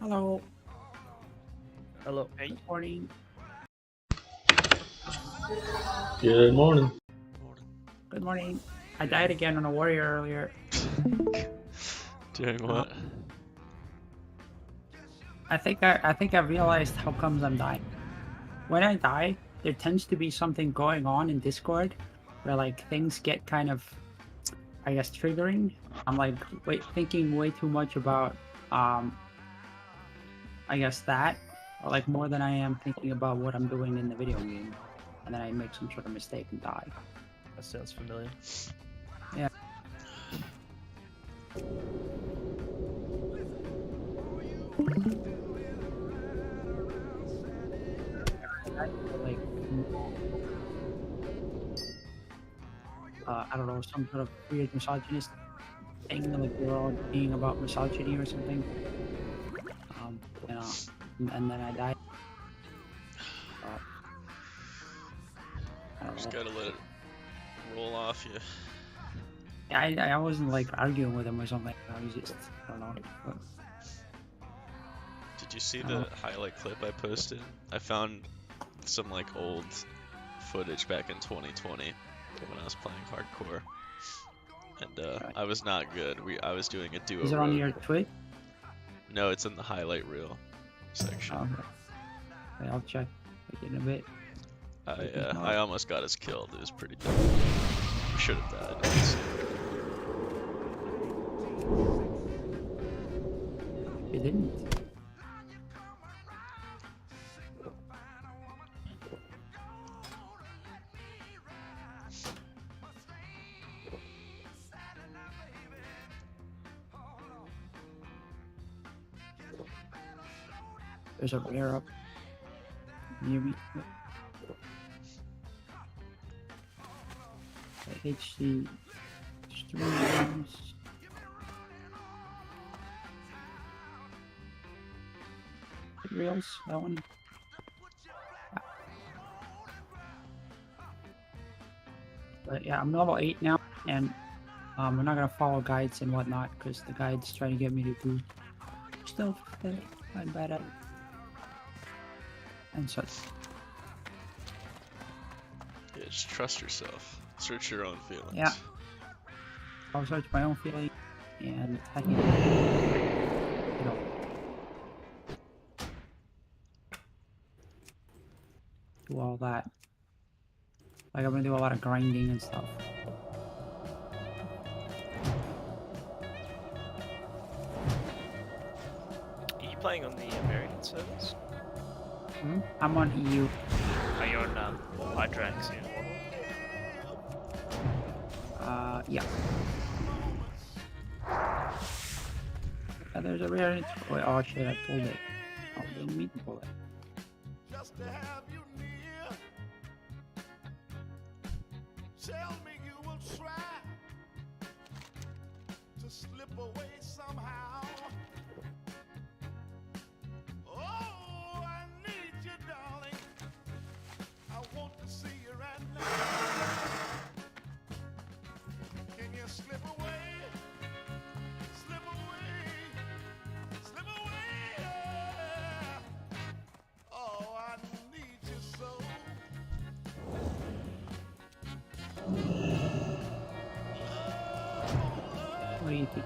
Hello. Hello. Hey. Good morning. Good morning. Good morning. I died again on a warrior earlier. Doing what? I think I realized how comes I'm dying. When I die, there tends to be something going on in Discord where like things get kind of, I guess, triggering. I'm like thinking way too much about I guess that, or like more than I am thinking about what I'm doing in the video game, and then I make some sort of mistake and die. That sounds familiar. Yeah. Like, I don't know, some sort of weird misogynist thing, like we're all being about misogyny or something. You know, and then I died. I don't Just know. gotta let it roll off you. I wasn't like arguing with him or something. I was just, I don't know. But, Did you see the highlight clip I posted? I found some like old footage back in 2020 when I was playing hardcore, and I was not good. I was doing a duo. is it on your Twitch? No, it's in the highlight reel section. Okay, I'll check in a bit. I almost got us killed. It was pretty dumb. We should have died. You didn't. There's a rare up near me. HC streams. Reels, that one. But yeah, I'm level 8 now, and we're not gonna follow guides and whatnot because the guides trying to get me to do stuff that I'm bad at. And such. Yeah, just trust yourself. Search your own feelings. Yeah. I'll search my own feeling, and I can, you know, do all that. Like I'm gonna do a lot of grinding and stuff. Are you playing on the American servers? I'm on EU. Are you on Hydrax in Warlord? Yeah. There's a rare. Oh shit! I pulled it. Oh, I didn't mean to pull it. Just to have you near. Tell me you will try to slip away somehow. Oh, I need you, darling. I want to see you right now. Can you slip away? Slip away. Slip away. Yeah. Oh, I need you so. What do you think?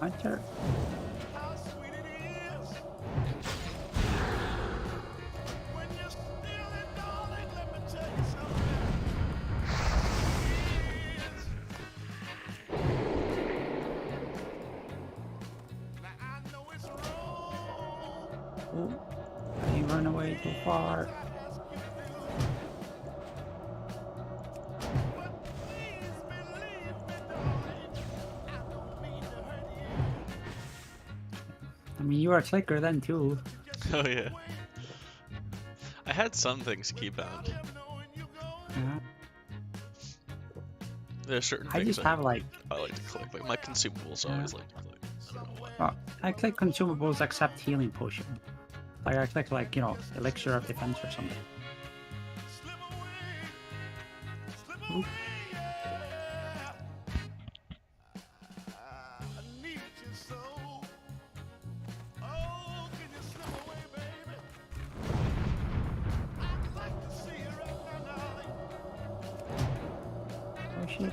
Hunter? How sweet it is when you're stealing, darling. Let me tell you something. Now I know it's wrong. Oh, you run away too far. I mean, you were a clicker then too. Oh yeah. I had some things keybound. Yeah. There are certain I things just have like. I like to click. Like my consumables, I always like to click. I don't know why. Well, I click consumables except healing potion. Like I click like, you know, elixir of defense or something. Ooh. I need you so. Oh, can you shit.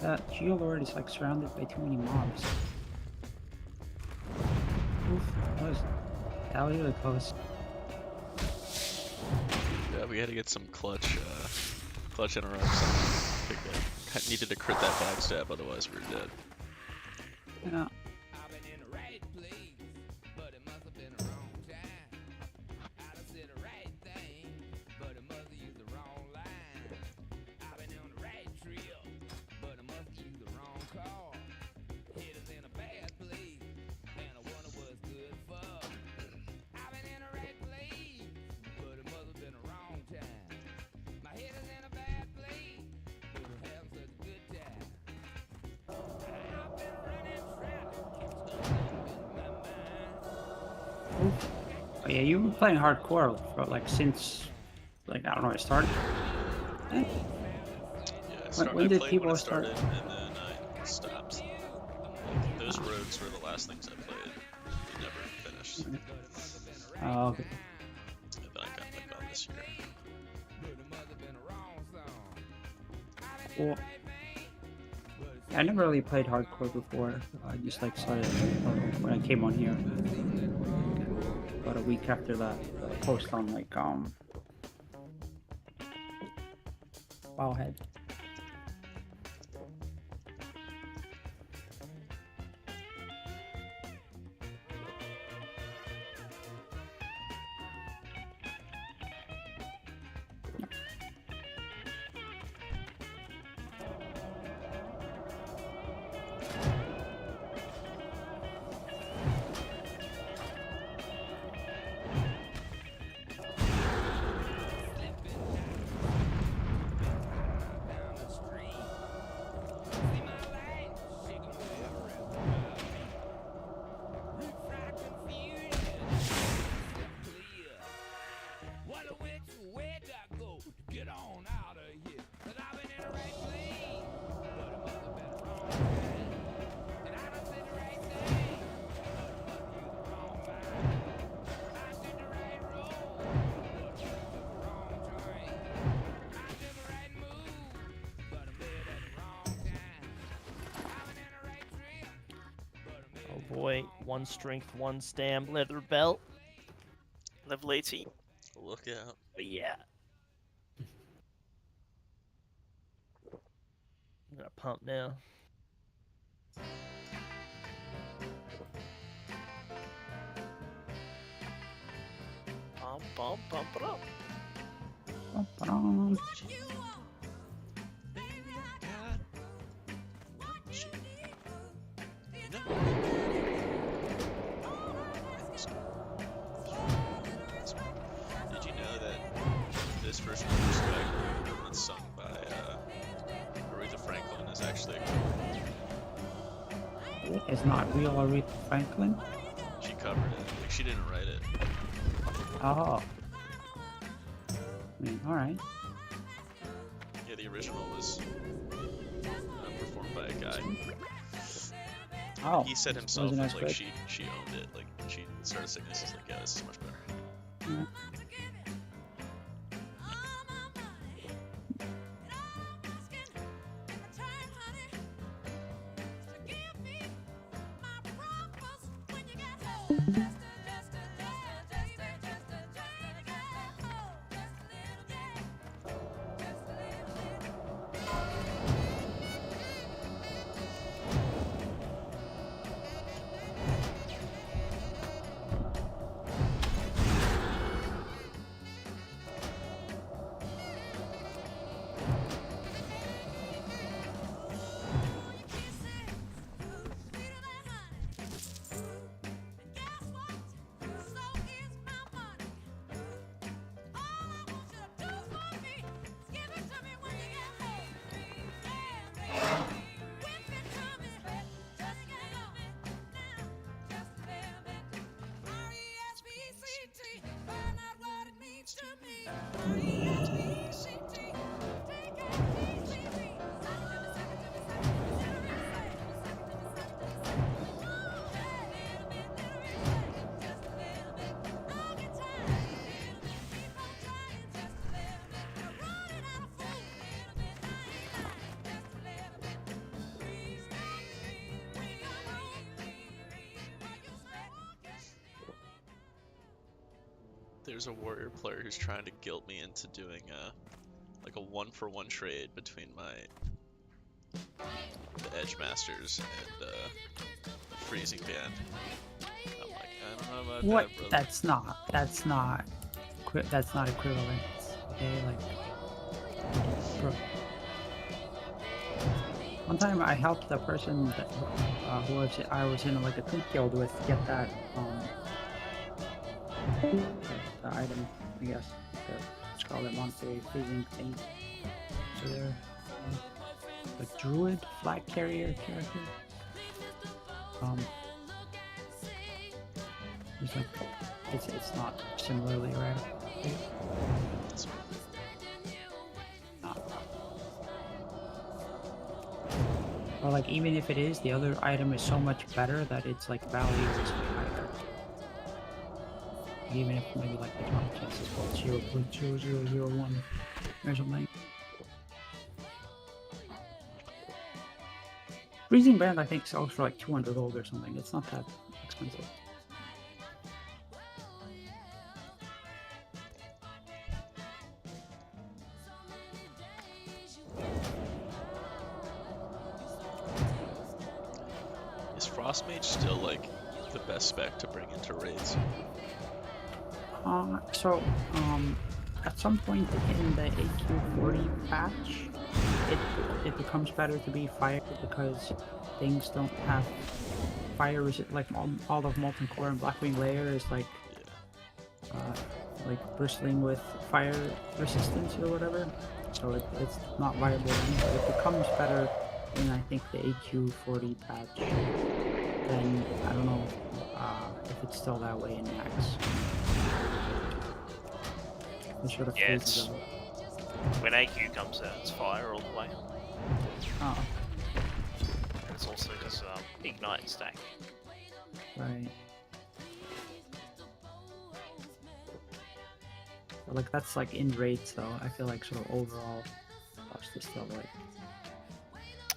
That Geolord is like surrounded by too many mobs. Oof, that was really close. Yeah, we had to get some clutch interrupts. I needed to crit that backstab, otherwise we were dead. Yeah. I've been in the right place, but it must have been the wrong time. I done said the right thing, but it must have used the wrong line. I've been on the right trail, but I must have used the wrong car. Head is in a bad place, and I wonder what's good for. I've been in the right place, but it must have been the wrong time. My head is in a bad place, but I'm having such a good time. I've been running traffic, keeps up in my mind. Oof. Oh, yeah, you've been playing hardcore for like since, like, I don't know, it started. Eh, Yeah, when did I played people when it start? started, and then I stopped. Like, those rogues were the last things I played. They never finished. And Oh, okay. then I got back on this year. Cool. I never really played hardcore before. I just like started when I came on here. About a week after that post on like Wowhead. Get on out of here, 'cause I've been in the right place, but it must have been the wrong time. And I done said the right thing, but it must use the wrong line. I took the right road, but I took the wrong train. I took the right move, but I made it at the wrong time. I've been in the right trip, but I made Oh it boy, at the wrong 1 strength, 1 stamp, leather belt. Level 18. Look out. But yeah. I'm gonna pump now. Bump it up. Ba-ba-dum. Did you know that this version of Respect, that's sung by Aretha Franklin, is actually It's not real Aretha Franklin. she covered it. Like, she didn't write it. Oh. I mean, alright. Yeah, the original was performed by a guy. Oh. He said himself wasn't was as like good. she owned it. Like she started singing this. He's like, yeah, this is much better. Yeah. There's a warrior player who's trying to guilt me into doing like a 1-for-1 trade between the Edge Masters and the Freezing Band. I'm like, I don't know about What? that, brother. That's not equivalent. Okay, like. Bro. One time I helped the person that I was in like a twin guild with get that the item, I guess. Let's call it Monte freezing thing. So they're the druid flag carrier character. It's like it's not similarly rare. Or like even if it is, the other item is so much better that it's like value is higher. Even if maybe like the drop chance is called 0.0001 or something. Freezing Band I think sells for like 200 gold or something. It's not that expensive. Is Frost Mage still like the best spec to bring into raids? At some point in the AQ40 patch, it becomes better to be fire because things don't have fire like all of Molten Core and Blackwing Layer is like bristling with fire resistance or whatever, so it's not viable anymore. It becomes better in I think the AQ40 patch. Then I don't know if it's still that way in Max. Yeah, it's when AQ comes out, it's fire all the way. Oh, And it's also because ignite stack. right. But, like that's like in rates though. I feel like sort of overall, Frost is still like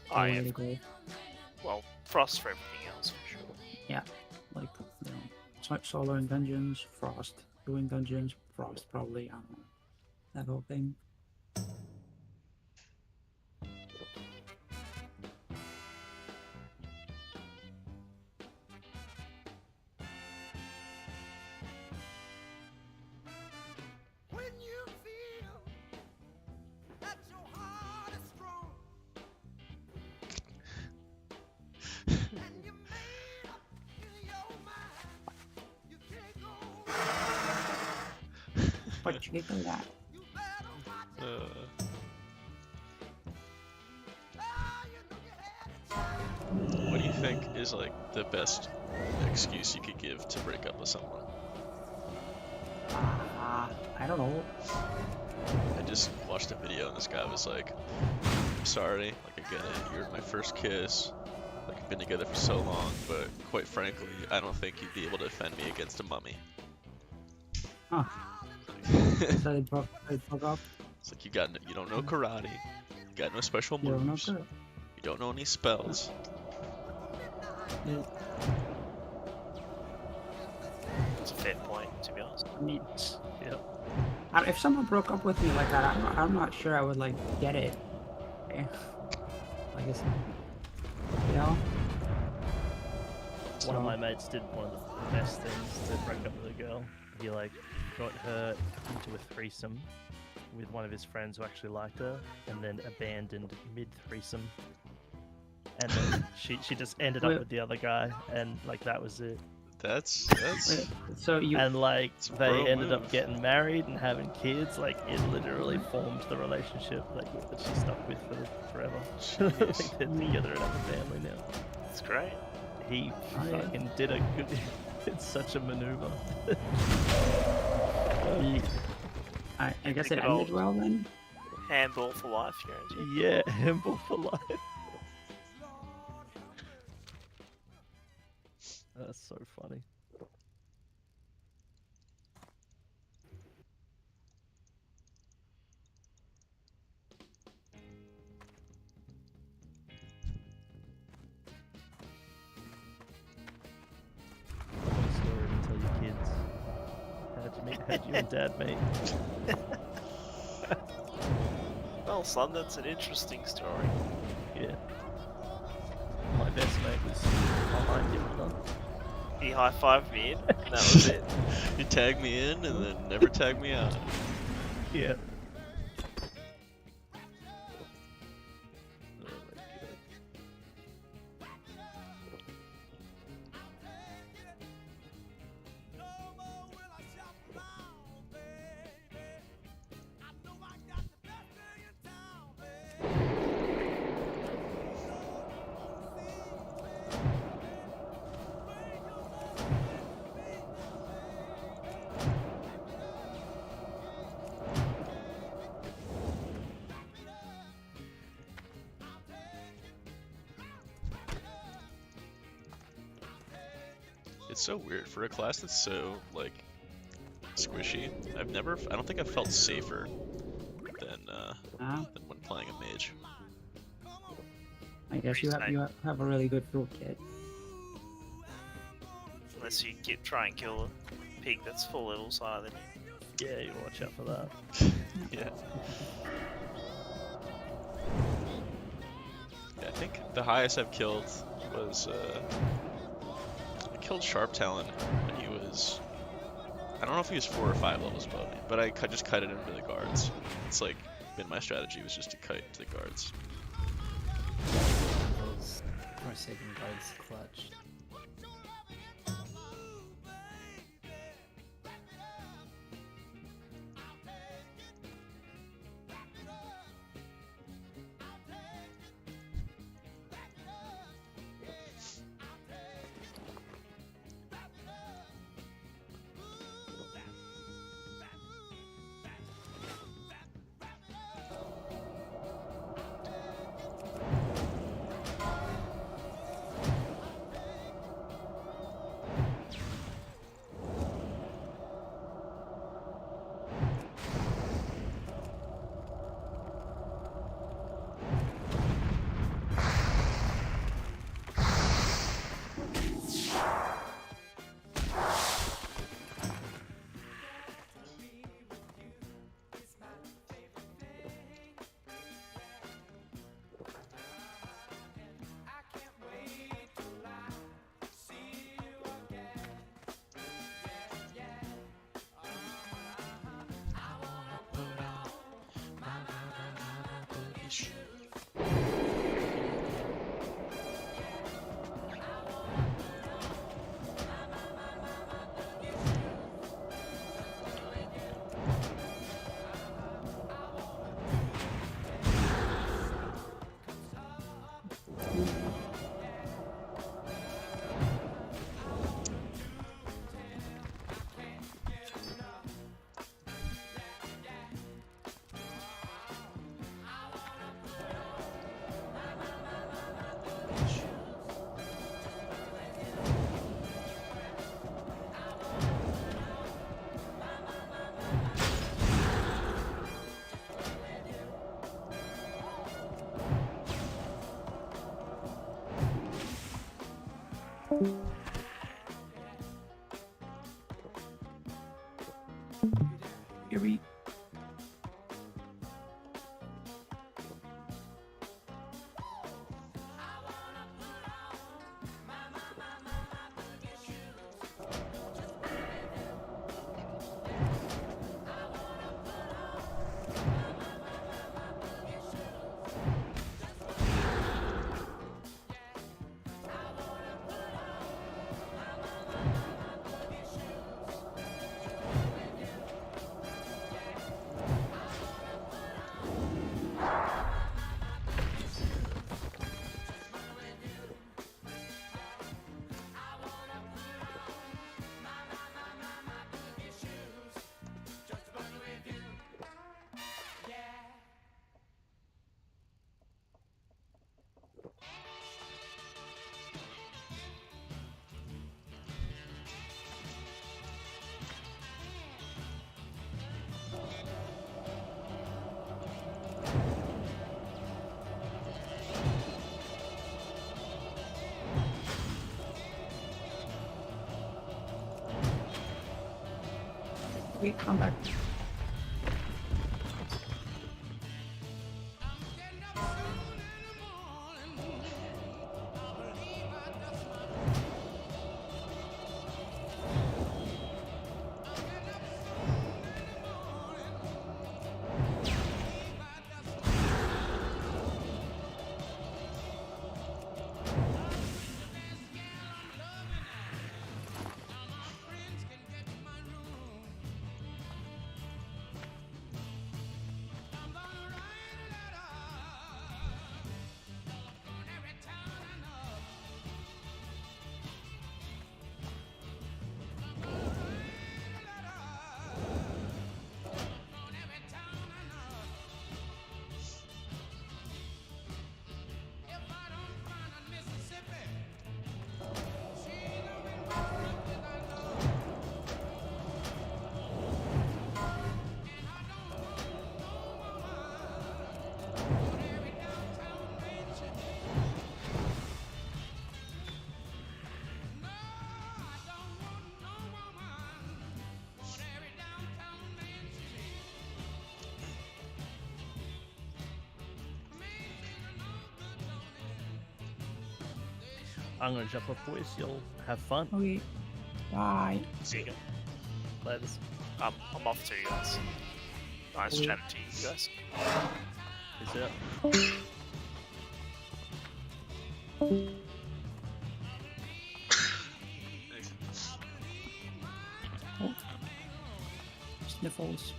the way to go. Well, Frost for everything else, for sure. Yeah, like you know, Solar in dungeons, Frost doing dungeons, Frost probably. I don't know, that whole thing. When you feel that your heart is strong and you made up in your mind, you can't go wrong. What you get from that? You better watch you know you had a chance. What do you think is like the best excuse you could give to break up with someone? I don't know. I just watched a video and this guy was like, "I'm sorry, like I get it, you're my first kiss, like we've been together for so long, but quite frankly, I don't think you'd be able to defend me against a mummy." Huh. So they broke up. It's like you don't know karate, you got no special You don't know moves, girl. you don't know any spells. Yeah, It's a fair point, to be honest. I mean, Yep. if someone broke up with me like that, I'm not sure I would like get it. Yeah. Like it's, you know. One of So- my mates did one of the best things to break up with a girl. He like got her into a threesome with one of his friends who actually liked her, and then abandoned mid-threesome. And then she just ended up Wait. with the other guy, and like that was it. That's Wait, so you And like It's a they bro ended move. up getting married and having kids. Like it literally formed the relationship like that she's stuck with forever. Jeez. Like they're together and have a family now. It's great. He Oh, yeah. fucking did a good. It's such a maneuver. I guess the it good ended old well then. handball for life, guarantee. Yeah, handball for life. That's so funny. What a story to tell your kids. How'd you meet? How'd you and Dad meet? Well, son, that's an interesting story. Yeah. My best mate was behind him. He high-fived me in, and that was it. You tag me in and then never tag me out. Yeah. Oh my god. It's so weird for a class that's so like squishy. I don't think I've felt safer than when playing a mage. I guess you have a really good toolkit. Unless you try and kill a pig that's 4 levels higher than you. Yeah, you watch out for that. Yeah. Yeah, I think the highest I've killed was I killed Sharp Talon when he was, I don't know if he was 4 or 5 levels above me, but I just kited him to the guards. It's like been my strategy was just to kite to the guards. Those Forsaken Guards clutch. Yuri. Wait, come back. I'm gonna jump off, boys. You'll have fun. Okay. Bye. See you. Later. I'm off too, guys. Nice chatting to you guys. Peace out. Sniffles.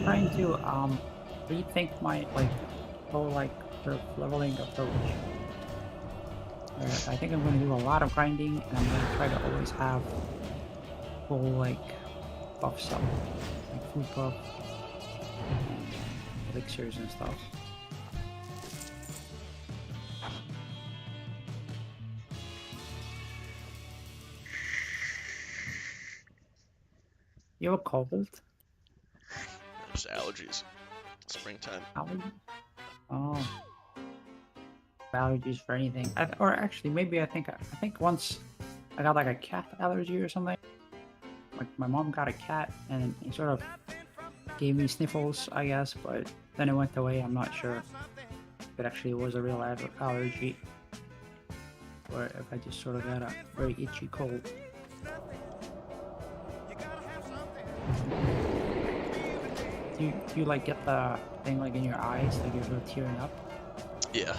Trying to rethink my whole sort of leveling approach. I think I'm going to do a lot of grinding, and I'm going to try to always have full buffs up, like food buff, and elixirs and stuff. You have a cold? Just allergies. Springtime. Allergy? Oh. Allergies for anything. Or actually, maybe I think once I got like a cat allergy or something. Like my mom got a cat and it sort of gave me sniffles, I guess, but then it went away. I'm not sure if it actually was a real allergy or if I just sort of got a very itchy cold. Do you like get the thing like in your eyes, like you're sort of tearing up? Yeah.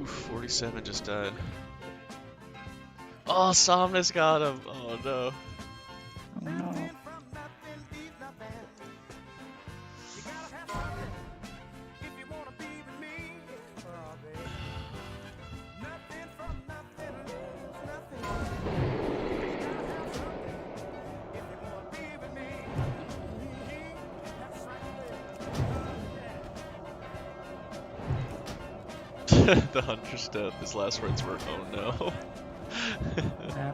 Oof, 47 just died. Oh, Somnus got him. Oh no. Oh no. The Hunter's death. His last words were, "Oh no." Yeah.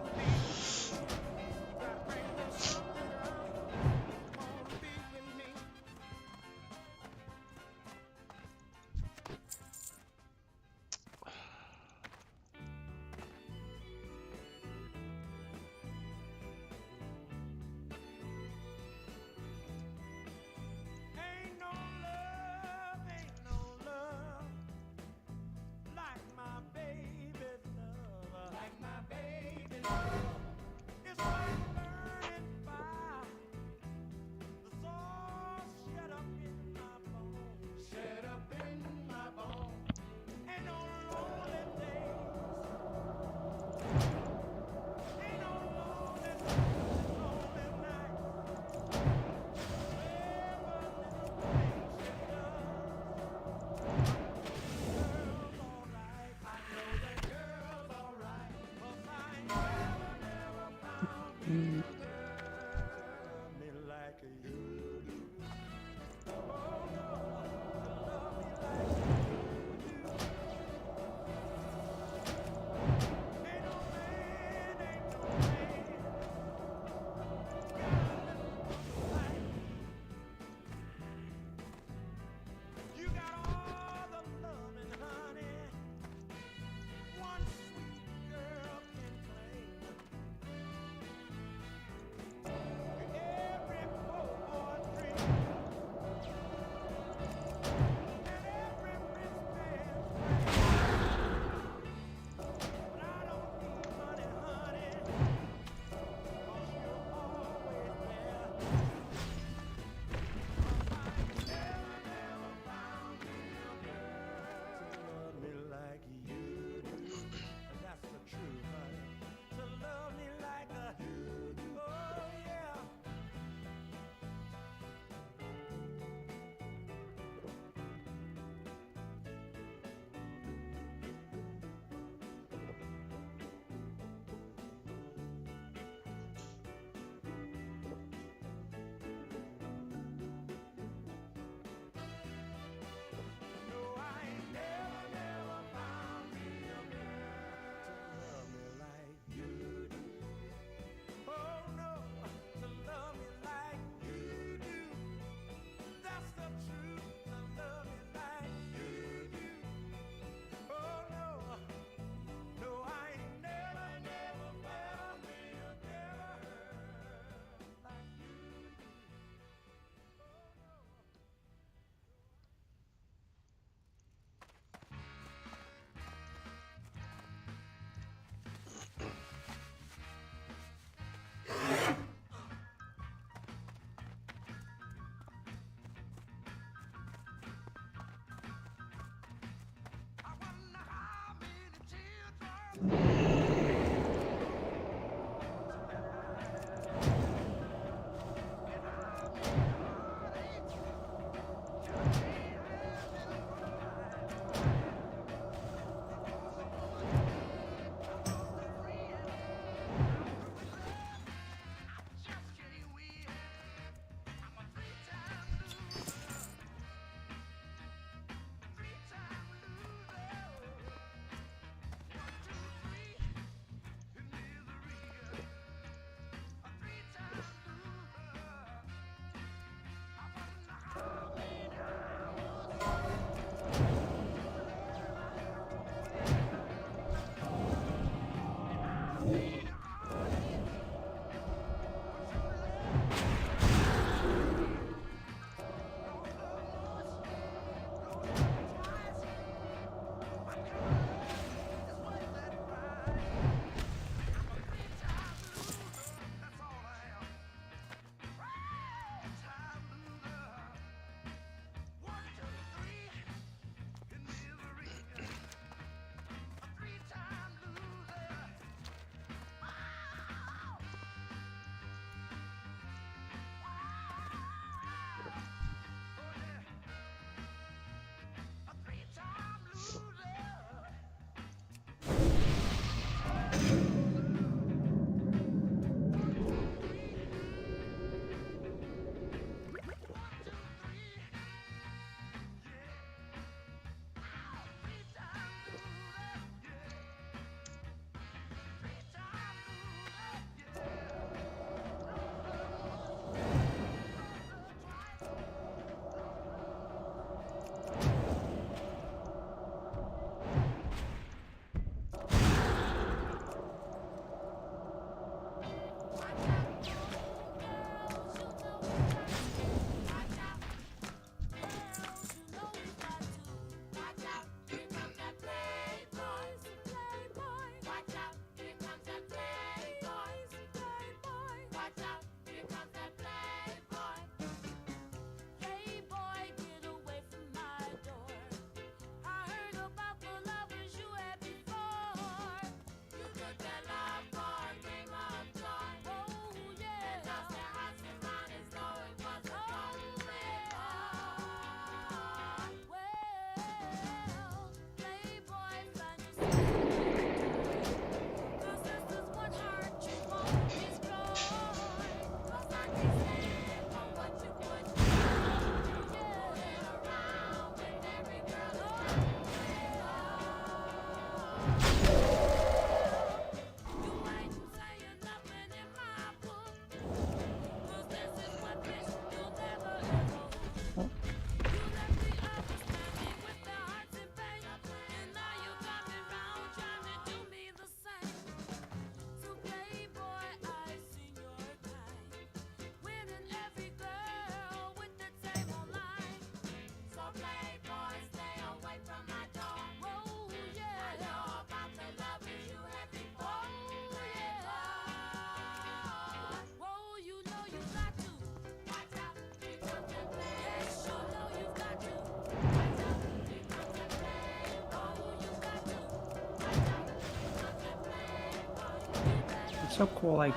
so cool. Like,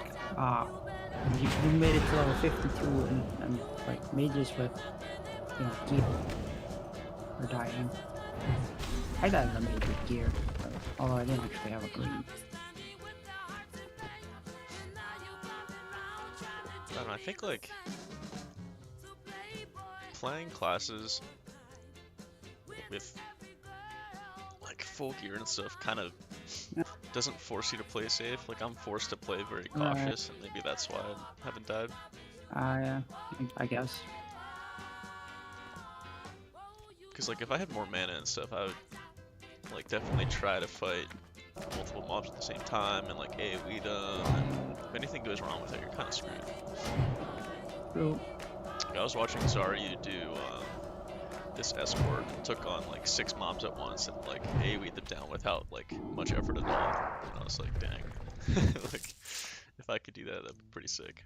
you made it to level 52 and like mages with, you know, gear are dying. I died in a mage with gear, although I didn't actually have a green. I don't know, I think like playing classes with like full gear and stuff kind of doesn't force you to play safe. Like I'm forced to play very cautious, and maybe that's why I haven't died. Yeah, I guess. Because like if I had more mana and stuff, I would like definitely try to fight multiple mobs at the same time and like AoE them. And if anything goes wrong with it, you're kind of screwed. True. Like, I was watching Zarya do this escort and took on like 6 mobs at once and like AoE'd them down without like much effort at all. And I was like, dang. Like if I could do that, that'd be pretty sick.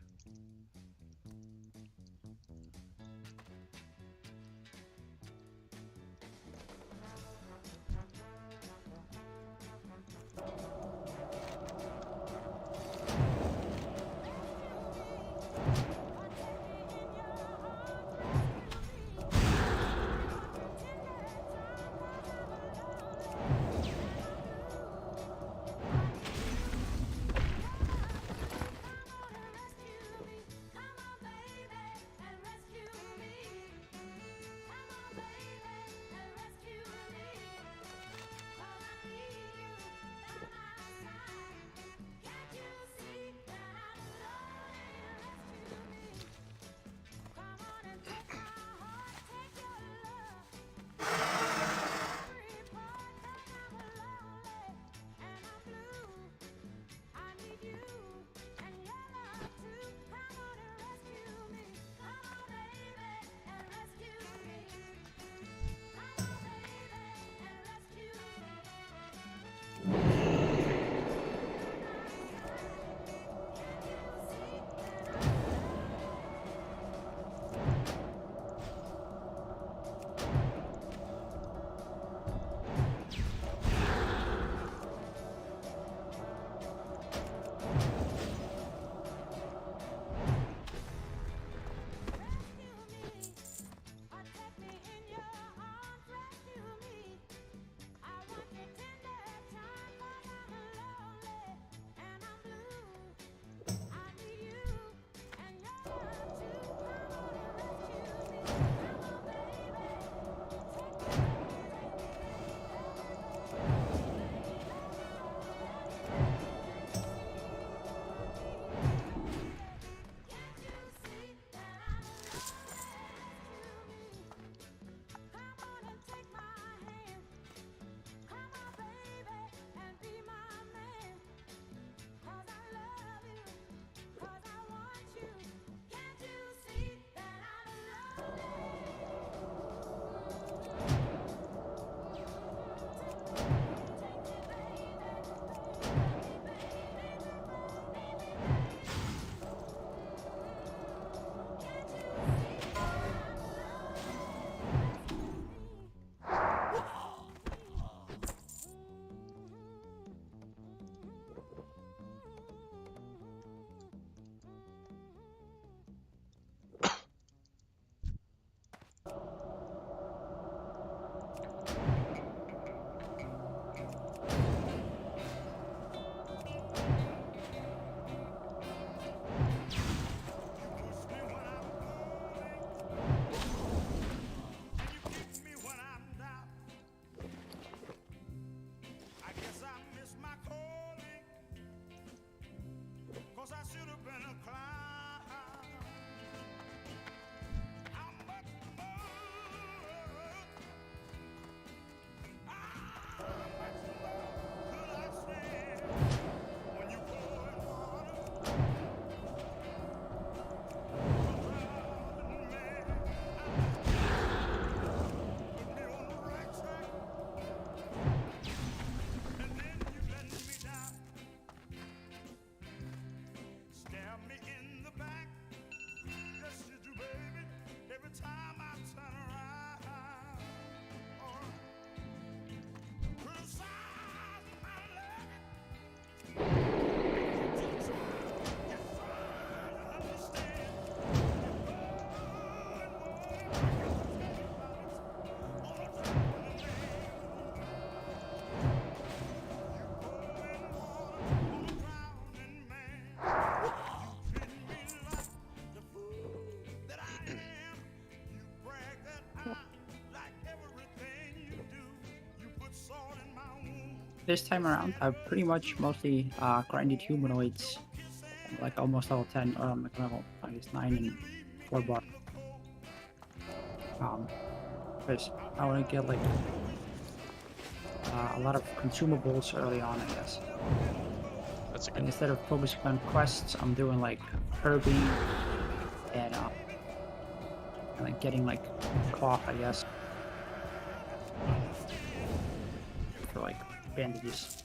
this time around, I've pretty much mostly grinded humanoids, like almost level 10, or like level I guess 9 and 4 bar. Because I want to get like a lot of consumables early on, I guess. That's a And good. instead of focusing on quests, I'm doing like herbing and like getting like cloth, I guess, for like bandages.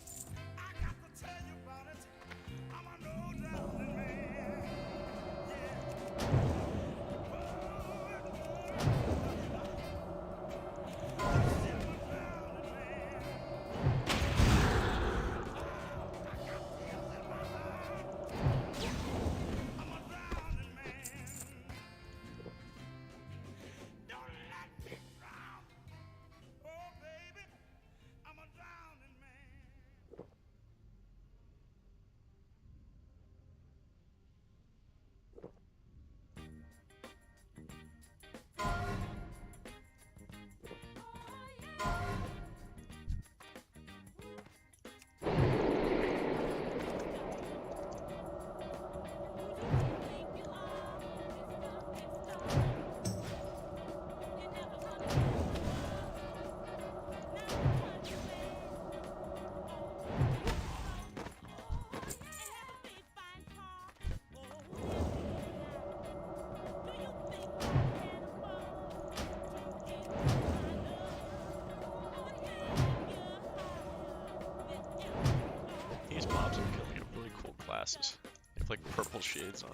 These mobs are killing have really cool classes. They have like purple shades on.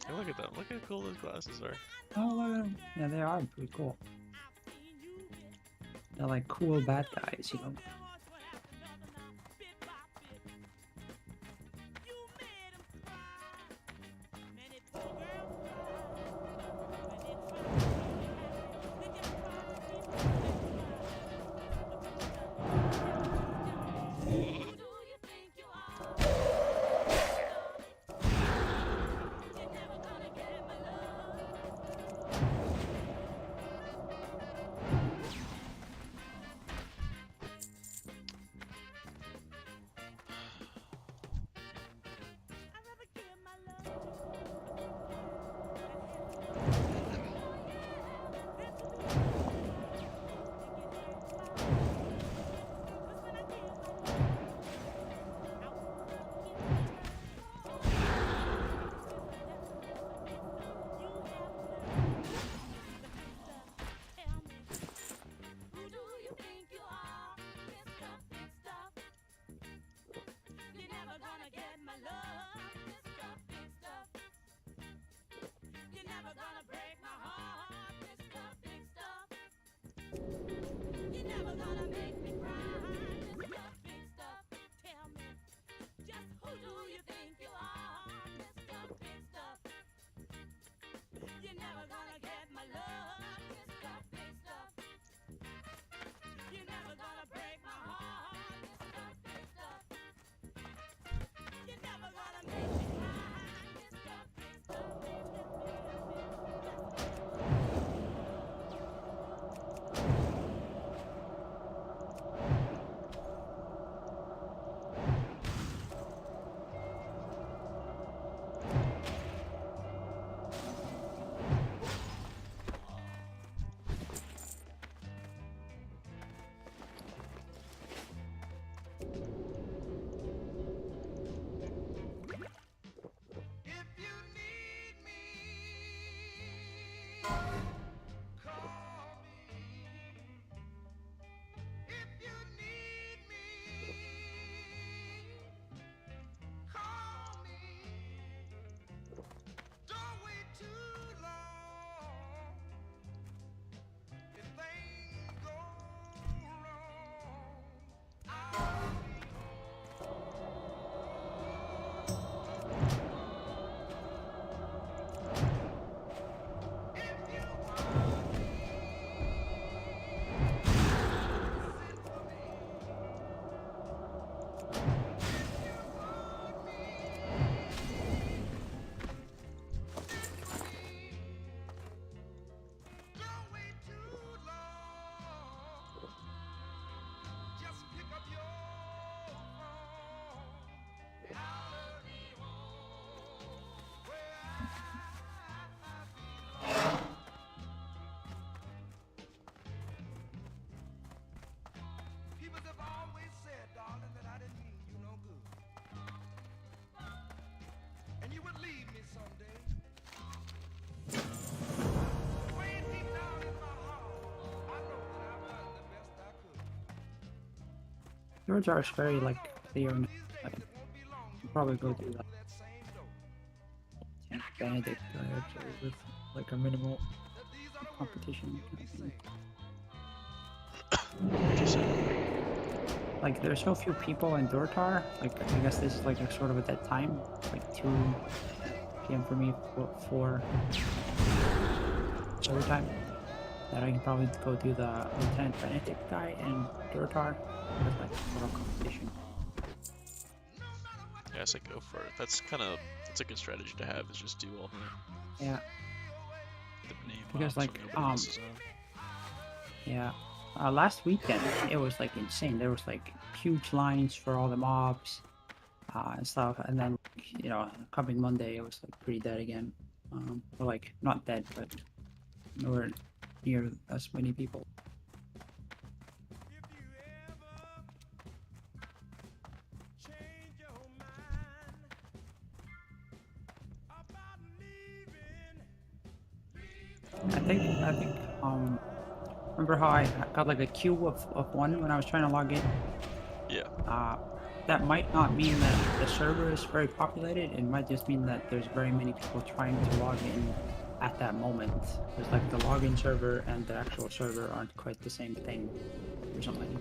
Hey, look at them. Look how cool those glasses are. Oh, look at them. Yeah, they are pretty cool. They're like cool bad guys, you know. George are very like clear. And, like, you probably go do that. Benedict actually with like a minimal competition. Like there's so few people in Dortar. Like I guess this is like a sort of a dead time. Like 2 p.m. for me, 4 every time. That I can probably go do the Lieutenant Benedict guy in Dortar with like a little competition. Yeah, I say go for it. That's a good strategy to have. Is just do all Yeah, the name because mobs when like nobody else is on. yeah. Last weekend it was like insane. There was like huge lines for all the mobs and stuff, and then you know coming Monday it was like pretty dead again. Or like not dead, but nowhere near as many people. I think remember how I got like a queue of 1 when I was trying to log in? Yeah. That might not mean that the server is very populated. It might just mean that there's very many people trying to log in at that moment. It's like the login server and the actual server aren't quite the same thing or something.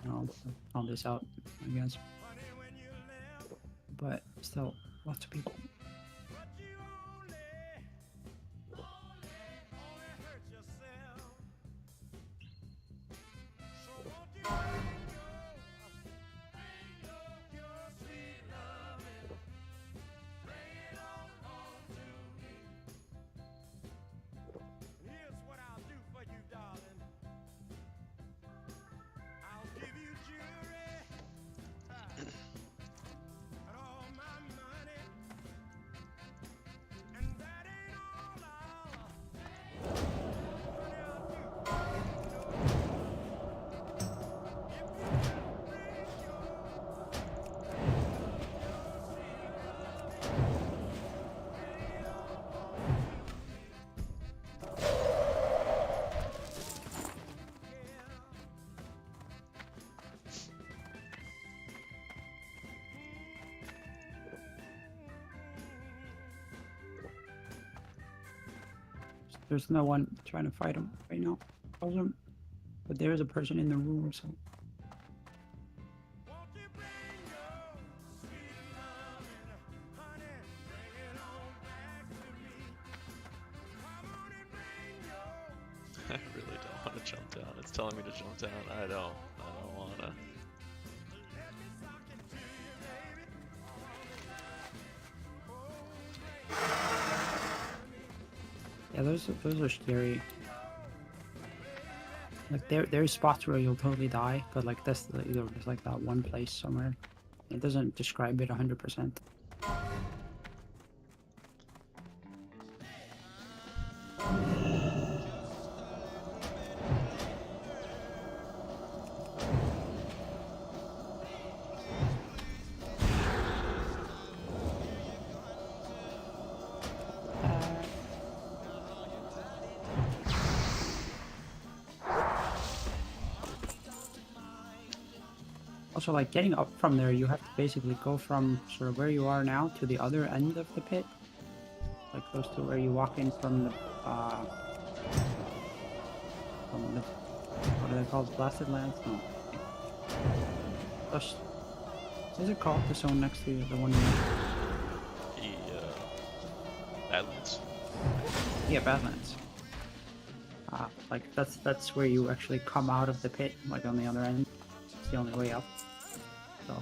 I'll found this out, I guess. But still, lots of people. There's no one trying to fight him right now. But there is a person in the room, so. I really don't want to jump down. It's telling me to jump down. I don't wanna. Yeah, those are scary. Like there's spots where you'll totally die, but like that's there's like that one place somewhere. It doesn't describe it 100%. Also, like getting up from there, you have to basically go from sort of where you are now to the other end of the pit, like close to where you walk in from the what are they called? Blasted lands? No. Just, what is it called? The zone next to the one. The Badlands. Yeah, Badlands. Like that's where you actually come out of the pit, like on the other end. It's the only way up. So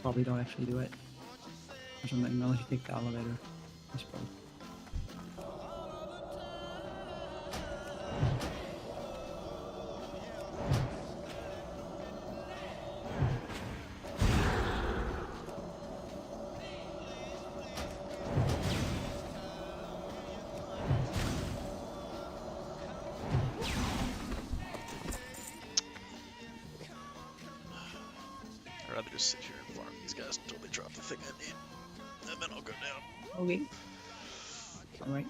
probably don't actually do it or something unless you take the elevator, I suppose. I'd rather just sit here and farm these guys until they drop the thing I need, and then I'll go down. Okay. Alright.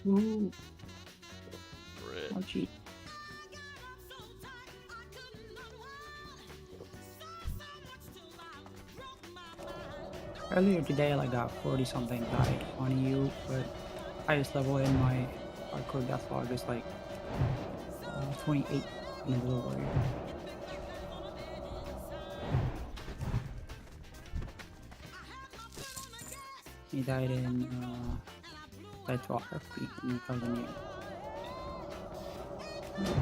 Ooh, Brit. oh cheat. Earlier today, like a 40 something died on EU, but highest level in my hardcore death log is like 28 in the Blue Warrior. He died in died 12 FP in 2008. Come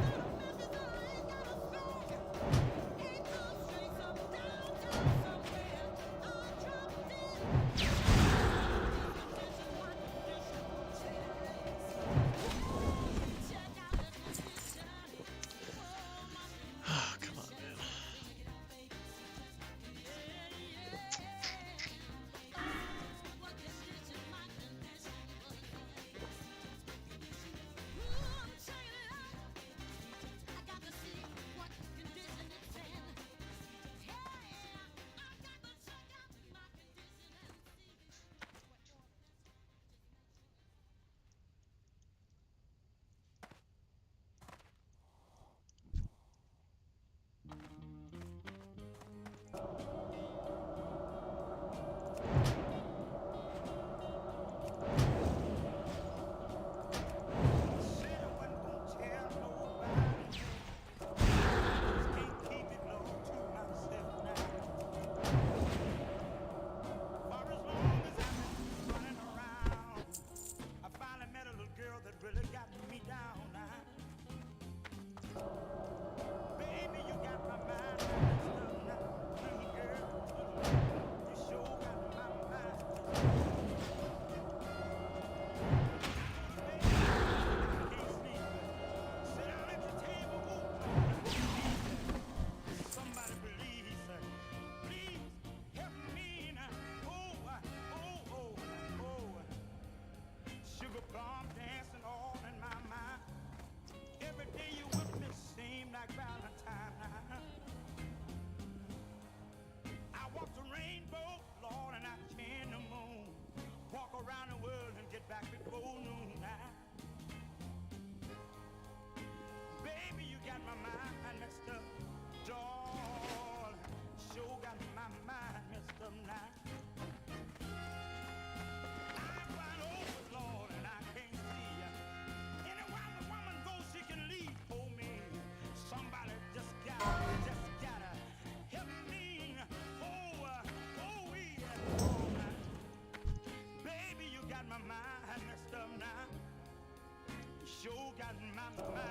on, man.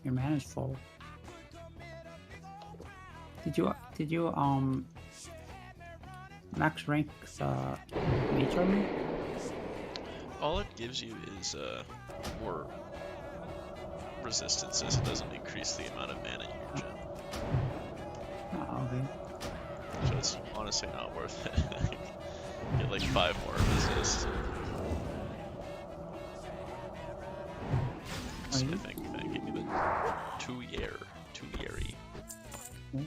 Your mana's full. Did you max rank the mage armor? All it gives you is more resistances. It doesn't increase the amount of mana you gen. Oh, okay. So it's honestly not worth it. Get like 5 more resist. Smithing thing, give me the 2 year. Hmm.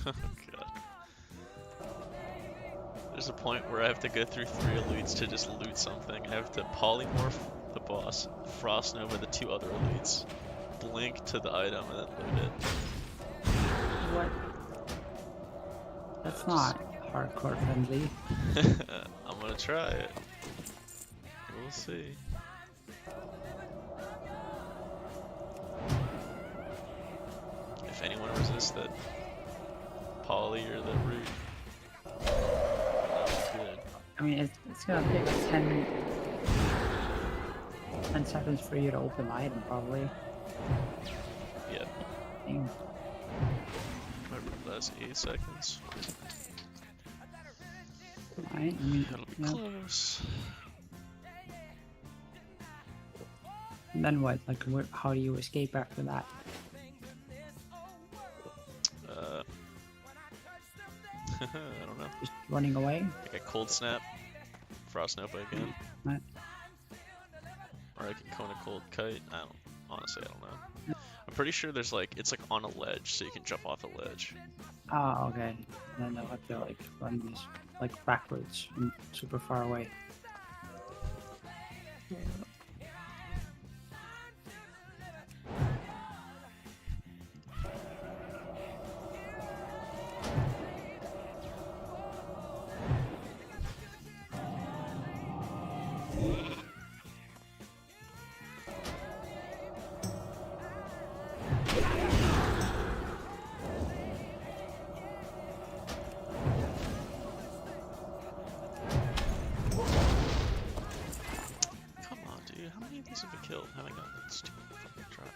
Oh god. There's a point where I have to go through 3 elites to just loot something. I have to polymorph the boss, Frost Nova the 2 other elites, blink to the item, and then loot it. What? That's not hardcore friendly. I'm gonna try it. We'll see. If anyone resists that poly or the root, that was good. I mean, it's gonna take 10 seconds for you to open the item, probably. Yep. Dang. That's 8 seconds. Alright, I mean, That'll be yeah. close. And then what? Like, how do you escape after that? I don't know. Just running away? Like a cold snap, Frost Nova again, Right. or I can cone a cold kite. Honestly, I don't know. I'm pretty sure there's like, it's like on a ledge, so you can jump off a ledge. Oh, okay. And then they'll have to like run these like backwards and super far away. Come on, dude. How many of these have been killed? Haven't gotten that stupid fucking trap.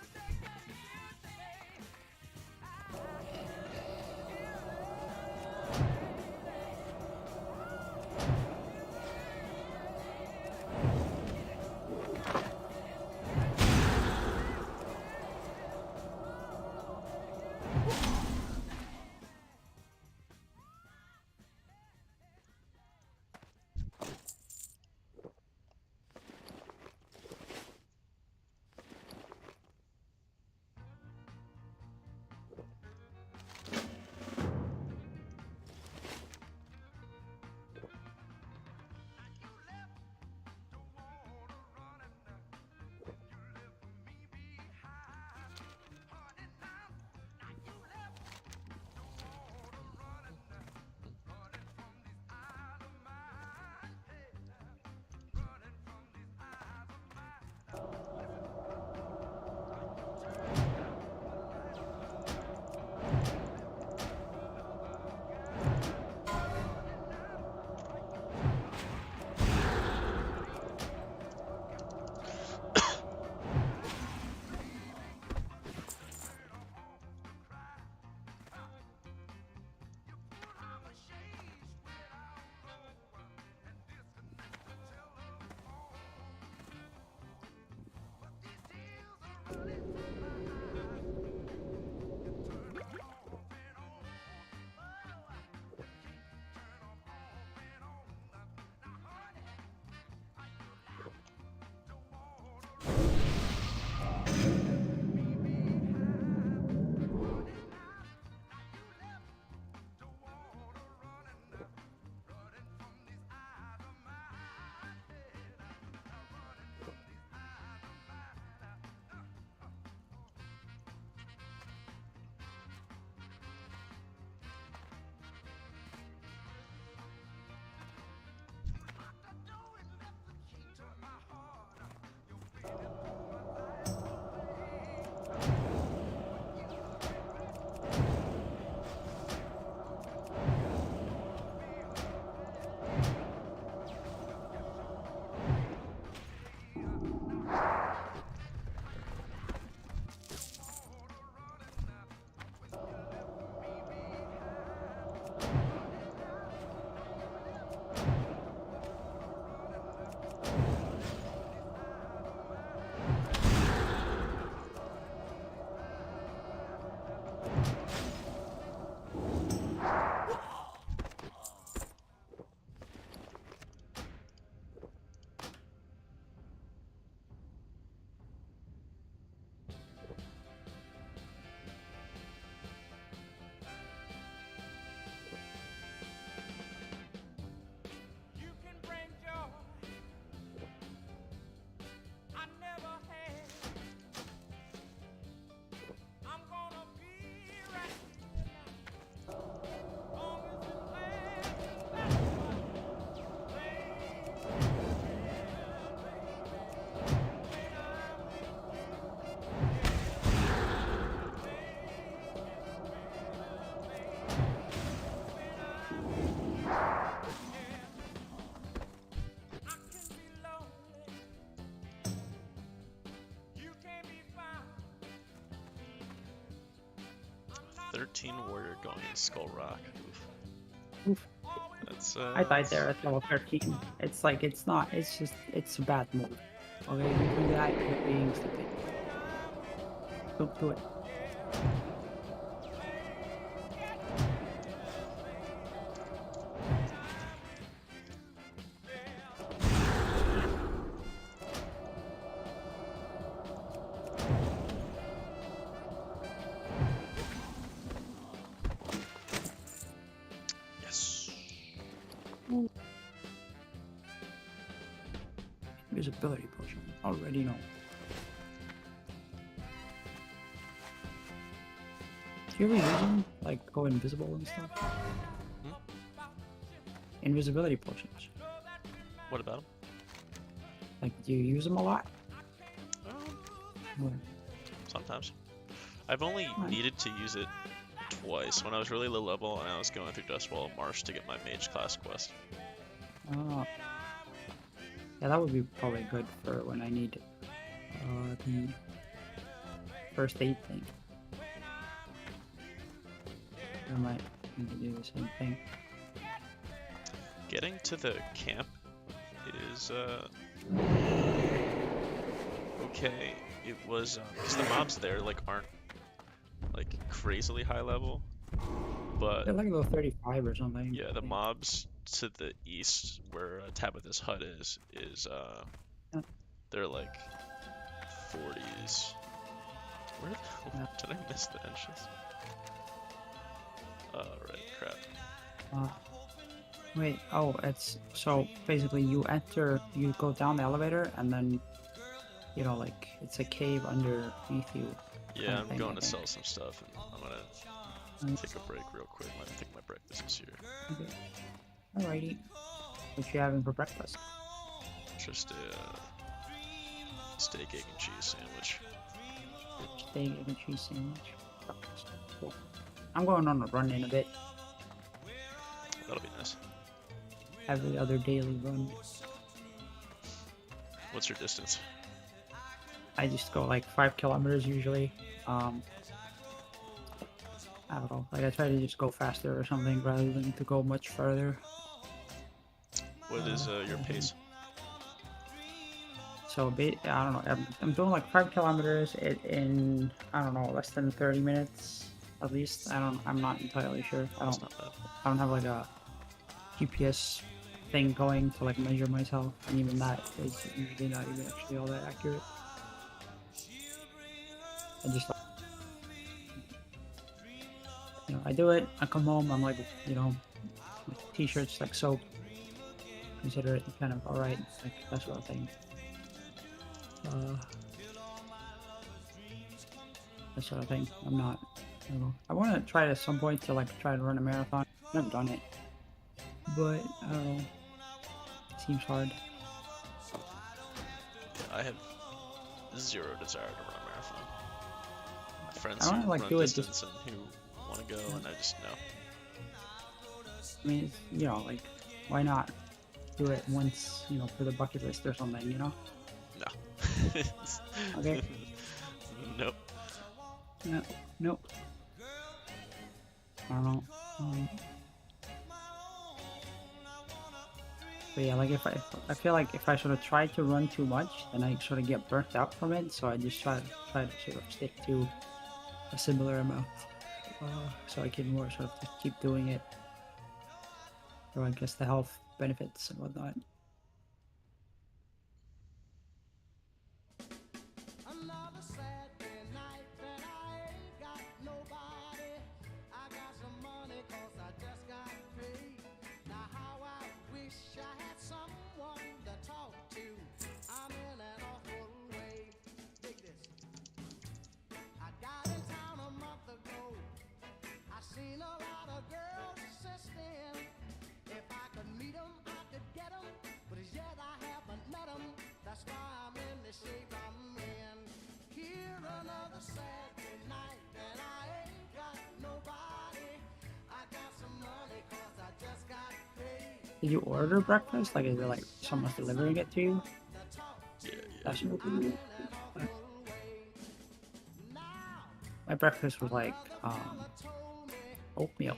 13 warrior going in Skull Rock. Oof. Oof. That's I died there at level 13. It's like, it's not, it's just, it's a bad move. Okay, you do that, you're being stupid. Don't do it. Yes. Invisibility potion. Already know. Do you ever use them? Like go invisible and stuff? Invisibility potions. What about him? Like, do you use them a lot? Or- Sometimes. I've only Right. needed to use it twice. When I was really low level and I was going through Dustwall Marsh to get my mage class quest. Oh. Yeah, that would be probably good for when I need the first aid thing. I might need to do the same thing. Getting to the camp is okay. It was because the mobs there like aren't like crazily high level, but They're like level 35 or something. yeah, I the think. mobs to the east where Tabitha's hut is Yeah. they're like 40s. Where Yeah. did I miss the entrance? Oh right, crap. Wait, oh, it's so basically you go down the elevator and then, you know, like it's a cave underneath you. Yeah, Kinda I'm thing, going I to think. sell some stuff and I'm gonna take a break real quick. I think my breakfast is here. Okay. Alrighty. What you having for breakfast? Just a steak, egg, and cheese sandwich. Steak, egg, and cheese sandwich. Breakfast. Cool. I'm going on a run in a bit. That'll be nice. Every other daily run. What's your distance? I just go like 5 kilometers usually. I don't know. Like I try to just go faster or something rather than to go much further. What is your pace? So I don't know. I'm doing like 5 kilometers in I don't know, less than 30 minutes at least. I'm not entirely sure. That's not bad. I don't have like a GPS thing going to like measure myself, and even that is usually not even actually all that accurate. I just, you know, I do it. I come home. I'm like, you know, my t-shirt's like soaked. Consider it kind of all right, like that sort of thing. That sort of thing. I'm not. I don't know. I want to try at some point to like try to run a marathon. I've never done it, but I don't know. It seems hard. I have zero desire to run a marathon. My friends I wanna, who like, run do it distance and who want to go, and I just know. I mean, it's, you know, like, why not do it once, you know, for the bucket list or something, you know? No. Okay. Nope. Yeah, nope. I don't know. But yeah, like I feel like if I sort of try to run too much, then I sort of get burnt out from it. So I just try to sort of stick to a similar amount, so I can more sort of just keep doing it. Or I guess the health benefits and whatnot. Another Saturday night that I ain't got nobody. I got some money 'cause I just got paid. Now how I wish I had someone to talk to. I'm in an awful way. Dig this. I got in town a month ago. I seen a lot of girls since then. If I could meet 'em, I could get 'em. But as yet I haven't met 'em. That's why I'm in the shape I'm in. Here another Saturday night and I ain't got nobody. I got some money 'cause I just got paid. Did you order breakfast? Like, is it like someone's delivering it to you? Yeah. That's what my breakfast was like oatmeal,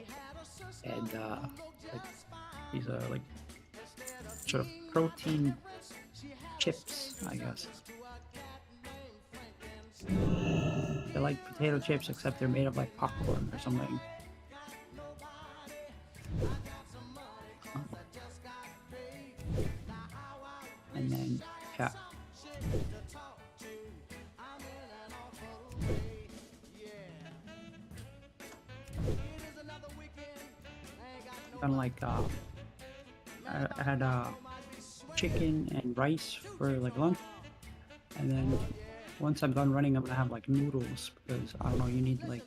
and like these are like sort of protein chips, I guess. They're like potato chips, except they're made of like popcorn or something. And then, yeah. Kind of like, I had chicken and rice for like lunch, and then once I'm done running, I'm gonna have like noodles because I don't know, you need like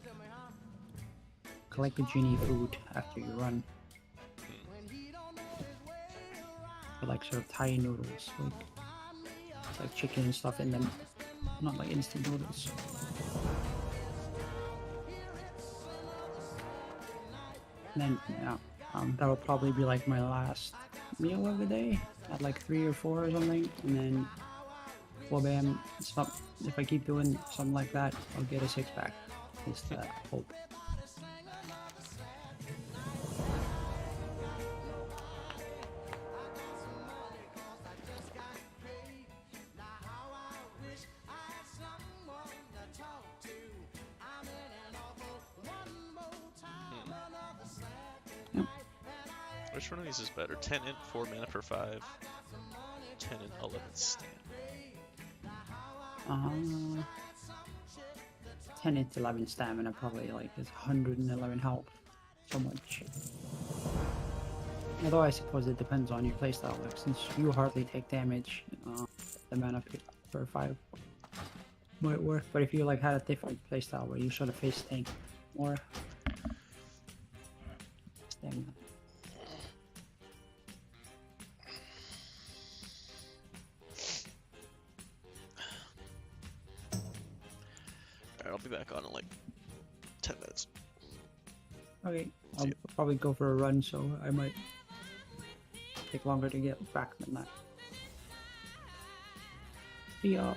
glycogen food after you run. Or like sort of Thai noodles, like chicken and stuff in them, not like instant noodles. And then yeah, that will probably be like my last meal of the day at like 3 or 4 or something, and then well, bam, stop. If I keep doing something like that, I'll get a 6-pack. Is the hope. Which one of these is better? 10 int, 4 mana per 5. 10 and 11 stamina. 10 and 11 stamina, probably like is 111 health. So much. Although I suppose it depends on your playstyle. Like since you hardly take damage, the mana per 5 might work. But if you like had a different playstyle where you sort of face tank more stamina. Alright, I'll be back on in like 10 minutes. Okay, I'll probably go for a run, so I might take longer to get back than that. See ya.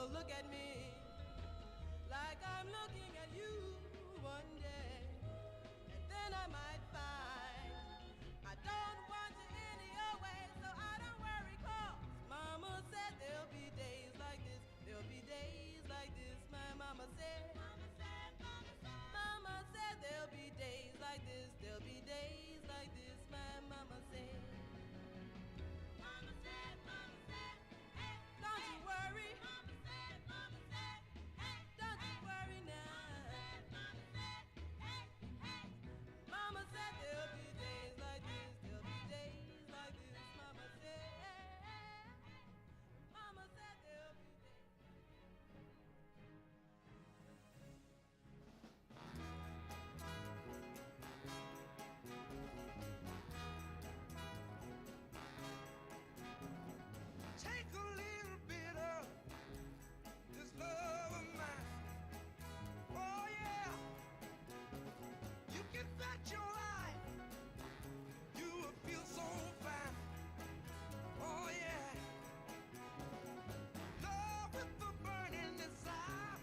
will look at me like I'm looking at you one day. And then I might find I don't want you any other way, so I don't worry, 'cause Mama said there'll be days like this, there'll be days like this, my mama said. Mama said there'll be days like this, there'll be days like this, my mama said. Mama said, hey, don't you worry. Mama said, hey, don't you worry now. Mama said there'll be days like this, there'll be days like this, mama said. Mama said there'll be days. Take a little bit of this love of mine. Oh yeah, you can bet your life you will feel so fine. Oh yeah, love with the burning desire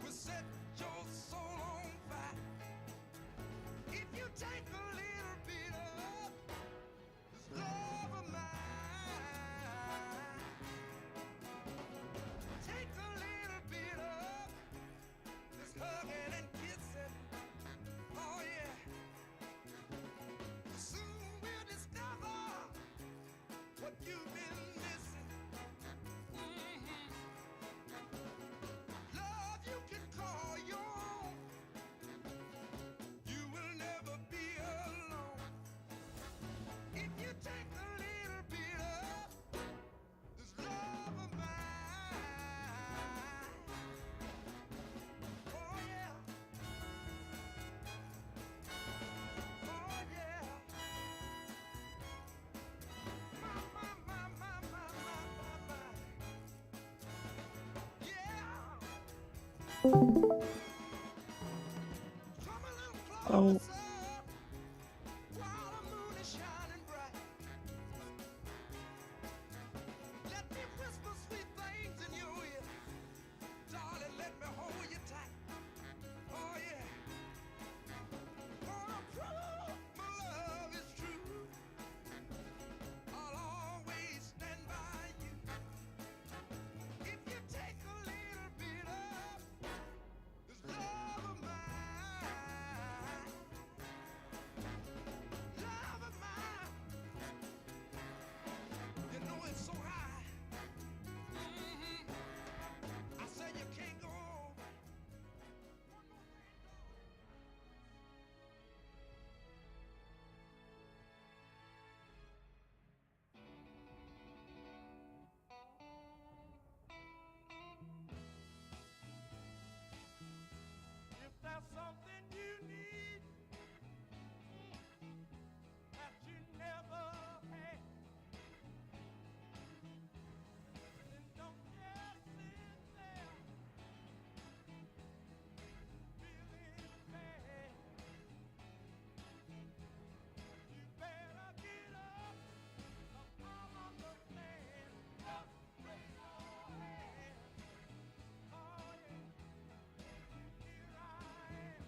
will set your soul on fire. If you take a little bit of this love of mine, take a little bit of this hugging and kissing. Oh yeah, soon we'll discover what you've been missing. Mhm. Love you can call your own. You will never be alone. If you take a little bit of this love of mine. Oh yeah. Oh yeah. My, my, my, my, my, my, my, my. Yeah. Come a little closer while the moon is shining bright. Let me whisper sweet things in your ear. Darling, let me hold you tight. Oh yeah. Wanna prove my love is true. I'll always stand by you. If you take a little bit of this love of mine, love of mine, you know it's so high. Mhm. I said you can't go on. If there's something you need that you never had, then don't just sit there feeling bad. You better get up, 'cause I'm on the plan. Just raise your hand. Oh yeah, here I am.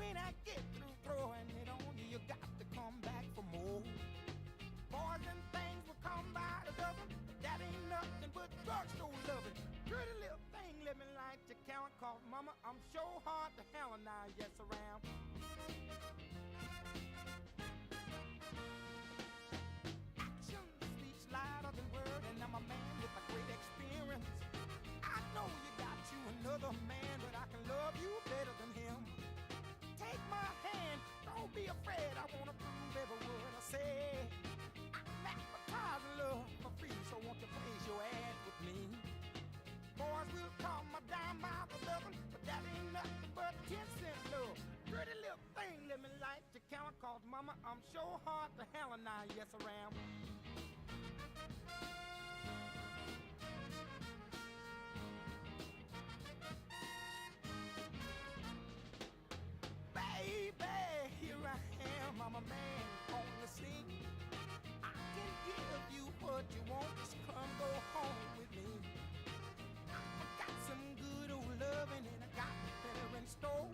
when I get through throwing it on you, you got to come back for more. Boys and things will come by the dozen, but that ain't nothing but drugstore loving. Pretty little thing living like to count, cause mama, I'm so hard to hell and I yes around. Action speaks louder than word, and I'm a man with a great experience. I know you got you another man, but I can love you better than him. Take my hand, don't be afraid, I wanna prove every word I say. I'm advertising love for free, so won't you place your ad with me? Boys will call my dime by the dozen, but that ain't nothing but 10-cent love. Pretty little thing living life to count, cause mama, I'm so hard to hell and I yes around. Baby, here I am, I'm a man on the scene. I can give you what you want, just come go home with me. I got some good old loving and I got better in store.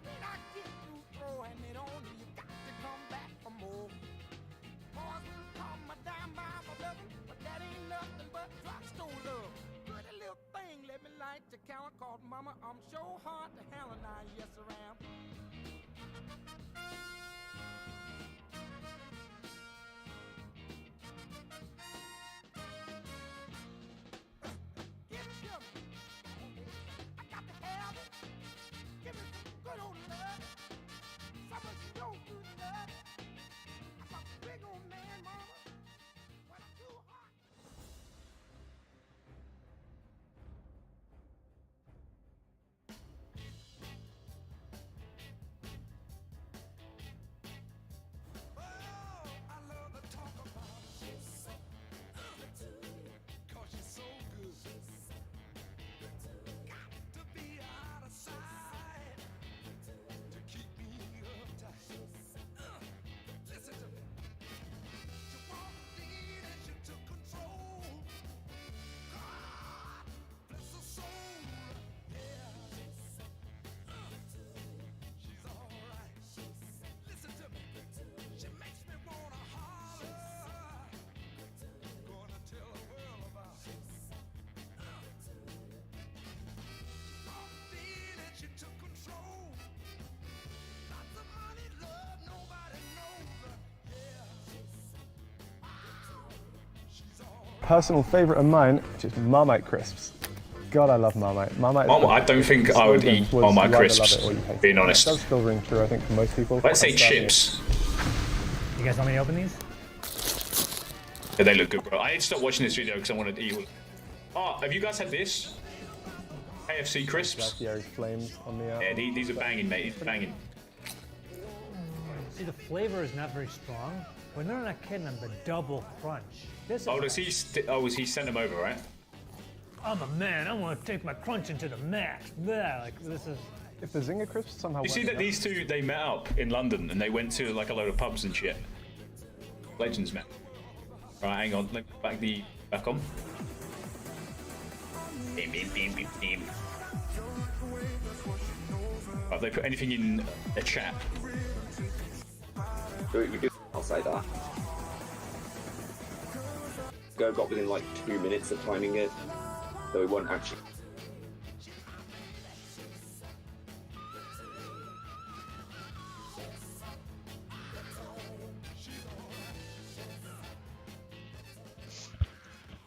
When I get through throwing it on you, you got to come back for more. Boys will call my dime by my loving, but that ain't nothing but drugstore love. Pretty little thing, let me like to count, cause mama, I'm so hard to hell and I yes around. Give it to me. I got to have it. Give me some good old love. Some of you don't do love. I'm a big old man, mama. When I'm too hot. Oh, I love to talk about her. She's so good. 'Cause she's so good. Got to be out of sight to keep me uptight. Listen to me. She walked in and she took control. God bless her soul. Yeah. She's alright. Listen to me. She makes me wanna holler. Gonna tell the world about it. Walked in and she took control. Lots of money, love, nobody knows her. Yeah. She's alright. Personal favourite of mine, which is Marmite crisps. God, I love Marmite. Marmite. I don't think I would eat Marmite crisps, or you hate being it. honest. It does still ring true, I think, for most people. Let's say I'm starting chips. You guys want me to open these? Yeah, they look good, bro. I need to stop watching this video because I want to eat all. Oh, have you guys had this? KFC with crisps? Raspberry flames on the Yeah, these are banging, mate. It's banging. See, the flavor is not very strong, but they're not kidding them. The double crunch. This is. Oh, does he? He sent them over, right? I'm a man. I want to take my crunch into the max. Yeah, like this is. If the Zinger crisps somehow. You see work that out- these two, they met up in London and they went to like a load of pubs and shit. Legends, man. Right, hang on. Let me back on. Beam, beam, beam, beam, beam. Have they put anything in the chat? I'll say that. Go got within like 2 minutes of timing it, so it won't actually.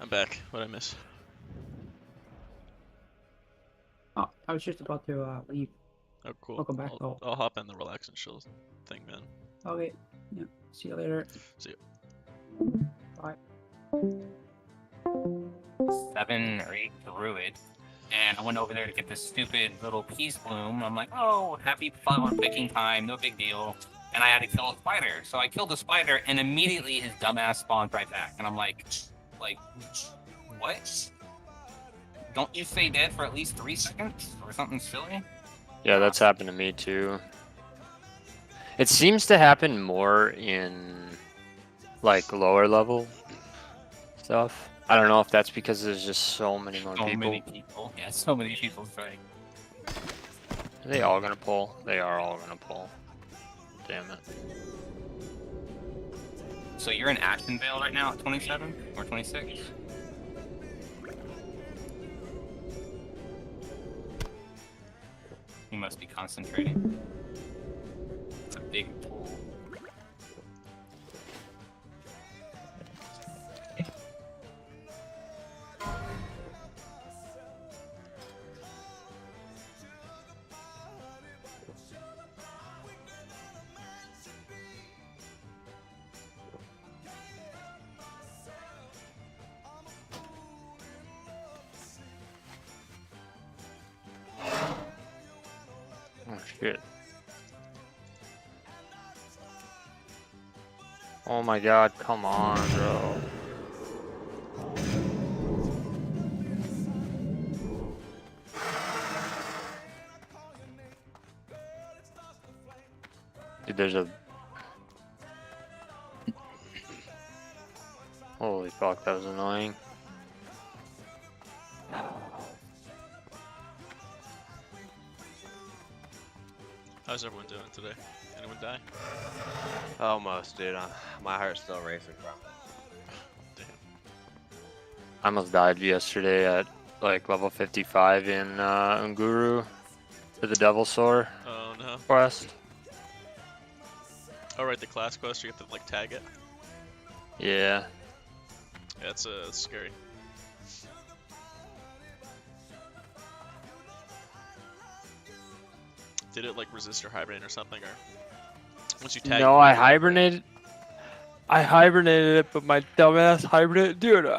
I'm back. What'd I miss? Oh, I was just about to leave. Oh, cool. Welcome back. I'll hop in the relax and chill thing, man. Okay. Yeah. See you later. See you. Bye. 7 or 8 druid, and I went over there to get this stupid little peace bloom. I'm like, oh, happy flower picking time, no big deal. And I had to kill a spider, so I killed the spider, and immediately his dumbass spawned right back. And I'm like, what? Don't you stay dead for at least 3 seconds or something silly? Yeah, that's happened to me too. It seems to happen more in like lower level stuff. I don't know if that's because there's just so many more people. So many people. Yeah, so many people strike. Are they all gonna pull? They are all gonna pull. Damn it. So you're in Ashtonvale right now at 27 or 26? You must be concentrating. It's a big pool. Oh shit. Oh my god, come on, bro. Dude, there's a... Holy fuck, that was annoying. How's everyone doing today? Anyone die? Almost, dude. My heart's still racing from it. Damn. I almost died yesterday at like level 55 in Unguru for the Devil Sore Oh no. quest. Oh right, the class quest, you have to like tag it. Yeah. Yeah, it's scary. Did it like resist or hibernate or something, or once you tag? No, it, I hibernated. I hibernated it, but my dumbass hibernated. Dude,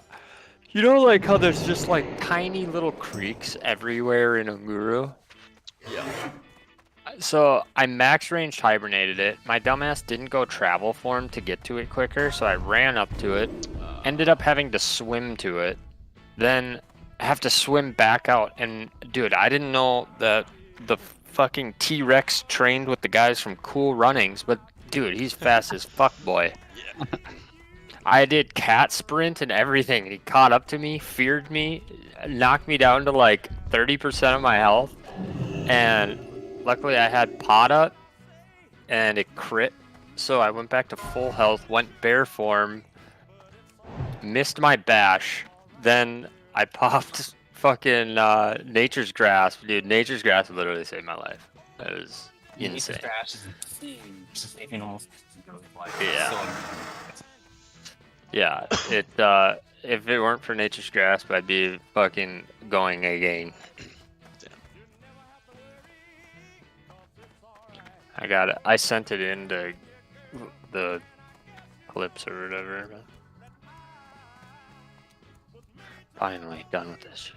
you know like how there's just like tiny little creeks everywhere in Unguru? Yeah. So I max range hibernated it. My dumbass didn't go travel form to get to it quicker, so I ran up to it. Ended up having to swim to it. Then have to swim back out. And dude, I didn't know that the fucking T-Rex trained with the guys from Cool Runnings, but dude, he's fast as fuck, boy. Yeah. I did cat sprint and everything, and he caught up to me, feared me, knocked me down to like 30% of my health, and luckily I had pot up, and it crit, so I went back to full health, went bear form, missed my bash, then I popped fucking Nature's Grasp. Dude, Nature's Grasp literally saved my life. That was insane. Yeah. Yeah, it if it weren't for Nature's Grasp, I'd be fucking going again. I got it. I sent it into the clips or whatever. But finally done with this shit.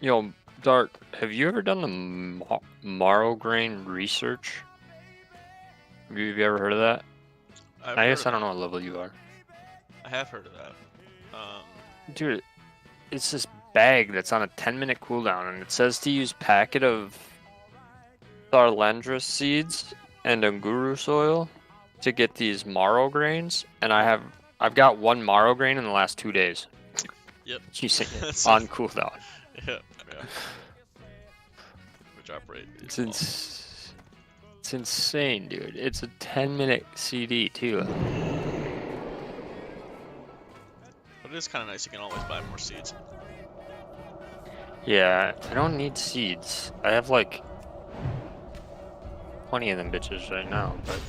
Yo, Dark, have you ever done the marrow grain research? Have you ever heard of that? I guess I don't know what level you are. I have heard of that. Dude, it's this bag that's on a 10-minute cooldown, and it says to use packet of Tharlandra seeds and Unguru soil to get these marrow grains, and I've got one marrow grain in the last 2 days. Yep. Using it on cooldown. Yeah. The drop rate. It's insane, dude. It's a 10-minute CD too. But it is kind of nice. You can always buy more seeds. Yeah, I don't need seeds. I have like plenty of them bitches right now, but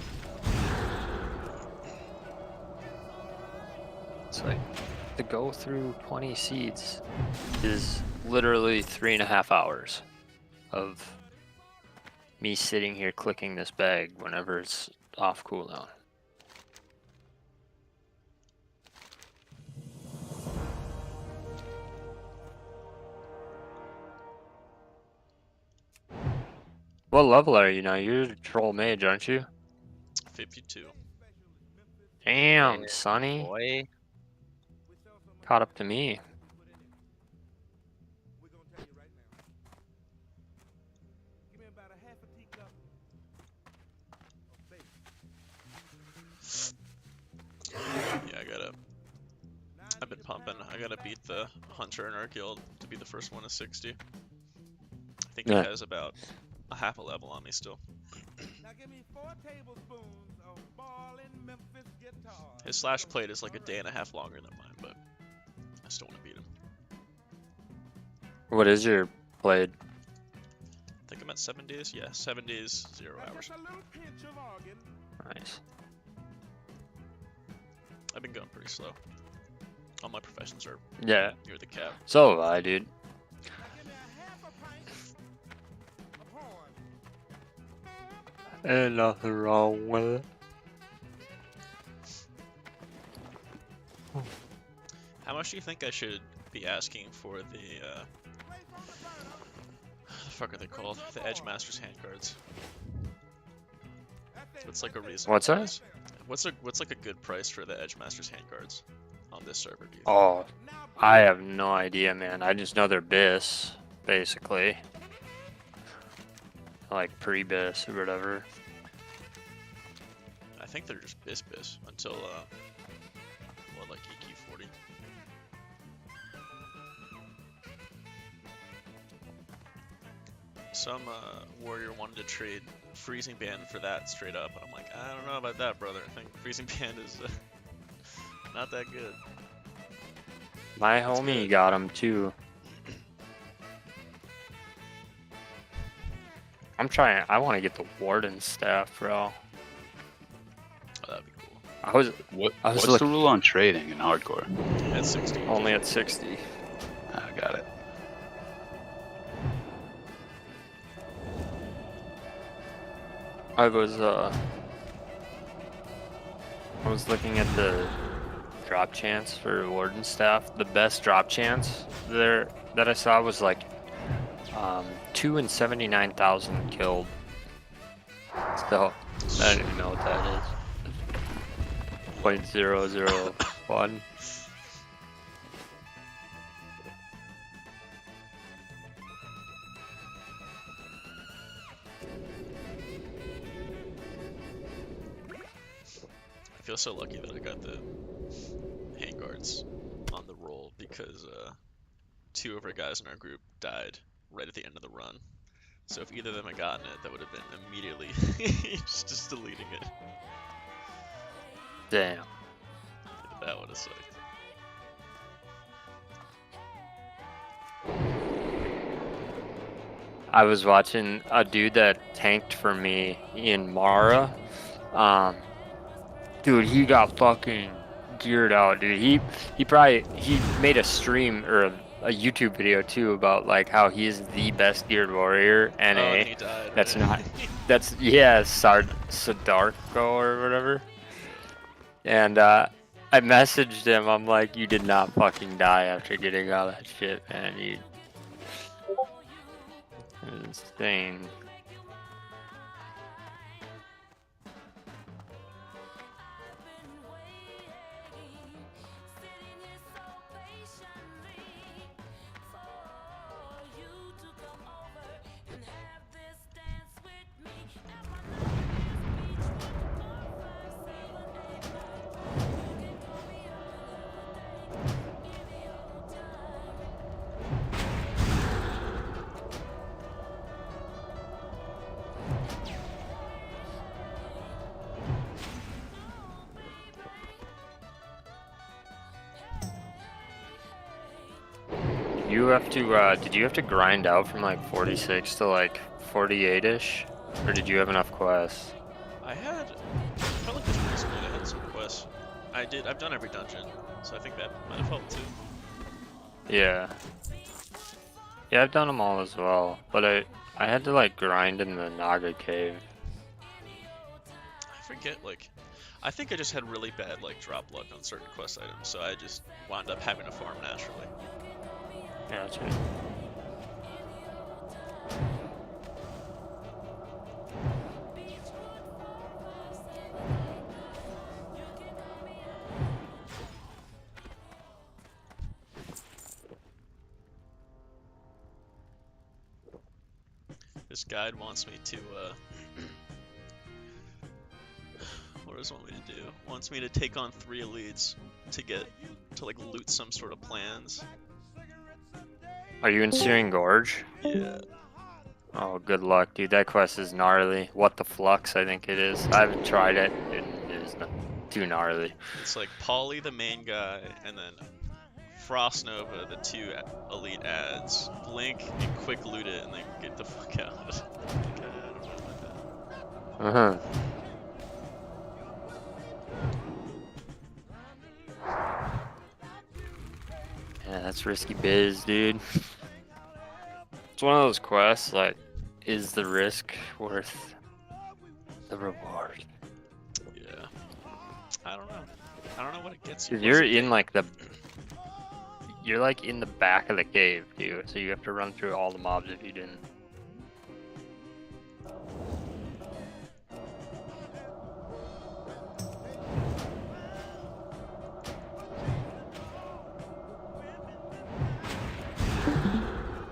it's like to go through 20 seeds is literally 3.5 hours of me sitting here clicking this bag whenever it's off cooldown. What level are you now? You're a troll mage, aren't you? 52. Damn, Sonny. Boy. Caught up to me. Yeah, I've been pumping. I gotta beat the hunter in our guild to be the first one to 60. I think he has about a half a level on me still. His slash plate is like a day and a half longer than mine, but I still want to beat him. What is your blade? I think I'm at 7 days. Yeah, 7 days, 0 hours. Nice. I've been going pretty slow. All my professions are near the cap. So have I, dude. Ain't nothing wrong with it. How much do you think I should be asking for the fuck are they called? The Edge Masters handguards. What's like a reason? What's that? What's like a good price for the Edge Masters handguards on this server? Do you think? Oh, I have no idea, man. I just know they're BIS, basically. Like pre-BIS or whatever. I think they're just BIS until well, like EQ40. Some warrior wanted to trade Freezing Band for that straight up, and I'm like, I don't know about that, brother. I think Freezing Band is not that good. My homie got him too. I want to get the Warden staff, bro. Oh, that'd be cool. What's the rule on trading in hardcore? At 60. Only at 60. I got it. I was looking at the drop chance for Warden staff. The best drop chance there that I saw was like 2 in 79,000 killed. So I don't even know what that is. 0.001. I feel so lucky that I got the handguards on the roll because 2 of our guys in our group died right at the end of the run. So if either of them had gotten it, that would have been immediately just deleting it. Damn. That would have sucked. I was watching a dude that tanked for me in Mara. Dude, he got fucking geared out, dude. He made a stream or a YouTube video too about like how he is the best geared warrior NA. And he died, that's right? not. That's Sadarko or whatever. And I messaged him. I'm like, you did not fucking die after getting all that shit, man. It was insane. You have to, did you have to grind out from like 46 to like 48-ish? Or did you have enough quests? I felt like this recently I had some quests. I've done every dungeon, so I think that might have helped too. Yeah. Yeah, I've done them all as well, but I had to like grind in the Naga cave. I forget, like, I think I just had really bad like drop luck on certain quest items, so I just wound up having to farm naturally. Gotcha. This guide wants me to, what does it want me to do? Wants me to take on 3 elites to like loot some sort of plans. Are you in Searing Gorge? Yeah. Oh, good luck, dude. That quest is gnarly. What the flux, I think it is. I haven't tried it. It is too gnarly. It's like Polly, the main guy, and then Frost Nova, the 2 elite ads. Blink and quick loot it, and then get the fuck out. Okay, I don't know about that. Uh-huh. Yeah, that's risky biz, dude. It's one of those quests, like, is the risk worth the reward? Yeah. I don't know. I don't know what it gets you. You're in like you're like in the back of the cave, too, so you have to run through all the mobs if you didn't.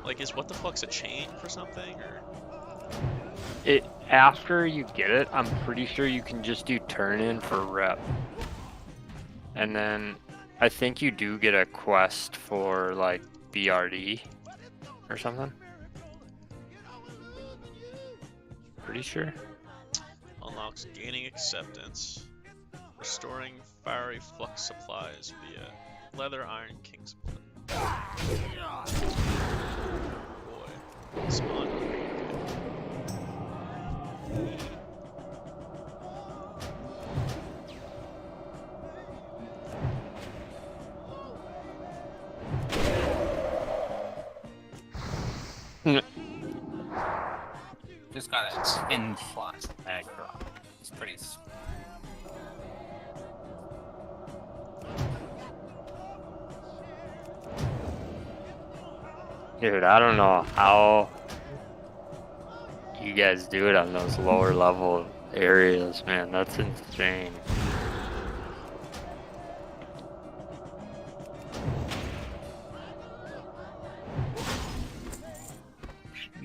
Like, is what the fuck's a chain for something, or? It after you get it, I'm pretty sure you can just do turn in for rep. And then I think you do get a quest for like BRD or something. Pretty sure. Unlocks gaining acceptance, restoring fiery flux supplies via leather iron king's blood. Boy, it's on. Just got a spin slot bag drop. It's pretty. Dude, I don't know how you guys do it on those lower level areas, man. That's insane.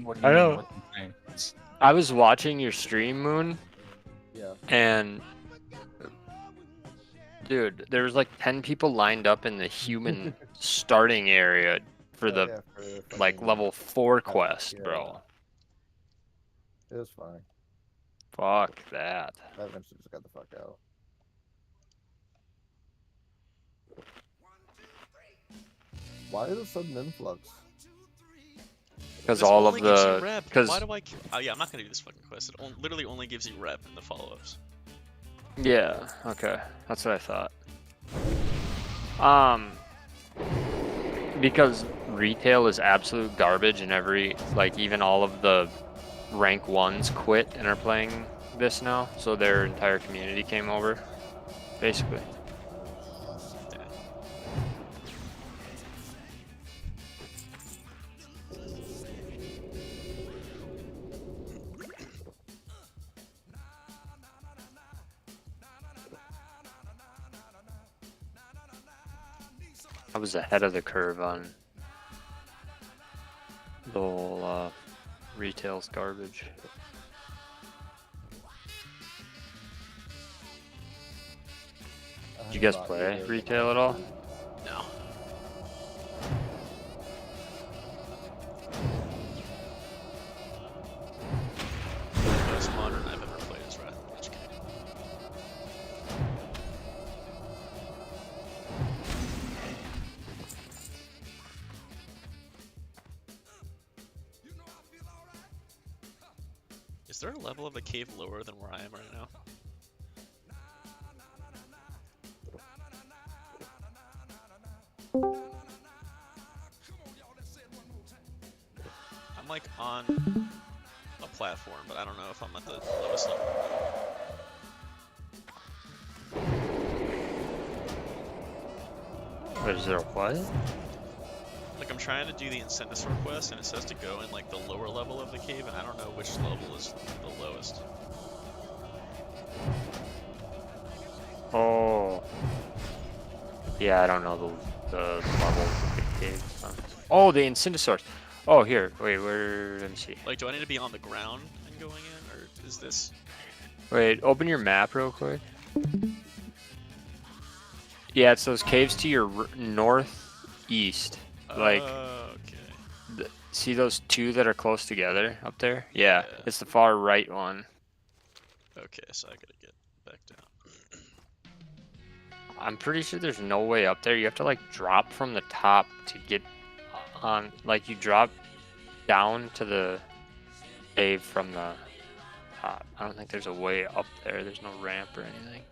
What do I you know. mean? What's insane? I was watching your stream, Moon. Yeah. And dude, there was like 10 people lined up in the human starting area for the like level 4 quest, bro. It was fine. Fuck that. I eventually just got the fuck out. Why is a sudden influx? Because This all of only gives you the rep. because Why do I? Oh yeah, I'm not gonna do this fucking quest. It literally only gives you rep in the follow-ups. yeah, okay, that's what I thought. Because retail is absolute garbage, and like even all of the rank 1s quit and are playing this now, so their entire community came over, basically. I was ahead of the curve on the whole retail's garbage. Did you guys play retail at all? No. The most modern I've ever played is Wrath of the Lich King. Is there a level of the cave lower than where I am right now? I'm like on a platform, but I don't know if I'm at the lowest level. Is there what? Like I'm trying to do the Incendisaur quest, and it says to go in like the lower level of the cave, and I don't know which level is the lowest. Oh. Yeah, I don't know the levels of the cave. Oh, the Incendisaurs. Oh, here. Wait, where? Let me see. Like, do I need to be on the ground and going in, or is this? Wait, open your map real quick. Yeah, it's those caves to your northeast. Like, Okay. see those two that are close together up there? Yeah, it's the far right one. Okay, so I gotta get back down. I'm pretty sure there's no way up there. You have to like drop from the top to get on. Like you drop down to the cave from the top. I don't think there's a way up there. There's no ramp or anything.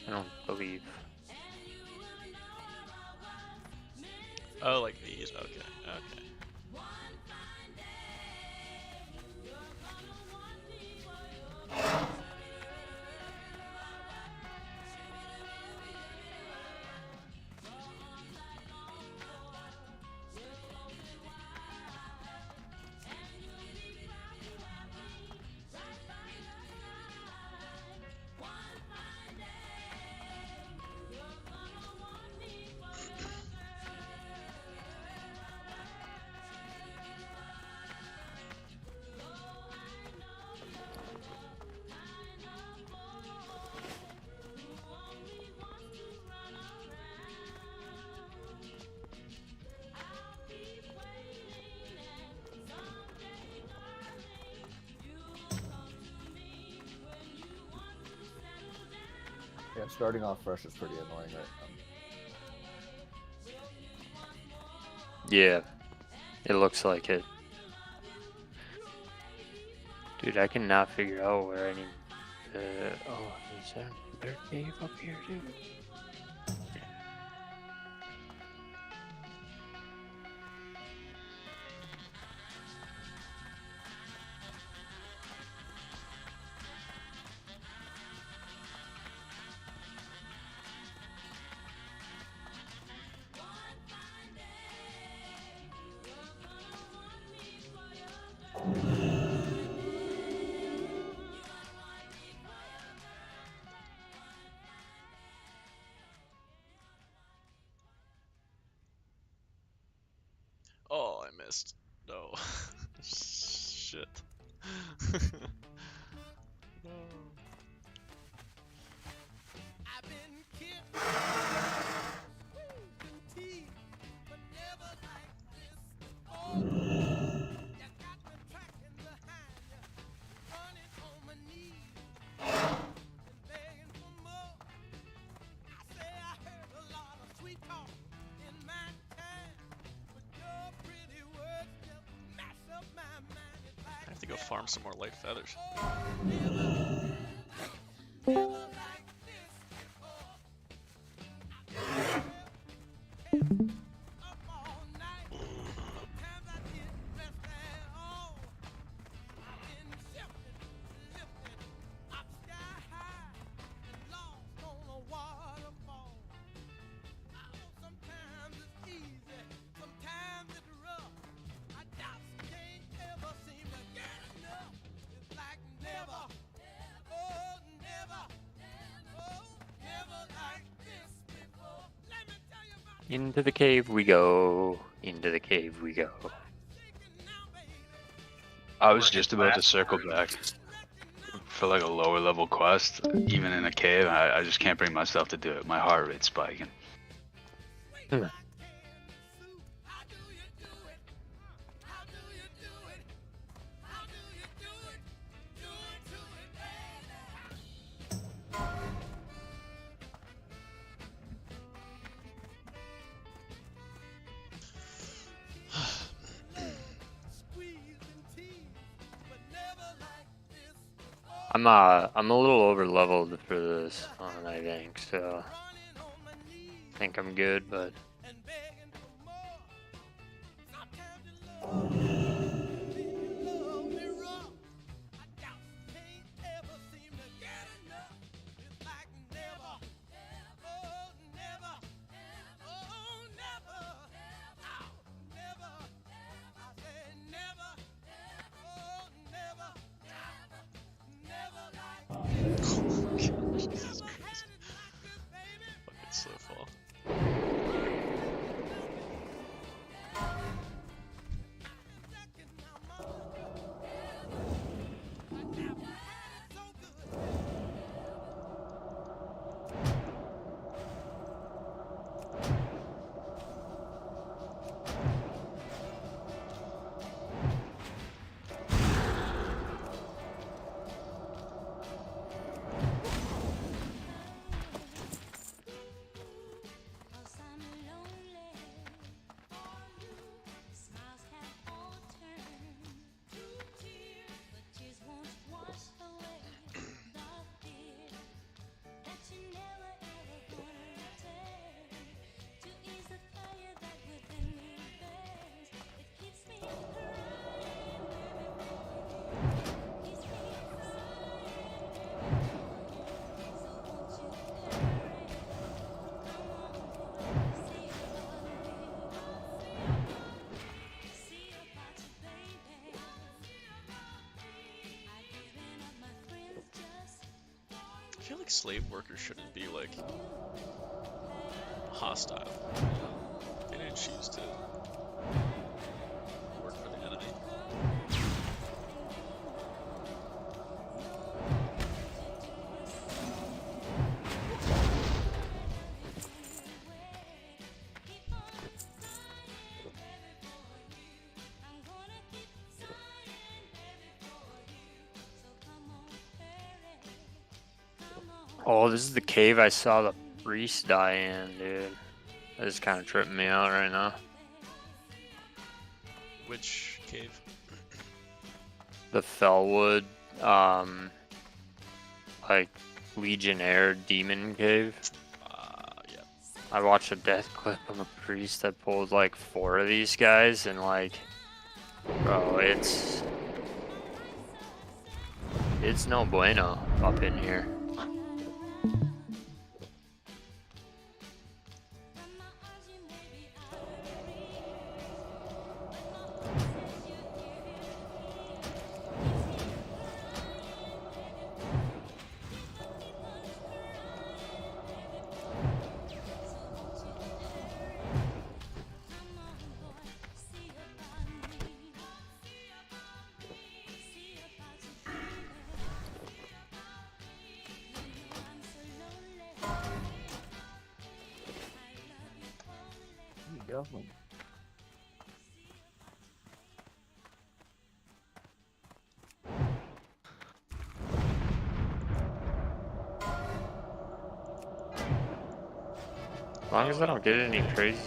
I don't believe. Oh, like these. Okay. Okay. Yeah, starting off fresh is pretty annoying right now. Yeah, it looks like it. Dude, I cannot figure out where I need. Oh, is there a bear cave up here, dude? Oh, I missed. No. Shit. No. I have to go farm some more light feathers. Into the cave we go. Into the cave we go. I was just about to circle back for like a lower level quest, even in a cave. I just can't bring myself to do it. My heart rate's spiking. I'm a little over leveled for this one, I think, so I think I'm good, but Jesus Christ. Fucking slow fall. slave workers shouldn't be like hostile. They didn't choose to work for the enemy. Oh, this is the cave I saw the priest die in, dude. That is kind of tripping me out right now. Which cave? The Fellwood, like Legionnaire Demon Cave. Yeah. I watched a death clip of a priest that pulled like 4 of these guys, and like, bro, it's no bueno up in here. Go. As long as I don't get any crazy.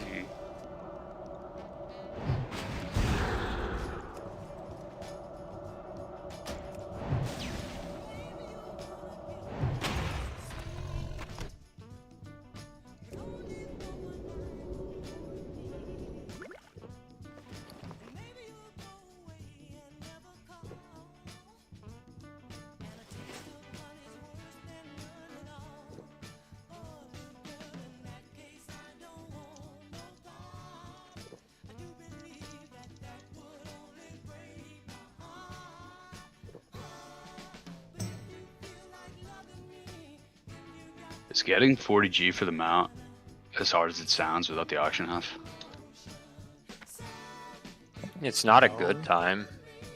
Is getting 40G for the mount as hard as it sounds without the auction house? It's not a good time.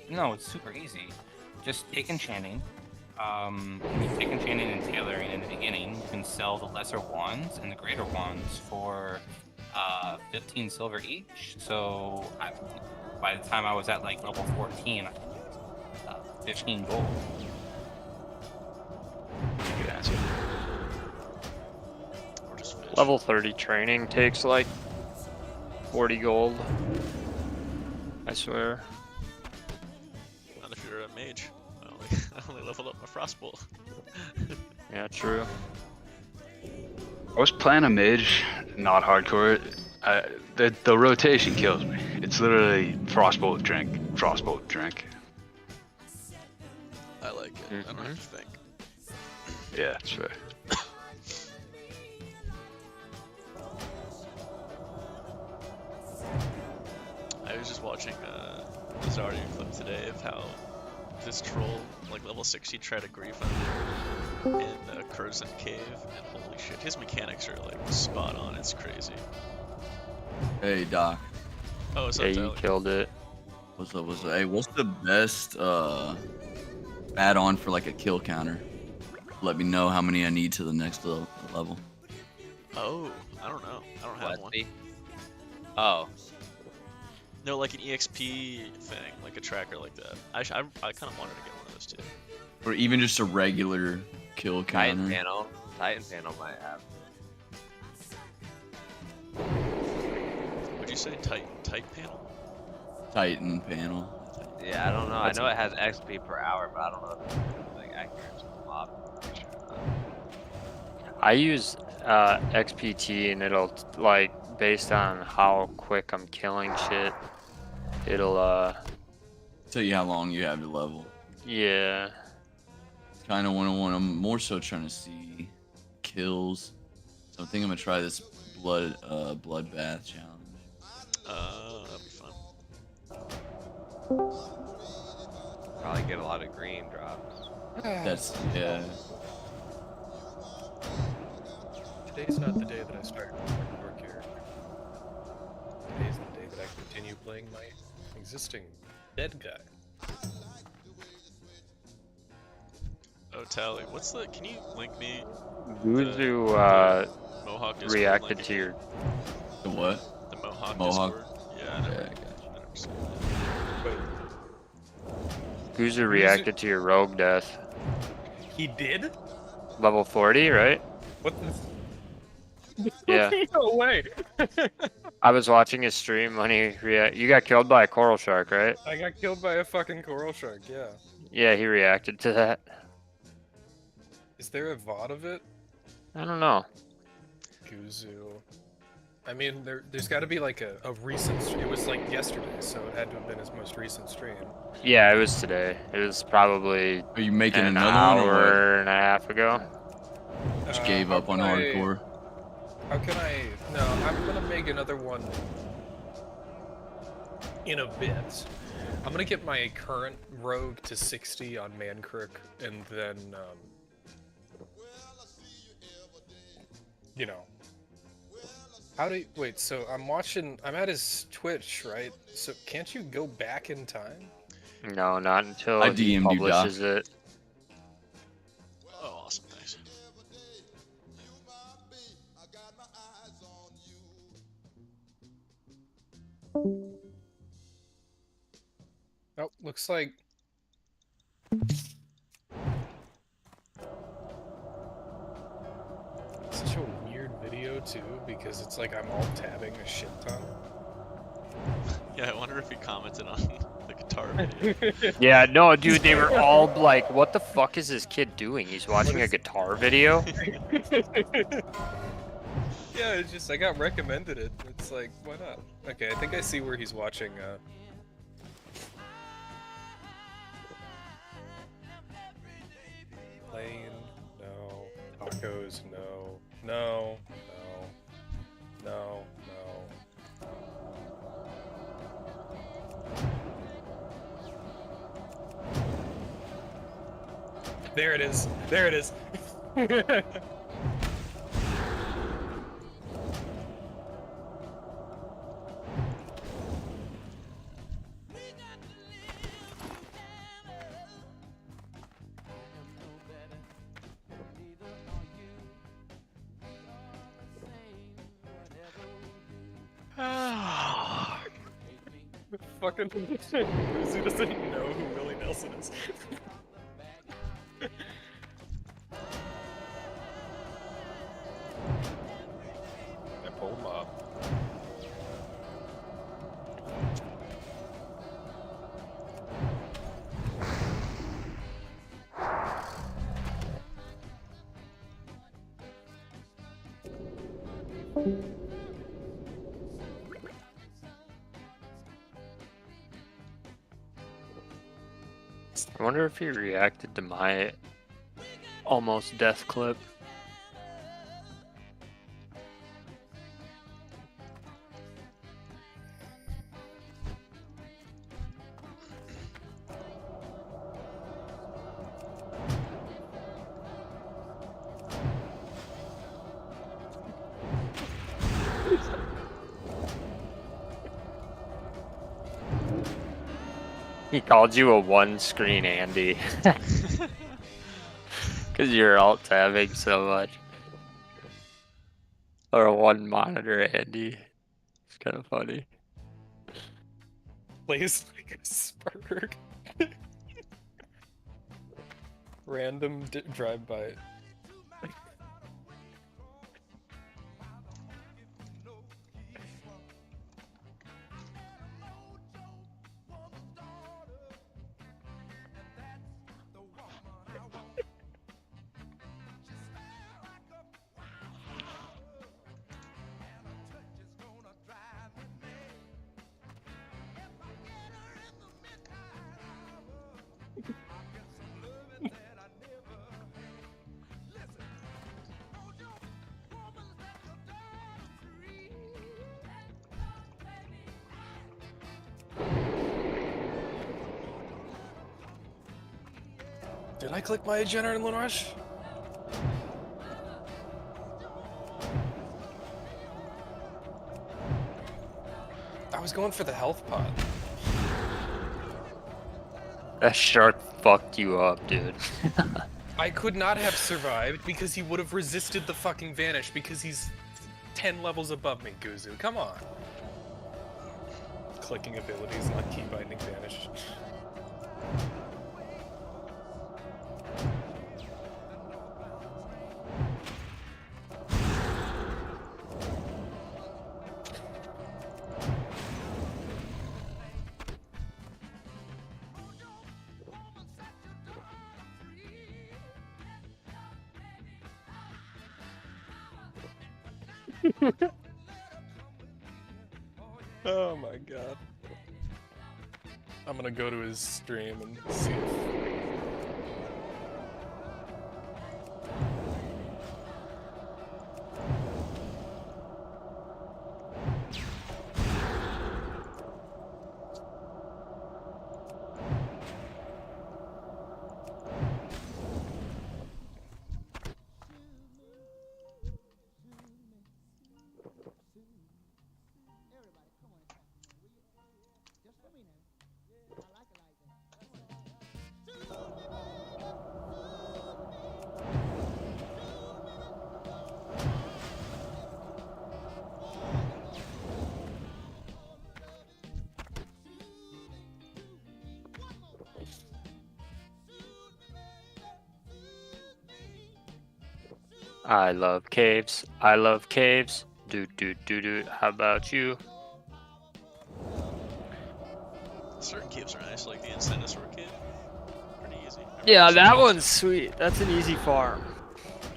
No, it's super easy. Just take enchanting. When you take enchanting and tailoring in the beginning, you can sell the lesser wands and the greater wands for 15 silver each. So by the time I was at like level 14, 15 gold. Good answer. Level 30 training takes like 40 gold. I swear. Not if you're a mage. I only leveled up my frostbolt. Yeah, true. I was playing a mage, not hardcore. The rotation kills me. It's literally frostbolt drink, frostbolt drink. I like it. I don't have to think. Yeah, sure. I was just watching a Zarya clip today of how this troll, like level 60, tried to grief him in the Curzon cave, and holy shit, his mechanics are like spot on. It's crazy. Hey Doc. Oh, what's Yeah, up, you Tyler? killed it. What's up? What's up? Hey, what's the best add-on for like a kill counter? Let me know how many I need to the next level. Oh, I don't know. I don't have one. Oh. No, like an EXP thing, like a tracker like that. I kind of wanted to get one of those too. Or even just a regular kill Titan counter. panel. Titan panel might have. Would you say Titan panel? Titan panel. Yeah, I don't know. I know it has XP per hour, but I don't know if it's like accurate to the mob. I use XPT, and it'll like based on how quick I'm killing shit. It'll tell you how long you have to level. Yeah. Kind of 101. I'm more so trying to see kills. So I think I'm gonna try this bloodbath challenge. That'd be fun. Probably get a lot of green drops. That's yeah. Today's not the day that I started playing your character. Today's the day that I continue playing my existing dead guy. Oh, Tally, what's the? Can you link me? Guzu Mohawk Discord reacted link to your. The what? The Mohawk, Mohawk? Discord. Yeah, I never, Yeah, I I never seen that. Guzu reacted to your rogue death. He did? Level 40, right? What the? Yeah. No way! I was watching his stream when he You got killed by a coral shark, right? I got killed by a fucking coral shark, yeah. Yeah, he reacted to that. Is there a VOD of it? I don't know. Guzu. I mean, there's got to be like a recent stream. It was like yesterday, so it had to have been his most recent stream. Yeah, it was today. It was probably Are you making an another one or hour and a half ago. just gave up on hardcore? How can I... No, I'm gonna make another one in a bit. I'm gonna get my current rogue to 60 on Mancrook, and then, you know. How do you... Wait, so I'm at his Twitch, right? So can't you go back in time? No, not until I he DM'd you, Doc. publishes it. Oh, awesome, thanks. Oh, looks like... Such a weird video, too, because it's like I'm alt-tabbing a shit ton. Yeah, I wonder if he commented on the guitar video. Yeah, no, dude, they were all like, what the fuck is this kid doing? He's watching a guitar video? Yeah, it's just, I got recommended it. It's like, why not? Okay, I think I see where he's watching, Plane, no. Tacos, no. No, no. No, no. There it is. There it is. Fucking Uzi doesn't know who Willie Nelson is. I pull him up. I wonder if he reacted to my almost death clip. He called you a one-screen Andy. Because you're alt-tabbing so much. Or a one-monitor Andy. It's kind of funny. Plays like a Spurg. Random drive-by. Did I click my adrenaline rush? going for the health pot. That shark fucked you up, dude. I could not have survived because he would have resisted the fucking vanish because he's 10 levels above me, Guzu. Come on. Clicking abilities, not key binding vanish. Oh my god. I'm gonna go to his stream and see if... I love caves. I love caves. Do do do do. How about you? Certain caves are nice, like the Incendisor cave. Pretty easy. Yeah, that one's sweet. That's an easy farm.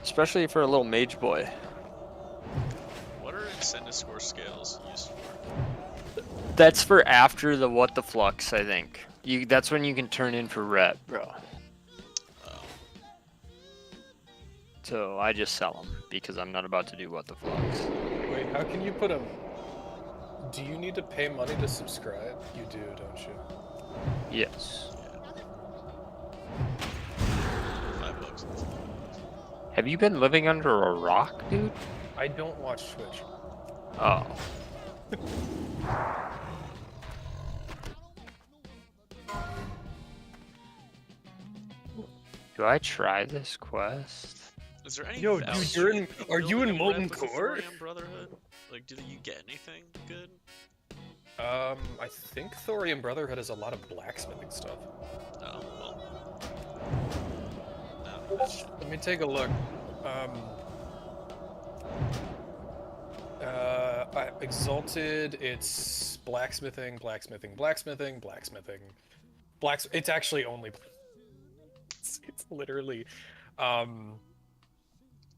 Especially for a little mage boy. What are Incendisor scales used for? That's for after the what the flux, I think. That's when you can turn in for rep, bro. So I just sell them because I'm not about to do what the flux. Wait, how can you put a... Do you need to pay money to subscribe? You do, don't you? Yes. $5. Have you been living under a rock, dude? I don't watch Twitch. Oh. Do I try this quest? Is there any Yo, value dude, you're in... Are you in building a Molten rep with the Core? Thorium Brotherhood? Like, do you get anything good? I think Thorium Brotherhood has a lot of blacksmithing stuff. Oh, well. No, Let me take a look. Exalted, it's blacksmithing, blacksmithing, blacksmithing, blacksmithing. It's actually only... It's literally...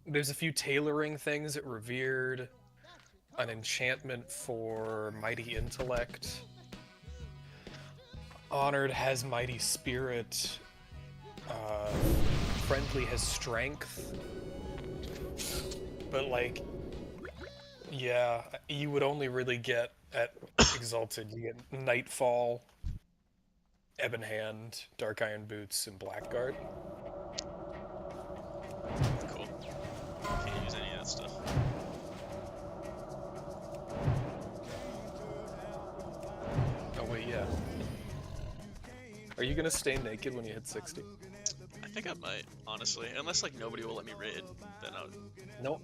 There's a few tailoring things at Revered, an enchantment for Mighty Intellect. Honored has Mighty Spirit. Friendly has Strength. But like, yeah, you would only really get at Exalted. You get Nightfall, Ebon Hand, Dark Iron Boots, and Blackguard. cool. Can't use any of that stuff. Oh wait, yeah. Are you gonna stay naked when you hit 60? I think I might, honestly. Unless like nobody will let me raid, then I would...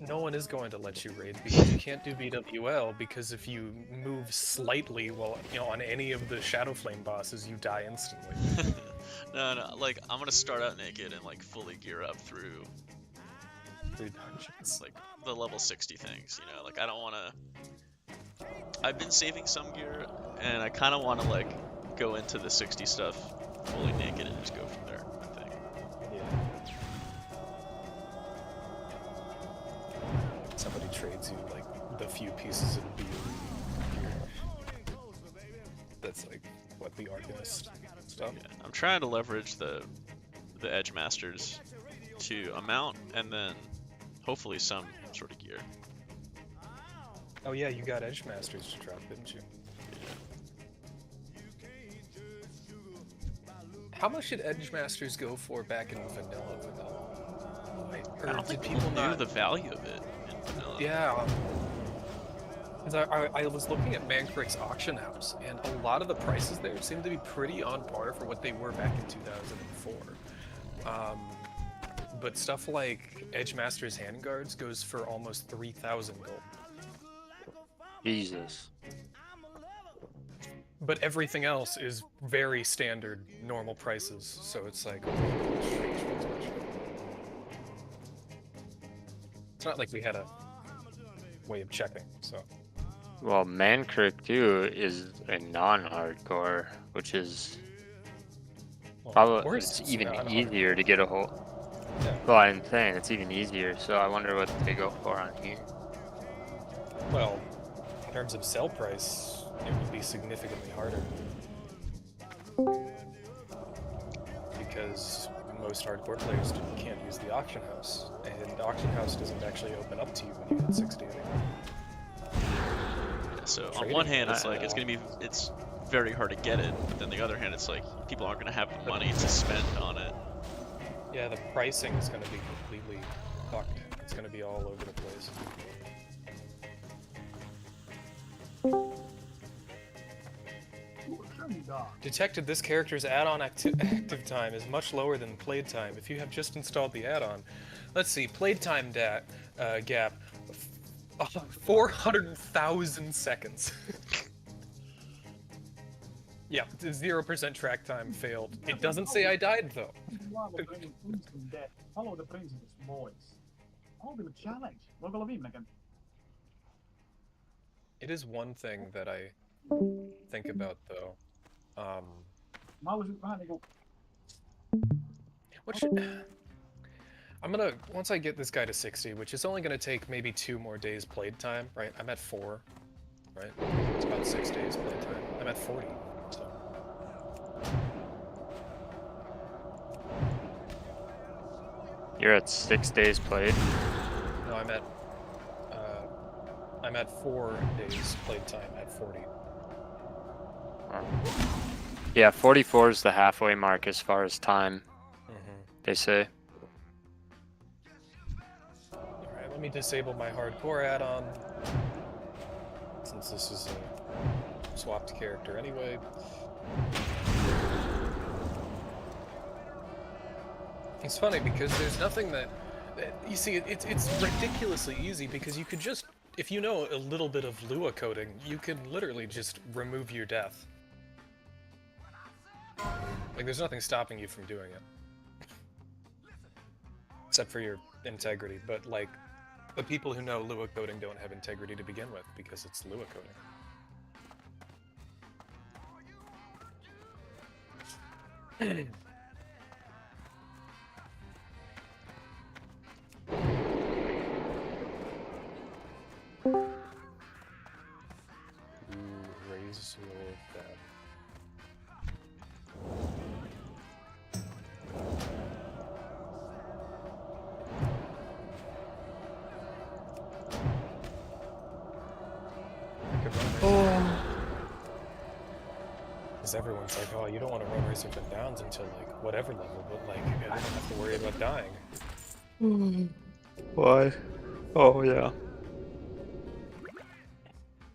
No one is going to let you raid because you can't do BWL because if you move slightly while on any of the Shadow Flame bosses, you die instantly. No, like I'm gonna start out naked and like fully gear up through dungeons. Like the level 60 things, you know, like I don't wanna... I've been saving some gear and I kinda wanna like go into the 60 stuff fully naked and just go from there, I think. Somebody trades you like the few pieces of beer. That's like what the Arcanist stuff. Yeah, I'm trying to leverage the Edge Masters to a mount and then hopefully some sort of gear. Oh yeah, you got Edge Masters to drop, didn't you? How much did Edge Masters go for back in vanilla? I don't think people knew the value of it in vanilla. Yeah. I was looking at Mancrick's auction house, and a lot of the prices there seem to be pretty on par for what they were back in 2004. But stuff like Edgemaster's handguards goes for almost 3,000 gold. Jesus. But everything else is very standard, normal prices, so it's like... It's not like we had a way of checking, so... Well, Mancrick too is a non-hardcore, which is probably it's even easier to get a hold. Yeah. Well, I'm saying it's even easier, so I wonder what they go for on here. Well, in terms of sell price, it would be significantly harder. Because most hardcore players can't use the auction house, and the auction house doesn't actually open up to you when you hit 60 anymore. So on one hand, it's like it's very hard to get it, but then the other hand, it's like people aren't gonna have the money to spend on it. Yeah, the pricing is gonna be completely fucked. It's gonna be all over the place. Detected this character's add-on active time is much lower than played time. If you have just installed the add-on, let's see, played time gap. 400,000 seconds. Yeah, 0% track time failed. It doesn't say I died though. Follow the principles, boys. Ultimate challenge. It is one thing that I think about though. What should... I'm gonna, once I get this guy to 60, which is only gonna take maybe 2 more days played time, right? I'm at 4, right? It's about 6 days played time. I'm at 40, so. You're at 6 days played? No, I'm at 4 days played time at 40. Yeah, 44 is the halfway mark as far as time, they say. Alright, let me disable my hardcore add-on, since this is a swapped character anyway. It's funny because there's nothing that you see, it's ridiculously easy because you could just, if you know a little bit of Lua coding, you could literally just remove your death. Like, there's nothing stopping you from doing it. Except for your integrity, but like, the people who know Lua coding don't have integrity to begin with, because it's Lua coding. Raise your fab. Because everyone's like, oh, you don't want to run Racer Fin Downs until like whatever level, but like I don't have to worry about dying. Why? Oh yeah.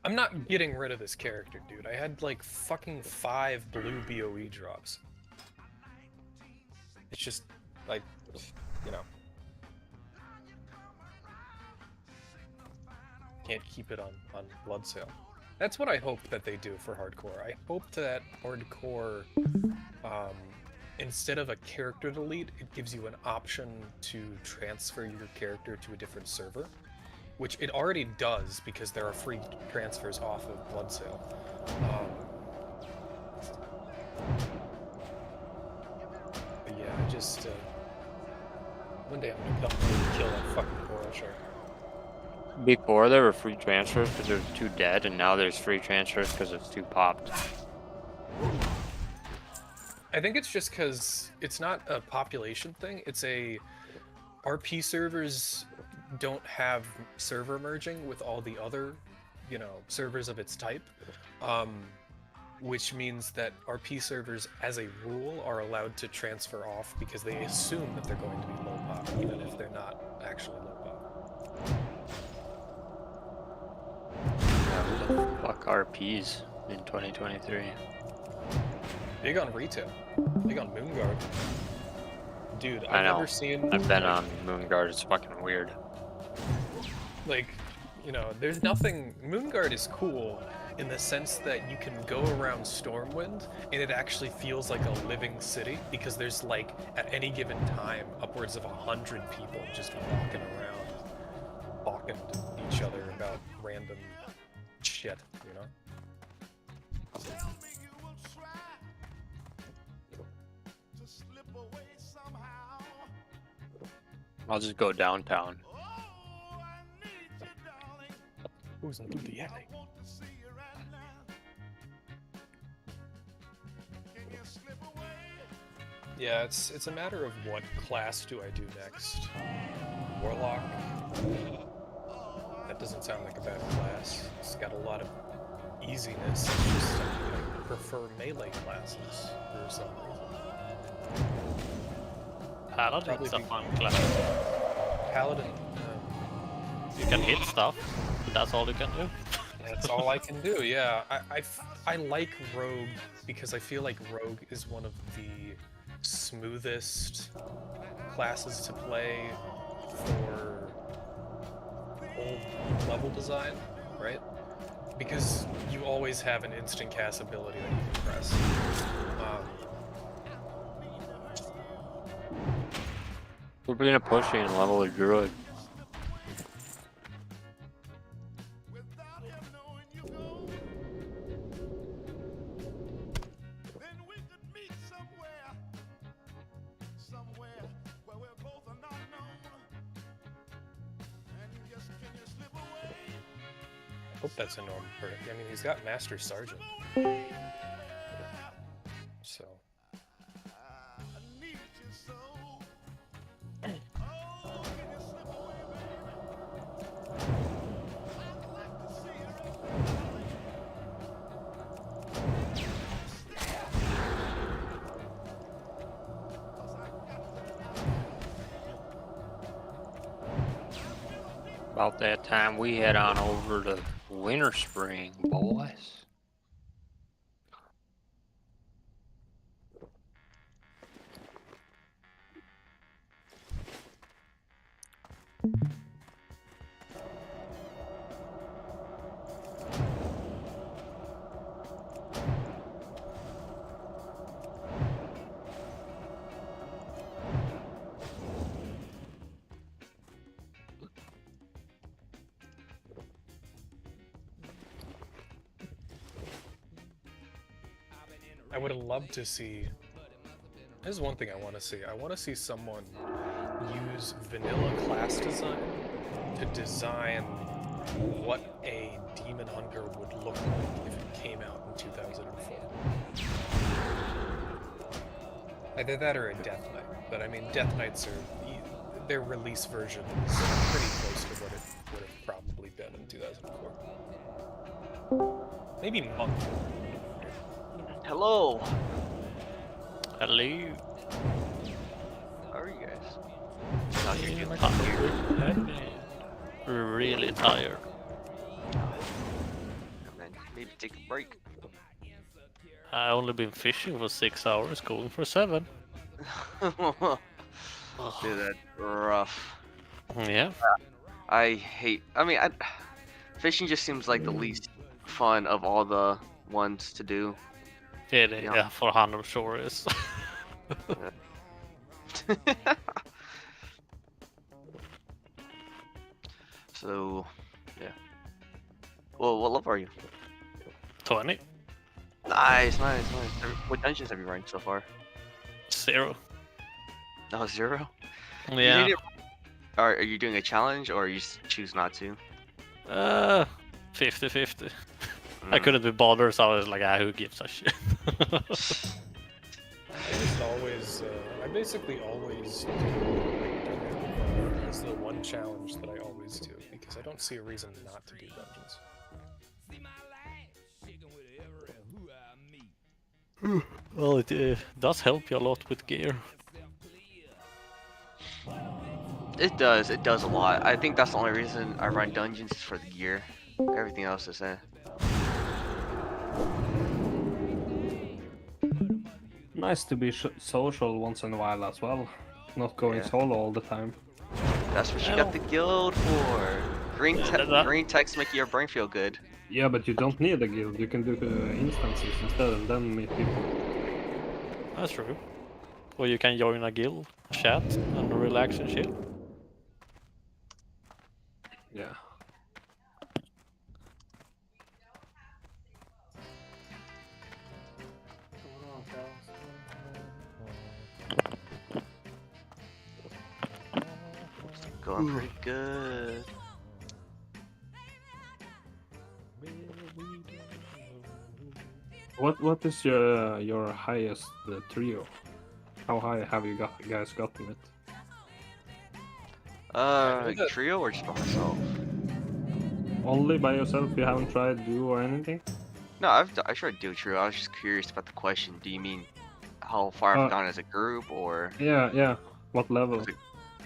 I'm not getting rid of this character, dude. I had like fucking 5 blue BOE drops. It's just like, you know. Can't keep it on blood sale. That's what I hope that they do for hardcore. I hope that hardcore, instead of a character delete, it gives you an option to transfer your character to a different server. Which it already does, because there are free transfers off of blood sale. But yeah, I just, one day I'm gonna come and kill that fucking coral shark. Before there were free transfers because there was 2 dead, and now there's free transfers because it's 2 popped. I think it's just because it's not a population thing, it's a RP servers don't have server merging with all the other, you know, servers of its type, which means that RP servers, as a rule, are allowed to transfer off because they assume that they're going to be low pop, even if they're not actually low pop. Yeah, Fuck RPs in 2023. Big on retail. Big on Moonguard. Dude, I I've know. never seen. I've been like, on Moonguard. It's fucking weird. Like, you know, there's nothing. Moonguard is cool in the sense that you can go around Stormwind and it actually feels like a living city because there's like at any given time upwards of 100 people just walking around, talking to each other about random shit, you know? I'll just go downtown. Who's in the attic? Yeah, it's a matter of what class do I do next. Warlock. That doesn't sound like a bad class. It's got a lot of easiness. It's just I prefer melee classes for some reason. Paladin's a fun class. Paladin. You can hit stuff. That's all you can do. That's all I can do. Yeah, I like Rogue because I feel like Rogue is one of the smoothest classes to play for old level design, right? Because you always have an instant cast ability that you can press. We're being a pushing and level a druid. I hope that's a normal verdict. I mean, he's got Master Sergeant. So. About that time we head on over to Winter Spring, boys. I would have loved to see. There's one thing I want to see. I want to see someone use vanilla class design to design what a demon hunter would look like if it came out in 2004. Either that or a Death Knight. But I mean, Death Knights are their release version is pretty close to what it would have probably been in 2004. Maybe Monk. Hello. Hello. How are you guys? How you doing? Tired. We're really tired. Maybe take a break. I only been fishing for 6 hours, going for 7. Dude, that's rough. Yeah. I hate. I mean, fishing just seems like the least fun of all the ones to do. Yeah, for 100 sure is. So, yeah. Well, what level are you? 20. Nice. What dungeons have you run so far? 0. Oh, 0? Yeah. Are you doing a challenge or you just choose not to? 50-50. I couldn't be bothered, so I was like, who gives a shit? I basically always do it's the one challenge that I always do because I don't see a reason not to do dungeons. Well, it does help you a lot with gear. It does a lot. I think that's the only reason I run dungeons is for the gear. Everything else is Nice to be social once in a while as well. Not going Yeah. solo all the time. That's what you got the guild for. Green techs make your brain feel good. Yeah, but you don't need a guild. You can do instances instead and then meet people. That's true. Or you can join a guild, chat, and relax and chill. Yeah. Going pretty good. What is your highest trio? How high have you guys gotten it? Trio or just by myself? Only by yourself? You haven't tried duo or anything? No, I tried duo trio. I was just curious about the question. Do you mean how far I've gone as a group, or? Yeah. What level?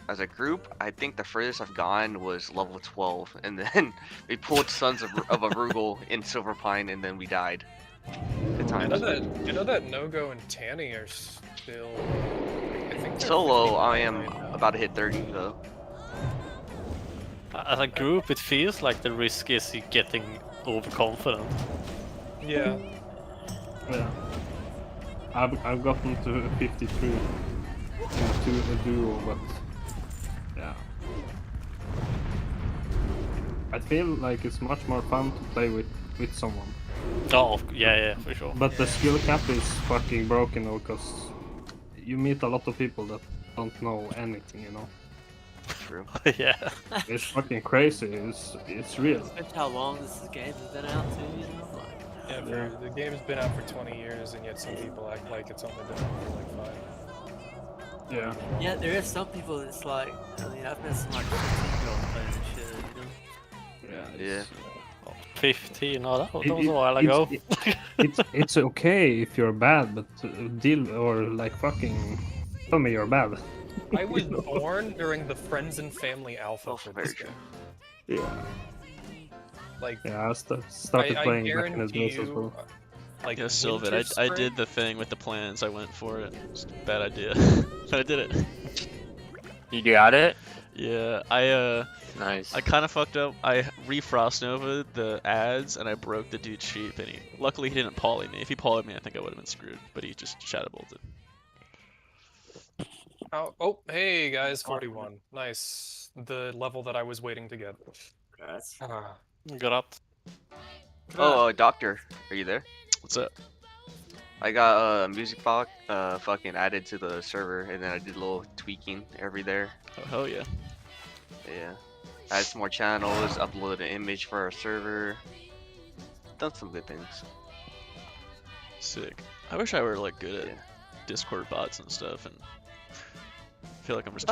As a group, I think the furthest I've gone was level 12, and then we pulled Sons of Arugul in Silver Pine, and then we died. Good I times. know that No-Go and Tanny are still. I think they're Solo, 50 I am right now. about to hit 30 though. As a group, it feels like the risk is getting overconfident. Yeah. Yeah. I've gotten to 53 into a duo, but yeah. I feel like it's much more fun to play with someone. Oh, yeah, for sure. But the skill cap is fucking broken though, because you meet a lot of people that don't know anything, you know. True. Yeah. It's fucking crazy. It's real. Especially how long this game has been out too, you know? Like, Yeah, the game's been out for 20 years, and yet some people act like it's only been out for like 5. Yeah. yeah, there is some people that's like, I mean, I've met some like 15-year-olds playing this shit, you know? Yeah. 15, no, that was a while ago. It's okay if you're bad, but deal or like fucking tell me you're bad. I was born during the Friends and Family Alpha for this game. Yeah. Like, yeah, I started playing back in the days as well. Like, yeah, Sylvan, Winter I Spring? did the thing with the plans. I went for it. It's a bad idea, but I did it. You got it? Yeah, Nice. I kind of fucked up. I refrost Nova the ads, and I broke the dude's sheep. And luckily he didn't poly me. If he polyed me, I think I would have been screwed. But he just shadow bolted. Oh, hey guys, 41. Nice. The level that I was waiting to get. Good up. Oh, Doctor, are you there? What's up? I got a music box fucking added to the server, and then I did a little tweaking every there. Oh, hell yeah. Yeah. Add some more channels, uploaded an image for our server. Done some good things. Sick. I wish I were like good at Discord bots and stuff, and I feel like I'm just.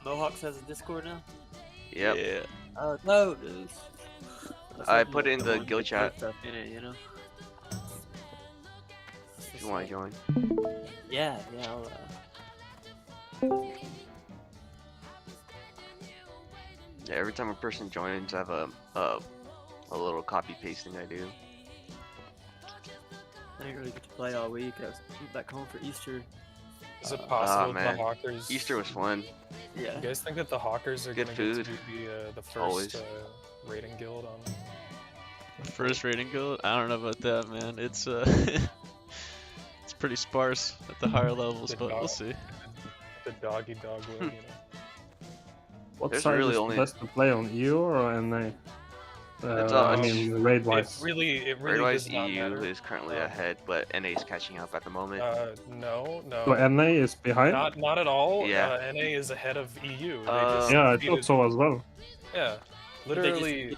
Mohawks has a Discord now? Yep. Yeah. Oh, no, dude. I put it in the guild chat. Stuff in it, you know? If you want to join. Yeah, I'll, Yeah, every time a person joins, I have a little copy pasting I do. I didn't really get to play all week. I was back home for Easter. Is it possible man. the Hawkers? Easter was fun. Yeah. You guys think that the Hawkers are Good gonna food. get to be the first Always. raiding guild on? First rating guild? I don't know about that, man. It's it's pretty sparse at the higher levels, but we'll see. The doggy dog will, you know. What There's side really is only- best to play on, EU or NA? It's, I mean, raid wise. It really Raid-wise, does not EU matter. is currently ahead, but NA is catching up at the moment. No. So NA is behind? Not at all. Yeah. NA is ahead of EU. Yeah, I thought so as well. Yeah, literally.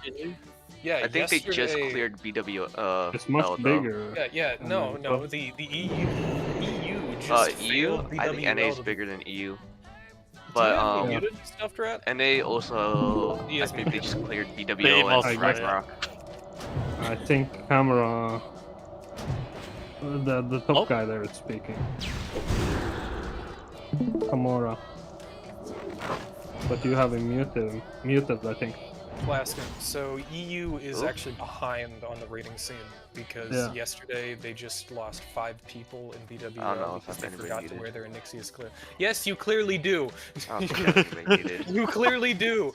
Yeah, I think they just yesterday- cleared BW. It's much though. bigger. Yeah. No. Oh. The EU just EU. failed I think BWL NA is to- bigger than EU. Do you have But me muted, Stuffed Rat? NA also. He I has think me they muted. just cleared They BWL must, and right? Ragnarok. I think camera. The top guy there is speaking. Kamora. But you have him muted, I think. Plaskin. So EU is actually behind on the rating scene because yesterday they just lost 5 people in BWL I don't know if because I've they been forgot to muted. wear their Inixius clear. Yes, you clearly do. Oh, muted. You clearly do.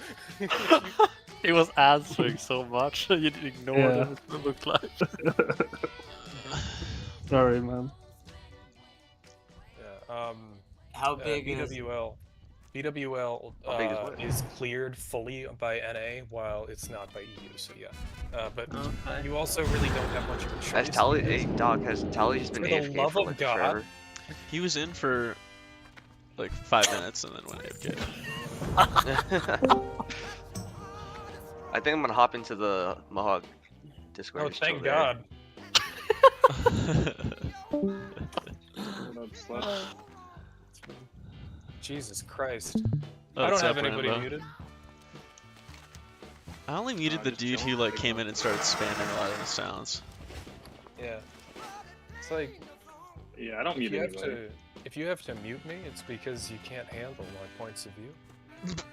He was answering so much, you ignored him, it looked like. Sorry, man. Yeah, How big is BWL? BWL How big is what? is cleared fully by NA, while it's not by EU. So yeah, but Okay. you also really don't have much of a choice. Has Tally, hey Doc, has Tally just been For the AFK love for of like God. forever? He was in for like 5 minutes and then went AFK. I think I'm gonna hop into the Mohawk Discord. Oh, He's still thank there. God. Jesus Christ. I What's don't have up, anybody Rambo? muted. I only muted the dude who like came in and started spamming a lot of the sounds. Yeah. It's like Yeah, I don't mute anybody. if you have to mute me, it's because you can't handle my points of view.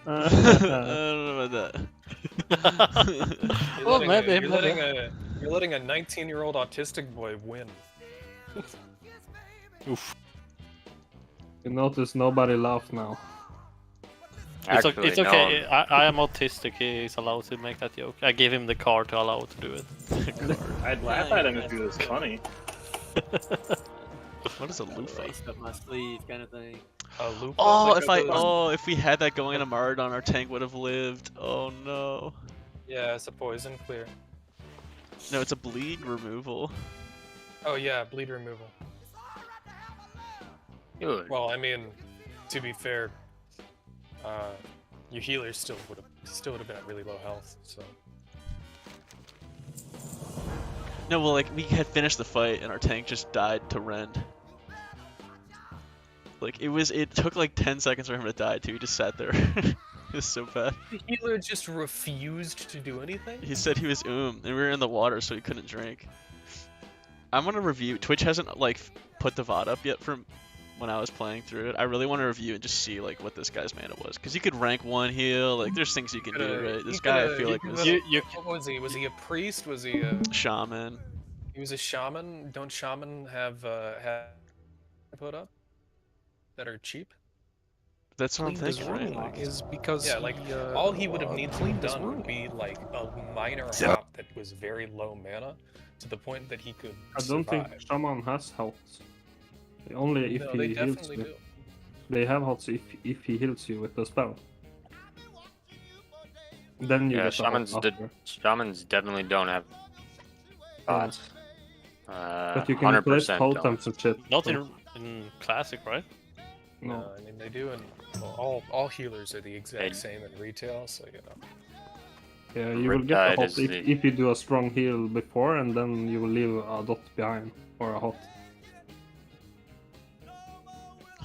I don't know about that. Well, maybe. You're letting a 19-year-old autistic boy win. Oof. You notice nobody laughed now. It's Actually, it's okay. I am autistic. He's allowed to make that joke. I gave him the card to allow to do it. I'd laugh at him if he was funny. What is a loofah? Laced up my sleeve kind of thing. A loofah? Oh, if we had that going in a Maraudon, our tank would have lived. Oh no. Yeah, it's a poison clear. No, it's a bleed removal. Oh yeah, bleed removal. Good. Well, I mean, to be fair, your healer still would have been at really low health. So. No, well, like we had finished the fight and our tank just died to rend. Like it took like 10 seconds for him to die too. He just sat there. It was so bad. The healer just refused to do anything? He said he was and we were in the water, so he couldn't drink. I'm gonna review. Twitch hasn't like put the VOD up yet from when I was playing through it. I really want to review and just see like what this guy's mana was, because you could rank 1 heal. Like there's things you can do, right? This guy, I feel like was. What was he? Was he a priest? Was he a shaman? He was a shaman. Don't shaman have put up that are cheap? That's what I'm Cleaned his thinking, room right? is because all he would have needed to done would be like a minor hop that was very low mana, to the point that he could. I don't think Shaman has health. Only if No, he they heals definitely you. do. They have health if he heals you with the spell. Then you Yeah, get the health after. shamans definitely don't have thoughts. But you can place 100% totems and shit. Not so- in classic, right? No. I mean they do, and all healers are the exact same in retail, so you know. Yeah, you will get Riptide a hot is if you do a strong heal before, and then you will leave a dot behind or a hot.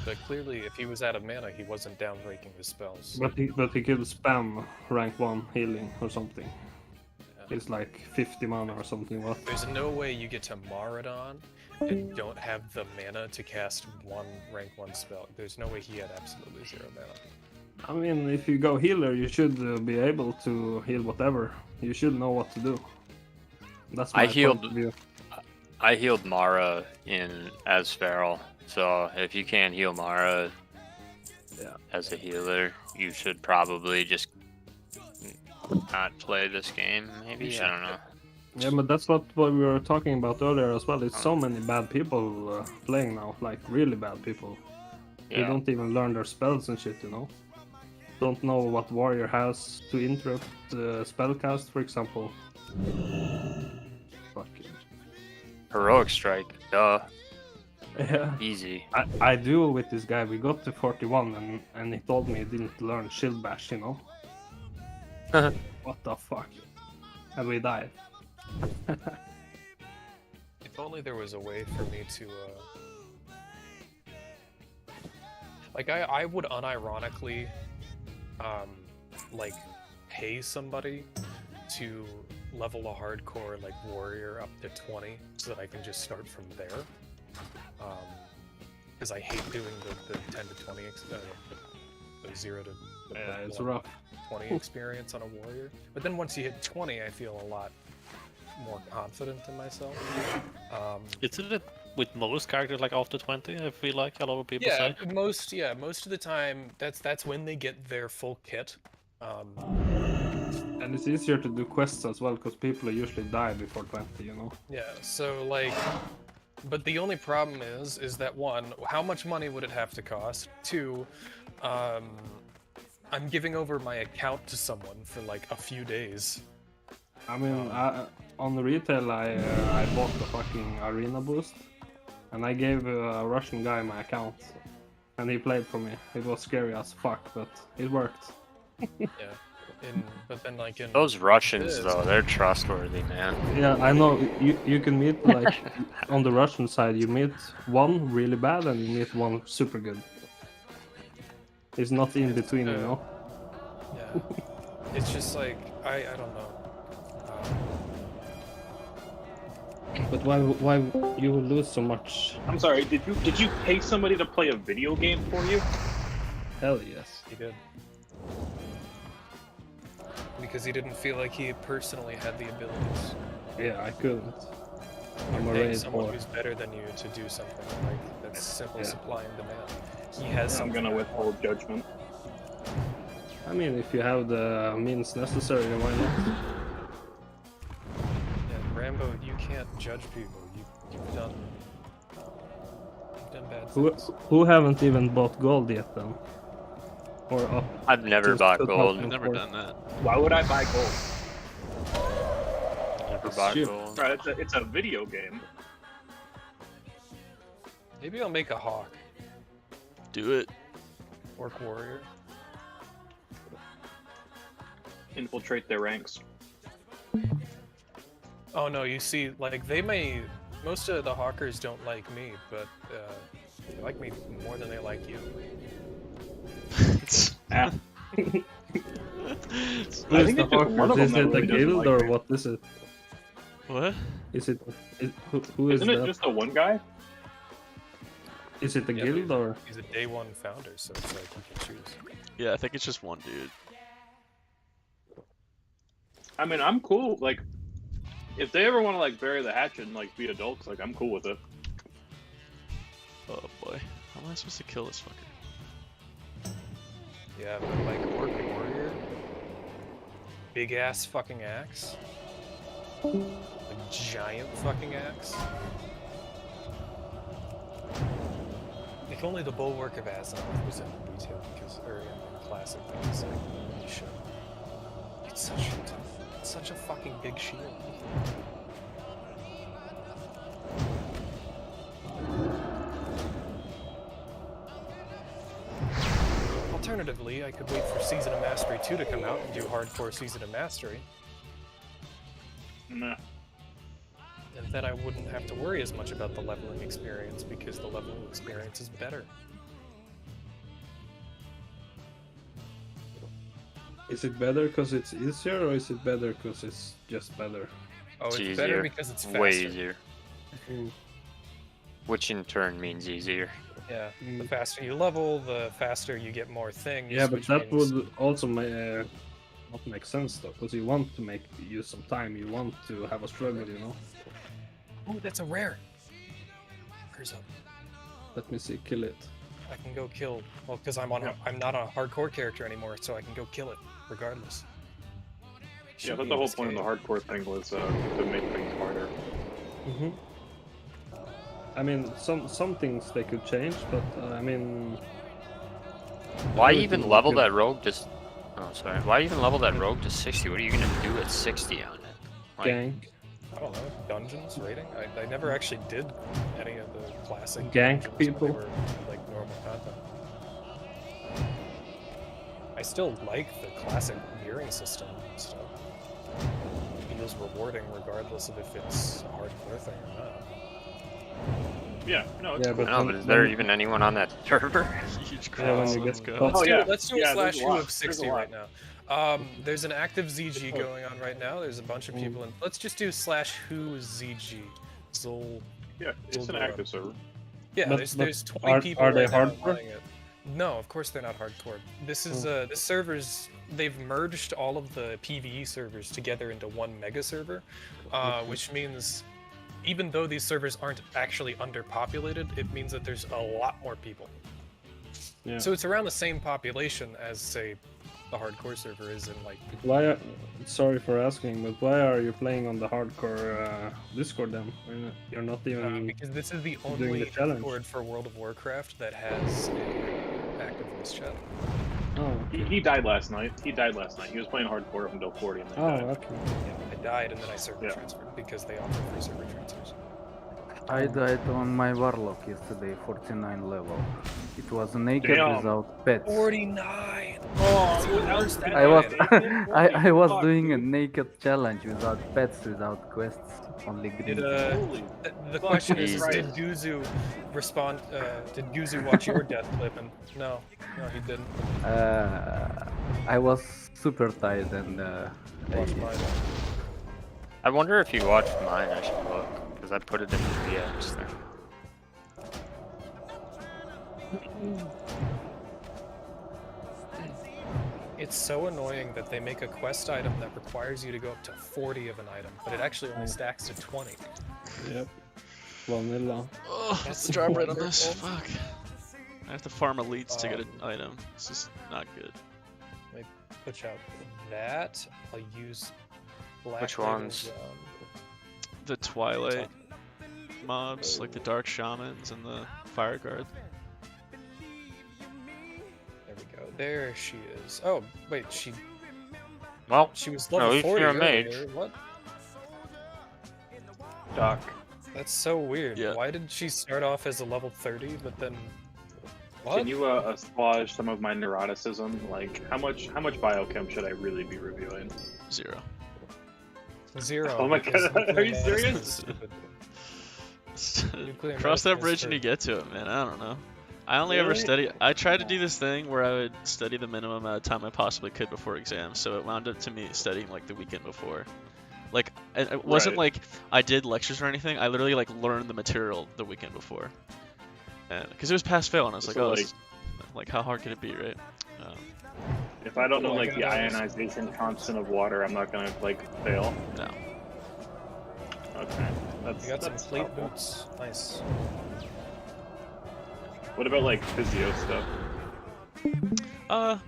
But clearly, if he was out of mana, he wasn't downbreaking his spells. But he could spam rank 1 healing or something. It's like 50 mana or something. What? There's no way you get to Maraudon and don't have the mana to cast one rank 1 spell. There's no way he had absolutely 0 mana. I mean, if you go healer, you should be able to heal whatever. You should know what to do. That's my point of view. I healed Mara as Feral, so if you can't heal Mara as a healer, you should probably just not play this game. Maybe, I don't know. Yeah, but that's what we were talking about earlier as well. It's so many bad people playing now, like really bad people. They Yeah. don't even learn their spells and shit, you know. Don't know what warrior has to interrupt spellcast, for example. Fucking. Heroic Strike, duh. Yeah. Easy. I do with this guy. We got to 41 and he told me he didn't learn shield bash, you know. What the fuck? And we died. If only there was a way for me to, like, I would unironically, like, pay somebody to level a hardcore, like, warrior up to 20, so that I can just start from there. Because I hate doing the 10 to 20, the 0 to... Yeah, it's rough. 20 experience on a warrior. But then once you hit 20, I feel a lot more confident in myself. Isn't it with most characters like after 20? I feel like a lot of people Yeah, say. most of the time that's when they get their full kit. And it's easier to do quests as well because people usually die before 20, you know. Yeah, so like, but the only problem is that one, how much money would it have to cost? Two, I'm giving over my account to someone for like a few days. I mean, on the retail, I bought the fucking arena boost, and I gave a Russian guy my account, and he played for me. It was scary as fuck, but it worked. Yeah, but then like in Those Russians this- though, they're trustworthy, man. Yeah, I know. You can meet like on the Russian side, you meet one really bad and you meet one super good. It's not in between, you know. Yeah, it's just like I don't know. But why you will lose so much? I'm sorry. Did you pay somebody to play a video game for you? Hell yes. He did. Because he didn't feel like he personally had the abilities. Yeah, I couldn't. I'm You're a paying raid someone boy. who's better than you to do something. Like that's simple Yeah. supply and demand. He has I'm something. gonna withhold judgment. I mean, if you have the means necessary, why not? Yeah, Rambo, you can't judge people. You've done bad things. Who haven't even bought gold yet then? Or up? I've never bought gold. I've never done that. Why would I buy gold? Never bought Shit. gold. Right, it's a video game. Maybe I'll make a hawk. Do it. Orc warrior. Infiltrate their ranks. Oh no, you see, like most of the hawkers don't like me, but they like me more than they like you. Ah. Who I is think the it's just one Hawkers? of Is them it that a really doesn't guild like or me. what is it? What? Is it? Who is Isn't it that? just the one guy? Is it a Yeah, guild or? He's a day one founder, so it's like you can choose. Yeah, I think it's just one dude. I mean, I'm cool. Like, if they ever want to like bury the hatchet and like be adults, like I'm cool with it. Oh boy, how am I supposed to kill this fucker? Yeah, but like orc warrior, big ass fucking axe, a giant fucking axe. If only the bulwark of Azeroth was in retail or in classic, because like holy shit, it's such a fucking big shield. Alternatively, I could wait for Season of Mastery 2 to come out and do hardcore Season of Mastery. Nah. And then I wouldn't have to worry as much about the leveling experience because the leveling experience is better. Is it better because it's easier, or is it better because it's just better? Oh, it's It's better easier. because it's faster. Way easier. Which in turn means easier. Yeah, the faster you level, the faster you get more things. Yeah, but which that means- would also not make sense though, because you want to use some time. You want to have a struggle, you know. Oh, that's a rare. Where's up? Let me see, kill it. I can go kill. Well, because I'm not a hardcore character anymore, so I can go kill it regardless. Yeah, but the whole point of the hardcore thing was to make things harder. Mm-hmm. I mean, some things they could change, but I mean, Why everything even was level good. that rogue just... Oh, sorry. Why even level that rogue to 60? What are you gonna do at 60 on it? Like, Gank. I don't know, dungeons rating? I never actually did any of the classic Gank dungeons when people. they were like normal content. I still like the classic gearing system and stuff. It feels rewarding regardless of if it's a hardcore thing or not. Yeah, no, it's Yeah, cool. but I know, but is there even anyone on that server? Huge Yeah, when crowd. you Let's get go. caught. Let's do a Yeah, slash there's a who lot. of There's 60 a lot. right now. There's an active ZG going on right now. There's a bunch of people in. Let's just do slash who ZG. Zol. Yeah, it's an Zolgora. active server. Yeah, But- there's but 20 people are they right now hardcore? playing it. No, of course they're not hardcore. This is this server's. They've merged all of the PvE servers together into one mega server, which means even though these servers aren't actually underpopulated, it means that there's a lot more people. Yeah. So it's around the same population as, say, the hardcore server is in like. Why? Sorry for asking, but why are you playing on the hardcore Discord then? You're not even. Because this is the doing only the challenge. Discord for World of Warcraft that has a active voice chat. Oh. He died last night. He was playing hardcore up until 40 and then died. Okay. Yeah, I died and then I server transferred because they offer free server transfers. I died on my warlock yesterday, 49 level. It was naked Damn. without pets. 49. I was I was doing a naked challenge without pets, without quests, only green. The question is, did Guzu respond? Did Guzu watch your death clip? And no, he didn't. I was super tired and Watch mine. I wonder if you watched mine. I should look because I put it in the VX there. It's so annoying that they make a quest item that requires you to go up to 40 of an item, but it actually only stacks to 20. Yep. Vanilla. Oh, that's the drop rate on this. Fuck. I have to farm elites to get an item. This is not good. Let me push out that. I'll use black. Which label ones? zone. The Twilight mobs, like the Dark Shamans and the Fire Guard. There we go. There she is. Oh, wait, she was at level least 40 you're a earlier. mage. What? Doc. That's so weird. Yeah. Why did she start off as a level 30, but then... What? Can you assuage some of my neuroticism? Like, how much biochem should I really be reviewing? 0. 0. Oh my because god, are you nuclear medicine serious? is stupid. Nuclear Cross that medicine is bridge when for- you get to it, man. I don't know. I only ever Really? study. I tried to do this thing where I would study the minimum amount of time I possibly could before exams, so it wound up to me studying like the weekend before. Like, it wasn't Right. like I did lectures or anything. I literally like learned the material the weekend before, and because it was pass fail, and I was like, So, oh, like- this- like how hard could it be, right? If I don't know Oh my like the God. ionization constant of water, I'm not gonna like fail. No. Okay. That's, You got some that's plate helpful. boots. Nice. What about like physio stuff? I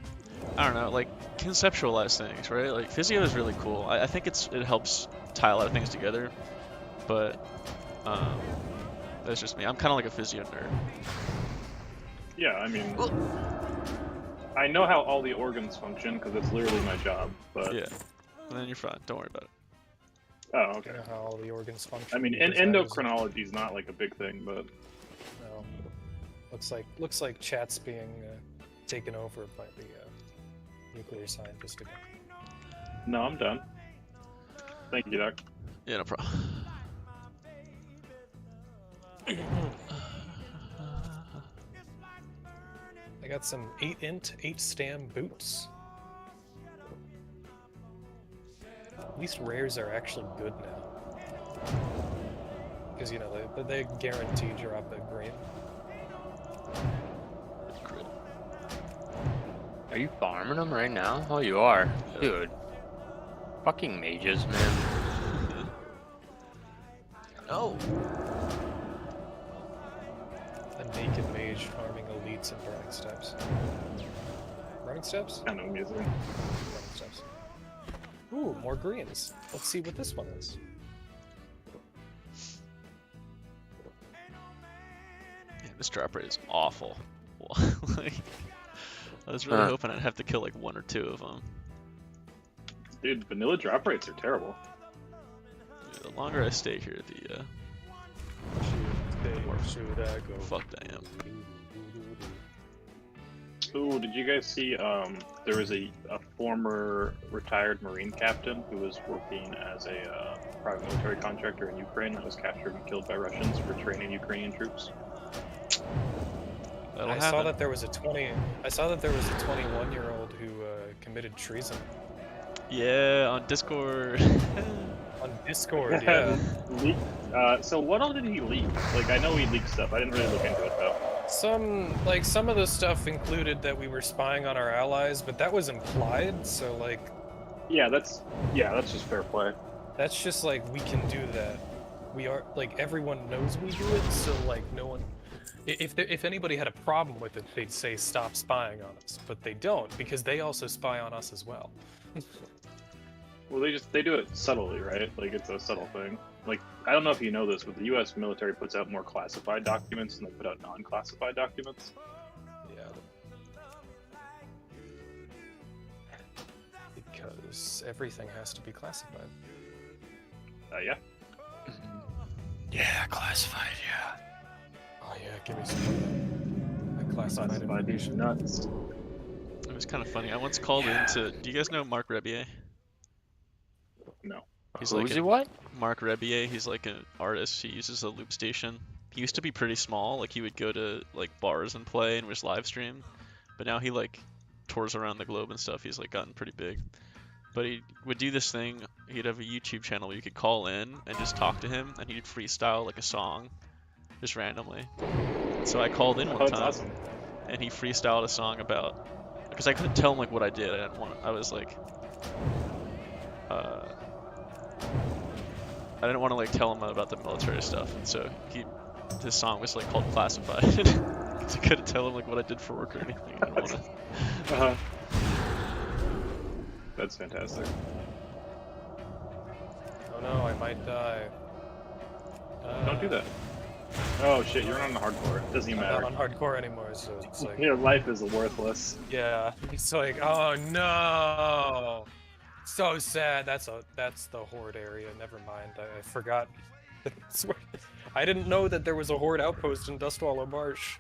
don't know, like conceptualize things, right? Like physio is really cool. I think it helps tie a lot of things together, but that's just me. I'm kind of like a physio nerd. Yeah, I mean, I know how all the organs function because it's literally my job. But Yeah, and then you're fine. Don't worry about it. oh, okay. You know how all the organs function. I mean, because I was- endocrinology is not like a big thing, but No. Looks like chat's being taken over by the nuclear scientist again. no, I'm done. Thank you, Doc. Yeah, no problem. I got some 8 int, 8 stam boots. At least rares are actually good now. Because, you know, they guarantee drop a green. Are you farming them right now? Oh, you are, dude. Fucking mages, man. No. A naked mage farming elites and burning steps. Burning steps? Kind of amusing. Burning steps. Ooh, more greens. Let's see what this one is. Man, this drop rate is awful. Like, I was really hoping I'd have to kill like 1 or 2 of them. Dude, vanilla drop rates are terrible. The longer I stay here, the more should I go? fucked I am. Ooh, did you guys see? There was a former retired Marine captain who was working as a private military contractor in Ukraine that was captured and killed by Russians for training Ukrainian troops. That'll I happen. saw that there was a 21-year-old who committed treason. Yeah, on Discord. On Discord, yeah. Leaked, so what all did he leak? Like, I know he leaked stuff. I didn't really look into it though. Some of the stuff included that we were spying on our allies, but that was implied, so like... Yeah, that's just fair play. That's just like, we can do that. We are, like, everyone knows we do it, so like, no one... If anybody had a problem with it, they'd say stop spying on us, but they don't, because they also spy on us as well. Well, they do it subtly, right? Like, it's a subtle thing. Like, I don't know if you know this, but the U.S. military puts out more classified documents than they put out non-classified documents. Yeah. Because everything has to be classified. Yeah. Yeah, classified, yeah. Oh yeah, give me some classified information. Nuts. It was kind of funny. I once called into. Do you guys know Mark Rebier? No. He's Who like is he, what? Mark Rebier. He's like an artist. He uses a loop station. He used to be pretty small. Like he would go to like bars and play and was live stream, but now he like tours around the globe and stuff. He's like gotten pretty big. But he would do this thing. He'd have a YouTube channel where you could call in and just talk to him, and he'd freestyle like a song, just randomly. So I called in one time, awesome. and he freestyled a song about, because I couldn't tell him like what I did. I didn't want. I was like, I didn't want to like tell him about the military stuff, and so his song was like called Classified. Because I couldn't tell him like what I did for work or anything. I didn't want to. That's fantastic. Oh no, I might die. Don't do that. Oh shit, you're not on hardcore. It doesn't even I'm matter. not on hardcore anymore, so it's like... Your life is worthless. Yeah, it's like, oh no! So sad. That's the horde area. Never mind. I forgot. I didn't know that there was a horde outpost in Dustwallow Marsh.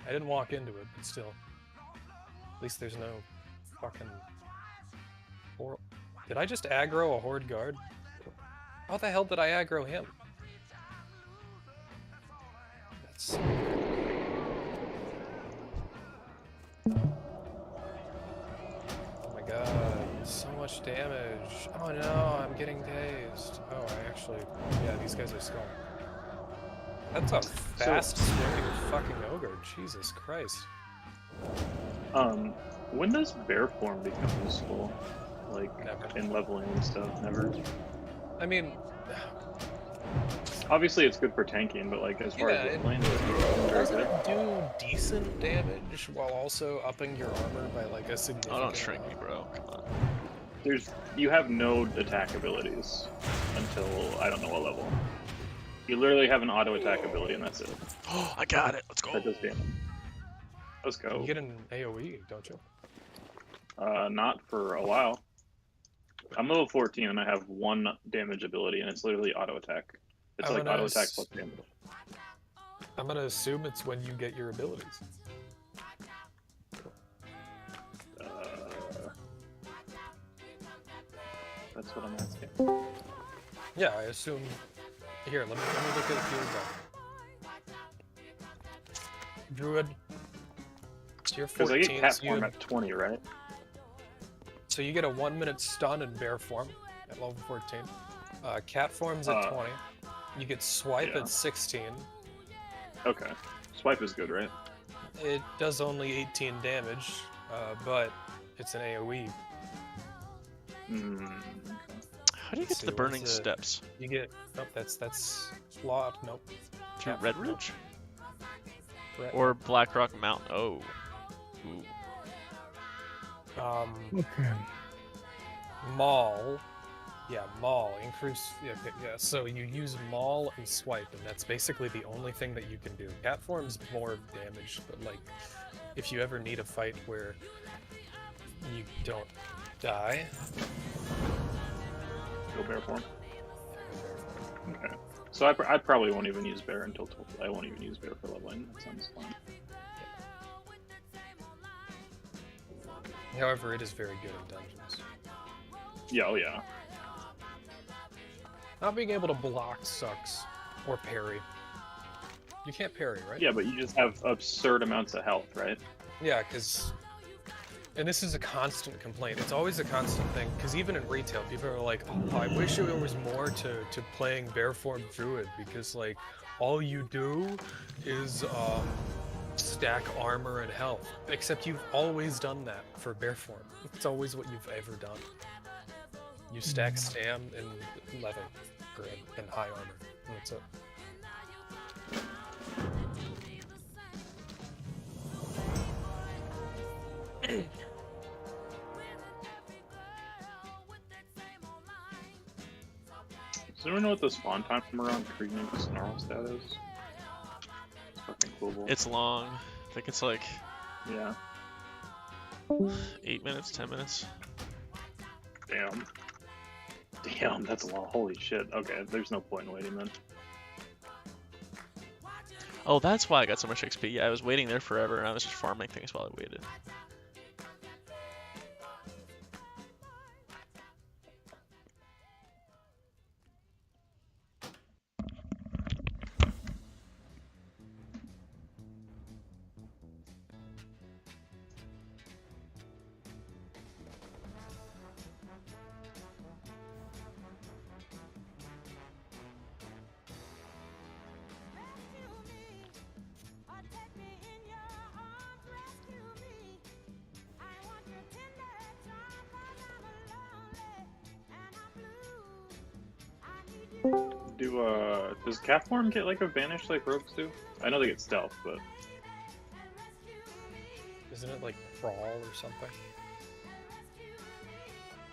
I didn't walk into it, but still. At least there's no fucking... Did I just aggro a horde guard? How the hell did I aggro him? That's... Oh my god, so much damage. Oh no, I'm getting dazed. Oh, I actually... Yeah, these guys are skull. That's a fast swinging fucking ogre. Jesus Christ. When does bear form become useful? Like, in leveling and stuff? Never? I mean... Obviously it's good for tanking, but like, as far as leveling, doesn't it do decent damage while also upping your armor by like a significant... Oh, don't shrink me, bro. Come on. You have no attack abilities until, I don't know what level. You literally have an auto attack ability and that's it. Oh, I got it. Let's go. That does damage. Let's go. You get an AoE, don't you? Not for a while. I'm level 14 and I have one damage ability and it's literally auto attack. It's like auto attack plus damage. I'm gonna assume it's when you get your abilities. That's what I'm asking. Yeah, I assume. Here, let me look at field guy. Druid. So you're 14. Because I get cat form at 20, right? So you get a 1-minute stun in bear form at level 14. Cat form's at 20. You get swipe at 16. Okay. Swipe is good, right? It does only 18 damage, but it's an AoE. How do you get to the burning steps? You get... Nope, that's flawed. Nope. Through Red Ridge? Nope. Or Blackrock Mountain. Oh. Ooh. Maul. Yeah, Maul. Increase... Yeah, so you use Maul and Swipe, and that's basically the only thing that you can do. Cat form's more damage, but like, if you ever need a fight where you don't die... Go bear form. Okay. So I probably won't even use bear until I won't even use bear for leveling. That sounds fun. However, it is very good in dungeons. Yeah, oh yeah. Not being able to block sucks. Or parry. You can't parry, right? Yeah, but you just have absurd amounts of health, right? Yeah, because And this is a constant complaint. It's always a constant thing, because even in retail, people are like, oh, I wish there was more to playing Bearform Druid, because, like, all you do is, stack armor and health. Except you've always done that for Bearform. It's always what you've ever done. You stack stam and leather, and high armor, and that's it. Does anyone know what the spawn time from around Kriegnink Snarlstad is? It's fucking cool. It's long. I think it's like... Yeah. 8 minutes, 10 minutes. Damn. Damn, that's a lot. Holy shit. Okay, there's no point in waiting then. Oh, that's why I got so much XP. Yeah, I was waiting there forever, and I was just farming things while I waited. Does cat form get like a vanish like rogues do? I know they get stealth, but Isn't it like crawl or something?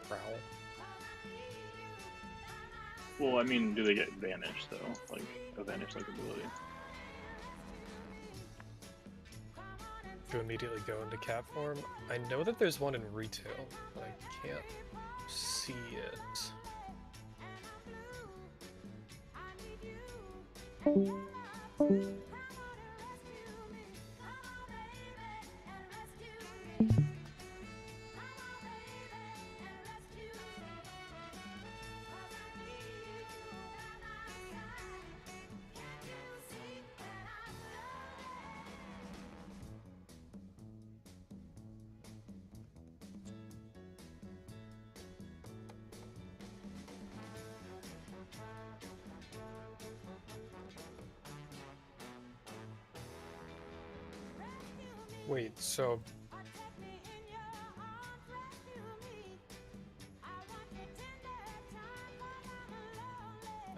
Prowl? well, I mean, do they get vanish though? Like a vanish like ability? To immediately go into cat form? I know that there's one in retail, but I can't see it. Wait, so...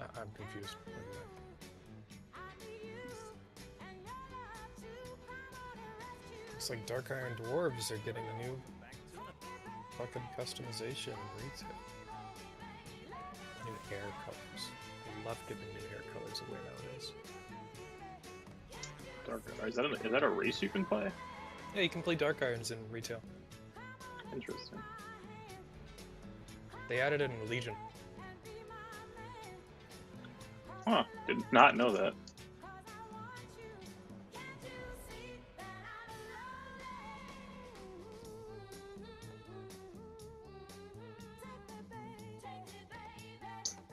I'm confused. It's like Dark Iron Dwarves are getting a new fucking customization in retail. New hair colors. I love giving new hair colors away nowadays. Is that a race you can play? Yeah, you can play Dark Irons in retail. Interesting. They added it in Legion. Huh, did not know that.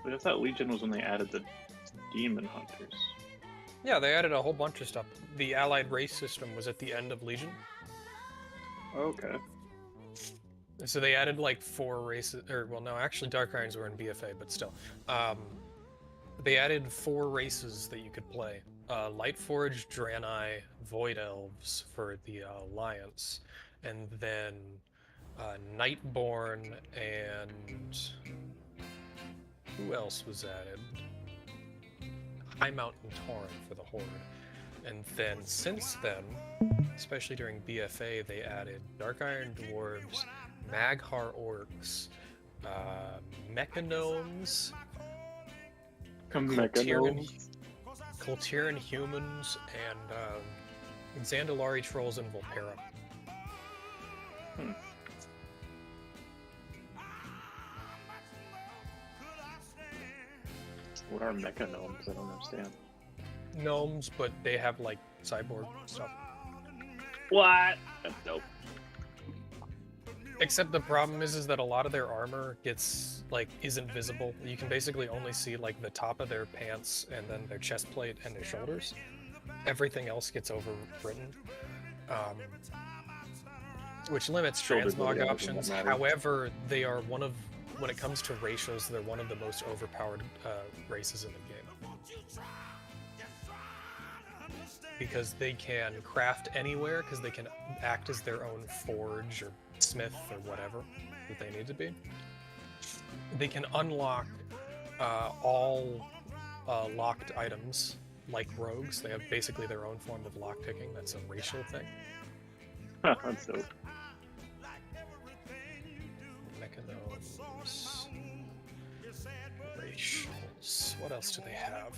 But I thought Legion was when they added the Demon Hunters. Yeah, they added a whole bunch of stuff. The allied race system was at the end of Legion. Okay. So they added like 4 races, or well, no, actually Dark Irons were in BFA, but still. They added 4 races that you could play. Lightforged, Draenei, Void Elves for the Alliance, and then Nightborn and... who else was added? High Mountain Tauren for the Horde. And then since then, especially during BFA, they added Dark Iron Dwarves, Mag'har Orcs, Mechanomes, Kultiran Humans, and Zandalari Trolls and Volpera. What are Mechanomes? I don't understand. Gnomes, but they have like cyborg stuff. What? That's dope. Except the problem is that a lot of their armor gets isn't visible. You can basically only see like the top of their pants and then their chest plate and their shoulders. Everything else gets overwritten. which limits Shoulder transmog blade, options. doesn't matter. However, they are one of, when it comes to ratios, they're one of the most overpowered races in the game. Because they can craft anywhere, because they can act as their own forge or smith or whatever that they need to be. They can unlock all locked items like rogues. They have basically their own form of lockpicking. That's a racial thing. That's dope. Mechanos. Racials. What else do they have?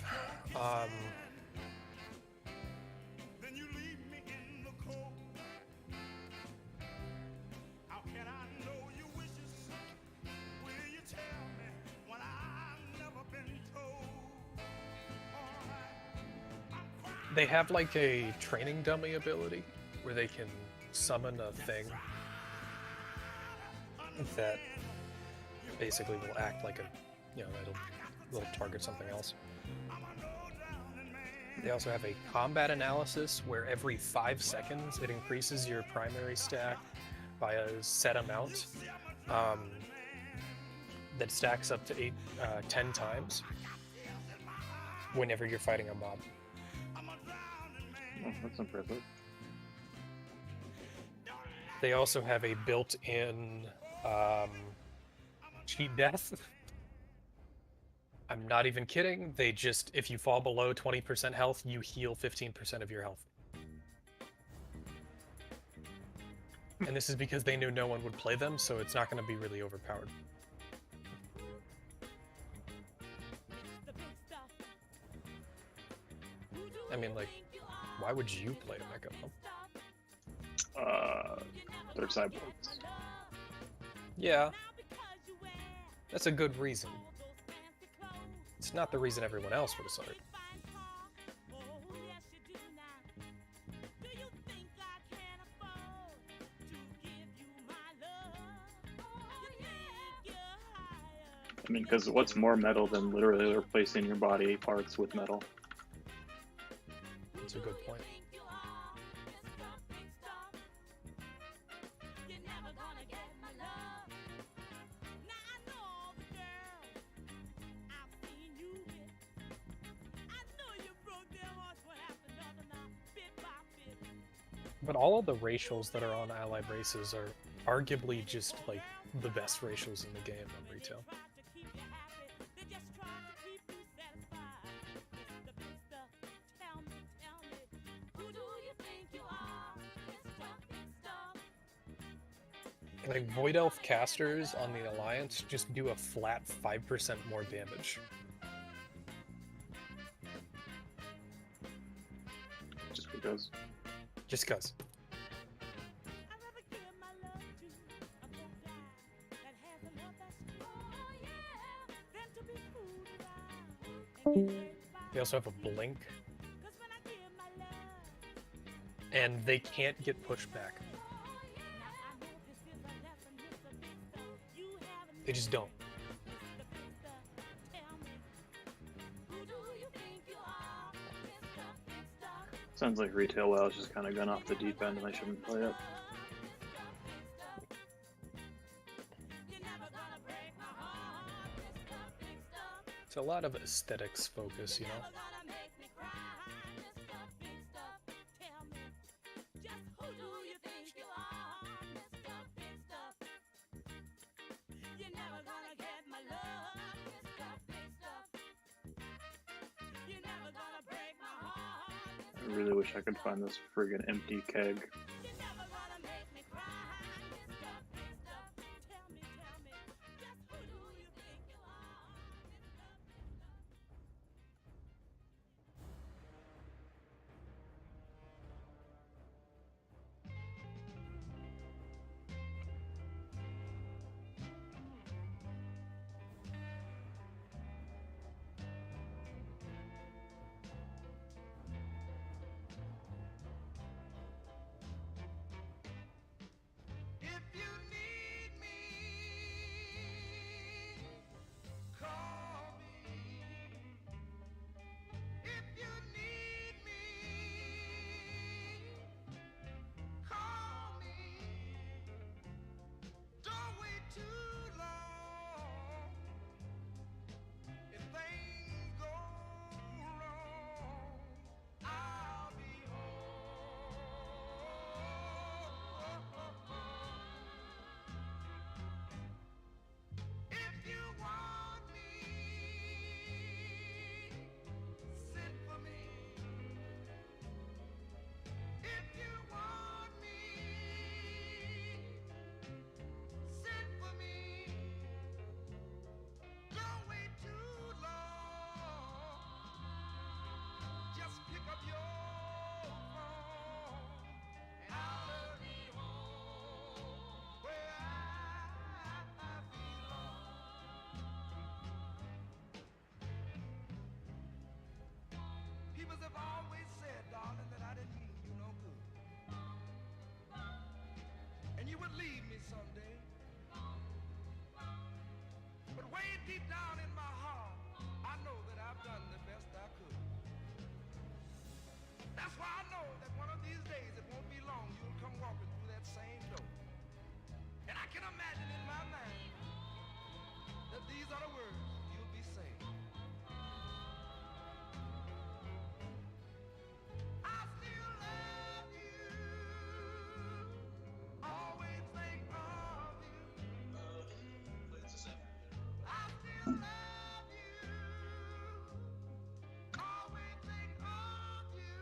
They have like a training dummy ability where they can summon a thing that basically will act like a, you know, it'll target something else. They also have a combat analysis where every 5 seconds it increases your primary stack by a set amount that stacks up to 10 times whenever you're fighting a mob. Oh, that's impressive. They also have a built-in cheat death. I'm not even kidding. They just, if you fall below 20% health, you heal 15% of your health. And this is because they knew no one would play them, so it's not going to be really overpowered. I mean, like, why would you play a mecha? They're cyborgs. Yeah. That's a good reason. It's not the reason everyone else would have started. I mean, because what's more metal than literally replacing your body parts with metal? That's a good point. But all of the racials that are on allied races are arguably just like the best racials in the game on retail. Like Void Elf casters on the Alliance just do a flat 5% more damage. Just because. Just cuz. They also have a blink. And they can't get pushed back. They just don't. Sounds like retail WoW is just kind of gone off the deep end and I shouldn't play it. It's a lot of aesthetics focus, you know? I really wish I could find this friggin' empty keg. down in my heart, I know that I've done the best I could. That's why I know that one of these days, it won't be long, you'll come walking through that same door. And I can imagine in my mind that these are the words you'll be saying. I still love you. Always think of you. I still love you. Always think of you.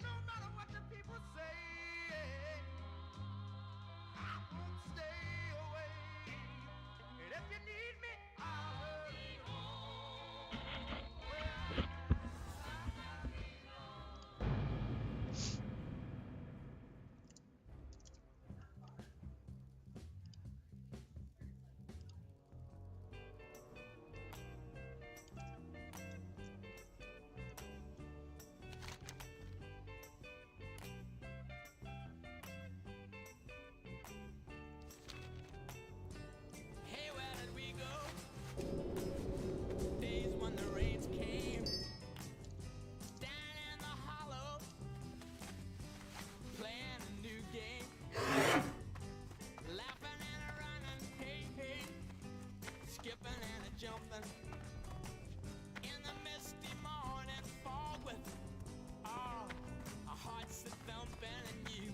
No matter what the people say, I won't stay away. And if you need me, I'll hurry home. Hey, where did we go? Days when the rains came. Down in the hollow, playing a new game. Laughing and a running, hey, hey. Skipping and a jumping. In the misty morning fog with our hearts a thumping and you,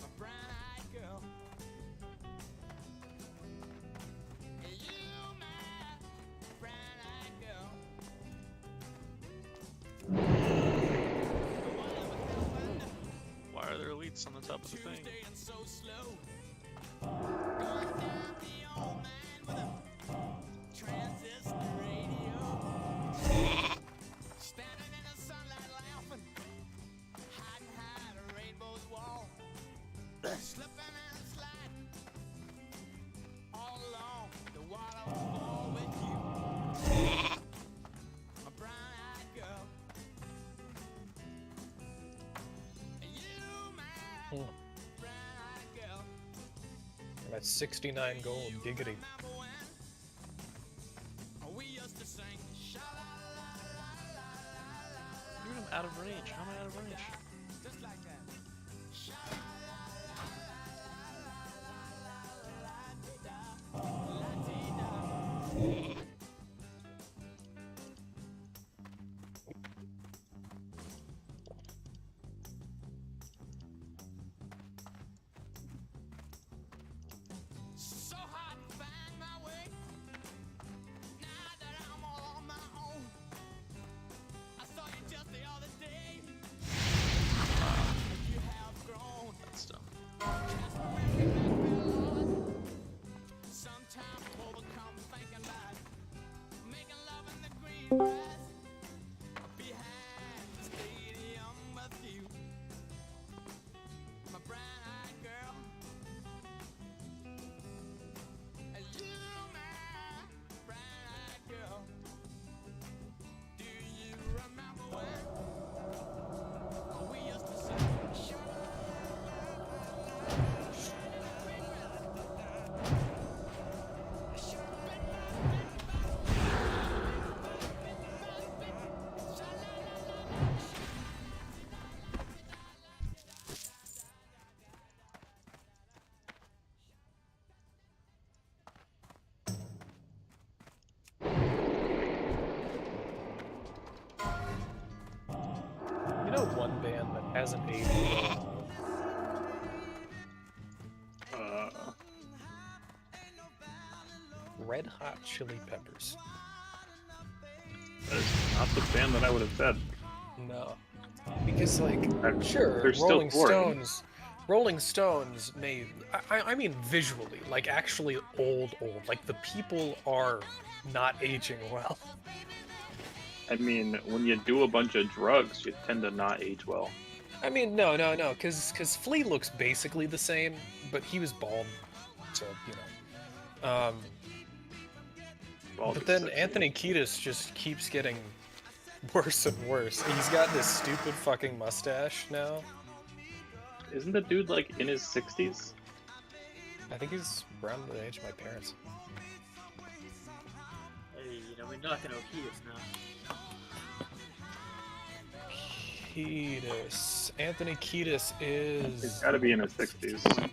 a brown-eyed girl. You, my brown-eyed girl. Why are there elites on the top of the thing? Tuesday and so slow. Going down the old man with a transistor radio. Standing in the sunlight laughing, hiding behind a rainbow's wall. Slipping and sliding all along the waterfall with you, a brown-eyed girl. You, my brown-eyed girl. I'm at 69 gold. Giggity. We used to sing Dude, I'm out of range. How am I out of range? just like that. So hard to find my way. Now that I'm all on my own, I saw you just the other day. You have grown. That's dumb. Sometimes overcome thinking about making love in the green grass behind the stadium with you, my brown-eyed girl. You, my brown-eyed girl. Do you remember when we used to sing? You know one band that hasn't aged well? Red Hot Chili Peppers. That is not the band that I would have said. No. Because, like, sure, they're still Rolling touring. Rolling Stones may, I mean visually, like actually old. Like the people are not aging well. I mean, when you do a bunch of drugs, you tend to not age well. I mean, no, because Flea looks basically the same, but he was bald, so, you know. Bald But is then sexy. Anthony Kiedis just keeps getting worse and worse. He's got this stupid fucking mustache now. Isn't the dude like in his 60s? I think he's around the age of my parents. Hey, you know, we're not gonna Okitas now. Kiedis. Anthony Kiedis is... He's gotta be in his 60s.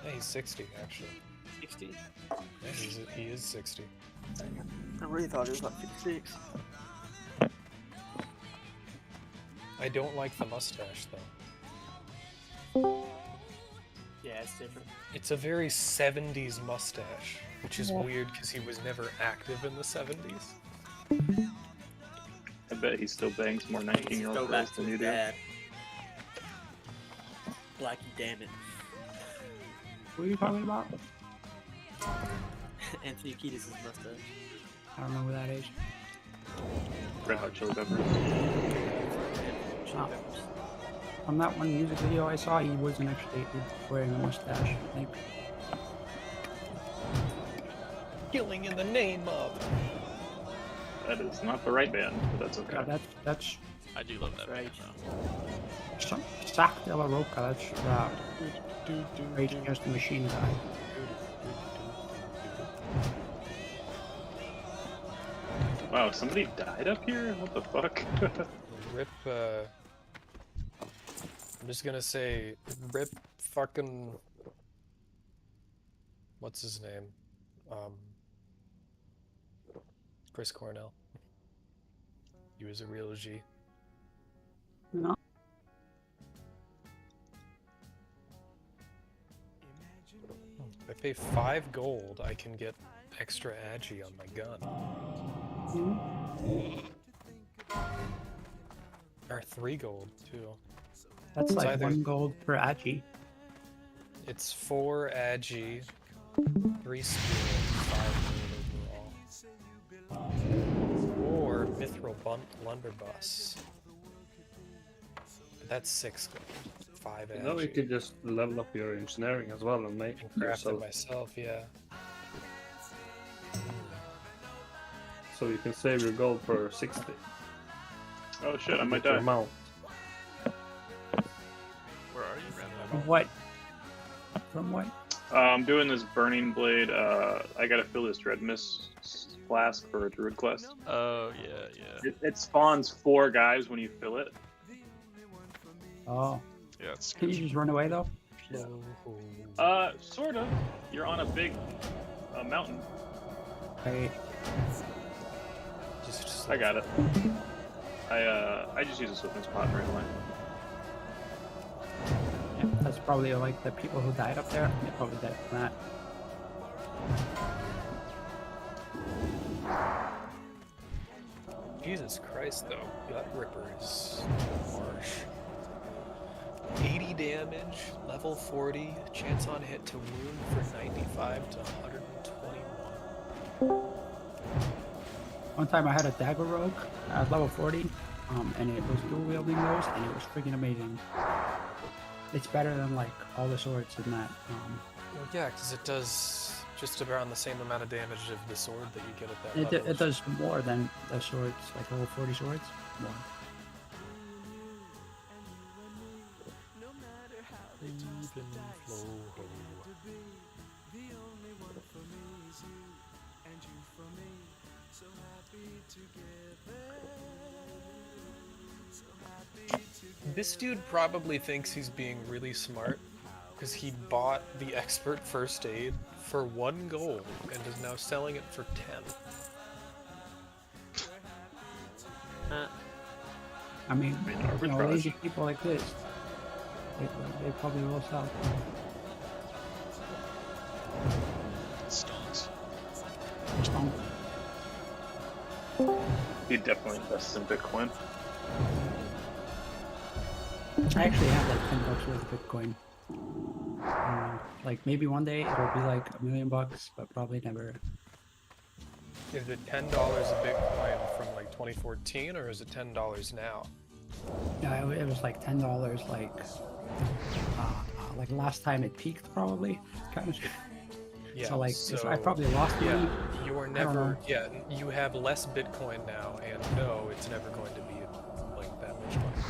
Yeah, he's 60, actually. 60? Yeah, he is 60. I really thought it was like 56. I don't like the mustache, though. Yeah, it's different. It's a very 70s mustache, which is weird because he was never active in the 70s. I bet he still bangs more 19-year-old Go back girls to than you his do. dad. Blackie, damn it. What are you talking about? Anthony Kiedis' mustache. I don't know who that is. Red Hot Chili Peppers. Oh. On that one music video I saw, he wasn't actually wearing a mustache, I think. Killing in the name of... That is not the right band, but that's okay. Yeah, that's I do love that band, though. Sac de la Roca, that's Rage Against the Machine guy. Wow, somebody died up here? What the fuck? Rip, I'm just gonna say, rip fucking... What's his name? Chris Cornell. He was a real G. No. If I pay 5 gold, I can get extra agi on my gun. Or 3 gold, too. That's It's like either- 1 gold per agi. It's 4 agi, 3 skill, 5 gold overall. Or Mithril Blunderbuss. That's 6 gold. 5 You know, you agi. could just level up your engineering as well and make And craft it yourself. myself, yeah. So you can save your gold for 60. Oh shit, I might Get your die. mount. Where are you, Randall? From what? From what? I'm doing this Burning Blade. I gotta fill this Dread Mist flask for a Druid quest. Oh, yeah, yeah. It spawns 4 guys when you fill it. Oh. Yeah, it's Can you just run away though? Sort of. You're on a big mountain. Right. I got it. I just use a swiftness pot right away. Yeah, that's probably like the people who died up there. They probably died from that. Jesus Christ, though. Gut Ripper is harsh. 80 damage, level 40, chance on hit to wound for 95 to 121. One time I had a dagger rogue at level 40, and it was dual wielding those, and it was freaking amazing. It's better than like all the swords in that. Well, yeah, because it does just around the same amount of damage of the sword that you get at that level. It does more than the swords, like level 40 swords. More. This dude probably thinks he's being really smart because he bought the expert first aid for 1 gold and is now selling it for 10. I mean, you know, lazy people like this, they probably will sell. Stonks. Stonk. He definitely invests in Bitcoin. I actually have like $10 worth of Bitcoin. Like maybe one day it'll be like $1 million, but probably never. Is it $10 a Bitcoin from like 2014 or is it $10 now? Yeah, it was like $10. Like last time it peaked, probably kind of. Yeah. So like, if I probably lost money. Yeah, you are I don't know. never. Yeah, you have less Bitcoin now, and no, it's never going to be like that much money.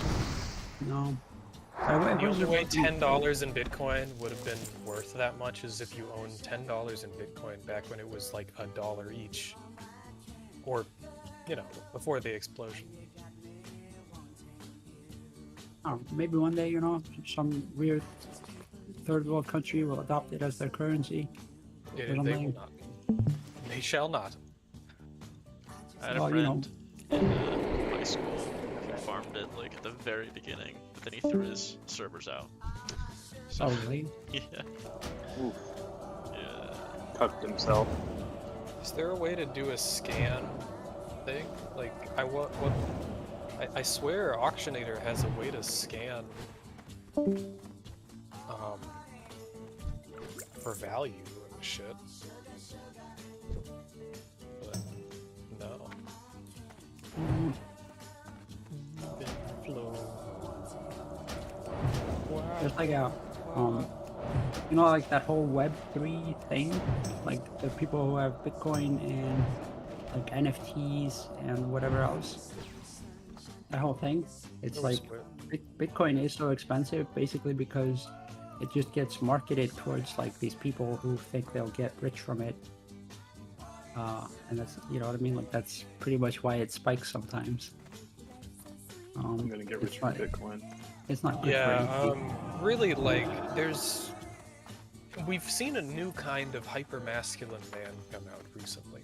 No. It The was only way about- $10 in Bitcoin would have been worth that much is if you owned $10 in Bitcoin back when it was like $1 each. Or, you know, before the explosion. Oh, maybe one day, you know, some weird third world country will adopt it as their currency. Yeah, Little they name. will not. They shall not. I had a Well, you know. friend in high school who farmed it like at the very beginning, but then he threw his servers out. So, Oh, really? Yeah. Oof. Yeah. Cucked himself. Is there a way to do a scan thing? Like, I swear Auctionator has a way to scan for value and shit. But no. There's like a, you know, like that whole Web3 thing, like the people who have Bitcoin and like NFTs and whatever else. That whole thing. It's like Bitcoin is so expensive basically because it just gets marketed towards like these people who think they'll get rich from it. And that's, you know what I mean? Like that's pretty much why it spikes sometimes. I'm gonna get rich from Bitcoin. It's not good for Yeah, anything. really, like, we've seen a new kind of hyper-masculine man come out recently.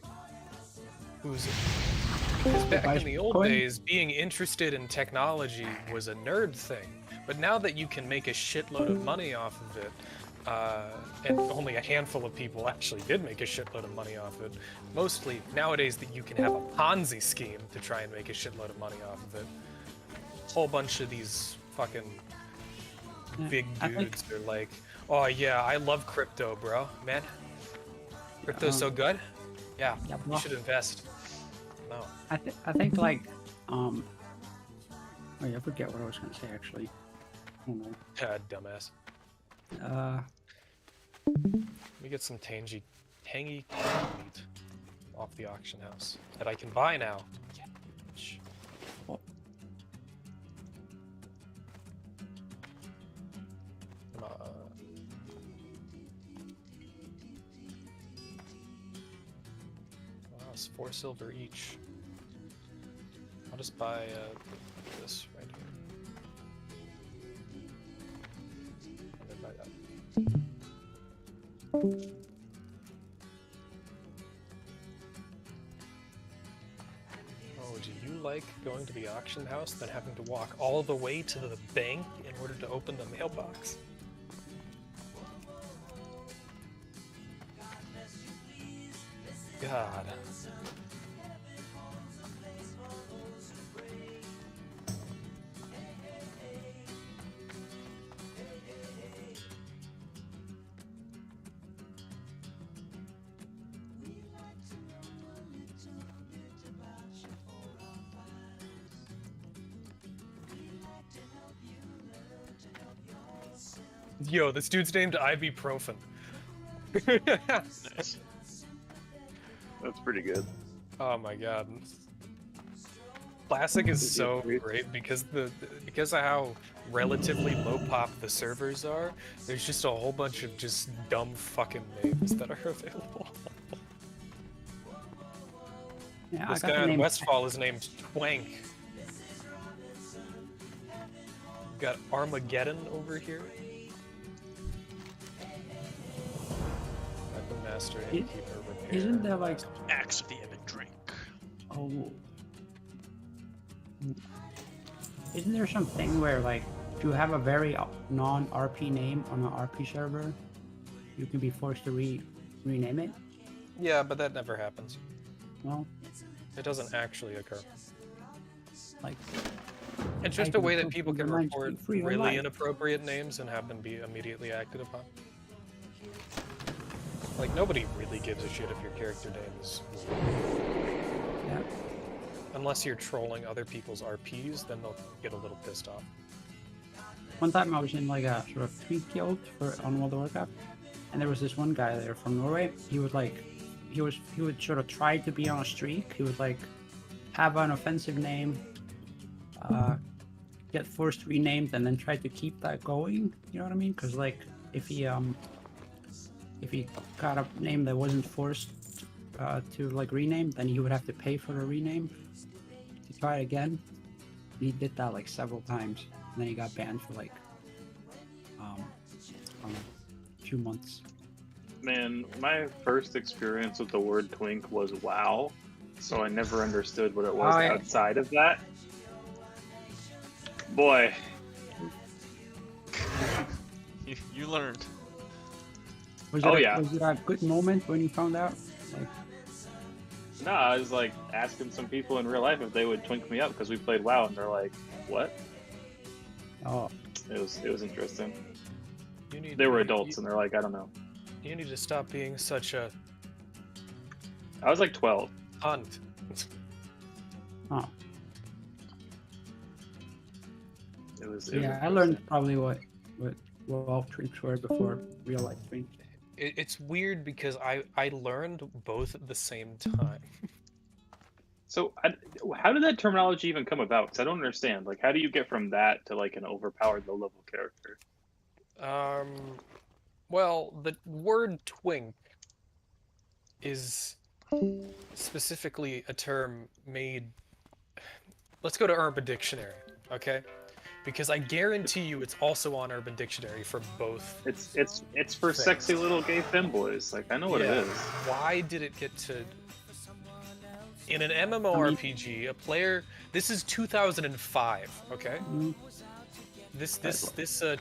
Because back in the old days, being interested in technology was a nerd thing. But now that you can make a shitload of money off of it, and only a handful of people actually did make a shitload of money off it, mostly nowadays that you can have a Ponzi scheme to try and make a shitload of money off of it. A whole bunch of these fucking big dudes are like, oh yeah, I love crypto, bro. Man, crypto's so good. Yeah, you should invest. No. I think like, wait, I forget what I was gonna say actually. I don't know. Dumbass. Let me get some tangy meat off the auction house that I can buy now. Wow, it's 4 silver each. I'll just buy this right here. And then buy that. Oh, do you like going to the auction house than having to walk all the way to the bank in order to open the mailbox? God. Yo, this dude's named Ibuprofen. Nice. That's pretty good. Oh my god. Classic is so great because because of how relatively low pop the servers are, there's just a whole bunch of just dumb fucking names that are available. Yeah, This I got guy the in name. Westfall is named Twank. We've got Armageddon over here. Weapon Master, Innkeeper, Repair. Isn't there like Axe of the Ebon Drink. Oh. Isn't there something where, like, if you have a very non-RP name on an RP server, you can be forced to rename it? Yeah, but that never happens. Well, it doesn't actually occur. Like, it's just a way that people can report free really online. inappropriate names and have them be immediately acted upon. Like, nobody really gives a shit if your character name is... Yeah. Unless you're trolling other people's RPs, then they'll get a little pissed off. One time I was in like a sort of tweet guild on World of Warcraft, and there was this one guy there from Norway. He would like, he would sort of try to be on a streak. He would like have an offensive name, get forced renamed and then try to keep that going. You know what I mean? Because like if he got a name that wasn't forced to like rename, then he would have to pay for a rename to try again. He did that like several times, and then he got banned for like I don't know, 2 months. Man, my first experience with the word twink was wow, so I never understood what it was outside of that. Boy. You learned. Was it was it a good moment when you found out? Like, No, I was like asking some people in real life if they would twink me up because we played WoW, and they're like, "What?" Oh, it was interesting. You need They were adults, and they're like, "I don't know." You need to stop being such a I was like 12. hunt. oh. It was Yeah, I learned probably what all twinks were before real life twink. It's weird because I learned both at the same time. So, how did that terminology even come about? Because I don't understand. Like, how do you get from that to like an overpowered low-level character? Well, the word twink is specifically a term made. Let's go to Urban Dictionary, okay? Because I guarantee you it's also on Urban Dictionary for both. It's for sexy little gay femboys. Like, I know what it is. Why did it get to? In an MMORPG, a player. This is 2005, okay? This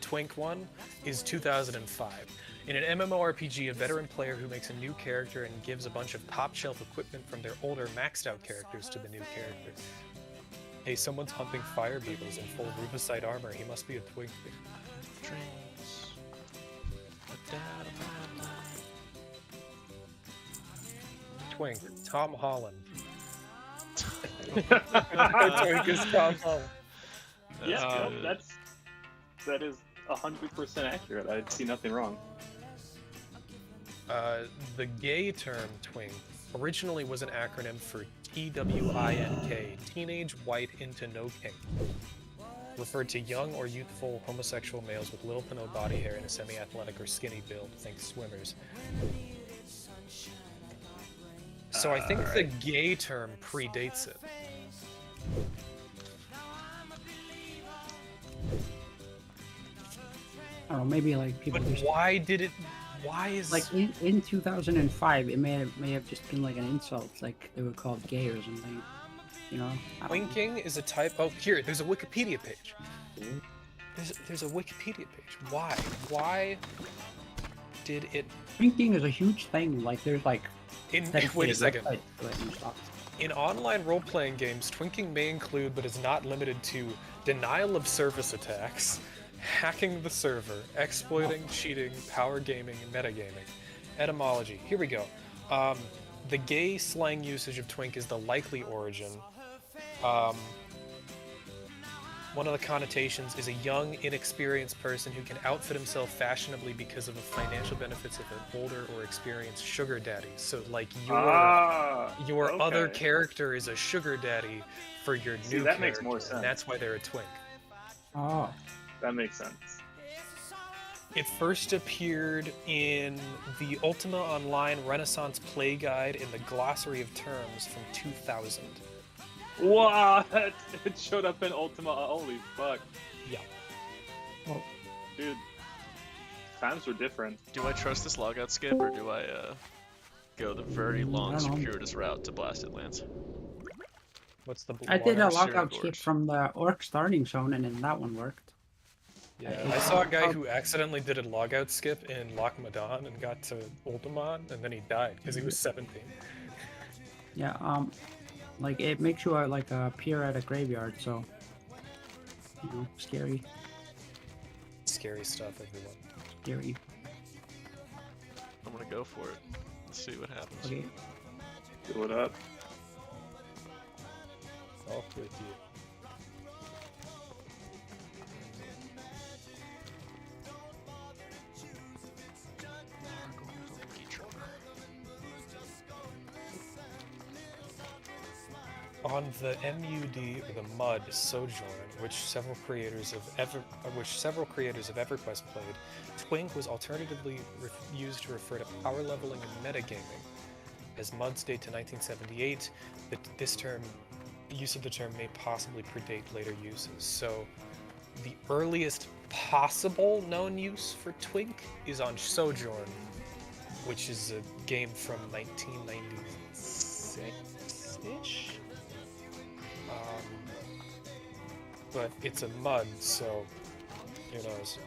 twink one is 2005. In an MMORPG, a veteran player who makes a new character and gives a bunch of top-shelf equipment from their older maxed-out characters to the new character. Hey, someone's hunting fire beetles in full rubicite armor. He must be a twink. Twink, Tom Holland. Twink is Tom Holland. Yeah, that is 100% accurate. I see nothing wrong. The gay term twink originally was an acronym for TWINK, Teenage White Into No Kink. Referred to young or youthful homosexual males with little to no body hair and a semi-athletic or skinny build, think swimmers. So I think the gay term predates it. I don't know, maybe like people But just why did it? Why is like in 2005 it may have just been like an insult, like they were called gay or something, you know? I don't know. Winking is a type. Oh, here, there's a Wikipedia page. There's a Wikipedia page. Why? Why did it? Winking is a huge thing. Like there's like Wait a dedicated second. websites for it and stuff. In online role-playing games, twinking may include, but is not limited to, denial of service attacks, hacking the server, exploiting, cheating, power gaming, and metagaming. Etymology. Here we go. The gay slang usage of twink is the likely origin. One of the connotations is a young, inexperienced person who can outfit himself fashionably because of the financial benefits of an older or experienced sugar daddy. So, like, your other character is a sugar daddy for your new that character, makes more sense. and that's why they're a twink. Oh. That makes sense. It first appeared in the Ultima Online Renaissance Play Guide in the Glossary of Terms from 2000. Wow, it showed up in Ultima. Holy fuck. Yeah. Well, dude, times were different. Do I trust this logout skip, or do I go the very long, I don't know. circuitous route to Blasted Lands? What's the I did a Shared lockout Gorge. skip from the orc starting zone, and then that one worked. Yeah, I saw a guy who accidentally did a logout skip in Loch Madan and got to Ultima, and then he died because he was 17. Yeah, like it makes you like appear at a graveyard, so you know, scary, Scary stuff, everyone. scary. I'm gonna go for it. Let's see what happens. Okay. Do it up. Off with you. On the MUD or the MUD Sojourn, which several creators of EverQuest played, Twink was alternatively used to refer to power leveling and metagaming. As MUDs date to 1978, this use of the term may possibly predate later uses. So, the earliest possible known use for Twink is on Sojourn, which is a game from 1996-ish. But it's a MUD, so who knows.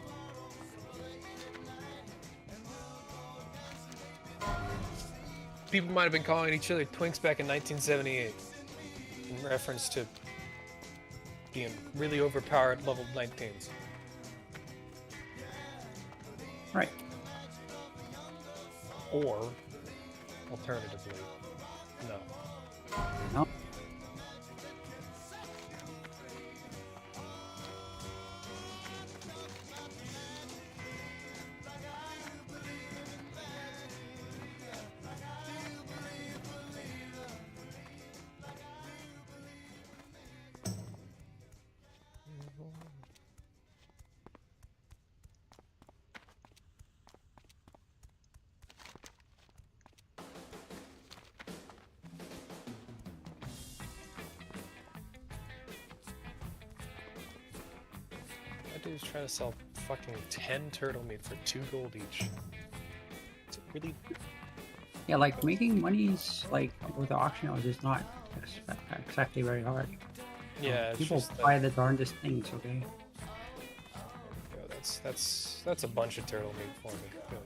People might have been calling each other Twinks back in 1978 in reference to being really overpowered level 19s. Right. Or, alternatively, no. No. That dude's trying to sell fucking 10 turtle meat for 2 gold each. It's really... Yeah, like making monies like with the auction house is not exactly very hard. Yeah, it's people just buy the darndest things. Okay. That's a bunch of turtle meat for me. Good.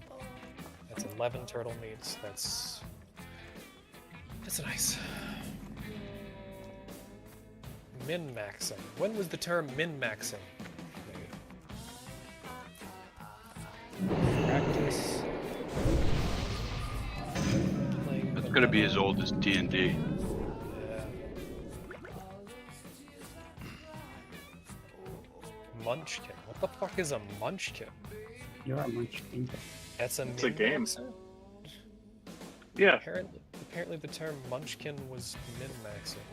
That's 11 turtle meats. That's nice. Min-maxing. When was the term min-maxing? Practice. That's gonna be as old as D&D. Yeah. Munchkin. What the fuck is a munchkin? You're a munchkin. That's a It's a game. min-maxer? Yeah. Apparently the term munchkin was min-maxing.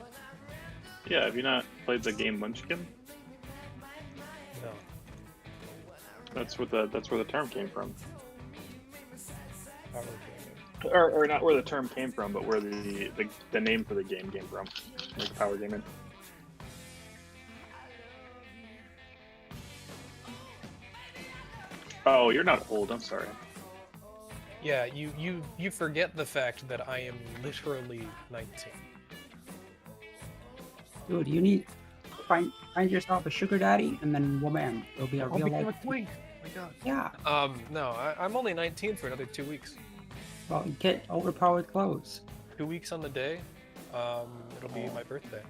Yeah, have you not played the game Munchkin? No. That's where the term came from. Power gaming. Or not where the term came from, but where the name for the game came from. Like power gaming. Oh, you're not old, I'm sorry. Yeah, you forget the fact that I am literally 19. Dude, you need find yourself a sugar daddy, and then woman, it'll be a real life. Twink. Oh my god. Yeah. No, I'm only 19 for another 2 weeks. Well, get overpowered clothes. 2 weeks on the day. It'll be my birthday.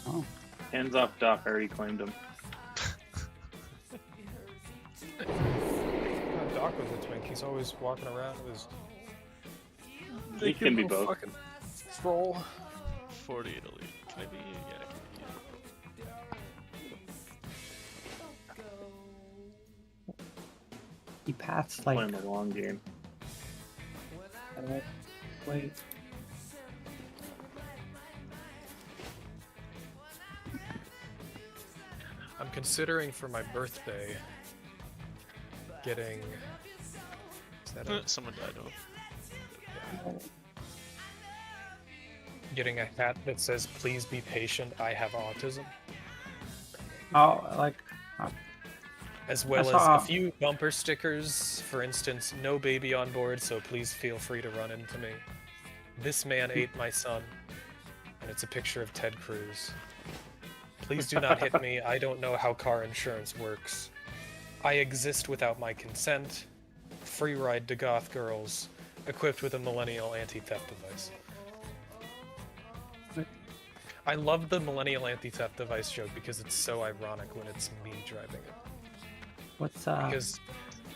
Oh. Hands off Doc, I already claimed him. Doc was a twink. He's always walking around with his. He can be both. Fucking troll. 40 Italy. Can I be? Yeah, I can be. He passed like. Playing the long game. Wait. I'm considering for my birthday getting. Is that Someone died. Oh. Getting a hat that says "Please be patient, I have autism," Oh, like. as well I saw- as a few bumper stickers. For instance, "No baby on board, so please feel free to run into me." "This man ate my son," and it's a picture of Ted Cruz. "Please do not hit me. I don't know how car insurance works. I exist without my consent. Free ride to goth girls, equipped with a millennial anti-theft device." I love the millennial anti-theft device joke because it's so ironic when it's me driving it. What's Because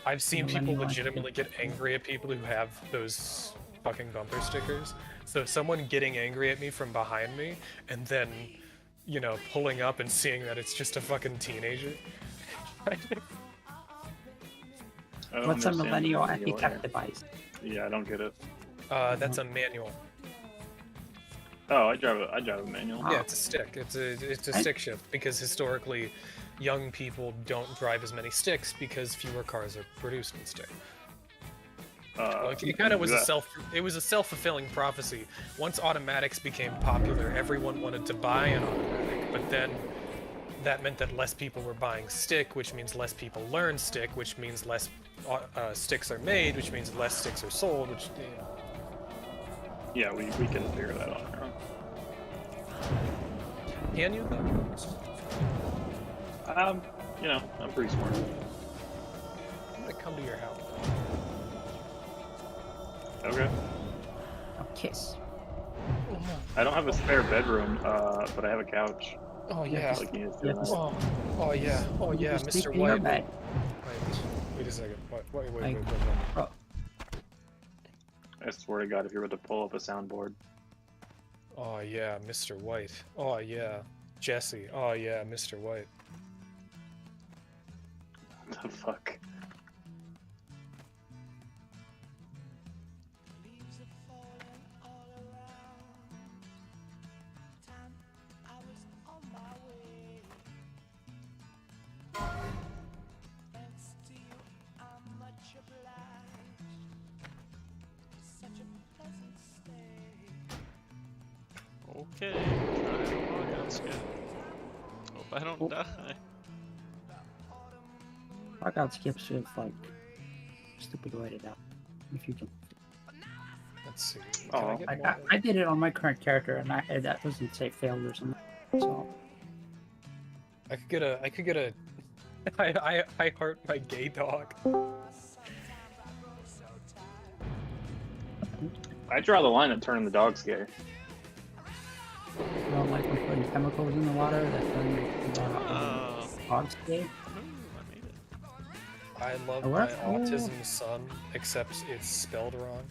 I've seen people millennial legitimately get angry at people who have those fucking bumper stickers. So someone getting angry at me from behind me and then, you know, pulling up and seeing that it's just a fucking teenager. I don't What's a understand millennial the anti-theft device? Yeah, I don't get it. That's a manual. Oh, I drive a manual. Yeah, it's a stick. It's a stick shift because historically, young people don't drive as many sticks because fewer cars are produced in stick. Like, it kind of was a self-fulfilling prophecy. Once automatics became popular, everyone wanted to buy an automatic, but then that meant that less people were buying stick, which means less people learn stick, which means less sticks are made, which means less sticks are sold, which, you know. Yeah, we can figure that out on our own. Can you, though? You know, I'm pretty smart. I'm gonna come to your house. Okay. A kiss. I don't have a spare bedroom, but I have a couch. Oh yeah. Like, you Yeah. Oh yeah. Oh yeah, Just Mr. sleep in your White. bed. Wait a second. Wait. Oh. I swear to God, if you were to pull up a soundboard. Oh yeah, Mr. White. Oh yeah, Jesse. Oh yeah, Mr. White. What the fuck? Okay, try to log out skip. Hope I don't die. Lockout skips with like stupid way to die. If you can. Let's see. I did it on my current character, and that doesn't say failed or something. So I could get a. I heart my gay dog. I draw the line at turning the dogs gay. you don't like when putting chemicals in the water that turn dogs gay. I love Oh, my what? autism son, except it's spelled wrong.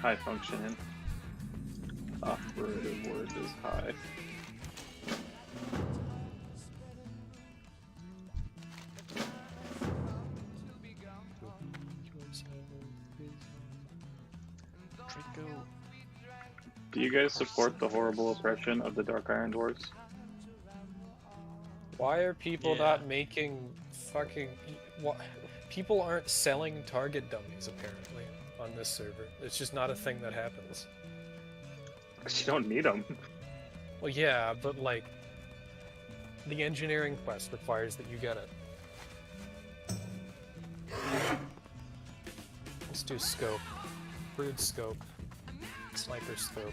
High functioning. Operative word is high. Do you guys support the horrible oppression of the Dark Iron Dwarves? Why are people not making fucking... People aren't selling target dummies, apparently, on this server. It's just not a thing that happens. You don't need them. Well, yeah, but, like, the engineering quest requires that you get it. Let's do scope. Brood scope. Sniper scope.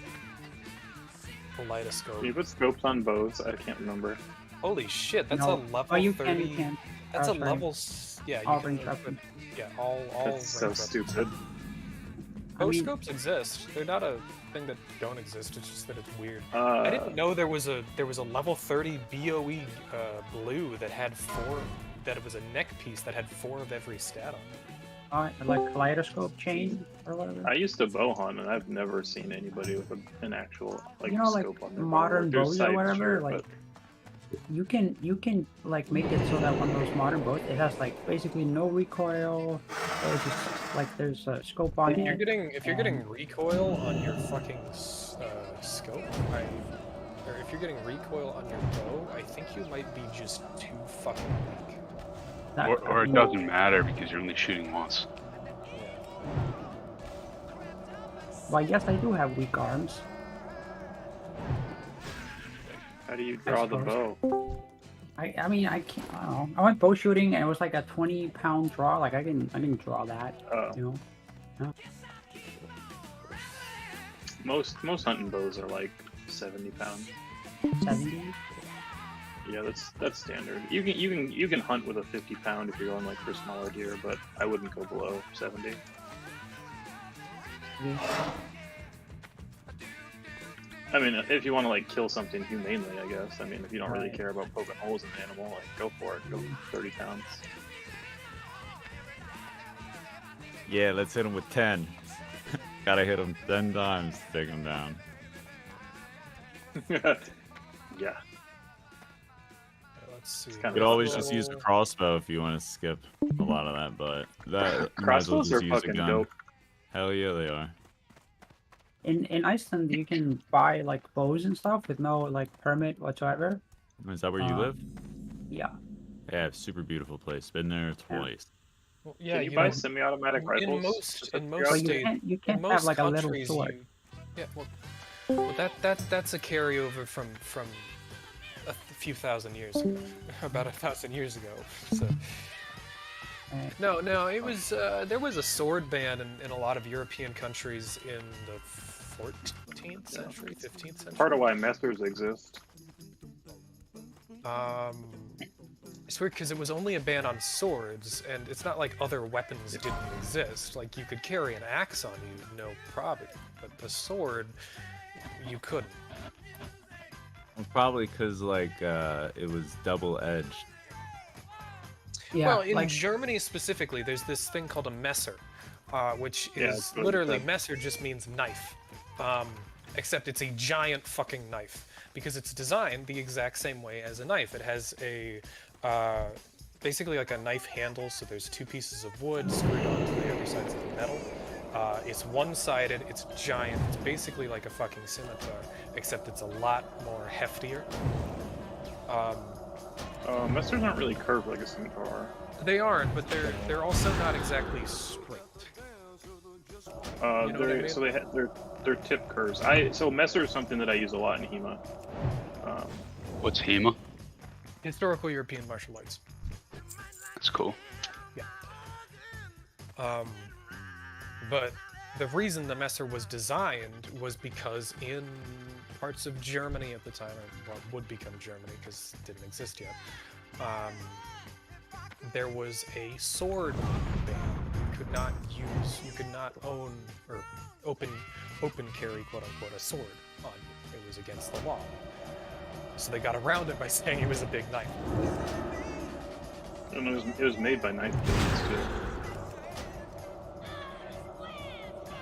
Kaleidoscope. Can you put scopes on bows? I can't remember. Holy shit, that's No. a level Oh, you 30. can. That's Oh, a sorry. level. Yeah, you All can. range weapon. Yeah, all. That's so range weapons. stupid. Bow scopes exist. They're not a thing that don't exist. It's just that it's weird. I Uh, didn't know there was a level 30 BOE blue that had four. That it was a neck piece that had 4 of every stat on it. Like kaleidoscope chain or whatever. I used to bow hunt, and I've never seen anybody with an actual like You know, like scope on their modern bow. There's bows or sights, whatever. sure, Like you can like make it so that one of those modern bows, it has like basically no recoil. There's just like there's a scope on If it. you're getting recoil on your fucking scope, or if you're getting recoil on your bow, I think you might be just too fucking weak. Or it doesn't matter because you're only shooting once. Well, yes, I do have weak arms. How do you draw the bow? I mean, I can't. I don't know. I went bow shooting, and it was like a 20-pound draw. Like I can draw that. You know. Yeah. Most hunting bows are like 70 pounds. 70. Yeah, that's standard. You can hunt with a 50-pound if you're going like for smaller deer, but I wouldn't go below 70. I mean, if you want to like kill something humanely, I guess. I mean, if you don't really care about poking holes in the animal, like go for it. Go 30 pounds. Yeah, let's hit him with 10. Gotta hit him 10 times to take him down. Yeah. Let's see. You could always just use a crossbow if you want to skip a lot of that, but that you might as well Crossbows just are use a fucking gun. dope. Hell yeah, they are. in Iceland you can buy like bows and stuff with no like permit whatsoever. Is that where you live? Yeah. Yeah, super beautiful place. Been there twice. Well, yeah, Can you you buy know, semi-automatic rifles? in most Just out in of most curiosity? states, you in can't have most like a little countries, sword. yeah, well, that's a carryover from a few thousand years ago, about 1,000 years ago. So. No, it was there was a sword ban in a lot of European countries in the 14th century, 15th century. Part of why messers exist. It's weird because it was only a ban on swords, and it's not like other weapons didn't exist. Like, you could carry an axe on you, no problem, but the sword, you couldn't. Well, probably because like it was double-edged. Yeah, well, in like- Germany specifically, there's this thing called a Messer, which Yeah, is it's what it literally, said. Messer just means knife. Except it's a giant fucking knife, because it's designed the exact same way as a knife. It has a, basically like a knife handle, so there's two pieces of wood screwed onto the other sides of the metal. It's one-sided, it's giant, it's basically like a fucking scimitar, except it's a lot more heftier. Messers aren't really curved like a scimitar. They aren't, but they're also not exactly straight. You know what I mean? So they're tip curves. So Messer is something that I use a lot in HEMA. What's HEMA? Historical European martial arts. That's cool. Yeah. But the reason the Messer was designed was because in parts of Germany at the time, or well, would become Germany because it didn't exist yet, there was a sword ban. You could not own or open carry, quote unquote, a sword on you. It was against the law. So they got around it by saying it was a big knife. And it was made by knife dealers too.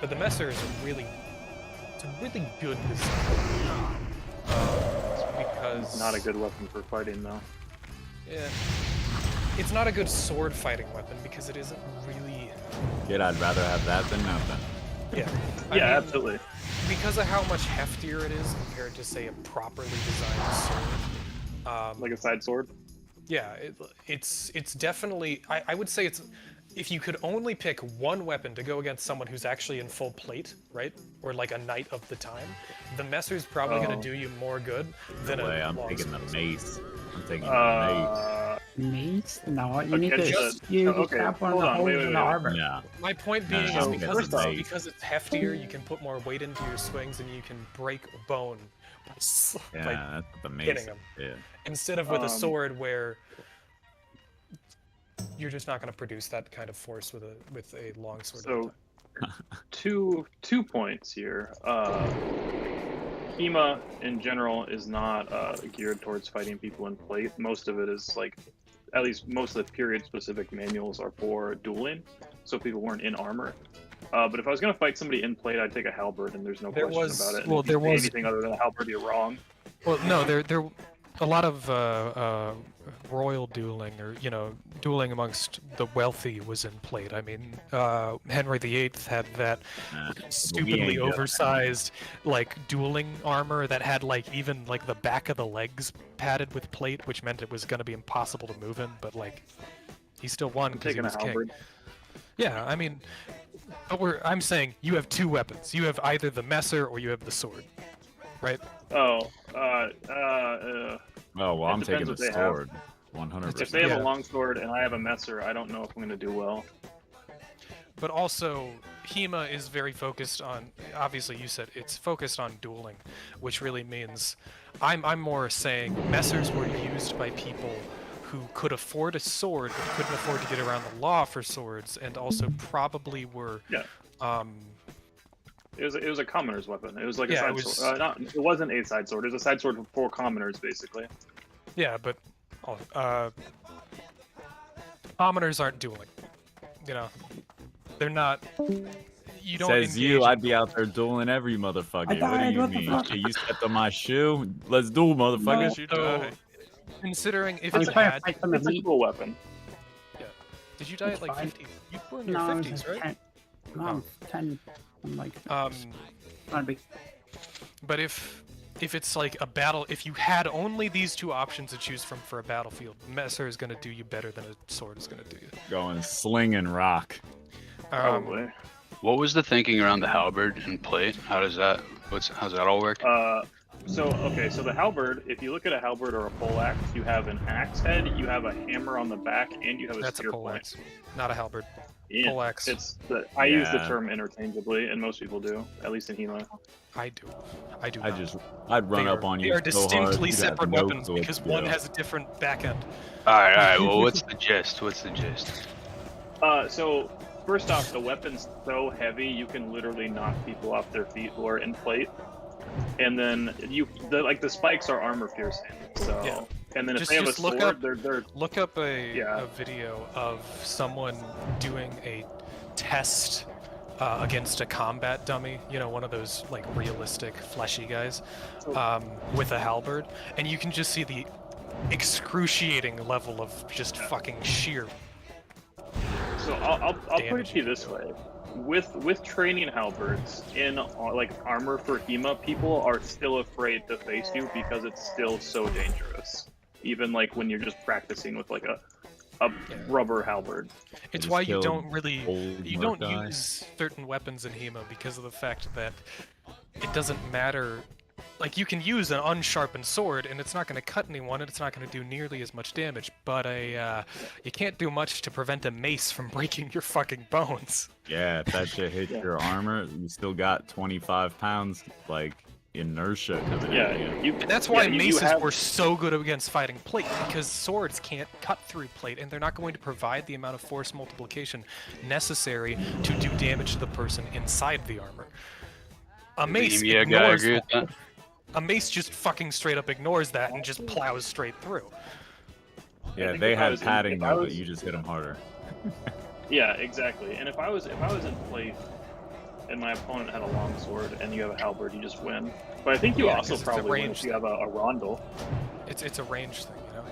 But the Messer is a really good design. Because Not a good weapon for fighting though. yeah, it's not a good sword fighting weapon because it isn't really. Yet I'd rather have that than nothing. Yeah. Yeah, absolutely. Because of how much heftier it is compared to, say, a properly designed sword. Like a side sword? Yeah, it's definitely. I would say it's. If you could only pick one weapon to go against someone who's actually in full plate, right? Or like a knight of the time, the Messer's probably going to do you more good than No way, a I'm long taking the sword. mace. I'm taking the Mace? No, you need Okay, to you strap one of the holes in the armor. mace. Yeah. My point No, being no, is because of mace. because it's heftier, you can put more weight into your swings and you can break bone by Yeah, that's what the mace. hitting them. Yeah. Instead of with a sword where you're just not going to produce that kind of force with a long sword. So, two points here. HEMA in general is not geared towards fighting people in plate. Most of it is like, at least most of the period-specific manuals are for dueling, so people weren't in armor. But if I was going to fight somebody in plate, I'd take a halberd, and there's no There question was- about it. And well, if you there say was- anything other than a halberd, you're wrong. Well, no, there a lot of royal dueling, or dueling amongst the wealthy was in plate. I mean, Henry VIII had that stupidly oversized like dueling armor that had like even like the back of the legs padded with plate, which meant it was going to be impossible to move in. But like, he still won because he Taking a was king. halberd. Yeah, I mean, but I'm saying you have two weapons. You have either the Messer or you have the sword, right? Oh, Oh, well, it I'm taking depends the what they have. sword. 100%. If they have a long sword and I have a Messer, I don't know if I'm going to do well. But also, HEMA is very focused on, obviously you said it's focused on dueling, which really means, I'm more saying Messers were used by people who could afford a sword but couldn't afford to get around the law for swords, and also probably were, It was a commoner's weapon. It was like Yeah, a it side was- sword. It wasn't a side sword. It was a side sword for commoners, basically. yeah, but commoners aren't dueling, they're not, you don't Says engage you, in I'd be out there dueling every motherfucker. What do died, you what the mean? fuck? Okay, you stepped on my shoe? Let's duel, motherfucker. So, considering if I was you trying to had, fight some It's a elite. cool weapon. yeah, did you die at like fine. 50? You were in your No, I was 50s, like right? 10. No, I'm 10. I'm like. Not a big. But if it's like a battle, if you had only these two options to choose from for a battlefield, Messer is gonna do you better than a sword is gonna do you. Going sling and rock. Probably. What was the thinking around the halberd and plate? How's that all work? So the halberd, if you look at a halberd or a poleaxe, you have an axe head, you have a hammer on the back, and you have a That's spear a point. poleaxe, not a halberd. Yeah, Poleaxe. I use the term interchangeably, and most people do, at least in HEMA. I do. Not. I'd run They up are- on you. They are so hard, distinctly you'd have separate no weapons clue what because to one do. has a different back end. Alright, well, what's the gist? So first off, the weapon's so heavy you can literally knock people off their feet who are in plate, and then the spikes are armor piercing. So Yeah. and then if Just- they have a just look sword, up- they're Look up a video of someone doing a test against a combat dummy, you know, one of those like realistic fleshy guys, with a halberd, and you can just see the excruciating level of just fucking sheer. So I'll put it to you this way: with training halberds in like armor for HEMA, people are still afraid to face you because it's still so dangerous. Even like when you're just practicing with like a rubber halberd. It's why you don't use certain weapons in HEMA because of the fact that it doesn't matter. Like, you can use an unsharpened sword and it's not going to cut anyone and it's not going to do nearly as much damage, but you can't do much to prevent a mace from breaking your fucking bones. Yeah, if that shit hits your armor, you still got 25 pounds, like, inertia coming at you. And that's why maces were so good against fighting plate, because swords can't cut through plate, and they're not going to provide the amount of force multiplication necessary to do damage to the person inside the armor. A mace ignores that. A mace just fucking straight up ignores that and just plows straight through. Yeah, they had padding though, but you just hit them harder. Yeah, exactly. And if I was in plate and my opponent had a long sword and you have a halberd, you just win. But I think you also probably win if you have a rondel. It's a range thing, you know.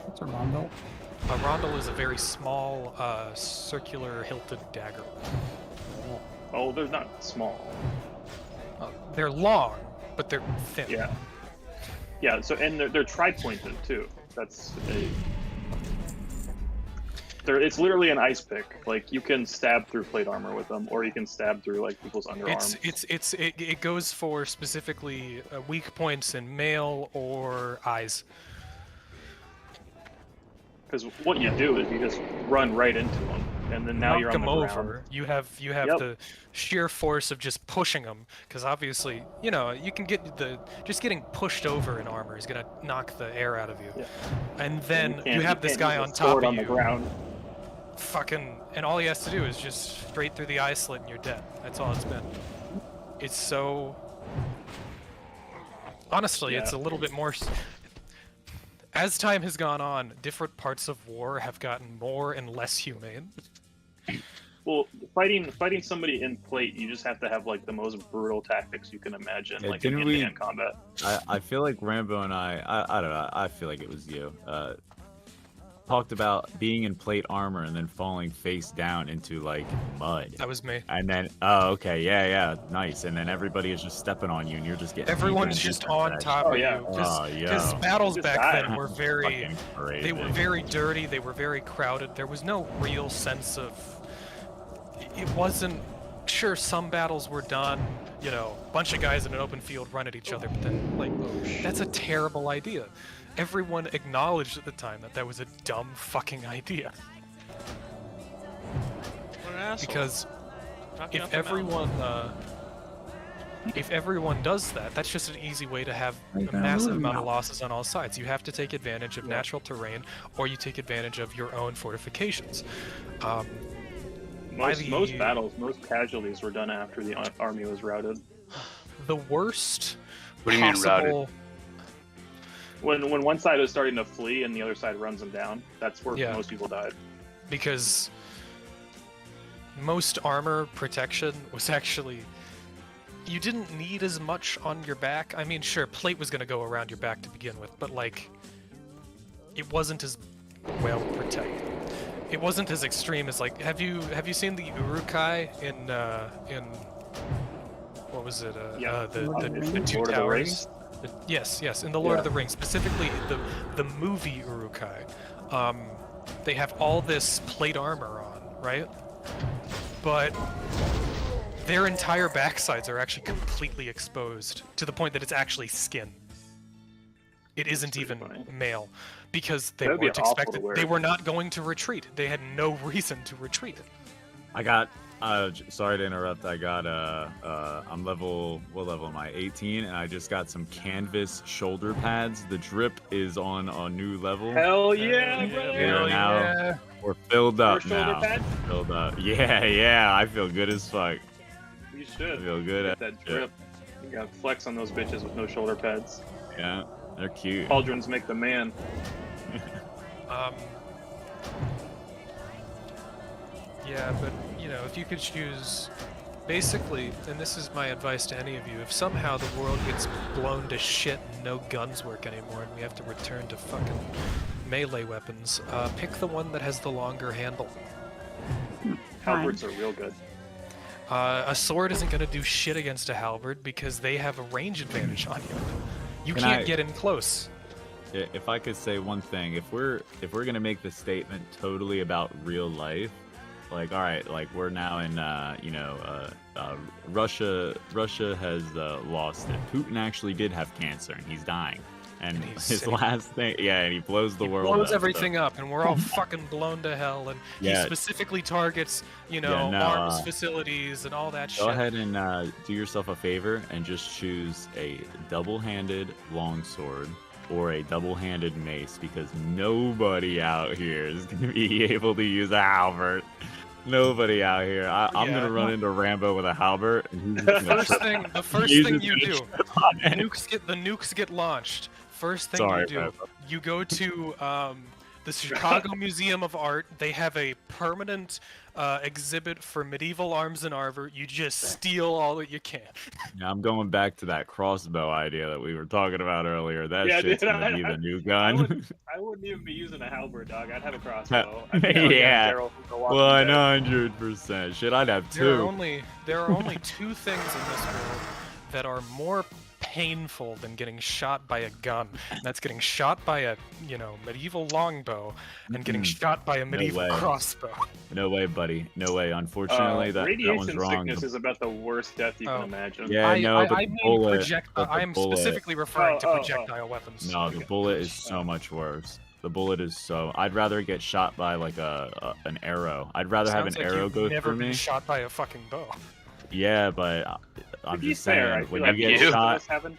What's a rondel? A rondel is a very small, circular hilted dagger. Oh, they're not small. They're long, but they're thin. Yeah. Yeah. So and they're tri-pointed too. That's it's literally an ice pick. Like you can stab through plate armor with them, or you can stab through like people's underarms. It goes for specifically weak points in mail or eyes. Because what you do is you just run right into them, and then now you're on the ground. Over. You have the sheer force of just pushing them, because obviously, you know, you can get just getting pushed over in armor is gonna knock the air out of you, and then you have this guy on top of you, the ground. and all he has to do is just straight through the eye slit and you're dead. That's all it's been. It's so. Honestly, it's a little bit more. As time has gone on, different parts of war have gotten more and less humane. Well, fighting somebody in plate, you just have to have like the most brutal tactics you can imagine, like in hand-to-hand combat. I feel like Rambo and I don't know, I feel like it was you, talked about being in plate armor and then falling face down into like mud. That was me. And then, oh, okay, yeah, nice. And then everybody is just stepping on you and you're just getting... Everyone's just on top of you. Because battles back then were very... They were very dirty, they were very crowded. There was no real sense of... It wasn't... Sure, some battles were done, you know, a bunch of guys in an open field run at each other, but then, like, that's a terrible idea. Everyone acknowledged at the time that was a dumb fucking idea. What an asshole. Because if everyone does that, that's just an easy way to have a massive amount of losses on all sides. You have to take advantage of natural terrain, or you take advantage of your own fortifications. Most battles, most casualties were done after the army was routed. The worst. What do you mean routed? When one side is starting to flee and the other side runs them down, that's where most people died. Because most armor protection was actually... You didn't need as much on your back. I mean, sure, plate was going to go around your back to begin with, but, like, it wasn't as well protected. It wasn't as extreme as, like, have you seen the Urukai in what was it? Yeah. The Lord of the two Rings? towers. Yes, in the Lord of Yeah. the Rings, specifically the movie Urukai. They have all this plate armor on, right? But their entire backsides are actually completely exposed to the point that it's actually skin. It isn't even male because they That'd be weren't awful to expected. wear. They were not going to retreat. They had no reason to retreat. I got. Sorry to interrupt. I got. I'm level. What level am I? 18, and I just got some canvas shoulder pads. The drip is on a new level. Hell yeah, brother! We are now. We're filled up now. Filled up. Yeah. I feel good as fuck. You should. I feel good Get at that drip. You gotta flex on those bitches with no shoulder pads. Yeah, they're cute. Pauldrons make the man. Yeah, but you know, if you could choose, basically, and this is my advice to any of you, if somehow the world gets blown to shit and no guns work anymore and we have to return to fucking melee weapons, pick the one that has the longer handle. Halberds are real good. A sword isn't going to do shit against a halberd because they have a range advantage on you. You Can can't I- get in close. If I could say one thing, if we're gonna make the statement totally about real life, like all right, like we're now in Russia has lost it. Putin actually did have cancer and he's dying, and he's his sick. last thing, yeah, and he blows the world Blows up, everything so. up, and we're all fucking blown to hell. And Yeah. he specifically targets, arms facilities and all that shit. Go ahead and do yourself a favor and just choose a double-handed longsword or a double-handed mace, because nobody out here is going to be able to use a halberd. Nobody out here. I'm Yeah. gonna run into Rambo with a halberd. And he's just gonna The first he's thing just you gonna do, trip on it. the nukes get launched. First thing Sorry, you do, man. you go to the Chicago Museum of Art. They have a permanent exhibit for medieval arms and armor. You just steal all that you can. Yeah, I'm going back to that crossbow idea that we were talking about earlier. That Yeah, shit's dude, gonna be the new I gun. wouldn't even be using a halberd, dog. I'd have a crossbow. I'd be out Yeah, Geralt from The Walking Dead. 100%. Shit, I'd have There are two. only two things in this world that are more painful than getting shot by a gun. And that's getting shot by a, medieval longbow and getting shot by a medieval way. crossbow. No way, buddy. No way. Unfortunately, that radiation one's wrong. sickness is about the worst death you can imagine. Yeah, the I mean bullet. but the I'm bullet- specifically referring to projectile weapons. No, the bullet is so much worse. The bullet is so. I'd rather get shot by like an arrow. I'd rather have Sounds an like arrow you've go never through been me. shot by a fucking bow. Yeah, but I'm be just fair, I saying, feel when you like get most of shot, us haven't-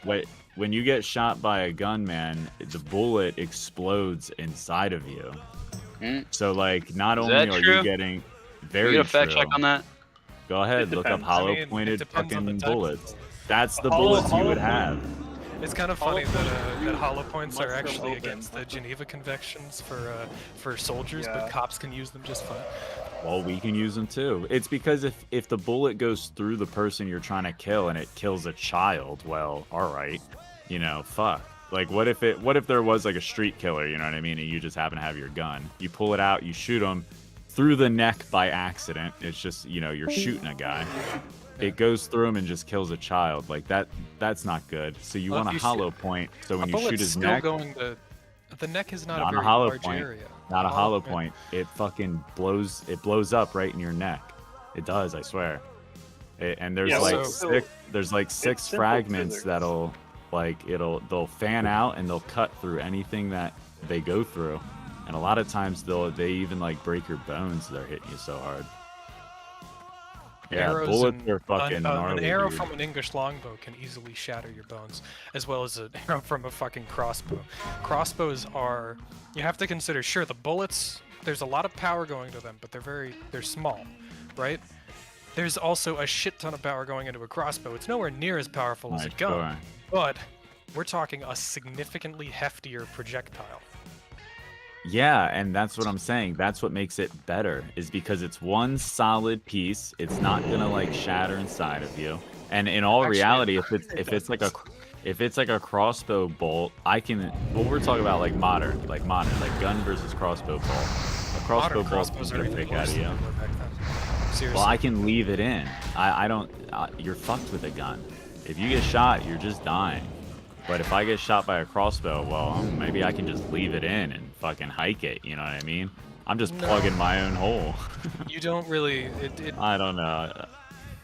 when you get shot by a gun, man, the bullet explodes inside of you. So like, not Is only that are true? you getting Can very we get a fact true. check on that? Go ahead, look up depends. hollow I mean, it pointed depends on the fucking type of bullets. That's the Hollow- bullets you hollow would point- have. It's kind of funny that hollow points must are have actually opened. against the Geneva Conventions for soldiers, Yeah. but cops can use them just fine. Well, we can use them too. It's because if the bullet goes through the person you're trying to kill and it kills a child, well, all right, fuck. Like, what if there was like a street killer, you know what I mean, and you just happen to have your gun, you pull it out, you shoot him through the neck by accident. It's just you're shooting a guy. It goes through him and just kills a child. Like that. That's not good. So you Well, want if a you hollow point. So when a you shoot bullet's his still neck, going to the neck is not a on very a hollow large point, area. not a hollow point. It fucking blows. It blows up right in your neck. It does, I swear. And there's Yeah, like so- six. There's like six simple fragments physics. that'll they'll fan out and they'll cut through anything that they go through. And a lot of times they even like break your bones. They're hitting you so hard. Yeah, Arrows bullets and- are fucking an gnarly, arrow dude. from an English longbow can easily shatter your bones, as well as an arrow from a fucking crossbow. Crossbows are, you have to consider, sure, the bullets, there's a lot of power going to them, but they're small, right? There's also a shit ton of power going into a crossbow. It's nowhere near as powerful as a Right, gun, sure. but we're talking a significantly heftier projectile. Yeah, and that's what I'm saying. That's what makes it better, is because it's one solid piece. It's not gonna like shatter inside of you. And in all Actually, reality, if it's like a crossbow bolt, I can. Well, we're talking about like modern, like gun versus crossbow bolt. A crossbow Modern bolt crossbows can are get a even pick out worse of you. than they were back then. Seriously. Well, I can leave it in. I don't. You're fucked with a gun. If you get shot, you're just dying. But if I get shot by a crossbow, well, maybe I can just leave it in and fucking hike it. You know what I mean? I'm just plugging my own hole. You don't really. I don't know.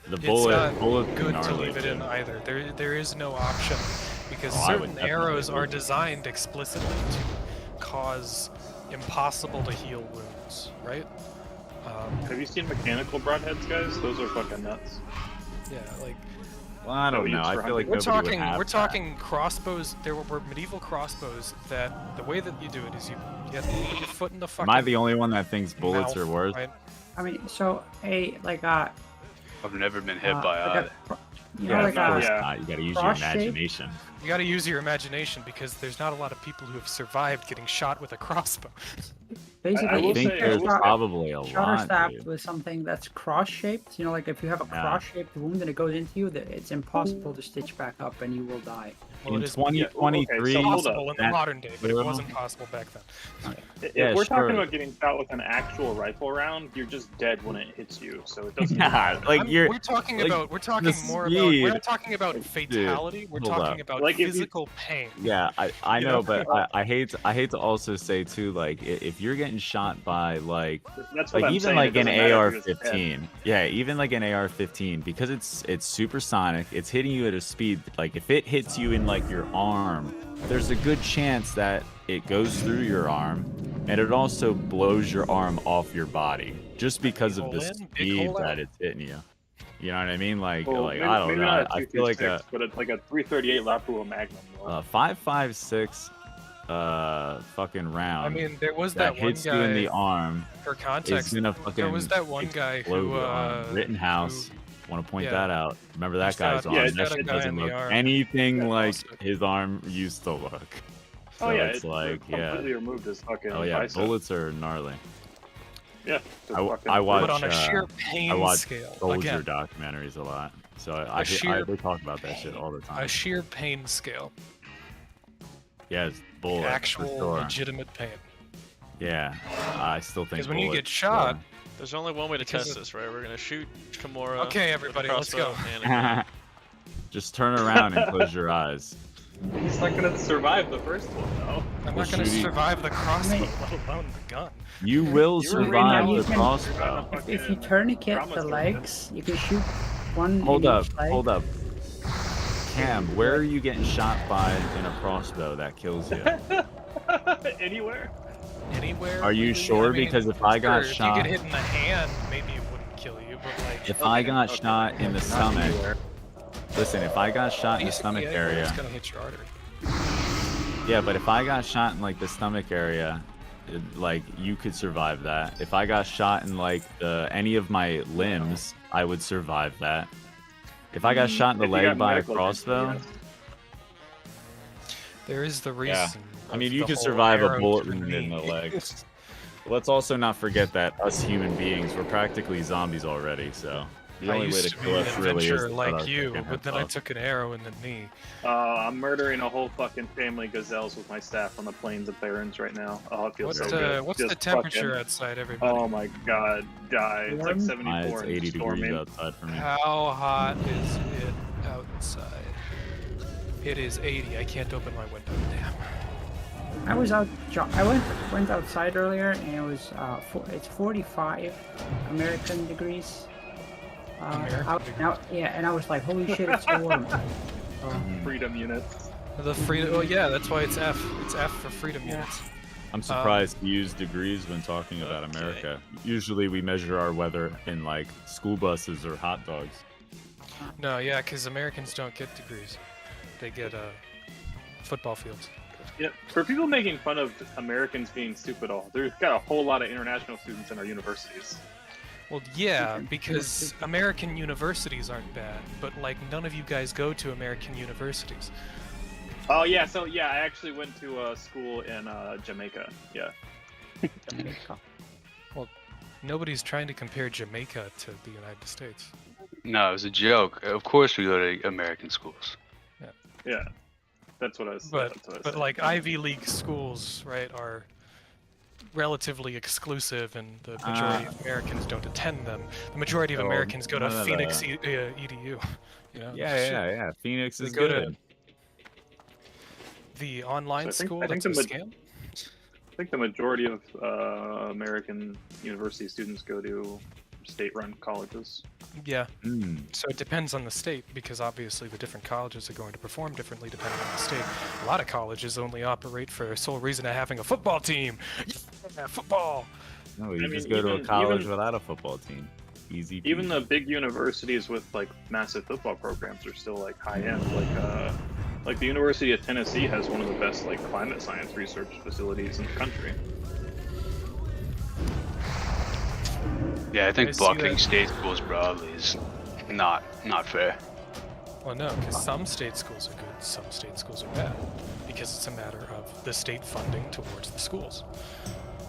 The It's bullet. not Bullet's good to gnarly, leave it in too. either. There is no option because Oh, I would certain definitely arrows leave are it. designed explicitly to cause impossible to heal wounds, right? Have you seen mechanical broadheads, guys? Those are fucking nuts. Yeah, like. Well, I don't know. I feel like we're nobody talking. would have We're that. talking crossbows. There were medieval crossbows that the way that you do it is you have to put your foot in the fucking. Am I the only one that thinks bullets mouth, are worse? right? I mean, so like I've never been hit by like either. you know, like of course not. You gotta use your cross-shape? imagination. You got to use your imagination because there's not a lot of people who have survived getting shot with a crossbow. Basically, I think there's probably a shot or lot, stabbed dude. with something that's cross-shaped. You know, like if you have a Yeah. cross-shaped wound and it goes into you, it's impossible to stitch back up and you will die. Well, In it is 2023, it's possible in the that- modern day, but it wasn't possible back then. If we're talking about getting shot with an actual rifle round, you're just dead when it hits you, so it doesn't. Nah, like you're. We're talking like, about. We're talking the more about. We're speed. not talking about fatality. We're hold talking up. about Like, if you- physical pain. Yeah, I You know, know? but I hate to also say too, like if you're getting shot by like That's what like I'm even saying, like it an doesn't matter if you're just AR-15, yeah, even like an AR-15 because it's supersonic, it's hitting you at a speed like if it hits you in like your arm, there's a good chance that it goes through your arm, and it also blows your arm off your body just because of the hole in, big speed hole out. that it's hitting you. You know what I mean? Like Well, like maybe, I don't maybe know. not a I feel like 236, but it's like a 338 Lapua Magnum. though. 5.56 fucking round. I mean, there was that one hits you in the guy- arm. For context, is gonna fucking there was that one guy explode who. your arm. Rittenhouse. Want to point yeah. that out? Remember that He's got- guy's arm? yeah, he's that got a shit guy doesn't in the look arm. anything like his arm used to look. So Oh yeah, it's like completely removed his fucking. Oh yeah, bicep. bullets are gnarly. Yeah. I watch. But on a sheer pain I watch scale, soldier again. documentaries a lot, so they talk about that shit all the time. A sheer pain scale. Yeah, it's bullet. for Actual sure. legitimate pain. Yeah, I still think. Because when you bullet- get shot. yeah. There's only one way to Because test of- this, right? We're gonna shoot Kimura. Okay, with a everybody, let's crossbow go. and a- Just turn around and close your eyes. He's not gonna survive the first one though. I'm Well, not going to shooting- survive the crossbow, let alone the gun. You will You survive can- the crossbow. If you tourniquet the legs, you can shoot one. Hold in up, each leg. hold up. Cam, where are you getting shot by in a crossbow that kills you? Anywhere. Anywhere. Are you really? sure? I mean, Because if I got sure, shot, if you get hit in the hand, maybe it wouldn't kill you, but like. if I got shot in the Not stomach, anywhere. listen, if I got shot in the Basically, stomach anywhere, area, It's gonna hit your artery. yeah, but if I got shot in like the stomach area, like you could survive that. If I got shot in like any of my limbs, I would survive that. If I got shot in the If you got leg by a medical attention, crossbow, yes. There is the reason. yeah. I mean, of you the could whole survive a arrow bullet to the wound in the knee. leg. Let's also not forget that us human beings, we're practically zombies already, so the I only way used to to be kill an us really is adventurer to cut like our you, fucking but heads then I off. took an arrow in the knee. I'm murdering a whole fucking family gazelles with my staff on the plains of Barrens right now. Oh, it feels What's so good. what's Just the temperature fucking- outside, everybody? Oh my god, die. It's like 74 It's and 80 storming. degrees outside for me. How hot is it outside? It is 80. I can't open my window. Damn. I was out. I went outside earlier, and it was it's 45 American degrees. Yeah, and I was like, holy shit, it's so warm. Freedom units. The freedom. Oh yeah, that's why it's F. It's F for freedom units. I'm surprised you use degrees when talking about America. Usually we measure our weather in like school buses or hot dogs. No, yeah, because Americans don't get degrees. They get football fields. Yeah, for people making fun of Americans being stupid, there's got a whole lot of international students in our universities. Well, yeah, because American universities aren't bad, but like none of you guys go to American universities. Oh yeah, so yeah, I actually went to a school in Jamaica. Yeah. Well, nobody's trying to compare Jamaica to the United States. No, it was a joke. Of course we go to American schools. Yeah, that's what I was. But that's what I was but saying. like Ivy League schools, right, are relatively exclusive, and the majority of Americans don't attend them. The majority of Oh, Americans go to none of Phoenix the- EDU. You know? Yeah. Phoenix They is go good. to the online So school. I think That's a the scam. I think the majority of American university students go to state-run colleges. Yeah. Hmm. So it depends on the state, because obviously the different colleges are going to perform differently depending on the state. A lot of colleges only operate for a sole reason of having a football team. Yeah, football. No, you I just mean, go to a even- college even- without a football team. Easy. Even peasy. the big universities with like massive football programs are still like high end. Like the University of Tennessee has one of the best like climate science research facilities in the country. Yeah, I think I see blocking that. state schools broadly is not fair. Well, no, because some state schools are good, some state schools are bad, because it's a matter of the state funding towards the schools.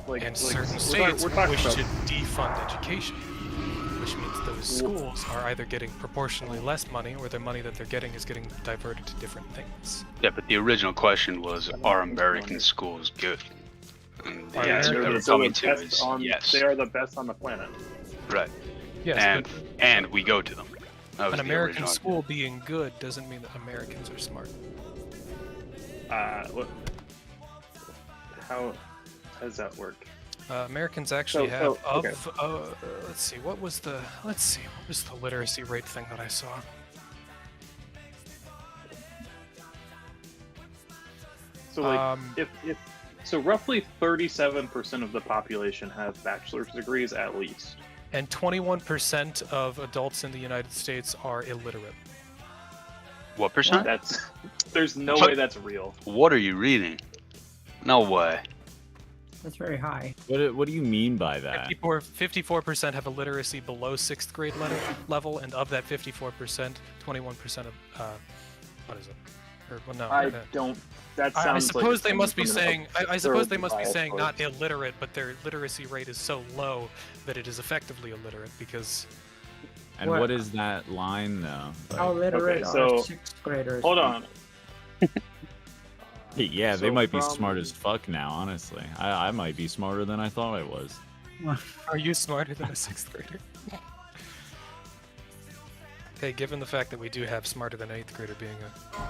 And certain states we're talking wish about- to defund education, which means those schools are either getting proportionally less money, or the money that they're getting is getting diverted to different things. Yeah, but the original question was, are American schools good? And the answer they're that we're the coming to best is on- yes. They are the best on the planet. Right. Yes, and we go to them. That was An the American original. school being good doesn't mean that Americans are smart. What? How does that work? Americans actually So- have okay. let's see, what was the literacy rate thing that I saw? So like so roughly 37% of the population have bachelor's degrees at least. And 21% of adults in the United States are illiterate. What percent? That's there's no What? way that's real. What are you reading? No way. That's very high. What do you mean by that? 54% have a literacy below 6th grade level, and of that 54%, 21% of what is it? Or, well, no, I don't. That sounds. I suppose like they it's must be coming from saying. an I suppose they must be absurd saying bias not towards- illiterate, but their literacy rate is so low that it is effectively illiterate because. And what is that line though? How literate Okay, so- are 6th graders? Hold on. Yeah, they So might be from- smart as fuck now. Honestly, I might be smarter than I thought I was. Are you smarter than a 6th grader? Hey, given the fact that we do have smarter than an 8th grader being a.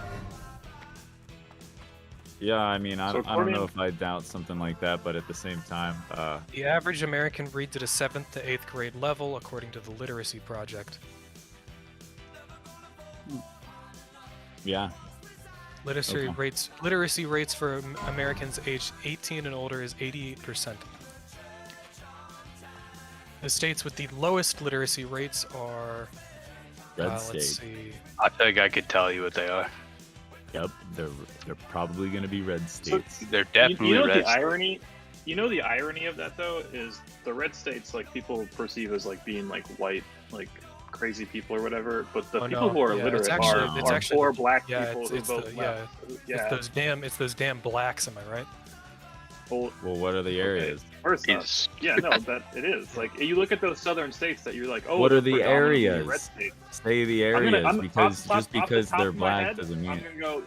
Yeah, I mean, I So don't know if I doubt something like that, but at the same time, The average American reads at a 7th to 8th grade level, according to the Literacy Project. yeah. Literacy rates for Americans aged 18 and older is 88%. The states with the lowest literacy rates are. Red let's state. see. I think I could tell you what they are. Yep, they're probably gonna be red states. They're You definitely know red. the irony. You know the irony of that though is the red states like people perceive as like being like white, like crazy people or whatever, but the Oh, people no. who are Yeah, literate it's actually, are actually poor black yeah, people it's, who it's vote the, left. yeah, it's those damn blacks. Am I right? Well, what are the areas? First off, yeah, no, that it is. Like you look at those southern states that you're like, oh, What are they're the predominantly areas? red states. Say the I'm areas, gonna- I'm- because off- just off the because top they're of my black head, doesn't mean I'm it. gonna go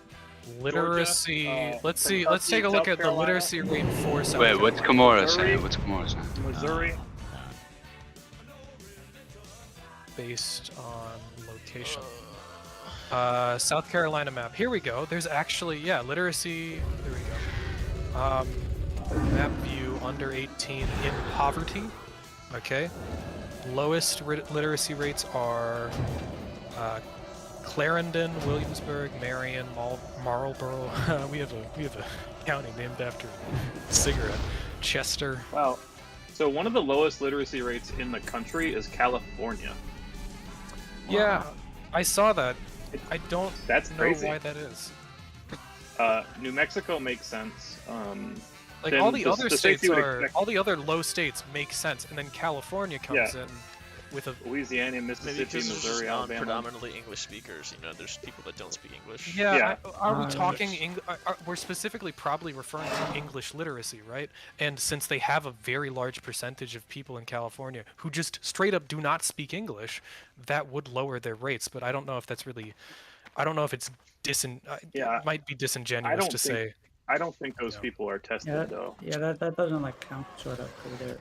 Literacy. Georgia, let's see. Kentucky, Let's take a look South at the Carolina. literacy rate for South Wait, what's Carolina. Kimura saying? What's Kimura saying? Missouri. Based on location. South Carolina map. Here we go. There's actually, yeah, literacy. There we go. Map view under 18 in poverty. Okay. Lowest literacy rates are Clarendon, Williamsburg, Marion, Marlborough. we have a county named after a cigarette. Chester. Wow. So one of the lowest literacy rates in the country is California. Yeah, I saw that. I don't That's know crazy. why that is. New Mexico makes sense. Like then all the other states you would are, expect- all the other low states make sense, and then California comes Yeah. in with a. Louisiana, Maybe Mississippi, because there's Missouri, just Alabama. predominantly English speakers. You know, there's people that don't speak English. Yeah, are we talking? We're specifically probably referring to English literacy, right? And since they have a very large percentage of people in California who just straight up do not speak English, that would lower their rates. But I don't know if that's really. I don't know if it's it might be disingenuous to say. I don't think those people are tested Yeah, though. yeah, that doesn't like count sort of either.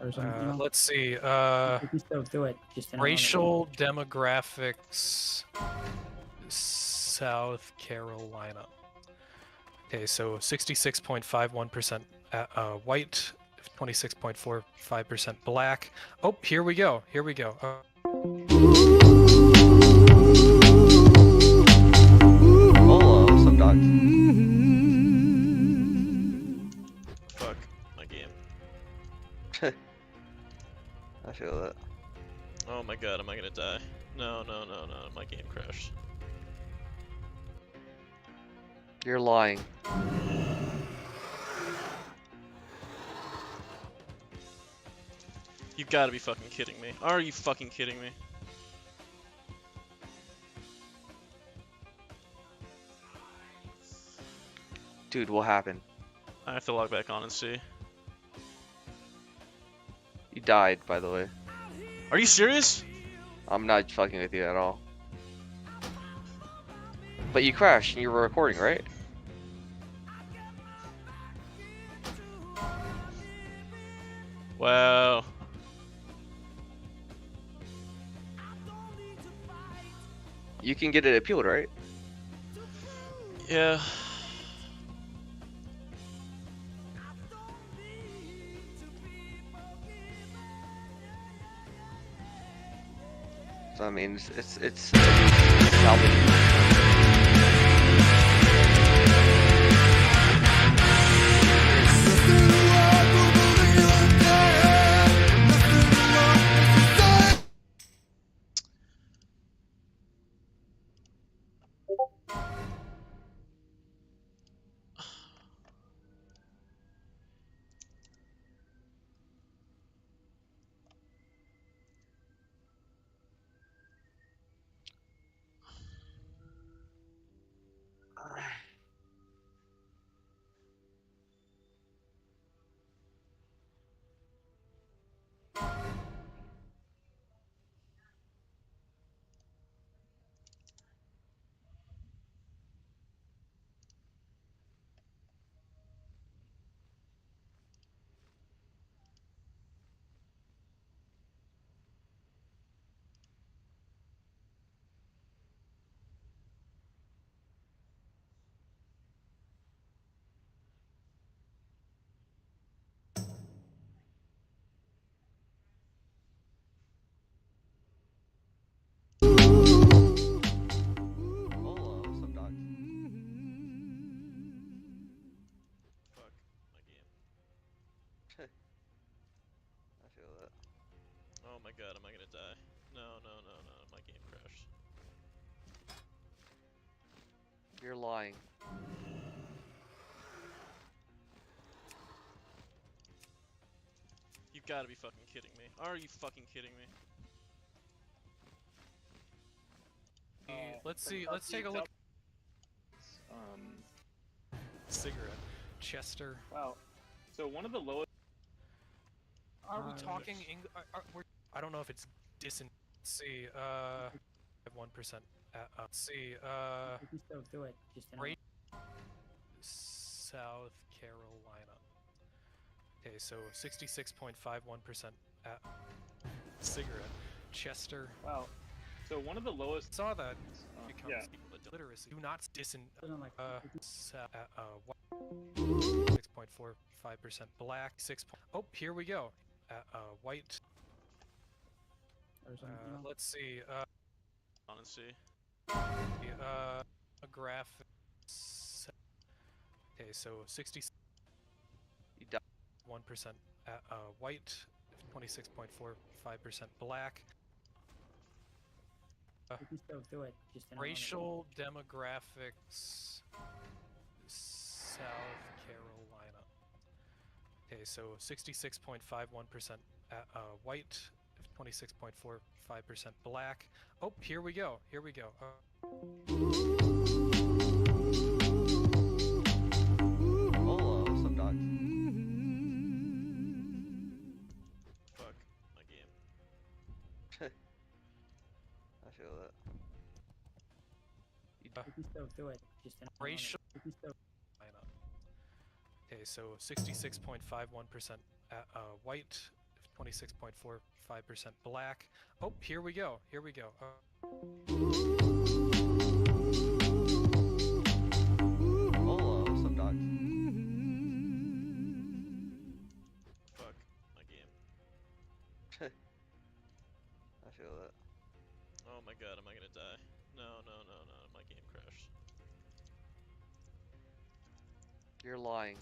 Or something. No? Let's see. You can still do it. Just in Racial demographics, South Carolina. Okay, so 66.51% white, 26.45% black. Oh, here we go. Here we go. Hola, what's up, dog? Fuck my game. I feel that. Oh my god, am I gonna die? No, no, no, no, my game crashed. You're lying. You gotta be fucking kidding me. Are you fucking kidding me? Dude, what happened? I have to log back on and see. You died, by the way. Are you serious? I'm not fucking with you at all. But you crashed and you were recording, right? Wow. You can get it appealed, right? Yeah. So I mean, it's salvage. I feel that. Oh my god, am I gonna die? No, no, no, no, my game crashed. You're lying. You gotta be fucking kidding me. Are you fucking kidding me? Let's see. Let's take a look. Cigarette. Chester. Wow. So one of the lowest. Are we talking English? I don't know if it's Let's see. 1%. Let's see. You can still do it. Just in South Carolina. Okay, so 66.51% cigarette. Chester. Wow. So one of the lowest. Saw that. Becomes yeah. Literacy. Do not 6.45% black. Oh, here we go. White. Let's see. On and see. A graphic. Okay, so 60. You died. 1% white. 26.45% black. You can still do it. Just in Racial demographics, South Carolina. Okay, so 66.51% white, 26.45% black. Oh, here we go. Here we go. Hola, what's up, dog? Fuck my game. I feel that. You can still do it. Just in Racial Okay, so 66.51% white, 26.45% black. Oh, here we go. Here we go. Hola, what's up, dog? Fuck my game. I feel that. Oh my god, am I gonna die? No, no, no, no, my game crashed. You're lying.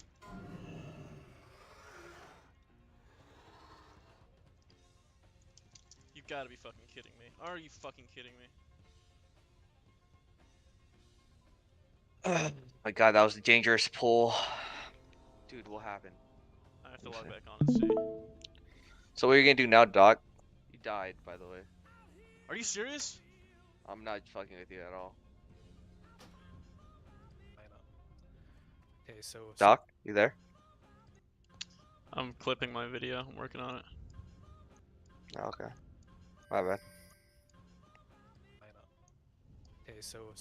You've gotta be fucking kidding me. Are you fucking kidding me? My god, that was a dangerous pull. Dude, what happened? I have to log back on and see. So what are you gonna do now, Doc? You died, by the way. Are you serious? I'm not fucking with you at all. Okay, so Doc, you there? I'm clipping my video. I'm working on it. Oh, okay. My bad. Okay, so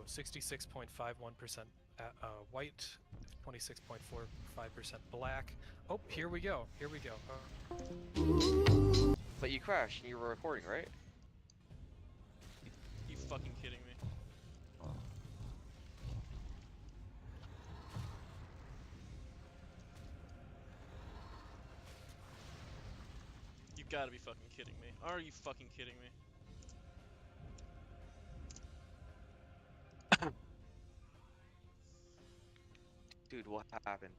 66.51% white, 26.45% black. Oh, here we go. Here we go. But you crashed and you were recording, right? You fucking kidding me? You've gotta be fucking kidding me. Are you fucking kidding me? Dude, what happened?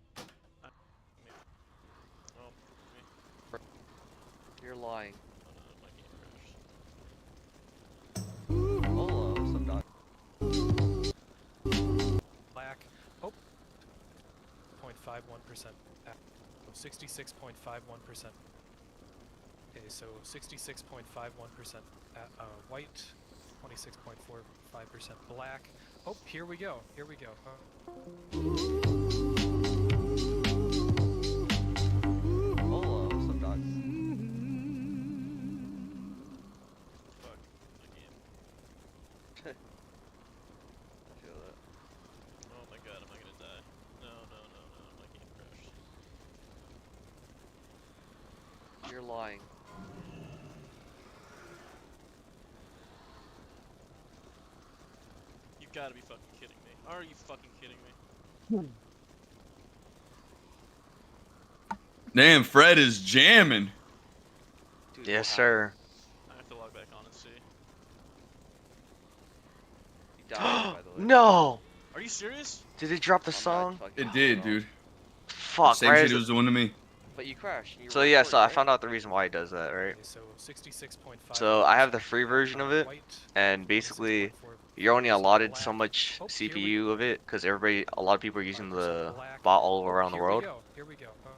Oh, me. You're lying. Oh no, my game crashed. Hola, what's up, Doc? Black. Oh. 0.51%. 66.51%. Okay, so 66.51% white, 26.45% black. Oh, here we go. Here we go. Hola, what's up, Doc? Fuck my game. I feel that. Oh my god, am I gonna die? No, no, no, no, my game crashed. You're lying. You've gotta be fucking kidding me. Are you fucking kidding me? Damn, Fred is jamming. Dude, yes, sir. I have to log back on and see. You died, by the way. No! Are you serious? Did it drop the song? It did, dude. Fuck, Same shit it was doing to me. But you crashed. So yeah, so I found out the reason why he does that, right? So I have the free version of it, and basically you're only allotted so much CPU of it because a lot of people are using the bot all around the world,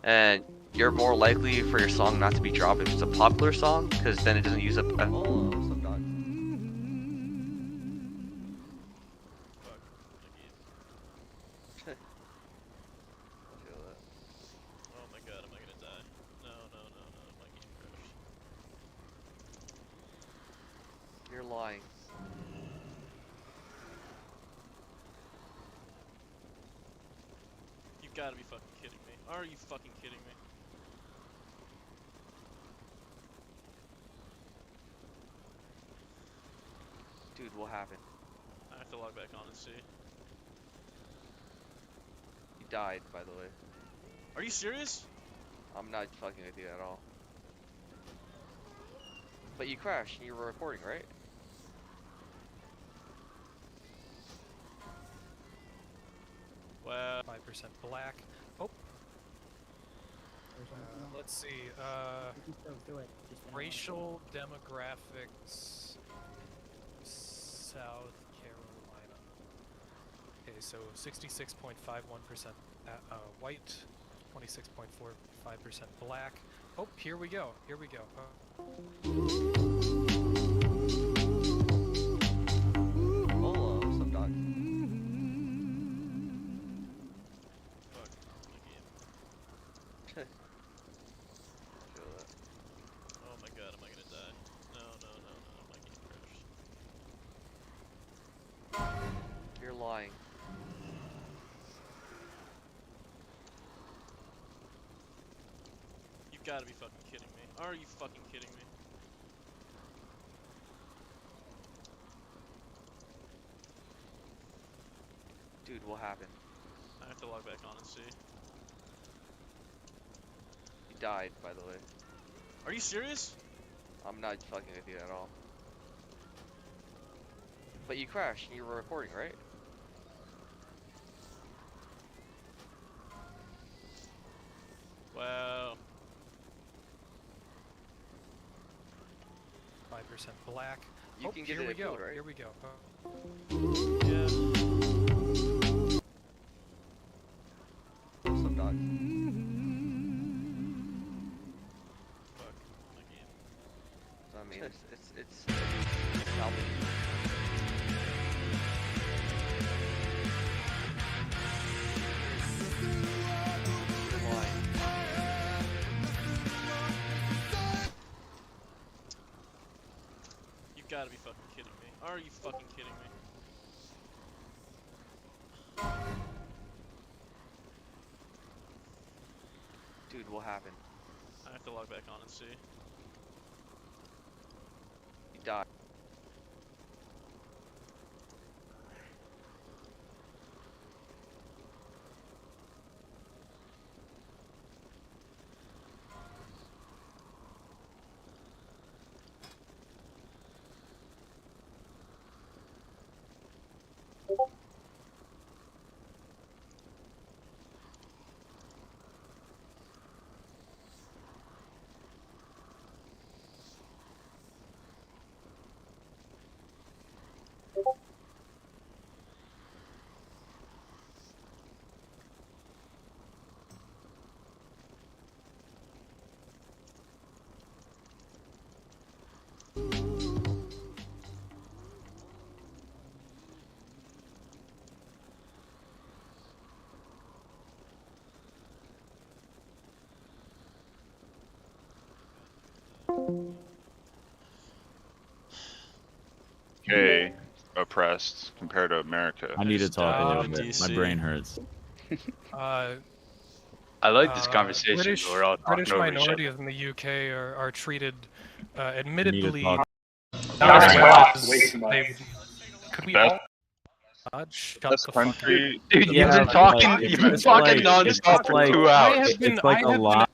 and you're more likely for your song not to be dropped if it's a popular song, because then it doesn't use up. Oh my god, am I gonna die? No, no, no, no, my game crashed. You're lying. You've gotta be fucking kidding me. Are you fucking kidding me? Dude, what happened? I have to log back on and see. You died, by the way. Are you serious? I'm not fucking with you at all. But you crashed and you were recording, right? Wow. 5% black. Oh. Let's see. Racial demographics. South Carolina. Okay, so 66.51% white, 26.45% black. Oh, here we go. Here we go. Hola, what's up, Doc? Fuck my game. Feel that. Oh my god, am I gonna die? No, no, no, no, my game crashed. You're lying. You gotta be fucking kidding me. Are you fucking kidding me? Dude, what happened? I have to log back on and see. You died, by the way. Are you serious? I'm not fucking with you at all. But you crashed and you were recording, right? Wow. 5% black. You can get here it we at go. food, right? Here we go. Some dogs. Fuck my game. So, I mean, it's salvage. You're lying. You gotta be fucking kidding me. Are you fucking kidding me? Dude, what happened? I have to log back on and see. You died. UK oppressed compared to America. I need to talk a little bit. My brain hurts. I like this conversation. British, We're all talking British over each other. minorities in the UK are treated, I need to admittedly, talk. not as well as Way too much. they. Could we Best- all? Shut Best the fuck up. country. Dude, Yeah, you've been but, talking. like, You've been it's talking like- nonstop it's for like- 2 I hours. have been. It's like I a have lot.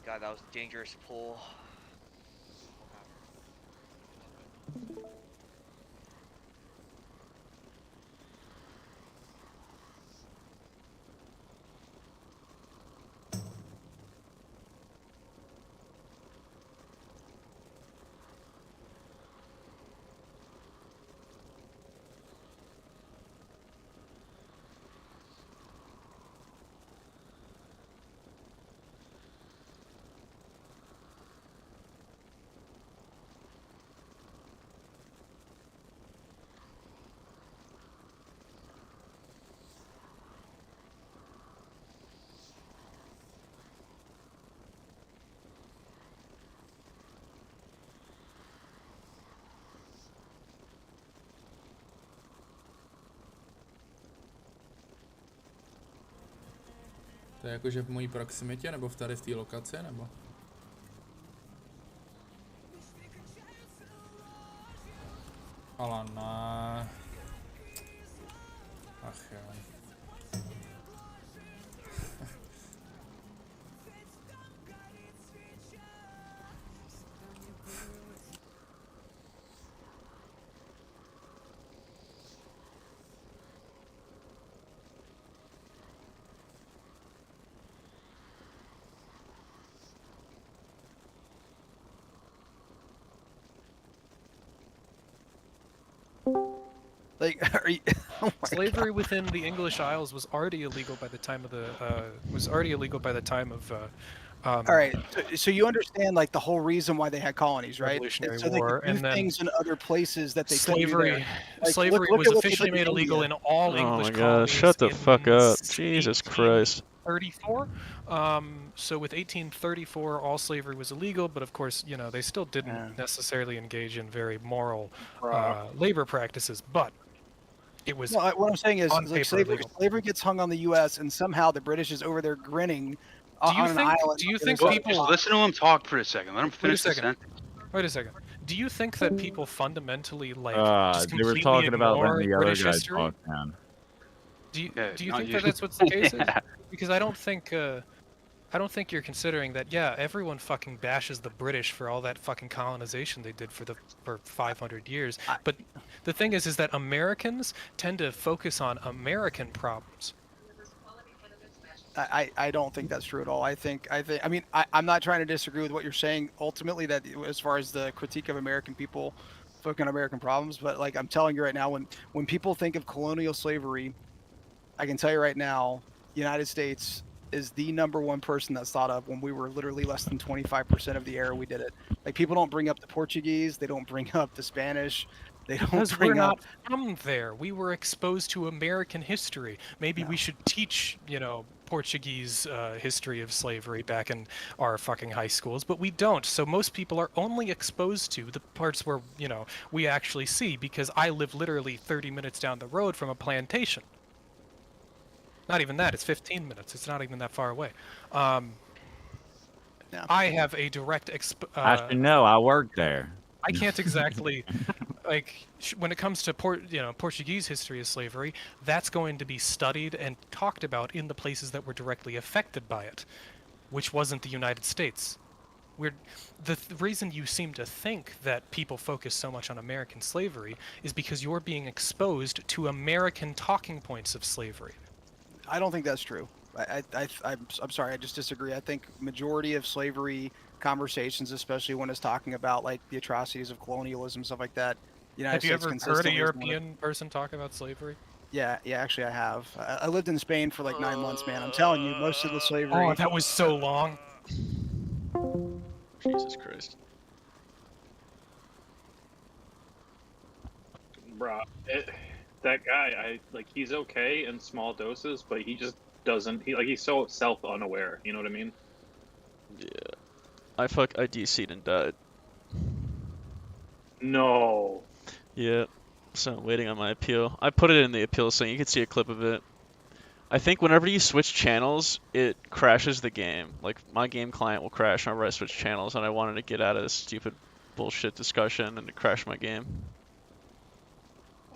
God, that was a dangerous pull. To je jakože v mojí proximitě, nebo v tady v té lokaci, nebo? Ale ne. Ach jo. Like, are you? Oh my Slavery within the English Isles was already illegal by the time of the All right, so you understand like the whole reason why they had colonies, right? Revolutionary So they War, could do and then things in other places that they couldn't do slavery. there. Like, Slavery look was at what they officially did made illegal in India. all Oh English my god, colonies. shut the in fuck up. Jesus Christ. 1834. So with 1834, all slavery was illegal, but of course, you know, they still didn't necessarily engage in very moral labor practices, but it was No, what I'm saying is, on like, paper illegal. slavery gets hung on the U.S. and somehow the British is over there grinning on an island. Do you in think a- people? Just listen to him talk for a second. Let him Wait a finish the second. sentence. Wait a second. Do you think that people fundamentally like just They were completely talking about ignore letting the other British guy history? talk, man. Do you not think you. that that's what's the case is? Yeah. Because I don't think you're considering that. Yeah, everyone fucking bashes the British for all that fucking colonization they did for 500 years. But the thing is that Americans tend to focus on American problems. I don't think that's true at all. I mean, I'm not trying to disagree with what you're saying. Ultimately, that as far as the critique of American people, focusing on American problems, but like I'm telling you right now, when people think of colonial slavery, I can tell you right now, United States is the #1 person that's thought of when we were literally less than 25% of the era we did it. Like people don't bring up the Portuguese, they don't bring up the Spanish, they don't Because bring we're up. not from there. We were exposed to American history. Maybe we should teach, you know, Portuguese history of slavery back in our fucking high schools, but we don't. So most people are only exposed to the parts where, you know, we actually see, because I live literally 30 minutes down the road from a plantation. Not even that, it's 15 minutes. It's not even that far away. I have a direct Actually, no, I work there. I can't exactly, like, when it comes to Portuguese history of slavery, that's going to be studied and talked about in the places that were directly affected by it, which wasn't the United States. The reason you seem to think that people focus so much on American slavery is because you're being exposed to American talking points of slavery. I don't think that's true. I'm sorry, I just disagree. I think majority of slavery conversations, especially when it's talking about like the atrocities of colonialism, stuff like that. Have you ever heard a European person talk about slavery? Yeah, actually I have. I lived in Spain for like 9 months, man. I'm telling you, most of the slavery. Oh, that was so long. Jesus Christ. Bruh, that guy, he's okay in small doses, but he just doesn't. He's so self-unaware. You know what I mean? Yeah. I DC'd and died. No. Yeah. So I'm waiting on my appeal. I put it in the appeal so you can see a clip of it. I think whenever you switch channels, it crashes the game. Like, my game client will crash whenever I switch channels, and I wanted to get out of this stupid bullshit discussion, and it crashed my game.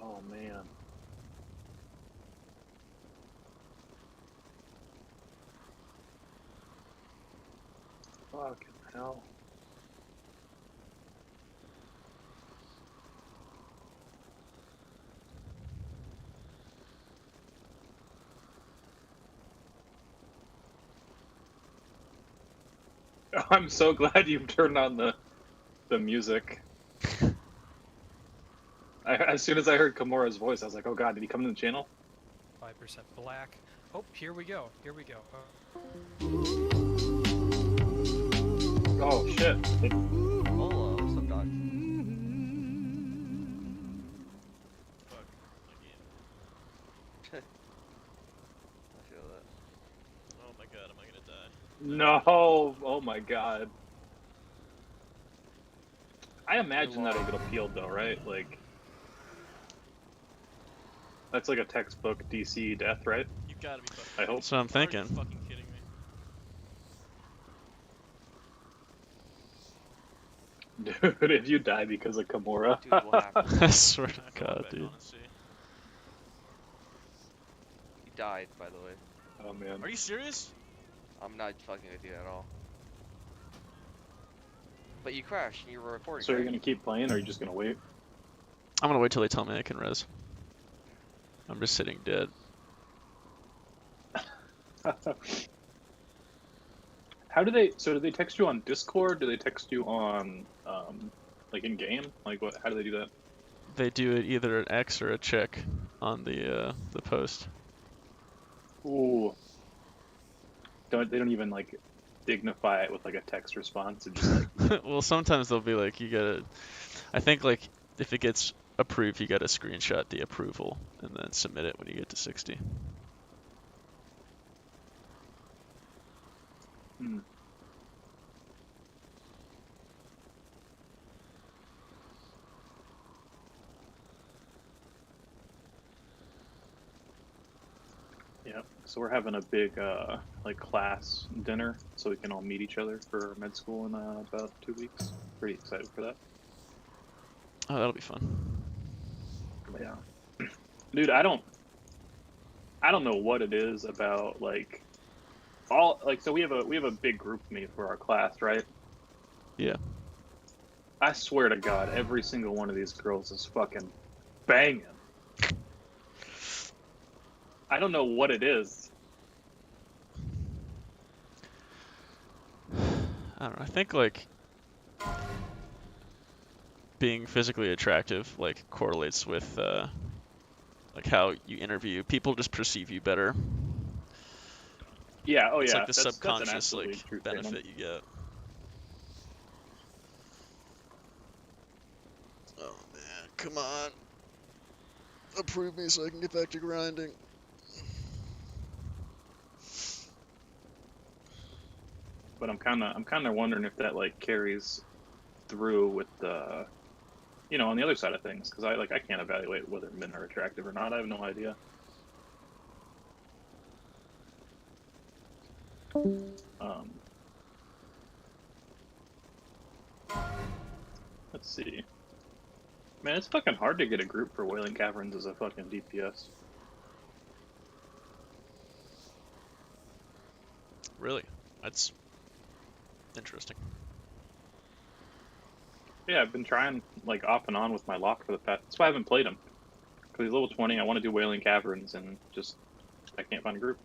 Oh, man. Fucking hell. I'm so glad you turned on the music. As soon as I heard Kimura's voice, I was like, oh god, did he come to the channel? 5% black. Oh, here we go. Here we go. Oh shit. Oh, what's up, Doc? I feel that. Oh my god, am I gonna die? No, oh my god. I imagine that'll get appealed though, right? Like, that's like a textbook DC death, right? You gotta be fucking. I hope. That's what I'm thinking. Are you fucking kidding me? Dude, if you die because of Kimura. Dude, what happened? I swear to God, dude. He died, by the way. Oh man. Are you serious? I'm not fucking with you at all. But you crashed and you were recording. So are you right? gonna keep playing or are you just gonna wait? I'm gonna wait till they tell me I can res. I'm just sitting dead. How do they, so do they text you on Discord? Do they text you on, like in game? Like what, how do they do that? They do it either an X or a check on the post. Ooh. They don't even like dignify it with like a text response. It's just like, Well, sometimes they'll be like, you gotta. I think like if it gets approved, you gotta screenshot the approval and then submit it when you get to 60. hmm. Yep. So we're having a big like class dinner so we can all meet each other for med school in about 2 weeks. Pretty excited for that. Oh, that'll be fun. Yeah. Dude, I don't know what it is about like all like, so we have a big group meet for our class, right? Yeah. I swear to God, every single one of these girls is fucking banging. I don't know what it is. I don't know. I think like being physically attractive like correlates with like how you interview. People just perceive you better. Yeah, oh It's yeah. like the that's an subconscious absolutely like true benefit statement. you get. Oh man, come on. Approve me so I can get back to grinding. But I'm kind of wondering if that like carries through with the, you know, on the other side of things, because I can't evaluate whether men are attractive or not. I have no idea. Let's see. Man, it's fucking hard to get a group for Wailing Caverns as a fucking DPS. Really? That's interesting. Yeah, I've been trying like off and on with my lock for the past. That's why I haven't played him. Because he's level 20. I want to do Wailing Caverns and just I can't find a group.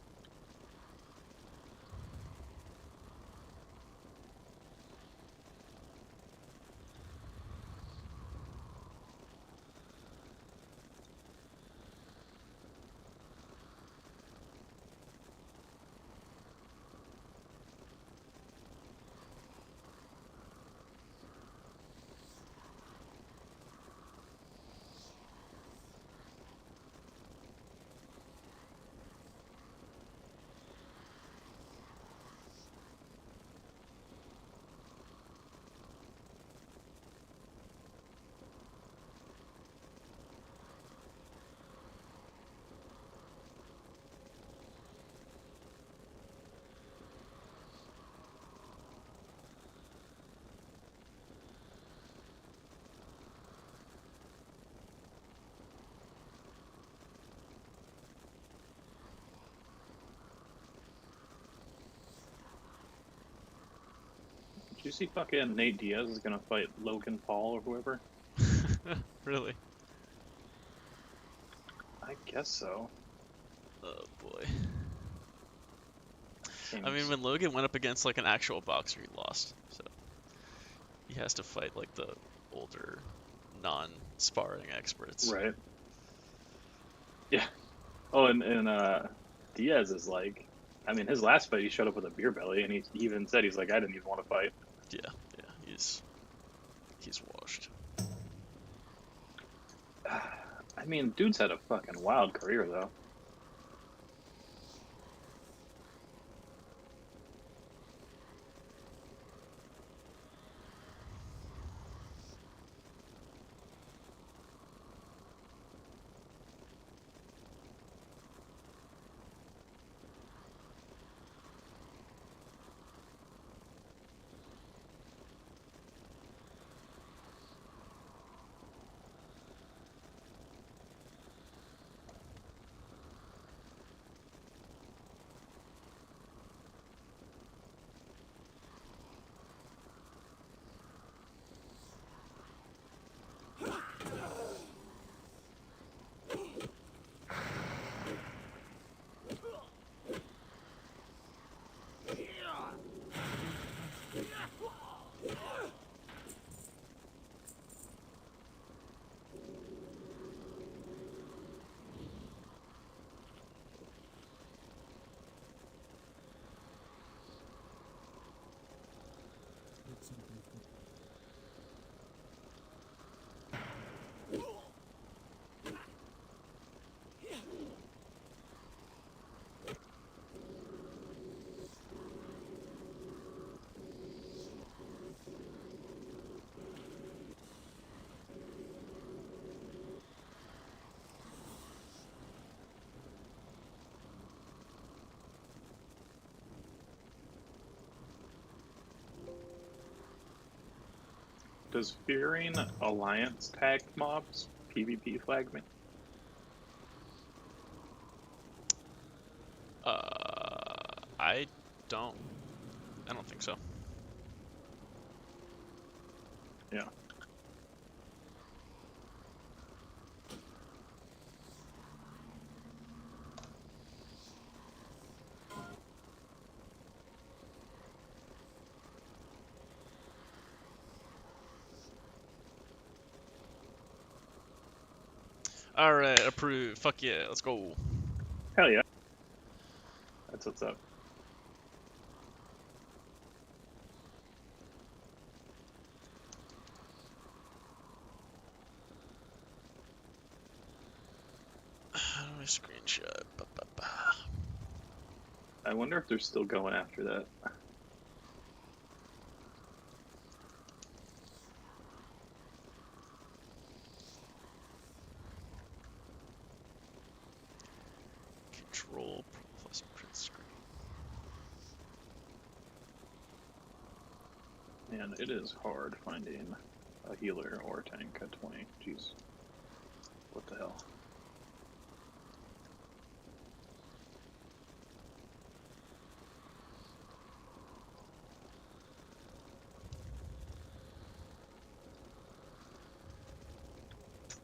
you see fucking Nate Diaz is gonna fight Logan Paul or whoever? Really? I guess so. Oh boy. I Seems- mean, when Logan went up against like an actual boxer, he lost. So he has to fight like the older, non-sparring experts. Right. Yeah. Oh, and Diaz is like, I mean, his last fight he showed up with a beer belly, and he even said he's like, I didn't even want to fight. Yeah, he's washed. I mean, dude's had a fucking wild career though. Does fearing alliance tagged mobs PvP flag me? I don't think so. Yeah. Alright, approved. Fuck yeah, let's go. Hell yeah. That's what's up. How do I screenshot? I wonder if they're still going after that. Control plus print screen. Man, it is hard finding a healer or a tank at 20. Jeez. What the hell?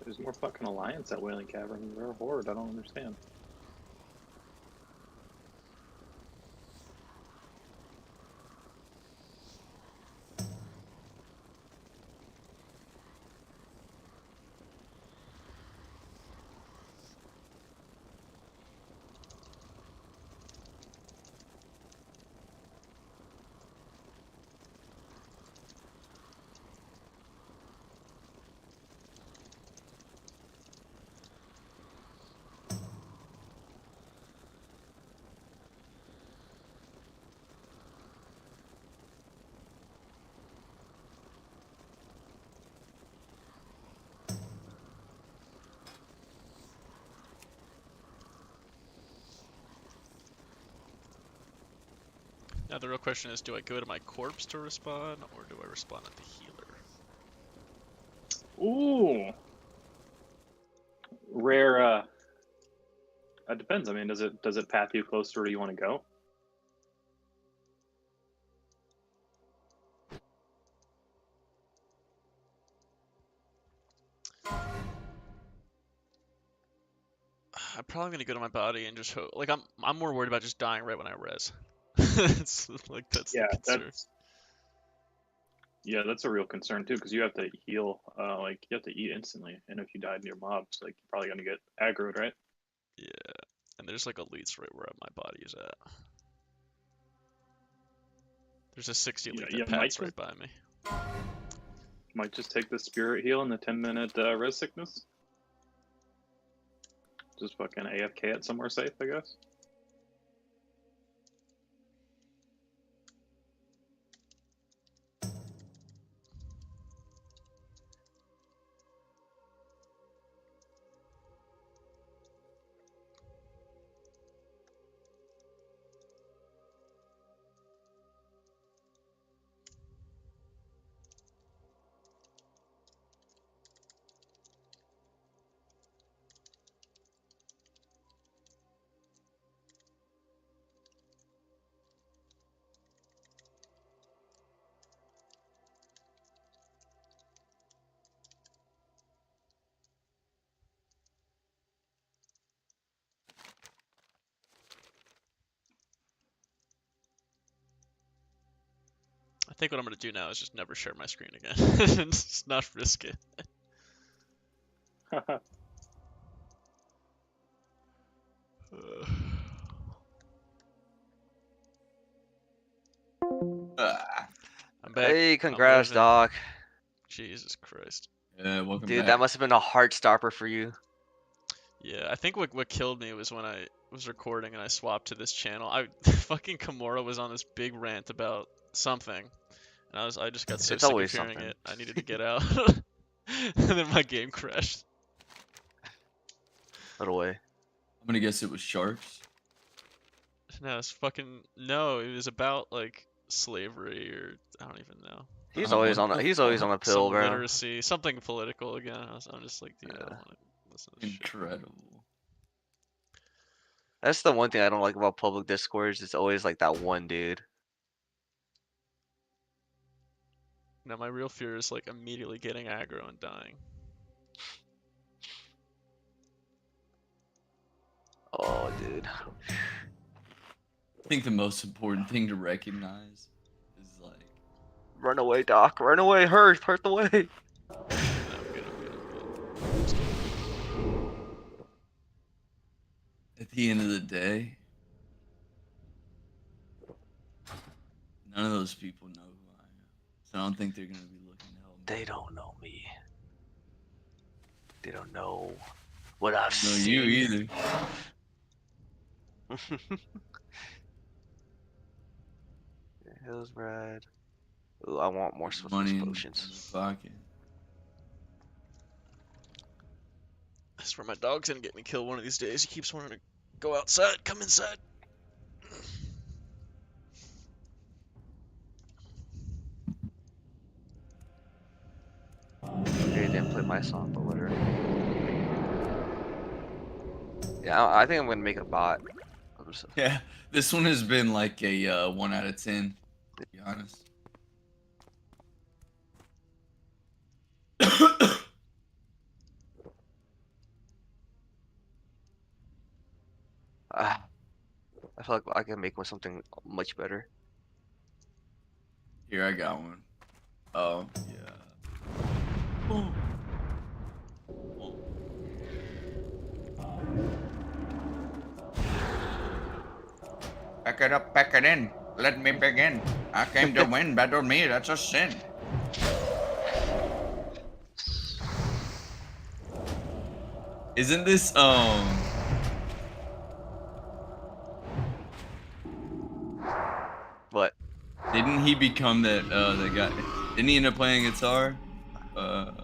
There's more fucking alliance at Wailing Cavern than there are horde. I don't understand. Now the real question is, do I go to my corpse to respawn, or do I respawn at the healer? Ooh. Rare. It depends. I mean, does it path you close to where you want to go? I'm probably gonna go to my body and just hope. Like I'm more worried about just dying right when I res. It's like that's Yeah, the concern. that's a real concern too, because you have to heal. Like you have to eat instantly, and if you die near mobs, like you're probably gonna get aggroed, right? Yeah, and there's like elites right where my body is at. There's a 60 elite that pads right by me. Might just take the spirit heal and the 10-minute res sickness. Just fucking AFK it somewhere safe, I guess. I think what I'm gonna do now is just never share my screen again. Just not risk it. I'm back. Hey, I'm congrats, living. Doc. Jesus Christ. Yeah, welcome Dude, back. that must have been a heart stopper for you. Yeah, I think what killed me was when I was recording and I swapped to this channel. Fucking Kimura was on this big rant about something, and I just got so It's sick of always hearing something. it. I needed to get out, and then my game crashed. Put away. I'm gonna guess it was sharks. No, it's fucking no. It was about like slavery or I don't even know. He's always on a pill, Some bro. literacy, something political again. I'm just like, dude, I don't want to listen to this shit. Incredible. That's the one thing I don't like about public discords. It's always like that one dude. Now my real fear is like immediately getting aggro and dying. Oh, dude. I think the most important thing to recognize is like, Run away, Doc. Run away. Hurt the way. at the end of the day, none of those people know who I am. So I don't think they're gonna be looking to help me. They don't know me. They don't know what I've No, seen. you either. Hills Brad. Ooh, I want more Money in potions. your pocket. I swear my dog's gonna get me killed one of these days. He keeps wanting to go outside. Come inside. Okay, didn't play my song, but whatever. Yeah, I think I'm gonna make a bot. Yeah, this one has been like a 1 out of 10, to be honest. I feel like I can make something much better. Here, I got one. Oh, yeah. Pack it up, pack it in. Let me begin. I came to win, battle me, that's a sin. Isn't this, What? Didn't he become that guy? Didn't he end up playing guitar? For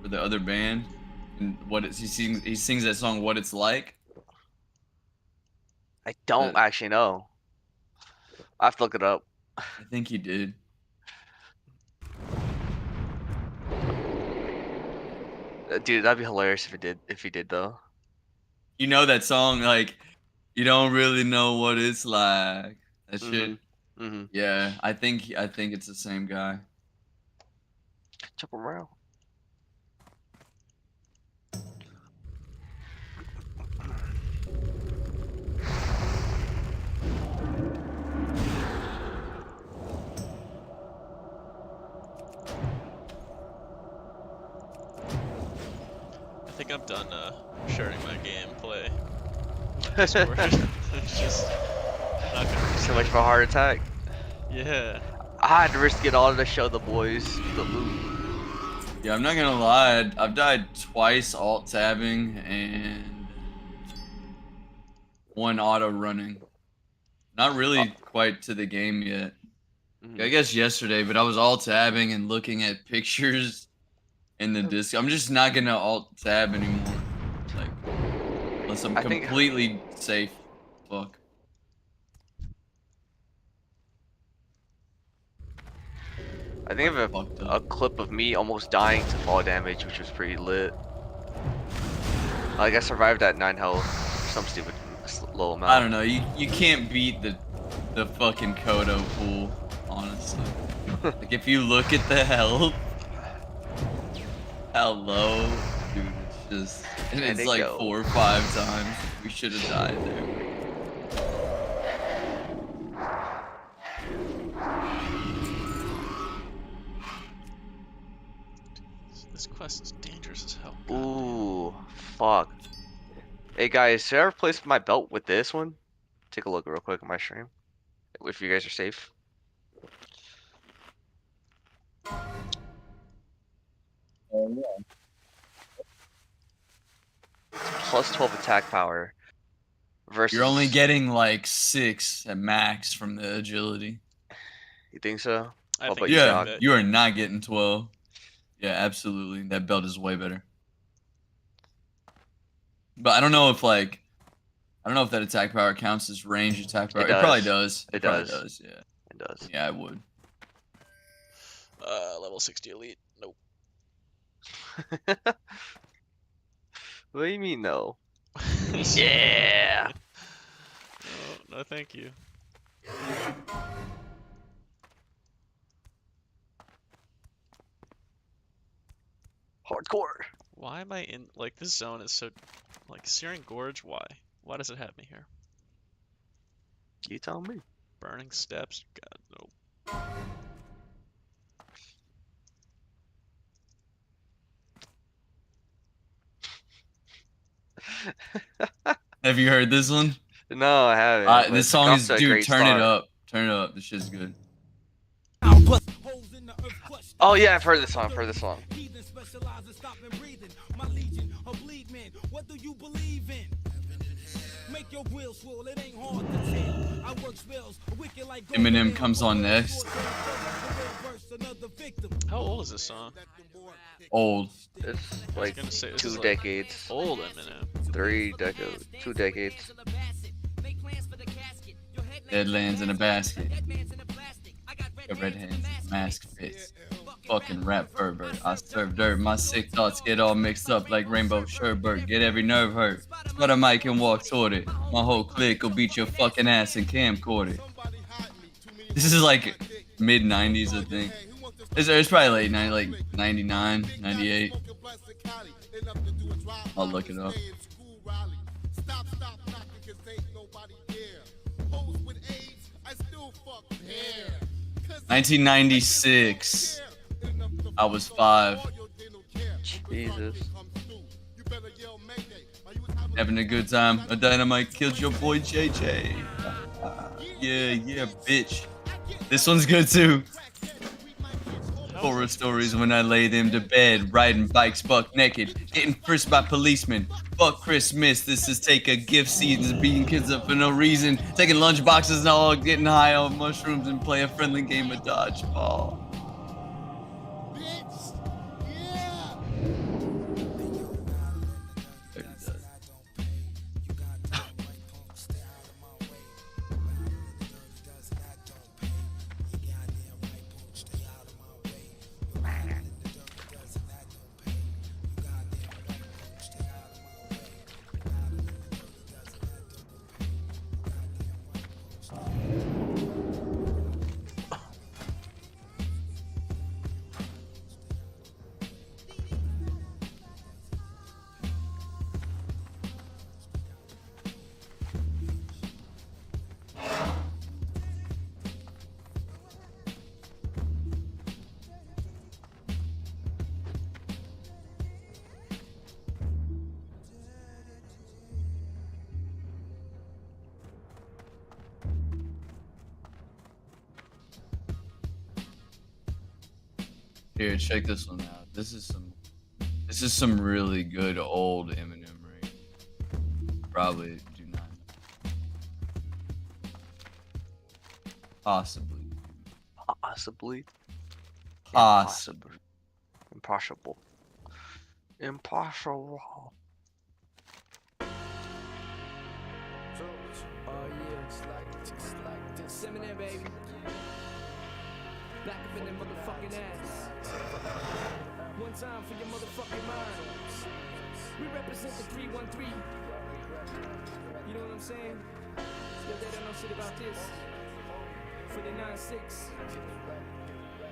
the other band? And he sings that song What It's Like? I don't actually know. I have to look it up. I think he did. Dude, that'd be hilarious if he did though. You know that song, like, you don't really know what it's like. That shit. Mm-hmm. Yeah, I think it's the same guy. Chop him around. think I'm done sharing my gameplay. My Discord. It's just not gonna So much of a heart attack. Yeah. I had to risk it all to show the boys the loot. Yeah, I'm not gonna lie. I've died twice alt tabbing and one auto running. Not really quite to the game yet. I guess yesterday, but I was alt tabbing and looking at pictures in the disc. I'm just not gonna alt tab anymore. Like, unless I'm completely safe. Fuck. I think of a clip of me almost dying to fall damage, which was pretty lit. Like I survived at 9 health, some stupid low amount. I don't know. You can't beat the fucking Kodo pool, honestly. Like if you look at the health, how low, dude, it's just it's like 4 or 5 times. We should have died there. This quest is dangerous as hell. Ooh, fuck. Hey guys, should I replace my belt with this one? Take a look real quick at my stream. If you guys are safe. Plus 12 attack power. Versus... You're only getting like 6 at max from the agility. You think so? Yeah, you are not getting 12. Yeah, absolutely. That belt is way better. But I don't know if that attack power counts as range attack power. It probably does. It probably does. Yeah. It does. Yeah, I would. Level 60 elite. Nope. What do you mean no? Yeah. No, thank you. Hardcore. Why am I in like this zone is so like Searing Gorge? Why? Why does it have me here? You tell me. Burning Steps? God, nope. Have you heard this one? No, I haven't. This song is, dude, turn it up. Turn it up. This shit's good. Oh yeah, I've heard this song. Eminem comes on next. How old is this song? Old. It's like 2 decades. Old Eminem. 3 decades. 2 decades. Deadlands in a basket. A red hands, mask fits. Fucking rap pervert. I serve dirt. My sick thoughts get all mixed up like rainbow sherbet. Get every nerve hurt. But a mic and walk toward it. My whole clique will beat your fucking ass and camcord it. This is like mid 90s, I think. It's probably late 90s, like 99, 98. I'll look it up. 1996. I was 5. Jesus. Having a good time. A dynamite killed your boy JJ. Yeah, bitch. This one's good too. Horror stories when I lay them to bed, riding bikes buck naked, getting frisked by policemen. Fuck Christmas, this is take a gift season, beating kids up for no reason, taking lunch boxes and all, getting high on mushrooms and play a friendly game of dodgeball. Here, check this one out. This is some really good old Eminem right? Probably do not know. Possibly. Possibly. Possibly. Impossible. Impossible. Oh yeah, it's like this. Eminem, baby. Back up in that motherfucking ass. One time for your motherfucking mind. We represent the 313. You know what I'm saying? Yo, they don't know shit about this. For the 9-6.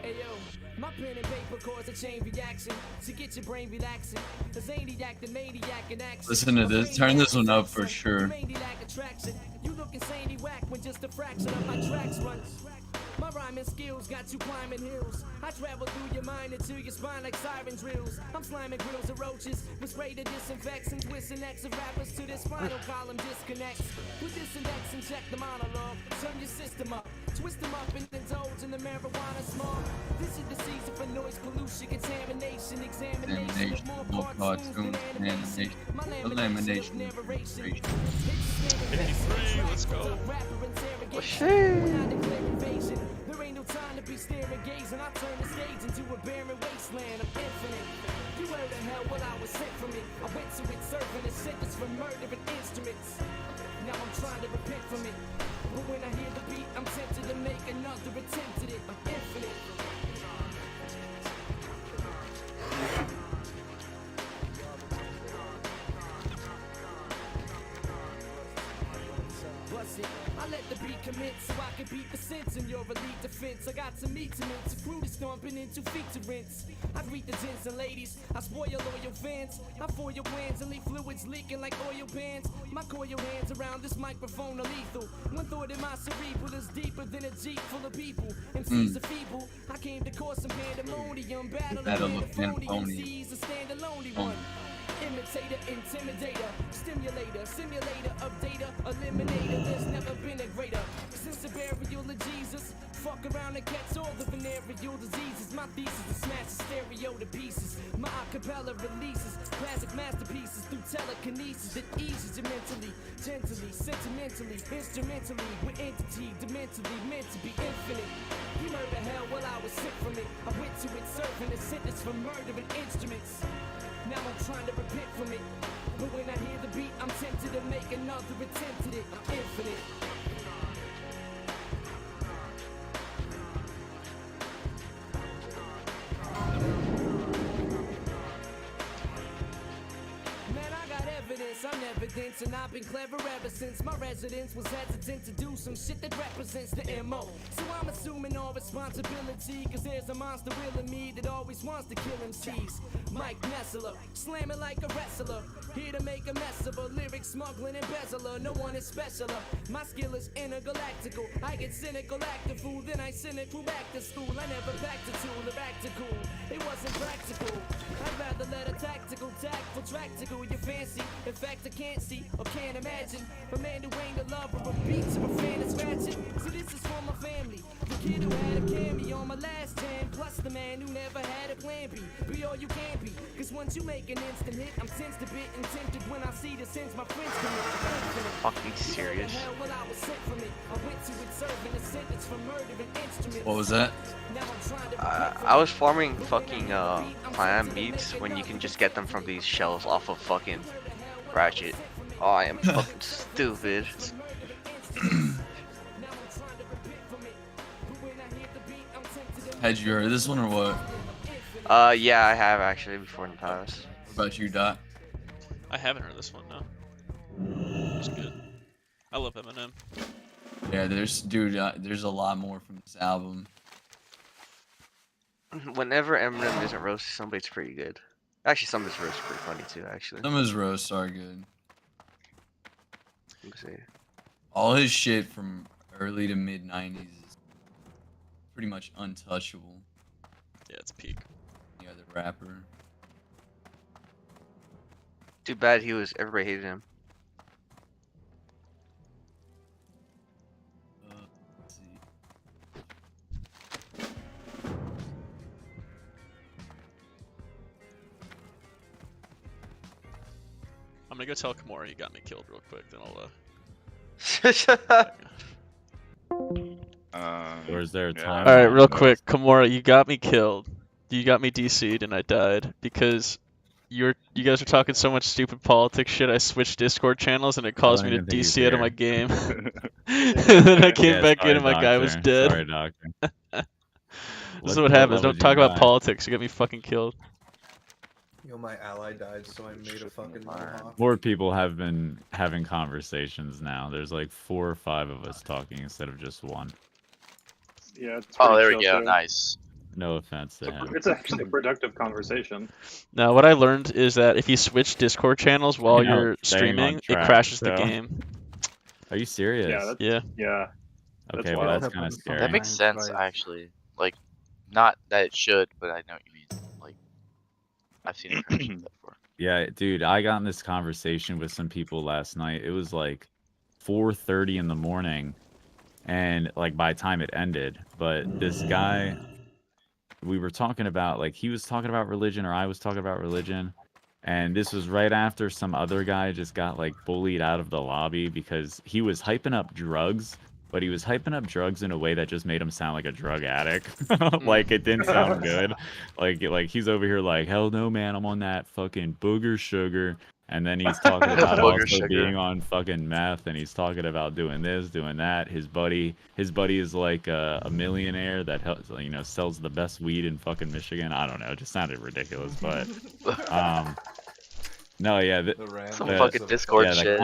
Hey yo, my pen and paper cause a chain reaction to get your brain relaxing. The zaniac, the maniac, and accent. Listen to this. Turn this one up for sure. You look insanely whack when just a fraction of my tracks run. My rhyming skills got you climbing hills. I travel through your mind into your spine like siren drills. I'm sliming grills of roaches with spray to disinfects and twisting necks of rappers to their spinal column disconnects. With this index and check the monologue. Turn your system up, twist them up and indulge in the marijuana smoke. This is the season for noise pollution, contamination, examination of more cartoons than animation. My lamination of narration. 53, let's go. Oh shit. There ain't no time to be staring, gazing. I turn the stage into a barren wasteland. I'm infinite. You heard the hell what I was sent from it. I went to it serving a sentence for murdering instruments. Now I'm trying to repent from it. But when I hear the beat, I'm tempted to make another attempt at it. I'm infinite. I let the beat commit so I can beat the sense in your elite defense. I got some meat to mince, a crew to stomping into feet to rinse. I greet the gents and ladies, I spoil loyal fans. I foil your plans and leave fluids leaking like oil pans. My coil hands around this microphone are lethal. One thought in my cerebral is deeper than a jeep full of people. MCs are feeble, I came to cause some pandemonium. Battle of phony MCs, a standalone one. Imitator, intimidator, stimulator, simulator of data, eliminator. There's never been a greater. Since the burial of Jesus, fuck around and catch all the venereal diseases. My thesis is smash the stereo to pieces. My acapella releases classic masterpieces through telekinesis that eases you mentally, gently, sentimentally, instrumentally, with entity, dementally, meant to be infinite. You murder hell while I was sick from it. I went to it serving a sentence for murdering instruments. Now I'm trying to repent from it. But when I hear the beat, I'm tempted to make another attempt at it. I'm infinite. I'm evidence, and I've been clever ever since my residence was hesitant to do some shit that represents the MO. So I'm assuming all responsibility, cause there's a monster will in me that always wants to kill MCs. Mike Nessler, slamming like a wrestler, here to make a mess of a lyric smuggling embezzler. No one is specialer, my skill is intergalactical. I get cynical, act a fool, then I cynical back to school. I never packed a tool or act a cool, it wasn't practical. I'd rather let a tactical, tactful, tractical, you fancy. In fact, I can't see or can't imagine a man who ain't a lover of beats or a fan of ratchet. So this is for my family, the kid who had a cameo on my last jam, plus the man who never had a plan B. Be all you can be, cause once you make an instant hit, I'm sensed a bit and tempted when I see the sins my friends commit. Fucking serious. What was that? I was farming fucking clan beats when you can just get them from these shells off of fucking Ratchet. Oh, I am fucking stupid. Had you heard this one or what? Yeah, I have actually before in the past. What about you, Dot? I haven't heard this one, no. It's good. I love Eminem. Yeah, there's a lot more from this album. Whenever Eminem isn't roasted, somebody's pretty good. Actually, some of his roasts are pretty funny too, actually. Some of his roasts are good. Let me see. All his shit from early to mid 90s is pretty much untouchable. Yeah, it's peak. Any other rapper. Too bad everybody hated him. Let's see. I'm gonna go tell Kimura he got me killed real quick, then I'll Or is there a timeline? Alright, real quick, Kimura, you got me killed. You got me DC'd and I died because you guys were talking so much stupid politics shit. I switched Discord channels and it caused me to DC out of my game. And then I came back in and my guy was dead. Sorry, doctor. This is what happens. Don't talk about politics. You get me fucking killed. Yo, my ally died, so I made a fucking mohawk. More people have been having conversations now. There's like 4 or 5 of us talking instead of just one. Yeah. It's Oh, there pretty we chill, go. too. Nice. No offense to him. It's actually a productive conversation. Now, what I learned is that if you switch Discord channels while You know, you're staying on streaming, it track, crashes the so. game. Are you serious? Yeah. Yeah. Okay, well that's kind of scary. That makes sense, actually. Like, not that it should, but I know what you mean. Like, I've seen it crash like that before. Yeah, dude, I got in this conversation with some people last night. It was like 4:30 in the morning, and like by the time it ended, but this guy, we were talking about, like, he was talking about religion or I was talking about religion, and this was right after some other guy just got like bullied out of the lobby because he was hyping up drugs, but he was hyping up drugs in a way that just made him sound like a drug addict. Like, it didn't sound good. Like he's over here like, hell no, man, I'm on that fucking booger sugar. And then he's talking about Booger also sugar. being on fucking meth, and he's talking about doing this, doing that. His buddy is like a millionaire that sells the best weed in fucking Michigan. I don't know, it just sounded ridiculous, but no, yeah, Some fucking Discord yeah, shit.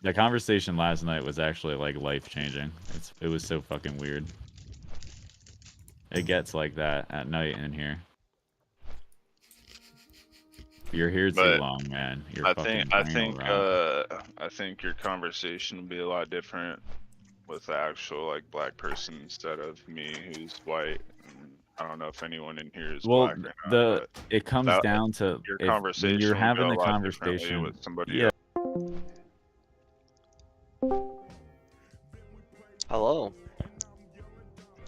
The conversation last night was actually like life changing. It was so fucking weird. It gets like that at night in here. You're here too But long, man. You're I fucking think brain will rot. I think your conversation will be a lot different with the actual like black person instead of me who's white. And I don't know if anyone in here is Well, black or not. it comes down to your when conversation you're will having go the a lot differently conversation with somebody yeah. Hello.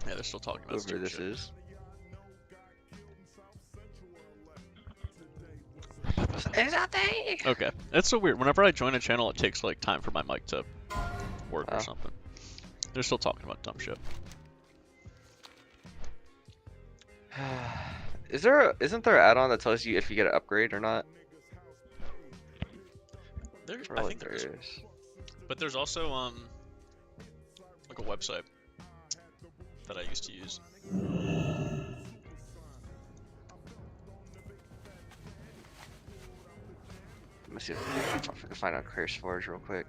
Yeah, they're still talking about whoever this shit. is. Okay, that's so weird. Whenever I join a channel, it takes like time for my mic to work Oh. or something. They're still talking about dumb shit. Isn't there an add-on that tells you if you get an upgrade or not? I think there is. But there's also like a website that I used to use. Let me see if I can find out Curse Forge real quick.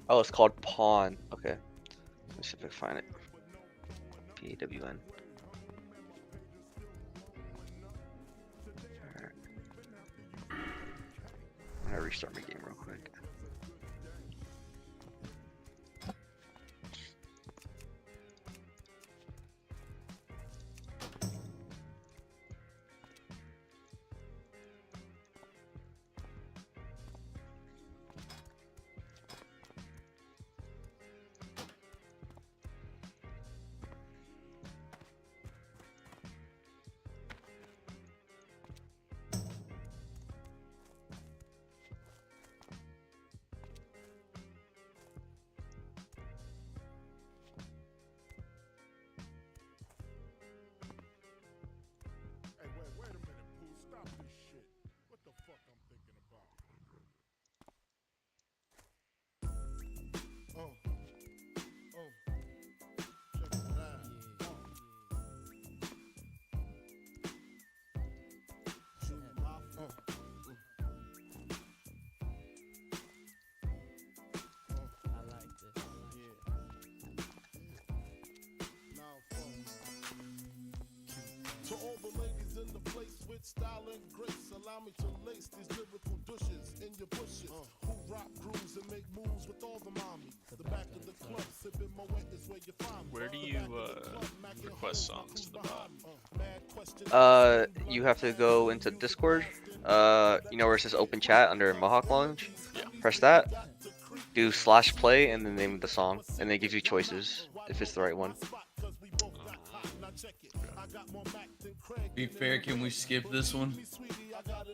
Oh, it's called Pawn. Okay. Let me see if I can find it. PAWN. Alright. I'm gonna restart my game real quick. Where do you request songs to the bot? You have to go into Discord. You know where it says open chat under Mohawk Lounge? Yeah. Press that. Do /play and the name of the song, and they give you choices if it's the right one. Be fair, can we skip this one?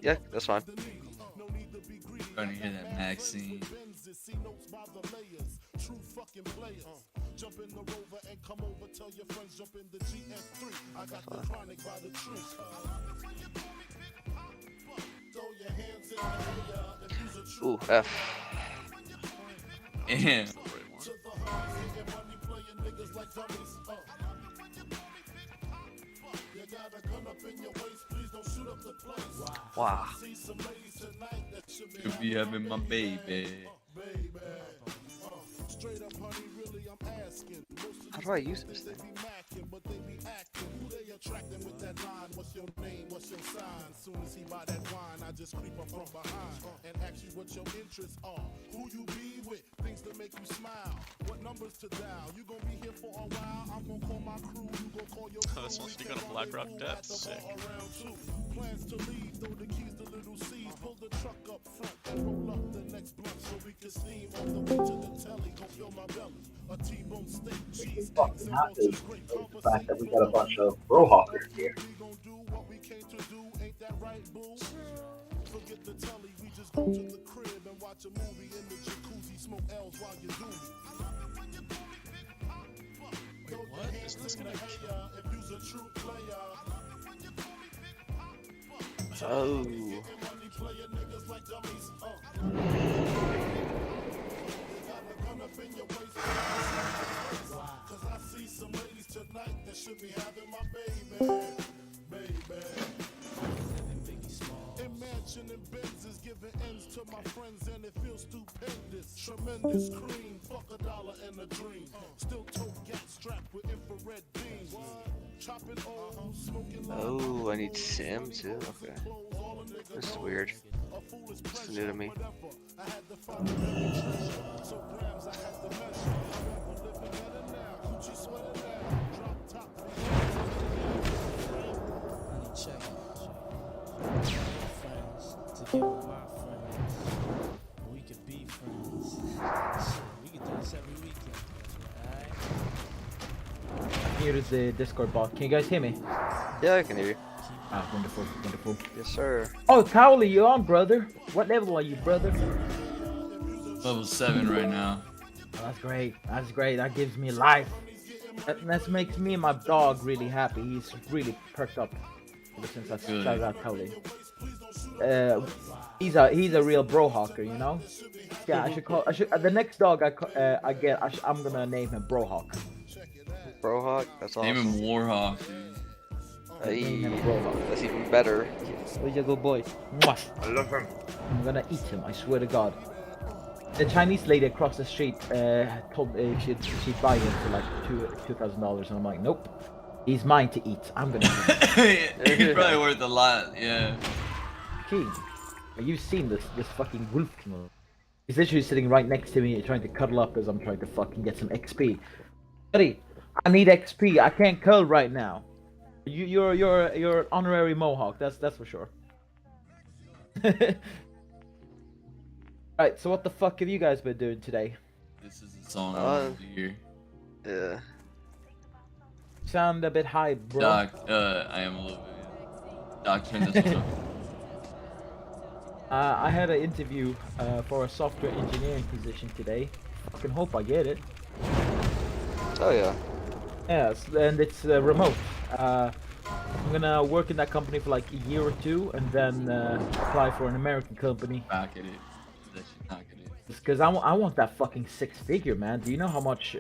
Yeah, that's fine. Trying to hear that Maxine. Ooh, F. Damn. Wow. Could be having my baby. How do I use this thing? Oh, this one's you go to Black Rock Depths. Sick. Plans to leave, throw the keys to little C, pull the truck up front and roll up the next blunt so we can steam on the way to the telly, gon' fill my belly. A T-bone steak, cheese, Fucking hot is the fact that we got a bunch of brohawkers here. Forget the telly, we just go to the crib and watch a movie in the jacuzzi, smoke L's while you do me. Wait, what? Is this gonna if you's a true player. Oh. Cause I see some ladies tonight that should be having my baby. Imagine and Benz giving ends to my friends and it feels stupendous. Tremendous cream, fuck $1 and a dream. Still tote gas strapped with infrared beams. Chopping old, smoking. Oh, I need Sim too. Okay. This is weird. It's new to me. Here is the Discord bot. Can you guys hear me? Yeah, I can hear you. Ah, wonderful, wonderful. Yes, sir. Oh, Cowley, you on, brother? What level are you, brother? Level 7 right now. Oh, that's great. That's great. That gives me life. That makes me and my dog really happy. He's really perked up ever since I shouted out Cowley. He's a real brohawker, you know. Yeah, I should. The next dog I get, I'm gonna name him Brohawk. Brohawk? That's awesome. Name him Warhawk, dude. That's even better. Where's your good boy? Mwah. I love him. I'm gonna eat him, I swear to God. The Chinese lady across the street told me she'd buy him for like $2,000, and I'm like, nope. He's mine to eat. I'm gonna eat him. He's probably worth a lot, yeah. King, have you seen this fucking wolf king? He's literally sitting right next to me, trying to cuddle up as I'm trying to fucking get some XP. Buddy, I need XP. I can't curl right now. You're an honorary Mohawk. That's for sure. Right. So what the fuck have you guys been doing today? This is a song I want to hear. Yeah. Sound a bit high, bro. Doc, I am a little bit. Doc, turn this one up. I had an interview for a software engineering position today. Fucking hope I get it. Oh yeah. Yes, and it's remote. I'm gonna work in that company for like a year or two, and then apply for an American company. Back at it. That shit not gonna. Because I want that fucking 6-figure, man. Do you know how much?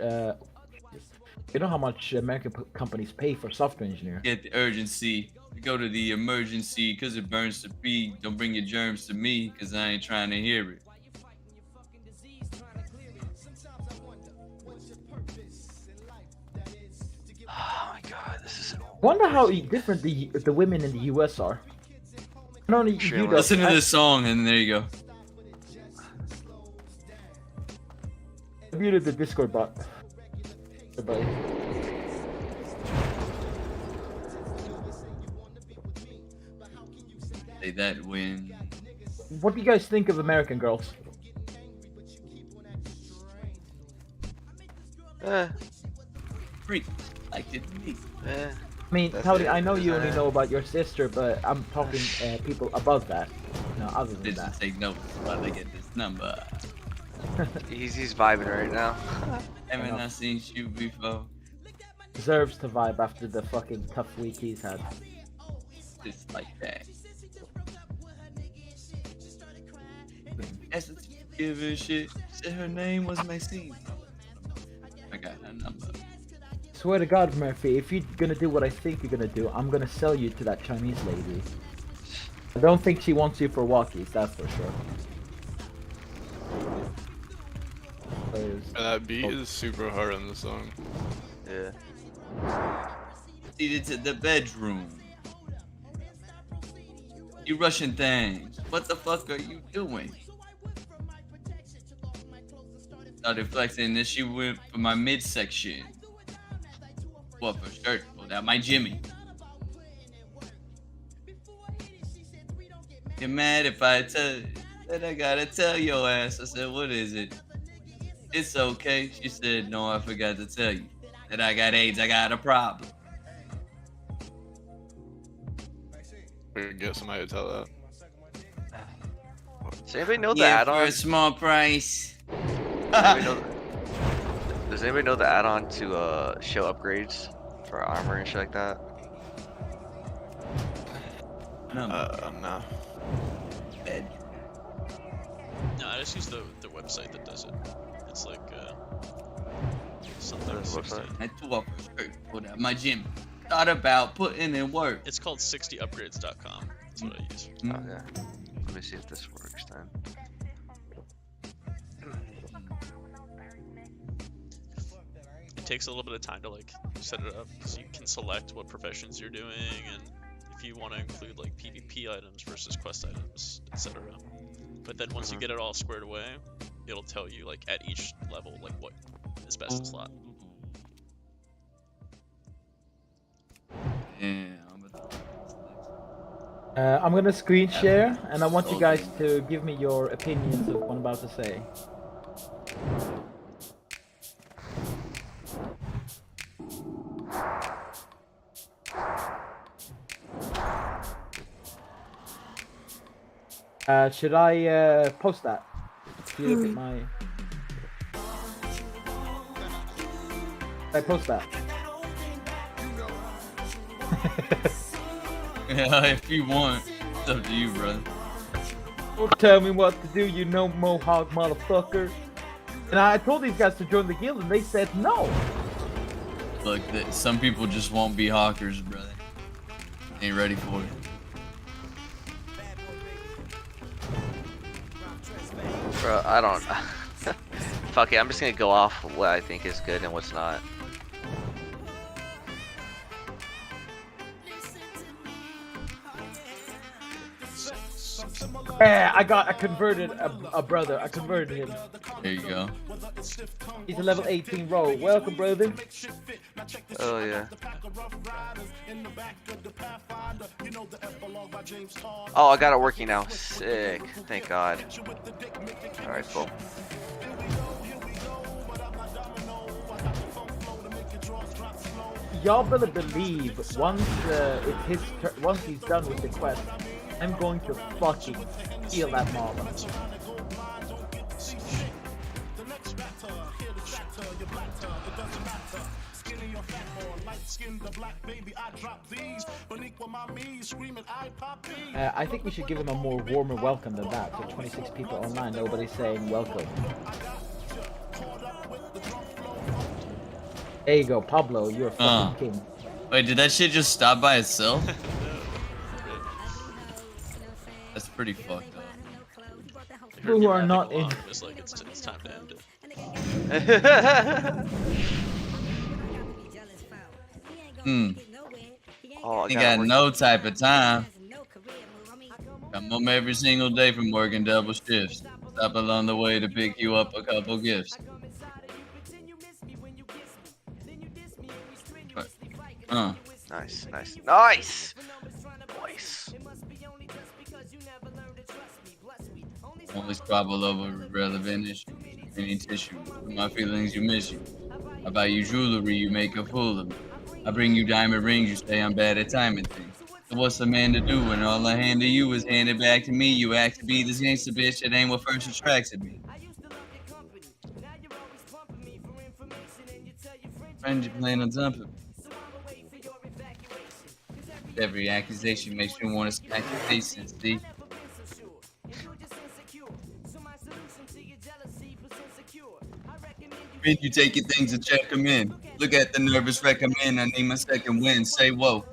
American companies pay for software engineer? Get the urgency. Go to the emergency because it burns to be. Don't bring your germs to me because I ain't trying to hear it. Oh my god, this is. Wonder how different the women in the US are. Not only you don't. Listen to this song, and there you go. I muted the Discord bot. Goodbye. Say that when. What do you guys think of American Girls? Freak. Like it me. I mean, Tony, I know you only know about your sister, but I'm talking people above that. No, other than that. Take notes while they get this number. He's vibing right now. Haven't I seen you before? Deserves to vibe after the fucking tough week he's had. Just like that. Essence, give a shit. Said her name was Maxine. I got her number. Swear to God, Murphy, if you're gonna do what I think you're gonna do, I'm gonna sell you to that Chinese lady. I don't think she wants you for walkies, that's for sure. And that beat is super hard on the song. Yeah. Proceeded to the bedroom. You rushing things. What the fuck are you doing? Started flexing, then she went for my midsection. What for shirt? Pulled out my Jimmy. Get mad if I tell you that I gotta tell your ass. I said, what is it? It's okay. She said, no, I forgot to tell you that I got AIDS. I got a problem. We can get somebody to tell that. Does anybody know the Yeah, for add-on? a small price. Does anybody know the add-on to show upgrades for armor and shit like that? No. No, I just use the website that does it. It's like something. I threw up a shirt, pulled out my gym. Thought about putting in work. It's called 60upgrades.com. That's what I use. Okay. Let me see if this works then. It takes a little bit of time to like set it up, so you can select what professions you're doing, and if you want to include like PvP items versus quest items, etc. But then once you get it all squared away, it'll tell you like at each level like what is best in slot. Yeah, I'm gonna screen share, and I want you guys to give me your opinions of what I'm about to say. Should I post that? If you look at my... Should I post that? Yeah, if you want. It's up to you, brother. Don't tell me what to do, you know, mohawk motherfucker. And I told these guys to join the guild, and they said no. Look, some people just won't be hawkers, brother. Ain't ready for it. Bro, I don't. Fuck it, I'm just gonna go off what I think is good and what's not. Yeah, I converted a brother. I converted him. There you go. He's a level 18 roll. Welcome, brother. Oh yeah. Oh, I got it working now. Sick. Thank God. Alright, cool. Y'all better believe once once he's done with the quest, I'm going to fucking kill that mob. I think we should give him a more warmer welcome than that. For 26 people online, nobody's saying welcome. There you go, Pablo, you're a fucking king. Wait, did that shit just stop by itself? That's pretty fucked up. People who are not in... It's like it's time to end it. Oh, you got no type of time. Come home every single day from working double shifts. Stop along the way to pick you up a couple gifts. Nice, nice, nice. Nice. Only squabble over irrelevant issues. Any tissue. For my feelings, you miss you. I buy you jewelry, you make a fool of me. I bring you diamond rings, you say I'm bad at timing things. So what's a man to do when all I hand to you is handed back to me? You act to be this gangster bitch, that ain't what first attracted me. Friend, you plan on dumping me. Every accusation makes me want to smack your face and see. When you take your things and check them in. Look at the nervous wreck I'm in. I need my second win. Say whoa.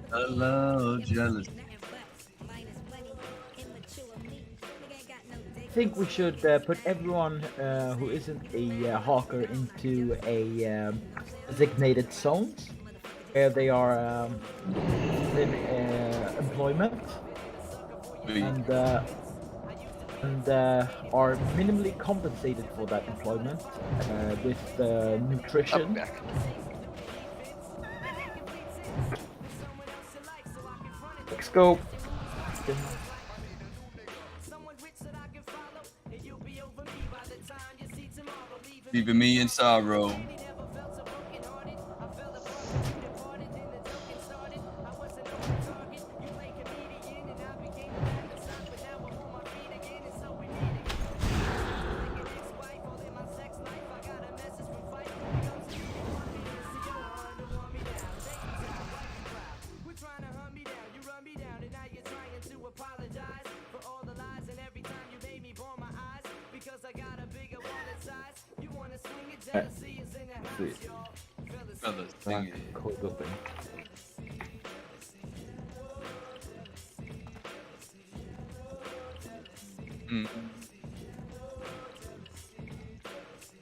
Hello, jealous. I think we should put everyone who isn't a hawker into a designated zones where they are in employment and are minimally compensated for that employment with nutrition. Let's go. Leaving me in sorrow.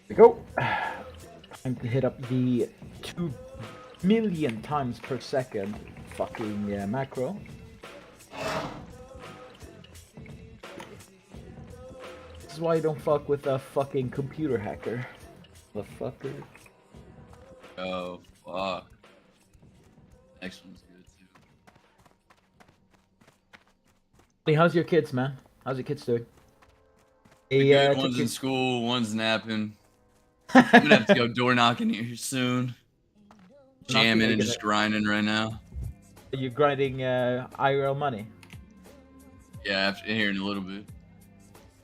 We go. Time to hit up the 2 million times per second fucking macro. This is why you don't fuck with a fucking computer hacker. Motherfucker. Oh, fuck. Next one's good too. Hey, how's your kids, man? How's your kids doing? Good. One's in school, one's napping. I'm gonna have to go door knocking here soon. Jamming and just grinding right now. Are you grinding IRL money? Yeah, after here in a little bit.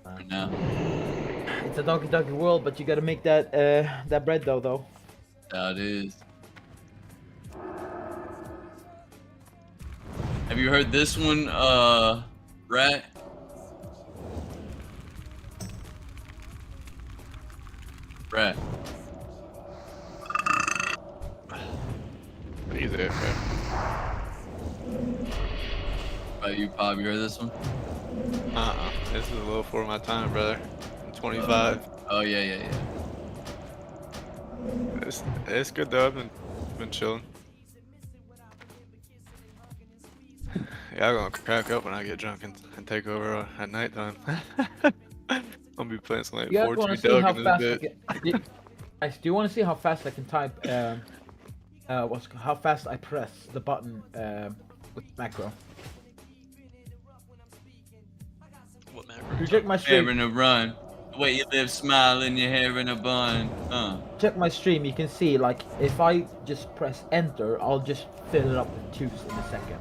Right now. It's a doggy world, but you gotta make that that bread though. That is. Have you heard this one, Rat? Rat. He's there, About you, Pop, you heard this one? This is a little before my time, brother. I'm 25. Oh, yeah. It's good though. I've been chilling. Yeah, I'm gonna crack up when I get drunk and take over at nighttime. I'll be playing some like 4G Doug in this bit. Guys, do you want to see how fast I can type? How fast I press the button with macro? What macro? You check my stream. Hair in a run. The way you live, smiling, your hair in a bun. Check my stream. You can see, like, if I just press enter, I'll just fill it up with tubes in a second.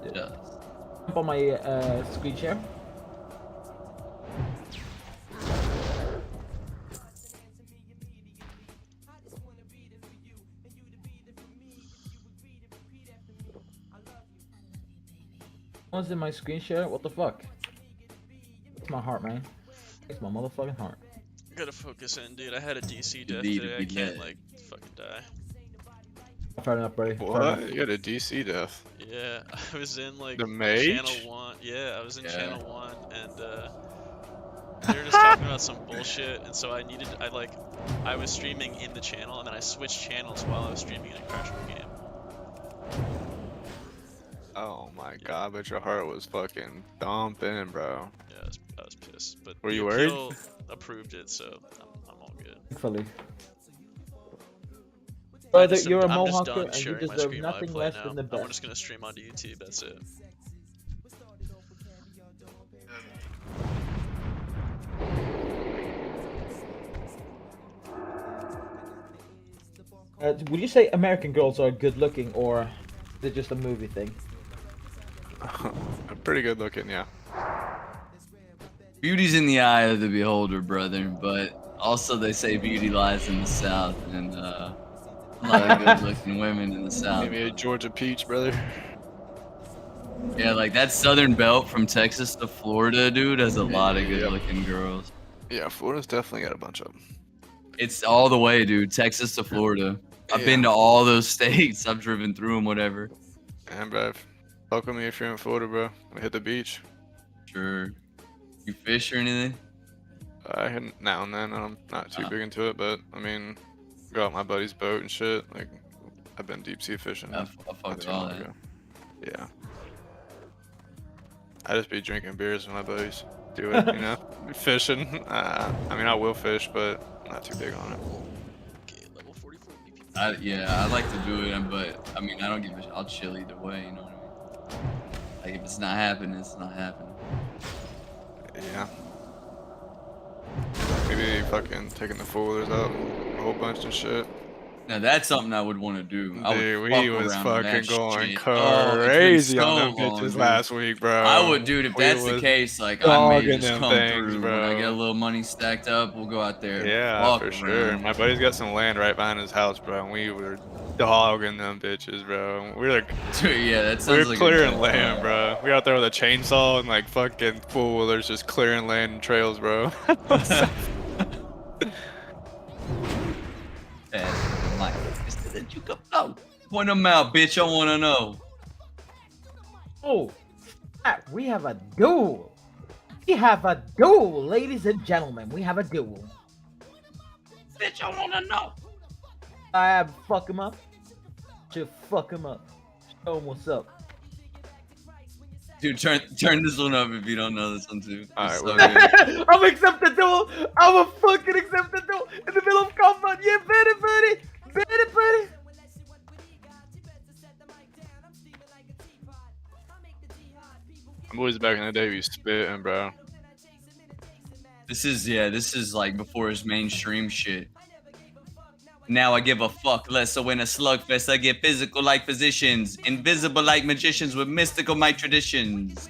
It does. Jump on my screen share. One's in my screen share. What the fuck? It's my heart, man. It's my motherfucking heart. Gotta focus in, dude. I had a DC death today. I can't like fucking die. Fair enough, buddy. What? You had a DC death? Yeah, I was in like the mage? Channel 1. Yeah, I was in Channel 1 they were just talking about some bullshit, and so I was streaming in the channel, and then I switched channels while I was streaming, and it crashed my game. Oh my god, but your heart was fucking dumping, bro. Yeah, I was pissed, but Were the you worried? appeal approved it, so I'm all good. Thankfully. I Brother, just- you're a I'm just Mohawker done and you sharing my deserve screen while I nothing play less now. than the I'm best. just gonna stream onto YouTube. That's it. Would you say American girls are good looking, or is it just a movie thing? Pretty good looking, yeah. Beauty's in the eye of the beholder, brother. But also they say beauty lies in the South, and a lot of good-looking women in the South. Maybe a Georgia peach, brother. Yeah, like that southern belt from Texas to Florida, dude, has a lot of good-looking girls. Yeah, Florida's definitely got a bunch of them. It's all the way, dude. Texas to Florida. I've been to all those states. I've driven through them, whatever. And bruv, fuck with me if you're in Florida, bro. We hit the beach. Sure. You fish or anything? I hit now and then. I'm not too big into it, but I mean, go out my buddy's boat and shit. Like, I've been deep sea fishing. I fuck not with too all long that. ago. Yeah. I just be drinking beers with my buddies. Do it, you know? Fishing. I mean, I will fish, but I'm not too big on it. Yeah, I like to do it, but I mean, I don't give a shit. I'll chill either way, you know what I mean? Like, if it's not happening, it's not happening. Yeah. Maybe fucking taking the foolers out a whole bunch and shit. Now that's something I would want to do. I would Dude, fuck we was around with fucking that going shit. Oh, it's been crazy on so them long, bitches dude. last week, bro. I would, dude. If We that's the was case, like I may dogging just them come things, through bro. when I get a little money stacked up. We'll go out there. And Yeah, fuck for sure. around. My buddy's got some land right behind his house, bro, and we were dogging them bitches, bro. We were like, Dude, yeah, that we sounds were like clearing a land, bro. We were out there with a chainsaw and like fucking fool-wheelers just clearing land and trails, bro. Mike, that you come out. Point them out, bitch. I want to know. Oh, we have a duel. We have a duel, ladies and gentlemen. We have a duel. Bitch, I want to know. I fuck him up. Just fuck him up. Show him what's up. Dude, turn this one up if you don't know this one too. Alright, So well, good. I'm accept the duel. I'm a fucking accept the duel in the middle of combat. Yeah, buddy. Boys back in the day, we spitting, bro. This is like before his mainstream shit. Now I give a fuck less, so in a slugfest I get physical like physicians, invisible like magicians with mystical my traditions.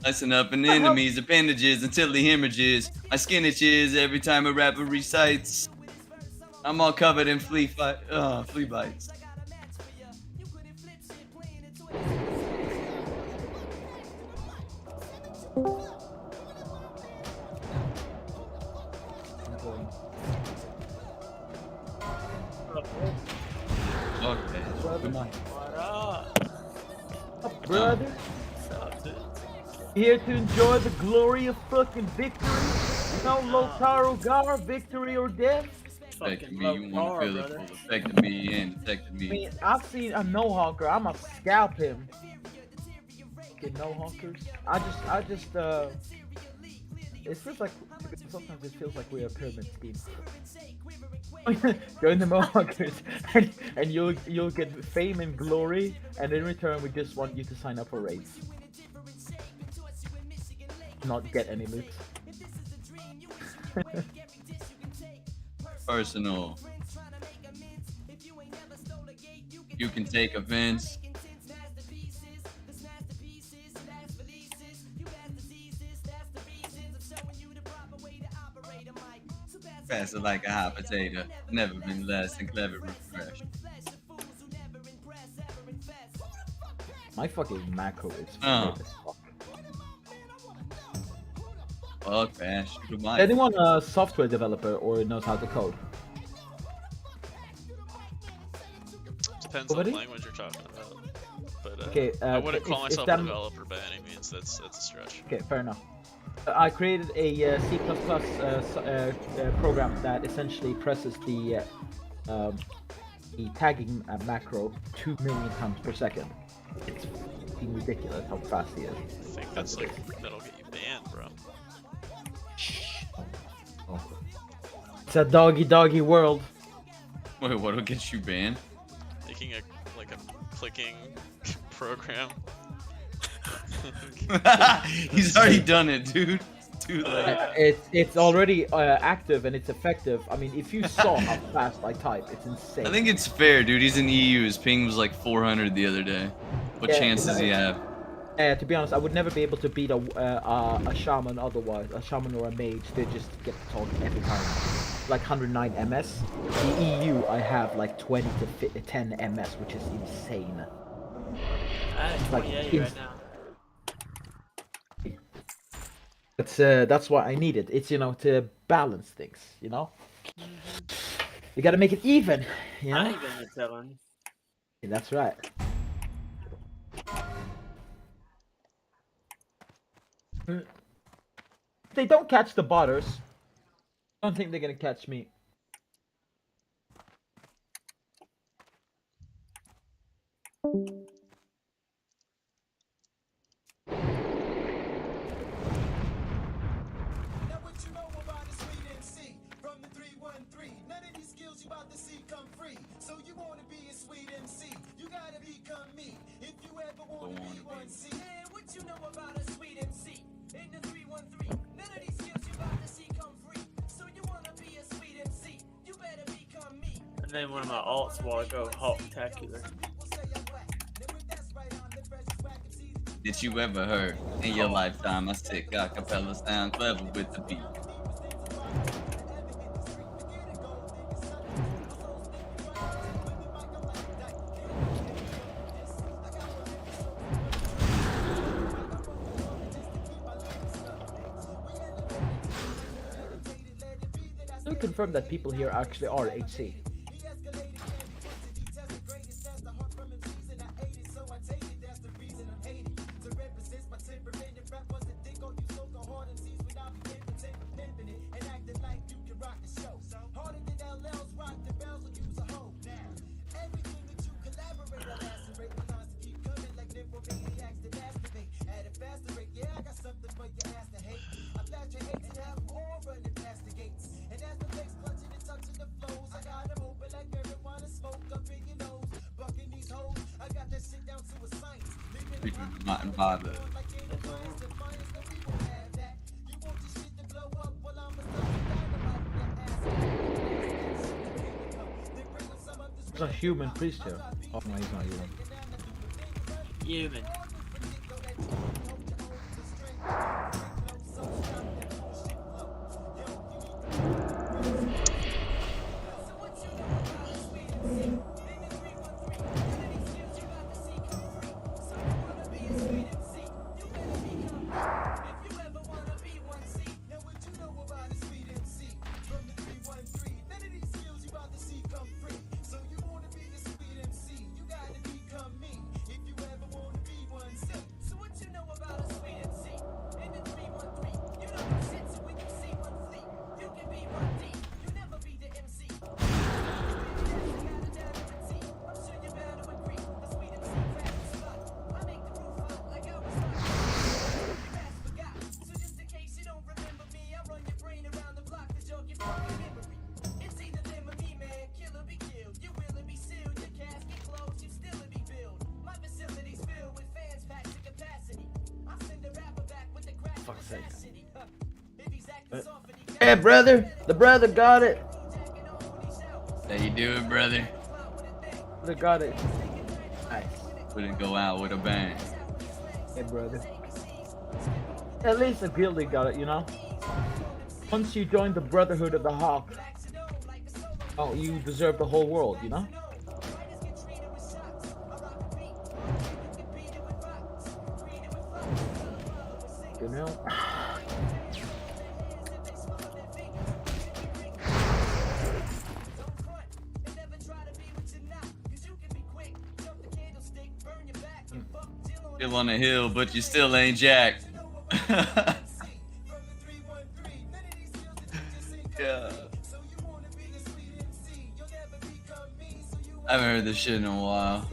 Slicing up an enemy's appendages until he hemorrhages. My skin itches every time a rapper recites. I'm all covered in flea bites. Okay. What up? Brother. Here to enjoy the glory of fucking victory. No Lotaro Gar, victory or death. Affected me, you want to feel it full affected me and affected I me. mean, I've seen a no-hawker. I'ma scalp him. Fucking no-hawkers. I just it feels like sometimes it feels like we're a pyramid scheme. Join the Mohawkers, and you'll get fame and glory, and in return we just want you to sign up for raids. Not get any loot. Personal. You can take offense. Faster like a hot potato. Never been less than clever refresh. My fucking macro is Oh. weird as fuck. Fuck, man. Shoot 'em out. Anyone a software developer or knows how to code? Depends on Nobody? the language you're talking about. But bad. Okay, I wouldn't call if myself that- a developer by any means. That's a stretch. Okay, fair enough. I created a C++ program that essentially presses the tagging macro 2 million times per second. It's fucking ridiculous how fast he is. I think that's like that'll get you banned, bro. Oh. It's a doggy world. Wait, what'll get you banned? Making a clicking program. He's already done it, dude. Too late. It's already active and it's effective. I mean, if you saw how fast I type, it's insane. I think it's fair, dude. He's in EU. His ping was like 400 the other day. What chance does he have? To be honest, I would never be able to beat a shaman otherwise. A shaman or a mage, they just get to talk every time. Like 109 MS. The EU, I have like 20 to 10 MS, which is insane. I have 28 right now. That's why I need it. It's to balance things. You gotta make it even. I ain't gonna tell him. Yeah, that's right. If they don't catch the botters, I don't think they're gonna catch me. And then one of my alts will go Hulktacular. Did you ever heard in your lifetime a sick acapella sound clever with the beat? Can we confirm that people here actually are HC? Not bothered. There's a human priest here. Oh no, he's not human. Human. Fuck's sake. Hey, brother! The brother got it! How you doing, brother? Brother got it. Nice. Wouldn't go out with a bang. Hey, brother. At least the guilty got it, Once you join the Brotherhood of the Hawk, oh, you deserve the whole world, Still on the hill, but you still ain't Jack. Yeah. I haven't heard this shit in a while.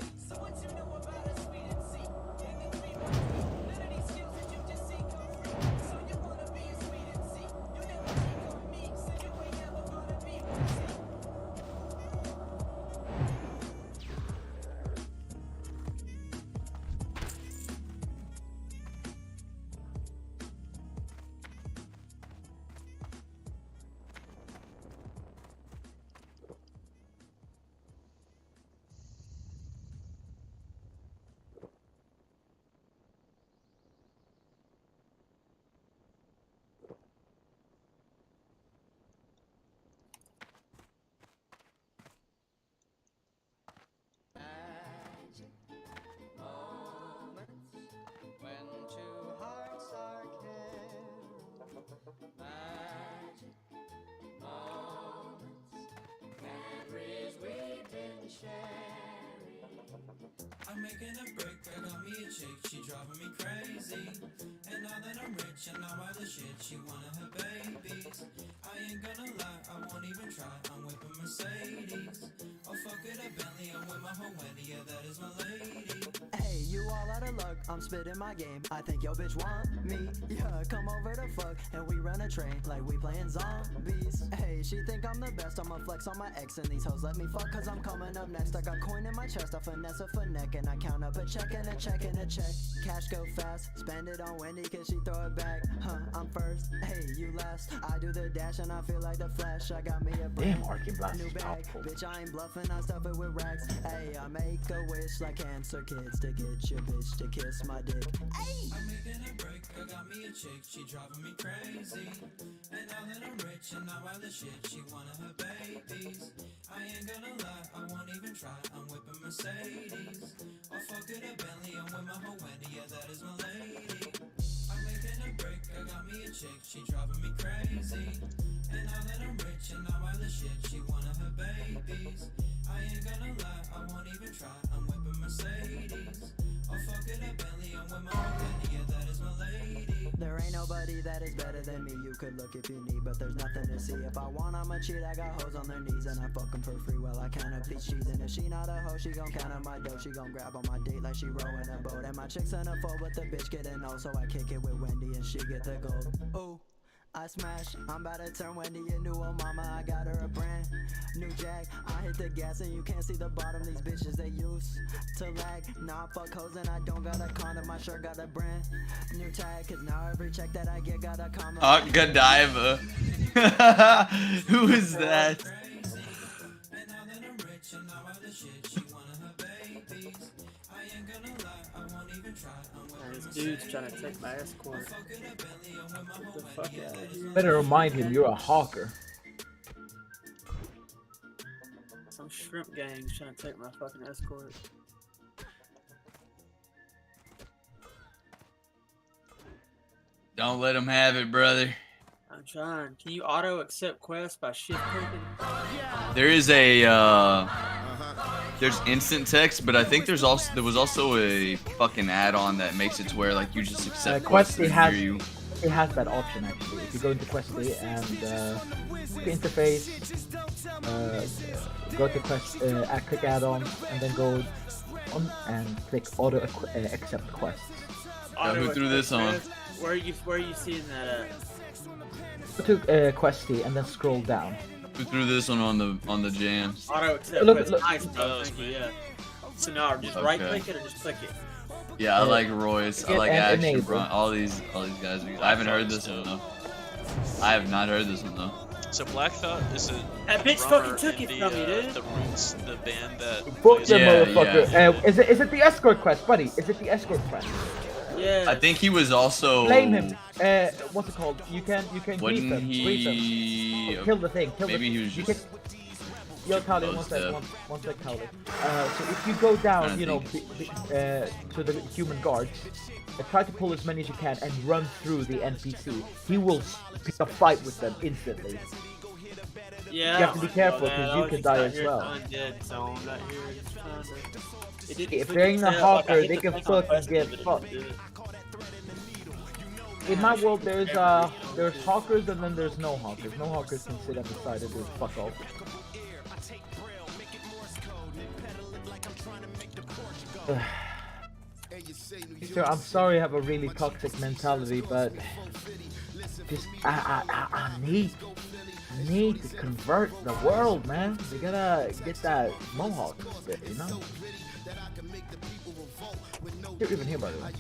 I'm making a break, I got me a chick, she driving me crazy. And now that I'm rich and all other shit, she wanna have babies. I ain't gonna lie, I won't even try, I'm whipping Mercedes. I'll fuck it a Bentley, I'm with my whole Wendy, yeah, that is my lady. Hey, you all out of luck, I'm spitting my game. I think your bitch want me. Yeah, come over to fuck, and we run a train like we playing zombies. Hey, she think I'm the best, I'ma flex on my ex, and these hoes let me fuck, cause I'm coming up next. I got coin in my chest, I finesse her for neck, and I count up a check and a check and a check. Cash go fast, spend it on Wendy, cause she throw it back. I'm first, hey, you last. I do the dash, and I feel like the Flash. I got me a brand new bag. Bitch, I ain't bluffing, I stuff it with racks. Hey, I make a wish like cancer kids to get your bitch to kiss my dick. Hey! I'm making a break, I got me a chick, she driving me crazy. And now that I'm rich and all other shit, she wanna have babies. I ain't gonna lie, I won't even try, I'm whipping Mercedes. I'll fuck it a Bentley, I'm with my whole Wendy, yeah, that is my lady. I'm making a break, I got me a chick, she driving me crazy. And now that I'm rich and all other shit, she wanna have babies. I ain't gonna lie, I won't even try, I'm whipping Mercedes. I'll fuck it a Bentley, I'm with my whole Wendy, yeah, that is my lady. There ain't nobody that is better than me. You could look if you need, but there's nothing to see. If I want, I'ma cheat. I got hoes on their knees, and I fuck them for free while I count up these cheese. And if she not a hoe, she gon' count up my dough. She gon' grab on my date like she rowing a boat. And my chick's in a fold, but the bitch get a no. So I kick it with Wendy, and she get the gold. Ooh. I smash, I'm about to turn Wendy into a mama. I got her a brand new Jag. I hit the gas and you can't see the bottom. These bitches they use to lag. Nah, fuck hoes and I don't got a condom. My shirt got a brand new tag. Cause now every check that I get got a comma. Godiva. Who is that? This dude's trying to take my escort. Get the fuck out of here. Better remind him you're a hawker. Some shrimp gang's trying to take my fucking escort. Don't let him have it, brother. I'm trying. Can you auto accept quests by shift clicking? There is a there's instant text, but I think there was also a fucking add-on that makes it to where like you just accept quests Questy and has hear you. it has that option actually. If you go into Questy and interface, go to Quest, click add-on, and then go on and click auto accept quests. Who threw this on? Where are you seeing that at? Go to Questy and then scroll down. Who threw this one on the jams? Auto accept Look, quest. look. Nice, bro. Thank you. Yeah. So now just right click it or just click it. Yeah, I like Royce. I like and Action. enable. All these guys. I haven't heard this one though. I have not heard this one though. So Black Thought is a That bitch drummer fucking took in it the, from me, dude. The Roots, the band that Fuck plays the Yeah, motherfucker. yeah. Is it the escort quest, buddy? Is it the escort quest? Yeah. I think he was also. Blame him. What's it called? You can grief Wouldn't him. Grief he? him. Kill the thing. Kill Maybe the, he was you just. Yo, Kali, one sec, Kali. So if you go down, you know, to the human guards, try to pull as many as you can and run through the NPC. He will pick a fight with them instantly. You have to be careful because you could die as well. Undead zone right here. It didn't If freaking they're in the tell, like, I hawker, hit they the can thing on fucking get press, fucked. but it didn't. In my world, there's hawkers and then there's no hawkers. No hawkers can sit on the side and do fuck all. Sir, I'm sorry I have a really toxic mentality, but just I need to convert the world, man. We gotta get that mohawk bit, you know? You're even here, by the way.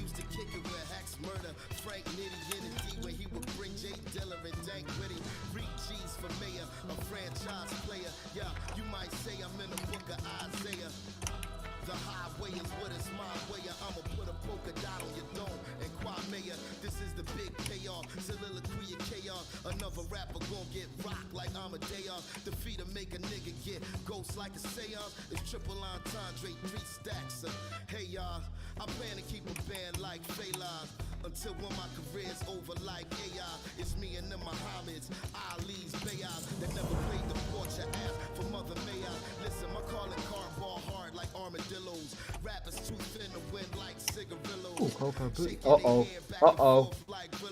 The highway is what is my way. I'ma put a polka dot on your dome and Kwame. This is the big payoff. Soliloquy of chaos. Another rapper gon' get rocked like Amadeus. Defeat or make a nigga get ghost like a seance. It's triple entendre, 3 stacks. Hey y'all, I plan to keep a band like Fela until when my career's over like AI. It's me and the Muhammad's, Ali's, Bayas that never played the porch ass for Mother May I. Listen, my calling card ball hard like armadillos. Rappers too thin to win like cigarillos. Ooh, Coco Booty. Uh-oh. Uh-oh.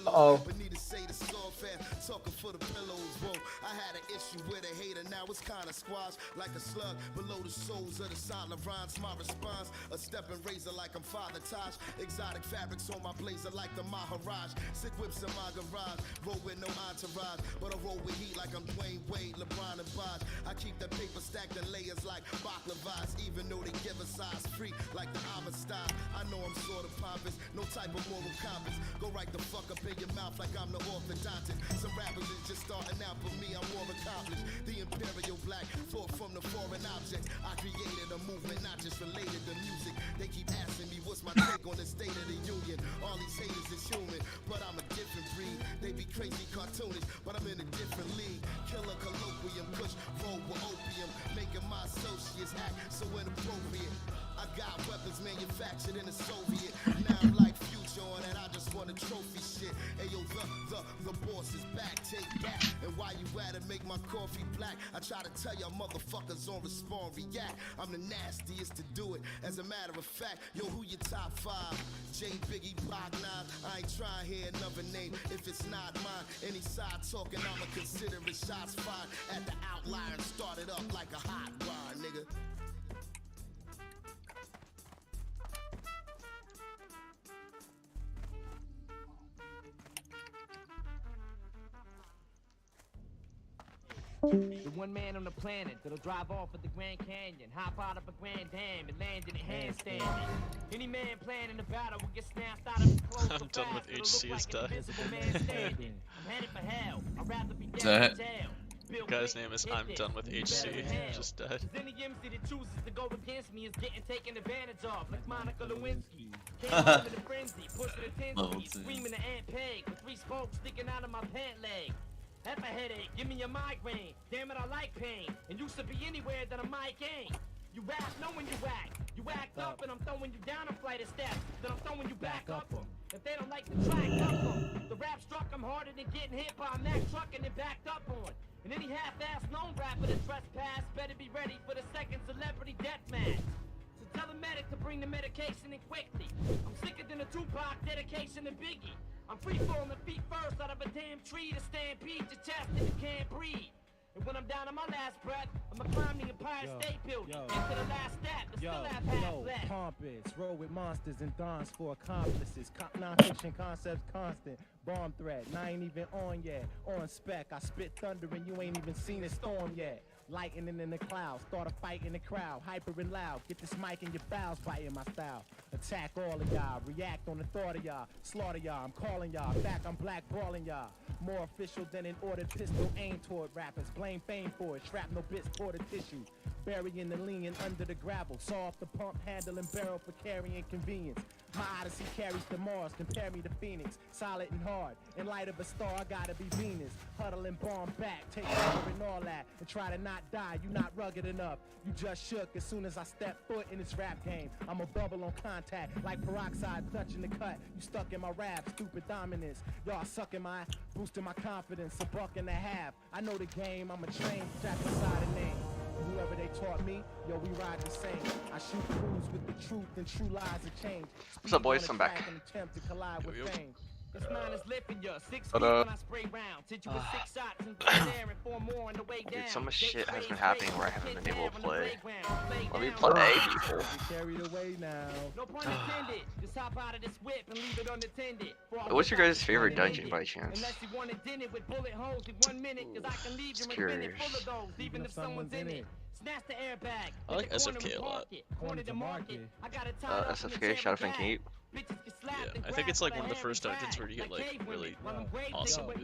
Uh-oh. But need to say the soul fast, talking for the pillows. Whoa, I had an issue with a hater, now it's kinda squashed like a slug below the soles of the silent rhymes. My response, a stepping razor like I'm Father Tosh. Exotic fabrics on my blazer like the Maharaj. Sick whips in my garage, roll with no entourage, but I roll with heat like I'm Dwayne Wade, LeBron and Bosh. I keep the paper stacked in layers like baklavas, even though they give a size free like the Amistad. I know I'm sort of pompous, no type of moral compass. Go right the fuck up in your mouth like I'm the orthodontist. Some rappers is just starting out, but me, I'm more accomplished. The imperial black, fought from the foreign object. I created a movement, not just related to music. They keep asking me what's my take on the state of the union. All these haters is human, but I'm a different breed. They be crazy cartoonish, but I'm in a different league. Killer colloquium, push, roll with opium, making my associates act so inappropriate. I got weapons manufactured in the Soviet. Now I'm like Future on that, I just want a trophy shit. Ayo, the boss is back, take that. And while you at it, make my coffee black. I try to tell y'all motherfuckers on respond, react. I'm the nastiest to do it. As a matter of fact, yo, who your top 5? J, Biggie, Block 9. I ain't trying to hear another name if it's not mine. Any side talking, I'ma consider it shots fine. At the outlier and start it up like a hot wire, nigga. The one man on the planet that'll drive off at the Grand Canyon, hop out of a Grand Dam and land in a handstand. Any man planning a battle will get snapped out of his clothes. I'm done with HC is done. I'm headed for hell. I'd rather be dead in jail. The guy's name is I'm done with HC. Just dead. Any MC that chooses to go against me is getting taken advantage of, like Monica Lewinsky. Came up in a frenzy, pushing a 10-speed, screaming the ant peg with 3 spokes sticking out of my pant leg. Have a headache, give me a migraine. Damn it, I like pain. And used to be anywhere that a mic ain't. You rap knowing you whack. You act up and I'm throwing you down a flight of steps. Then I'm throwing you back up them. If they don't like the track, up them. The rap struck them harder than getting hit by a Mack truck and then backed up on. And any half-ass known rapper that trespass better be ready for the second celebrity death match. So tell the medic to bring the medication in quickly. I'm sicker than a Tupac dedication to Biggie. I'm free falling feet first out of a damn tree to stampede your chest and you can't breathe. And when I'm down on my last breath, I'ma climb the Empire State Building into the last step, but still have half left. Pompous, roll with monsters and dons for accomplices. Non-fiction concepts constant. Bomb threat, and I ain't even on yet. On spec, I spit thunder and you ain't even seen a storm yet. Lightning in the clouds, start a fight in the crowd, hyper and loud, get this mic in your bowels, biting my style. Attack all of y'all, react on the thought of y'all, slaughter y'all, I'm calling y'all, back I'm black brawling y'all. More official than an ordered pistol aimed toward rappers, blame fame for it, shrapnel bits pour the tissue. Burying the lean under the gravel, saw off the pump handle and barrel for carrying convenience. My odyssey carries to Mars, compare me to Phoenix. Solid and hard, in light of a star, I gotta be Venus. Huddle and bomb back, take cover and all that. And try to not die, you not rugged enough. You just shook as soon as I step foot in this rap game. I'm a bubble on contact, like peroxide touching the cut. You stuck in my rap, stupid dominance. Y'all sucking my, boosting my confidence, $1.50. I know the game, I'm a train, jack beside a name. Whoever they taught me, yo, we ride the same. I shoot crews with the truth and true lies of change. What's up, boys? I'm back. This mine is lifting you 6 feet But, when I spray round. Did you with 6 shots and 3 there and 4 more on the way down. Dude, so much shit has been happening where I haven't been able to play. Let me play people. Carried away now. No pun intended. Just hop out of this whip and leave it unattended. What's your guys' favorite dungeon by chance? Unless you want to din it with bullet holes in 1 minute, cause I can leave you infinite full of those, even if someone's in it. Snatch the airbag. I like SFK a lot. Corner to market. I got a SFK, Shadow Fin Keep. Yeah, I think it's like one of the first dungeons where you get like really awesome loot.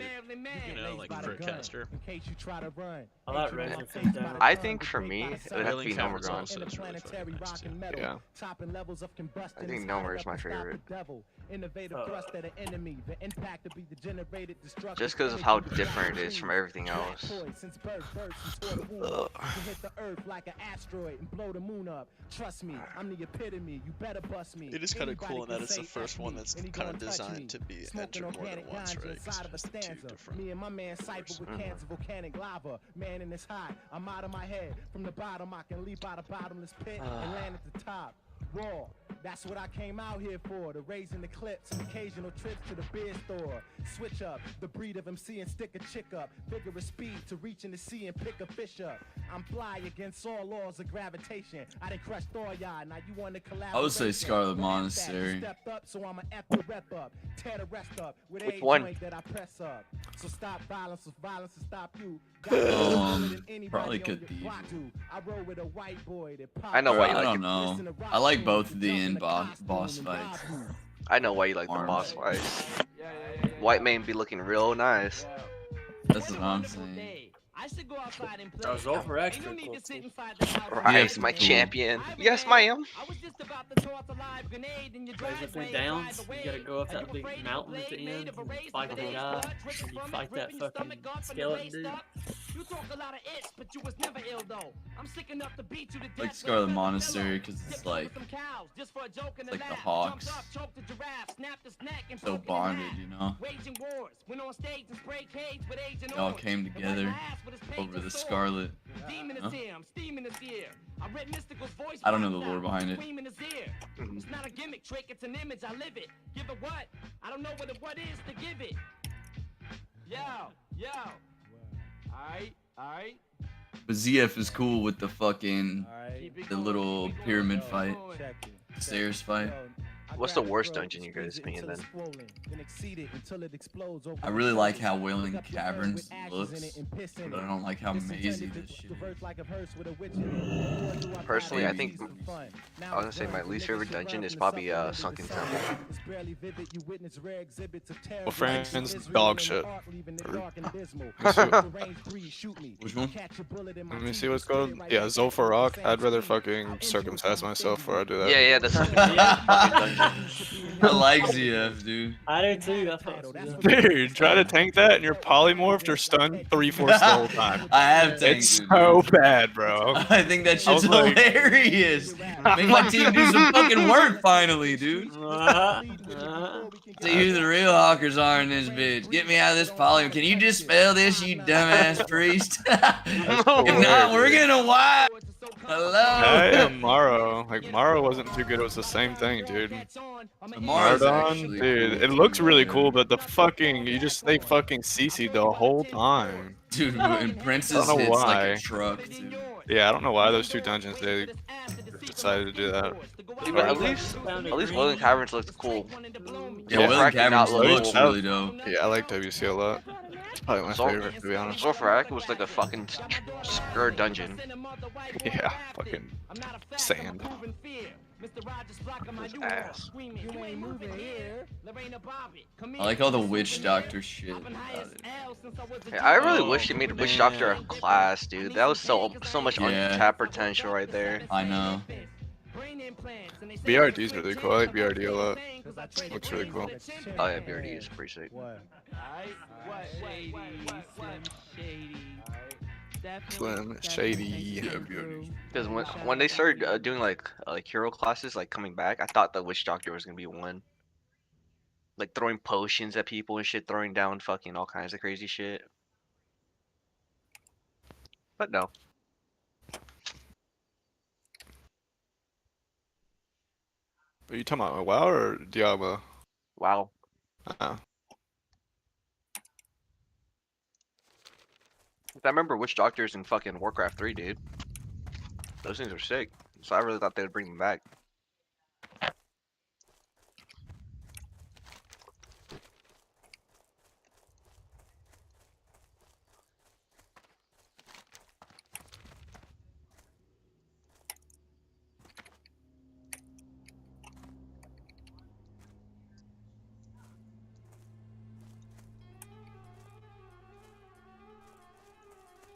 You know, like for a caster. I like Razor. I think for me, it would have to be Nomer Gone. Also is really fucking nice too. Yeah. I think Nomer is my favorite. Just because of how different it is from everything else. It is kind of cool in that it's the first one that's kind of designed to be entered more than once, right? 'Cause it has the 2 different Me and my man cycle with cans of volcanic lava. Man in this hot, I'm out of my head. From the bottom, I can leap out a bottomless pit and land at the top. Raw, that's what I came out here for. To raising the clips and occasional trips to the beer store. Switch up the breed of MC and stick a chick up. Vigorous speed to reach in the sea and pick a fish up. I'm fly against all laws of gravitation. I done crushed all y'all. Now you want to collaborate? I would say Scarlet Monastery. Stepped up, so I'm a F the rep up. Tear the rest up with Which a one? joint that I press up. So stop violence, with violence to stop you. Probably Cathedral. I roll with a white boy that I know why you I like don't it. know. I like both of the end boss fights. I know why you like the boss fights. White man be looking real nice. That's what I'm saying. I should go outside and play. Over extra. Rise, my champion. Yes, ma'am. I was just about to toss a live grenade in your Razor Fin downs. You gotta go up that big mountain at the end and fight the guy. And you fight that fucking skeleton dude. You talk a lot of itch, but you was never ill though. I'm sick enough to beat you to death. Like Scarlet Monastery because it's like the Hawks. So bonded, you know. They all came together over the Scarlet. Huh? I don't know the lore behind it. It's not a gimmick trick, it's an image, I live it. Give it what? I don't know what it what is to give it. Yo. Alright. But ZF is cool with the fucking the little pyramid fight, stairs fight. What's the worst dungeon you guys been in then? I really like how Wailing Caverns looks, but I don't like how mazy this shit is. Personally, I think I was gonna say my least favorite dungeon is probably Sunken Temple. Well, friends, dog shit. Which one? Let me see what's called. Yeah, Zolfarok. I'd rather fucking circumcise myself before I do that. Yeah, that's fucking dungeon. I like ZF, dude. I do too. That's what Dude, try to tank that and you're polymorphed or stunned 3/4 the whole time. I have tanked It's it, so dude. bad, bro. I think that shit's was like- hilarious. Make my team do some fucking work finally, dude. See who the real hawkers are in this bitch. Get me out of this poly. Can you dispel this, you dumbass priest? If not, we're gonna wipe. Hello. Hey, Maro. Like, Maro wasn't too good. It was the same thing, dude. Maro's Mardon, actually dude, it looks really cool, but the fucking, they fucking CC'd the whole time. Dude, and Princess I don't know hits like why. a truck, dude. Yeah, I don't know why those 2 dungeons, they decided to do that. But at least Wailing Caverns looked cool. Yeah, Wailing Zolfarok did not Caverns look looks cool. really dope. Yeah, I like WC a lot. It's probably my favorite, to be honest. Zolfarok was like a fucking skirt dungeon. Yeah, fucking sand. Ass. I like all the witch doctor shit. Hey, I really wish they made a Witch Doctor a class, dude. That was so much Yeah. untapped potential right there. I know. BRD is really cool. I like BRD a lot. Looks really cool. Oh yeah, BRD is pretty sick. Slim Shady. Because when they started doing like hero classes like coming back, I thought the witch doctor was gonna be one. Like throwing potions at people and shit, throwing down fucking all kinds of crazy shit. But no. Are you talking about WoW or Diablo? Wow. Oh. I remember witch doctors in fucking Warcraft 3, dude. Those things are sick. So I really thought they would bring them back.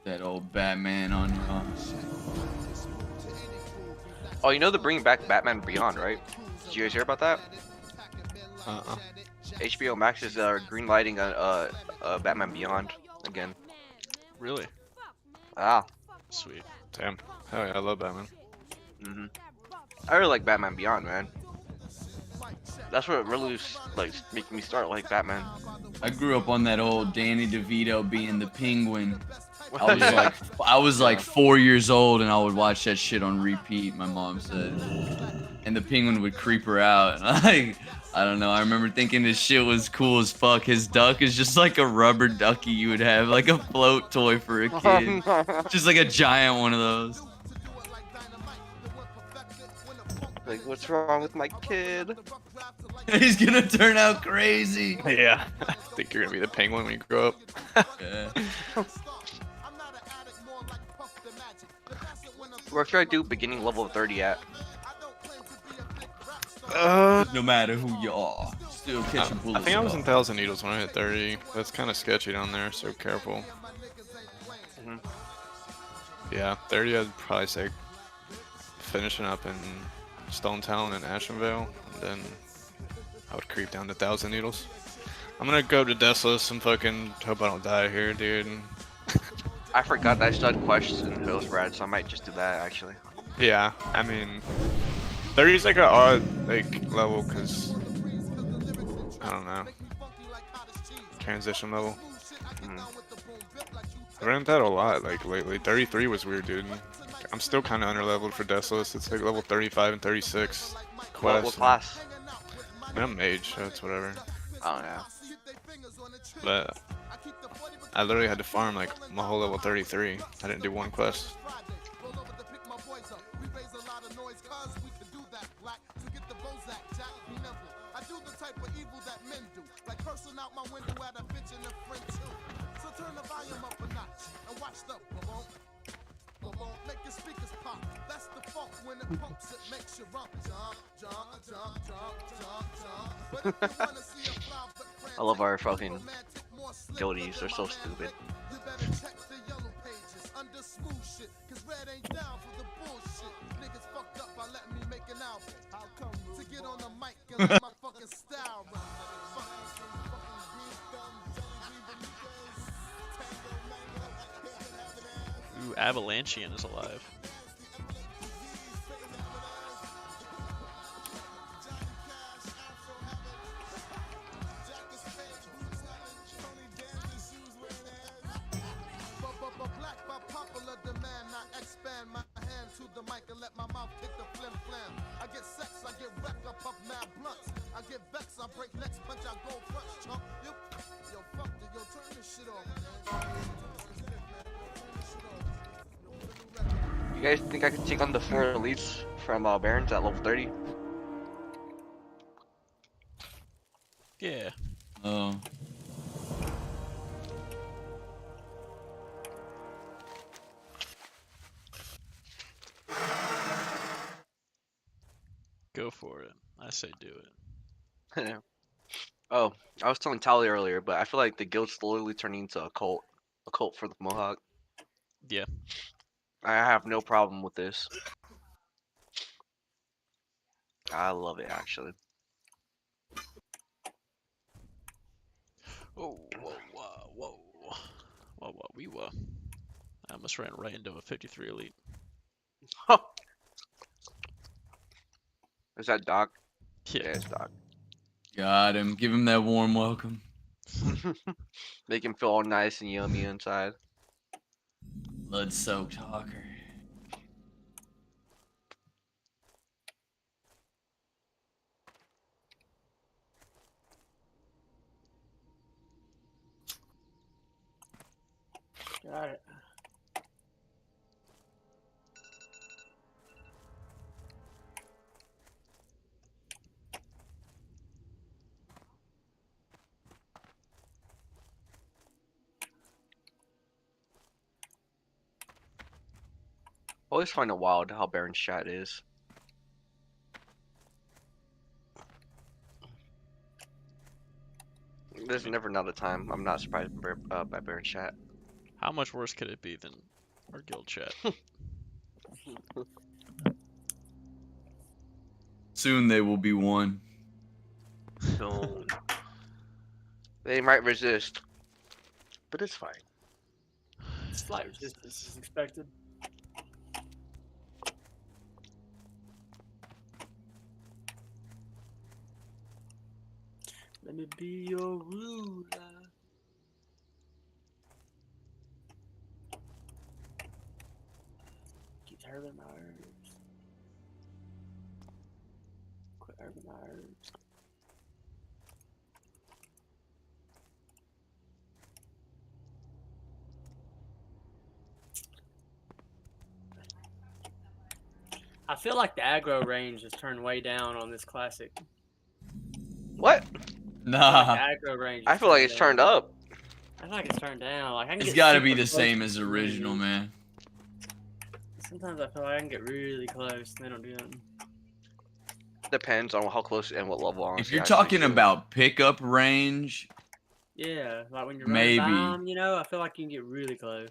That old Batman on your arm. Oh, you know they're bringing back Batman Beyond, right? Did you guys hear about that? HBO Max is greenlighting Batman Beyond again. Really? Ah. Sweet. Damn. Hell yeah, I love Batman. I really like Batman Beyond, man. That's what really like making me start like Batman. I grew up on that old Danny DeVito being the Penguin. I was like 4 years old and I would watch that shit on repeat. My mom said, and the Penguin would creep her out. Like, I don't know. I remember thinking this shit was cool as fuck. His duck is just like a rubber ducky you would have, like a float toy for a kid, just like a giant one of those. Like, what's wrong with my kid? He's gonna turn out crazy. Yeah. I think you're gonna be the Penguin when you grow up. Yeah. Where should I do beginning level 30 at? No matter who you are, still catching bullets. I think I was in 1,000 Needles when I hit 30. That's kind of sketchy down there, so careful. Yeah, 30 I'd probably say finishing up in Stone Town and Ashenvale, and then I would creep down to 1,000 Needles. I'm gonna go to Desolus and fucking hope I don't die here, dude. I forgot that I still had quests in Hillsbrad, so I might just do that actually. Yeah, I mean, 30 is like an odd level because I don't know, transition level. I ran that a lot lately. 33 was weird, dude. I'm still kind of underleveled for Desolus. It's like level 35 and 36 quests. What class? I mean, I'm mage, so it's whatever. Oh yeah. But I literally had to farm like my whole level 33. I didn't do one quest. I love our fucking guildies, they're so stupid. Ooh, Avalanchean is alive. You guys think I could take on the 4 elites from Barons at level 30? Yeah. Oh. Go for it. I say do it. Oh, I was telling Tally earlier, but I feel like the guild's slowly turning into a cult. A cult for the Mohawk. Yeah. I have no problem with this. I love it actually. Oh, whoa, whoa, whoa. Whoa, whoa, we were. I almost ran right into a 53 elite. Is that Doc? Yeah. Yeah, it's Doc. Got him. Give him that warm welcome. Make him feel all nice and yummy inside. Blood-soaked hawker. Got it. Always find it wild how Baron's chat is. There's never not a time I'm not surprised by Baron's chat. How much worse could it be than our guild chat? Soon they will be one. So they might resist, but it's fine. Slight resistance is expected. Let me be your ruler. Keep hurting my herbs. Quit hurting my herbs. I feel like the aggro range has turned way down on this classic. What? Nah. The aggro range. I feel like it's turned up. I feel like it's turned down. Like I can It's get got to super be the close same to as the original, range. man. Sometimes I feel like I can get really close and they don't do nothing. Depends on how close and what level. Honestly, If you're I think talking too. about pickup range, Yeah, like when you're Maybe. running by 'em, you know, I feel like you can get really close.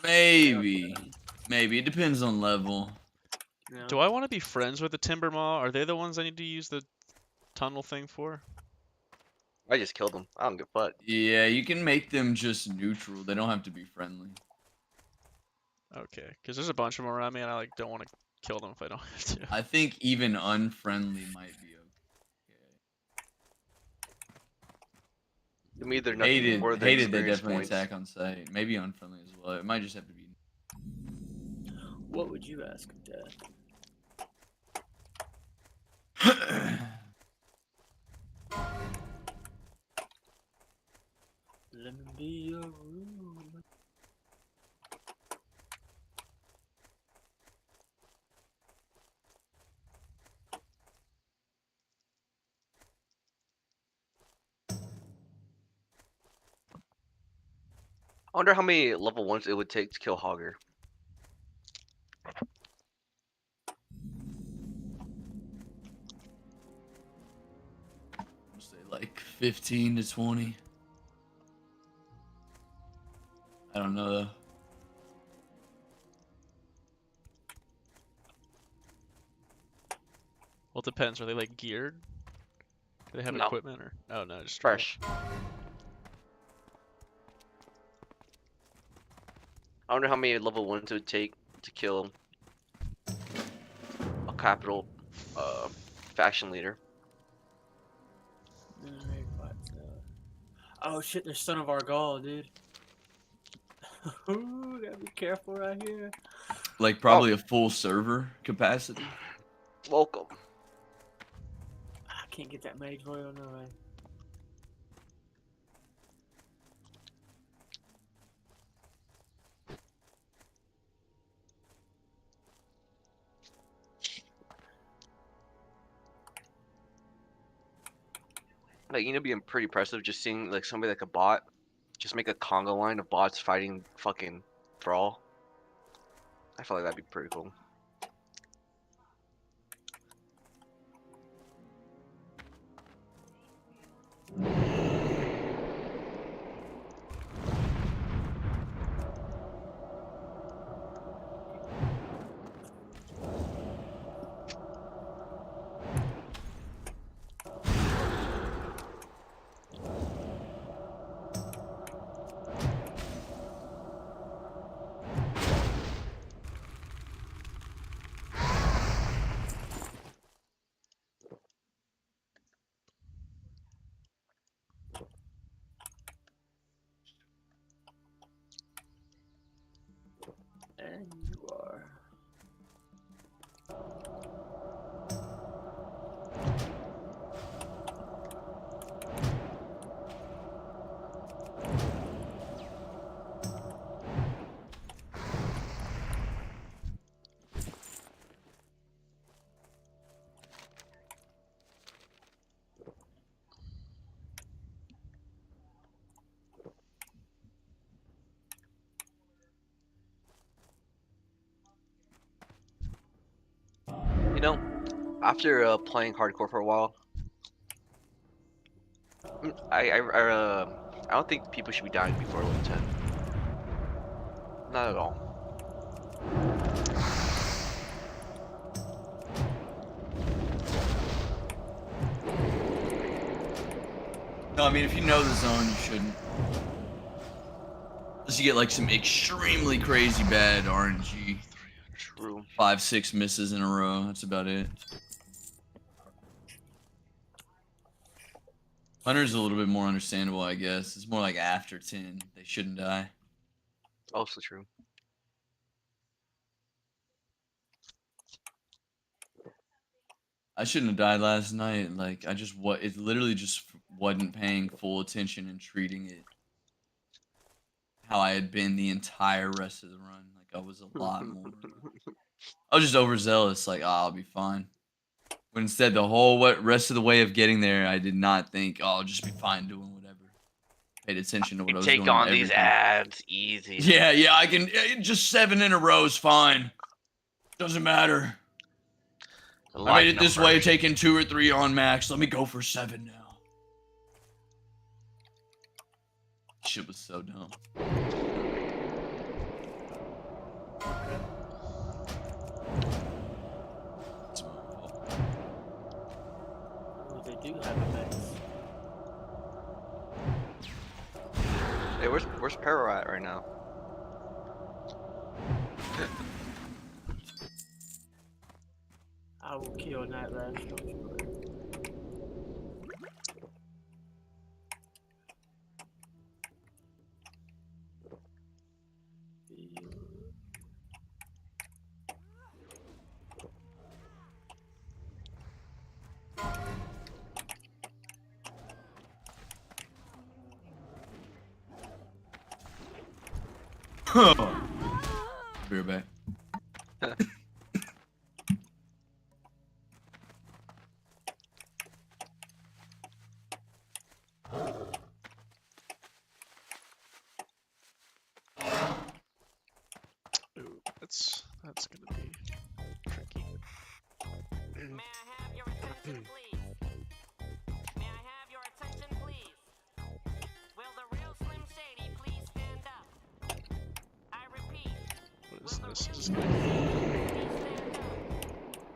maybe. Maybe. It depends on level. You know? Do I want to be friends with the Timber Maw? Are they the ones I need to use the tunnel thing for? I just killed them. I don't give a fuck. Yeah, you can make them just neutral. They don't have to be friendly. Okay, because there's a bunch of them around me, and I like don't want to kill them if I don't have to. I think even unfriendly might be To me, they're okay. nothing more than Hated they experience definitely points. attack on sight. Maybe unfriendly as well. It might just have to be. What would you ask of death? Let me be your ruler. I wonder how many level 1s it would take to kill Hogger. Say like 15 to 20. I don't know though. Well, it depends. Are they like geared? Do they have No. equipment or? Oh no, just Fresh. I wonder how many level 1s it would take to kill a capital faction leader. Oh shit, there's Son of Argal, dude. Ooh, gotta be careful right here. Like probably a full server capacity. Welcome. I can't get that mage royal, no way. Like, you know, being pretty impressive just seeing like somebody like a bot just make a conga line of bots fighting fucking Thrall. I feel like that'd be pretty cool. After playing hardcore for a while, I don't think people should be dying before level 10. Not at all. No, I mean, if you know the zone, you shouldn't. Unless you get like some extremely crazy bad RNG. True. 5-6 misses in a row. That's about it. Hunter's a little bit more understandable, I guess. It's more like after 10, they shouldn't die. Also true. I shouldn't have died last night. Like, it literally just wasn't paying full attention and treating it how I had been the entire rest of the run. Like, I was a lot more. I was just overzealous. Like, I'll be fine. But instead, the whole rest of the way of getting there, I did not think, oh, I'll just be fine doing whatever. Paid attention to what I was doing. Take on these ads easy. Yeah, I can. Just 7 in a row is fine. Doesn't matter. I made it this way, taking 2 or 3 on max. Let me go for 7 now. Shit was so dumb. Oh, they do have a max. Hey, where's Pero at right now? I will kill Night Rash, don't you worry. Be right back. Ooh, that's gonna be tricky. May I have your attention, please? May I have your attention, please? Will the real Slim Shady please stand up? I repeat. What is this? Please stand up.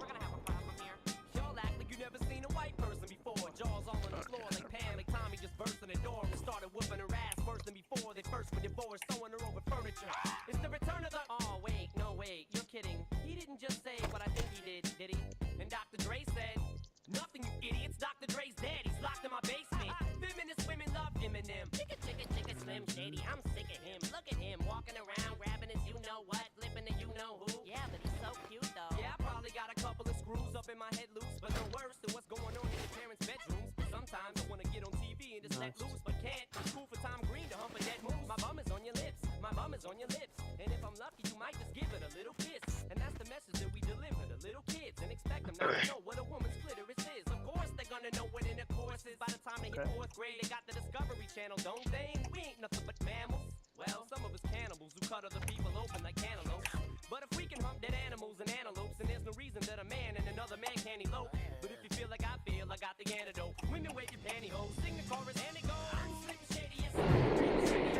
We're gonna have a problem here. Y'all act like you never seen a white person before. Jaws all on the floor like Pam, like Tommy just burst in the door and started whooping her ass worse than before. They first were divorced, throwing her over furniture. It's the return of the. Oh wait, no wait, you're kidding. He didn't just say what I think he did he? And Dr. Dre said, nothing, you idiots. Dr. Dre's dead. He's locked in my basement. Feminist women love Eminem. Chicka, chicka, chicka, Slim Shady. I'm sick of him. Look at him walking around, grabbing his you know what, flipping the you know who. Yeah, but he's so cute though. Yeah, I probably got a couple of screws up in my head loose, but no worse than what's going on in his parents' bedrooms. Sometimes I wanna get on TV and just let loose, but can't. It's cool for Tom Green to hump a dead moose. My bum is on your lips. My bum is on your lips. And if I'm lucky, you might just give it a little kiss. And that's the message that we deliver to little kids and expect them not to know what a woman's clitoris is. Of course, they're gonna know what intercourse is. By the time they hit 4th grade, they got the Discovery Channel, don't they? We ain't nothing but mammals. Well, some of us cannibals who cut other people open like cantaloupes. But if we can hump dead animals and antelopes, then there's no reason that a man and another man can't elope. But if you feel like I feel, I got the antidote. Women wave your pantyhose, sing the chorus, and it goes. I'm Slim Shady, yes, I'm real shady.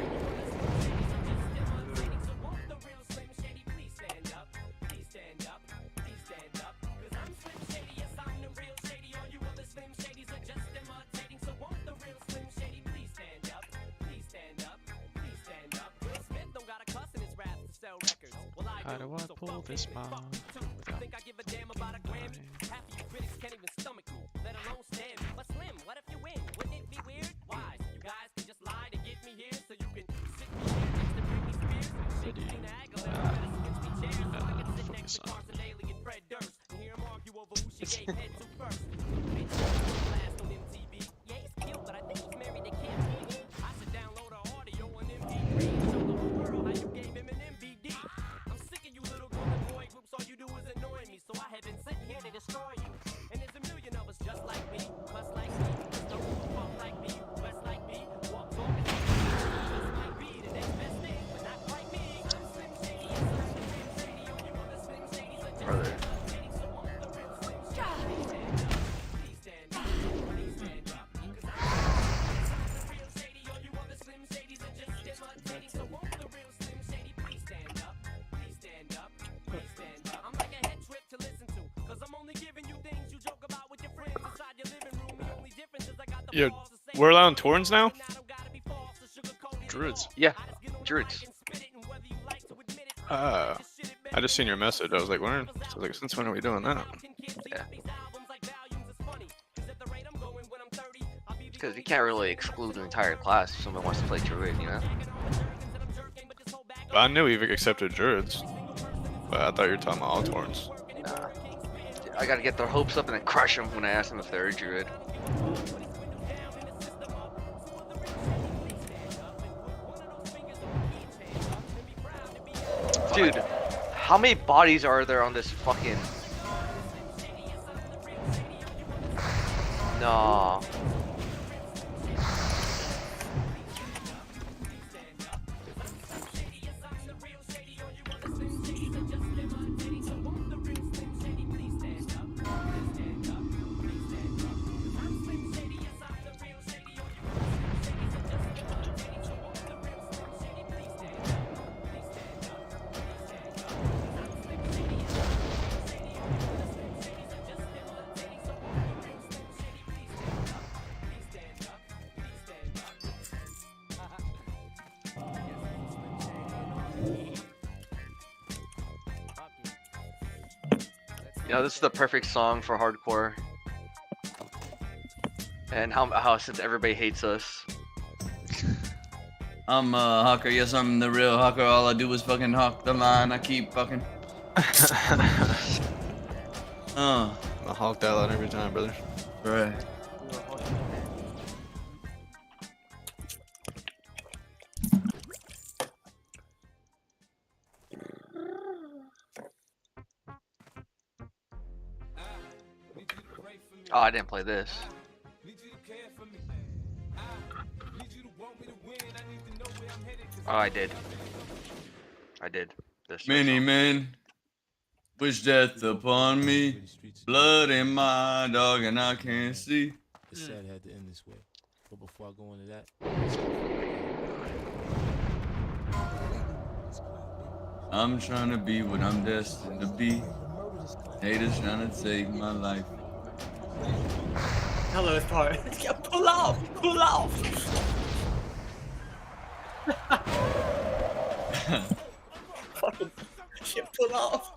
So won't the real Slim Shady please stand up? Please stand up, please stand up. Cause I'm Slim Shady, yes, I'm the real shady. All you other Slim Shadys are just imitating. So won't the real Slim Shady please stand up? Please stand up, please stand up. Will Smith don't got a cuss in his raps to sell records. Well, How do I pull this bomb? Think I give a damn about a Grammy? Half of you critics can't even stomach me, let alone stand me. But Slim, what if you win? Wouldn't it be weird? Why? You guys can just lie to get me here, so you can sit me here next to Britney Spears, shake Christina Aguilera, switch me chairs, so I can sit next to Carson Daly and Fred Durst and hear them argue over who she gave head to first. Bitch, last on MTV. Yeah, he's cute, but I think he's married to Kim. I should download her audio on MP3 and show the whole world how you gave him an MVD. I'm sick of you little golden boy groups, all you do is annoy me, so I have been sitting here to destroy you. And there's a million of us just like me, plus like me, there's no walk like me, dress like me, walk talking like me, just might be the next best thing, but not quite me. I'm Slim Shady, yes, I'm the Slim Shady, all you other Slim Shadys are just imitating, so won't the real Slim Shady please Yeah, we're allowing Torns now? Druids. Yeah, druids. I just seen your message. I was like, when? So I was like, since when are we doing that? Yeah. Because you can't really exclude an entire class if someone wants to play druid, you know? But I knew we accepted druids, but I thought you were talking about all Torns. Nah. I gotta get their hopes up and then crush them when I ask them if they're a druid. Dude, how many bodies are there on this fucking... No. You know, this is the perfect song for hardcore. And how since everybody hates us. I'm a hawker, yes, I'm the real hawker. All I do is fucking hawk the line. I keep fucking. I hawk that line every time, brother. Right. Oh, I didn't play this. Oh, I did. I did. This Many men wish death upon me. Blood in my dog, and I can't see. It's sad it had to end this way. But before I go into that, I'm trying to be what I'm destined to be. Haters trying to take my life. Hello, part. Pull off! Pull off! Fucking shit, pull off!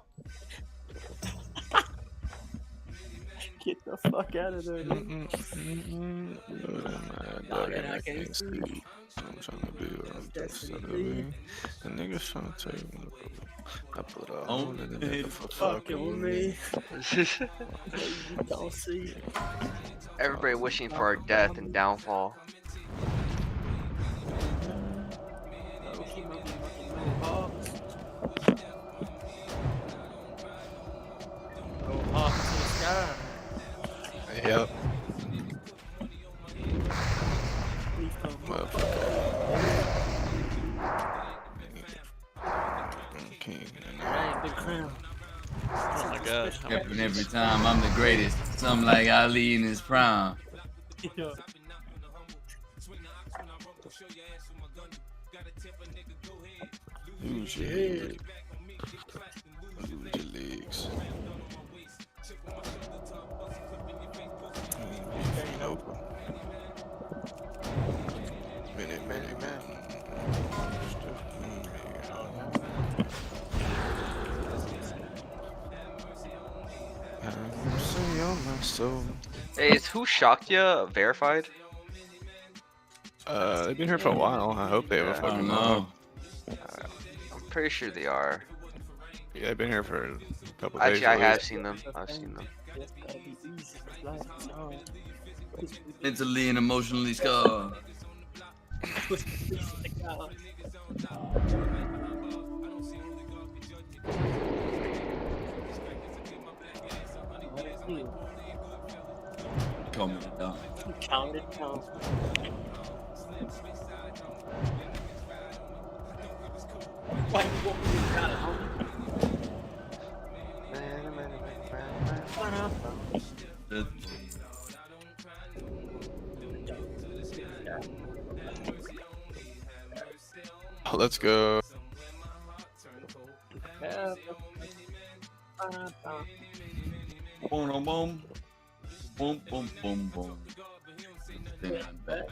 Get the fuck out of there, dude. I can't sleep. I'm trying to be what I'm destined to be. The niggas trying to take me. I put a hole in the nigga for fucking with me. You don't see. Everybody wishing for our death and downfall. Yep. Motherfucker. Big crown. Oh my god. Happen every time, I'm the greatest. Something like Ali in his prime. Yeah. Lose your head. Lose your legs. Many, many men. Hey, is Who Shocked Ya verified? They've been here for a while. I hope they have a fucking know. I'm pretty sure they are. Yeah, they've been here for a couple days. Actually, I have seen them. I've seen them. Mentally and emotionally scarred. Calm it down. Calm it down. Why you want me to down? Oh, let's go. Boom, boom, boom, boom, boom, boom. Then I'm back.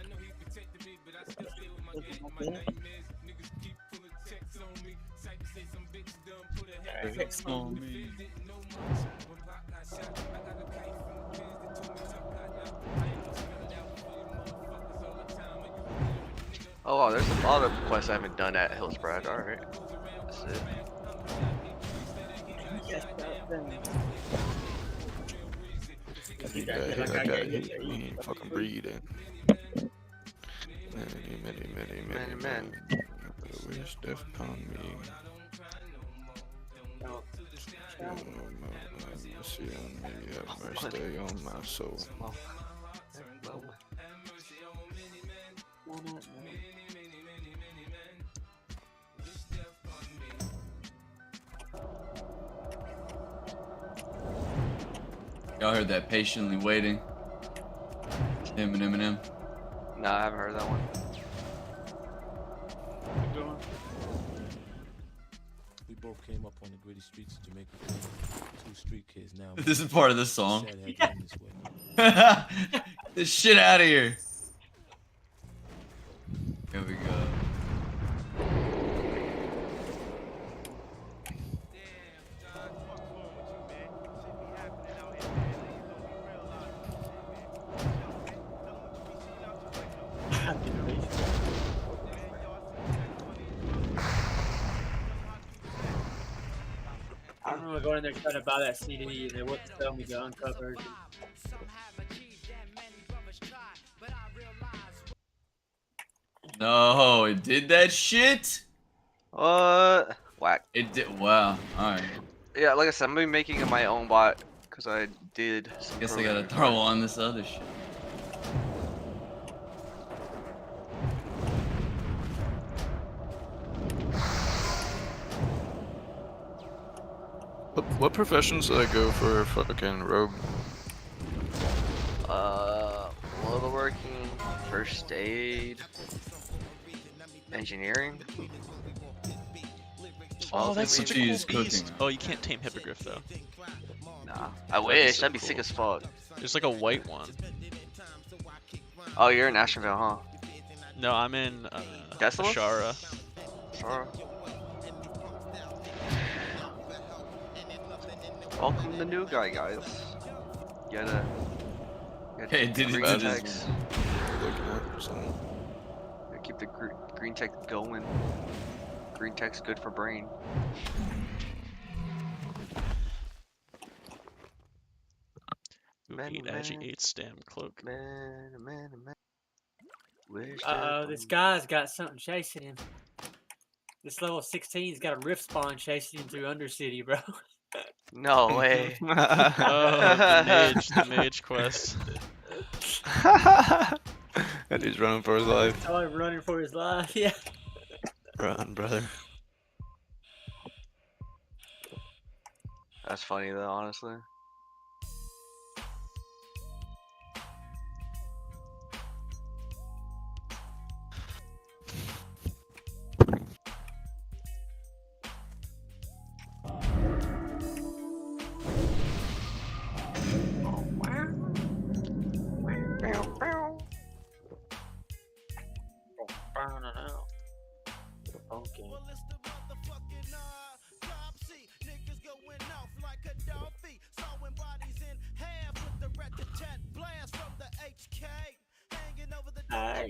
Oh wow, there's a lot of quests I haven't done at Hillsbrad. Alright. That's it. He ain't fucking breathing. Many. Wish death upon me. Mercy on me, have mercy on my soul. Y'all heard that patiently waiting? Eminem. Nah, I haven't heard that one. We both came up on the gritty streets of Jamaica. Two street kids now. This is part of the song. Sad had been this way. This shit out of here. Here we go. I remember going in there trying to buy that CD and they wouldn't tell me to uncover it. No, it did that shit? Whack. It did. Wow. Alright. Yeah, like I said, I'm gonna be making my own bot because I did. Guess I gotta throw on this other shit. What professions do I go for fucking rogue? Leatherworking, first aid, engineering. Oh, that's such a cool She's beast. cooking. Oh, you can't tame Hippogriff though. Nah, I wish. That'd be sick as fuck. There's like a white one. Oh, you're in Asheville, huh? No, I'm in Desolate? Ashara. Sure. Welcome the new guy, guys. Gotta Hey, did it green do this text. Gotta keep the green text going. Green text good for brain. Ooh, 8 Agi 8 stam cloak. Man. This guy's got something chasing him. This level 16's got a rift spawn chasing him through Undercity, bro. No way. Oh, the mage quest. And he's running for his life. Oh, he's running for his life, yeah. Run, brother. That's funny though, honestly. Okay. Aye.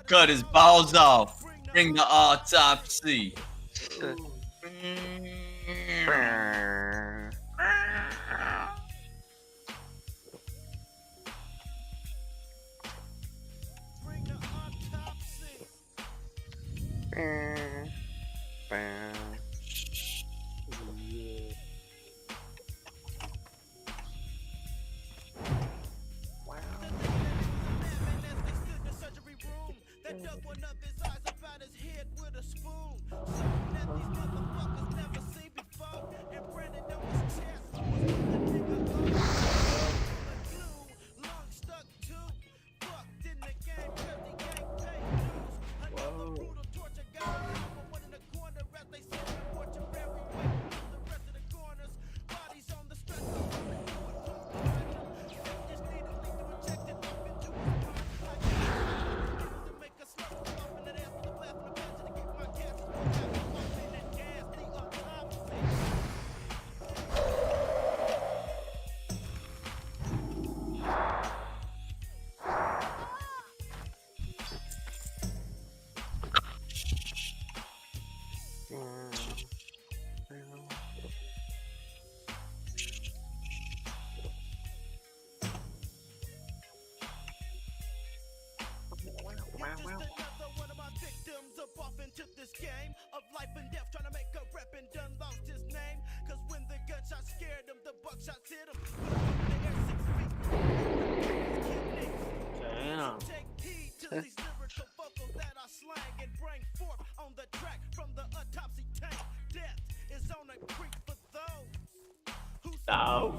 Cut his balls off. Bring the autopsy. No.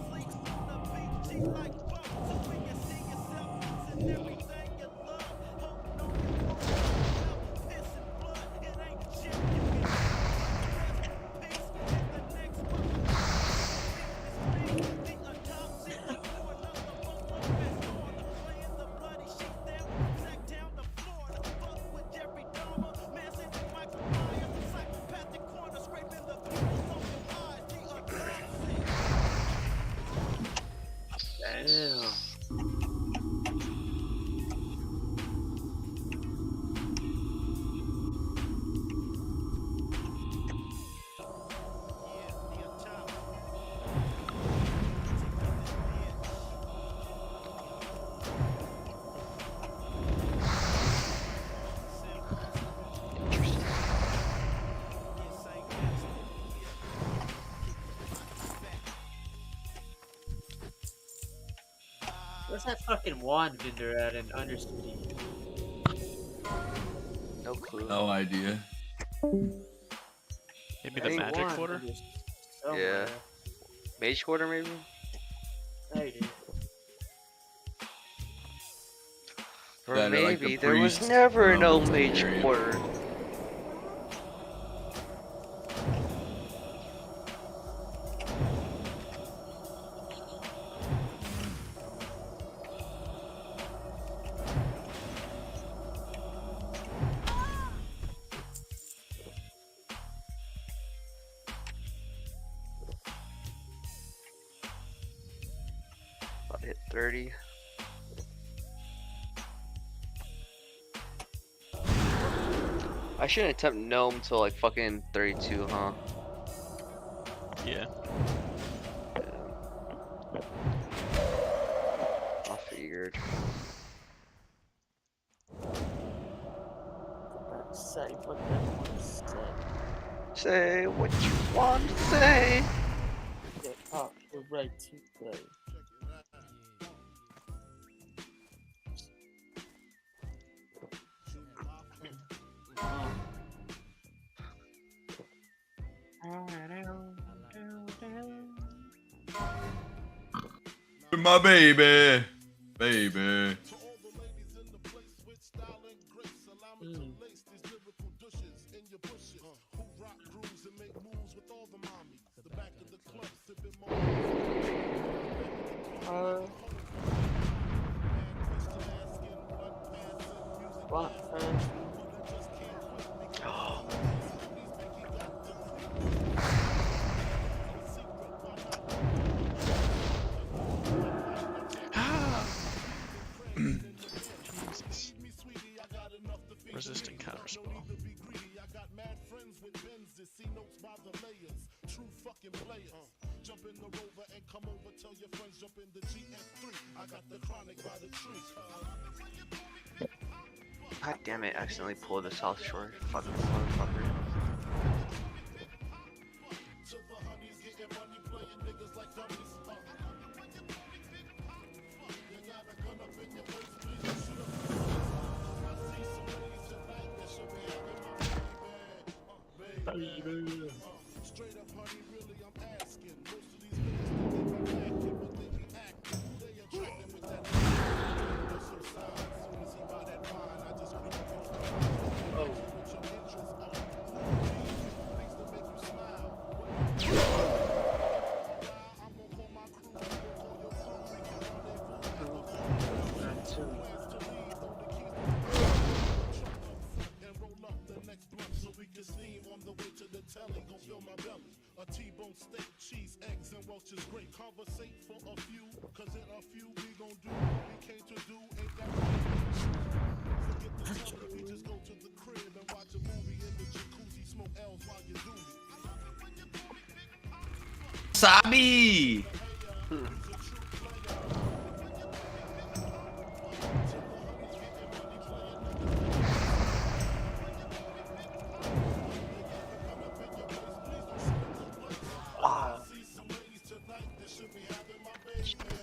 Damn. Where's that fucking wand vendor at in Undercity? No clue. No idea. Maybe the magic quarter? Yeah. Mage quarter, maybe? Maybe. Or That, like, maybe the there was priest never no level mage area. quarter. About to hit 30. I shouldn't attempt gnome till like fucking 32, huh? Yeah. I figured. Say what they want to say. Say what you want to say. Hip hop, we're right to play. My baby. Baby. What? Jesus. Resistant counter spell. God damn it, I accidentally pulled the South Shore. Fucking motherfucker. Sabi.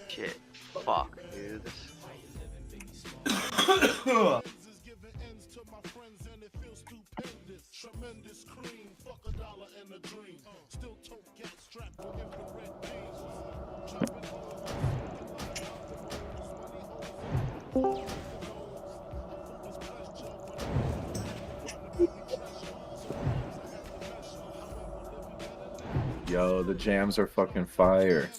Shit. Fuck, dude. Yo, the jams are fucking fire.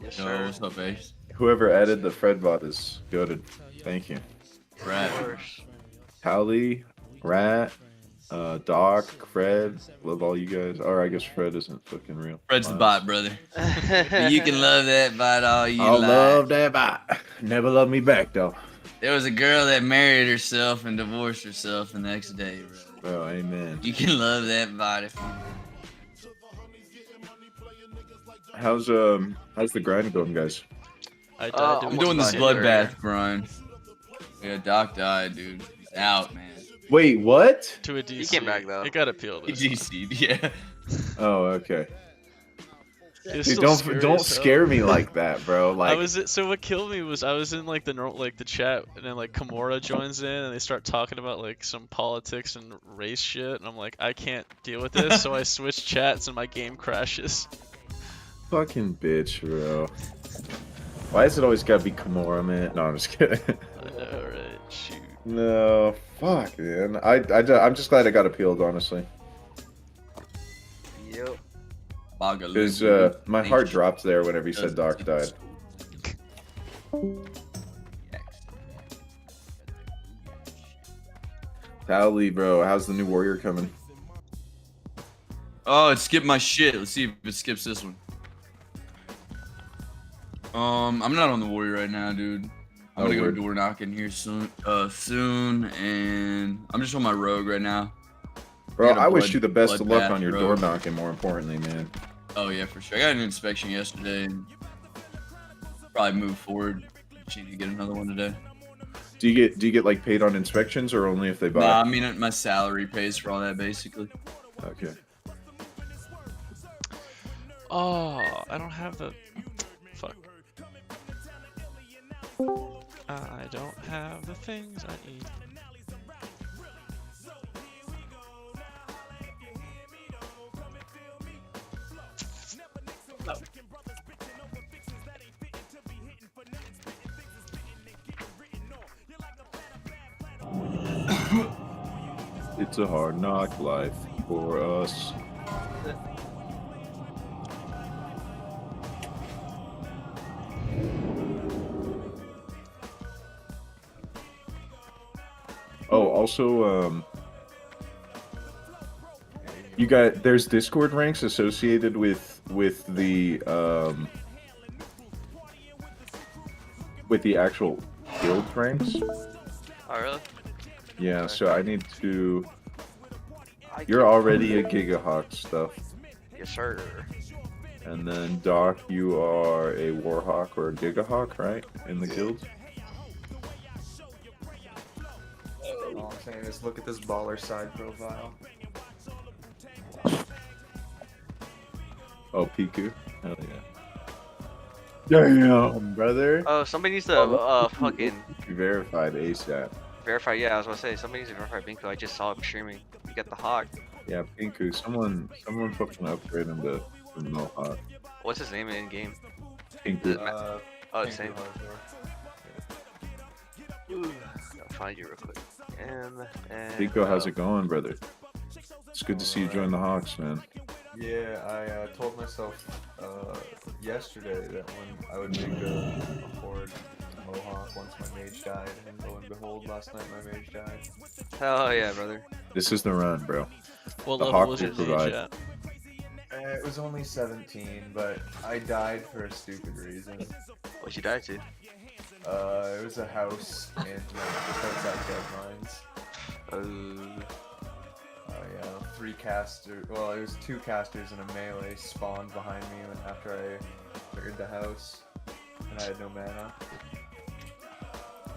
Yes, Yo, sir. what's up, Ace? Whoever added the Fredbot is goated. Thank you. Rat. Of course. Hallie, Rat, Doc, Fred, love all you guys. Or I guess Fred isn't fucking real. Fred's the Miles. bot, brother. But you can love that bot all you I like. love that bot. Never loved me back though. There was a girl that married herself and divorced herself the next day, bro. Oh, amen. You can love that bot if you How's the grind going, guys? I died I'm doing this bloodbath, Brian. Yeah, Doc died, dude. He's out, man. Wait, what? To a DC. He came back though. It got appealed. He DC'd, yeah. Oh, okay. It's Dude, still scary don't as hell. scare me like that, bro. Like So what killed me was I was in like the chat, and then like Kimura joins in and they start talking about like some politics and race shit, and I'm like, I can't deal with this, so I switch chats and my game crashes. fucking bitch, bro. Why is it always gotta be Kimura, man? No, I'm just kidding. I know, right? Shoot. No, fuck, man. I'm just glad I got appealed, honestly. Yep. Because my heart dropped there whenever you said Doc died. Tally, bro, how's the new warrior coming? Oh, it skipped my shit. Let's see if it skips this one. I'm not on the warrior right now, dude. I'm gonna go word. door knocking here soon, and I'm just on my rogue right now. Bro, got a I wish blood- you the best of luck bloodbath on your rogue. door knocking, more importantly, man. Oh yeah, for sure. I got an inspection yesterday, and probably move forward. Just need to get another one today. Do you get like paid on inspections or only if they buy? Nah, I mean my salary pays for all that basically. Okay. Oh, I don't have the. Fuck. I don't have the things I need. It's a hard knock life for us. Oh, also, you got there's Discord ranks associated with the actual guild ranks. Oh really? Yeah, so I need to. You're already a Gigahawk stuff, Yes, sir. and then Doc, you are a Warhawk or a Gigahawk, right? In the guild. All I'm saying is look at this baller side profile. Oh, Piku. Hell yeah. Damn, brother. Oh, somebody needs to fucking Verified ASAP. verify. Yeah, I was gonna say somebody needs to verify Binko. I just saw him streaming. You got the hawk. Yeah, Pinku. Someone fucking upgrade him to Mohawk. What's his name in game? Pinku. Oh, the same. Ooh, I'll find you real quick. And Pinku, how's it going, brother? It's good to see you join the Hawks, man. Yeah, I told myself yesterday that when I would make a horde Mohawk once my mage died, and lo and behold, last night my mage died. Hell yeah, brother. This is the run, bro. What the level Hawk was will your mage provide. at? It was only 17, but I died for a stupid reason. What'd you die to? It was a house in outside Dead Mines. Yeah, 3 casters. Well, it was 2 casters and a melee spawned behind me after I cleared the house, and I had no mana.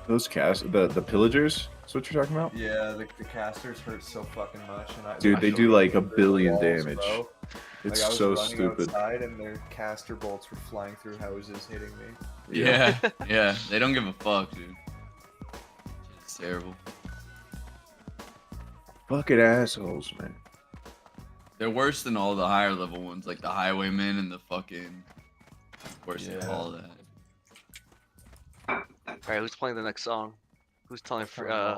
Those the pillagers. That's what you're talking about? Yeah, the casters hurt so fucking much, and Dude, they do like a billion walls, damage. bro. It's I was so running stupid. outside and their caster bolts were flying through houses, hitting me. Yeah, yeah. They don't give a fuck, dude. It's terrible. Fucking assholes, man. They're worse than all the higher level ones, like the Highwaymen and the fucking. Worse than all that. Alright, who's playing the next song? Who's telling Fred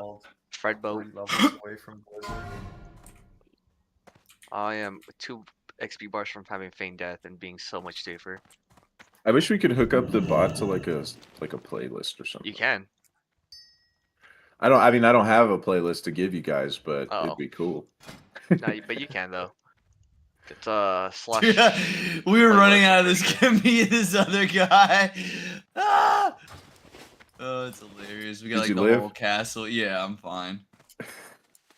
Fredbo? 3 levels away from Blizzard. I am 2 XP bars from having Feign Death and being so much safer. I wish we could hook up the bot to like a playlist or something. You can. I mean I don't have a playlist to give you guys, but Oh. it'd be cool. No, but you can though. It's slash. We were running out of this. Give me this other guy. Ah! Oh, it's hilarious. We got Did like you the live? whole castle. Yeah, I'm fine.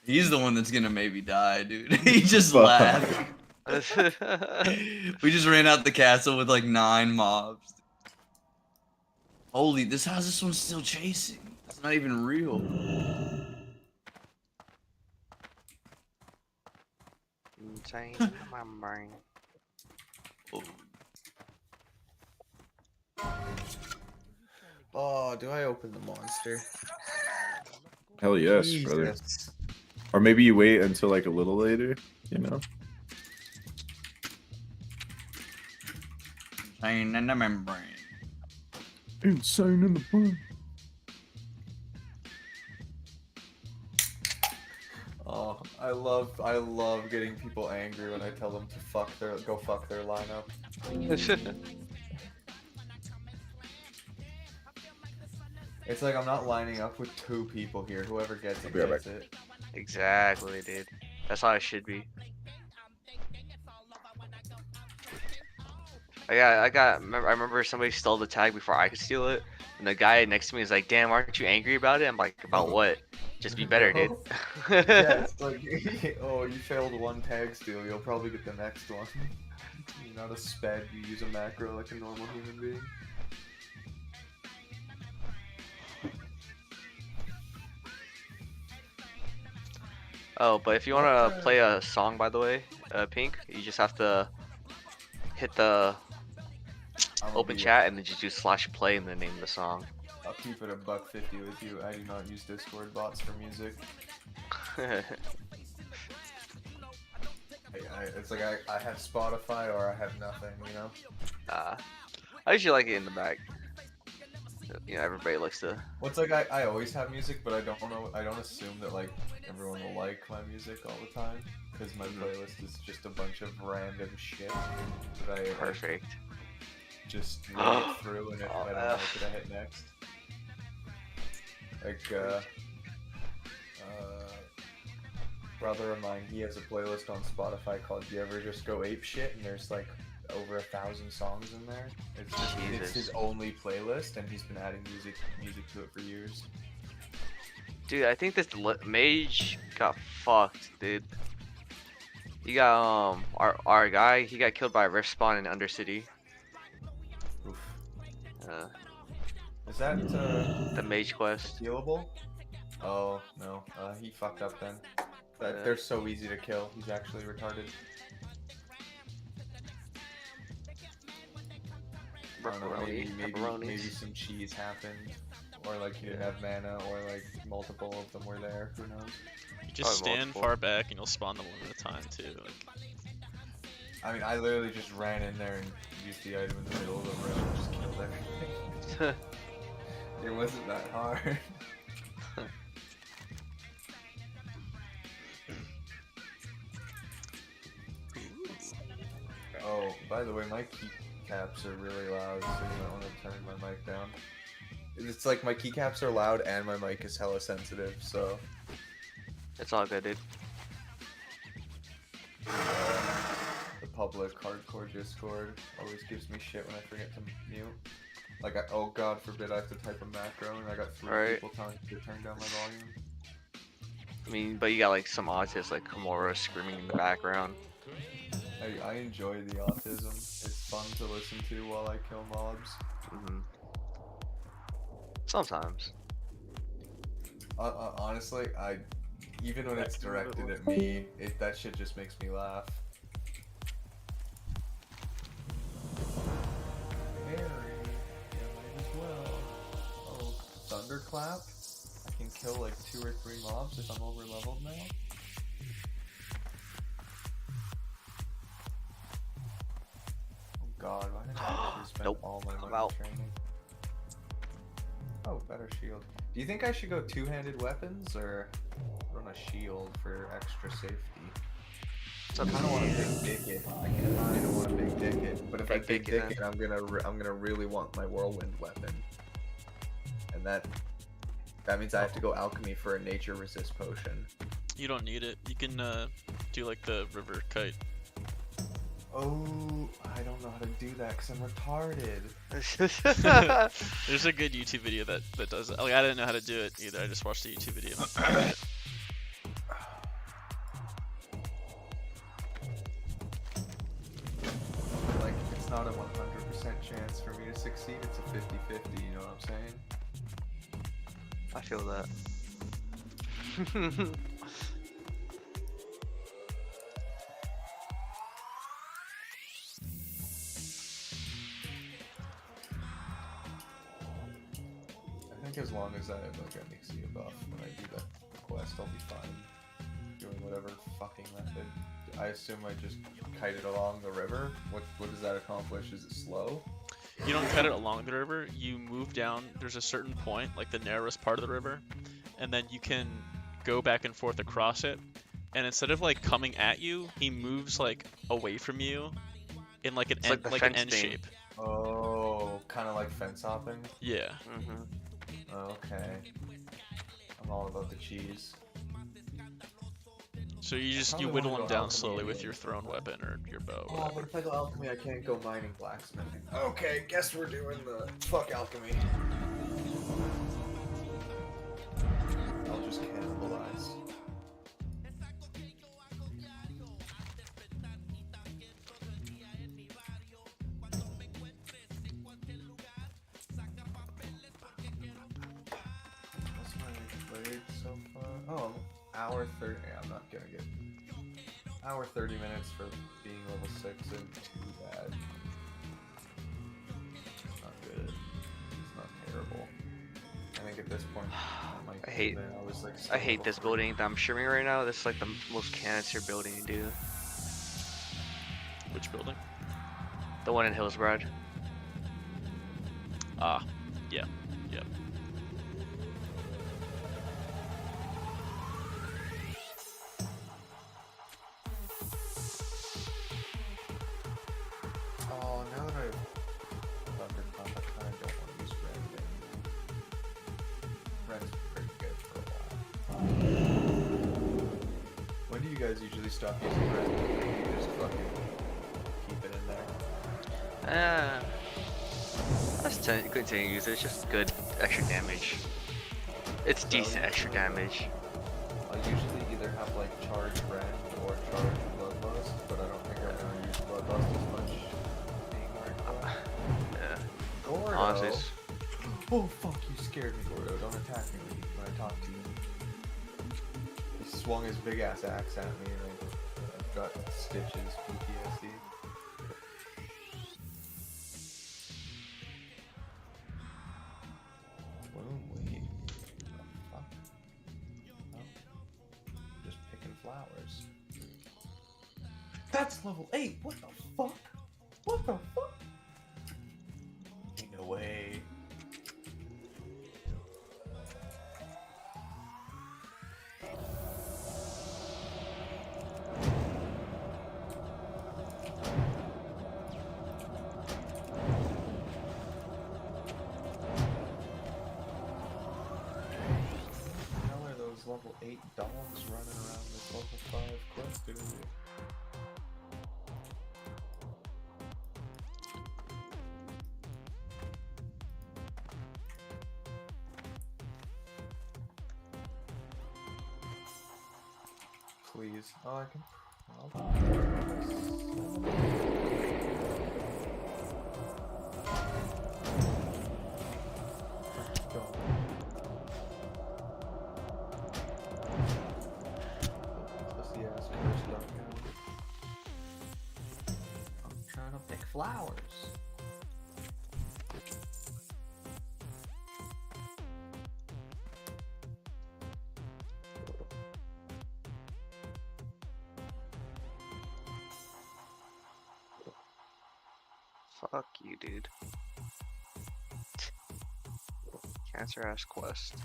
He's the one that's gonna maybe die, dude. He just Fuck. laughed. We just ran out the castle with like 9 mobs. Holy, how's this one still chasing? It's not even real. Insane in my brain. Oh, do I open the monster? Hell yes, brother. Jesus. Or maybe you wait until like a little later, you know? Insane in the membrane. Insane in the brain. Oh, I love getting people angry when I tell them to go fuck their lineup. It's like I'm not lining up with 2 people here. Whoever gets it gets it. Exactly, dude. That's how it should be. I remember somebody stole the tag before I could steal it, and the guy next to me is like, "Damn, aren't you angry about it?" I'm like, "About what? Just be better, dude." Yeah, it's like, oh, you failed 1 tag steal, you'll probably get the next one. You're not a sped, you use a macro like a normal human being. Oh, but if you want to play a song, by the way, Pink, you just have to hit the open chat and then just do /play and the name of the song. I'll keep it $1.50 with you. I do not use Discord bots for music. It's like I have Spotify or I have nothing, you know? I usually like it in the back. You know, everybody likes to. Well, it's like I always have music, but I don't assume that like everyone will like my music all the time, because my playlist is just a bunch of random shit that I Perfect. Just read it through, and if I don't like it, I hit next. Like brother of mine, he has a playlist on Spotify called "You Ever Just Go Ape Shit," and there's like over 1,000 songs in there. It's his only playlist, and he's been adding music to it for years. Dude, I think this mage got fucked, dude. He got our guy. He got killed by a rift spawn in Undercity. Oof. Is that the mage quest? Healable? Oh no, he fucked up then. They're so easy to kill. He's actually retarded. I don't know, maybe some cheese happened, or like he didn't have mana, or like multiple of them were there. Who knows? You just stand far back and you'll spawn them one at a time too. Like... I mean, I literally just ran in there and used the item in the middle of the room and just killed everything. It wasn't that hard. Oh, by the way, my keycaps are really loud, so you might want to turn my mic down. It's like my keycaps are loud and my mic is hella sensitive, so... It's all good, dude. The public hardcore Discord always gives me shit when I forget to mute. Like, oh god forbid I have to type a macro and I got 3 people telling me to turn down my volume. I mean, but you got like some autists like Kimura screaming in the background. I enjoy the autism. It's fun to listen to while I kill mobs. Sometimes. Honestly, even when it's directed at me, that shit just makes me laugh. Harry, yeah, might as well. Oh, Thunderclap? I can kill like 2 or 3 mobs if I'm over leveled now. god, why did I actually spend Nope. all my I'm money out. training? Oh, better shield. Do you think I should go two-handed weapons or run a shield for extra safety? I kind of want to big dick it. I kind of want to big dick it, but if I big dick it, I'm gonna really want my whirlwind weapon, and that means I have to go alchemy for a nature resist potion. You don't need it. You can do like the river kite. Oh, I don't know how to do that because I'm retarded. There's a good YouTube video that does it. Like, I didn't know how to do it either. I just watched the YouTube video. Like, it's not a 100% chance for me to succeed. It's a 50-50. You know what I'm saying? I feel that. I think as long as I have like a Nixie buff when I do that quest, I'll be fine. Doing whatever fucking method. I assume I just kite it along the river. What does that accomplish? Is it slow? You don't cut it along the river. You move down. There's a certain point, like the narrowest part of the river, and then you can go back and forth across it. And instead of like coming at you, he moves like away from you in like an N, like an N shape. Oh, kind of like fence hopping. Yeah. Okay. I'm all about the cheese. So you probably whittle wanna him go down alchemy slowly with anyway. your thrown weapon or your bow. Or Oh, whatever. but if I go alchemy, I can't go mining blacksmithing. Okay, guess we're doing the fuck alchemy. I'll just cannibalize. What's my grade so far? Oh, hour 30. Yeah, I'm not gonna get hour 30 minutes for being level 6 isn't too bad. It's not good. It's not terrible. I think at this point, I hate. I was like, I hate this building that I'm streaming right now. This is like the most cancer building to do. Which building? The one in Hillsbrad. Ah, yeah, yep. Oh, now that I've Thunder Pump, I kind of don't want to use Red anymore. Red's pretty good for a while. When do you guys usually stop using Red? You just fucking keep it in there? Let's continue to use it. It's just good extra damage. It's decent extra damage. I usually either have like Charge Rend or Charge Bloodlust, but I don't think I've ever used Bloodlust as much being hardcore. Yeah. Gordo. Honestly, it's- Oh fuck, you scared me, Gordo. Don't attack me when I talk to you. He swung his big ass axe at me and I've got stitches, PTSD. Boom, wait. Fuck. Oh. I'm just picking flowers. That's level 8! What the fuck? What the fuck? Ain't no way. How are those level 8 dogs running around this level 5 quest area? Please. Oh, I can Pussy ass cursed duck hound. I'm trying to pick flowers. Fuck you, dude. Cancer ass quest.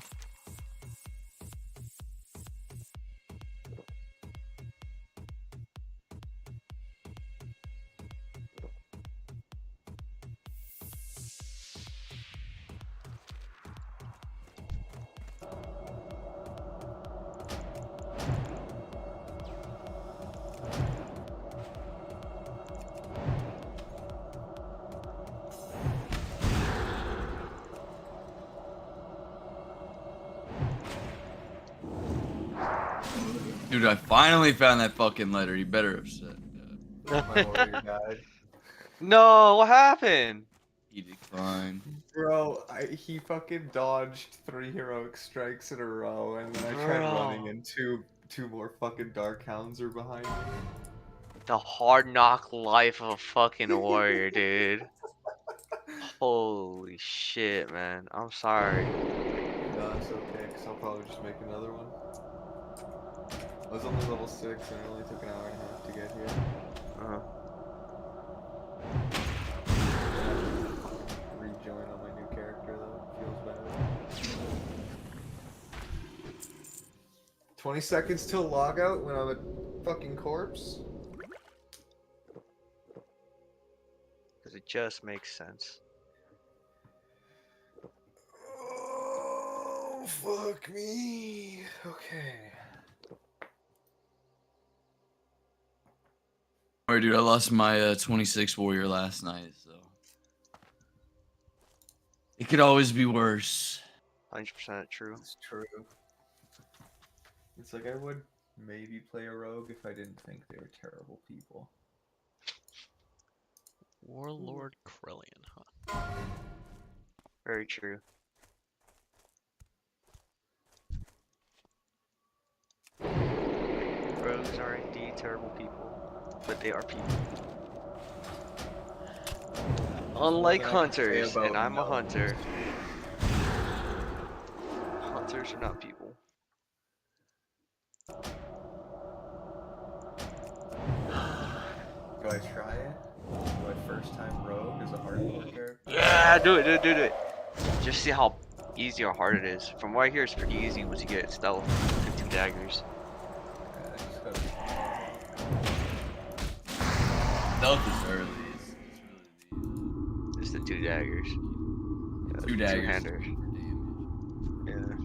Dude, I finally found that fucking letter. You better have said My warrior died. No, what happened? he declined. Bro, he fucking dodged 3 heroic strikes in a row, and then I tried running, Bro. and two more fucking dark hounds are behind me. The hard knock life of a fucking warrior, dude. Holy shit, man. I'm sorry. No, it's okay, because I'll probably just make another one. I was only level 6, and it only took an hour and a half to get here. Rejoin on my new character, though. Feels bad. 20 seconds till logout when I'm a fucking corpse? Because it just makes sense. Oh, fuck me. Okay. Alright, dude, I lost my 26 warrior last night, so it could always be worse. 100% true. It's true. It's like I would maybe play a rogue if I didn't think they were terrible people. Warlord Krellian, huh? Very true. Rogues are indeed terrible people, but they are people. Unlike Nothing I can say hunters, about and I'm a gnomes. hunter. Hunters are not people. Do I try it? Do I first time rogue as a hardcore character? Yeah, do it, do it. Just see how easy or hard it is. From what I hear, it's pretty easy once you get stealth and 2 daggers. Yeah, I just gotta be Stealth is early. Just the 2 daggers. Yeah, 2 daggers. Two-handers. Yeah.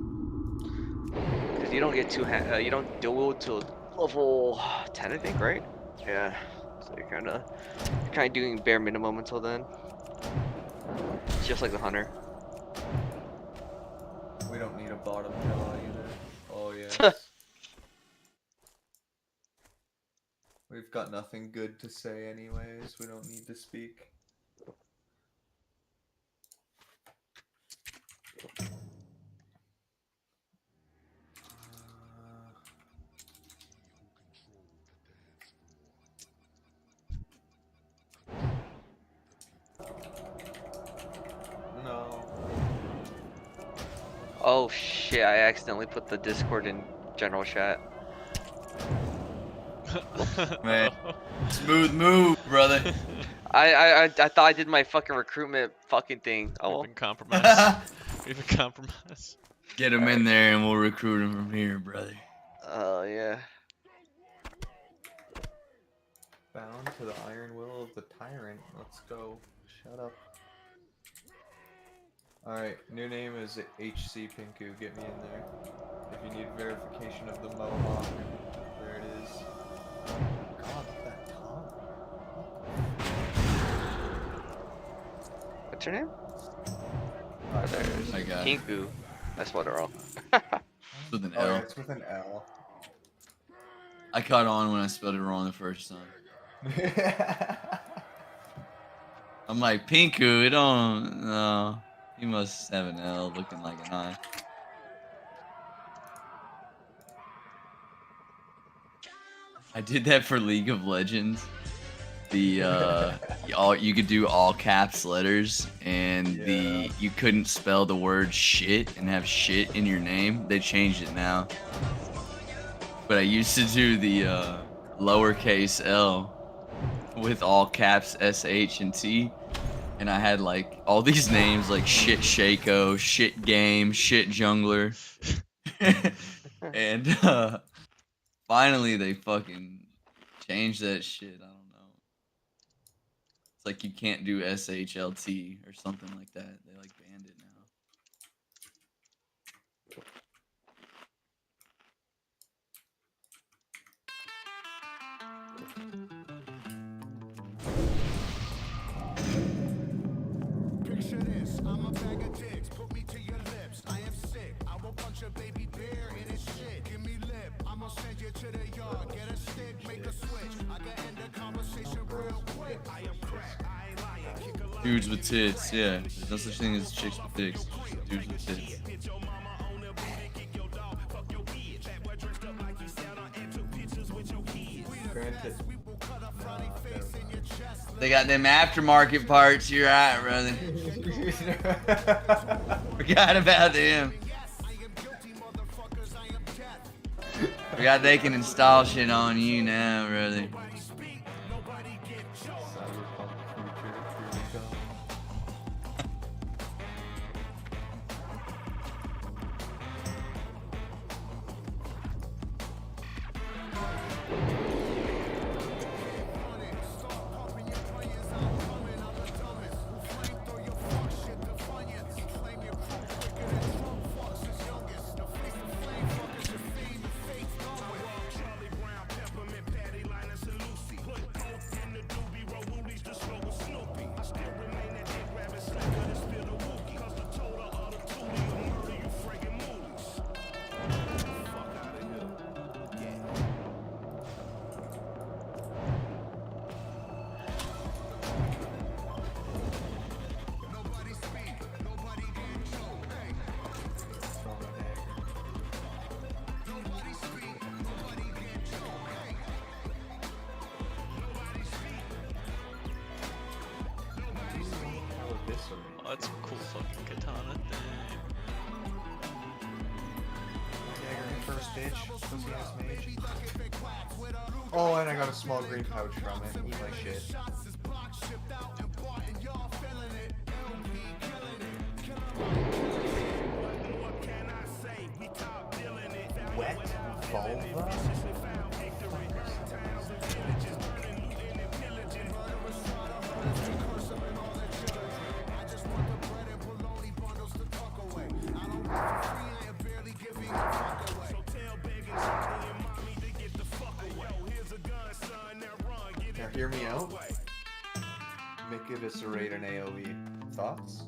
Because you don't get you don't duel till level 10, I think, right? Yeah. So you're kind of doing bare minimum until then. It's just like the hunter. We don't need a bottom jaw either. Oh yes. We've got nothing good to say anyways. We don't need to speak. No. Oh shit, I accidentally put the Discord in general chat. Man, smooth move, brother. I thought I did my fucking recruitment fucking thing. Oh well. We've been compromised. We've been compromised. Get him in there and we'll recruit him from here, brother. Oh yeah. Bound to the iron will of the tyrant. Let's go. Shut up. Alright, new name is HC Pinku. Get me in there. If you need verification of the mohawk, there it is. God, that tongue. What's your name? Oh, there it is. I got it. Pinku. I spelled it wrong. It's with an Oh, L. yeah, it's with an L. I caught on when I spelled it wrong the first time. I'm like, Pinku, it don't. No. He must have an L looking like an I. I did that for League of Legends. The you could do all caps letters, and you couldn't spell the word shit and have shit in your name. They changed it now. But I used to do the lowercase L with all caps SH and T, and I had like all these names like shit Shaco, shit game, shit jungler, and finally they fucking changed that shit. I don't know. It's like you can't do SHLT or something like that. They like banned it now. Picture this, I'm a bag of dicks, put me to your lips. I am sick, I will punch a baby bear in his shit. Give me lip, I'ma send you to the yard. Get a stick, make a switch. I can end the conversation real quick. I am crack, I ain't lying. Kick a line. Dudes with tits, yeah. There's no such thing as chicks with dicks. Dudes with tits. Granted. They got them aftermarket parts. You're right, brother. Forgot about them. Forgot they can install shit on you now, brother. Oh, that's a cool fucking katana thing. First bitch, pussy ass mage. Oh, and I got a small green pouch from it. Eat my shit. Wet vulva? Now hear me out. Make eviscerate an AoE. Thoughts?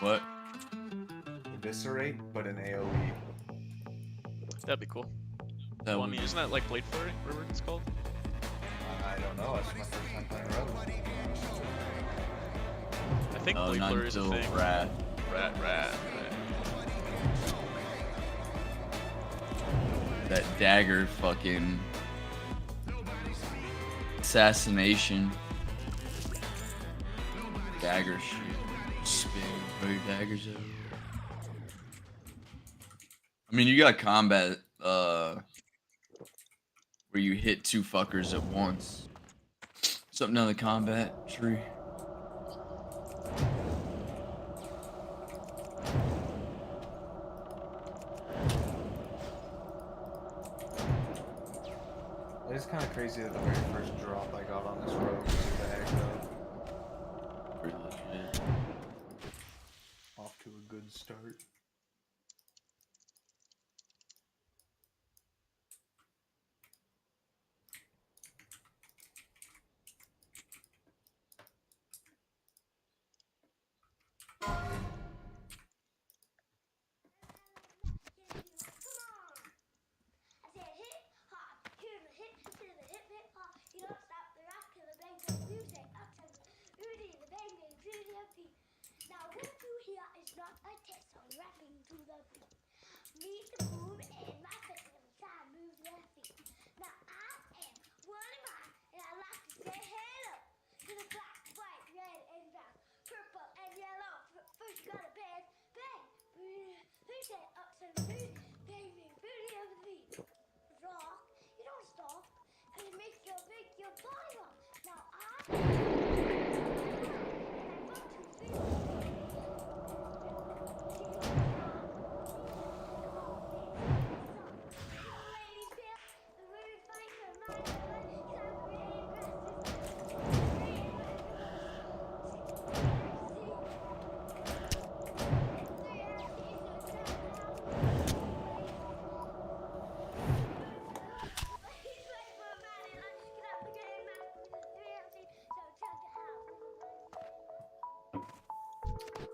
What? Eviscerate, but an AoE. That'd be cool. That Well, I would mean, be- isn't that like blade flurry? Whatever it's called. I don't know. That's my first time playing Rebel. I think Oh, blade not flurry is a until thing. Rat. Rat. That dagger fucking assassination. Dagger shit. Spin, throw your daggers over. I mean, you got combat where you hit two fuckers at once. Something on the combat tree. It is kind of crazy that the very first drop I got on this road was a bag, though. Pretty legit. Off to a good start. Now what you hear is not a test on rapping to the beat. Meet the boom and my foot every time move their feet. Now I am one of mine and I like to say hello to the black, white, red, and brown, purple and yellow. First you gotta bang, bang, who said up to the moon, bang, bang, booty of the beat. Rock, you don't stop, and it makes your body rock. Now I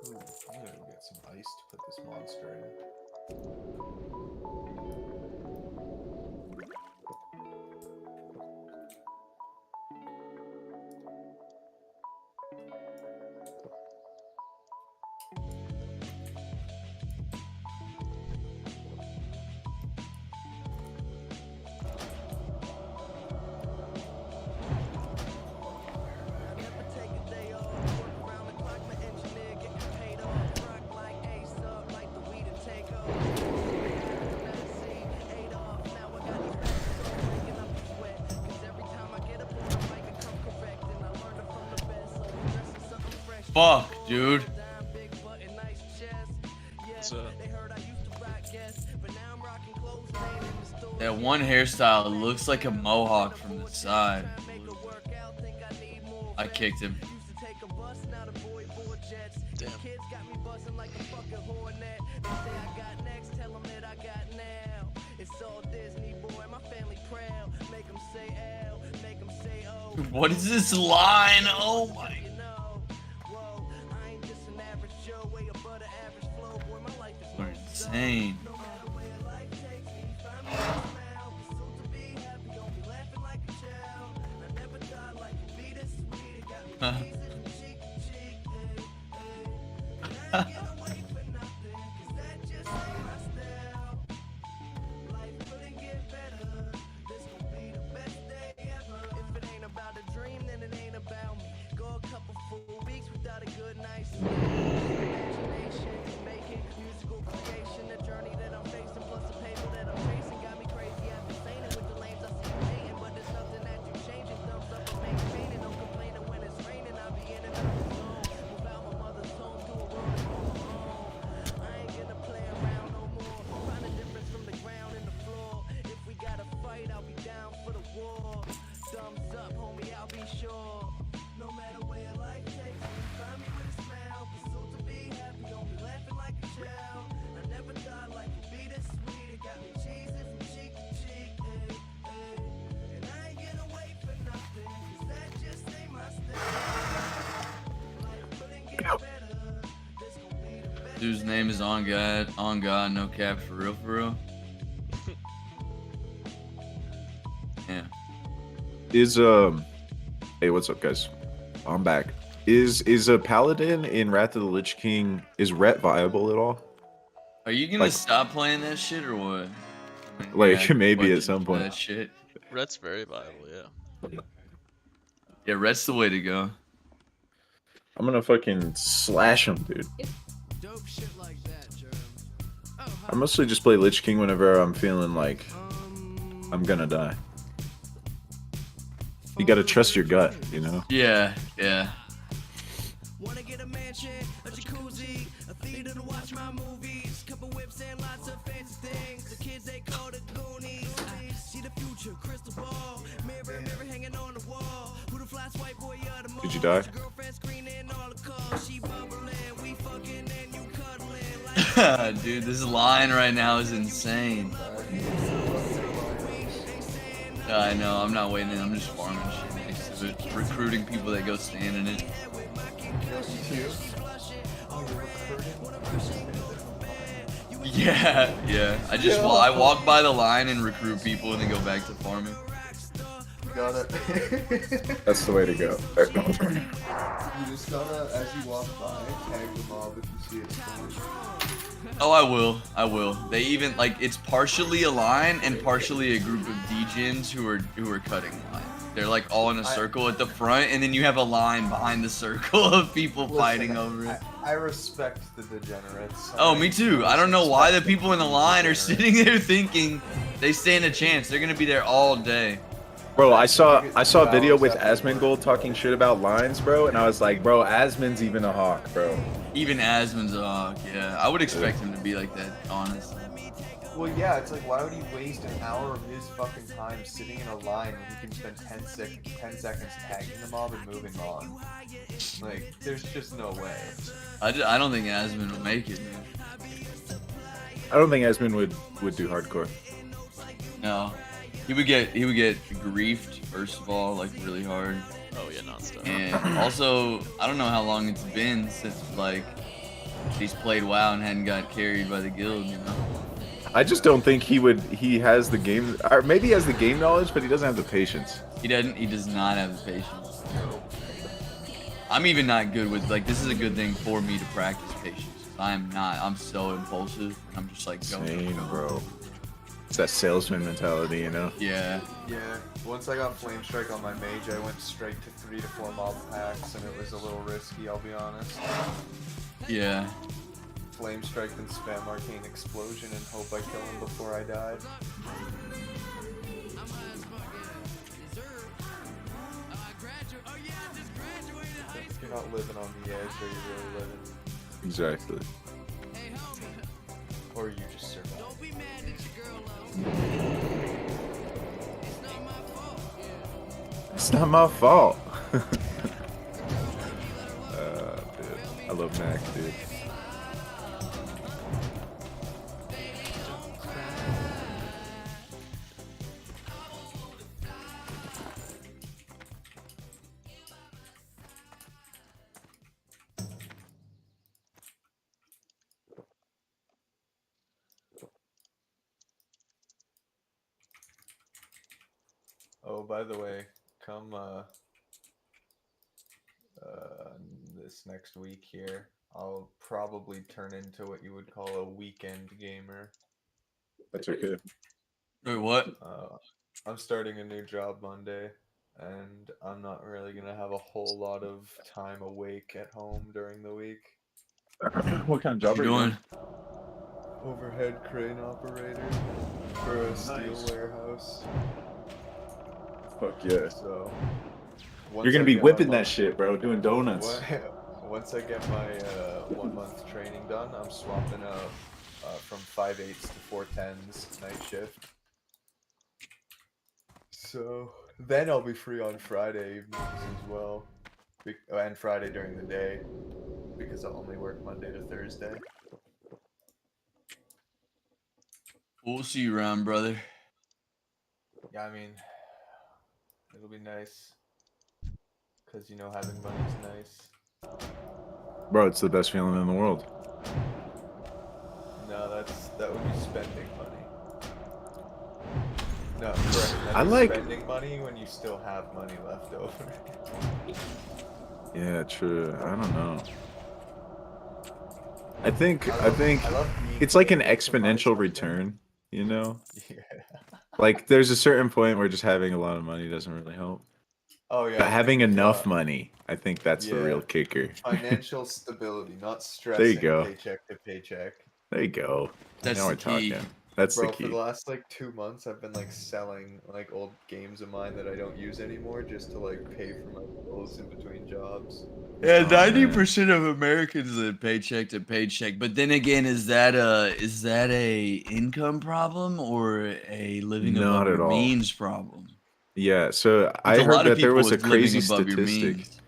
Ooh, I'm gonna go get some ice to put this monster in. Fuck, dude. So, That one hairstyle looks like a mohawk from the side. I kicked him. damn. What is this line? Oh my. We're insane. Dude's name is On God, no cap, for real. Yeah. Is hey, what's up, guys? I'm back. Is a paladin in Wrath of the Lich King, is Ret viable at all? Are you gonna stop playing that shit or what? Like, Yeah, maybe fucking at some point. That shit. Ret's very viable, yeah. Yeah, Ret's the way to go. I'm gonna fucking slash him, dude. I mostly just play Lich King whenever I'm feeling like I'm gonna die. You gotta trust your gut, you know? Yeah. Wanna get a mansion, a jacuzzi, a theater to watch my movies, couple whips and lots of fancy things. The kids they call the Goonies. I see the future, crystal ball, mirror hanging on the wall. Who the fly white boy of the mall? Did you die? Girlfriend screening all the calls. She bubbling, we fucking and you cuddling. Dude, this line right now is insane. I know, I'm not waiting, I'm just farming shit next to it. Recruiting people that go stand in it. Yeah. I walk by the line and recruit people and then go back to farming. Got it. That's the way to go. You just gotta, as you walk by, tag the mob if you see it spawn. Oh, I will. They even, like, it's partially a line and partially a group of degens who are cutting line. They're like all in a circle at the front, and then you have a line behind the circle of people fighting over it. I respect the degenerates. Oh, me too. I don't know why the people in the line are sitting there thinking they stand a chance. They're gonna be there all day. Bro, I saw a video with Asmongold talking shit about lines, bro, and I was like, bro, Asmon's even a hawk, bro. Even Asmon's a hawk, yeah. I would expect him to be like that, honestly. Well, yeah, it's like, why would he waste an hour of his fucking time sitting in a line when he can spend 10 seconds tagging the mob and moving on? Like, there's just no way. I don't think Asmon would make it, man. I don't think Asmon would do hardcore. No. He would get griefed, first of all, like really hard. Oh yeah, nonstop. And also, I don't know how long it's been since like He's played WoW and hadn't got carried by the guild, you know. I just don't think he would. He has the game, or maybe he has the game knowledge, but he doesn't have the patience. He doesn't. He does not have the patience. I'm even not good with like. This is a good thing for me to practice patience. I'm not. I'm so impulsive. I'm just like going. Same, bro. It's that salesman mentality, you know. Yeah. Yeah. Once I got Flame Strike on my mage, I went straight to 3 to 4 mob packs, and it was a little risky. I'll be honest. Yeah. Flame Strike then spam Arcane Explosion and hope I kill him before I died. If you're not living on the edge, are you really living? Exactly. Or you just survive. It's not my fault. Dude. I love Mac, dude. Oh, by the way, come this next week here, I'll probably turn into what you would call a weekend gamer. That's okay. Wait, what? I'm starting a new job Monday, and I'm not really gonna have a whole lot of time awake at home during the week. What kind of job are you doing? Overhead crane operator for a steel warehouse. Fuck yeah. So You're gonna be whipping that shit, bro. Doing donuts. Once I get my 1 month training done, I'm swapping from 5/8s to 4/10s night shift. So then I'll be free on Friday evenings as well, and Friday during the day, because I'll only work Monday to Thursday. We'll see you around, brother. Yeah, I mean, it'll be nice, because you know having money's nice. Bro, it's the best feeling in the world. No, that would be spending money. No, correct. I like spending money when you still have money left over. Yeah, true. I don't know. I think love it's like an exponential return, you know? Yeah. Like there's a certain point where just having a lot of money doesn't really help. Oh yeah. But having enough money, I think that's the real Yeah. kicker. Financial stability, not stressing There you go. paycheck to paycheck. There you go. That's now we're the key. talking. That's Bro, the for key. the last like 2 months, I've been like selling like old games of mine that I don't use anymore just to like pay for my bills in between jobs. Yeah, Oh, 90% of Americans live paycheck to paycheck. But then again, is that a income problem or a living Not above at your all. means problem? Yeah, so There's I a heard lot of that there people was a with living crazy above your statistic. means.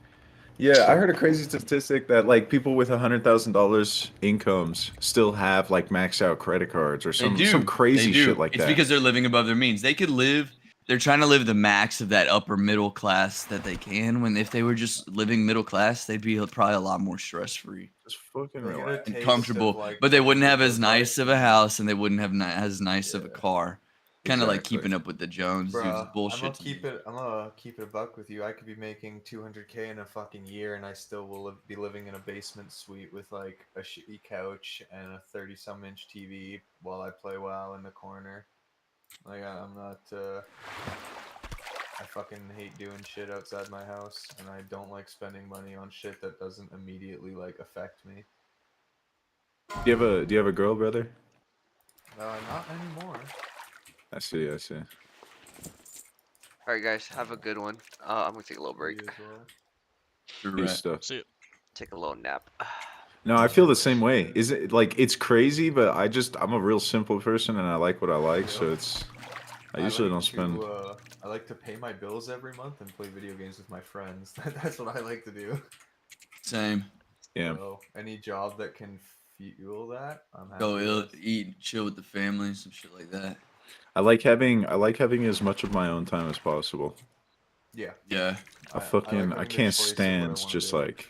Yeah, I heard a crazy statistic that like people with $100,000 incomes still have like maxed out credit cards or They do. some crazy They do. shit like it's that. because they're living above their means. They could live. They're trying to live the max of that upper middle class that they can. When if they were just living middle class, they'd be probably a lot more stress free Just fucking They get a relax. and taste comfortable. of, like, But they wouldn't the have as good nice life. of a house, and they wouldn't have as nice of a car. Kind of like Exactly. keeping up with the Jones dudes. Bruh, Bullshit. to me. I'm gonna keep it a buck with you. I could be making 200K in a fucking year, and I still will be living in a basement suite with like a shitty couch and a 30-some inch TV while I play WoW in the corner. Like I'm not. I fucking hate doing shit outside my house, and I don't like spending money on shit that doesn't immediately like affect me. Do you have a girl, brother? Not anymore. I see, I see. Alright guys, have a good one. I'm gonna take a little break. New stuff. See ya. Take a little nap. No, I feel the same way. Is it like it's crazy, but I'm a real simple person and I like what I like, so it's I usually don't spend. I like to pay my bills every month and play video games with my friends. That's what I like to do. Same. Yeah. So any job that can fuel that, I'm happy. Go with. eat, chill with the family, some shit like that. I like having as much of my own time as possible. Yeah. Yeah. I like having the can't choice of what I stand wanna just do. like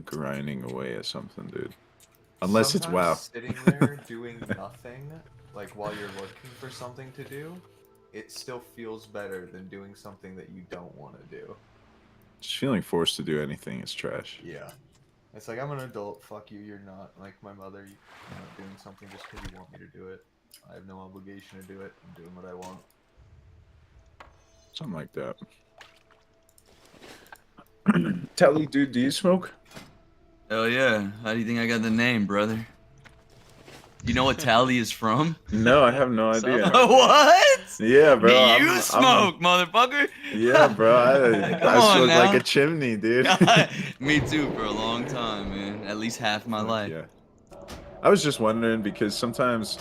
grinding away at something, dude. Unless it's Sometimes WoW. sitting there doing nothing, like while you're looking for something to do, it still feels better than doing something that you don't want to do. Just feeling forced to do anything is trash. Yeah. It's like, I'm an adult, fuck you, you're not. Like my mother, you're not doing something just because you want me to do it. I have no obligation to do it. I'm doing what I want. Something like that. Telly, dude, do you smoke? Hell yeah. How do you think I got the name, brother? You know what Tally is from? No, I have no idea. What? Yeah, bro. You smoke, motherfucker. Yeah, bro. I Come on smoke like now. a chimney, dude. Me too, for a long time, man. At least half my life. Yeah. I was just wondering because sometimes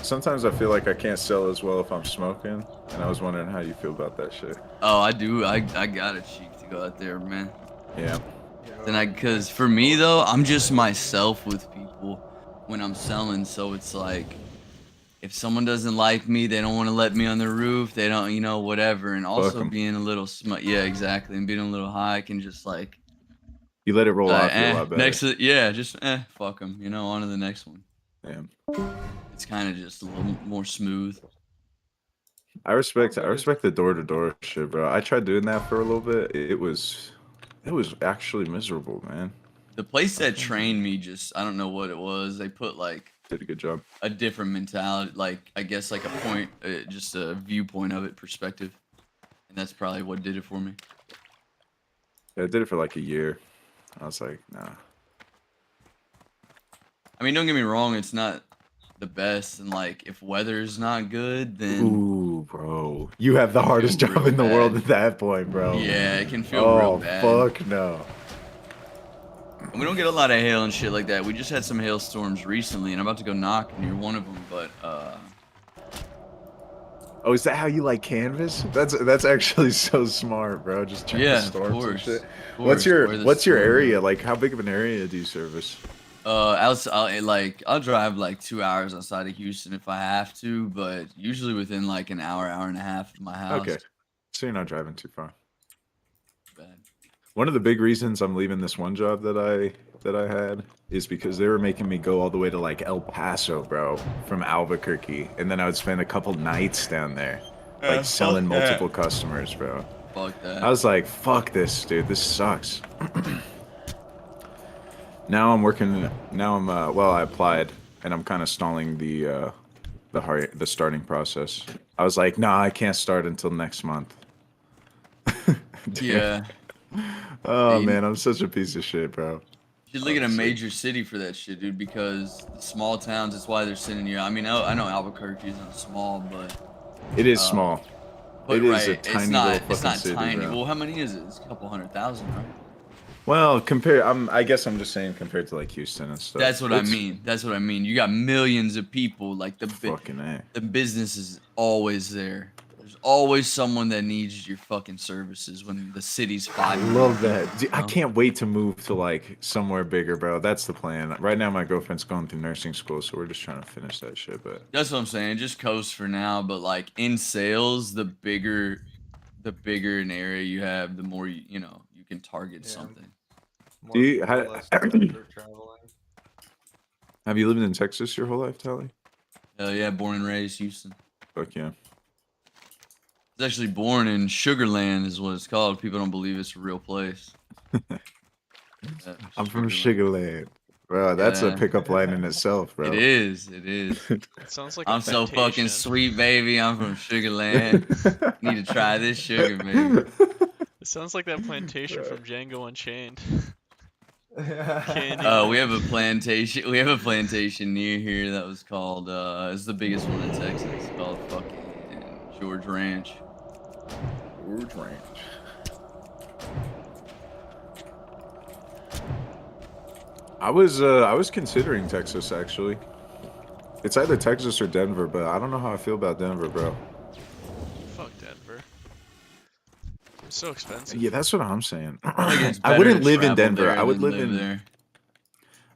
I feel like I can't sell as well if I'm smoking, and I was wondering how you feel about that shit. Oh, I do. I got a cheek to go out there, man. Yeah. Then cause for me though, I'm just myself with people when I'm selling, so it's like if someone doesn't like me, they don't want to let me on the roof, they don't, you know, whatever. And also 'em. being a little yeah, exactly, and being a little high can just like You let it roll off you a lot better. next to, yeah, just fuck them, you know, on to the next one. Yeah. It's kind of just a little more smooth. I respect the door-to-door shit, bro. I tried doing that for a little bit. It was actually miserable, man. The place that trained me just, I don't know what it was. They put like Did a good job. a different mentality, like I guess like a point, just a viewpoint of it, perspective, and that's probably what did it for me. Yeah, I did it for like a year. I was like, nah. I mean, don't get me wrong, it's not the best, and like if weather's not good, then Ooh, bro. You have the can hardest feel job real in the world bad. at that point, bro. Yeah, it can feel Oh, real bad. fuck no. And we don't get a lot of hail and shit like that. We just had some hailstorms recently, and I'm about to go knock near one of them, but Oh, is that how you like canvas? That's actually so smart, bro. Just check Yeah, the of storms and course, shit. of What's course, your where the what's your storm area? is. Like, how big of an area do you service? I'll drive like 2 hours outside of Houston if I have to, but usually within like an hour, hour and a half of my house. Okay, so you're not driving too far. Bad. One of the big reasons I'm leaving this one job that I had is because they were making me go all the way to like El Paso, bro, from Albuquerque, and then I would spend a couple nights down there, like fuck selling that. multiple customers, bro. Fuck that. I was like, fuck this, dude. This sucks. Now I'm working. Now I'm well. I applied, and I'm kind of stalling the starting process. I was like, nah, I can't start until next month. Damn. Yeah. Oh Hey, man, I'm such a piece of shit, bro. you should look at a Honestly. major city for that shit, dude, because the small towns, that's why they're sending you. I mean, I know Albuquerque isn't small, but It is small. but It is right, a it's tiny not, little it's fucking not city, tiny. bro. Well, how many is it? It's a couple 100,000, right? Well, I guess I'm just saying compared to like Houston and stuff. That's what I It's mean. That's what I mean. You got millions of people. Like fucking A. the business is always there. There's always someone that needs your fucking services when the city's I 5 million love that. people, Dude, you I know? can't wait to move to like somewhere bigger, bro. That's the plan. Right now, my girlfriend's going through nursing school, so we're just trying to finish that shit. But That's what I'm saying. Just coast for now, but like in sales, the bigger an area you have, the more you know you can target something. do you less effort traveling. have you lived in Texas your whole life, Tally? Hell yeah, born and raised Houston. Fuck yeah. I was actually born in Sugarland, is what it's called. People don't believe it's a real place. Yeah, I'm from Sugarland. Bro, that's a Yeah. pickup line in itself, bro. It is. It is. It sounds like a I'm so fucking plantation. sweet, baby. I'm from Sugarland. Need to try this sugar, baby. It sounds like that plantation from Django Unchained. We have a plantation. We have a plantation near here that was called. It's the biggest one in Texas. It's called fucking George Ranch. George Ranch. I was considering Texas actually. It's either Texas or Denver, but I don't know how I feel about Denver, bro. Fuck Denver. It's so expensive. Yeah, that's what I'm saying. It's I better wouldn't to live in travel Denver. there I would than live in there.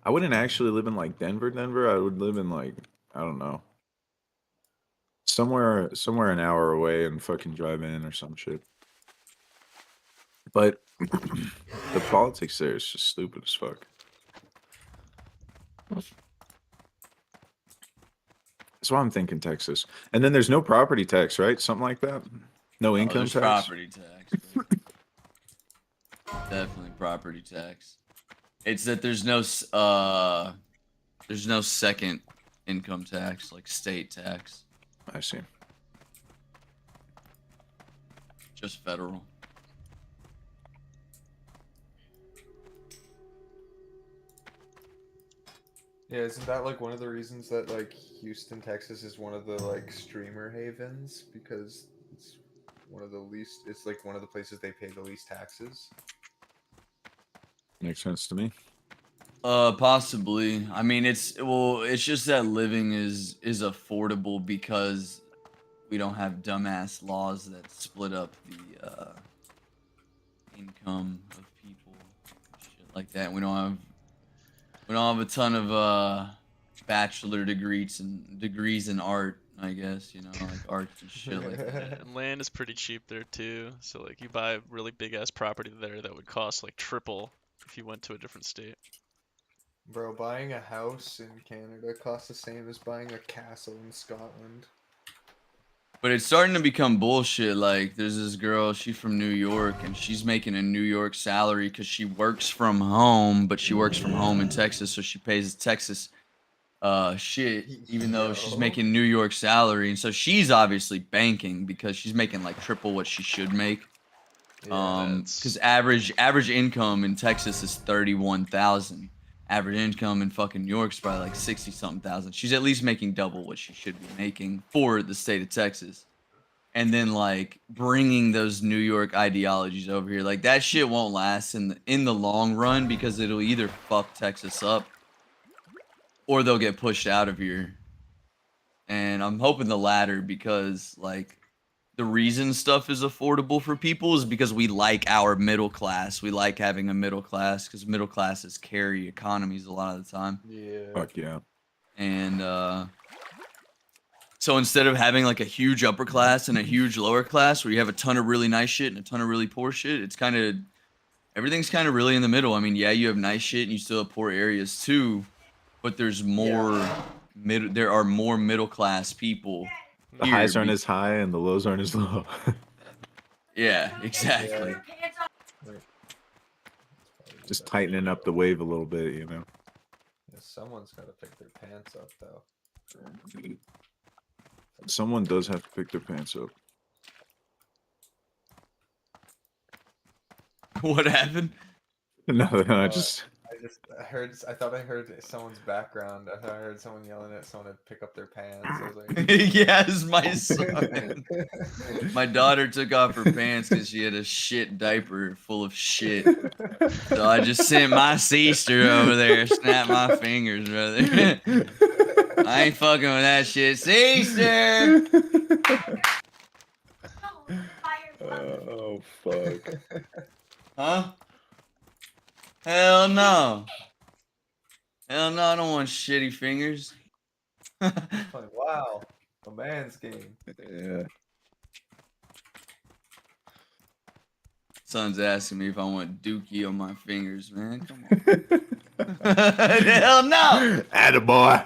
I wouldn't actually live in like Denver. I would live in like, I don't know. Somewhere an hour away and fucking drive in or some shit. But the politics there is just stupid as fuck. That's why I'm thinking Texas. And then there's no property tax, right? Something like that. No income There's tax. property tax. Definitely property tax. It's that there's no second income tax, like state tax. I see. Just federal. Yeah, isn't that like one of the reasons that like Houston, Texas is one of the like streamer havens, because it's one of the least, it's like one of the places they pay the least taxes? Makes sense to me. Possibly. I mean, it's just that living is affordable because we don't have dumbass laws that split up the income of people, shit like that. We don't have a ton of bachelor degrees in art, I guess, you know, like arts and shit like that. And land is pretty cheap there too. So like you buy a really big ass property there that would cost like triple if you went to a different state. Bro, buying a house in Canada costs the same as buying a castle in Scotland. But it's starting to become bullshit. Like, there's this girl, she's from New York, and she's making a New York salary because she works from home, but she works from home in Texas, so she pays Texas shit, even though she's making New York salary. And so she's obviously banking because she's making like triple what she should make. Because average income in Texas is 31,000. Average income in fucking New York's probably like 60-something thousand. She's at least making double what she should be making for the state of Texas. And then like bringing those New York ideologies over here, like that shit won't last in the long run because it'll either fuck Texas up or they'll get pushed out of here. And I'm hoping the latter because like the reason stuff is affordable for people is because we like our middle class. We like having a middle class because middle classes carry economies a lot of the time. Yeah. Fuck yeah. And so instead of having like a huge upper class and a huge lower class where you have a ton of really nice shit and a ton of really poor shit, it's kind of everything's kind of really in the middle. I mean, yeah, you have nice shit and you still have poor areas too, but there's more there are more middle class people. The highs aren't as high and the lows aren't as low. Yeah, exactly. Just tightening up the wave a little bit, you know. Yeah, someone's got to pick their pants up, though. Someone does have to pick their pants up. What happened? No, I just... I thought I heard someone's background. I thought I heard someone yelling at someone to pick up their pants. I was like, Yes, my son. My daughter took off her pants because she had a shit diaper full of shit. So I just sent my sister over there, snap my fingers, brother. I ain't fucking with that shit. Sister! Oh, fuck. Huh? Hell no. Hell no, I don't want shitty fingers. like, wow, a man's game. Yeah. Son's asking me if I want dookie on my fingers, man. Come on. Hell no! Attaboy.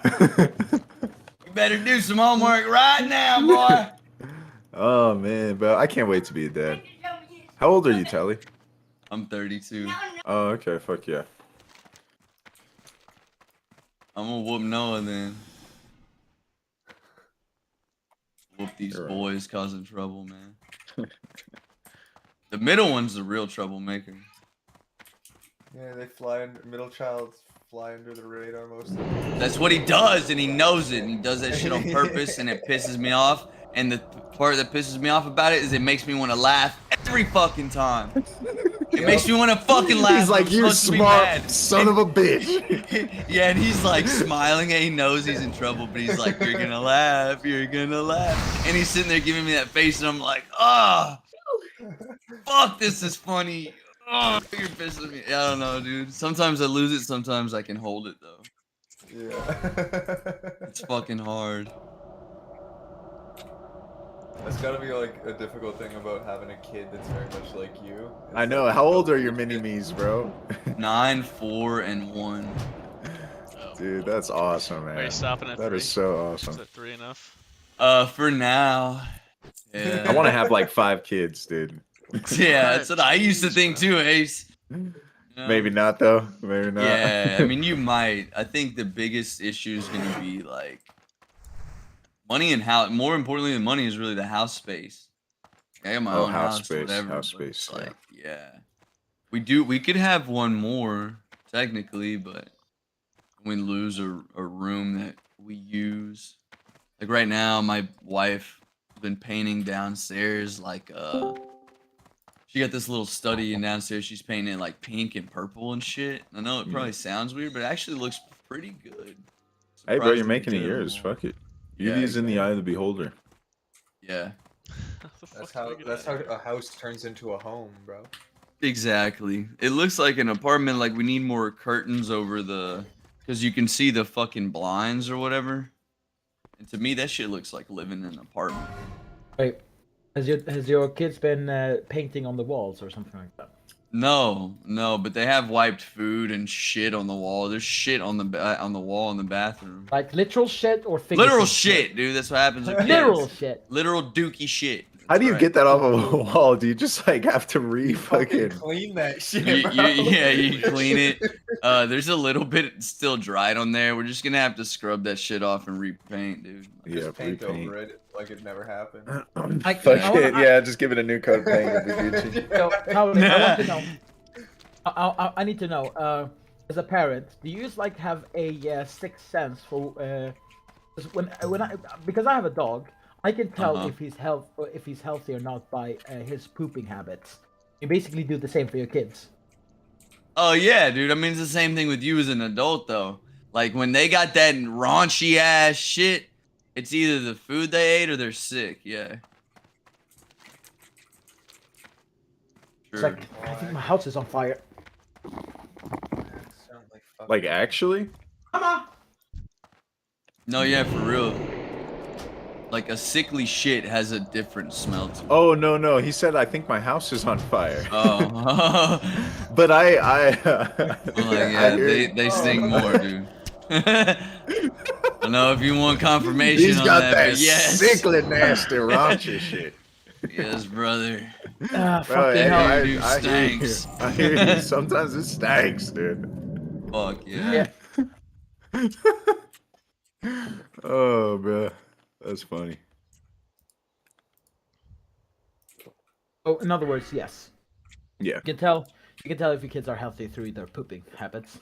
You better do some homework right now, boy. Oh, man, bro. I can't wait to be a dad. How old are you, Tally? I'm 32. Oh, okay. Fuck yeah. I'm gonna whoop Noah then. Whoop these boys causing trouble, man. The middle one's the real troublemaker. Yeah, they fly under, middle child fly under the radar most of the time. That's what he does, and he knows it, and he does that shit on purpose, and it pisses me off. And the part that pisses me off about it is it makes me want to laugh every fucking time. It makes me want to fucking laugh. He's like, you smart son of a bitch. Yeah, and he's like smiling, and he knows he's in trouble, but he's like, you're gonna laugh, you're gonna laugh. And he's sitting there giving me that face, and I'm like, oh, fuck, this is funny. Oh, you're pissing me. I don't know, dude. Sometimes I lose it, sometimes I can hold it, though. Yeah. It's fucking hard. That's gotta be like a difficult thing about having a kid that's very much like you. I know. How old are your mini-me's, bro? 9, 4, and 1. dude. That's awesome, man. Are you stopping at That 3? is so Is awesome. that 3 enough? For now. Yeah. I want to have like 5 kids, dude. Yeah, that's what I used to think too, Ace. Maybe not though. Maybe not. Yeah, I mean, you might. I think the biggest issue is going to be like money and house. More importantly than money is really the house space. I got my own house, space, whatever. house but space. it's like, yeah. We could have one more technically, but we lose a room that we use. Like right now, my wife has been painting downstairs like she got this little study and downstairs she's painting it like pink and purple and shit. I know it probably sounds weird, but it actually looks pretty good. Hey, bro, you're Surprisingly making it good. yours. Fuck it. Yeah, Beauty is in the eye of the beholder. Yeah. That's how a house turns into a home, bro. Exactly. It looks like an apartment. Like we need more curtains over the, because you can see the fucking blinds or whatever. And to me, that shit looks like living in an apartment. Wait, has your kids been painting on the walls or something like that? No, but they have wiped food and shit on the wall. There's shit on the wall in the bathroom. Like literal shit or figurative Literal shit, dude. That's what happens with kids. Literal shit. Literal dookie shit. How do you right. get that off of a wall? Do you just like have to fucking clean that shit? Yeah, you clean it. There's a little bit still dried on there. We're just gonna have to scrub that shit off and repaint, dude. Yeah, Paint over it like it never happened. Fuck it, yeah, just give it a new coat of paint. It'll be Gucci. So, Tony, I want to know. I need to know. As a parent, do you just like have a sixth sense for? Because I have a dog, I can tell if he's healthy or not by his pooping habits. You basically do the same for your kids. Oh yeah, dude. I mean, it's the same thing with you as an adult, though. Like when they got that raunchy ass shit, it's either the food they ate or they're sick. Yeah. It's like I think my house is on fire. Like actually? No, yeah, for real. Like a sickly shit has a different smell to it. Oh no, he said I think my house is on fire. Oh. But I Well, like, yeah, they sting more, dude. I don't know if you want confirmation He's on got that, that but yes. sickly nasty raunchy shit. Yes, brother. Bro, hey, I hear stinks. you. I hear you. Sometimes it stinks, dude. Fuck yeah. Oh, bro, that's funny. Oh, in other words, yes. Yeah. You can tell if your kids are healthy through their pooping habits.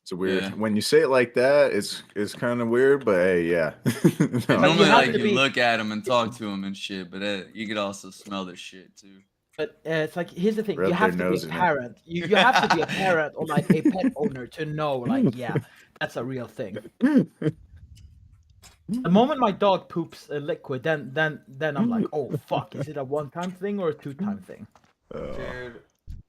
It's weird when you say it like that. It's kind of weird, but hey, yeah. No. Normally, like you look at them and talk to them and shit, but you could also smell their shit too. But it's like here's the thing: Rub you have their to be nose a in it. parent. You have to be a parent or like a pet owner to know, like, yeah, that's a real thing. The moment my dog poops a liquid, then I'm like, oh fuck, is it a one-time thing or a two-time thing? Dude,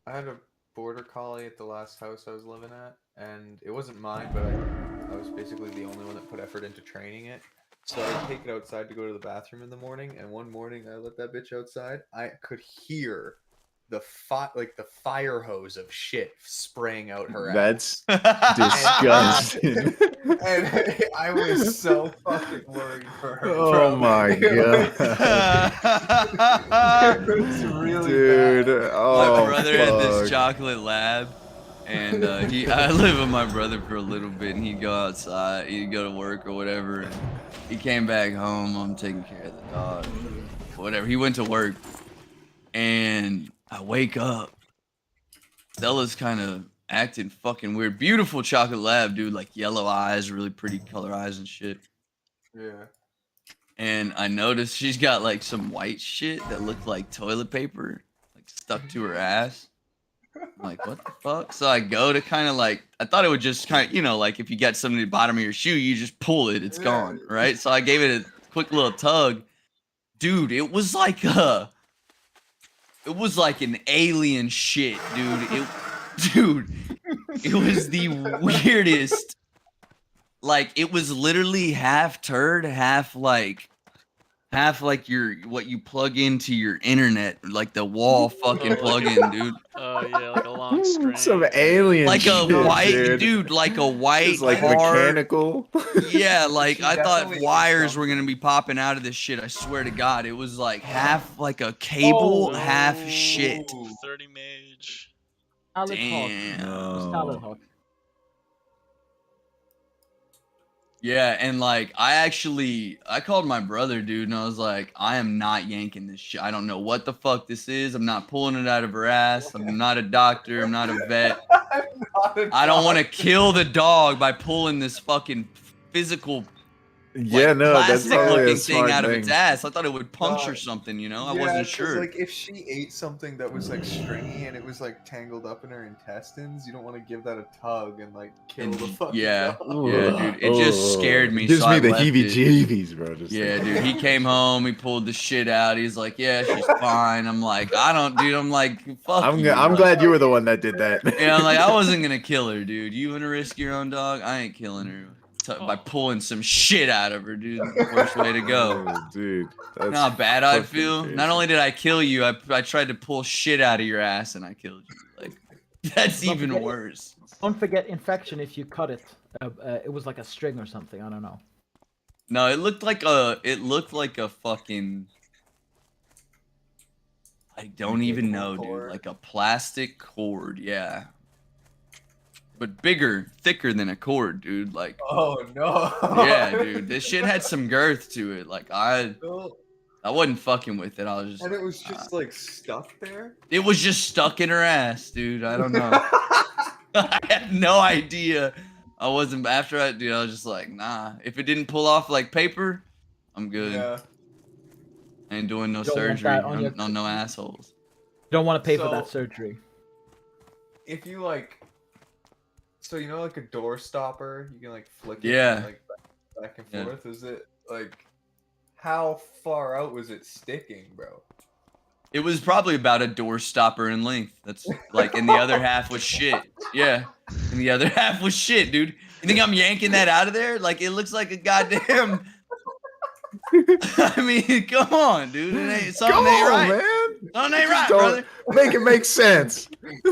I had a border collie at the last house I was living at, and it wasn't mine, but I was basically the only one that put effort into training it. So I take it outside to go to the bathroom in the morning, and one morning I let that bitch outside. I could hear the fire hose of shit spraying out her ass. That's disgusting. And I was so fucking worried for her. Oh bro. my god. It was really Dude, bad. oh My brother had fuck. this chocolate lab, and I lived with my brother for a little bit, and he'd go outside, he'd go to work or whatever, and he came back home. I'm taking care of the dog, whatever. He went to work, and I wake up. Stella's kind of acting fucking weird. Beautiful chocolate lab, dude, like yellow eyes, really pretty color eyes and shit. Yeah. And I noticed she's got like some white shit that looked like toilet paper, like stuck to her ass. I'm like, what the fuck? So I go to kind of like, I thought it would just kind of, you know, like if you got something at the bottom of your shoe, you just pull it, it's gone, right? So I gave it a quick little tug. Dude, it was like an alien shit, dude. It was the weirdest. Like, it was literally half turd, half like half like what you plug into your internet, like the wall fucking plug-in, dude. Oh yeah, like a long string. Some alien Like a shit, white dude. like a white It's like hard. mechanical. Yeah, like She I thought definitely wires ate were gonna be popping out of this shit. I swear to God, it was like half like a cable, Oh, half shit. 30 mage. Salad hawk. Damn. Salad hawk. Yeah, and like I called my brother, dude, and I was like, I am not yanking this shit. I don't know what the fuck this is. I'm not pulling it out of her ass. I'm not a doctor. I'm not a vet. I don't want to kill the dog by pulling this fucking physical Yeah, no, that's plastic probably looking a thing smart out of its thing. ass. I thought it would puncture something, you know? I wasn't 'cause, sure. like, if she ate something that was like stringy and it was like tangled up in her intestines, you don't want to give that a tug and like kill the fucking Yeah, dog. yeah, dude. It just scared me. Gives so me I the left it. heebie-jeebies, bro. Just Yeah, thinking. dude. He came home. He pulled the shit out. He's like, "Yeah, she's fine." I'm like, "I don't, dude." I'm like, "Fuck I'm you." I'm like, glad you were the one that did that. yeah, I'm like, I wasn't gonna kill her, dude. You wanna risk your own dog? I ain't killing her by pulling some shit out of her, dude. Worst way to go. Oh, dude. You That's know how bad I'd fucking feel? crazy. Not only did I kill you, I tried to pull shit out of your ass and I killed you. Like, that's Don't even forget- worse. Don't forget infection if you cut it. It was like a string or something. I don't know. No, it looked like a fucking. I don't even know, dude. Like a plastic cord, yeah. But bigger, thicker than a cord, dude. Like, Oh no. yeah, dude. This shit had some girth to it. Like, I wasn't fucking with it. I was just. And it was just like stuck there. It was just stuck in her ass, dude. I don't know. I had no idea. I wasn't after I, dude. I was just like, nah. If it didn't pull off like paper, I'm good. Yeah. I ain't doing no Don't want surgery that on your- on no assholes. Don't want to pay for So- that surgery. If you like, so you know, like a door stopper, you can like flick it, Yeah. and, like back and Yeah. forth. Is it like, how far out was it sticking, bro? It was probably about a door stopper in length. That's like, and the other half was shit. Yeah, and the other half was shit, dude. You think I'm yanking that out of there? Like, it looks like a goddamn. I mean, come on, dude. Something Come ain't on, right. man. Something ain't Just right, don't brother. Make it make sense. Come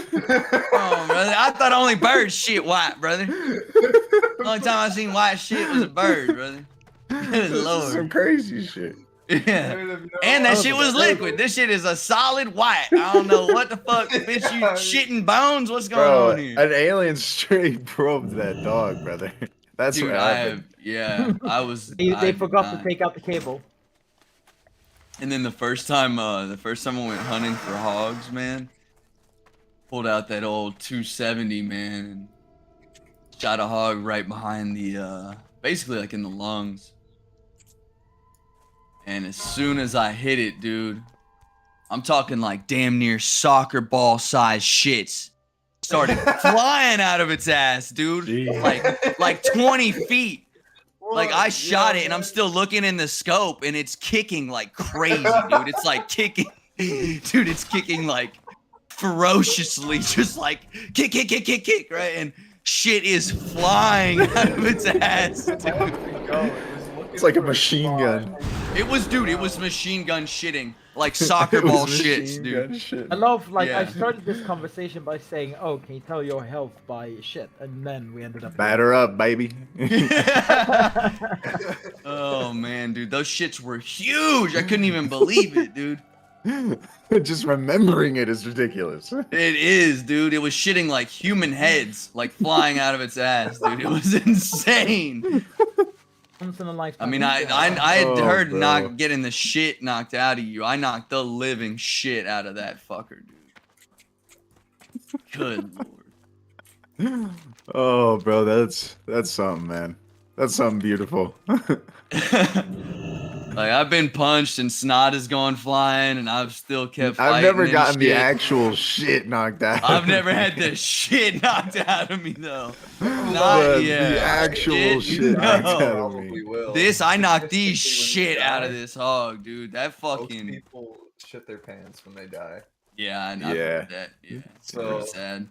on, brother. I thought only birds shit white, brother. The only time I seen white shit was a bird, brother. Good This is lord. some crazy shit. Yeah. And that shit was liquid. This shit is a solid white. I don't know what the fuck. Bitch, you shitting bones? What's going Bro, on here? an alien straight probed that dog, brother. That's Dude, what happened. I was. They I forgot did to take out the cable. And then the first time I went hunting for hogs, man, pulled out that old 270, man, and shot a hog right behind the, basically like in the lungs. And as soon as I hit it, dude, I'm talking like damn near soccer ball size shits started flying out of its ass, dude. Like 20 feet. Like I shot it and I'm still looking in the scope and it's kicking like crazy, dude. It's like kicking, dude, it's kicking like ferociously, just like kick, kick, kick, kick, kick, right? And shit is flying out of its ass, dude. It's like a machine gun. It was machine gun shitting. Like soccer It was ball machine shits, gun dude. shit. I love, like, I Yeah. started this conversation by saying, "Oh, can you tell your health by shit?" And then we ended up. Batter up, baby. Oh man, dude, those shits were huge. I couldn't even believe it, dude. Just remembering it is ridiculous. It is, dude. It was shitting like human heads, like flying out of its ass, dude. It was insane. Once in a lifetime. I mean, I had Oh, heard bro. not getting the shit knocked out of you. I knocked the living shit out of that fucker, dude. Good lord. Oh, bro, that's something, man. That's something beautiful. Like I've been punched and snot has gone flying, and I've still kept fighting. I've never and gotten the shit. actual shit knocked out. I've never had the shit knocked out of me though. Not But yet. the actual shit knocked out of me. This I knocked these shit out of this hog, dude. That Most fucking people shit their pants when they die. yeah, I know Yeah. that. Yeah, it's So- pretty sad.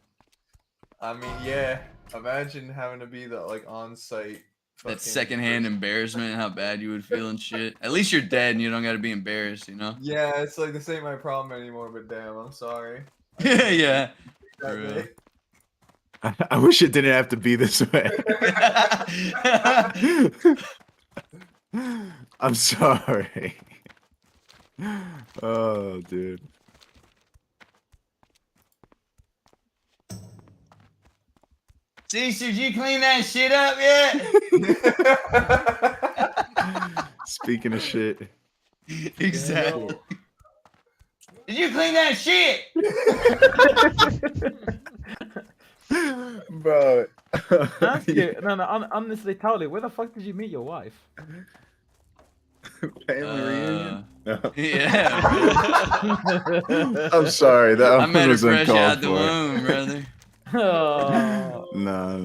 I mean, yeah. Imagine having to be the like on-site That secondhand embarrassment, how bad you would feel and shit. At least you're dead and you don't gotta be embarrassed, you know? Yeah, it's like this ain't my problem anymore, but damn, I'm sorry. Yeah, yeah. That For real. day. I wish it didn't have to be this way. I'm sorry. Oh, dude. See, did you clean that shit up yet? Speaking of shit. Exactly. Did you clean that shit? Bro. Ask you, no, honestly, totally. Where the fuck did you meet your wife? Family reunion? No. Yeah. I'm sorry. That I met her was fresh uncalled out the for. womb, brother. Oh. No.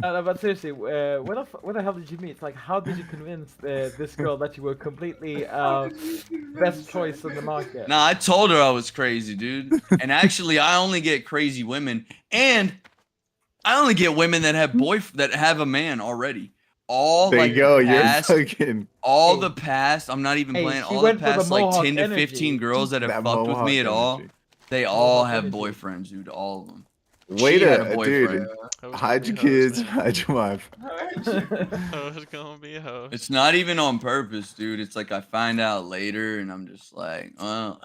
No, but seriously, where the hell did you meet? Like, how did you convince this girl that you were completely best choice on the market? Nah, I told her I was crazy, dude. And actually, I only get crazy women, and I only get women that have that have a man already. All There like you go. the You're past, fucking. all the past. I'm not even Hey, playing. she All the went for the past like Mohawk 10 to 15 energy. girls that have That fucked with me at Mohawk all. energy. They all Mohawk have energy. boyfriends, dude. All of them. Wait She had a a boyfriend. dude. Hide your kids. Hide your wife. Ho's gonna be a host. It's not even on purpose, dude. It's like I find out later, and I'm just like, well,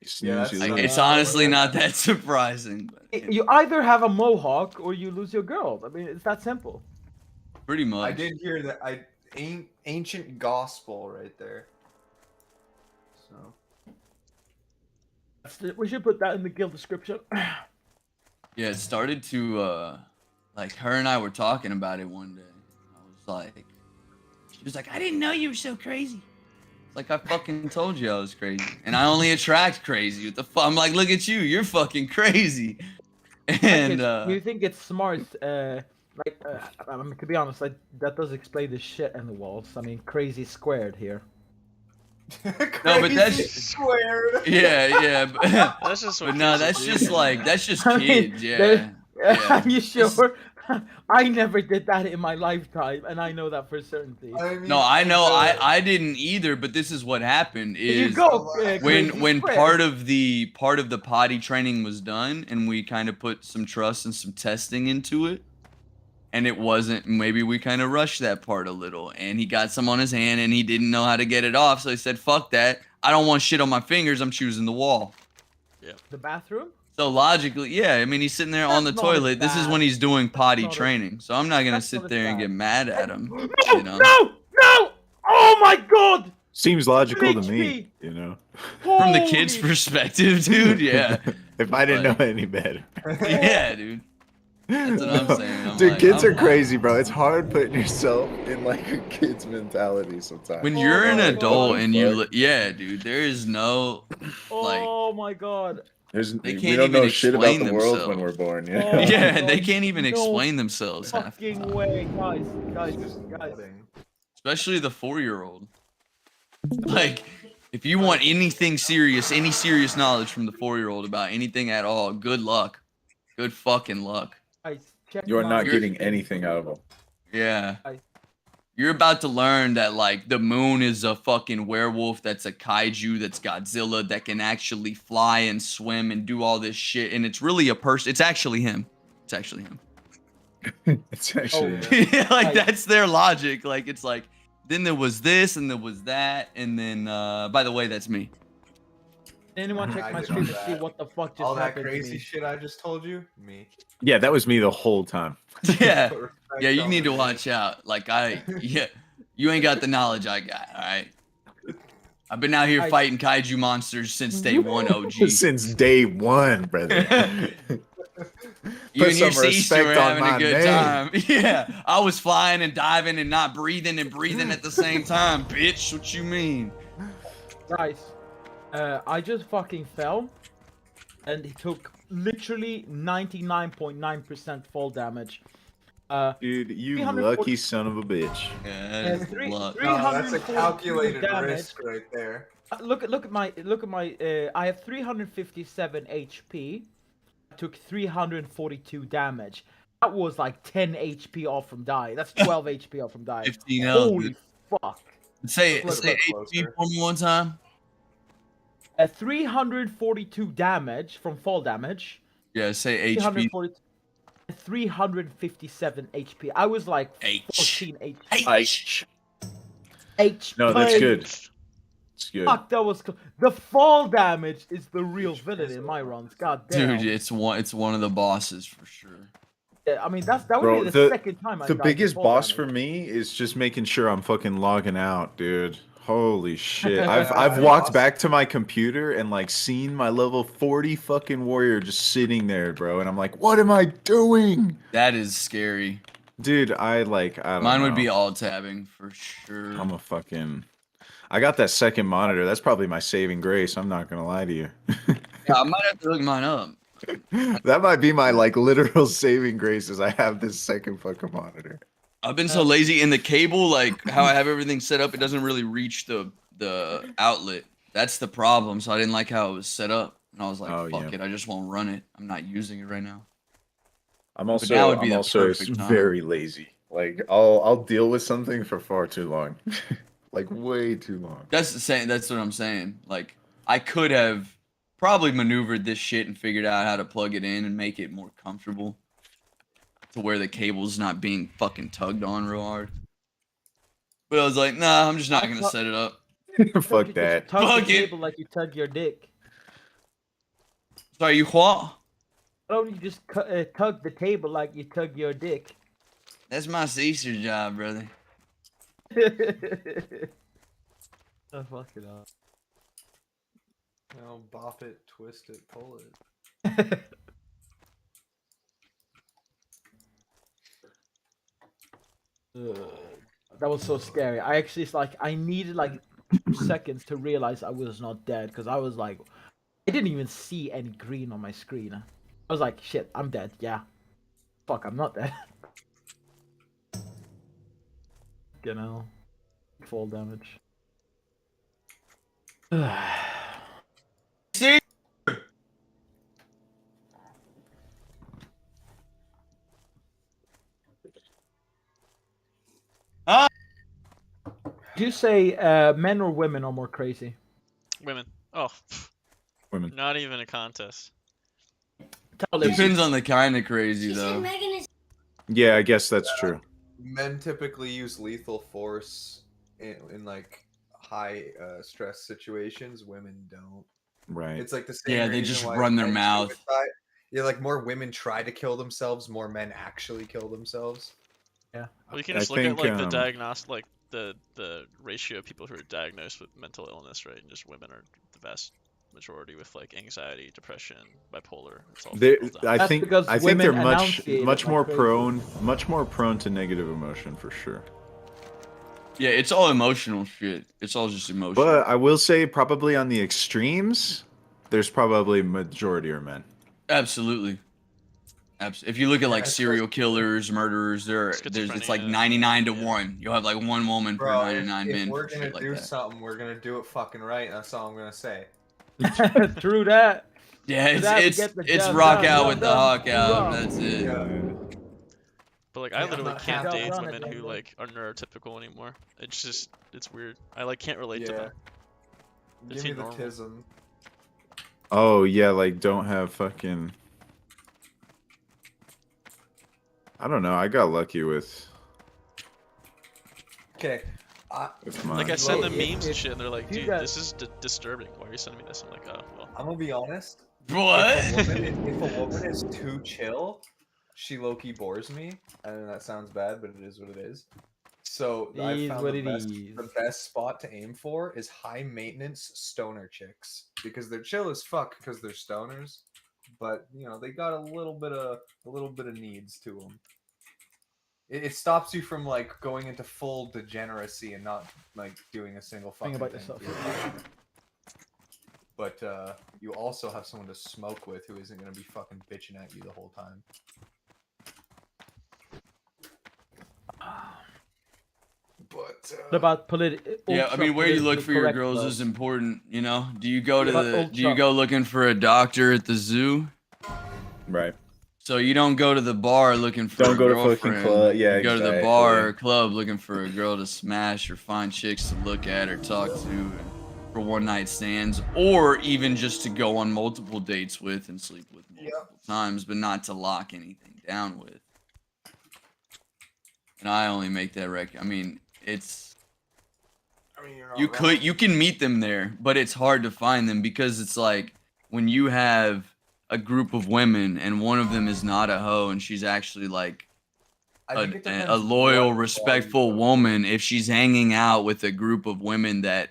snooze, you like, lose. it's honestly not that surprising. But You either have a mohawk or you lose your girl. I mean, it's that simple. pretty I much. did hear that. Ancient gospel right there. So. We should put that in the guild description. Yeah, it started to like her and I were talking about it one day. I was like, she was like, I didn't know you were so crazy. It's like I fucking told you I was crazy, and I only attract crazy. What the fuck? I'm like, look at you, you're fucking crazy. And Do you think it's smart? I mean, to be honest, that does explain the shit in the walls. I mean, crazy squared here. no, but that's squared. yeah, but, That's just what but no, kids that's do, just man. like that's just I mean, kids, yeah. Are you sure? I never did that in my lifetime, and I know that for certainty. No, I know I didn't either, but this is what happened You is go, when crazy square. part of the potty training was done and we kind of put some trust and some testing into it, and it wasn't, maybe we kind of rushed that part a little, and he got some on his hand and he didn't know how to get it off, so he said, fuck that, I don't want shit on my fingers, I'm choosing the wall. Yeah. The bathroom? So logically, yeah, I mean, he's sitting there on the That's not as toilet. This is bad. when he's doing potty not as- training. So I'm not going to that's not sit as there and bad. get mad at him. No, You know? no! Oh my god! Seems logical to HP. me, you know. From the kid's perspective, dude, yeah. If I didn't Like- know any better. Yeah, dude. That's what I'm saying. I'm Dude, like, kids I'm are crazy, bro. It's hard putting yourself in like a kid's mentality sometimes. When you're an Like, adult what the and you, fuck? yeah, dude, there is no, like, Oh my god. they we can't don't even know shit about explain the world when themselves. we're born. Yeah. Oh my Yeah, God, they can't even no explain themselves half the Fucking time. way, guys. Especially the 4-year-old. Like, if you want anything serious, any serious knowledge from the 4-year-old about anything at all, good luck. Good fucking luck. Guys, check You are my- not getting anything out of them. Yeah. I- You're about to learn that, like, the moon is a fucking werewolf that's a kaiju that's Godzilla that can actually fly and swim and do all this shit. And it's really a person. It's actually him. It's actually him. It's actually. Yeah, like, that's their logic. Like, it's like, then there was this and there was that. And then, by the way, that's me. Anyone check I my did stream all to see that. what the fuck just All that happened to crazy me? shit I just told you? Me. Yeah, that was me the whole time. Yeah. Yeah, you need to watch out. Like, you ain't got the knowledge I got, all right? I've been out here fighting kaiju monsters since day one, OG. Since day one, brother. You Put and your some sister were respect on having a my good name. time. Yeah, I was flying and diving and not breathing and breathing at the same time, bitch. What you mean? Guys, I just fucking fell, and he took literally 99.9% fall damage. Dude, you 340 lucky son of a bitch. Yeah, three- No, that's a 342 calculated damage. risk right there. Look at my I have 357 HP. I took 342 damage. That was like 10 HP off from die. That's 12 HP off from die. 15 health. Holy fuck. Say Look, say look, HP for me one time. 342 damage from fall damage. Yeah, say HP. 357 HP. I was like 14 HP. No, that's good. It's good. Fuck, that was the fall damage is the real villain in my runs. God damn. Dude, it's one of the bosses for sure. Yeah, I mean that would Bro, be the second time I the died biggest from fall boss damage. for me is just making sure I'm fucking logging out, dude. Holy shit. I've walked back to my computer and like seen my level 40 fucking warrior just sitting there, bro, and I'm like, what am I doing? That is scary. Dude, I don't Mine would know. be alt tabbing for sure. I'm a fucking I got that second monitor. That's probably my saving grace. I'm not gonna lie to you. Yeah, I might have to look mine up. That might be my like literal saving grace is I have this second fucking monitor. I've been so lazy in the cable, like how I have everything set up, it doesn't really reach the outlet. That's the problem. So I didn't like how it was set up, and I was like, "Fuck it, I just won't run it. I'm not using it right now." I'm But also now would be I'm the also perfect time. very lazy. Like I'll deal with something for far too long. Like way too long. That's the same. That's what I'm saying. Like I could have probably maneuvered this shit and figured out how to plug it in and make it more comfortable to where the cable's not being fucking tugged on real hard. But I was like, nah, I'm just not gonna set it up. Fuck that. Tug Fuck the it. cable like you tug your dick. Sorry, you what? Why don't you just tug the table like you tug your dick? That's my sister job, brother. Oh, fuck it up. No, bop it, twist it, pull it. That was so scary. I actually I needed like 2 seconds to realize I was not dead because I was like, I didn't even see any green on my screen. I was like, shit, I'm dead. Yeah. Fuck, I'm not dead. You know, fall damage. See? Do you say men or women are more crazy? Women. Oh. Women. Not even a contest. Depends on the kind of crazy though. Yeah, I guess that's true. Men typically use lethal force in like high stress situations. Women don't. Right. It's like the same. Yeah, they reason just why run their men mouth. suicide- Yeah, like more women try to kill themselves, more men actually kill themselves. Yeah. Well, you can just look at like the diagnostic, like the ratio of people who are diagnosed with mental illness, right? And just women are the vast majority with like anxiety, depression, bipolar. It's all I think they're much more prone to negative emotion for sure. Yeah, it's all emotional shit. It's all just emotion. But I will say probably on the extremes, there's probably majority are men. Absolutely. If you look at like serial killers, murderers, it's like 99 to 1. You'll have like one woman per Bro, 99 if men. we're for gonna shit like do that. something, we're gonna do it fucking right. That's all I'm gonna say. True that. Yeah, it's rock out with the hawk out. That's it. But like, I literally can't date women who like are neurotypical anymore. It's weird. I like can't relate to them. They Give me seem the normal. tism. Oh yeah, like don't have fucking. I don't know. I got lucky with. Okay. Like I send them memes and shit, and they're like, "Dude, this is disturbing. Why are you sending me this?" I'm like, "Oh, well." I'm gonna be honest. What? If a woman is too chill, she low-key bores me. I know that sounds bad, but it is what it is. So I Is found what the it best, is. the best spot to aim for is high-maintenance stoner chicks because they're chill as fuck because they're stoners, but you know they got a little bit of needs to them. It stops you from like going into full degeneracy and not like doing a single fucking Think about thing. yourself. for your life. But you also have someone to smoke with who isn't gonna be fucking bitching at you the whole time. But What about Yeah, I mean, where you look for your girls is important. You know, do you go looking for a doctor at the zoo? Right. So you don't go to the bar looking for Don't a go to fucking girlfriend. club. Yeah, you go to the exactly. bar or club looking for a girl to smash or find chicks to look at or talk to for one night stands, or even just to go on multiple dates with and sleep with multiple times, but not to lock anything down with. And I only make that I mean, it's you can meet them there, but it's hard to find them because it's like when you have a group of women and one of them is not a hoe and she's actually like a loyal, respectful woman. If she's hanging out with a group of women that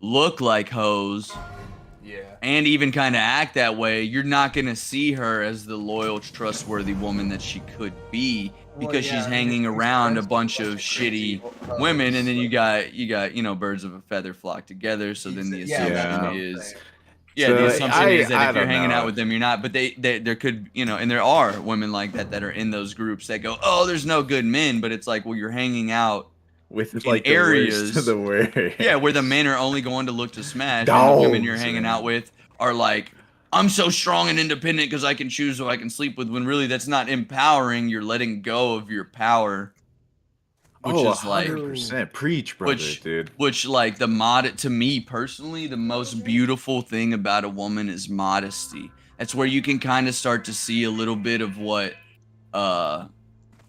look like hoes, and even kind of act that way, you're not gonna see her as the loyal, trustworthy woman that she could be because she's hanging around a bunch of shitty women, and then you got birds of a feather flock together. So then the assumption is. Yeah, So, the assumption is that I if you're don't hanging know. out with them, you're not. But they there could, and there are women like that are in those groups that go, oh, there's no good men. But it's like, well, you're hanging out with in like areas, the worst. yeah, where the men are only going to look to smash, and the women you're Dogs, hanging man. out with are like, I'm so strong and independent because I can choose who I can sleep with. When really that's not empowering. You're letting go of your power. Which Oh, is like 100%. Preach, brother, dude. Which like to me personally, the most beautiful thing about a woman is modesty. That's where you can kind of start to see a little bit of what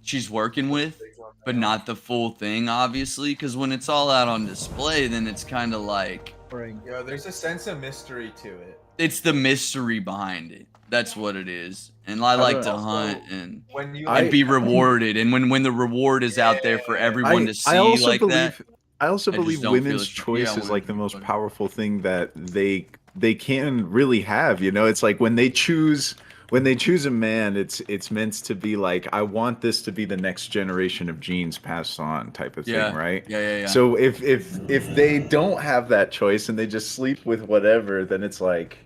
she's working with, but not the full thing, obviously. Because when it's all out on display, then it's kind of like Yeah, there's a sense of mystery to it. it's the mystery behind it. That's what it is. And I like to hunt and be rewarded. And when the reward is out there for everyone to see I also like believe, that, I also I just believe don't feel women's it's- choice yeah, is like the women- most powerful thing that they can really have. It's like when they choose a man, it's meant to be like, I want this to be the next generation of genes passed on type of Yeah. thing, right? Yeah. So if they don't have that choice and they just sleep with whatever, then it's like,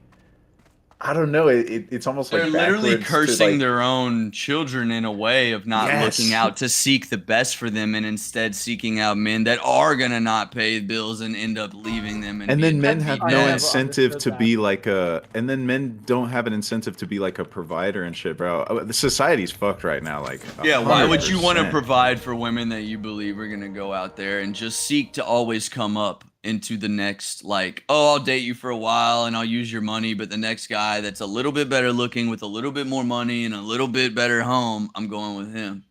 I don't know. It's almost They're like literally backwards to, cursing like, their own children in a way of not Yes. looking out to seek the best for them and instead seeking out men that are gonna not pay bills and end up leaving them. And then men have no dead. incentive to be like and then men don't have an incentive to be like a provider and shit, bro. The society's fucked right now, like. Yeah, why would you want to 100%. provide for women that you believe are gonna go out there and just seek to always come up into the next, like, oh, I'll date you for a while and I'll use your money, but the next guy that's a little bit better looking with a little bit more money and a little bit better home, I'm going with him.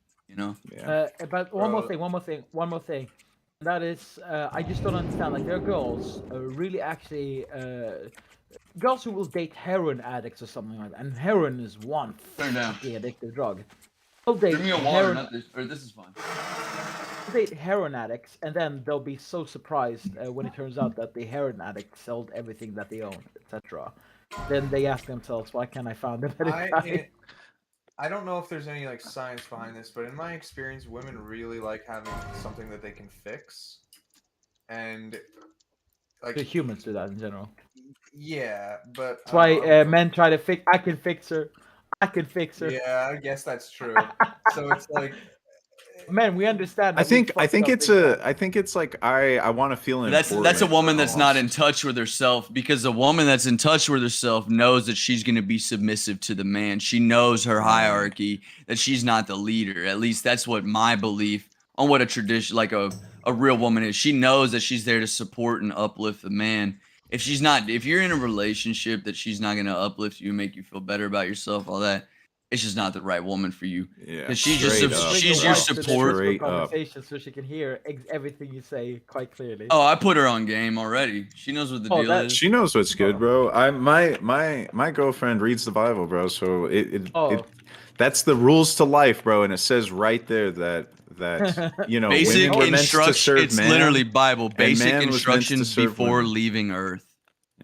But one more thing. That is, I just don't understand. Like, there are girls, really actually, girls who will date heroin addicts or something like that. And heroin is one fucking addictive drug. They'll date Bring me a water, heroin- not this, or this is fine. date heroin addicts, and then they'll be so surprised when it turns out that the heroin addict sold everything that they own, etc. Then they ask themselves, "Why can't I find a better guy?" I don't know if there's any like science behind this, but in my experience, women really like having something that they can fix, and like The humans do that in general. Yeah, but That's why men try to fix. I can fix her. I can fix her. Yeah, I guess that's true. So it's like, man, we understand. I that we think fucked up it's big time. I think it's like I want to feel important. That's a woman that's not in touch with herself, because a woman that's in touch with herself knows that she's going to be submissive to the man. She knows her hierarchy, that she's not the leader. At least that's what my belief on what a tradition, like a real woman is. She knows that she's there to support and uplift the man. If you're in a relationship that she's not going to uplift you, make you feel better about yourself, all that, it's just not the right woman for you. Yeah, Because she's straight just up, she's bro. your Straight support. Conversation so she can hear everything you say quite clearly. Oh, I put her on game already. She knows what the deal is. She knows what's good, bro. My girlfriend reads the Bible, bro. So it that's the rules to life, bro. And it says right there that Basic women were meant to serve instruction. It's man, literally Bible. and Basic man was meant to instructions serve before women. leaving Earth.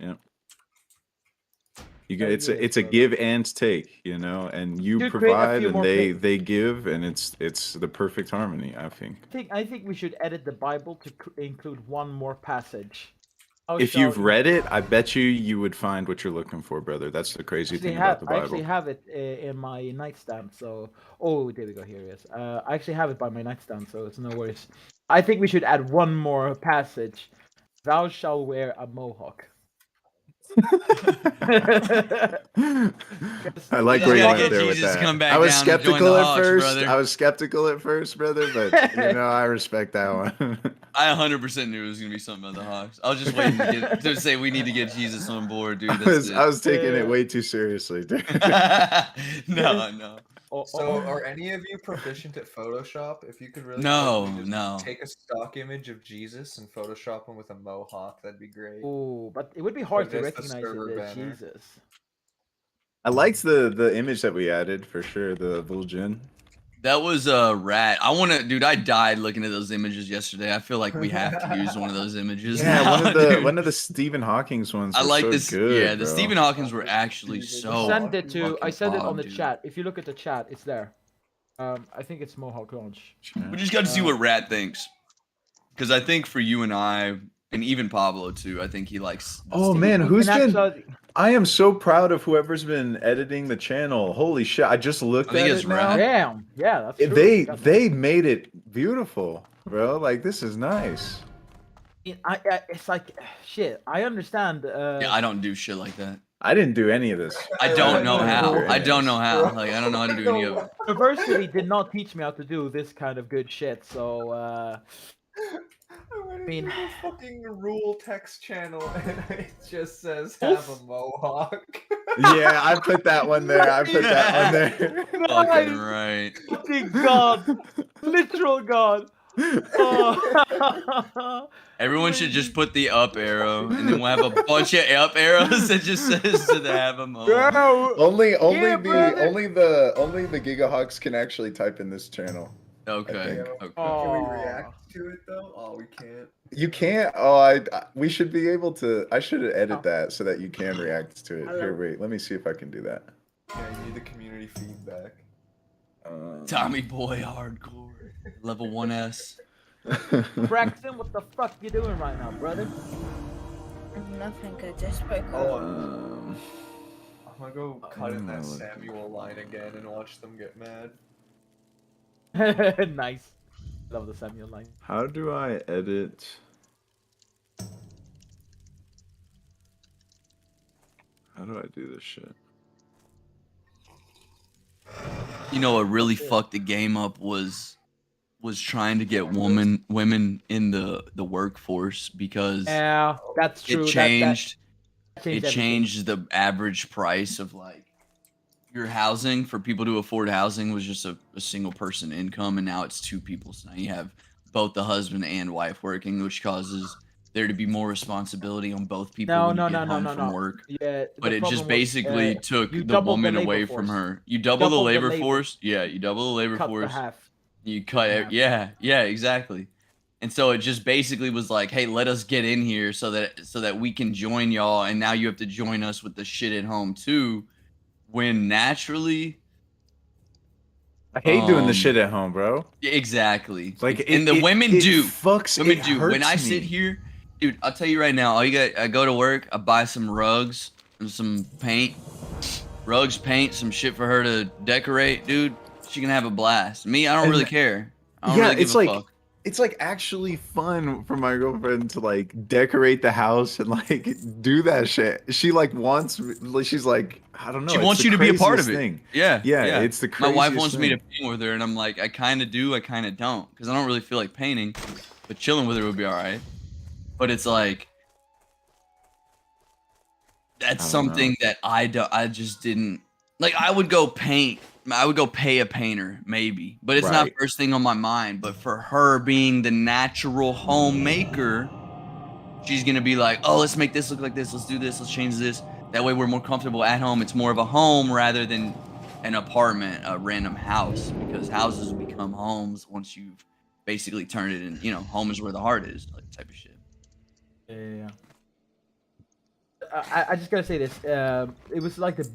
Yeah. It's a give and take, and you Should create a provide few and more they give, and it's the perfect harmony, I think. I think we should edit the Bible to include one more passage. If you've read it, I bet you would find what you're looking for, brother. That's the crazy thing about the I actually Bible. have it in my nightstand. So, there we go. Here it is. I actually have it by my nightstand, so it's no worries. I think we should add one more passage. Thou shalt wear a mohawk. I like just where you gotta went get there with Jesus to that. come back I was down and join skeptical the at Hawks, first. brother. I was skeptical at first, brother, but you know, I respect that one. I 100% knew it was gonna be something about the Hawks. I was just waiting to say we need to get Jesus on board, dude. That's I was it. taking it way too seriously, dude. No. So, are any of you proficient at Photoshop? If you could really No, quickly just no. take a stock image of Jesus and Photoshop him with a mohawk, that'd be great. Oh, but it would be hard Put to it as the recognize it server as banner. Jesus. I liked the image that we added for sure, the Vulgin. That was a rat. Dude, I died looking at those images yesterday. I feel like we have to use one of those images. Yeah, now, one of the Stephen Hawking's ones I were like so this. good. Yeah, the bro. Stephen Hawkins were actually so. I sent it on the dude. chat. If you look at the chat, it's there. I think it's Mohawk Launch. We just got to see what Rat thinks, because I think for you and I, and even Pablo too, I think he likes. Oh man, who's been? I am so proud of whoever's been editing the channel. Holy shit! I just looked I think at it's it now. Damn, yeah, that's true. They made it beautiful, bro. Like this is nice. It's like shit. I understand. Yeah, I don't do shit like that. I didn't do any of this. I don't know how. do I any don't of know how. Like I don't know how to do any of it. University did not teach me how to do this kind of good shit. So I mean, the fucking rule text channel and it just says have a mohawk. Yeah, I put that one there. I put that one there. Fucking right. Fucking God, literal God. Oh. Everyone should just put the up arrow, and then we'll have a bunch of up arrows that just says to the have a moment. Only Yeah, the Gigahawks can actually type in this channel. Okay. Can we react to it though? Oh, we can't. You can't. Oh, we should be able to. I should edit that so that you can react to it. Here, wait. Let me see if I can do that. Yeah, you need the community feedback. Tommy Boy Hardcore, level 1S. Braxton, what the fuck you doing right now, brother? Nothing. I just spoke Oh, up. I'm gonna go cut in that Samuel line again and watch them get mad. Nice. Love the Samuel line. How do I edit? How do I do this shit? You know what really fucked the game up was trying to get women in the workforce, because Yeah, that's true. it changed changed it changed the average price of like your housing for people to afford housing was just a single person income, and now it's two people. So now you have both the husband and wife working, which causes there to be more responsibility on both people when you get home from work. Yeah, But the it problem just was, basically took you the doubled woman labor away force. from her. You double the Doubled the labor labor. force. Yeah, you double the labor Cut force. the half. You cut it. Yeah, exactly. And so it just basically was like, hey, let us get in here so that we can join y'all, and now you have to join us with the shit at home too. When naturally, I hate doing the shit at home, bro. Exactly. Like, and the women do. Women it do. When hurts I sit me. here, dude, I'll tell you right now. I go to work. I buy some rugs and some paint, paint, some shit for her to decorate, dude. She can have a blast. Me, I don't really care. I don't really give it's a like fuck. it's like actually fun for my girlfriend to like decorate the house and like do that shit. She like wants. She's like, I don't know. She it's wants the you to be a part of craziest it. thing. Yeah, yeah. It's the My craziest wife wants me to thing. paint with her, and I'm like, I kind of do, I kind of don't, because I don't really feel like painting, but chilling with her would be all right. But it's like that's something that I just didn't like. I would go paint. I would go pay a painter, maybe, but it's not Right. first thing on my mind. But for her being the natural homemaker, she's gonna be like, oh, let's make this look like this. Let's do this. Let's change this. That way we're more comfortable at home. It's more of a home rather than an apartment, a random house, because houses become homes once you've basically turned it in. Home is where the heart is, like type of shit. Yeah. I just gotta say this. It was like the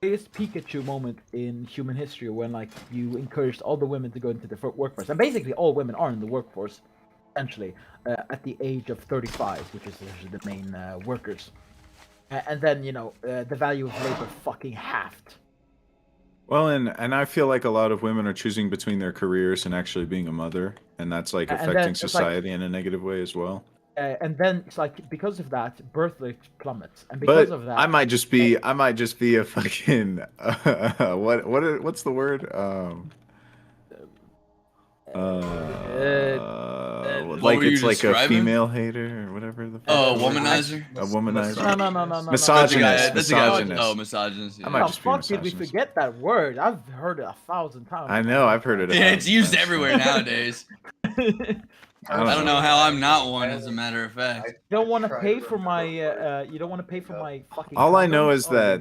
biggest Pikachu moment in human history when like you encouraged all the women to go into the workforce, and basically all women are in the workforce, essentially, at the age of 35, which is the main workers. And then the value of labor fucking halved. Well, and I feel like a lot of women are choosing between their careers and actually being a mother, and that's like And then affecting it's like- society in a negative way as well. and then it's like because of that, birth rate plummets, and because But of that, I might just be a fucking what's the word? Like were you it's like a describing? female hater or whatever the fuck. Oh, the word is. womanizer? A womanizer. No. Misogynist. That's a guy. Misogynist. Oh, misogynist. I might How just be the fuck did we misogynist. forget that word? I've heard it 1,000 times. I know. I've heard it. Yeah, it's used everywhere nowadays. I don't know how I'm not one, as a matter of fact. You don't want to pay for my. You don't want to pay for my fucking. All I know condoms? is Oh, you're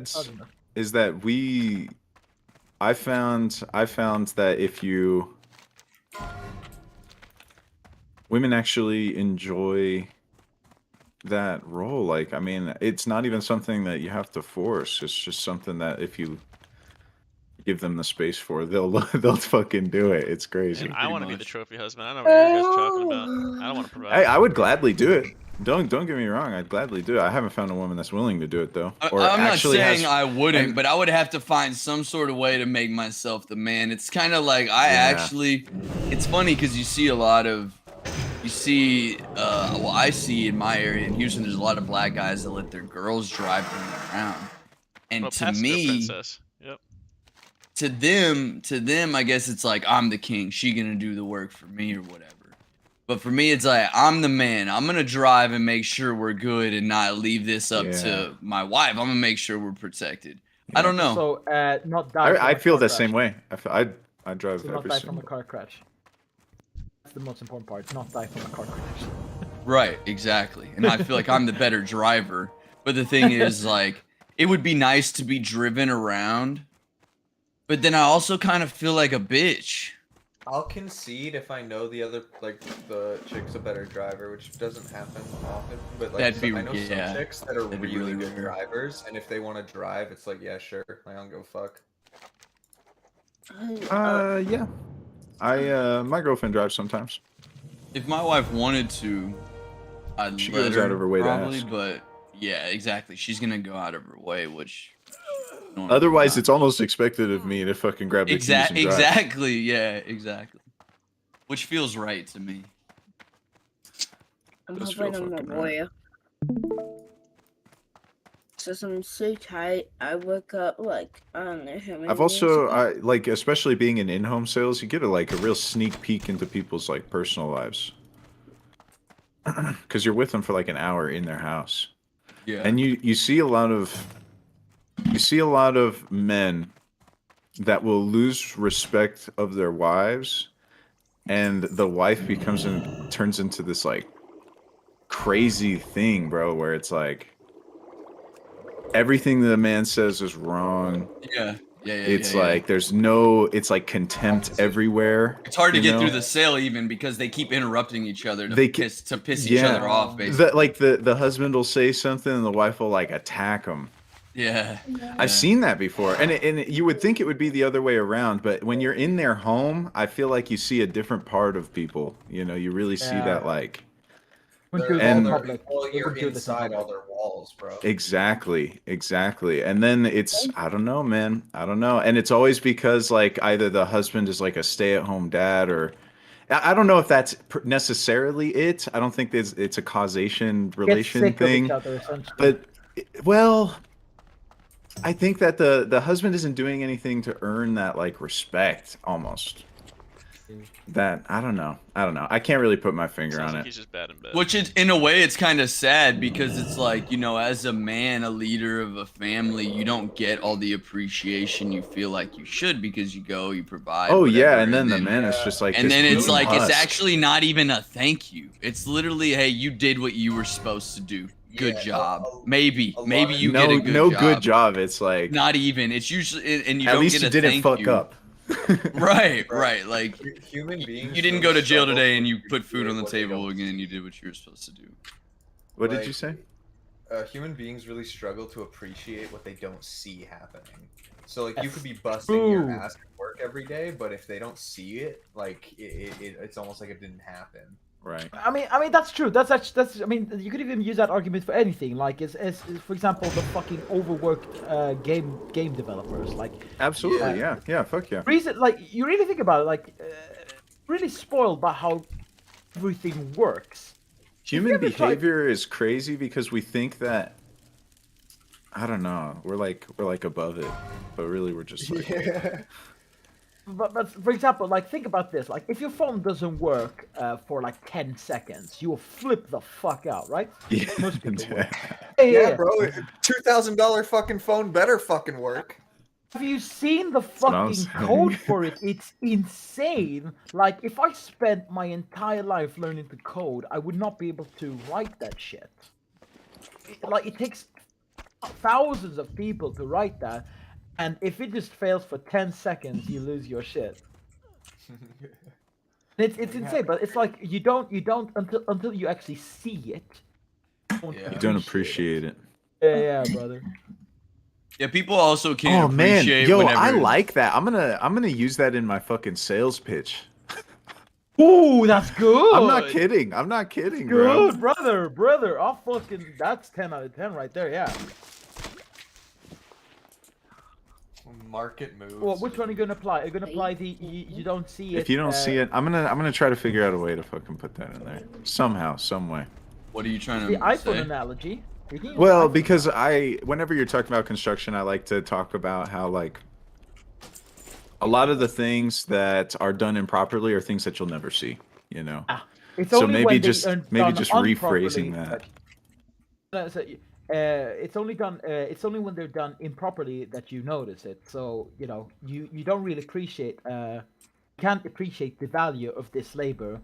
that misogynist. I found that if you women actually enjoy that role. Like, I mean, it's not even something that you have to force. It's just something that if you give them the space for, they'll fucking do it. It's crazy. And I want to be the trophy husband. I don't know what you guys are talking about. I don't want to provide. Hey, I would gladly do it. Don't get me wrong. I'd gladly do it. I haven't found a woman that's willing to do it though. Or I'm not actually saying has- I wouldn't, but I would have to find some sort of way to make myself the man. It's kind of like it's funny because you see a lot of, I see in my area in Houston, there's a lot of black guys that let their girls drive them around, and Well, to Pat's the me, princess. Yep. to them, I guess it's like I'm the king. She gonna do the work for me or whatever. But for me, it's like I'm the man. I'm gonna drive and make sure we're good and not leave this up to my wife. I'm gonna make sure we're protected. I don't know. So, not die. I from a feel car the crash. same way. I drive So not every die from a single. car crash. That's the most important part. Not die from a car crash. Right, exactly. And I feel like I'm the better driver. But the thing is, like, it would be nice to be driven around. But then I also kind of feel like a bitch. I'll concede if I know the other, like, the chick's a better driver, which doesn't happen often. But like, That'd be- I know yeah, some chicks that are that'd be really really good rare. drivers, and if they want to drive, it's like, yeah, sure, like, I don't give a fuck. Yeah. My girlfriend drives sometimes. If my wife wanted to, I'd She let goes her out of her way to probably, ask. but yeah, exactly. She's gonna go out of her way, which Otherwise, it's almost expected of me to fucking grab the keys and drive. exactly, yeah, exactly. Which feels right to me. I'm Does hoping feel I'm a fucking right. warrior. Since I'm so tight, I wake up like I don't know how many I've also, like, especially being in in-home sales, you get a real sneak peek into people's like personal lives, because you're with them for like an hour in their house. Yeah. And you see a lot of men that will lose respect of their wives, and the wife turns into this like crazy thing, bro, where it's like everything the man says is wrong. Yeah. It's yeah. like it's like contempt everywhere. It's hard to you get know? through the sale even because they keep interrupting each other to They piss each other off, basically. The husband will say something and the wife will like attack him. Yeah. I've seen that before, and you would think it would be the other way around, but when you're in their home, I feel like you see a different part of people. You know, you really see that like. You're inside all their walls, bro. Exactly. And then it's, I don't know, man. I don't know. And it's always because like either the husband is like a stay-at-home dad, or I don't know if that's necessarily it. I don't think it's a causation relation sick of each thing. other, essentially. But well, I think that the husband isn't doing anything to earn that like respect almost. That I don't know. I can't really put my finger Sounds on like it. he's just bad in bed. Which is, in a way, it's kind of sad because it's like, you know, as a man, a leader of a family, you don't get all the appreciation you feel like you should because you go, you provide. Oh whatever, yeah, and then the man is just like. And this then it's bleeding like, it's husk. actually not even a thank you. It's literally, hey, you did what you were supposed to do. Good job. Maybe you get a good job. good job. It's like not even. It's usually, and you at don't least get you a didn't thank fuck you. up. Right. Like human beings. you didn't go to jail today and you put food on the table again and you did what you were supposed to do. What did you say? Human beings really struggle to appreciate what they don't see happening. So like you could be busting your ass at work every day, but if they don't see it, like it's almost like it didn't happen. Right. I mean that's true. That's I mean you could even use that argument for anything. Like as for example the fucking overworked game developers. Like absolutely, yeah, fuck yeah. Reason like you really think about it, like really spoiled by how everything works. Human behavior is crazy because we think that I don't know, we're like above it, but really we're just like But for example, like think about this: like if your phone doesn't work for like 10 seconds, you will flip the fuck out, right? Yeah. Most people would. Yeah, bro. $2,000 fucking phone better fucking work. Have you seen the what I'm fucking saying. code for it? It's insane. Like if I spent my entire life learning the code, I would not be able to write that shit. Like it takes thousands of people to write that, and if it just fails for 10 seconds, you lose your shit. It's insane, but it's like you don't until you actually see it. you don't appreciate it. Yeah, brother. Yeah, people also can't Oh man, appreciate yo, whenever. I like that. I'm gonna use that in my fucking sales pitch. Ooh, that's good. I'm not kidding. I'm not kidding, bro. Good, brother. I'll fucking. That's 10 out of 10 right there. Yeah. Market moves. Well, which one are you gonna apply? Are you gonna apply the you don't see it? If you don't see it, I'm gonna try to figure out a way to fucking put that in there somehow, some way. What are you trying The to iPhone say? analogy. You can use Well, the iPhone because whenever you're talking about construction, I like to talk about how like a lot of the things that are done improperly are things that you'll never see. You know. It's So only maybe when they just are maybe done just improperly rephrasing that. it's only done. It's only when they're done improperly that you notice it. So you know you don't really appreciate. Can't appreciate the value of this labor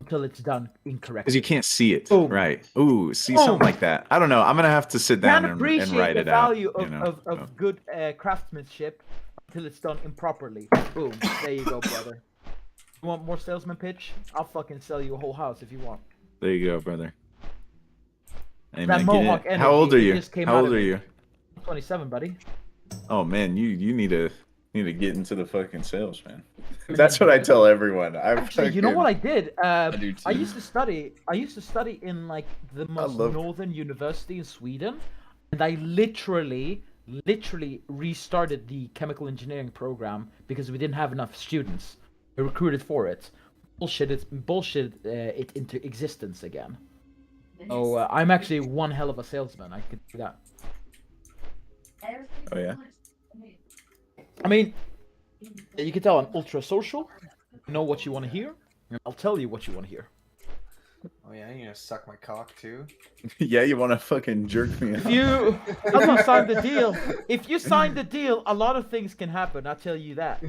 until it's done incorrectly. Because you can't see it, Boom. right? Ooh, see Boom. something like that. I don't know. I'm gonna have to sit down Can't and appreciate write the it out. value You know. of good craftsmanship until it's done improperly. Boom. There you go, brother. You want more salesman pitch? I'll fucking sell you a whole house if you want. There you go, brother. Hey, That man, Mohawk get in. How old are energy, it you? just came How out old of are me. you? 27, buddy. Oh man, you need to get into the fucking sales, man. That's what I tell everyone. Actually, you know what I did? do I too. used to study. I used to study in like the most northern university in Sweden, and I literally restarted the chemical engineering program because we didn't have enough students. We recruited for it. Bullshit it into existence again. Oh, I'm actually one hell of a salesman. I could do that. Oh yeah. I mean, you can tell I'm ultra social. You know what you want to hear, and I'll tell you what you want to hear. Oh yeah, you gonna suck my cock too? Yeah, you want to fucking jerk me If off? you, I'm not signed the deal. If you sign the deal, a lot of things can happen. I'll tell you that.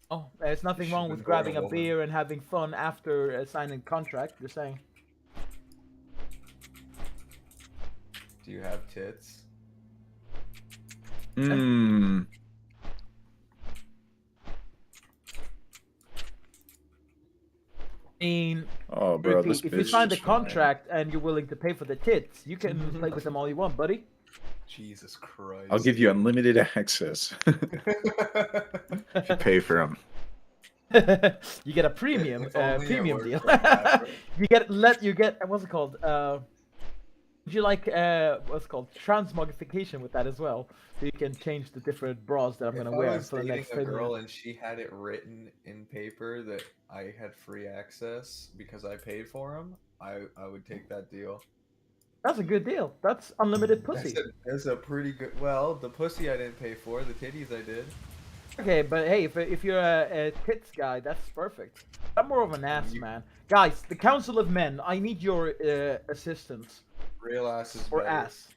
Oh, there's nothing wrong with grabbing a beer and having fun after signing contract. Just saying. Do you have tits? Hmm. I mean, Oh, bro, this if you bitch sign the just went. contract and you're willing to pay for the tits, you can play with them all you want, buddy. Jesus Christ. I'll give you unlimited access. If you pay for them. You get a premium If only it premium worked deal. like that, bro. you get what's it called? Would you like what's it called transmogrification with that as well? So you can change the different bras that I'm If gonna I wear was for the dating next a 10 girl minutes. and she had it written in paper that I had free access because I paid for them, I would take that deal. That's a good deal. That's unlimited pussy. That's a pretty good. Well, the pussy I didn't pay for. The titties I did. Okay, but hey, if you're a tits guy, that's perfect. I'm more of an ass man. Guys, the Council of Men, I need your assistance. Real ass is Or better. ass.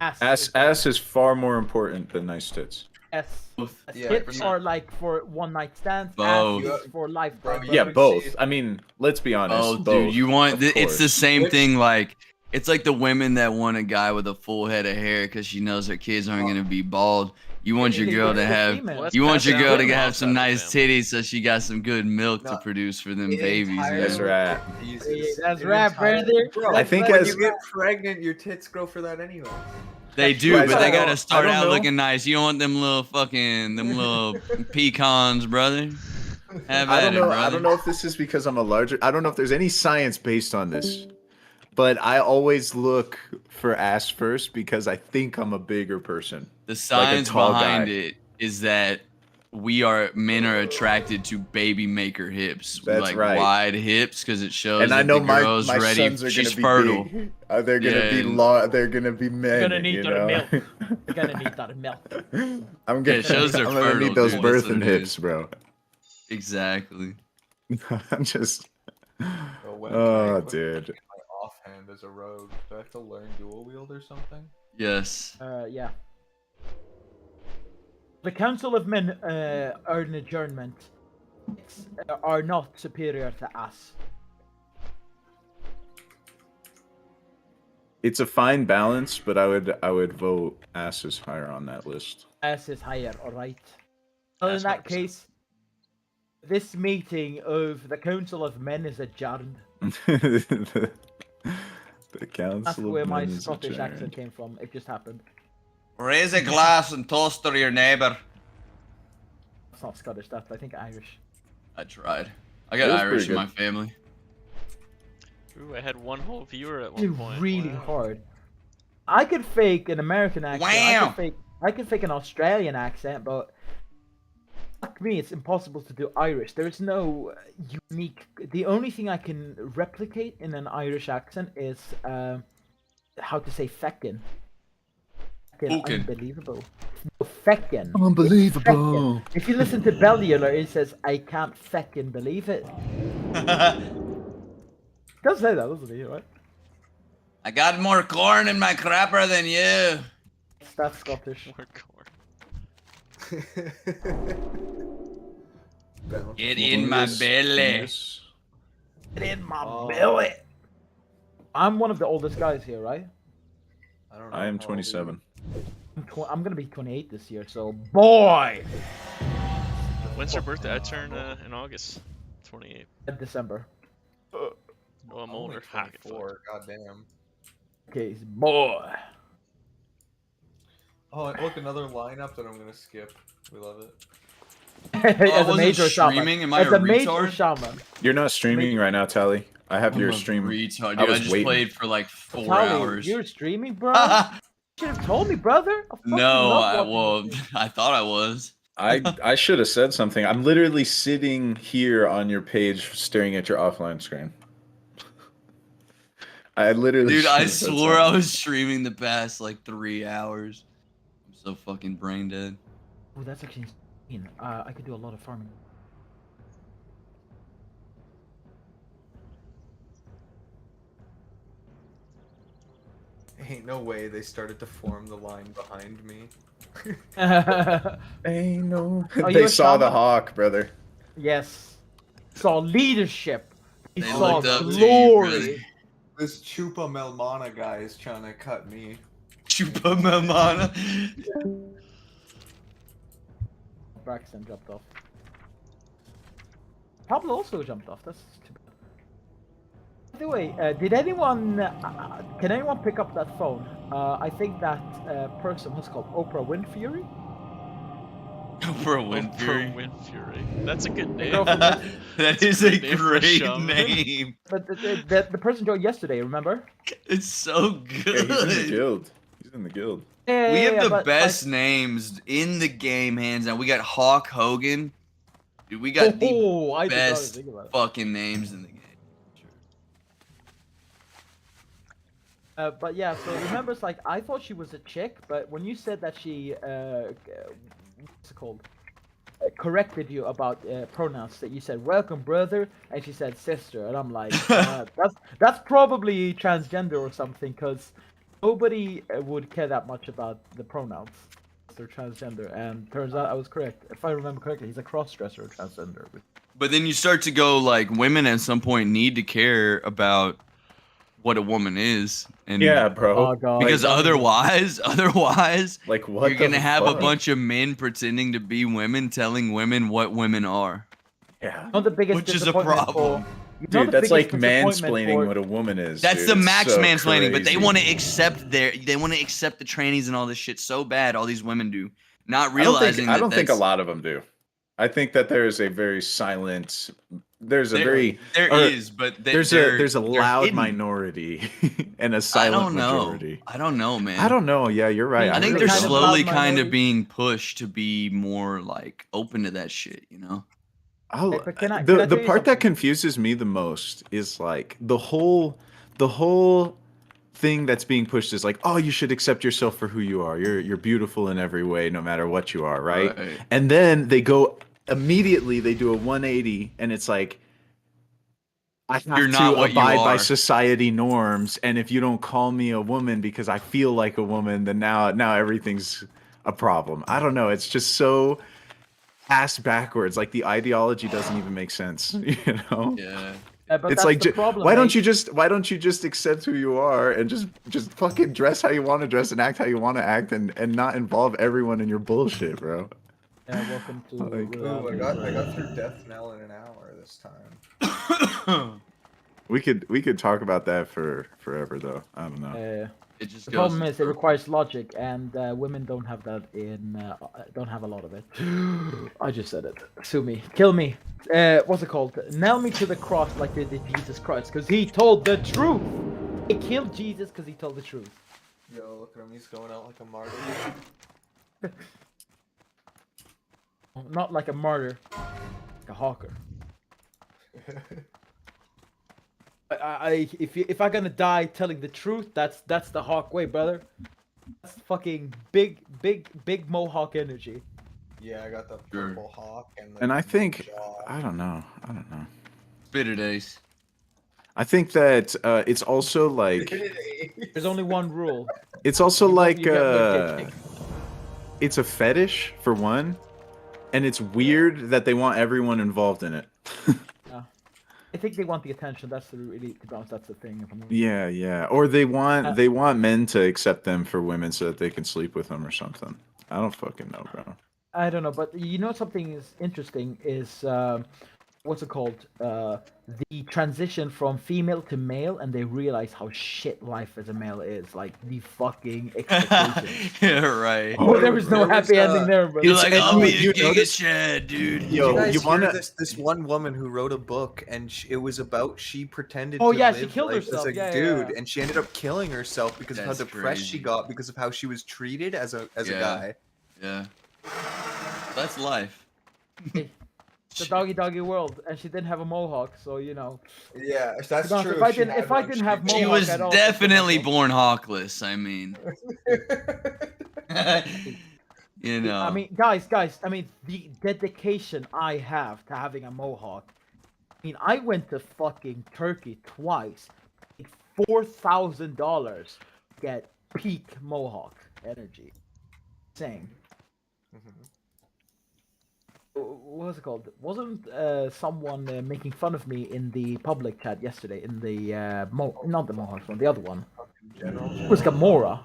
Ass. Ass is far more important than nice tits. S. Yeah, Tits you- are like for one night stands. Both. Ass is for lifetime. Yeah, brother. both. I mean, let's be honest. Oh, both, dude, you want of it's the course. same thing. Like it's like the women that want a guy with a full head of hair because she knows her kids aren't gonna be bald. You want your girl to have Let's you want pass your down girl the to have wealth some out of the nice titties so she got some good milk to produce for them babies. You That's know? right. Jesus. That's An right, entire- brother. Bro, I think when as- you get pregnant, your tits grow for that anyway. They do, Guys, but I they gotta don't- start I don't out know. looking nice. You don't want them little pecans, brother. Have I at don't it, know. brother. I don't know if this is because I'm a larger. I don't know if there's any science based on this, but I always look for ass first because I think I'm a bigger person. The science tall behind guy. it is that men are attracted to baby maker hips. We That's like right. wide hips because it shows And I that know the my girl's ready. sons are She's gonna be fertile. big. They're gonna be and- they're gonna be men. They're gonna need you their know? milk. They're gonna need that milk. I'm gonna, it shows they're I'm gonna fertile, need those dude. That's what birthing it hips, is. bro. Exactly. I'm just. When Oh, can I dude. get my offhand as a rogue? Do I have to learn dual wield or something? Yes. Yeah. The Council of Men are an adjournment. Are not superior to us. It's a fine balance, but I would vote ass is higher on that list. S is higher, alright. Well, in Ass that 100%. case, this meeting of the Council of Men is adjourned. The council. That's of where my Men is Scottish adjourned. accent came from. It just happened. Raise a glass and toast to your neighbor. It's not Scottish, that's I think Irish. I tried. I It got was Irish pretty in my good. family. Ooh, I had one whole viewer at It's one point. really Wow. hard. I could fake an American accent. Wow. I could fake an Australian accent, but fuck me, it's impossible to do Irish. There's no unique. The only thing I can replicate in an Irish accent is how to say feckin'. Fucking. Unbelievable. No, feckin'. Unbelievable. Feckin'. If you listen to Bellular, it says, I can't feckin' believe it. Does say that, doesn't he? Right? I got more corn in my crapper than you. That's Scottish. More corn. Get in my belly. Get in my belly. I'm one of the oldest guys here, right? I don't know. I am how old are you? 27. I'm gonna be 28 this year, so boy. When's your birthday? I turn in August. 28. December. Oh, I'm I'm only older. Ha, get 24. Goddamn. Okay, boy. Oh, and look, another lineup that I'm gonna skip. We love it. As a wasn't major streaming? shaman. Am I As a a major retard? shaman. You're not streaming right now, Tally. I have I'm your a stream. retard, I dude. I was just waiting. played for like 4 Tally, hours. You're streaming, bro? You should have told me, brother. I fucking No, love watching this. I thought I was. I should have said something. I'm literally sitting here on your page, staring at your offline screen. I literally. Dude, should I have said swore I something. was streaming the past like 3 hours. I'm so fucking brain dead. Oh, that's actually insane. I could do a lot of farming. Ain't no way they started to form the line behind me. Ain't no. Are you They a saw the shaman? hawk, brother. Yes. Saw leadership. He They saw looked up to you, glory. brother. This Chupa Melmana guy is trying to cut me. Chupa Mamana. Braxton jumped off. Pablo also jumped off. That's too bad. By the way, did anyone? Can anyone pick up that phone? I think that person was called Oprah Winfrey. Oprah Winfrey. Oprah Winfrey. That's a good name. girl from That is a Name for a great shaman. name. But the person joined yesterday. Remember? It's so Yeah, he's in the good. guild. He's in the guild. Yeah, We yeah, have the but, best like, names in the game, hands down. We got Hawk Hogan. Dude, we got Oh, I the did not best think about it. fucking names in the game. But yeah, so remember, it's like I thought she was a chick, but when you said that she, what's it called, corrected you about pronouns, that you said "welcome, brother," and she said "sister," and I'm like, that's probably transgender or something, because nobody would care that much about the pronouns. They're transgender, and turns out I was correct. If I remember correctly, he's a cross-dresser or transgender. But then you start to go like, women at some point need to care about what a woman is, and Yeah, bro. Oh god. because Like, otherwise, Like what? you're gonna the have a fuck? bunch of men pretending to be women, telling women what women are. Yeah. the biggest Which is a disappointment problem. For, you know Dude, the that's like biggest disappointment mansplaining for- what a woman is. That's dude. the It's max so mansplaining, but they crazy. want to accept they want to accept the trannies and all this shit so bad. All these women do, not I realizing don't think a that's- lot of them do. I think that there is a very silent there's a There- very there or is, but there's a they're loud hidden. minority and a I silent don't know. majority. I don't know, man. I don't know. Yeah, you're right. I think really they're don't. slowly kind of being pushed to be more like open to that shit, you know? But can I the tell you part that something? confuses me the most is like the whole thing that's being pushed is like, oh, you should accept yourself for who you are. You're beautiful in every way, no matter what you are, right? Right. And then they go immediately, they do a 180, and it's like, I have You're to not what you abide by are. society norms, and if you don't call me a woman because I feel like a woman, then now everything's a problem. I don't know. It's just so ass backwards. Like the ideology doesn't even make sense. You know? Yeah. But It's that's like, the problem, why don't mate. you just accept who you are and just fucking dress how you want to dress and act how you want to act and not involve everyone in your bullshit, bro. Welcome to. Like, Ooh, I got through Death Knell in an hour this time. we could talk about that for forever though. I don't know. It just The goes. problem is it requires logic, and women don't have that in. Don't have a lot of it. I just said it. Sue me, kill me. What's it called? Nail me to the cross like they did Jesus Christ, because he told the truth. They killed Jesus because he told the truth. Yo, look at him. He's going out like a martyr. Not like a martyr, like a hawker. If I'm gonna die telling the truth, that's the hawk way, brother. That's fucking big mohawk energy. Yeah, I got the purple hawk and the And I think jaw. I don't know. Bitter days. I think that it's also like There's only one rule. it's also like you get kicked. it's a fetish for one, and it's weird that they want everyone involved in it. I think they want the attention. That's the really, to be honest, that's the thing. Yeah. Or they want men to accept them for women so that they can sleep with them or something. I don't fucking know, bro. I don't know, but you know something is interesting is what's it called? The transition from female to male, and they realize how shit life as a male is. Like the fucking expectations. Yeah, right. Oh, there was no happy ending there, bro. You're like, I'll be you the king of Chad, dude. Yo, you guys hear this one woman who wrote a book, and it was about she pretended Oh, to yeah, she live killed life herself. as a Yeah, dude, yeah. and she ended up killing herself because of That's how depressed she crazy. got because of how she was treated as a guy. Yeah. That's life. The doggy world, and she didn't have a mohawk, so you know. Yeah, that's To be honest, true. If I She didn't, had if I one, didn't have mohawk She was at all, definitely born hawkless. I mean, you know. I mean, guys. I mean, the dedication I have to having a mohawk. I mean, I went to fucking Turkey twice. $4,000 get peak mohawk energy. Same. What was it called? Wasn't someone making fun of me in the public chat yesterday? In the not the mohawk one, the other one. It was Gamora.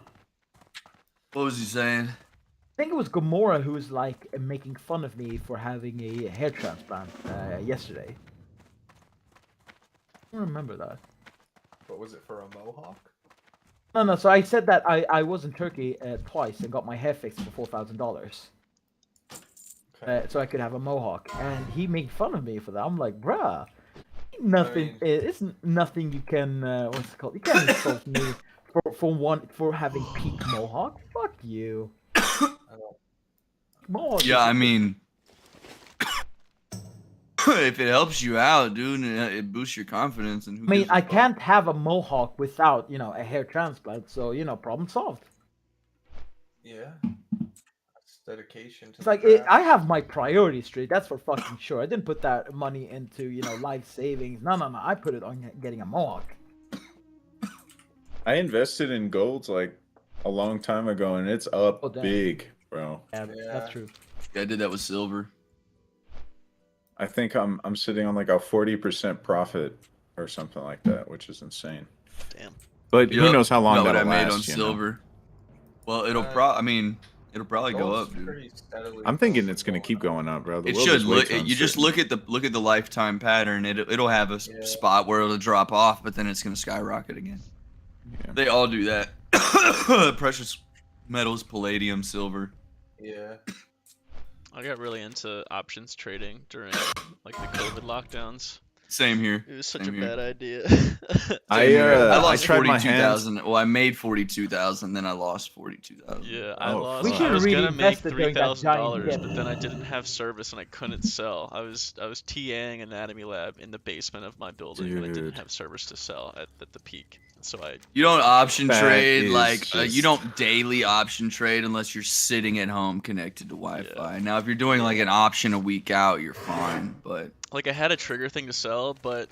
What was he saying? I think it was Gamora who was like making fun of me for having a hair transplant yesterday. I don't remember that. What was it for a mohawk? No. So I said that I was in Turkey twice and got my hair fixed for $4,000. So I could have a mohawk, and he made fun of me for that. I'm like, bruh, nothing. It's nothing you can. What's it called? You can't insult me for having peak mohawk. Fuck you. Mohawk. Yeah, I mean, if it helps you out, dude, and it boosts your confidence, and who I mean, gives a I fuck? can't have a mohawk without a hair transplant. So problem solved. Yeah. That's dedication to It's the like craft. I have my priorities straight. That's for fucking sure. I didn't put that money into life savings. No. I put it on getting a mohawk. I invested in gold like a long time ago, and it's up damn. big, bro. Yeah, that's true. Yeah, I did that with silver. I think I'm sitting on like a 40% profit or something like that, which is insane. Damn. But who Yup, knows how long got what that'll I made last, on you know? silver. Well, it'll probably go up, dude. I'm thinking it's gonna keep going up, bro. The It world should is way look. too You just uncertain. look at the lifetime pattern. It'll have a spot where it'll drop off, but then it's gonna skyrocket again. They all do that. Precious metals, palladium, silver. Yeah. I got really into options trading during like the COVID lockdowns. Same here. It was such Same a here. bad idea. I I lost tried my 42,000. Well, I made 42,000, then I lost 42,000. Yeah, I Oh, lost. We I should have was really gonna make invested during that giant $3,000, dip. but then I didn't have service and I couldn't sell. I was TAing Anatomy Lab in the basement of my building, and I didn't Dude. have service to sell at the peak. So I. You don't option That trade is like you just- don't daily option trade unless you're sitting at home connected to Wi-Fi. Now, if you're doing like an option a week out, you're fine. But Like I had a trigger thing to sell, but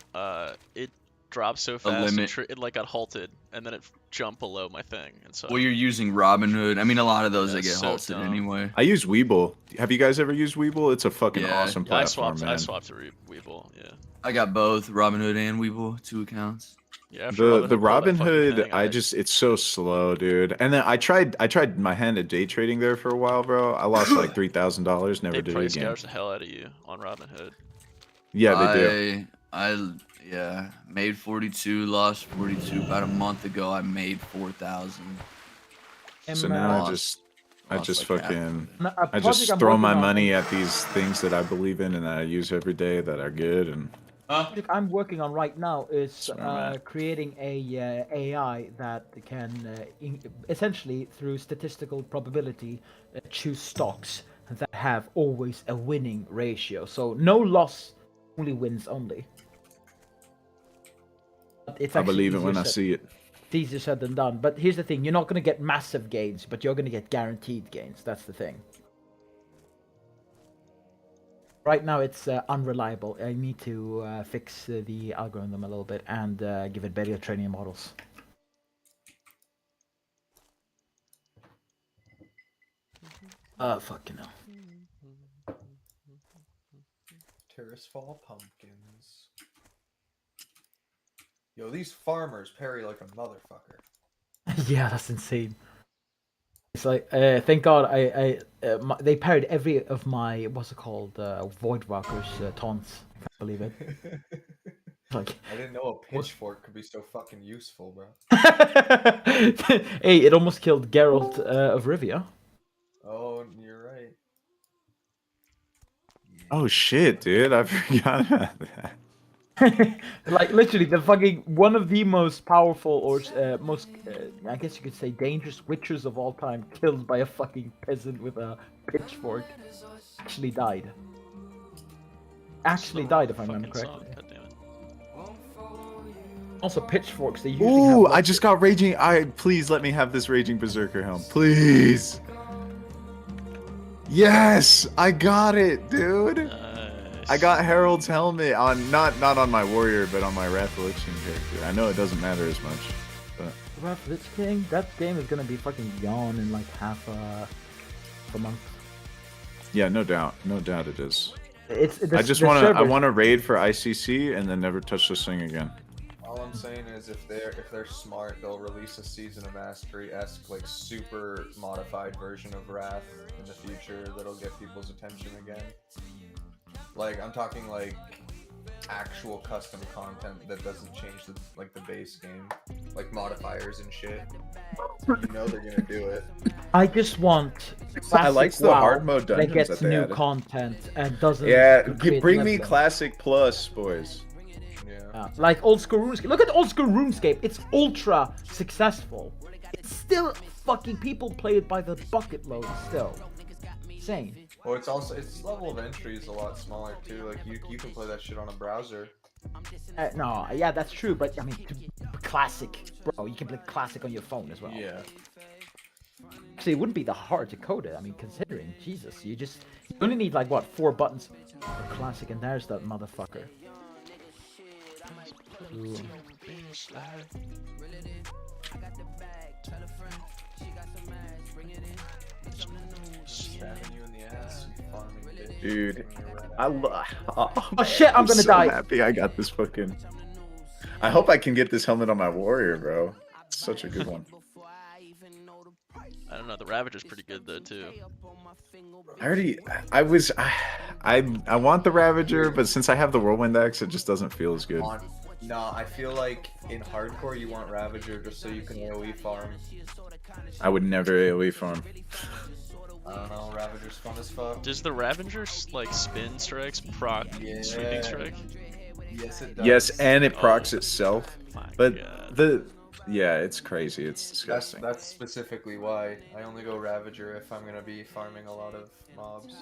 it dropped so fast limit. it like got halted, and then it jumped below my thing, and so. well, you're using Robinhood. I mean, a lot of those Yeah, they get so halted dumb. anyway. I use Weeble. Have you guys ever used Weeble? It's a fucking Yeah. awesome Yeah, I platform, swapped. man. I swapped to Weeble. Yeah. I got both Robinhood and Weeble, 2 accounts. Yeah. after The pulled that fucking Robinhood, thing, I just it's so slow, dude. And then I tried my hand at day trading there for a while, bro. I lost like $3,000. Never They did it price again. gouge the hell out of you on Robinhood. Yeah, they do. I made 42, lost 42. About a month ago, I made 4,000. So Em, now lost I just like half fucking a I project just I'm throw working my on- money at these things that I believe in and that I use every day that are good. And project I'm working on right now is where I'm at. creating a AI that can essentially through statistical probability choose stocks that have always a winning ratio. So no loss, only wins only. But it's I actually believe it easier when I said- see it. It's easier said than done. But here's the thing: you're not going to get massive gains, but you're going to get guaranteed gains. That's the thing. Right now, it's unreliable. I need to fix the algorithm a little bit and give it better training models. Fucking hell. Terrace Fall pumpkins. Yo, these farmers parry like a motherfucker. Yeah, that's insane. It's like, thank God they parried every of my, what's it called, Voidwalker's taunts. I can't believe it. Like, I didn't know a pitchfork could be so fucking useful, bro. hey, it almost killed Geralt of Rivia. Oh, you're right. Oh shit, dude! I forgot about that. Like literally, the fucking one of the most powerful or most, I guess you could say, dangerous witchers of all time, killed by a fucking peasant with a pitchfork, actually died. Actually died, if I remember correctly. Also, pitchforks, they usually Ooh, have I just got raging. Please let me have this raging berserker helm, please. Yes, I got it, dude. I got Harold's helmet on not on my warrior, but on my Wrath of Lich King character. I know it doesn't matter as much, but Wrath of Lich King, that game is gonna be fucking gone in like half a month. yeah, no doubt it is. I just the I servers- want to raid for ICC and then never touch this thing again. All I'm saying is if they're smart, they'll release a Season of Mastery-esque, like super modified version of Wrath in the future that'll get people's attention again. Like I'm talking like actual custom content that doesn't change the base game, like modifiers and shit. You know they're gonna do it. I just want I like classic the WoW hard mode dungeons that gets that they new added. content and doesn't. Yeah, create bring me leveling. Classic Plus, boys. Like old school RuneScape. Look at old school RuneScape. It's ultra successful. It's still fucking people play it by the bucket load still. Insane. Well, its level of entry is a lot smaller too. Like you can play that shit on a browser. No, yeah, that's true. But I mean, classic, bro. You can play classic on your phone as well. Yeah. Actually, it wouldn't be that hard to code it. I mean, considering Jesus, you only need like what 4 buttons for classic, and there's that motherfucker. Ooh. Stabbing you in the ass, you farming bitch. Dude, Oh shit, I'm gonna so die. Happy I got this fucking. I hope I can get this helmet on my warrior, bro. It's such a good one. I don't know. The Ravager's pretty good though too. I want the Ravager, but since I have the Whirlwind Axe, it just doesn't feel as good. No, I feel like in hardcore you want Ravager just so you can AoE farm. I would never AoE farm. I don't know, Ravager's fun as fuck. Does the Ravager like spin strikes proc sweeping strike? Yes, it does. Yes, and it procs Oh, itself. my But God. yeah, it's crazy. It's disgusting. That's specifically why I only go Ravager if I'm gonna be farming a lot of mobs.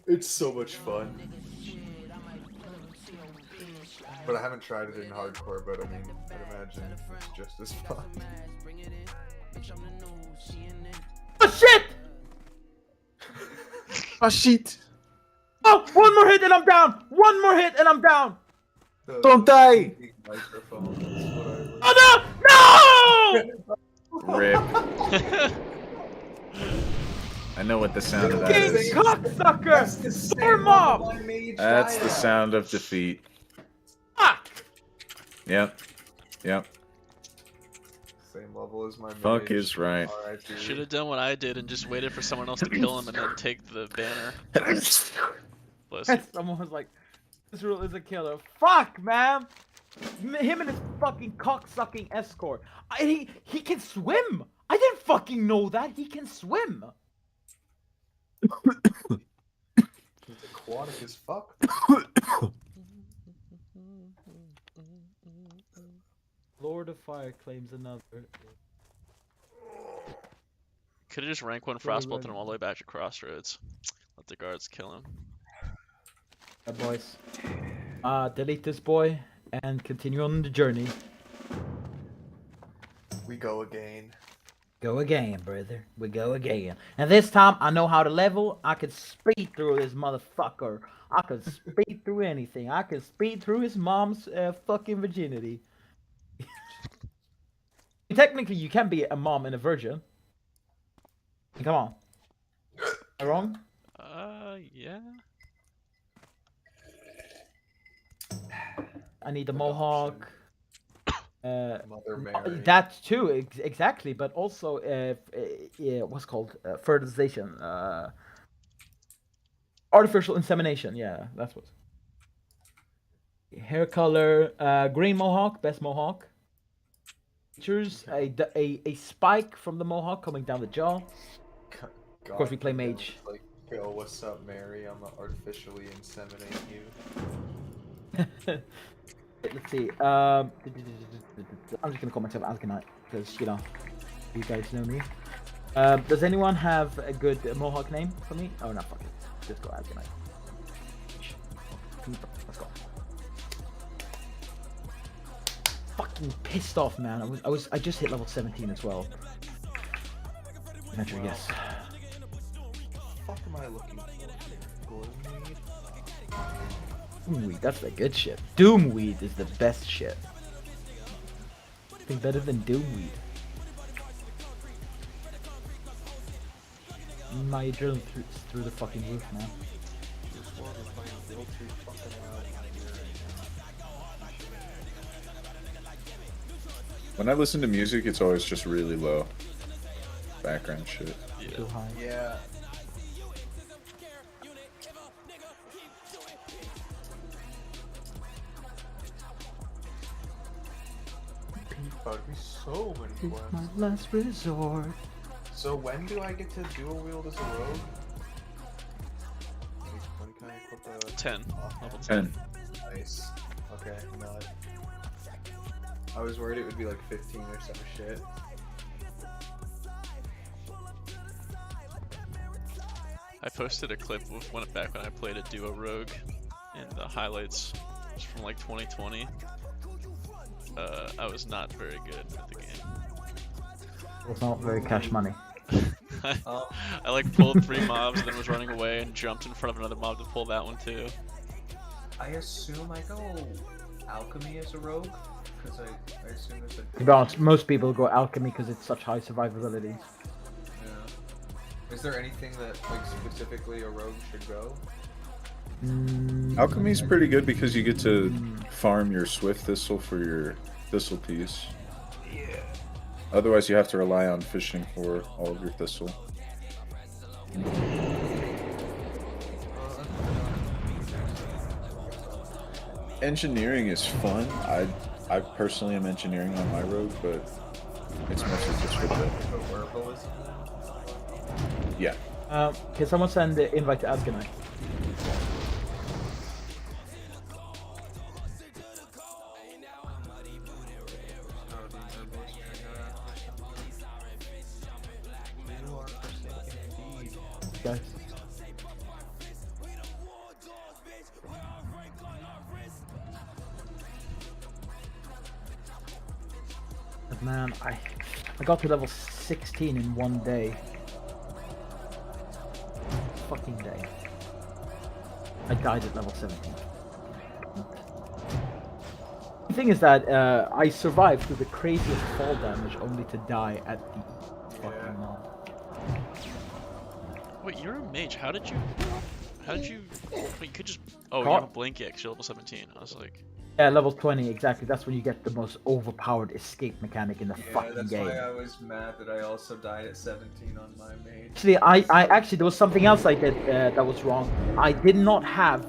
It's so much fun. But I haven't tried it in hardcore, but I mean, I'd imagine it's just as fun. Oh shit! Oh shit! Oh, one more hit and I'm down! One more hit and I'm down! Don't die! Oh no! No! Rip. I know what the sound of that Fucking is. cocksucker! Poor mob! That's the sound of defeat. Fuck! Yep. Yep. Same level as my Fuck mage. is right. RIP. Should have done what I did and just waited for someone else to kill him and then take the banner. Bless you. Someone was like, this rule is a killer. Fuck, man! Him and his fucking cocksucking escort. He can swim! I didn't fucking know that! He can swim! He's aquatic as fuck. Lord of Fire claims another. Could have just rank one frostbolted him all the way back to Crossroads. Let the guards kill him. Boys. Delete this boy and continue on the journey. We go again. Go again, brother. We go again. And this time, I know how to level. I can speed through this motherfucker. I can speed through anything. I can speed through his mom's fucking virginity. Technically, you can be a mom and a virgin. Come on. Am I wrong? Yeah. I need a mohawk. Mother Mary. That too, exactly. But also, what's called fertilization, artificial insemination. Yeah, that's what. Hair color, green mohawk, best mohawk. Features a spike from the mohawk coming down the jaw. Of course, we play mage. Like, yo, what's up, Mary? I'm gonna artificially inseminate you. Let's see. I'm just gonna call myself Alkanite because you know, you guys know me. Does anyone have a good mohawk name for me? Oh no, fuck it. Just go Alkanite. Let's go. Fucking pissed off, man. I just hit level 17 as well. Venture, yes. What am I looking for? Gloomweed? Doomweed, that's the good shit. Doomweed is the best shit. Nothing better than Doomweed. My adrenaline through the fucking roof, man. This one is my real too fucking loud. When I listen to music, it's always just really low. Background shit. Too high. Yeah. That'd be so many quests. My last resort. So when do I get to dual wield as a rogue? When can I equip the 10. Level 10. Nice. Okay, nut. I was worried it would be like 15 or some shit. I posted a clip of when back when I played a duo rogue in the highlights from like 2020. I was not very good at the game. It's not very cash money. I like pulled 3 mobs and then was running away and jumped in front of another mob to pull that one too. I assume I go alchemy as a rogue, because I assume there's a... To be honest, most people go alchemy because it's such high survivability. Yeah. Is there anything that like specifically a rogue should go? Alchemy's pretty good because you get to farm your Swift Thistle for your Thistle piece. Yeah. Otherwise, you have to rely on fishing for all of your Thistle. Engineering is fun. I personally am engineering on my rogue, but It's mostly just for the. Yeah. Can someone send the invite to Asganite? Guys. But man, I got to level 16 in one day. Fucking day. I died at level 17. The thing is that I survived through the craziest fall damage only to die at the fucking mob. Wait, you're a mage. How did you? Wait, you could just. Oh, you Caught- have a blink X. You're level 17. I was like. Yeah, level 20, exactly. That's when you get the most overpowered escape mechanic in the Yeah, fucking that's game. why I was mad that I also died at 17 on my mage. Actually, I actually there was something else I did that was wrong. I did not have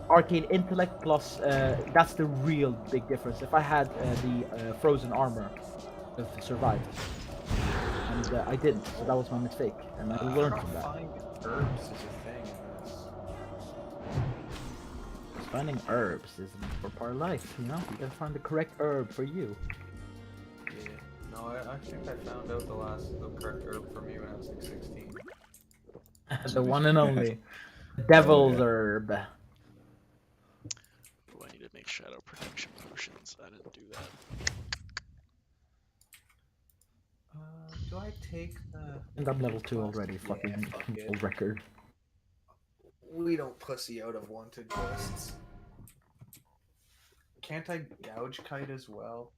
arcane intellect plus. That's the real big difference. If I had the frozen armor, I would have survived, and I didn't. So that was my mistake, and I learned from that. Finding herbs is a thing in this. Finding herbs is for part of life, you know. You gotta find the correct herb for you. Yeah. No, I think I found out the correct herb for me when I was like 16. The one and only devil's herb. Oh, I need to make shadow protection potions. I didn't do that. Do I take the? And I'm level 2 already. Fucking old record. We don't pussy out of wanted quests. Can't I gouge kite as well?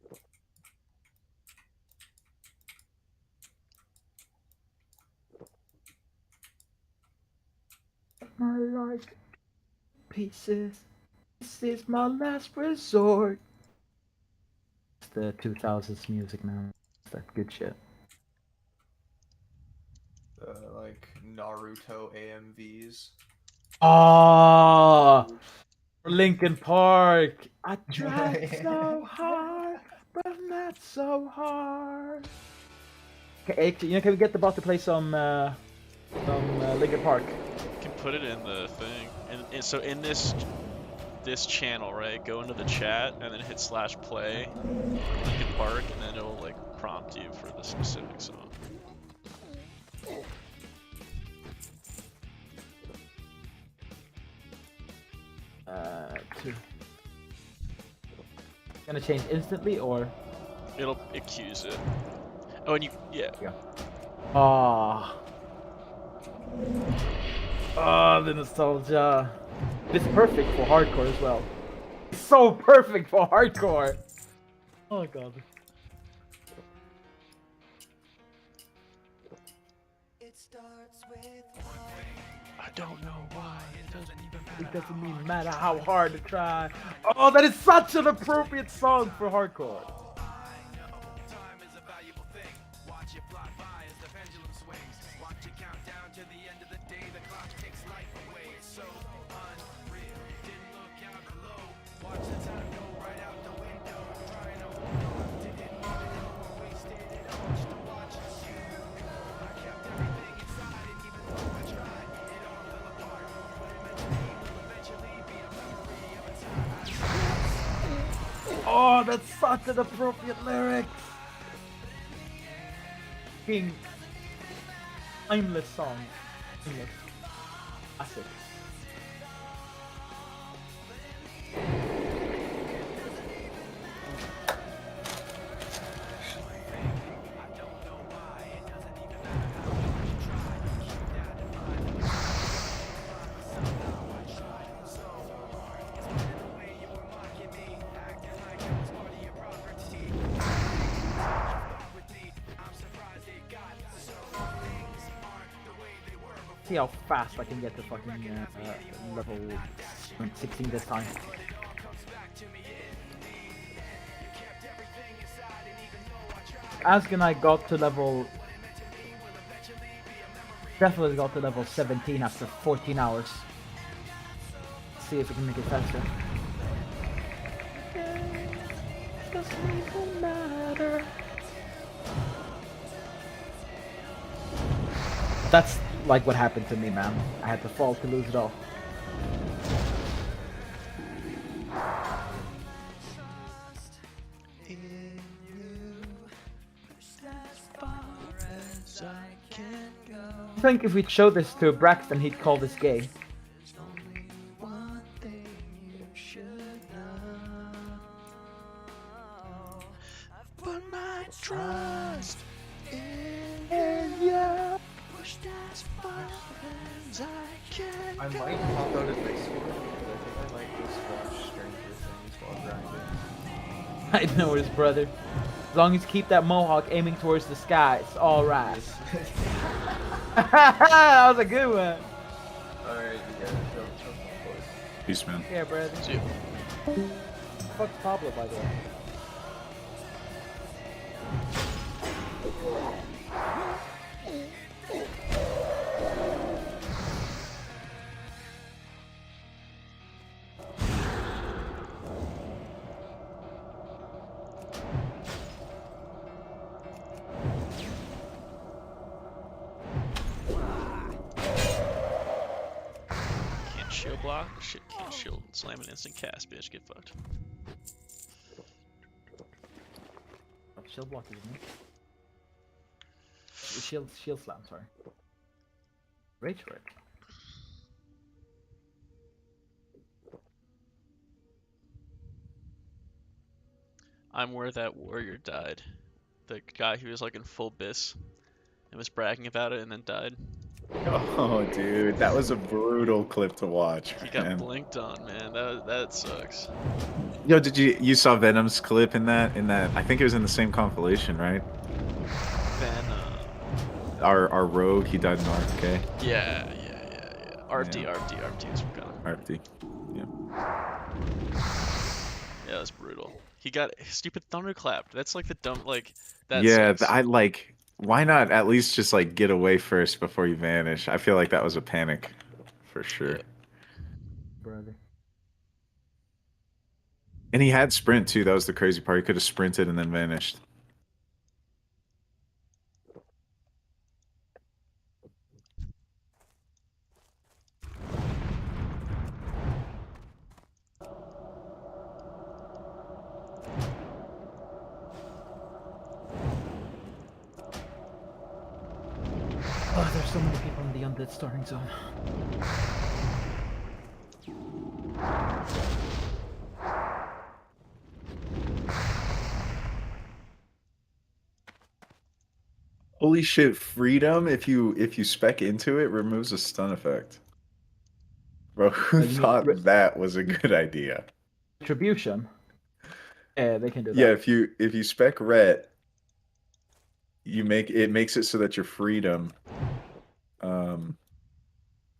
My life pieces. This is my last resort. It's the 2000s music, man. It's that good shit. Like Naruto AMVs. Ah, Linkin Park. I tried so hard, but not so hard. Okay, you know, can we get the bot to play some Linkin Park? You can put it in the thing, and so in this channel, right? Go into the chat and then hit /play Linkin Park, and then it'll like prompt you for the specific song. Two. Gonna change instantly or? It'll accuse it. Oh, and yeah. Ah. Oh, the nostalgia. It's perfect for hardcore as well. It's so perfect for hardcore. Oh god. I don't know why. It doesn't even matter how hard to try. Oh, that is such an appropriate song for hardcore. Oh, that's such an appropriate lyric. King. Timeless song. Timeless. Classic. See how fast I can get to fucking level 16 this time. Asgan I got to level... Definitely got to level 17 after 14 hours. Let's see if we can make it faster. Doesn't even matter. That's like what happened to me, man. I had to fall to lose it all. I think if we show this to Braxton, he'd call this gay. Put my trust in you. I might pop out of my sword because I think I might just watch Stranger Things while grinding. I know his brother. As long as you keep that mohawk aiming towards the sky, it's alright. That was a good one. Alright, you guys don't Peace, man. Yeah, brother. See you. Fuck Pablo, by the way. Can't shield block? Shit, can't shield. Slam an instant cast, bitch. Get fucked. Shield block, isn't it? Shield slam, sorry. Rage work. I'm where that warrior died. The guy who was like in full bis and was bragging about it and then died. Oh, dude, that was a brutal clip to watch. He got Man. blinked on, man. That sucks. Yo, did you saw Venom's clip in that? I think it was in the same compilation, right? Venom. Our rogue, he died in RFK. Yeah. RFD is gone. RFD. Yeah. Yeah, that's brutal. He got stupid thunderclap. That's like the dumb that. Yeah, sucks. I like. Why not at least just like get away first before you vanish? I feel like that was a panic, for sure. Yeah. Brother. And he had sprint too. That was the crazy part. He could have sprinted and then vanished. Oh, there's so many people in the undead starting zone. Holy shit! Freedom. If you spec into it, removes a stun effect. Bro, who thought that was a good idea? Retribution. Yeah, they can do that. Yeah, if you spec ret, it makes it so that your freedom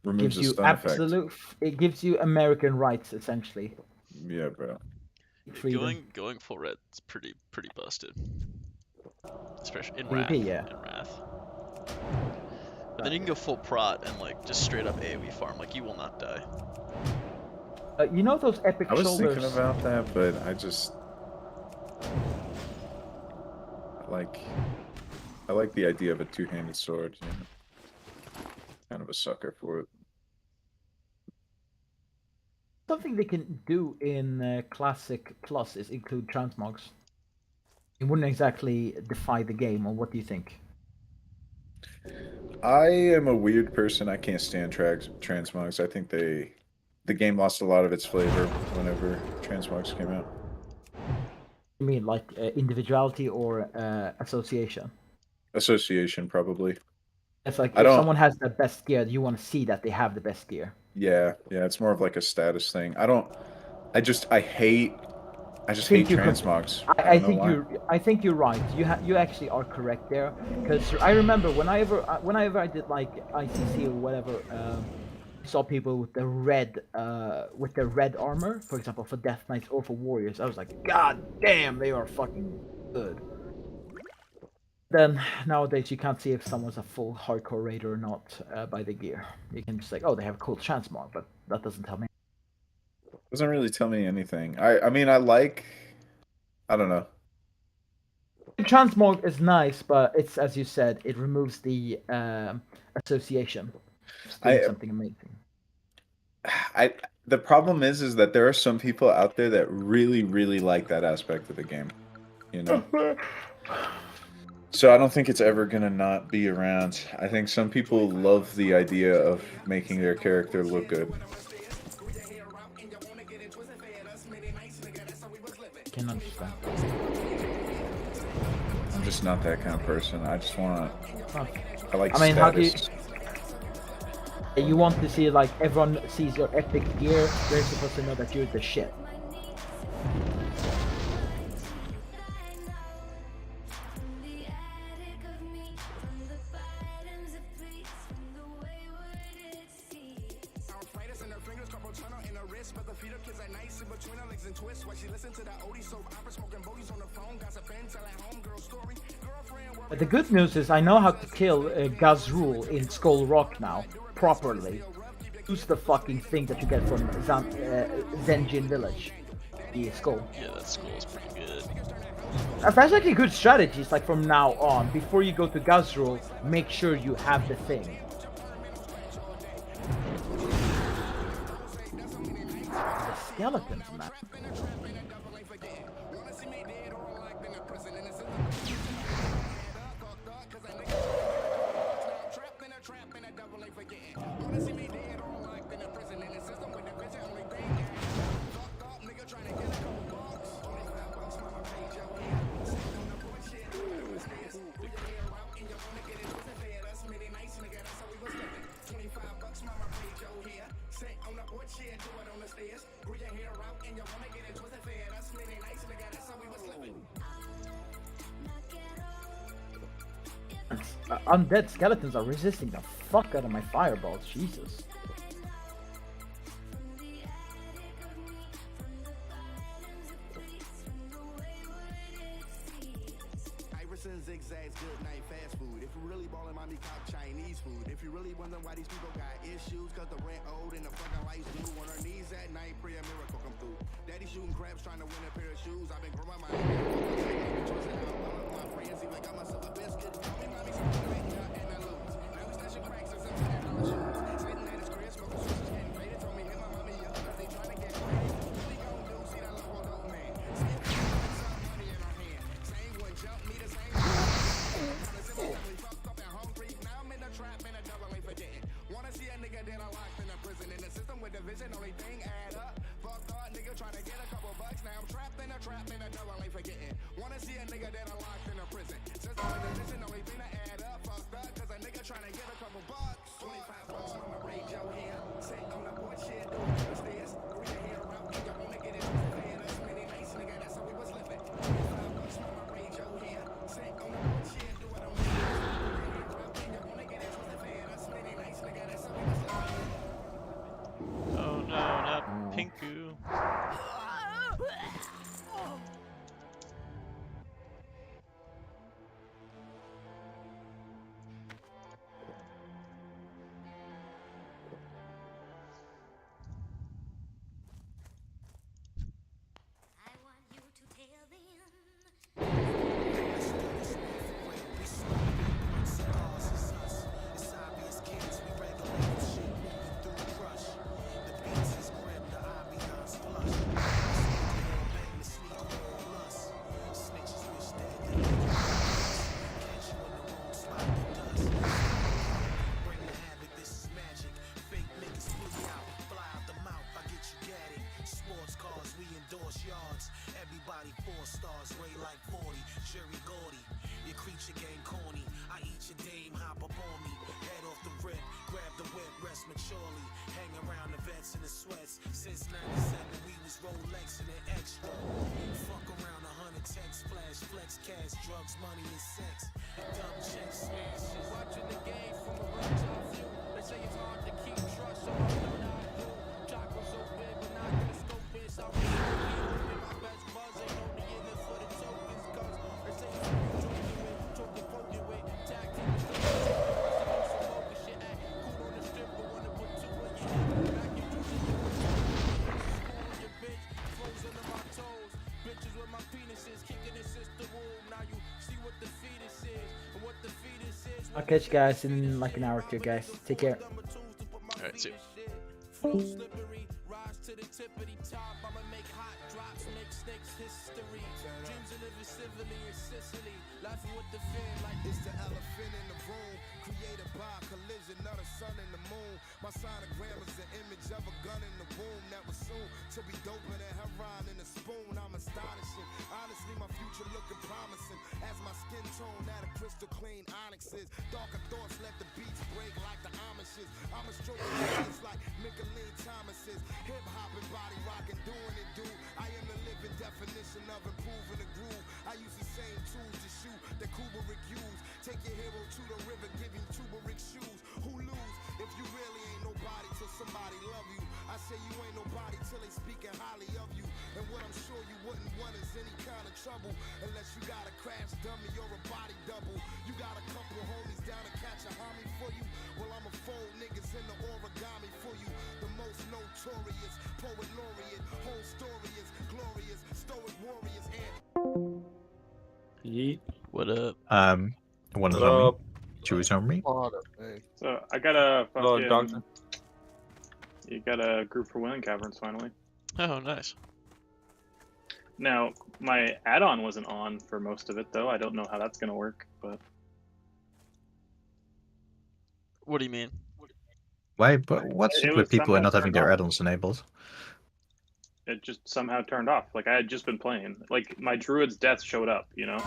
removes Gives a you stun effect. It gives you American rights essentially. Yeah, bro. Freedom. Going full red is pretty busted. Especially in PvP, Wrath. yeah. In Wrath. But then you can go full prot and like just straight up AoE farm. Like you will not die. You know those epic I was shoulders? thinking about that, but I like the idea of a two-handed sword. You know? Kind of a sucker for it. Something they can do in Classic Plus is include transmogs. It wouldn't exactly defy the game, or what do you think? I am a weird person. I can't stand transmogs. I think the game lost a lot of its flavor whenever transmogs came out. You mean like individuality or association? Association, probably. It's like if someone has the best gear, you want to see that they have the best gear. Yeah, it's more of like a status thing. I just hate transmogs. I think you're right. You actually are correct there, because I remember whenever I did like ICC or whatever, saw people with the red armor, for example, for Death Knights or for Warriors. I was like, God damn, they are fucking good. Then nowadays you can't see if someone's a full hardcore raider or not by the gear. You can just like, oh, they have a cool transmog, but that doesn't tell me. Doesn't really tell me anything. I mean, I don't know. Transmog is nice, but it's as you said, it removes the association. It's doing something amazing. The problem is that there are some people out there that really, really like that aspect of the game. You know. So I don't think it's ever gonna not be around. I think some people love the idea of making their character look good. Can understand. I'm just not that kind of person. I just want to. I like. I mean, how do you? status. You want to see like everyone sees your epic gear. They're supposed to know that you're the shit. But the good news is I know how to kill Gazrul in Skull Rock now, properly. Use the fucking thing that you get from Zenjin Village. The skull. Yeah, that skull is pretty good. That's actually good strategies, like from now on. Before you go to Gazrul, make sure you have the thing. The skeletons, man. Undead skeletons are resisting the fuck out of my fireballs, Jesus. Zigzags, good night, fast food. If you really ballin', mommy cop Chinese food. If you really wondering why these people got issues, cause the rent owed and the fucking lights due. On her knees at night, pray a miracle come through. Daddy shooting craps, trying to win a pair of shoes. I've been growing my hair. My friends even got myself a biscuit. Me, mommy, something right now, and I lose. Now we stashing cracks and some $10 shoes. Sitting at his crib, smoking switches, getting faded. Told me hit my mommy up, cause they trying to get paid. What he gon' do? See that local dope man. Some money in her hand. Same one jump me the same. Wanna see a nigga that I locked in a prison in the system with division, only thing add up. Fucked up nigga trying to get a couple bucks. Now I'm trapped in a double, ain't forgetting. Wanna see a nigga that I locked in a prison. System with division, only thing to add up. Fucked up, cause a nigga trying to get a couple bucks. 25 bucks on my rage out here. Sit on the porch shit, doing the stairs. Bring your hair out, and you wanna get it on the bed. That's many nights, nigga, that's how we was living. 25 bucks on my rage out here. Sit on the porch shit, do it on the stairs. Oh no, not Pinku. I'll catch you guys in like an hour or two, guys. Take care. Alright, see you. Slippery, rise to the tippity top. I'ma make hot drops, make snakes history. Dreams of living civilly in Sicily. Laughing with the fin like it's the elephant in the room. Created by collision of the sun and the moon. My sonogram is an image of a gun in the womb that was soon to be doper than heroin in a spoon. I'm astonishing. Honestly, my future looking promising. As my skin tone at a crystal clean onyx is. Darker thoughts let the beats break like the Amishes. I'm a stroke of like Micheline Thomas's. Hip hopping, body rocking, doing it, dude. I am the living definition of improving the groove. I use the same tools to shoot that Kubrick used. Take your hero to the river, give him turmeric shoes. Who lose if you really ain't nobody till somebody love you? I say you ain't nobody till they speaking highly of you. And what I'm sure you wouldn't want is any kind of trouble, unless you got a crash dummy or a body double. You got a couple homies down to catch a homie for you. Well, I'ma fold niggas in the origami for you. The most notorious poet laureate. Whole story is glorious. Stoic warriors and Yeet. What up? What One is on me. up? Two is on me. So I got a Hello, fucking. doctor. You got a group for Whaling Caverns finally. Oh, nice. Now my add-on wasn't on for most of it though. I don't know how that's gonna work, but What do you mean? Why? But what's It it was with people somehow not having turned their off. add-ons enabled? it just somehow turned off. Like I had just been playing. Like my druid's death showed up, you know?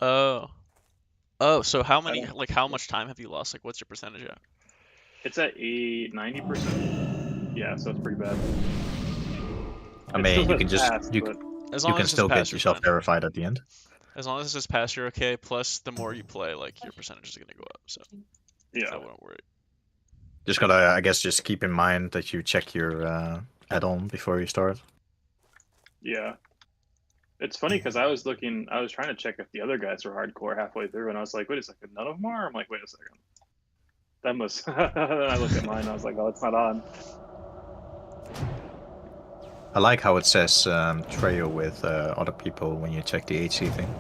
Oh. Oh, so how I many, don't- like, how much time have you lost? Like, what's your percentage at? It's at 90%. Yeah, so it's pretty bad. I It mean, still you can says just pass, you, but- As you long can as it's still pass, get you're yourself fine. verified at the end. As long as it says pass, you're okay. Plus, the more you play, like, your percentage is gonna go up. So, yeah, I wouldn't worry. Just gotta, I guess, just keep in mind that you check your add-on before you start. Yeah. It's funny because I was trying to check if the other guys were hardcore halfway through, and I was like, wait a second, none of them are? I'm like, wait a second. That must. Then I looked at mine, and I was like, oh, it's not on. I like how it says trail with other people when you check the HC thing.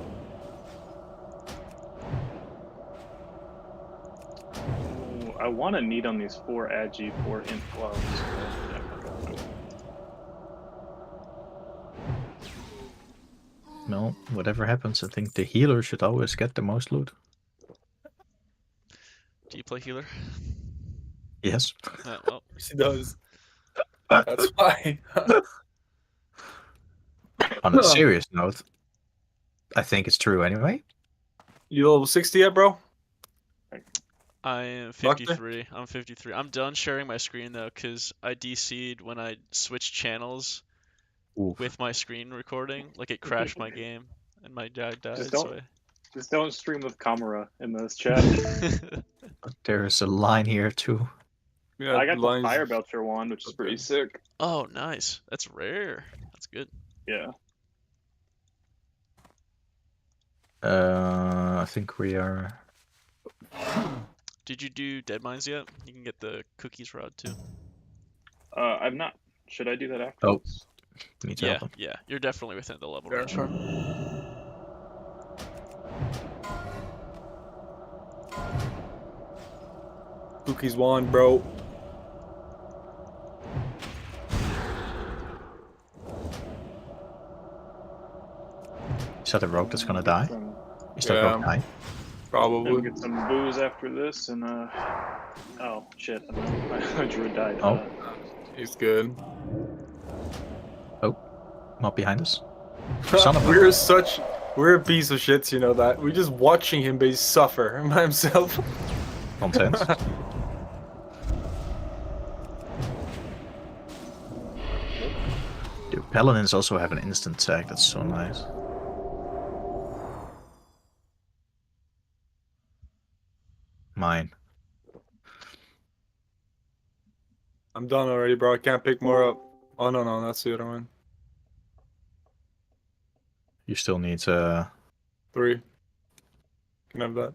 Ooh, I want to need on these 4 agi, 4 int gloves. No, whatever happens, I think the healer should always get the most loot. Do you play healer? Yes. Well. He does. That's why. On a serious note, I think it's true anyway. You level 60 yet, bro? I am Doctor? 53. I'm 53. I'm done sharing my screen though, because I DC'd when I switched channels with my screen recording. Like it crashed my game, and my dad died. Just So don't, just don't stream with Kamara in this chat. There's a line here too. Yeah, I got the Fire Belcher wand, which is pretty sick. Oh, nice. That's rare. That's good. Yeah. I think we are. Did you do Dead Mines yet? You can get the cookies rod too. I've not. Should I do that after? Oh, need to Yeah, help him. yeah. You're definitely within the level Yeah. range. Cookies wand, bro. Is that a rogue that's gonna die? Is that Yeah. rogue dying? Probably. Get some booze after this, and oh shit, my druid died. Oh. He's good. Oh, not behind us. We're a piece of shits, you know that. We're just watching him be suffer by himself. Nonsense. Dude, paladins also have an instant tag. That's so nice. Mine. I'm done already, bro. I can't pick more up. Oh no, that's the other one. You still need 3. Can have that.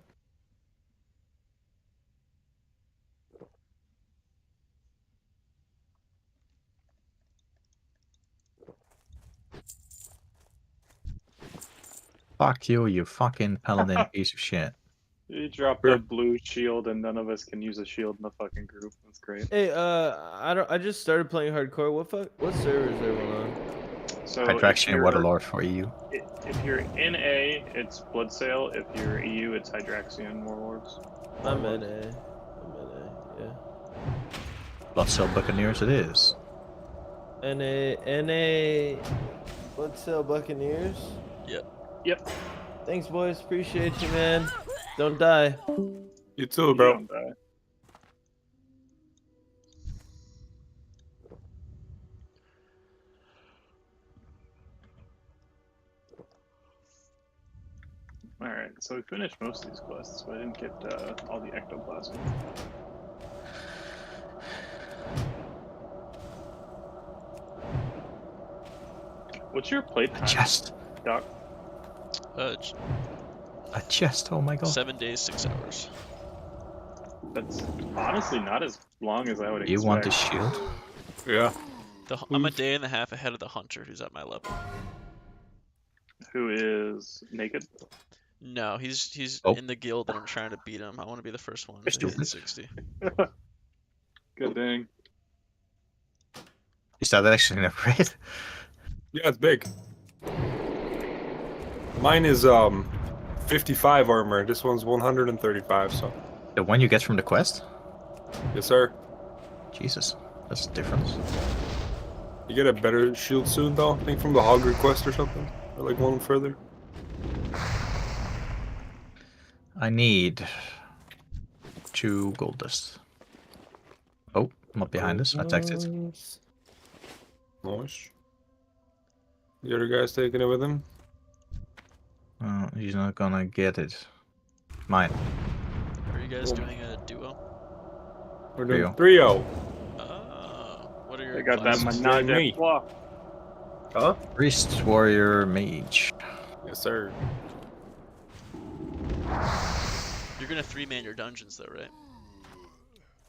Fuck you, you fucking paladin piece of shit. You dropped a blue shield, and none of us can use a shield in the fucking group. That's great. Hey, I just started playing hardcore. What server is everyone on? So Hydraxian and Waterlord for EU. if you're in A, it's Bloodsail. If you're EU, it's Hydraxian Warlords. I'm in A. Yeah. Bloodsail Buccaneers it is. NA. Bloodsail Buccaneers. Yep. Thanks, boys. Appreciate you, man. Don't die. You too, bro. Don't die. Alright, so we finished most of these quests, but I didn't get all the ectoplasm. What's your playtime? Chest. Doc? A chest, oh my god. 7 days, 6 hours. That's honestly not as long as I would expect. You want the shield? Yeah. I'm a day and a half ahead of the hunter who's at my level. Who is naked? No, he's in the guild and I'm trying to beat him. I want to be the first one to hit 60. Good thing. Is that actually an upgrade? Yeah, it's big. Mine is 55 armor. This one's 135. So. The one you get from the quest? Yes, sir. Jesus, that's the difference. You get a better shield soon, though. I think from the Hogger quest or something, or like one further. I need 2 gold dust. Oh, not behind us. Attacked it. Nice. The other guy's taking it with him. He's not gonna get it. Mine. Are you guys doing a duo? We're doing Trio. 3-0. What are your I got that classes? menage Me. a trois. Huh? Priest, warrior, mage. Yes, sir. You're gonna 3-man your dungeons though, right?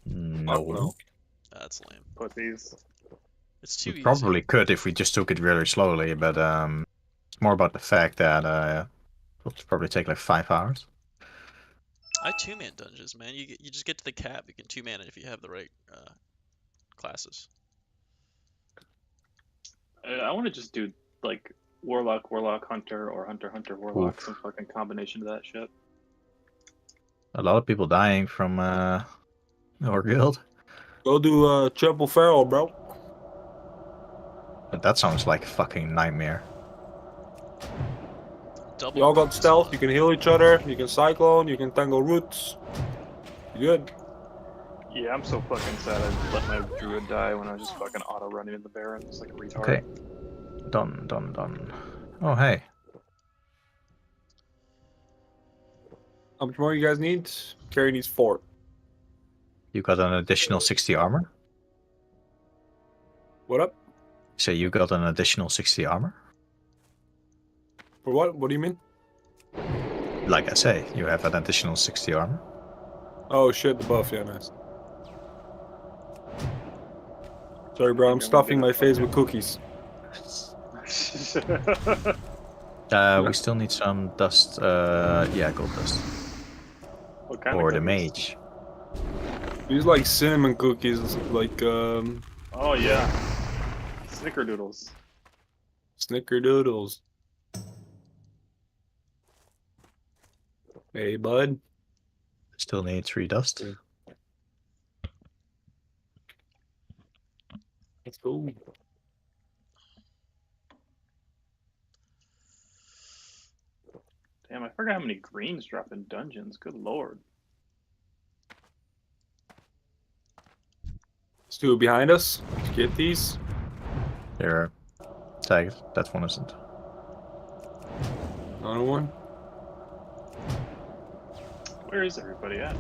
No. That's lame. Pussies. It's too We easy. probably could if we just took it really slowly, but it's more about the fact that it'll probably take like 5 hours. I 2-man dungeons, man. You just get to the cap. You can 2-man it if you have the right classes. I want to just do like Warlock, Hunter, or Hunter, Warlock. Some fucking combination of that shit. A lot of people dying from our guild. Go do triple feral, bro. But that sounds like a fucking nightmare. Double You all got stealth. You can heal each other. You can cyclone. You can tangle roots. You good? Yeah, I'm so fucking sad I let my druid die when I was just fucking auto running in the barrens like a retard. Okay. Done. Oh, hey. How much more you guys need? Carry needs 4. You got an additional 60 armor? What up? So you got an additional 60 armor? For what? What do you mean? Like I say, you have an additional 60 armor. Oh shit, the buff. Yeah, nice. Sorry, bro. I'm stuffing my face with cookies. We still need some dust. Yeah, gold dust. What kind or of the cookies? mage. These like cinnamon cookies, like Oh yeah, Snickerdoodles. Snickerdoodles. Hey, bud. Still need 3 dust. Let's go. Damn, I forgot how many greens drop in dungeons. Good lord. Let's do it behind us. Get these. They're tagged. That one isn't. Another one. Where is everybody at?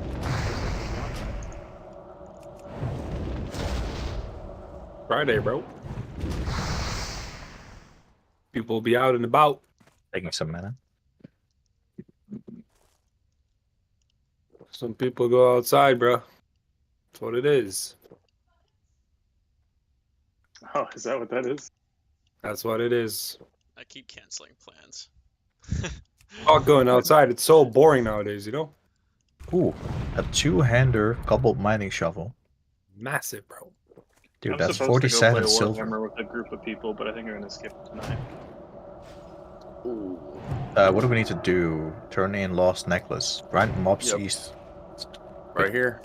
Friday, bro. People will be out and about. Taking some mana. Some people go outside, bro. That's what it is. Oh, is that what that is? That's what it is. I keep canceling plans. Not going outside. It's so boring nowadays, you know? Ooh, a two-hander cobbled mining shovel. Massive, bro. Dude, I'm that's supposed to go play 47 silver. Warhammer with a group of people, but I think I'm gonna skip it tonight. What do we need to do? Turn in lost necklace. Grind mobs Yep. east. Right here.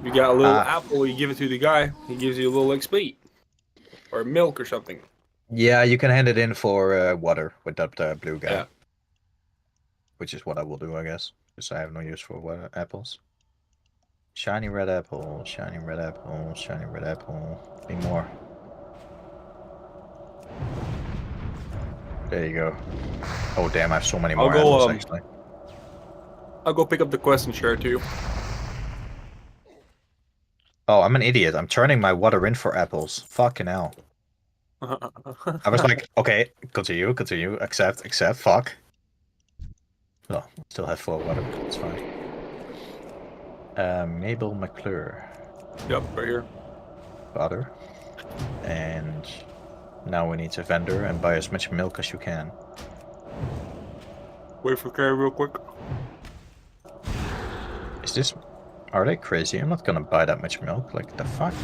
You got a little Ah. apple, you give it to the guy, he gives you a little XP. Or milk or something. Yeah, you can hand it in for water with that blue guy. Yeah. Which is what I will do, I guess. Because I have no use for water apples. Shiny red apple, shiny red apple, shiny red apple. Need more. There you go. Oh damn, I have so many more apples actually. I'll go pick up the quest and share it to you. Oh, I'm an idiot. I'm turning my water in for apples. Fucking hell. I was like, okay, continue, accept, fuck. Oh, still have 4 water, it's fine. Mabel McClure. Yep, right here. Butter. And now we need to vendor and buy as much milk as you can. Wait for Carrie real quick. Is this... Are they crazy? I'm not gonna buy that much milk. Like, the fuck?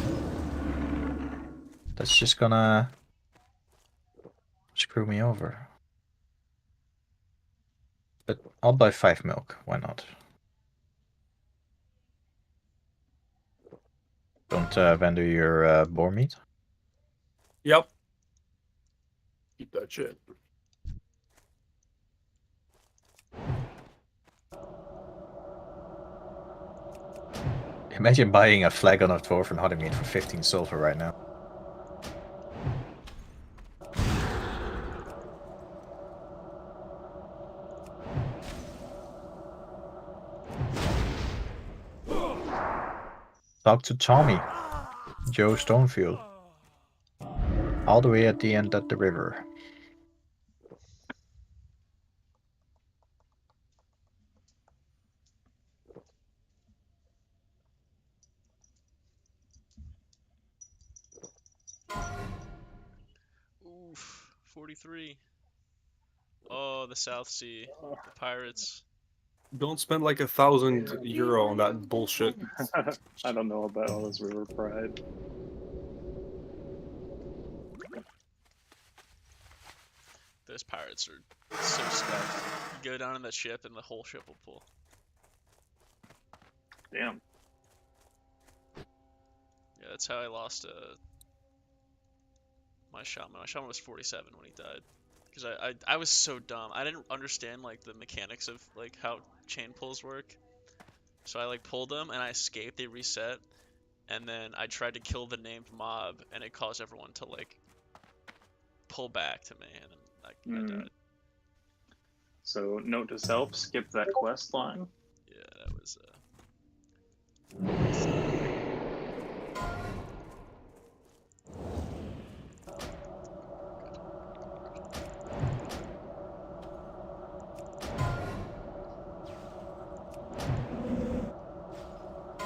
That's just gonna... screw me over. But I'll buy 5 milk. Why not? Don't vendor your boar meat? Yep. Keep that shit. Imagine buying a flagon of dwarven honey meat for 15 silver right now. Talk to Tommy, Joe Stonefield. All the way at the end of the river. Oof, 43. Oh, the South Sea, the pirates. Don't spend like €1,000 on that bullshit. I don't know about all this river pride. Those pirates are so stuffed. You go down in that ship and the whole ship will pull. Damn. Yeah, that's how I lost my shaman. My shaman was 47 when he died. Because I was so dumb. I didn't understand like the mechanics of like how chain pulls work. So I like pulled them and I escaped, they reset. And then I tried to kill the named mob and it caused everyone to like pull back to me and then I died. So note to self, skip that quest line. Yeah, that was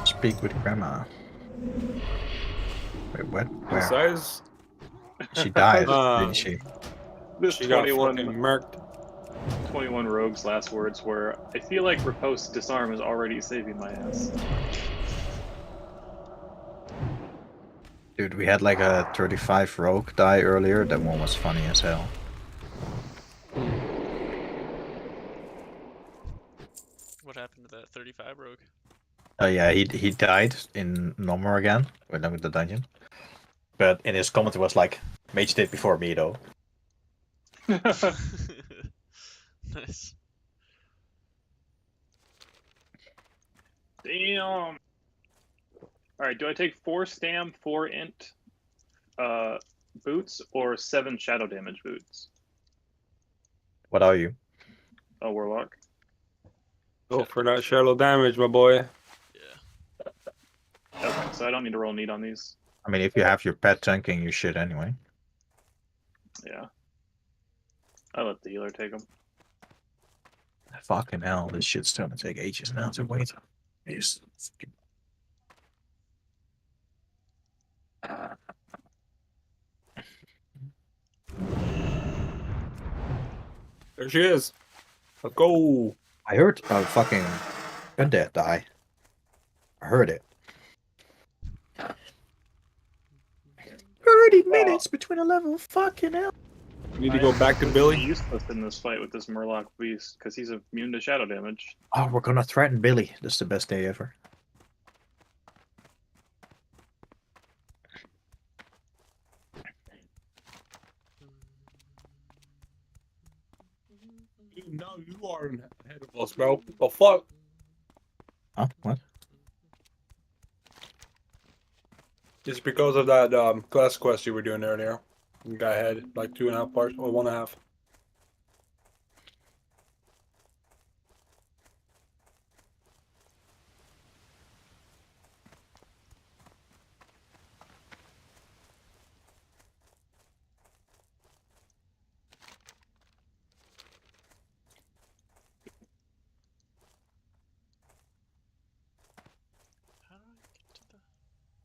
Speak with grandma. Wait, what? Where? Size? She died, didn't she? This She got 21 fucking murked. 21 rogues last words were, I feel like Riposte Disarm is already saving my ass. Dude, we had like a 35 rogue die earlier. That one was funny as hell. What happened to that 35 rogue? Oh yeah, he died in Nomor again, with the dungeon. But in his comment it was like, Mage did before me though. Nice. Damn. Alright, do I take 4 stam, 4 int boots, or 7 shadow damage boots? What are you? A warlock. Go for that shallow damage, my boy. Okay, so I don't need to roll need on these. I mean, if you have your pet tanking, you should anyway. Yeah. I let the healer take them. Fucking hell, this shit's starting to take ages now to wait. Just... There she is. Let's go. I heard a fucking undead die. I heard it. 30 minutes between a level. Fucking hell. We need to go back to Would Billy. be useless in this fight with this Murloc beast because he's immune to shadow damage. Oh, we're gonna threaten Billy. This is the best day ever. Now you are ahead of us, bro. The fuck? Huh? What? It's because of that class quest you were doing earlier. You got ahead like 2.5 parts or 1.5.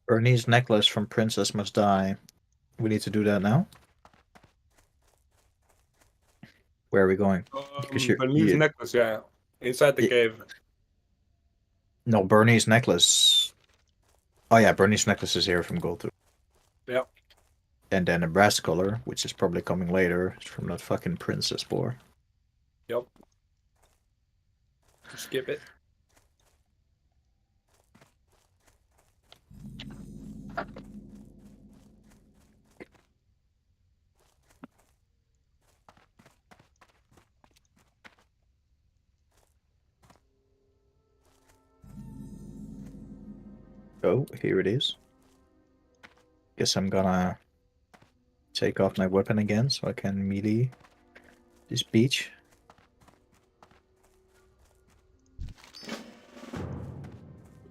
Bernie's necklace from Princess Must Die. We need to do that now. Where are we going? Because Bernie's necklace, yeah. Inside the cave. No, Bernie's necklace. Oh yeah, Bernie's necklace is here from Gold 2. Yep. And then the brass color, which is probably coming later, is from that fucking princess boar. Yep. Skip it. Oh, here it is. Guess I'm gonna take off my weapon again so I can melee this beach.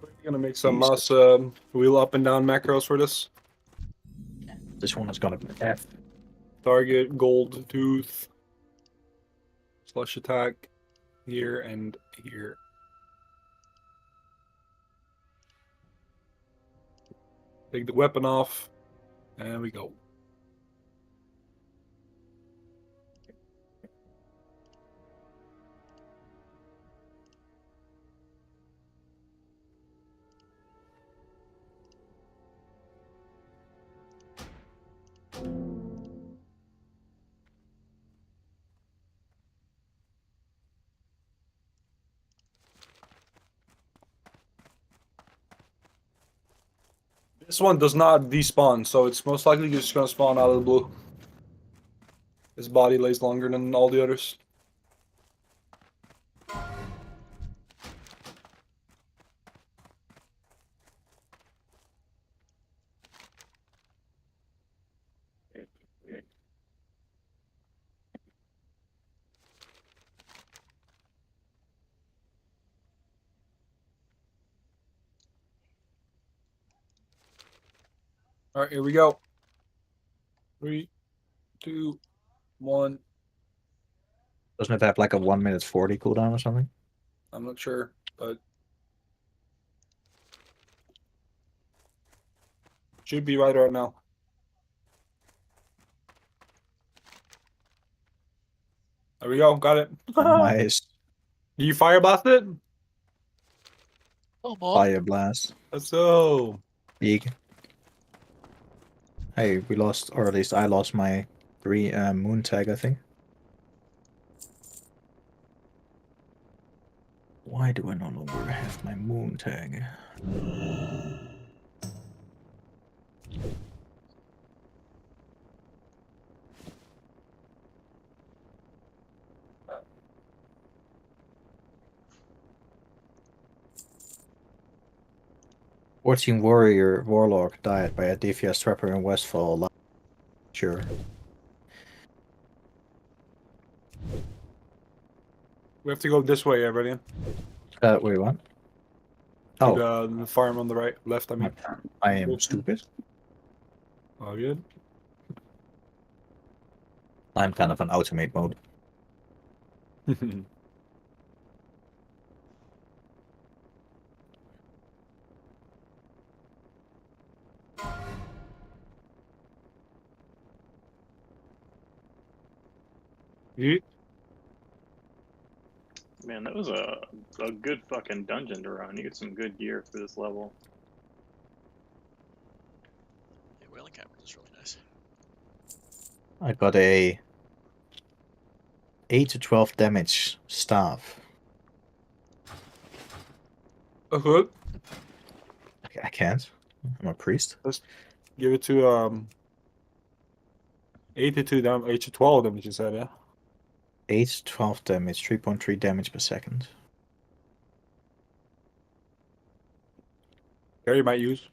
We're gonna make some mouse wheel up and down macros for this. This one is gonna be F. Target, gold tooth, slush attack, here and here. Take the weapon off, and we go. This one does not despawn, so it's most likely just gonna spawn out of the blue. His body lays longer than all the others. Alright, here we go. 3, 2, 1. Doesn't it have like a 1 minute 40 cooldown or something? I'm not sure, but should be right now. There we go, got it. Nice. You fire blast it? Fire blast. Let's go. Big. Hey, we lost, or at least I lost my 3 moon tag, I think. Why do I no longer have my moon tag? Warlock died by a DPS trapper in Westfall. Sure. We have to go this way, everybody. Wait, what? To the farm on the right, left, I mean. I am stupid. Oh, good. I'm kind of an automate mode. Man, that was a good fucking dungeon to run. You get some good gear for this level. Yeah, whaling caverns is really nice. I got a 8 to 12 damage staff. Good. I can't. I'm a priest. Let's give it to 82 damage, 8 to 12 damage. You said, yeah. 8 to 12 damage, 3.3 damage per second. Carry might use.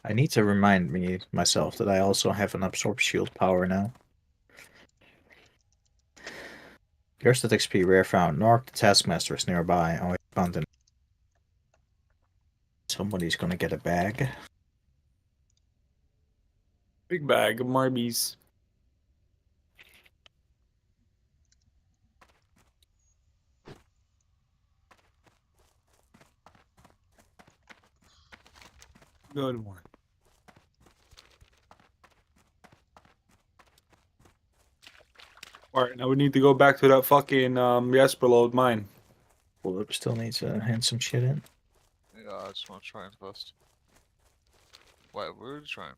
I need to remind myself that I also have an absorb shield power now. Here's that XP rare found. Nork the Taskmaster is nearby. Oh, I found an. Somebody's gonna get a bag. Big bag of Marbies. Good one. Alright, now we need to go back to that fucking Jesper load mine. Well, it still needs to hand some shit in. Yeah, I just want to try and first. Wait, we were trying.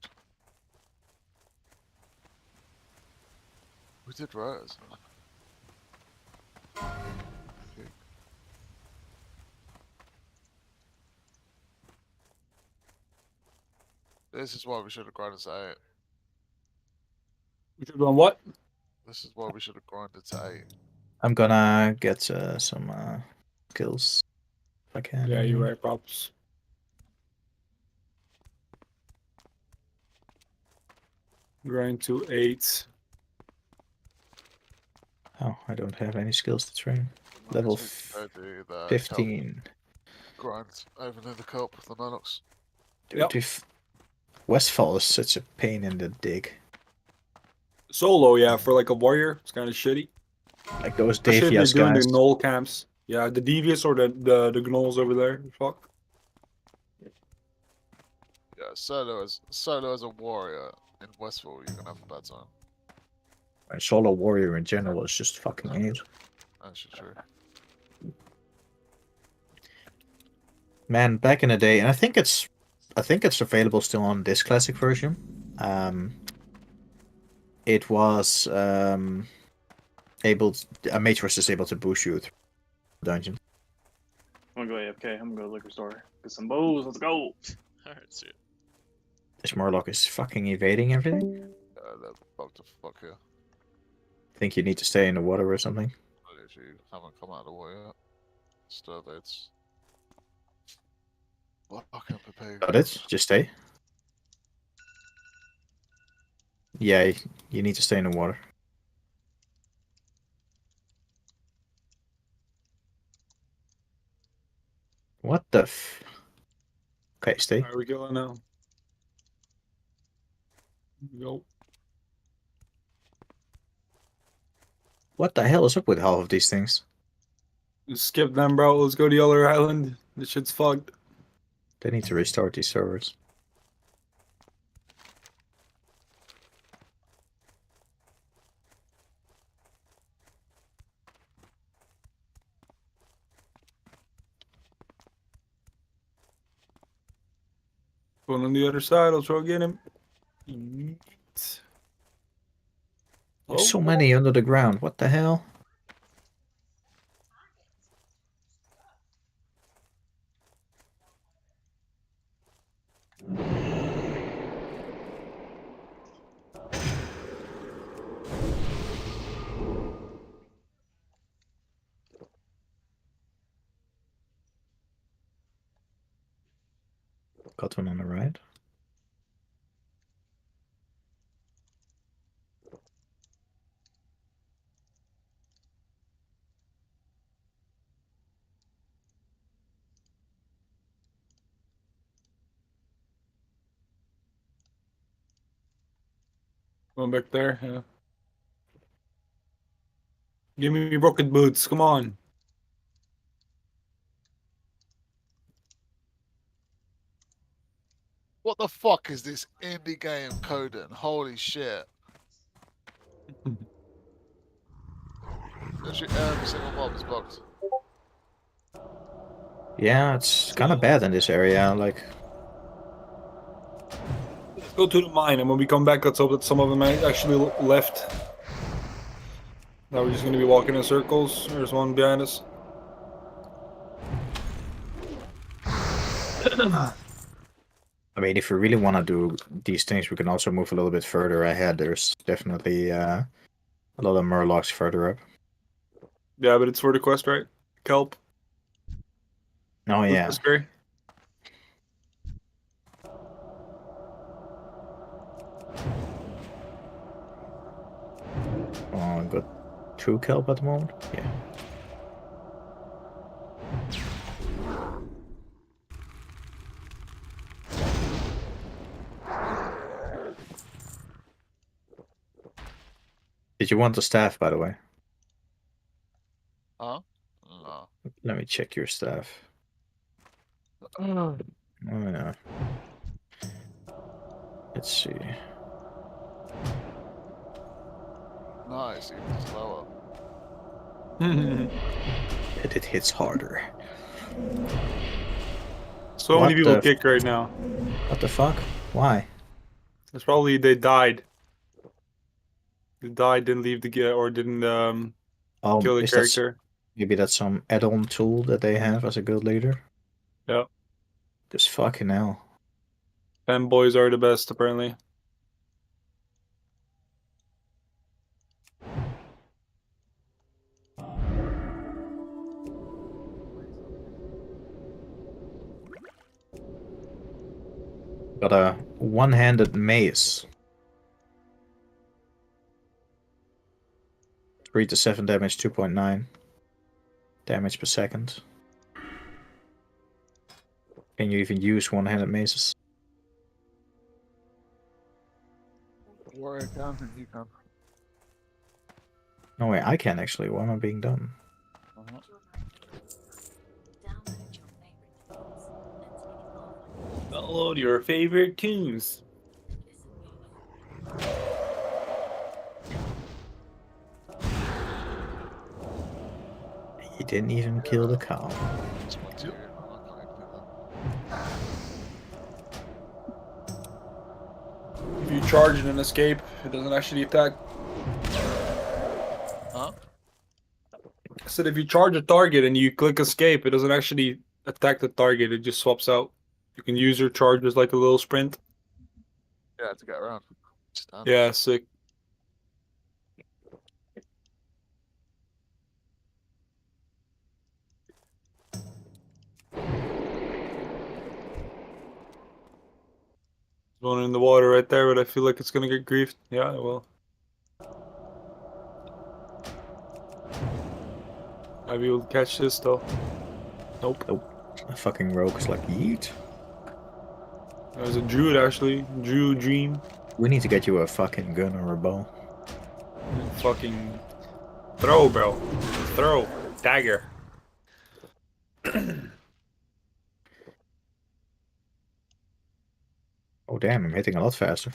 We did rise. Okay. This is why we should have grinded to 8. We should have done what? This is why we should have grinded to 8. I'm gonna get some skills if I can. Yeah, you're right, props. Grind to 8. Oh, I don't have any skills to train. Level 15. Grind over near the cup with the Manox. Dude, if Westfall is such a pain in the dig. Solo, yeah, for like a warrior, it's kind of shitty. Like those Especially if you're Devious doing guys. the gnoll camps. Yeah, the devious or the gnolls over there. Fuck. Yeah, solo as a warrior in Westfall, you're gonna have a bad time. A solo warrior in general is just fucking it. That's true. Man, back in the day, and I think it's available still on this classic version. It was a mage was just able to boost you through the dungeon. I'm gonna go AFK. I'm gonna go to the liquor store. Get some bows. Let's go. Alright, see it. This Murloc is fucking evading everything. They're about to fuck here. Think you need to stay in the water or something. I literally haven't come out of the water yet. Still, it's. Fucking prepare. Got it. Just stay. Yeah, you need to stay in the water. What the f... Okay, stay. Alright, we going now. Go. What the hell is up with half of these things? Skip them, bro. Let's go to the other island. This shit's fucked. They need to restart these servers. Going on the other side. I'll try to get him. Yeet. There's so many under the ground. What the hell? Got one on the right. Going back there, yeah. Give me rocket boots, come on. What the fuck is this indie game coding? Holy shit. Literally every single mob is bugged. Yeah, it's kind of bad in this area. Like, Let's go to the mine, and when we come back, let's hope that some of them actually left. Now we're just gonna be walking in circles. There's one behind us. I mean, if we really want to do these things, we can also move a little bit further ahead. There's definitely a lot of murlocs further up. Yeah, but it's for the quest, right? Kelp. Oh yeah. Scary. Oh, I got 2 kelp at the moment. Yeah. Did you want the staff, by the way? Huh? No. Let me check your staff. Oh no. Let's see. Nice, even slower. It hits harder. So many people kicked right now. What the fuck? Why? It's probably they died. They died, didn't leave the or didn't kill the is character. Maybe that's some add-on tool that they have as a guild leader. Yeah. Just fucking hell. Fanboys are the best, apparently. Got a one-handed mace. 3 to 7 damage, 2.9 damage per second. Can you even use one-handed maces? Warrior can, and you can. No way, I can actually. Why am I being dumb? Download your favorite tunes. He didn't even kill the cow. If you charge and an escape, it doesn't actually attack. Huh? I said if you charge a target and you click escape, it doesn't actually attack the target, it just swaps out. You can use your charge as like a little sprint. Yeah, to get around. Stand. Yeah, sick. One in the water right there, but I feel like it's gonna get griefed. Yeah, it will. Maybe we'll catch this though. Nope. Nope. A fucking rogue is like, yeet. There's a druid actually. Druid dream. We need to get you a fucking gun or a bow. Fucking throw, bro. Throw. Dagger. Oh damn, I'm hitting a lot faster.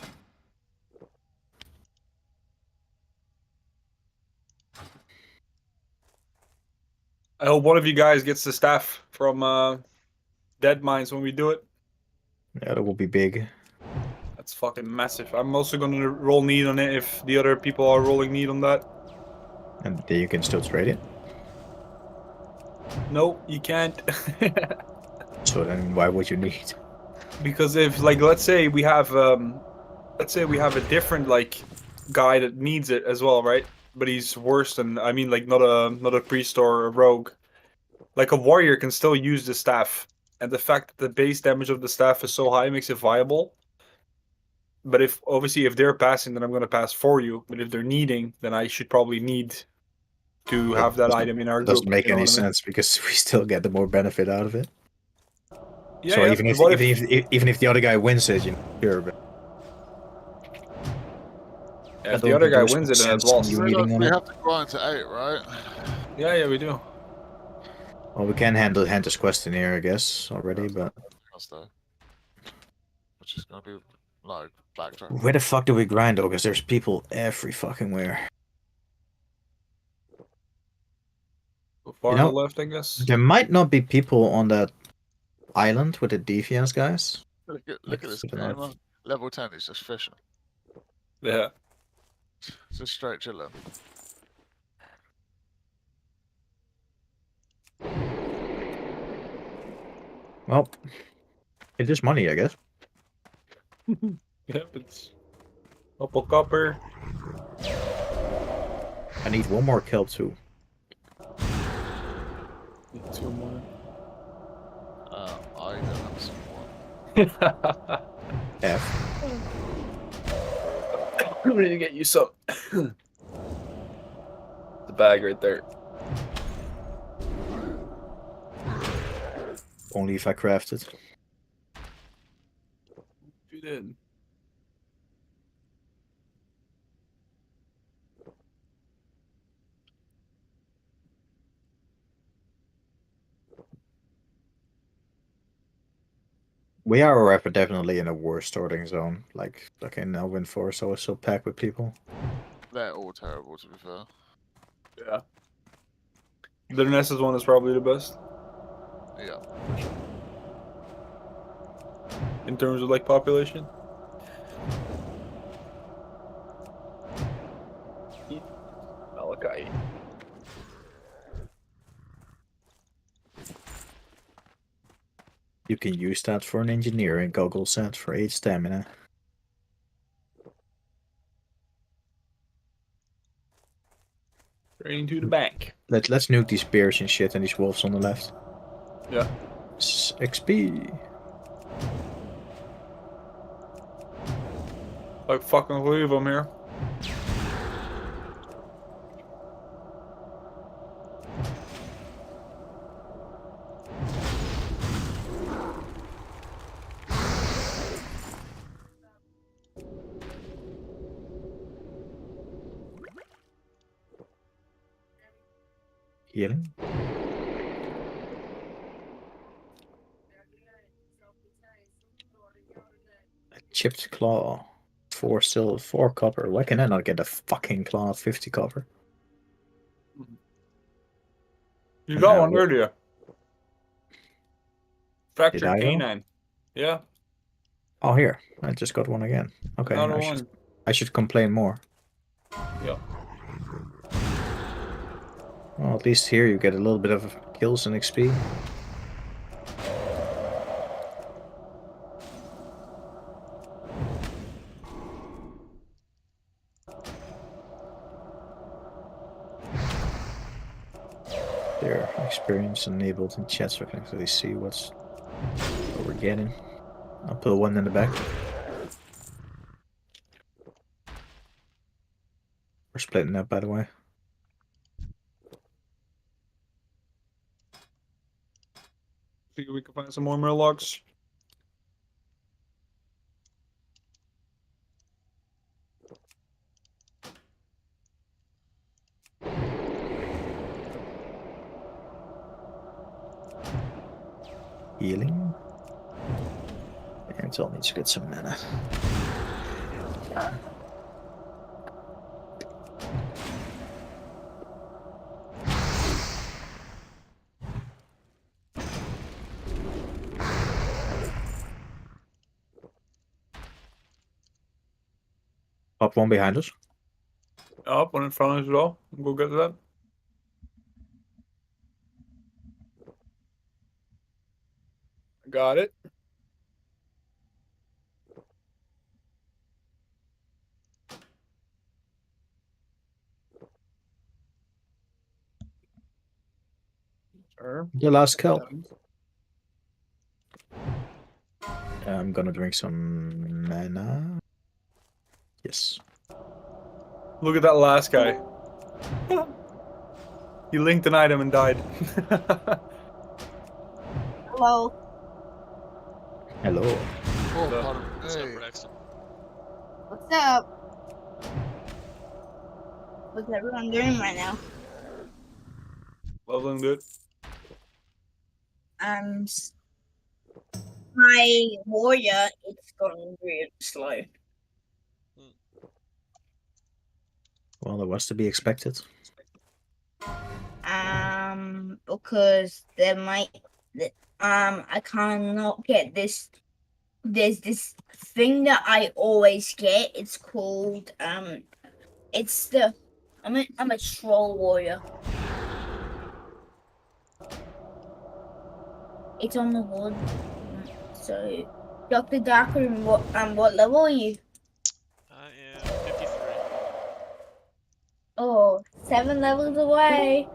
I hope one of you guys gets the staff from Dead Mines when we do it. Yeah, that will be big. That's fucking massive. I'm also gonna roll need on it if the other people are rolling need on that. And then you can still trade it. No, you can't. So then why would you need? Because if, like, let's say we have a different like guy that needs it as well, right? But he's worse than, I mean, like not a priest or a rogue. Like a warrior can still use the staff, and the fact that the base damage of the staff is so high makes it viable. But if obviously if they're passing, then I'm gonna pass for you. But if they're needing, then I should probably need to have that item in our group. Doesn't make any sense because we still get the more benefit out of it. Yeah, So yeah, even if the other guy wins it, you know, sure, but Yeah, if the other guy wins it, then it's lost. We have to grind to 8, right? Yeah, we do. Well, we can handle Hunter's questionnaire, I guess, already, but That's though. Which is gonna be like blackjack. where the fuck do we grind though? Because there's people every fucking where. Far You know, left, I guess. there might not be people on that island with the deviants guys. Look at this gamer. Level 10 is just fishing. Yeah. Just straight chilling. Well, it is money, I guess. Yep, it's couple copper. I need one more kelp too. Need 2 more. I don't have some more. F. We need to get you some. The bag right there. Only if I craft it. You did. We are definitely in a worse starting zone. Like in Win Forest, I was so packed with people. They're all terrible, to be fair. Yeah. The Ness's one is probably the best. Yeah. In terms of like population. Malachi. You can use that for an engineering goggle set for 8 stamina. Training to the bank. Let's nuke these bears and shit and these wolves on the left. Yeah. XP. Like fucking leave them here. Healing. A chipped claw. 4 silver, 4 copper. Why can I not get a fucking claw of 50 copper? You got one earlier. Fractured Did I, though? canine. Yeah. Oh, here. I just got one again. Okay, Another one. I should complain more. Yeah. Well, at least here you get a little bit of kills and XP. There, experience enabled in chat so I can actually see what we're getting. I'll put one in the back. We're splitting up, by the way. See if we can find some more Murlocs. Healing. And it all needs to get some mana. Up one behind us. Up one in front of us as well. We'll get to that. Got it. Sure. Your last kill. I'm gonna drink some mana. Yes. Look at that last guy. He linked an item and died. Hello. Hello. Oh, What's up, Braxton? What's up? What's everyone doing right now? Leveling, dude. My warrior, it's going really slow. Well, that was to be expected. Because there might, I cannot get this. There's this thing that I always get. It's called, it's the, I'm a troll warrior. It's on the wood. So, Dr. Darker, what level are you? I am 53. Oh, 7 levels away.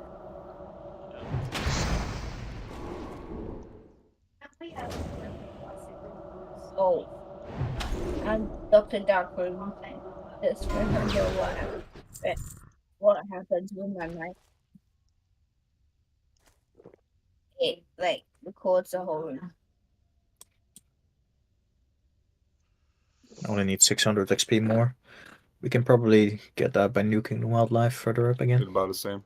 Oh, I'm Dr. Darkroom. Just remember what happens when my mic it like records the whole room. I only need 600 XP more. We can probably get that by nuking the wildlife further up again. It's about the same.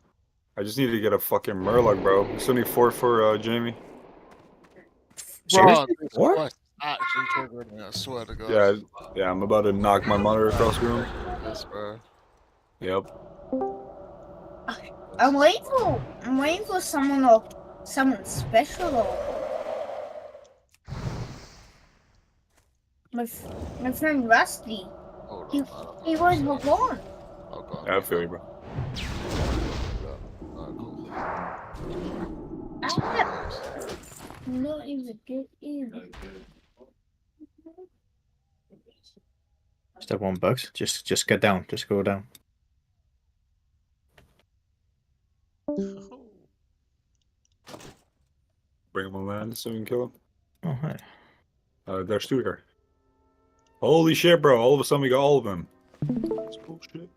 I just need to get a fucking Murloc, bro. It's only 4 for Jamie. Seriously? This What? quest actually triggered me, I swear to God. Yeah, I'm about to knock my monitor across the room. Yes, bro. Yep. I'm waiting for someone special. My friend Rusty. He was before. Yeah, I feel you, bro. Not even good either. Is that one bugs? Just get down. Just go down. Bring him on land so we can kill him. Oh, hi. There's 2 here. Holy shit, bro. All of a sudden we got all of them. That's bullshit.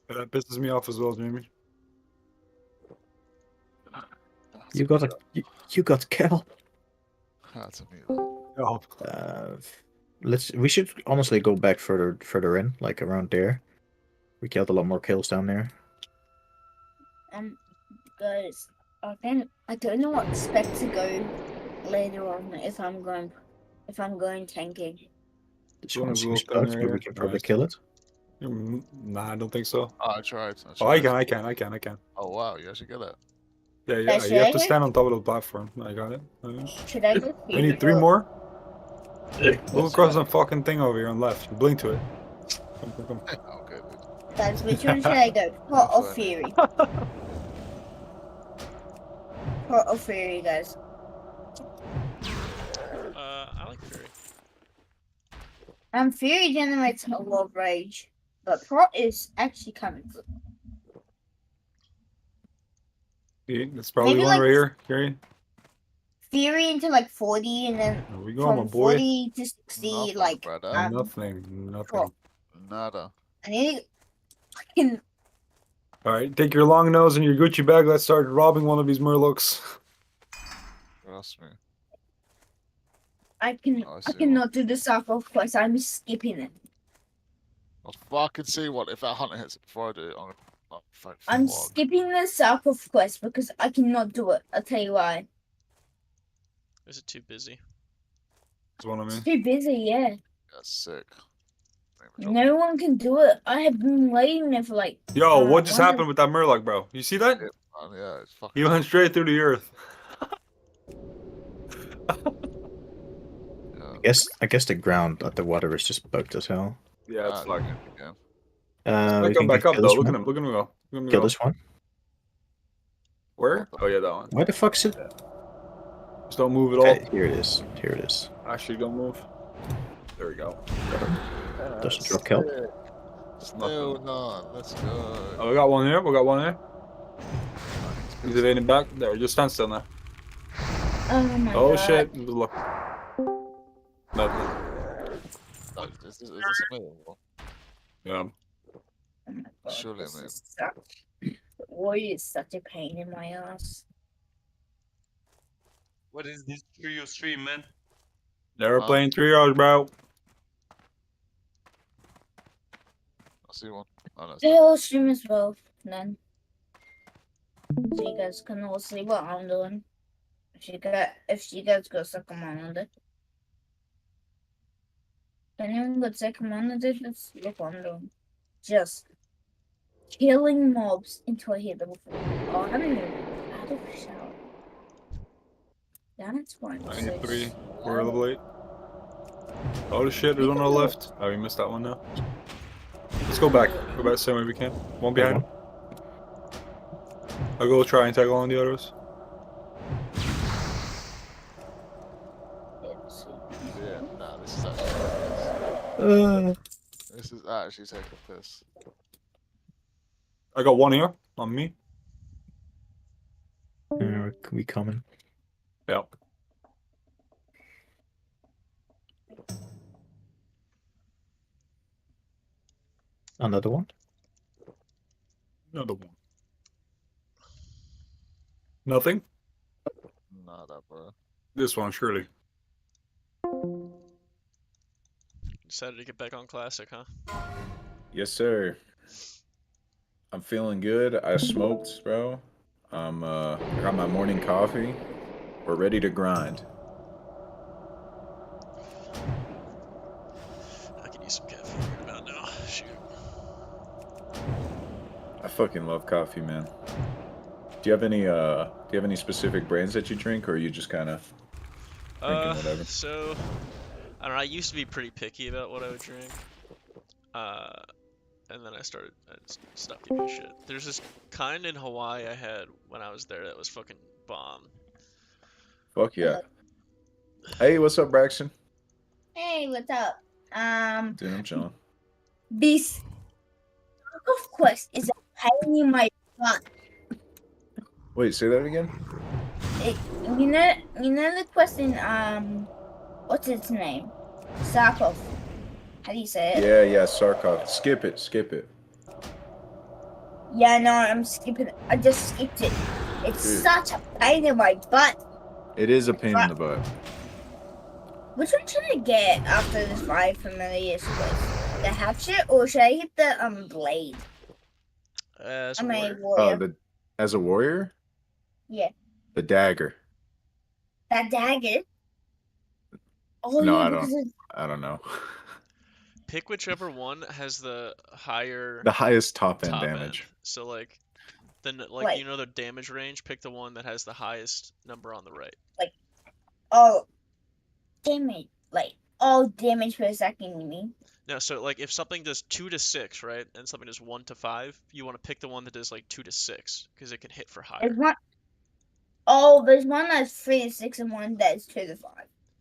That pisses me off as well, Jamie. You got Kel. That's a me. Oh. We should honestly go back further in, like around there. We killed a lot more kills down there. Guys, I don't know what spec to go later on if I'm going tanking. This one seems bugged, but we can probably kill it. Nah, I don't think so. Oh, I tried. Oh, I can. Oh, wow, you actually get it. Yeah, Should you I have to go? stand on top of the platform. I got it. Should I go? We need 3 more. Look across that fucking thing over here on left. Blink to it. Come. Okay, dude. Guys, which one should I go? Pot or Fury? Pot or Fury, guys? I like Fury. Fury generates a lot of rage, but Pot is actually kind of good. Yeah, that's probably Maybe one like- right here. Fury. Fury into like 40, and then There we go, my from boy. 40 to 60, Nothing, like brother. Nothing. Pot. Nada. I need fucking. Alright, take your long nose and your Gucci bag. Let's start robbing one of these Murlocs. Trust me. I cannot do the circle quest. I'm skipping it. I'll fucking see what if that hunter hits it before I do it. I'm skipping the circle quest because I cannot do it. I'll tell you why. Is it too busy? That's what I mean. It's too busy, yeah. That's sick. No one can do it. I have been waiting there for like. Yo, what just one of- happened with that Murloc, bro? You see that? Yeah, it's fucking. He went straight through the earth. I guess the ground at the water is just bugged as hell. Yeah, it's like. We Back can up, kill though. this Look at one. him. Look at him go. Look at him Kill go. this one. Where? Oh yeah, that one. Why the fuck is it? Just don't move at Okay, all. here it is. Here it is. Actually, don't move. There we go. Got him. Doesn't drop kill. Still none. Let's go. Oh, we got one here. We got one here. He's evading back. There, just stand still now. Oh my Oh god. shit. Look. Nothing. Is this a middle? Yeah. Oh my god. Surely, This man. is such. Warrior is such a pain in my ass. What is this trio stream, man? Never playing trios, bro. I see one. Oh, no, it's They not. all stream as well, then. So you guys can all see what I'm doing. If you guys go second monitor. If anyone got second monitor, just look what I'm doing. Just killing mobs until I hit level 4. Oh, I haven't even had a shower. That's why I'm so 93. We're slow. level 8. Oh shit, there's one on the left. Oh, we missed that one now. Let's go back. Go back the same way we can. One behind. I'll go try and tackle on the others. Yeah, nah, this is actually This is actually taking a piss. I got one here on me. We coming? Yeah. Another one? Another one. Nothing? Nada, bro. This one, surely. Decided to get back on Classic, huh? Yes, sir. I'm feeling good. I smoked, bro. I got my morning coffee. We're ready to grind. I could use some caffeine right about now. Shoot. I fucking love coffee, man. Do you have any specific brands that you drink, or are you just kind of drinking whatever? So I don't know. I used to be pretty picky about what I would drink. And then I just stopped giving a shit. There's this kind in Hawaii I had when I was there that was fucking bomb. Fuck yeah. Hey, what's up, Braxton? Hey, what's up? Dude, I'm chilling. This of quest is a pain in my butt. Wait, say that again? You know the quest in what's its name? Sarkov. How do you say it? Yeah, Sarkov. Skip it. Yeah, no, I'm skipping it. I just skipped it. It's Dude. such a pain in my butt. It is a pain in the butt. Which one should I get after this 5 familiar quest? The hatchet, or should I hit the blade? As I mean, Oh, warrior. as a warrior? Yeah, The dagger. that dagger. Oh No, yeah, I because don't. I don't know. Pick whichever one has the higher The highest top end damage. So like Like- you know the damage range, pick the one that has the highest number on the right. damage per second. You mean? No, so like if something does 2 to 6, right, and something does 1 to 5, you want to pick the one that does like 2 to 6 because it can hit for higher. There's one. Oh, there's one that's 3 to 6 and one that's 2 to 5.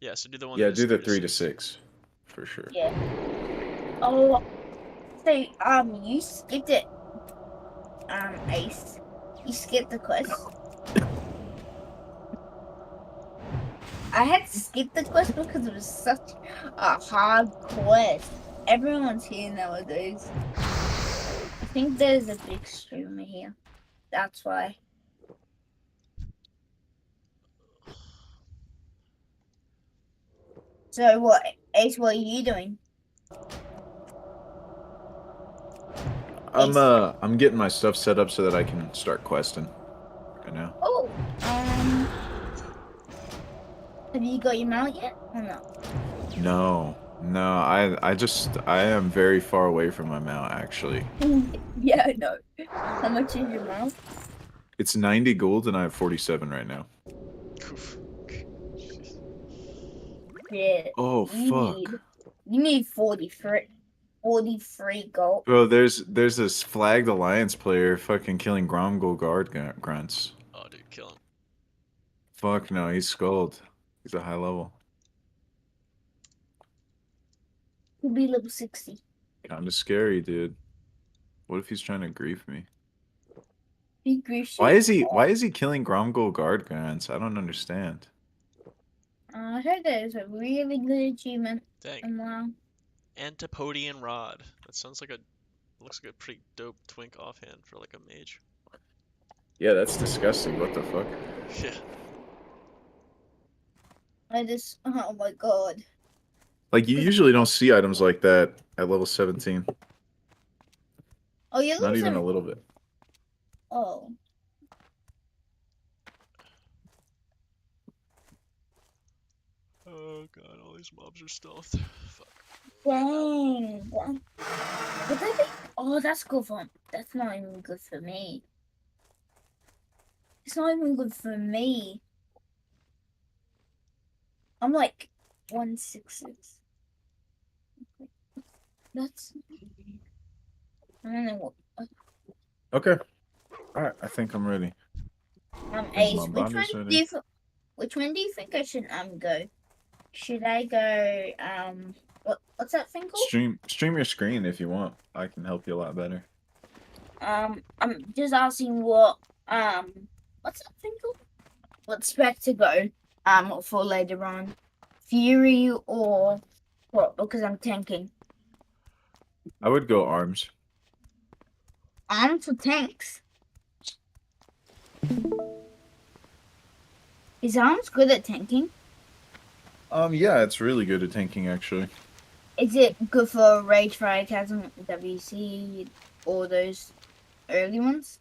Yeah, so do the one Yeah, that is do the 3 3 to 6 for sure. Yeah. Oh, so you skipped it. Ace, you skipped the quest. I had to skip the quest because it was such a hard quest. Everyone's here nowadays. I think there's a big streamer here. That's why. So what, Ace? What are you doing? I'm getting my stuff set up so that I can start questing right now. Oh, have you got your mount yet or no? No, I am very far away from my mount actually. Yeah, I know. How much is your mount? It's 90 gold and I have 47 right now. Yeah. Oh, fuck. You need 43 gold. Bro, there's this flagged alliance player fucking killing Gromgol guard grunts. Oh, dude, kill him. Fuck no, he's skulled. He's a high level. He'll be level 60. Kinda scary, dude. What if he's trying to grief me? He griefs Why you. is he killing Gromgol guard grunts? I don't understand. I heard that is a really good achievement. Dang. Wow. Antipodian Rod. That sounds like looks like a pretty dope twink offhand for like a mage. Yeah, that's disgusting. What the fuck? Yeah. I just, oh my god. Like you usually don't see items like that at level 17. Oh, you're Not even a losing. little bit. Oh. Oh god, all these mobs are stealth. Fuck. Dang. But I think, oh, that's good for, that's not even good for me. It's not even good for me. I'm like 166. That's, I don't know what. Okay. Alright, I think I'm ready. I think Ace, my which one body's do ready. you, which one do you think I should go? Should I go what's that thing called? Stream your screen if you want. I can help you a lot better. I'm just asking what what's that thing called? What spec to go for later on, Fury or what? Because I'm tanking. I would go arms. Arms for tanks. Is arms good at tanking? Yeah, it's really good at tanking actually. Is it good for Rage, Fire, Chasm, WC, all those early ones?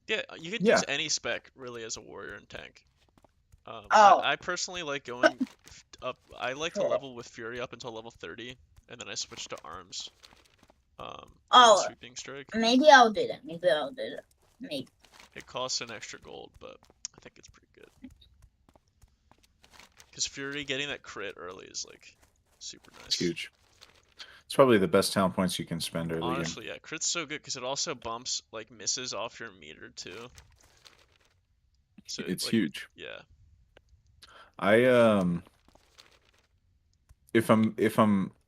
Yeah, you could Yeah. use any spec really as a warrior and tank. Oh. I personally like going up. I like to level with Fury up until level 30, and then I switch to arms. Oh, Sweeping strike. maybe I'll do that. Maybe I'll do that. Maybe. It costs an extra gold, but I think it's pretty good. Because Fury getting that crit early is like super nice. It's huge. It's probably the best talent points you can spend early Honestly, yeah, crit's so good because it also bumps like misses off your meter too. So It's like, huge. Yeah.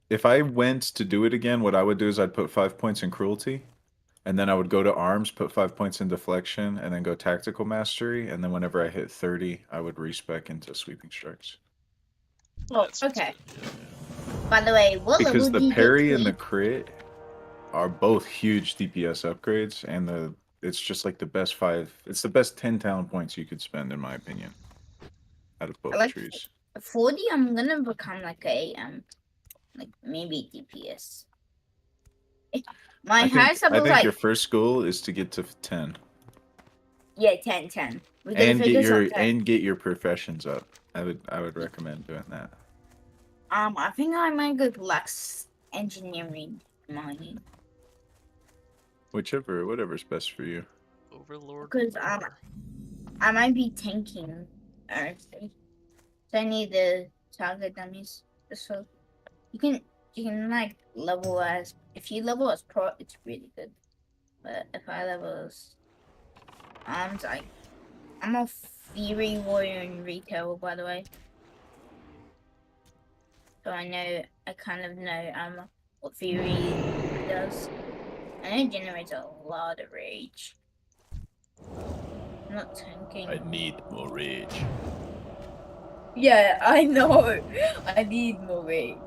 If I went to do it again, what I would do is I'd put 5 points in cruelty, and then I would go to arms, put 5 points in deflection, and then go tactical mastery, and then whenever I hit 30, I would respec into sweeping strikes. Oh, okay. By the way, what Because level do the you parry get and the to? crit are both huge DPS upgrades, and it's just like the best 5. It's the best 10 talent points you could spend, in my opinion, out of both Like trees. 40, I'm gonna become like a like maybe DPS. My highest I level think like your first goal is to get to 10. yeah 10. We gotta And get focus on 10. your professions up. I would recommend doing that. I think I might go to Lux Engineering Mining Whatever's best for you. Overlord. because I might be tanking honestly. So I need the target dummies. So you can like level as if you level as pro, it's really good. But if I level as arms, I'm a Fury Warrior in retail, by the way. So I kind of know what Fury does. And it generates a lot of rage. I'm not tanking. I need more rage. Yeah, I know. I need more rage.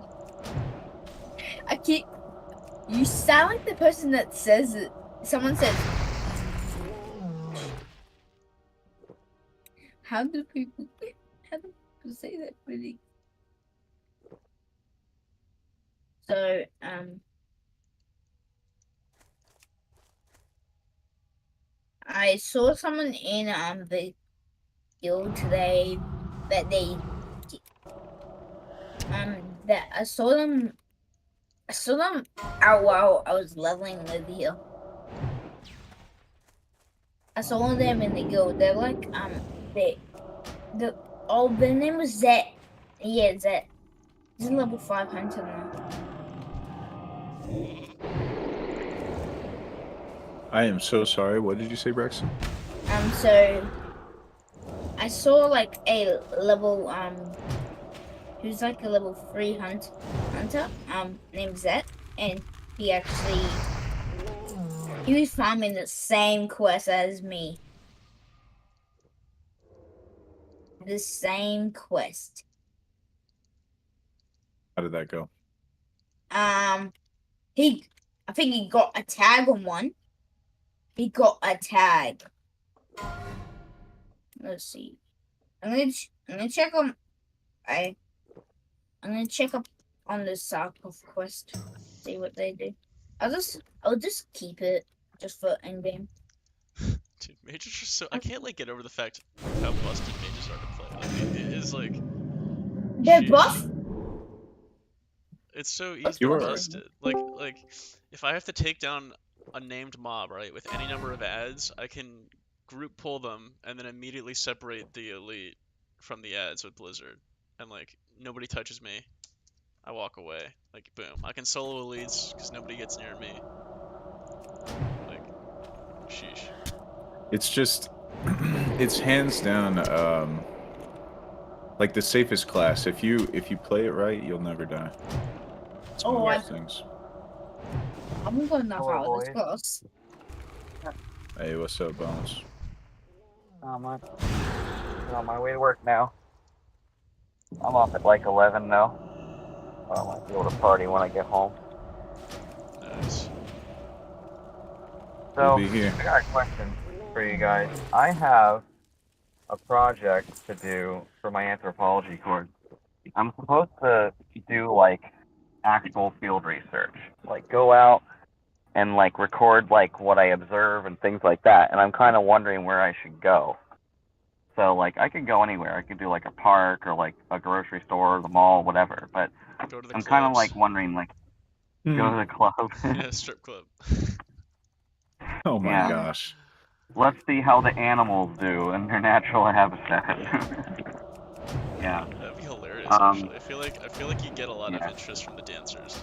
You sound like the person that says it. Someone says, how do people say that really? So, I saw someone in the guild today that that I saw them out while I was leveling with here. I saw them in the guild. They're like their name was Zet. Yeah, Zet. He's level 500 now. I am so sorry. What did you say, Braxton? So I saw like a level who's like a level 3 hunter named Zet, and he was farming the same quest as me. The same quest. How did that go? I think he got a tag on one. He got a tag. Let's see. I'm gonna check on I'm gonna check up on the Sarkov quest, see what they do. I'll just keep it just for endgame. Dude, mages are so. I can't like get over the fact how busted mages are to play. Like it is like. They're sheesh. buff. It's so That's easily alright. busted. Like if I have to take down a named mob, right, with any number of ads, I can group pull them and then immediately separate the elite from the ads with Blizzard, and like nobody touches me. I walk away. Like boom, I can solo elites because nobody gets near me. Like, sheesh. It's just, it's hands down, like the safest class. If you play it right, you'll never die. It's one Oh, of those things. I'm gonna knock Hello, out this boys. class. Hey, what's up, Bones? I'm on my way to work now. I'm off at like 11 now. I might be able to party when I get home. Nice. So, We'll be here. I got a question for you guys. I have a project to do for my anthropology course. I'm supposed to do like actual field research, like go out and like record like what I observe and things like that. And I'm kind of wondering where I should go. So like I could go anywhere. I could do like a park or like a grocery store, the mall, whatever. But Go to the I'm kind of clubs. like wondering like go to the club. Yeah, strip club. Oh my Yeah. gosh. Let's see how the animals do in their natural habitat. Yeah. That'd be hilarious. Actually, I feel like you get a lot of interest from the dancers.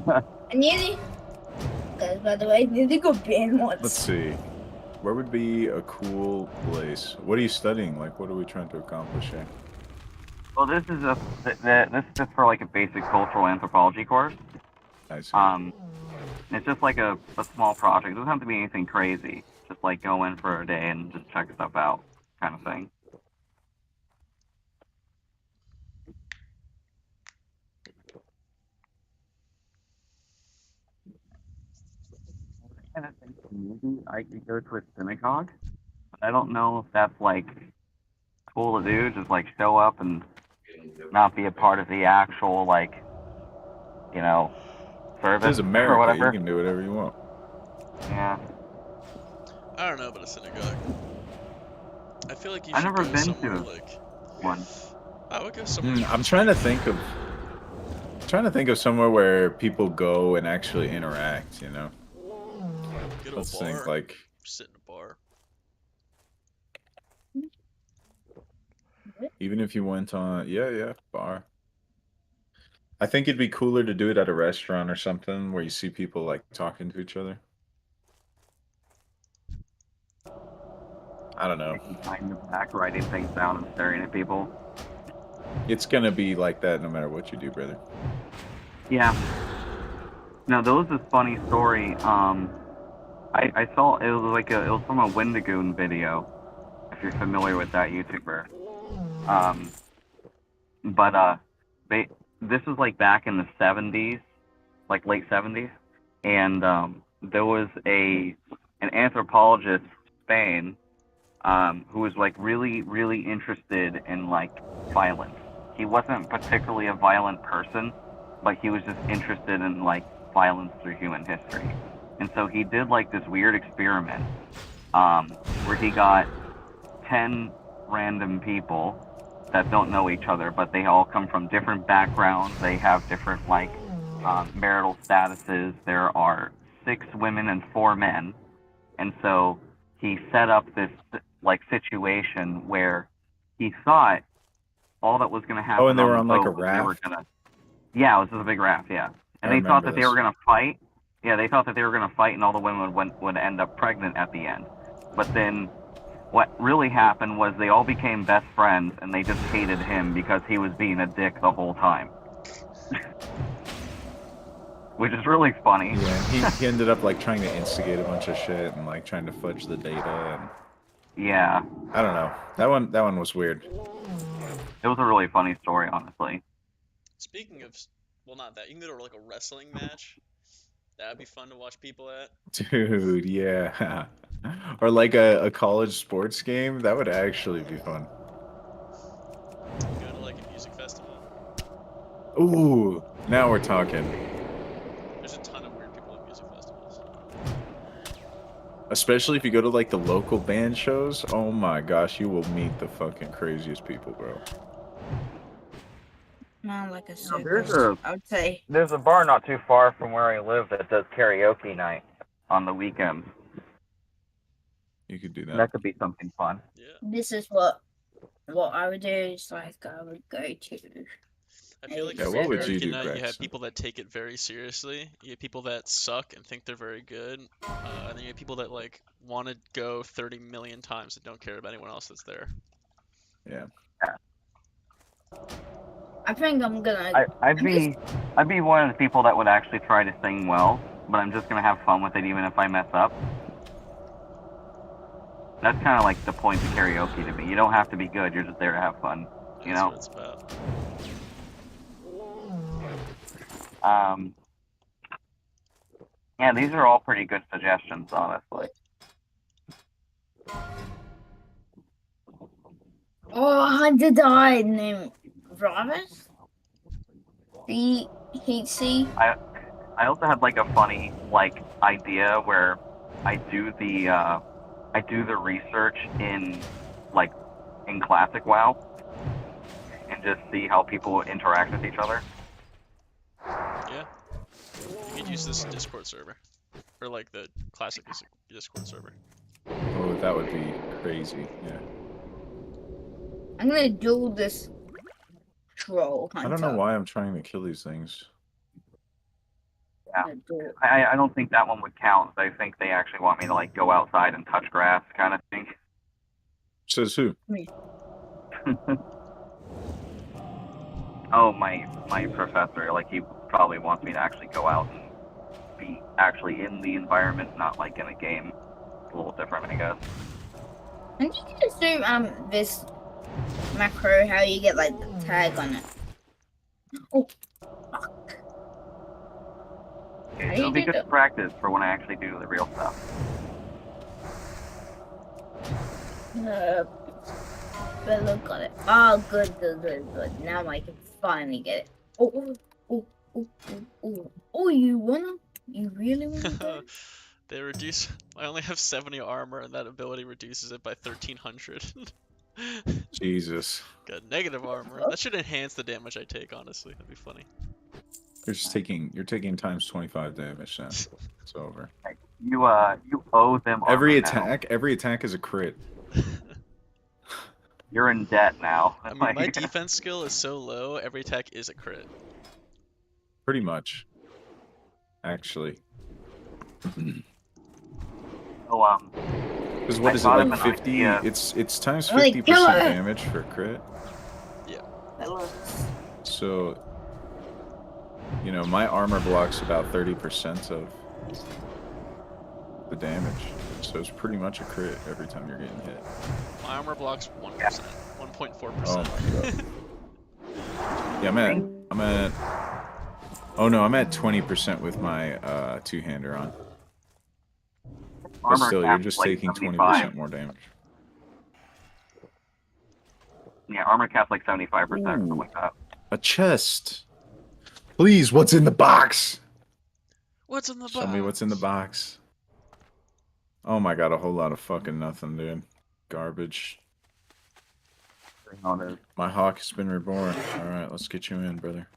I nearly, guys, by the way, I nearly got banned once. Let's see. Where would be a cool place? What are you studying? Like, what are we trying to accomplish here? Well, this is just for like a basic cultural anthropology course. I see. It's just like a small project. It doesn't have to be anything crazy. Just like go in for a day and just check stuff out, kind of thing. I kind of think maybe I could go to a synagogue. But I don't know if that's like cool to do. Just like show up and not be a part of the actual like, you know, service This is or America. whatever. You can do whatever you want. Yeah. I don't know about a synagogue. I feel like you I've should never go been somewhere to like. one. I would go somewhere. I'm trying to think of somewhere where people go and actually interact. You know. Go to Let's a bar. think. Like, Sit in a bar. even if you went on, yeah, bar. I think it'd be cooler to do it at a restaurant or something where you see people like talking to each other. I don't know. Behind your back, writing things down and staring at people. It's gonna be like that no matter what you do, brother. Yeah. No, there was this funny story. I saw it was from a Wendigoon video, if you're familiar with that YouTuber. This was like back in the 70s, like late 70s, and there was an anthropologist in Spain who was like really interested in like violence. He wasn't particularly a violent person, but he was just interested in like violence through human history. And so he did like this weird experiment where he got 10 random people that don't know each other, but they all come from different backgrounds. They have different like marital statuses. There are 6 women and 4 men. And so he set up this like situation where he thought all that was going to happen. Oh, and they were the on like a boat was they were raft. Yeah, it was a big raft. Yeah, and I they thought remember that they were this. going to fight. Yeah, they thought that they were going to fight, and all the women would end up pregnant at the end. But then, what really happened was they all became best friends, and they just hated him because he was being a dick the whole time. Which is really funny. Yeah, he ended up like trying to instigate a bunch of shit and like trying to fudge the data and Yeah, I don't know. That one was weird. it was a really funny story, honestly. Speaking of, well, not that. You can go to like a wrestling match. That'd be fun to watch people at. Dude, yeah. Or like a college sports game. That would actually be fun. Go Ooh, now we're talking. There's a ton of weird people at music festivals. Especially if you go to like the local band shows. Oh my gosh, you will meet the fucking craziest people, bro. Not like a No, there's circus. a I would say. there's a bar not too far from where I live that does karaoke night on the weekends. You could do that. That could be something fun. This is what I would do. Is like I would go to. I feel like Yeah, for what would you karaoke do, night, you have Braxton? people that take it very seriously. You have people that suck and think they're very good, and then you have people that like want to go 30 million times and don't care about anyone else that's there. Yeah. I think I'm gonna. I'd be one of the people that would actually try to sing well, but I'm just gonna have fun with it even if I mess up. That's kind of like the point of karaoke to me. You don't have to be good. You're just there to have fun. You know. That's what it's about. Yeah, these are all pretty good suggestions, honestly. Oh, I had to die named Robert. C. I also had like a funny like idea where I do the research in classic WoW and just see how people interact with each other. Yeah. You could use this Discord server, or like the classic Discord server. Oh, that would be crazy. Yeah. I'm gonna do this troll hunter. I don't know why I'm trying to kill these things. Yeah. I don't think that one would count. I think they actually want me to like go outside and touch grass kind of thing. Says who? Me. Oh, my professor, like he probably wants me to actually go out and be actually in the environment, not like in a game. A little different, I guess. And you can just do this macro how you get like the tag on it. Oh, fuck. Okay, it'll be good practice for when I actually do the real stuff. But look at it. Oh, good. Now I can finally get it. Oh, you really wanna? They reduce. I only have 70 armor, and that ability reduces it by 1,300. Jesus. Got negative armor. That should enhance the damage I take. Honestly, that'd be funny. You're taking times 25 damage now. It's over. You owe them Every armor attack is a crit. now. You're in debt now. I mean, my defense skill is so low. Every attack is a crit. Pretty much. Actually. So Because what I is it, thought of like an 50? idea. It's times Like, 50% kill her. damage for a crit. Yeah. So, you know, my armor blocks about 30% of the damage. So it's pretty much a crit every time you're getting hit. My armor blocks 1%, 1.4%. Oh my god. Yeah, I'm at. Oh no, I'm at 20% with my two-hander on. But Armor still, you're cap's just like taking 75. 20% more damage. Yeah, armor cap's like 75%, something like that. A chest. Please, what's in the box? What's in the box? Show me what's in the box. Oh my god, a whole lot of fucking nothing, dude. Garbage. My hawk has been reborn. Alright, let's get you in, brother.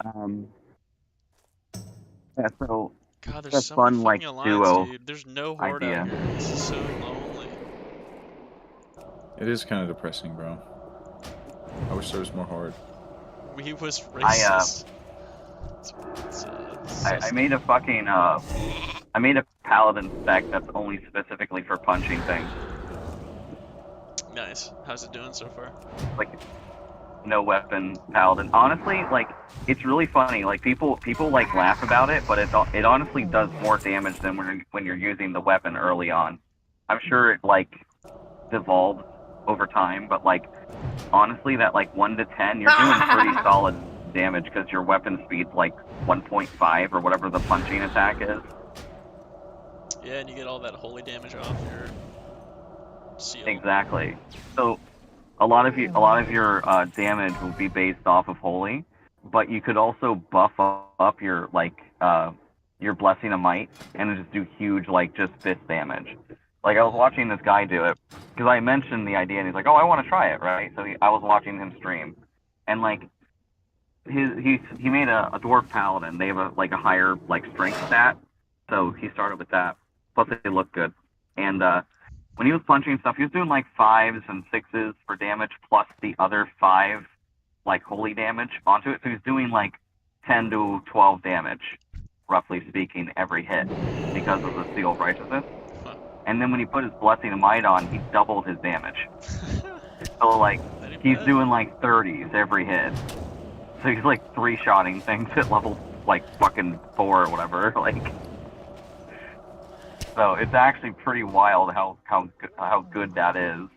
Yeah, so God, there's that's so fun, many like, fucking duo alliance, dude. There's no horde idea. out here. This is so lonely. It is kind of depressing, bro. I wish there was more horde. We was racist. I made a fucking I made a paladin spec that's only specifically for punching things. Nice. How's it doing so far? Like no weapon paladin. Honestly, like it's really funny. Like people like laugh about it, but it honestly does more damage than when you're using the weapon early on. I'm sure it like devolves over time, but like honestly, that like 1 to 10, you're doing pretty solid damage because your weapon speed's like 1.5 or whatever the punching attack is. Yeah, and you get all that holy damage off your seal. Exactly. So a lot of your damage will be based off of holy, but you could also buff up your your Blessing of Might and just do huge just fist damage. Like I was watching this guy do it because I mentioned the idea and he's like, "Oh, I want to try it," right? So I was watching him stream, and he made a dwarf paladin. They have a higher strength stat, so he started with that. Plus they look good, and when he was punching stuff, he was doing 5s and 6s for damage plus the other 5 holy damage onto it. So he's doing 10 to 12 damage, roughly speaking, every hit because of the Seal of Righteousness. And then when he put his Blessing of Might on, he doubled his damage. So he's doing 30s every hit. So he's 3-shotting things at level fucking 4 or whatever. So it's actually pretty wild how good that is.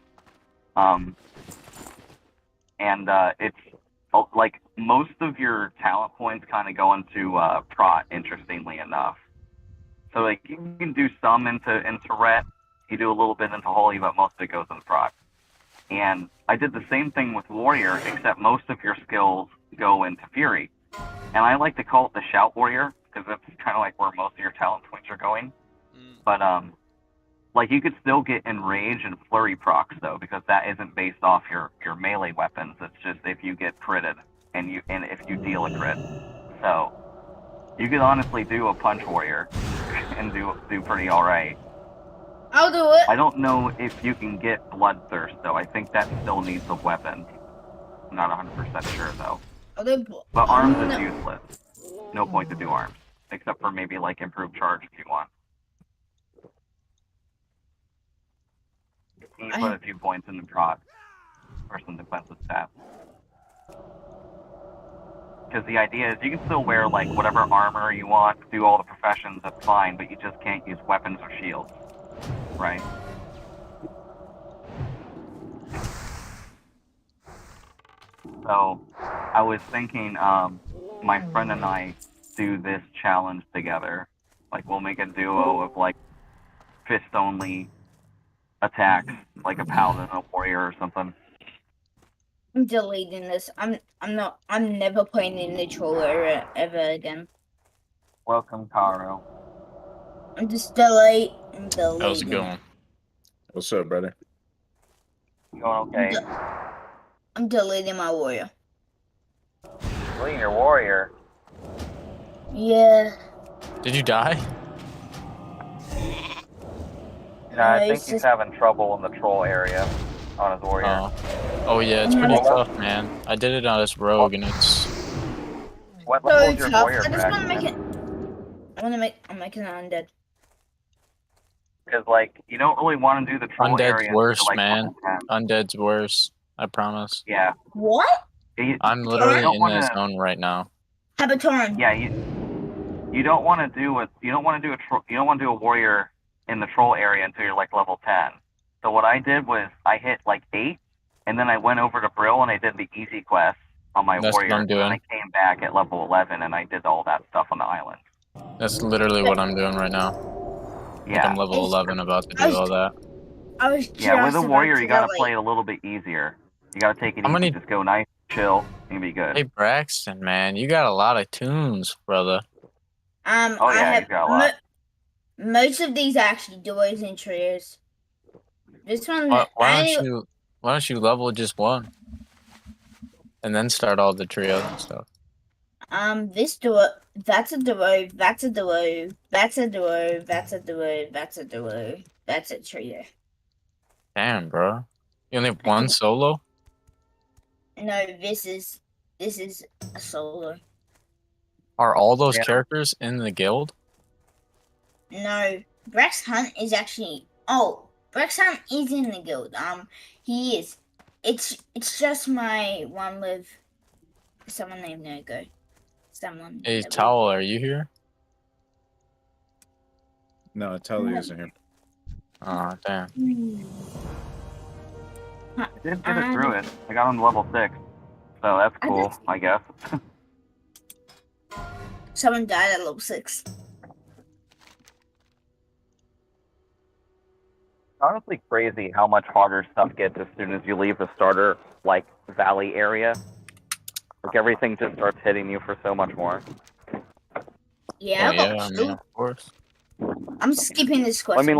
It's most of your talent points kind of go into prot, interestingly enough. So you can do some into ret, you do a little bit into holy, but most of it goes into prot. And I did the same thing with warrior, except most of your skills go into fury. And I like to call it the shout warrior because that's kind of where most of your talent points are going. But you could still get enrage and flurry procs though, because that isn't based off your melee weapons. It's just if you get critted and if you deal a crit. So you could honestly do a punch warrior and do pretty alright. I'll do it. I don't know if you can get bloodthirst though. I think that still needs a weapon. I'm not 100% sure though. But arms is useless. No point to do arms, except for maybe improved charge if you want. You put a few points in the prot for some defensive stats. Because the idea is you can still wear whatever armor you want, do all the professions, that's fine, but you just can't use weapons or shields, right? So I was thinking my friend and I do this challenge together. We'll make a duo of fist only attacks, like a paladin, a warrior, or something. I'm deleting this. I'm never playing in the troll area ever again. Welcome, Caro. I'm just deleting. How's it going? What's up, brother? Going okay. I'm deleting my warrior. Deleting your warrior? Yeah. Did you die? Yeah, I think he's having trouble in the troll area on his warrior. Oh yeah, it's pretty tough, man. I did it on this rogue, and it's. What level is your tough. warrior? I just want to make it. I'm making it undead. Because you don't really want to do the troll Undead's area. worse, until, man. Undead's worse. I promise. Yeah. What? I'm literally in the zone right now. Habitorn. Yeah, you don't want to do a warrior in the troll area until you're level 10. So what I did was I hit 8, and then I went over to Brill and I did the easy quest on my That's warrior. what I'm doing. And I came back at level 11 and I did all that stuff on the island. That's literally what I'm doing right now. Yeah. I'm level 11, about to do all that. Yeah, with a warrior you gotta play it a little bit easier. You gotta take it easy. Just go nice, chill, and be good. Hey Braxton, man, you got a lot of tunes, brother. Oh yeah, I you got a lot. Most of these are actually duos and trios. This one. Why don't you level just one, and then start all the trios and stuff? This duo. That's a duo. That's a duo. That's a duo. That's a duo. That's a duo. That's a trio. Damn, bro. You only have one solo? No, this is a solo. Are all those characters in the guild? No, Brex Hunt is actually. Oh, Brex Hunt is in the guild. He is. It's just my one with someone named Nogo. Someone. Hey, Towel, are you here? No, Tully isn't here. Oh, damn. I did get it through it. I got him to level 6. So that's cool, I guess. Someone died at level 6. Honestly crazy how much harder stuff gets as soon as you leave the starter, valley area. Like everything just starts hitting you for so much more. Yeah, Oh, I yeah, got I two. mean, of course. I'm skipping this I question. mean,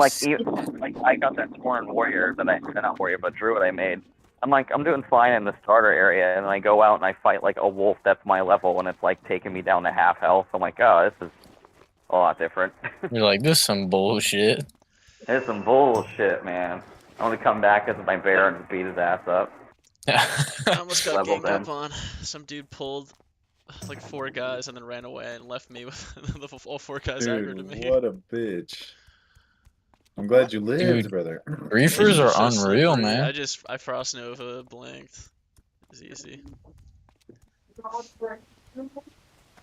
like I got that Sworn Warrior that not Warrior, but Druid I made. I'm doing fine in the starter area, and I go out and I fight like a wolf that's my level, and it's like taking me down to half health. I'm like, oh, this is a lot different. You're like, this is some bullshit. It's some bullshit, man. I want to come back as my bear and beat his ass up. I almost got Level ganged up 10. on. Some dude pulled like 4 guys and then ran away and left me with all 4 guys aggroed to Dude, me. what a bitch. I'm glad you lived, Dude, brother. griefers It's are so unreal, slippery. man. I frost nova blinked. It's easy.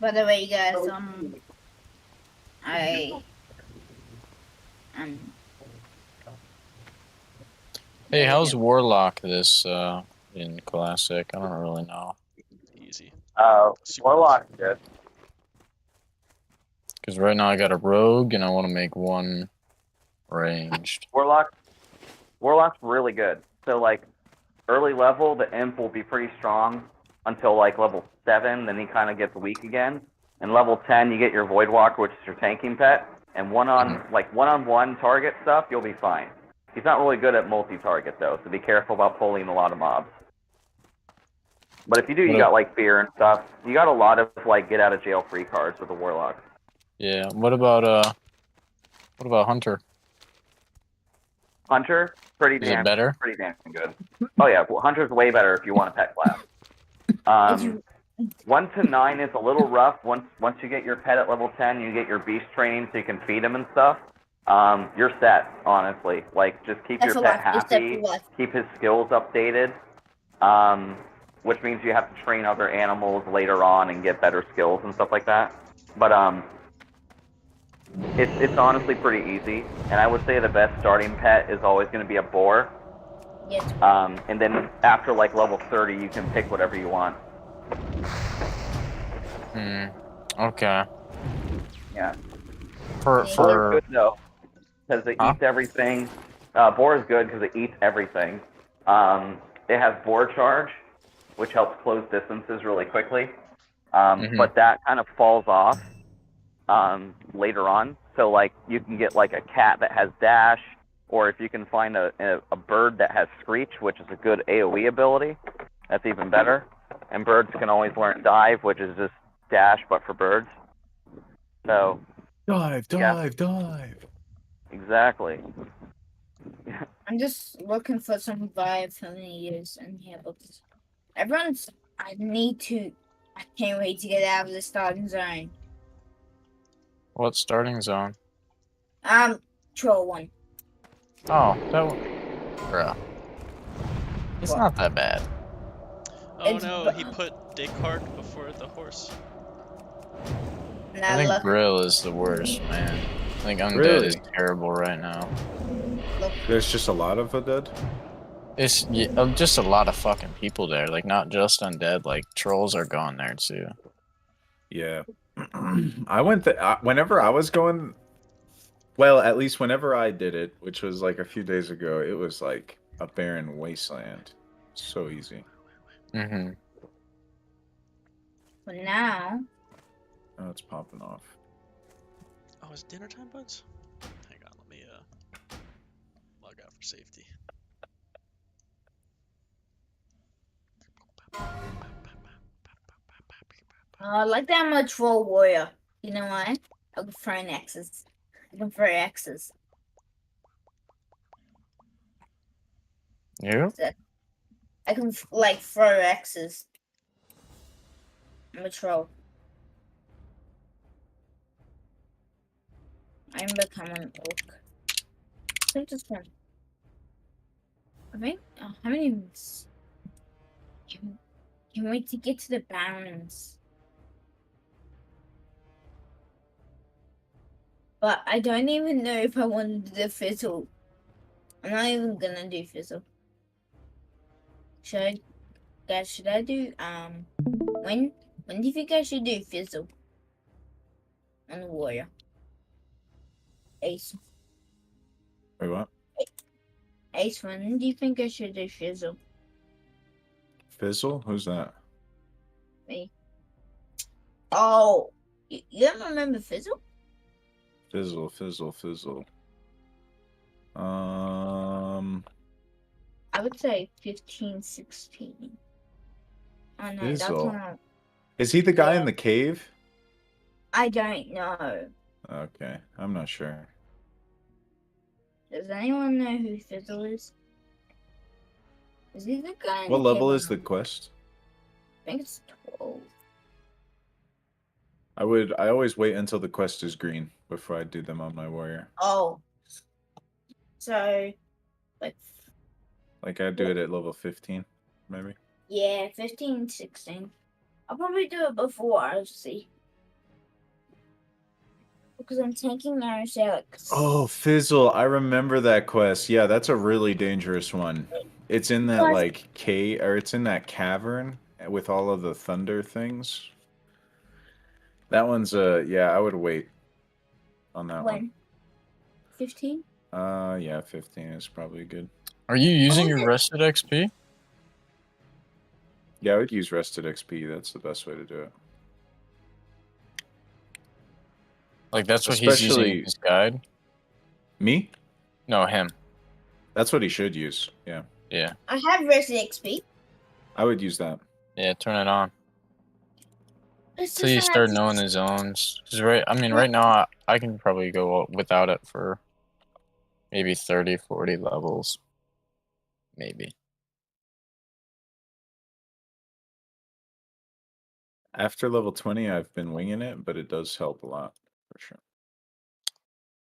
By the way, guys, I Hey, how's Warlock this in Classic? I don't really know. Easy. Warlock's good. Because right now I got a rogue and I want to make one ranged. Warlock's really good. So like early level, the imp will be pretty strong until like level 7, then he kind of gets weak again. And level 10, you get your Voidwalker, which is your tanking pet, and one-on-one target stuff, you'll be fine. He's not really good at multi-target though, so be careful about pulling a lot of mobs. But if you do, you got like fear and stuff. You got a lot of like get out of jail free cards with the Warlock. Yeah. What about Hunter? Hunter, pretty Is it damn better? pretty damn good. Oh yeah, well, Hunter's way better if you want a pet class. 1 to 9 is a little rough. Once you get your pet at level 10, you get your beast training so you can feed him and stuff. You're set, honestly. Like, just keep That's your a pet lot. It's definitely happy, a lot. keep his skills updated, which means you have to train other animals later on and get better skills and stuff like that. But it's honestly pretty easy, and I would say the best starting pet is always going to be a boar. Yes. And then after like level 30, you can pick whatever you want. Okay. Yeah. For Boar is good though, because it eats everything. Boar is good because it eats everything. It has boar charge, which helps close distances really quickly. But that kind of falls off later on. So like you can get like a cat that has dash, or if you can find a bird that has screech, which is a good AoE ability, that's even better. And birds can always learn dive, which is just dash but for birds. So Dive. exactly. I'm just looking for some vibe for the years in here, but everyone's. I can't wait to get out of the starting zone. what starting zone? Troll one. Oh, that one. Bruh. It's not that bad. Oh no, he put Descartes before the horse. I think Grill is the worst, man. I think Undead Really? is terrible right now. There's just a lot of undead. It's just a lot of fucking people there. Like, not just Undead, like, trolls are gone there too. Yeah. I went whenever I was going. Well, at least whenever I did it, which was like a few days ago, it was like a barren wasteland. So easy. Mm-hmm. But now. Oh, it's popping off. Oh, it's dinner time, buds? Hang on, let me log out for safety. I like that much Troll Warrior. You know why? I can throw X's. I can throw X's. Yeah? I can like throw X's. I'm a troll. I'm becoming an orc. So just one. I think how many minutes? Can't wait to get to the Barrens. But I don't even know if I want to do the fizzle. I'm not even gonna do fizzle. Should I do when do you think I should do fizzle on the warrior? Ace. Wait, what? Ace, when do you think I should do fizzle? Fizzle? Who's that? Me. Oh, you don't remember Fizzle? Fizzle, fizzle, fizzle. I would say 15, 16. Oh no, that's Fizzle. when I. Is he the guy Yeah. in the cave? I don't know. Okay, I'm not sure. Does anyone know who Fizzle is? Is he the guy in What the level cave? is the quest? I think it's 12. I always wait until the quest is green before I do them on my warrior. Oh. So, like, Like I do it at level 15, maybe. yeah, 15, 16. I'll probably do it before RC. Because I'm taking Irish Alex. Oh, Fizzle, I remember that quest. Yeah, that's a really dangerous one. It's in that like cave, or it's in that cavern with all of the thunder things. That one's yeah, I would wait on that When? 15? one. Yeah, 15 is probably good. Are you using your rested XP? Yeah, I would use rested XP. That's the best way to do it. Like that's what he's using in Especially his guide? me? No, him. That's what he should use. Yeah. Yeah. I have Resident XP. I would use that. Yeah, turn it on. It's Till you just start that- knowing the zones. 'Cause right now I can probably go without it for maybe 30, 40 levels. Maybe. After level 20, I've been winging it, but it does help a lot for sure.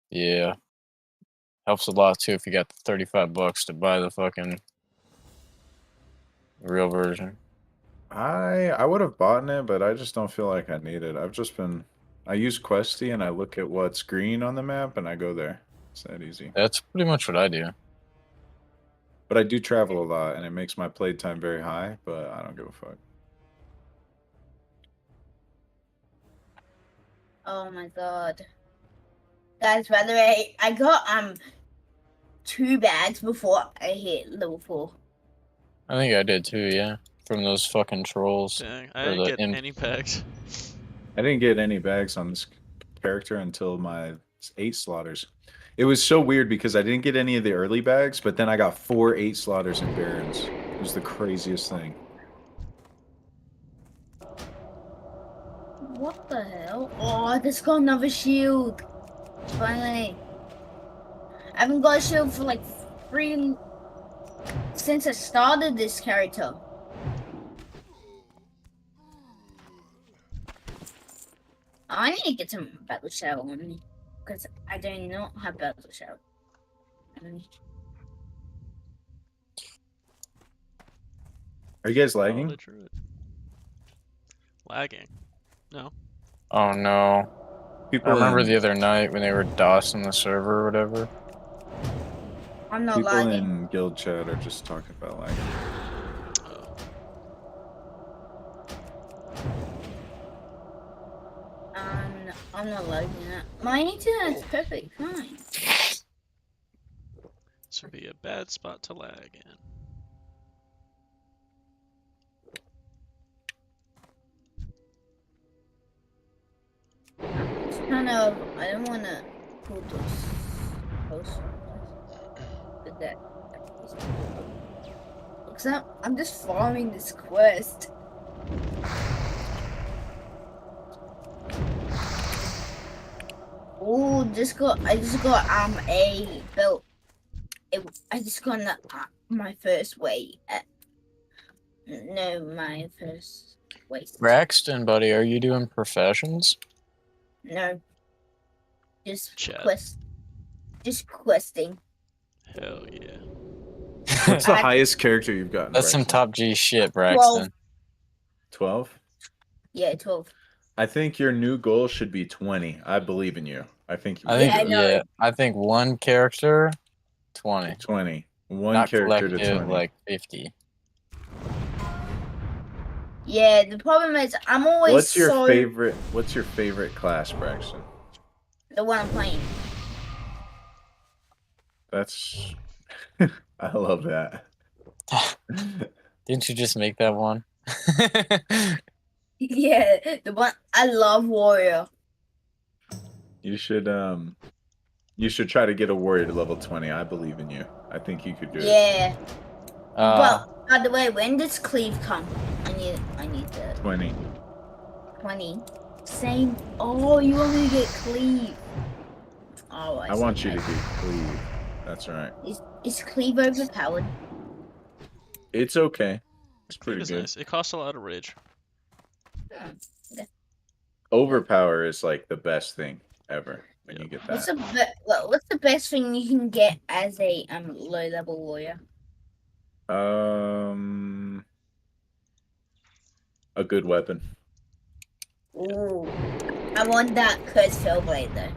Yeah. Helps a lot too if you got the $35 to buy the fucking real version. I would have bought it, but I just don't feel like I need it. I use Questy and I look at what's green on the map and I go there. It's that easy. That's pretty much what I do. But I do travel a lot and it makes my playtime very high, but I don't give a fuck. Oh my god. Guys, by the way, I got 2 bags before I hit level 4. I think I did too, yeah. From those fucking trolls. Dang, I Or didn't the get imp- any packs. I didn't get any bags on this character until my 8 slaughters. It was so weird because I didn't get any of the early bags, but then I got 4 8 slaughters in Barons. It was the craziest thing. What the hell? Oh, I just got another shield. Finally. I haven't got a shield for like 3 since I started this character. I need to get some battle shower on me because I do not have battle shower. Are you guys Oh, lagging? the druid. Lagging? No. Oh no. People I remember in- the other night when they were DOSing the server or whatever. I'm not People lagging. in guild chat are just talking about lagging. I'm not lagging it. My internet's perfect, fine. This would be a bad spot to lag in. It's kind of, I don't want to put this post with that. Because I'm just following this quest. Oh, I just got a belt. I just got my first weight. My first weight. Braxton, buddy, are you doing professions? No. Just Chat. Just questing. Hell yeah. What's the highest character you've gotten? That's some Braxton? top G shit, Braxton. 12? Yeah, 12. I think your new goal should be 20. I believe in you. I think you I think can do it. I think one character, 20. 20. One Not character to collective, 20. like 50. Yeah, the problem is I'm always What's your so favorite? What's your favorite class, Braxton? the one I'm playing. That's. I love that. Didn't you just make that one? Yeah, the one I love warrior. You should try to get a warrior to level 20. I believe in you. I think you could do it. Yeah. But by the way, when does cleave come? I need the 20. 20. Same. Oh, you want me to get cleave? Oh, I want you to get cleave. That's right. Is cleave overpowered? It's okay. It's Cleave pretty is good. nice. It costs a lot of rage. Overpower is like the best thing ever when you get What's that. what's the best thing you can get as a low level warrior? A good weapon. Ooh, I want that curse blade though.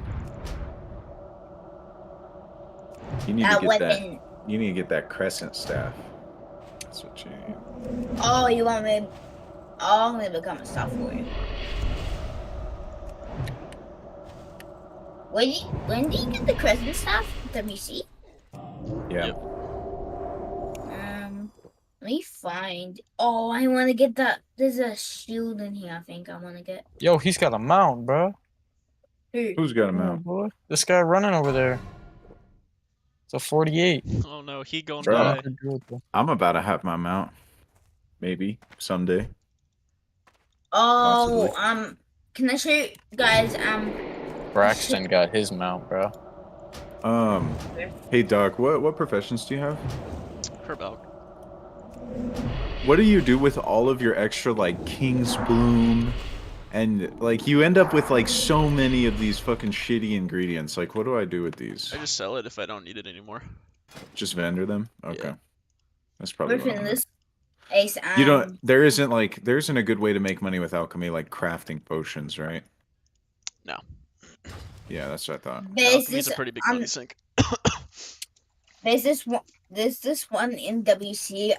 You need That to get that. weapon. You need to get that crescent staff. That's what you need. Oh, you want me? Oh, I'm gonna become a staff warrior. When do you get the crescent staff? WC? Yeah. Let me find. Oh, I want to get that. There's a shield in here. I think I want to get. Yo, he's got a mount, bro. Who's got a Come on, mount? boy. This guy running over there. It's a 48. Oh no, he gonna Bro, die. I'm about to have my mount. Maybe someday. Oh, Possibly. can I show you guys? Braxton got his mount, bro. Hey Doc, what professions do you have? Herbalk. What do you do with all of your extra like King's Bloom? And like you end up with like so many of these fucking shitty ingredients. Like what do I do with these? I just sell it if I don't need it anymore. Just vendor them? Okay. That's probably what I'm gonna do. Ace, You don't there isn't a good way to make money with alchemy like crafting potions, right? No. Yeah, that's what I thought. Alchemy's a pretty big money sink. There's this one in WC.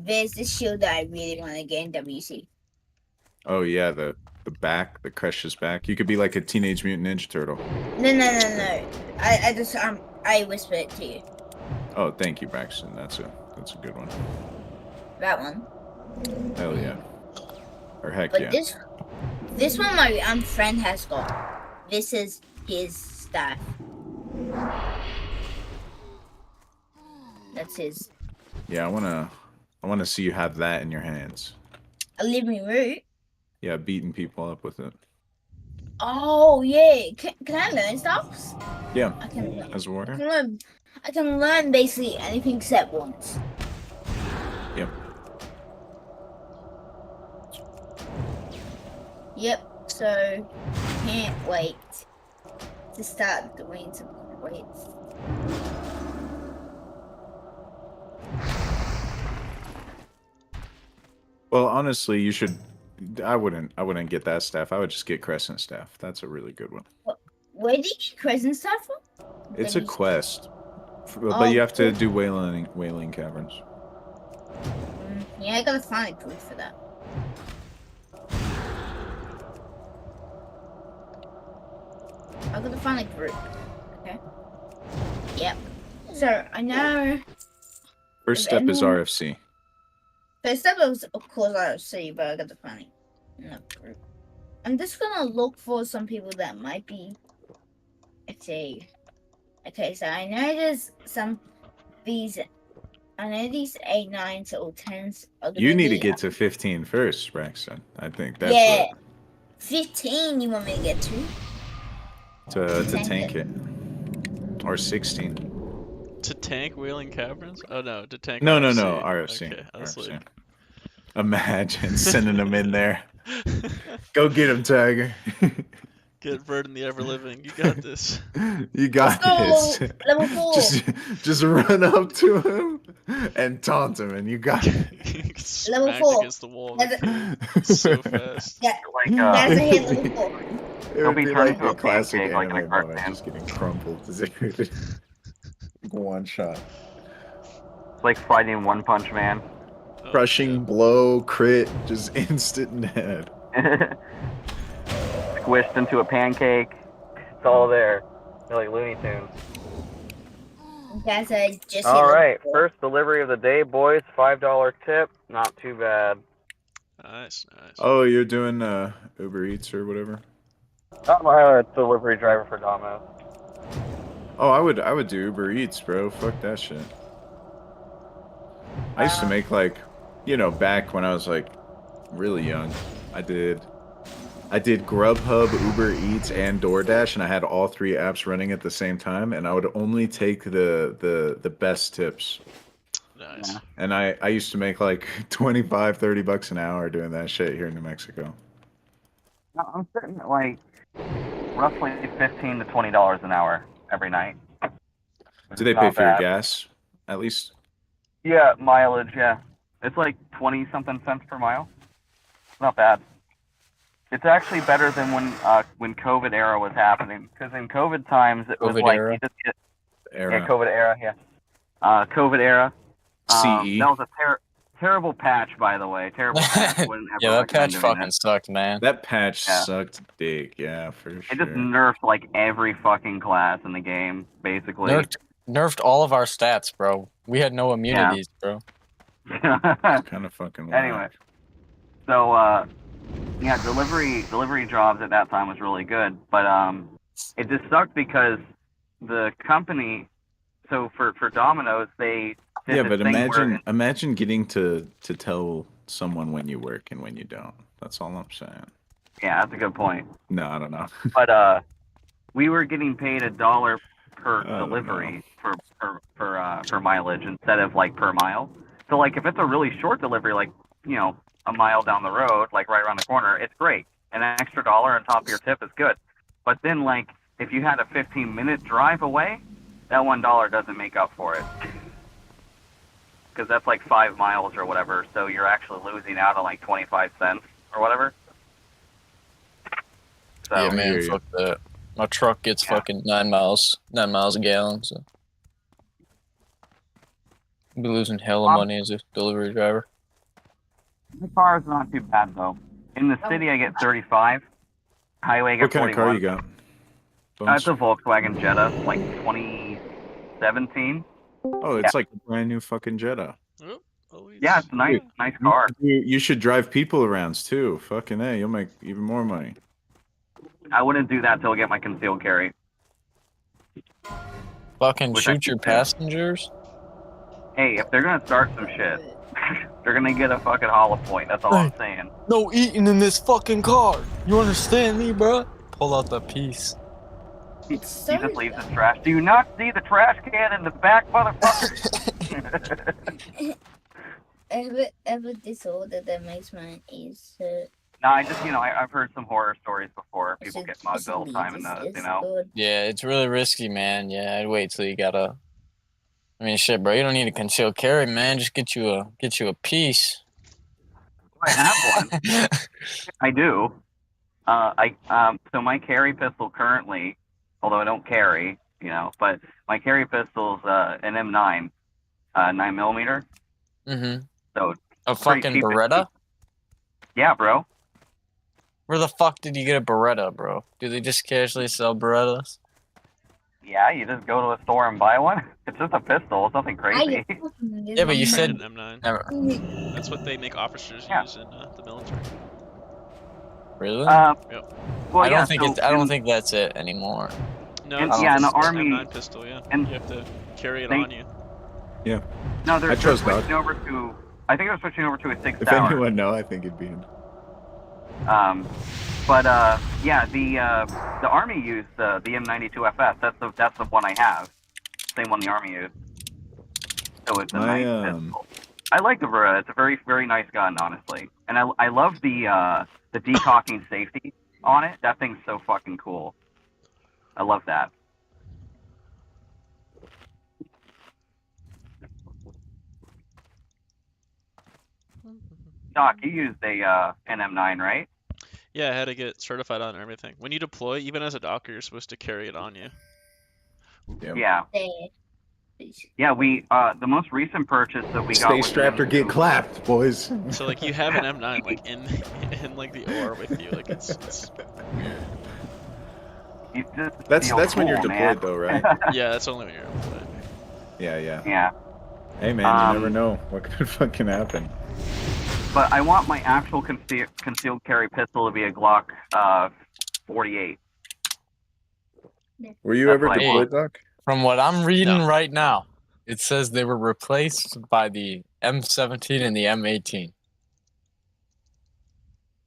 There's this shield that I really want to get in WC. Oh yeah, the Crush's back. You could be like a Teenage Mutant Ninja Turtle. No. I whispered it to you. Oh, thank you, Braxton. That's a good one. That one. Hell yeah. Or heck But yeah. this one my friend has got. This is his staff. That's his. Yeah, I wanna see you have that in your hands. A living root. Yeah, beating people up with it. Oh yeah. Can I learn stuff? Yeah. I can. As a warrior. I can learn basically anything except once. Yep. Yep. So can't wait to start doing some weights. Well, honestly, you should. I wouldn't get that staff. I would just get Crescent staff. That's a really good one. Where did you get Crescent stuff from? It's a quest, but you have to do Wailing Caverns. Yeah, I gotta find proof for that. I gotta find a group. Okay. Yep. So I know. First step is RFC. First step is of course RFC, but I gotta find a group. I'm just gonna look for some people that might be. Okay, so I know there's some these. I know these 8, 9s or 10s. You need to get to 15 first, Braxton. I think that's yeah. 15 you want me to get to tank it. Or 16. To tank Wailing Caverns? Oh no, to tank No, RFC. RFC. Okay, I was RFC. like... Imagine sending them in there. Go get him, Tiger. Get Verdant the Ever Living. You got this. You got this. Level 4. Just run up to him and taunt him, and you got it. Level 4. Against the wall. So fast. Yeah, That's a hit level 4. It would be turned like into a a classic pancake like anime Art moment, Man. just getting crumpled. One shot. It's like fighting One Punch Man. Crushing blow, crit, just instant dead. Squished into a pancake. It's all there. They're like Looney Tunes. That's a just. All right, first delivery of the day, boys. $5 tip. Not too bad. Nice, nice. Oh, you're doing Uber Eats or whatever. I'm a delivery driver for Domino's. Oh, I would do Uber Eats, bro. Fuck that shit. I used to make like, you know, back when I was like really young. I did Grubhub, Uber Eats, and DoorDash, and I had all three apps running at the same time, and I would only take the best tips. Nice. And I used to make like 25, 30 bucks an hour doing that shit here in New Mexico. I'm sitting at like roughly $15 to $20 an hour every night. Do they pay for your gas? At least? Yeah, mileage, yeah. It's like 20-something cents per mile. Not bad. It's actually better than when COVID era was happening. Because in COVID times, it was COVID like... era? You just get, Era. Yeah, COVID era, yeah. COVID era. CE. That was a terrible patch, by the way. Terrible patch. Wouldn't ever Yeah, that recommend patch doing fucking it. sucked, man. That patch Yeah. sucked dick, yeah, for sure. It just nerfed like every fucking class in the game, basically. Nerfed all of our stats, bro. We had no immunities, bro. Kind of fucking whack. Anyway, so yeah, delivery jobs at that time was really good, but it just sucked because the company. So for Domino's, they did Yeah, this but thing where imagine getting to tell someone when you work and when you don't. That's all I'm saying. yeah, that's a good point. No, I don't know. But we were getting paid $1 per I don't delivery for mileage instead of like per mile. So like if it's a really short delivery, like a mile down the road, like right around the corner, it's great. An extra $1 on top of your tip is good. But then like if you had a 15-minute drive away, that $1 doesn't make up for it. Because that's like 5 miles or whatever, so you're actually losing out on like 25 cents or whatever. So, Yeah, man, fuck that. My truck gets fucking 9 miles a gallon, so I'll be losing hella money as a delivery driver. The car is not too bad though. In the city, I get 35. Highway, I get What kind 41. of car you got? It's a Volkswagen Jetta, like 2017. Oh, it's like a brand new fucking Jetta. Yeah, it's a nice car. You should drive people around too. Fucking A, you'll make even more money. I wouldn't do that till I get my concealed carry. Fucking Which I shoot your should do. passengers? Hey, if they're gonna start some shit, they're gonna get a fucking hollow point. That's all I'm saying. No eating in this fucking car. You understand me, bro? Pull out the piece. He just leaves his trash. Do you not see the trash can in the back, motherfucker? Ever disorder that makes my ears hurt. No, I just, I've heard some horror stories before. People get mugged all the time in those, Yeah, it's really risky, man. Yeah, I'd wait till you gotta. I mean, shit, bro. You don't need a concealed carry, man. Just get you a piece. I have one. I do. So my carry pistol currently, although I don't carry, but my carry pistol's an M9, 9mm. Mm-hmm. So A pretty fucking cheap. Beretta? Yeah, bro. Where the fuck did you get a Beretta, bro? Do they just casually sell Berettas? Yeah, you just go to a store and buy one. It's just a pistol. It's nothing crazy. Yeah, but you said An M9. Never. That's what they make officers use in the military. Really? Yep. Well, I don't yeah, think so I don't think that's it anymore. No, And- it's yeah, in the it's an Army- M9 pistol, yeah. and you have to carry it they- on you. Yeah. No, they're I chose switching dog. over to. I think they're switching over to a 6 If hour. anyone know, I think it'd be him. But yeah, the Army used the M92FS. That's the one I have. Same one the Army used. So it's a My, nice pistol. I like the Beretta. It's a very, very nice gun, honestly. And I love the decocking safety on it. That thing's so fucking cool. I love that. Doc, you used an M9, right? Yeah, I had to get certified on everything. When you deploy, even as a docker, you're supposed to carry it on you. Yeah. Yeah, we the most recent purchase that we got Stay was strapped or get clapped, boys. So like you have an M9 like in like the OR with you, like it's you just That's feel when you're cool, deployed man. though, right? yeah, that's only when you're deployed. Yeah, yeah. Yeah. Hey man, you never know what could fucking happen. But I want my actual concealed carry pistol to be a Glock 48. Were you That's ever what I deployed, want. Doc? From what I'm reading right now, it says they were replaced by the M17 and the M18.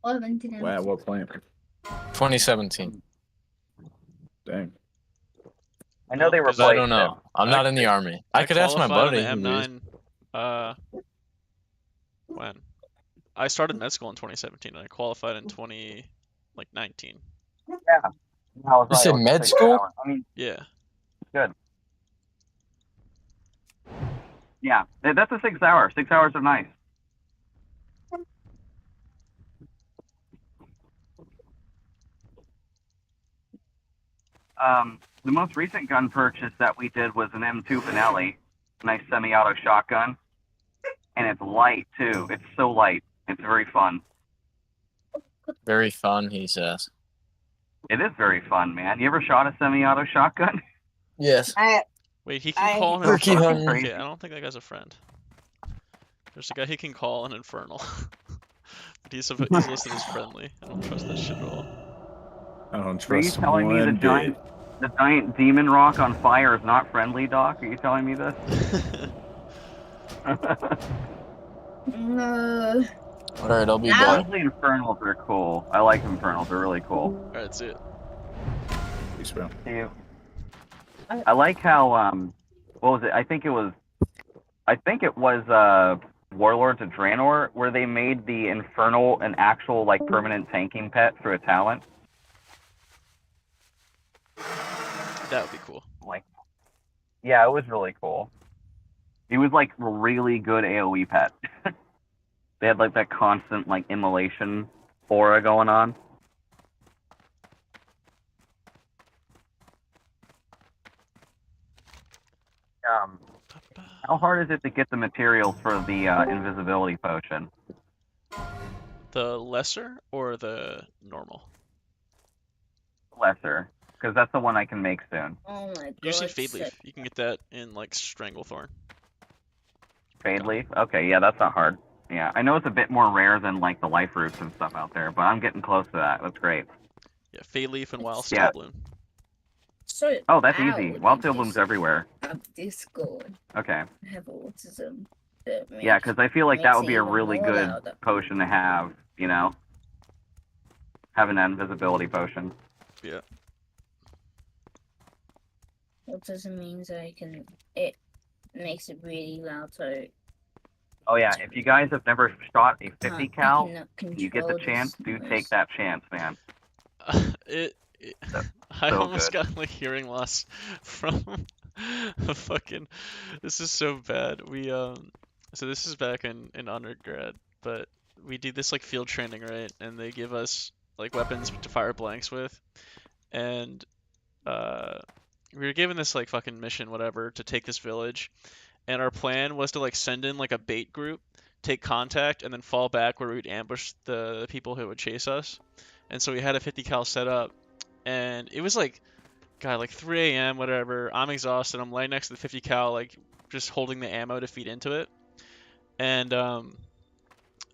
Wow, what plant? 2017. Dang. I know they Because replaced I don't know. I'm not in the army. I could ask my qualified buddy. on the who is. M9. When I started med school in 2017, and I qualified in 2019. Yeah. I was You said it was med 6 school? hours. I mean, Yeah. good. Yeah, that's a 6 hour. 6 hours are nice. The most recent gun purchase that we did was an M2 Benelli, nice semi-auto shotgun, and it's light too. It's so light. It's very fun. Very fun, he says. It is very fun, man. You ever shot a semi-auto shotgun? Yes. Wait, he can call an Turkey Infernal. hunting. Okay, I don't think that guy's a friend. There's a guy he can call an Infernal. But he's listed as friendly. I don't trust that shit at all. I don't Are you trust him telling me one bit. the giant demon rock on fire is not friendly, Doc? Are you telling me this? No. Alright, I'll be Honestly, Infernals are cool. I like Infernals. They're really cool. Alright, that's it. Peace, bro. See you. I like how what was it? I think it was Warlords of Draenor where they made the Infernal an actual like permanent tanking pet through a talent. That would be cool. Like, yeah, it was really cool. He was like a really good AoE pet. They had like that constant like immolation aura going on. How hard is it to get the materials for the invisibility potion? The lesser or the normal? Lesser, because that's the one I can make soon. Oh my god. You just need Fade Leaf. You can get that in like Stranglethorn. Fade Leaf? Okay, yeah, that's not hard. Yeah, I know it's a bit more rare than like the life roots and stuff out there, but I'm getting close to that. That's great. Yeah, Fade Leaf and Wild Yeah. Steel Bloom. So Oh, that's loud easy. in Wild Steel Bloom's everywhere. Discord. Okay. I have autism. That Yeah, because I feel like that makes would be it a even really more good louder. potion to have, you know? Having that invisibility potion. Yeah. Autism means it makes it really loud, so Oh yeah, if you guys have never shot a 50 cal, cannot you get the control chance, this do noise. take that chance, man. I so almost good. got like hearing loss from a fucking. This is so bad. So this is back in undergrad, but we do this like field training, right? And they give us like weapons to fire blanks with, and we were given this like fucking mission, whatever, to take this village, and our plan was to like send in like a bait group, take contact, and then fall back where we'd ambush the people who would chase us. And so we had a 50 cal set up, and it was like, God, like 3 a.m. whatever. I'm exhausted. I'm laying next to the 50 cal, like just holding the ammo to feed into it, and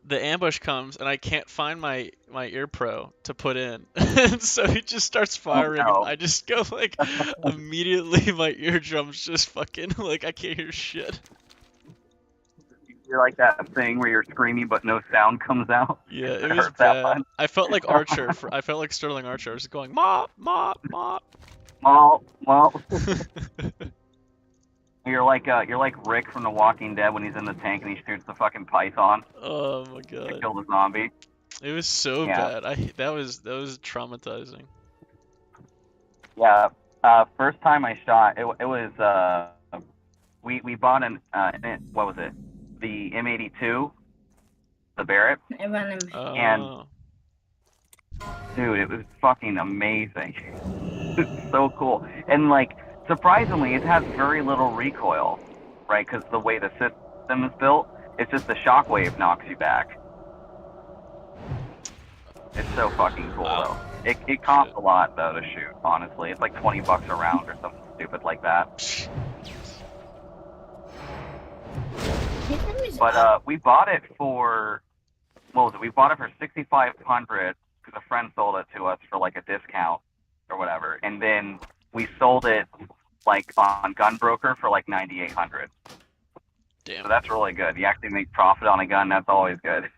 the ambush comes, and I can't find my ear pro to put in, and so he just starts firing, no. and I just go like immediately my eardrums just fucking like I can't hear shit. You're like that thing where you're screaming but no sound comes out. Yeah, it I was heard that bad. one. I felt like Archer. I felt like Sterling Archer. I was going mop, mop, mop. Well. You're like Rick from The Walking Dead when he's in the tank and he shoots the fucking python. Oh my To god. kill the zombie. It was so Yeah. bad. That was traumatizing. Yeah. First time I shot, it was we bought what was it? The M82, the Barrett. I run him. And dude, it was fucking amazing. It's so cool. And like surprisingly, it has very little recoil, right? Because the way the system is built, it's just the shockwave knocks you back. It's so fucking cool though. It costs a lot though to shoot. Honestly, it's like $20 a round or something stupid like that. But we bought it for what was it? We bought it for 6,500 because a friend sold it to us for like a discount or whatever, and then we sold it like on Gunbroker for like 9,800. Damn. So that's really good. You actually make profit on a gun. That's always good.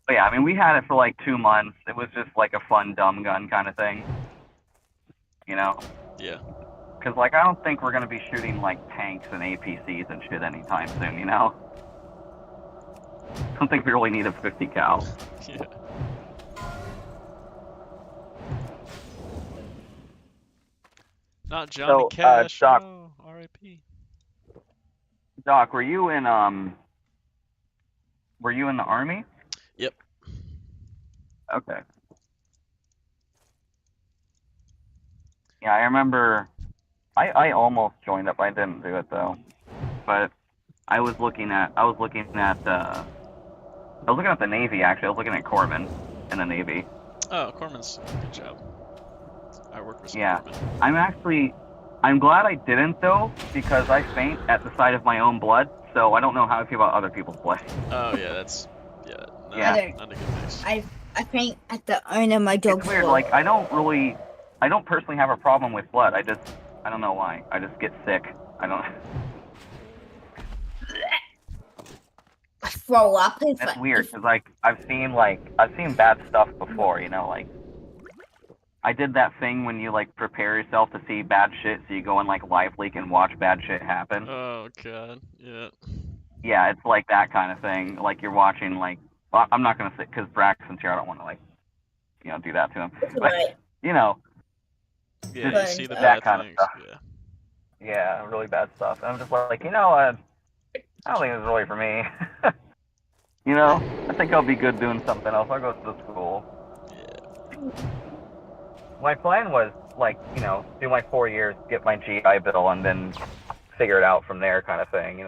But yeah, I mean, we had it for like 2 months. It was just like a fun dumb gun kind of thing, you know? Yeah. Because like I don't think we're gonna be shooting like tanks and APCs and shit anytime soon, you know? I don't think we really need a 50 cal. Yeah. Not Johnny So, Cash. Doc, No, R.I.P. Doc, were you in the army? Yep. Okay. Yeah, I remember. I almost joined up. I didn't do it though. But I was looking at the Navy actually. I was looking at corpsmen in the Navy. Oh, Corman's good job. I work with some Yeah. corpsmen. I'm glad I didn't though, because I faint at the sight of my own blood, so I don't know how I feel about other people's blood. Oh yeah, that's not, Yeah. not a good mix. I think at the owner of my dog's It's weird, blood. like I don't personally have a problem with blood. I don't know why. I just get sick. I don't. I throw up. If That's I, weird if, because I've seen bad stuff before. You know, like I did that thing when you like prepare yourself to see bad shit, so you go in like live leak and watch bad shit happen. Oh god, yeah. Yeah, it's like that kind of thing. Like you're watching like, well, I'm not gonna say because Braxton's here. I don't want to like, do that to him. But, right. you know, Yeah, just you see the that bad kind things. of stuff. Yeah, really bad stuff. And I'm just like, I don't think it's really for me. I think I'll be good doing something else. I'll go to school. My plan was like, do my 4 years, get my GI Bill, and then figure it out from there, kind of thing.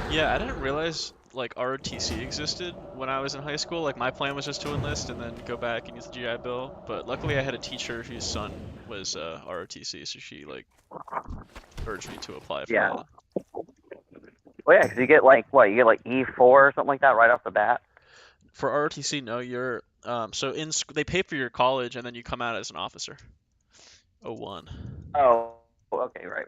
Yeah, I didn't realize like ROTC existed when I was in high school. Like my plan was just to enlist and then go back and use the GI Bill. But luckily, I had a teacher whose son was ROTC, so she like urged me to apply for that. Well, yeah, because you get like what? You get like E4 or something like that right off the bat. For ROTC, no, you're so they pay for your college and then you come out as an officer. 01. Oh, okay, right.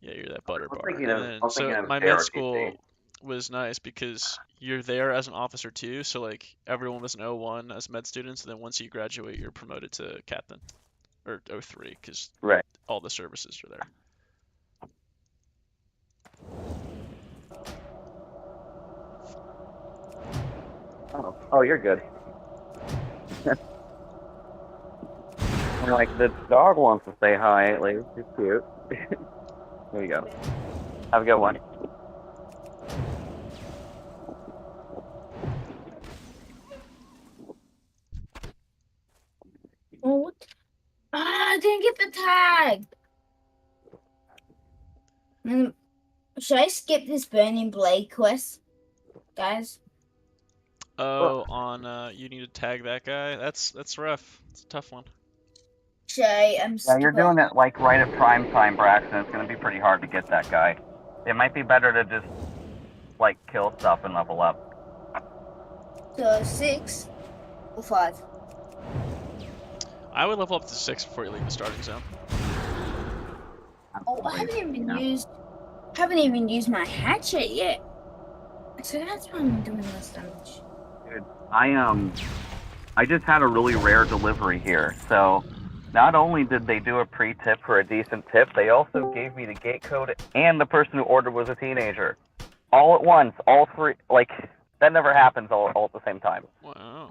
Yeah, you're that butter bar. thinking And of- then, I was so thinking of my med JROTC. school was nice because you're there as an officer too. So like everyone was an 01 as med students, and then once you graduate, you're promoted to captain or 03 because Right. all the services are there. Oh, you're good. Like the dog wants to say hi. Like it's cute. There you go. Have a good one. what? I didn't get the tag. Should I skip this Burning Blade quest, guys? Oh, on you need to tag that guy. That's rough. It's a tough one. Should I Yeah, you're doing it like right at prime time, Braxton. It's gonna be pretty hard to get that guy. It might be better to just like kill stuff and level up. So 6 or 5? I would level up to 6 before you leave the starting zone. Oh, I haven't even used my hatchet yet. So that's why I'm doing less damage. Dude, I just had a really rare delivery here. So not only did they do a pre-tip for a decent tip, they also gave me the gate code, and the person who ordered was a teenager. All at once, all three. Like, that never happens all at the same time. Wow.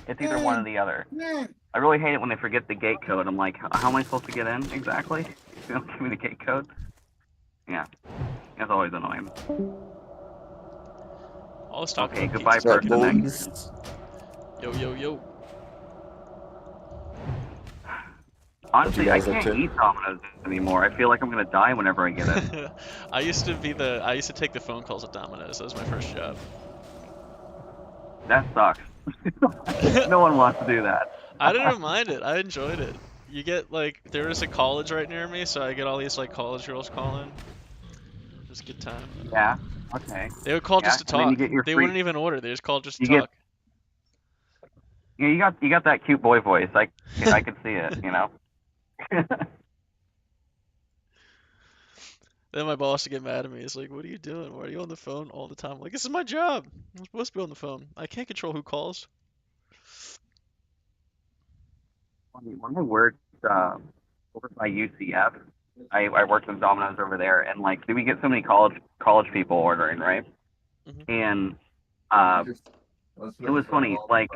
It's either one or the other. I really hate it when they forget the gate code. I'm like, how am I supposed to get in exactly? You don't give me the gate code? Yeah. It's always annoying. All this talk Okay, about goodbye, pizza. person. Yo. Honestly, I can't eat Domino's anymore. I feel like I'm gonna die whenever I get it. I used to take the phone calls at Domino's. That was my first job. That sucks. No one wants to do that. I didn't mind it. I enjoyed it. You get like there was a college right near me, so I get all these like college girls calling. was a good time. Yeah. Okay. They would call Yeah, just to and then you talk. get your They free. wouldn't even order. They just called just to You get. talk. Yeah, you got that cute boy voice. I could see it. You know. Then my boss would get mad at me. He's like, "What are you doing? Why are you on the phone all the time?" I'm like, this is my job. I'm supposed to be on the phone. I can't control who calls. When I worked over by UCF, I worked with Domino's over there, and like we get so many college people ordering, right? And it was funny. Like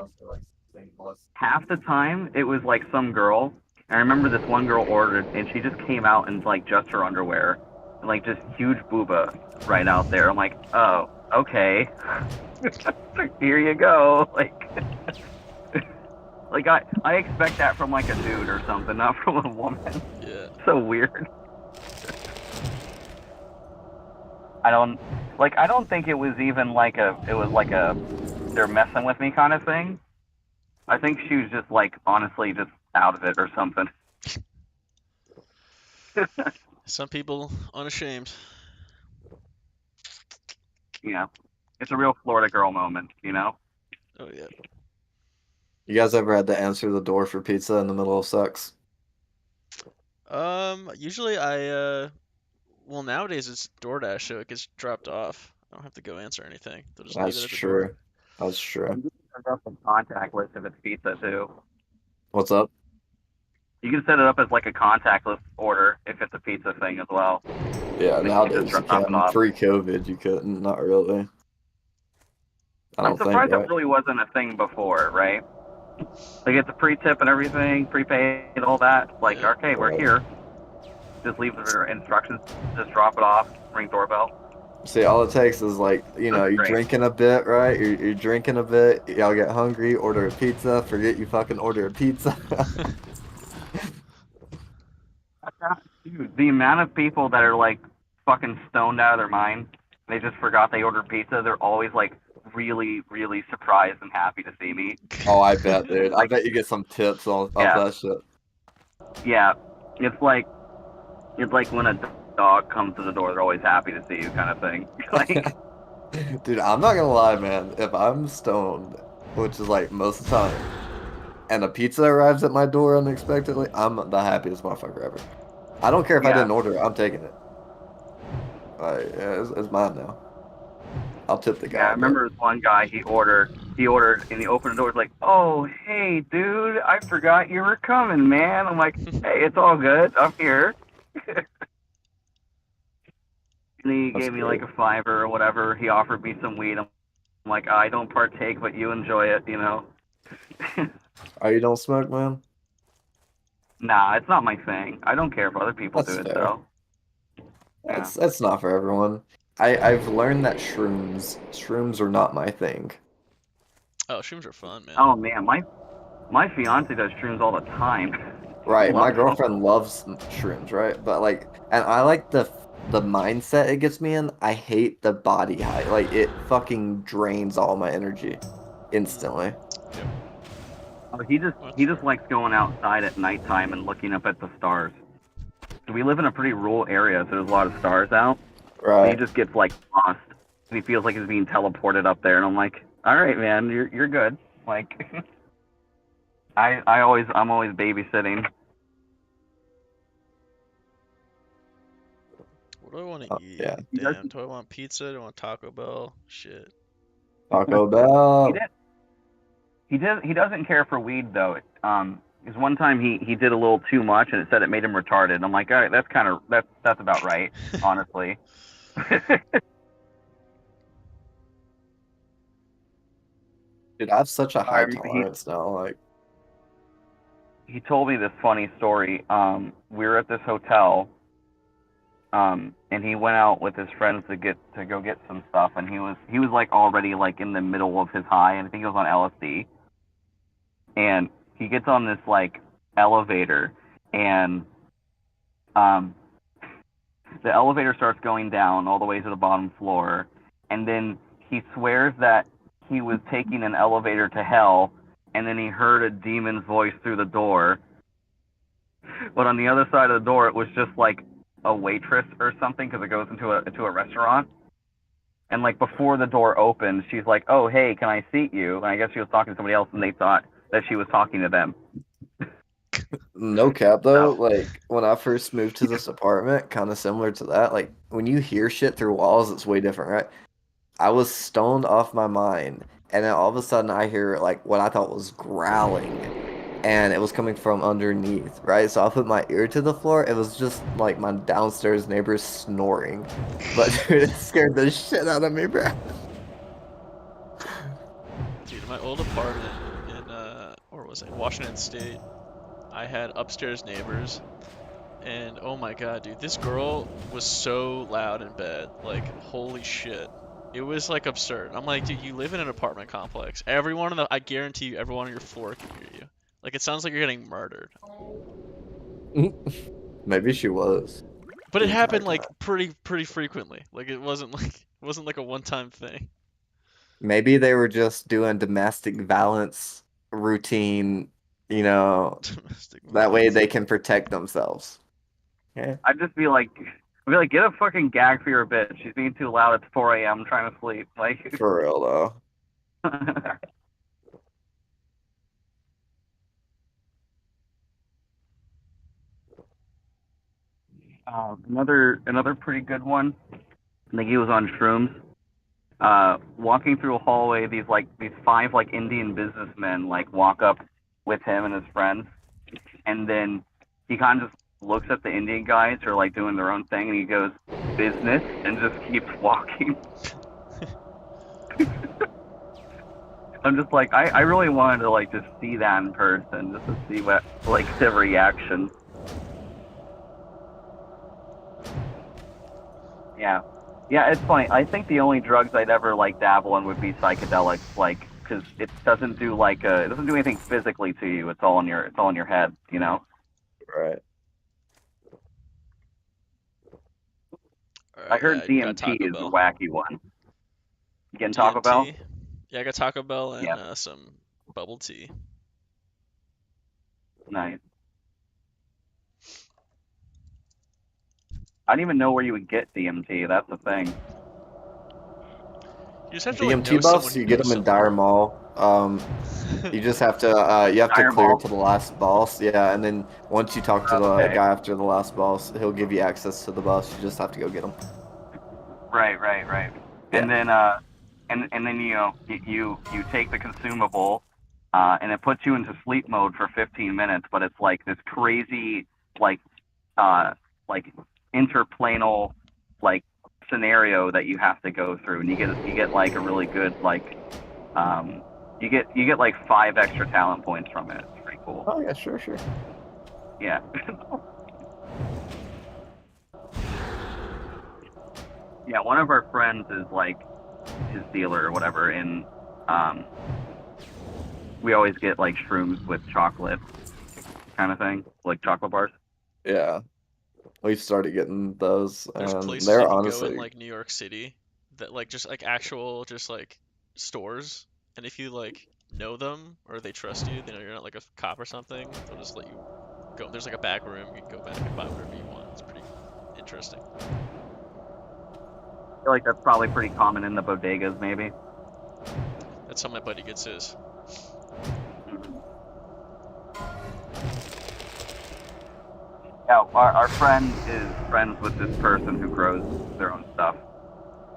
half the time, it was like some girl. I remember this one girl ordered, and she just came out in like just her underwear, and, like just huge booba right out there. I'm like, oh, okay, here you go. Like I expect that from like a dude or something, not from a woman. Yeah. So weird. I don't think it was even like a they're messing with me kind of thing. I think she was just like honestly just out of it or something. Some people unashamed. You know, it's a real Florida girl moment, you know? Oh yeah. You guys ever had to answer the door for pizza in the middle of sex? Usually well nowadays it's DoorDash, so it gets dropped off. I don't have to go answer anything. They'll just leave That's it at the true. door. That's true. You can set it up in contactless if it's pizza too. What's up? You can set it up as like a contactless order if it's a pizza thing as well. Yeah, Like, nowadays you just drop it can. off. Pre-COVID, you couldn't. Not really. I I'm don't think, surprised right? that really wasn't a thing before, right? Like it's a pre-tip and everything, prepaid, all that. Like, okay, we're here. Just leave the instructions, just drop it off, ring doorbell. See, all it takes is like, you know, you're Great. drinking a bit, right? You're drinking a bit. Y'all get hungry, order a pizza. Forget you fucking order a pizza. Dude, the amount of people that are like fucking stoned out of their mind, they just forgot they ordered pizza. They're always like really, really surprised and happy to see me. Oh, I bet, dude. I bet you get some tips off that shit. Yeah, it's like when a dog comes to the door, they're always happy to see you, kind of thing. Like, Dude, I'm not gonna lie, man. If I'm stoned, which is like most of the time, and a pizza arrives at my door unexpectedly, I'm the happiest motherfucker ever. I don't care if I didn't order it. I'm taking it. It's mine now. I'll tip the guy. yeah, I remember this one guy. He ordered, and he opened the door. He's like, "Oh, hey, dude, I forgot you were coming, man." I'm like, "Hey, it's all good. I'm here." And he gave me like a $5 or whatever. He offered me some weed. I'm like, I don't partake, but you enjoy it, you know. Oh, you don't smoke, man? Nah, it's not my thing. I don't care if other people That's do it fair. though. That's not for everyone. I've learned that shrooms are not my thing. Oh, shrooms are fun, man. Oh man, my fiance does shrooms all the time. Right, my Loves them. girlfriend loves shrooms, right? But like, and I like the mindset it gets me in. I hate the body high. Like, it fucking drains all my energy instantly. Oh, he just likes going outside at nighttime and looking up at the stars. We live in a pretty rural area, so there's a lot of stars out. Right. And he just gets like lost. He feels like he's being teleported up there, and I'm like, all right, man, you're good. Like, I'm always babysitting. What do I want to eat? yeah. Damn, do I want pizza? Do I want Taco Bell? Shit. Taco Bell. He doesn't care for weed though. Because one time he did a little too much, and it said it made him retarded. And I'm like, all right, that's about right, honestly. Dude, I have such a high He- tolerance now. Like, He told me this funny story. We were at this hotel, and he went out with his friends to go get some stuff, and he was like already like in the middle of his high, and I think he was on LSD. And he gets on this like elevator, and the elevator starts going down all the way to the bottom floor, and then he swears that he was taking an elevator to hell, and then he heard a demon's voice through the door. But on the other side of the door, it was just like a waitress or something because it goes into a restaurant. And like before the door opens, she's like, "Oh, hey, can I seat you?" And I guess she was talking to somebody else, and they thought that she was talking to them. No cap though, like when I first moved to this apartment, kind of similar to that, like when you hear shit through walls, it's way different, right? I was stoned off my mind, and then all of a sudden I hear like what I thought was growling, and it was coming from underneath, right? So I put my ear to the floor. It was just like my downstairs neighbors snoring, but dude, it scared the shit out of me, bro. Dude, my old apartment in where was it? Washington State. I had upstairs neighbors, and oh my god, dude, this girl was so loud in bed. Like, holy shit. It was like absurd. I'm like, dude, you live in an apartment complex. I guarantee you, everyone on your floor can hear you. Like, it sounds like you're getting murdered. Maybe she was. But it the happened entire like time. pretty frequently. Like, it wasn't like a one-time thing. Maybe they were just doing domestic violence routine, that way they can protect themselves. Yeah. I'd just be like, get a fucking gag for your bitch. She's being too loud. It's 4 a.m. trying to sleep. Like, For real though. Another pretty good one. I think he was on shrooms. Walking through a hallway, these 5 like Indian businessmen like walk up with him and his friends, and then he kind of just looks at the Indian guys who are like doing their own thing, and he goes, "Business," and just keeps walking. I'm just like, I really wanted to like just see that in person, just to see what like the reaction. Yeah, it's funny. I think the only drugs I'd ever like dabble in would be psychedelics, like, because it doesn't do anything physically to you. It's all in your head, you know. Right. I heard got DMT Taco is a Bell. wacky one. You getting Taco Bell? DMT? Yeah, I got Taco Bell and Yeah. some bubble tea. Nice. I don't even know where you would get DMT. That's the thing. You just have to like know DMT someone buffs, who you get knows them in someone. Dire Mall. You just have to Dire clear Mall? to the last boss, yeah, and then once you talk to the Okay. guy after the last boss, he'll give you access to the buffs. You just have to go get them. Right. Yeah. And then and then you take the consumable, and it puts you into sleep mode for 15 minutes. But it's like this crazy like interplanal like scenario that you have to go through, and you get like a really good like you get like 5 extra talent points from it. It's pretty cool. Oh yeah, sure. Yeah. Yeah, one of our friends is like his dealer or whatever, and we always get like shrooms with chocolate kind of thing, like chocolate bars. Yeah. We started getting those, There's and places they're you can honestly go in like New York City that like just like actual just like stores, and if you like know them or they trust you, they know you're not like a cop or something, they'll just let you go. There's like a back room, you can go back and buy whatever you want. It's pretty interesting. I feel like that's probably pretty common in the bodegas, maybe. That's how my buddy gets his. Yeah, our friend is friends with this person who grows their own stuff.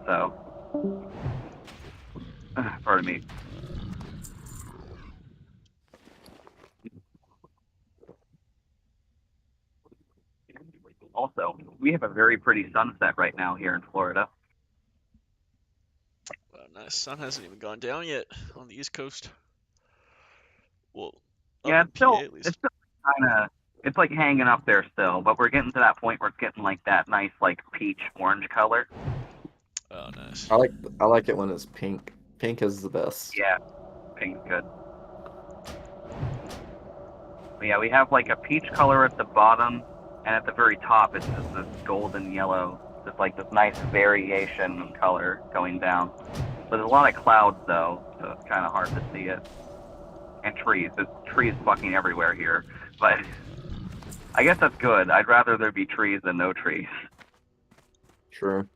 So, pardon me. Also, we have a very pretty sunset right now here in Florida. Wow, nice. Sun hasn't even gone down yet on the East Coast. Well, up Yeah, in it's still PA at least. it's still kind of it's like hanging up there still, but we're getting to that point where it's getting like that nice like peach orange color. Oh, nice. I like it when it's pink. Pink is the best. Yeah, pink's good. But yeah, we have like a peach color at the bottom, and at the very top it's just this golden yellow. Just like this nice variation of color going down. But there's a lot of clouds though, so it's kind of hard to see it. And trees. There's trees fucking everywhere here. But I guess that's good. I'd rather there be trees than no trees. True.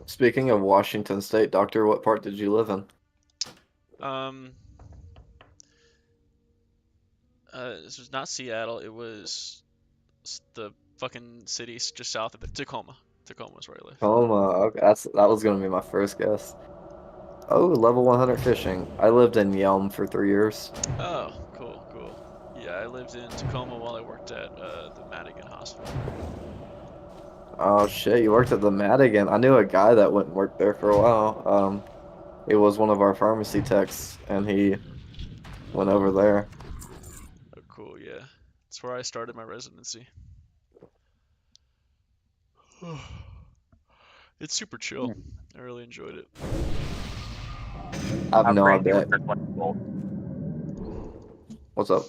Speaking of Washington State, Doctor, what part did you live in? This was not Seattle. It was the fucking city just south of it, Tacoma. Tacoma is where I live. Okay, that was gonna be my first guess. Oh, level 100 fishing. I lived in Yelm for 3 years. Oh, cool, cool. Yeah, I lived in Tacoma while I worked at the Madigan Hospital. Oh shit, you worked at the Madigan. I knew a guy that went and worked there for a while. It was one of our pharmacy techs, and he went over there. Oh, cool, yeah. That's where I started my residency. It's super chill. I really enjoyed it. I've How no crazy were idea. your clinicals? What's up?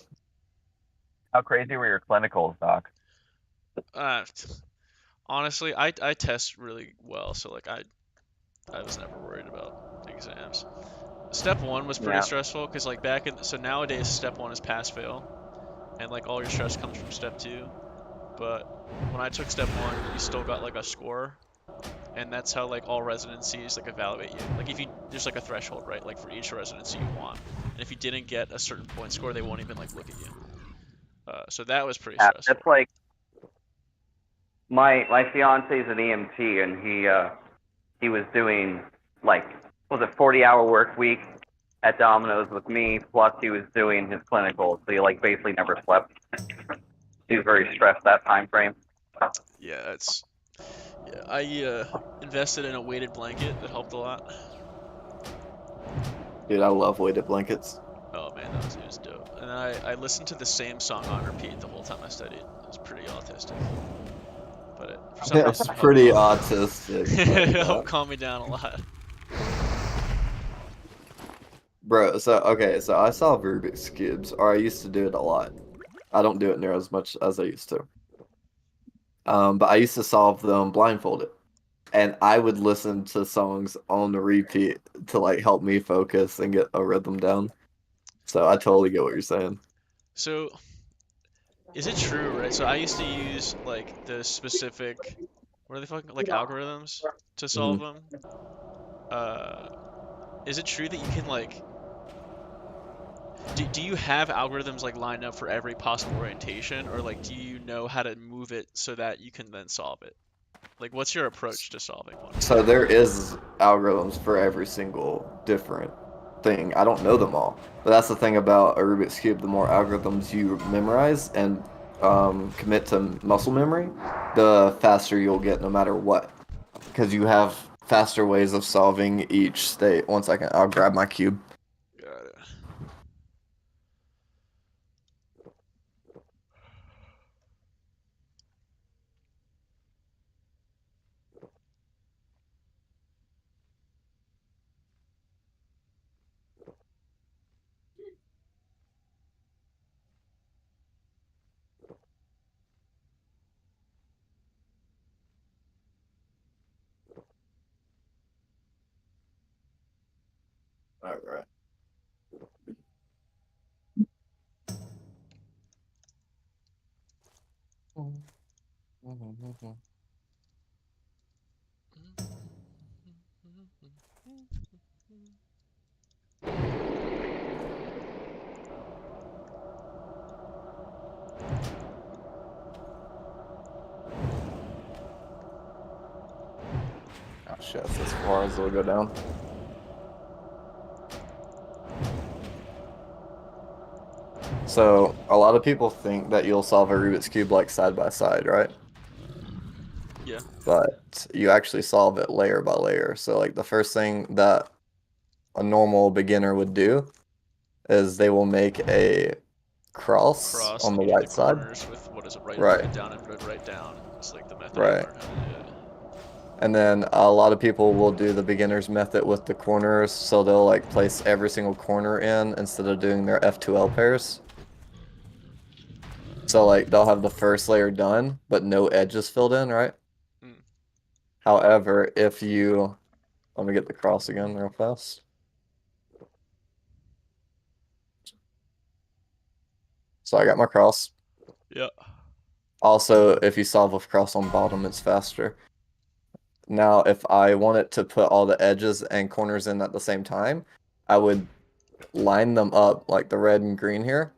How crazy were your clinicals, Doc? Uh, honestly, I test really well, so like I was never worried about exams. Step 1 was pretty Yeah. stressful because like so nowadays step 1 is pass fail, and like all your stress comes from step 2. But when I took step 1, you still got like a score, and that's how like all residencies like evaluate you. Like if you there's like a threshold, right? Like for each residency you want, and if you didn't get a certain point score, they won't even like look at you. So that was pretty Yeah, stressful. that's like my fiance's an EMT, and he was doing like was it 40-hour work week at Domino's with me, plus he was doing his clinical, so he like basically never slept. He was very stressed that time frame. Yeah, I invested in a weighted blanket that helped a lot. Dude, I love weighted blankets. Oh man, it was dope. And I listened to the same song on repeat the whole time I studied. It was pretty autistic. But for some It's reason, pretty autistic. it helped calm me down a lot. Bro, so I solve Rubik's Cubes, or I used to do it a lot. I don't do it near as much as I used to. But I used to solve them blindfolded. And I would listen to songs on the repeat to like help me focus and get a rhythm down. So I totally get what you're saying. So, is it true, right? So I used to use like the specific, what are they fucking like algorithms to solve them. Is it true that you can like, do you have algorithms like lined up for every possible orientation, or like do you know how to move it so that you can then solve it? Like, what's your approach to solving one? So there is algorithms for every single different thing. I don't know them all, but that's the thing about a Rubik's Cube. The more algorithms you memorize and commit to muscle memory, the faster you'll get no matter what. Because you have faster ways of solving each state. 1 second, I'll grab my cube. Got it. All right. Oh shit, that's as far as it'll go down. So a lot of people think that you'll solve a Rubik's Cube like side by side, right? Yeah. But you actually solve it layer by layer. So like the first thing that a normal beginner would do is they will make a cross on and the you do right the side. corners with what is it, right Right. inverted down, inverted right down. It's like the method I Right. learned how to do it. And then a lot of people will do the beginner's method with the corners, so they'll like place every single corner in instead of doing their F2L pairs. So like they'll have the first layer done, but no edges filled in, right? However, if you, let me get the cross again real fast. So I got my cross. Yeah. Also, if you solve with cross on bottom, it's faster. Now, if I wanted to put all the edges and corners in at the same time, I would line them up like the red and green here.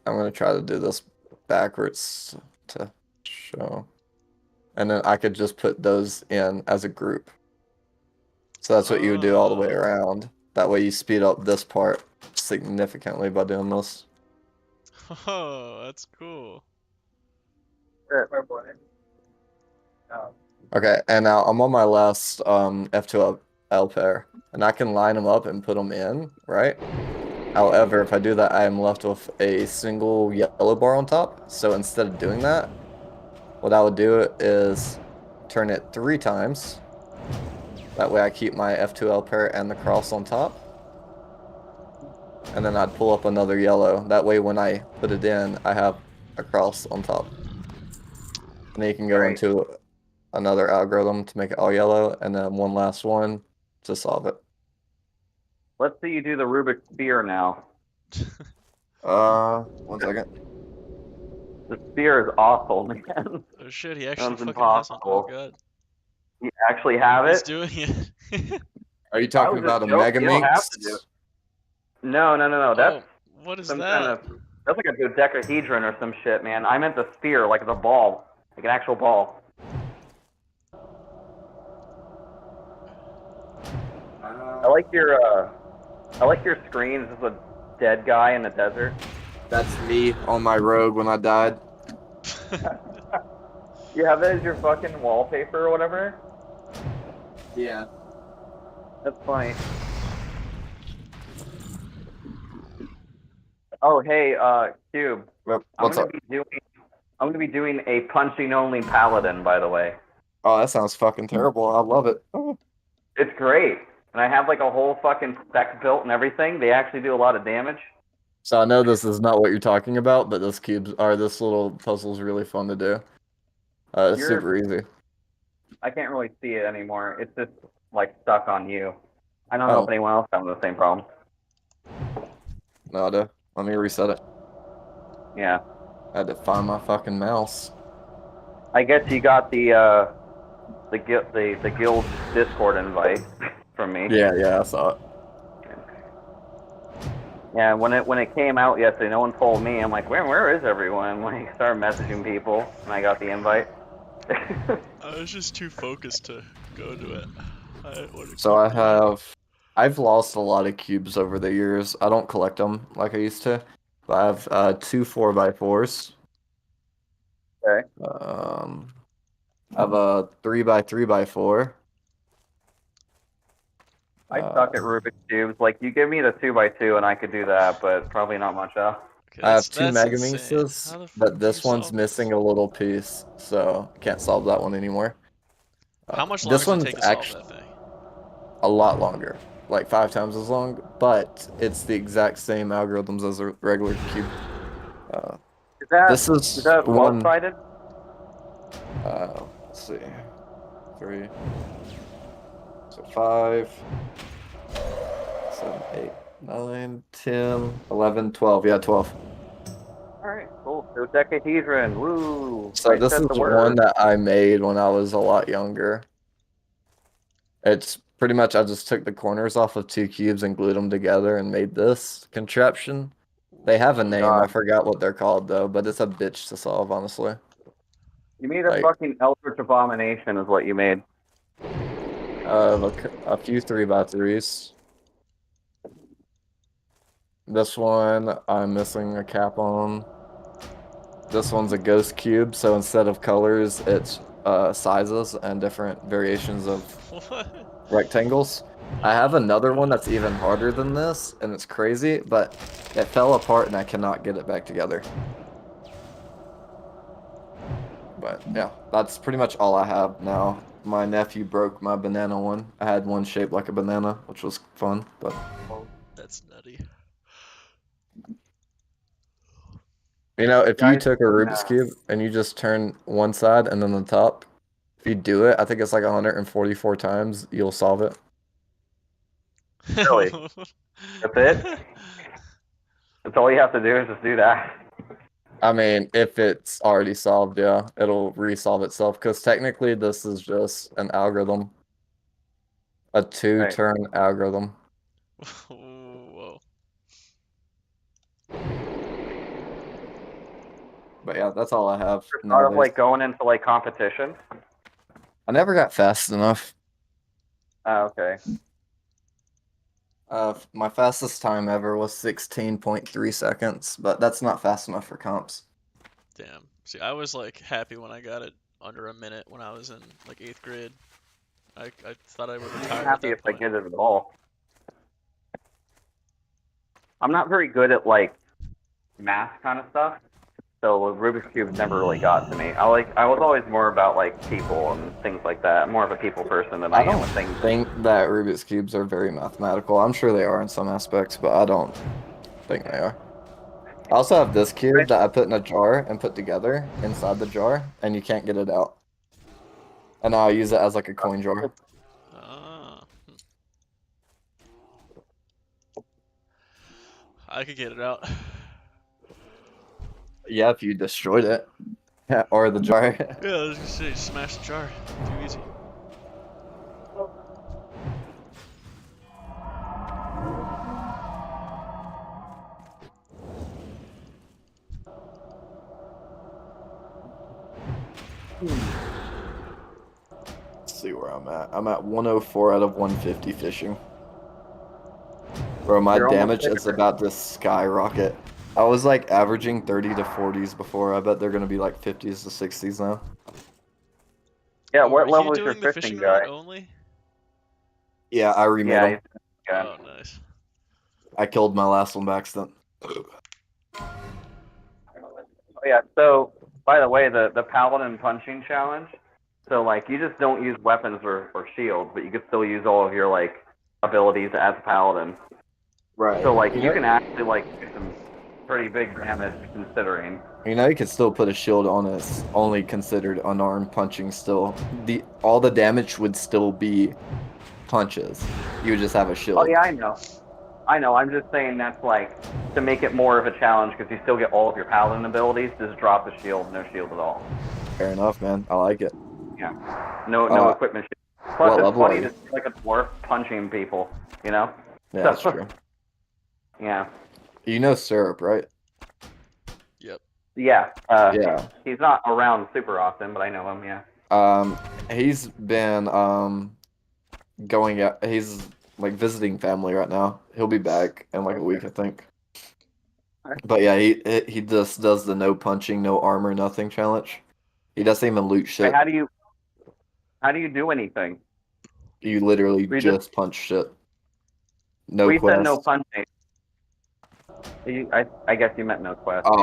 I'm going to try to do this backwards to show. And then I could just put those in as a group. So that's what you would do all the way around. That way you speed up this part significantly by doing this. Oh, that's cool. Okay, and now I'm on my last F2L pair, and I can line them up and put them in, right? However, if I do that, I am left with a single yellow bar on top. So instead of doing that, what I would do is turn it 3 times. That way I keep my F2L pair and the cross on top. And then I'd pull up another yellow. That way when I put it in, I have a cross on top. And then you can go into another algorithm to make it all yellow, and then one last one to solve it. Let's see you do the Rubik's sphere now. 1 second. The sphere is awful, man. Oh shit, he actually Sounds fucking has one. Oh impossible. god. You actually have He's it? doing it. Are you I talking was about a just joking. Mega You don't have Minx? to do it. No. That's what is some that? kind of. That's like a dodecahedron or some shit, man. I meant the sphere, like the ball, like an actual ball. I like your screen. This is a dead guy in the desert. That's me on my rogue when I died. You have that as your fucking wallpaper or whatever? Yeah. That's funny. Oh, hey, Cube. What's up? I'm gonna be doing a punching only paladin, by the way. Oh, that sounds fucking terrible. I love it. Oh. It's great. And I have like a whole fucking spec built and everything. They actually do a lot of damage. So I know this is not what you're talking about, but this little puzzle is really fun to do. It's super easy. I can't really see it anymore. It's just like stuck on you. I don't know if anyone else having the same problem. No, let me reset it. Yeah. I had to find my fucking mouse. I guess you got the guild Discord invite from me. Yeah, I saw it. Yeah, when it came out yesterday, no one told me. I'm like, where is everyone? Like, started messaging people, and I got the invite. I was just too focused to go to it. So I've lost a lot of cubes over the years. I don't collect them like I used to, but I have 2 4x4s. Okay. I have a 3x3x4. I suck at Rubik's cubes. Like, you give me the 2x2, and I could do that, but probably not much else. I have 2 Mega Minxes, but this one's missing a little piece, so can't solve that one anymore. How much longer This does it one's take to solve actually that thing? a lot longer, like 5 times as long, but it's the exact same algorithms as a regular cube. This is that one. well-sided? Let's see, 3. So 5, 7, 8, 9, 10, 11, 12. Yeah, 12. Alright, cool. Dodecahedron, woo! So Right, this said is the word. one that I made when I was a lot younger. It's pretty much I just took the corners off of 2 cubes and glued them together and made this contraption. They have a name. I forgot what they're called though, but it's a bitch to solve, honestly. You made a fucking Eldritch Abomination is what you made. A few 3x3s. This one I'm missing a cap on. This one's a ghost cube, so instead of colors, it's sizes and different variations of rectangles. I have another one that's even harder than this, and it's crazy, but it fell apart and I cannot get it back together. But yeah, that's pretty much all I have now. My nephew broke my banana one. I had one shaped like a banana, which was fun, but... That's nutty. You know, if you took a Rubik's Cube and you just turn one side and then the top, if you do it, I think it's like 144 times, you'll solve it. Really? That's it? That's all you have to do is just do that. I mean, if it's already solved, yeah, it'll resolve itself. Because technically, this is just an algorithm, a two-turn algorithm. Whoa. But yeah, that's all I have. Thought of nowadays. like going into like competition. I never got fast enough. Oh, okay. My fastest time ever was 16.3 seconds, but that's not fast enough for comps. Damn. See, I was like happy when I got it under a minute when I was in like 8th grade. I thought I would I'm retire at happy that if I point. get it at all. I'm not very good at like math kind of stuff, so Rubik's Cube never really got to me. I was always more about like people and things like that. I'm more of a people person than I am with things. I think that Rubik's Cubes are very mathematical. I'm sure they are in some aspects, but I don't think they are. I also have this cube that I put in a jar and put together inside the jar, and you can't get it out. And now I use it as like a coin jar. I could get it out. Yeah, if you destroyed it. Yeah, or the jar. Yeah, I was gonna say, smash the jar. Too easy. Let's see where I'm at. I'm at 104 out of 150 fishing. Bro, my You're almost damage there. is about to skyrocket. I was like averaging 30 to 40s before. I bet they're gonna be like 50s to 60s now. Yeah, Oh, what are level you is your doing the fishing rod guy? only? Yeah, I remade Yeah, them. Oh, nice. I killed my last one by accident. Oh, yeah. So, by the way, the paladin punching challenge. So, like, you just don't use weapons or shields, but you can still use all of your like abilities as a paladin. Right. So, like, you can actually like do some pretty big damage considering. You know, you can still put a shield on it. It's only considered unarmed punching still. All the damage would still be punches. You would just have a shield. Oh yeah, I know. I'm just saying that's like to make it more of a challenge because you still get all of your paladin abilities. Just drop the shield, no shield at all. Fair enough, man. I like it. Yeah. No equipment. Plus, what it's level funny are to you? see like a dwarf punching people. You know. Yeah, that's true. Yeah. You know Syrup, right? Yep. Yeah. Yeah. He's not around super often, but I know him. Yeah. He's been going out. He's like visiting family right now. He'll be back in like a week, I think. But yeah, he just does the no punching, no armor, nothing challenge. He doesn't even loot shit. Wait, how do you do anything? You literally We just punch shit. No we quest. said no punching. I guess you meant no quest. Oh,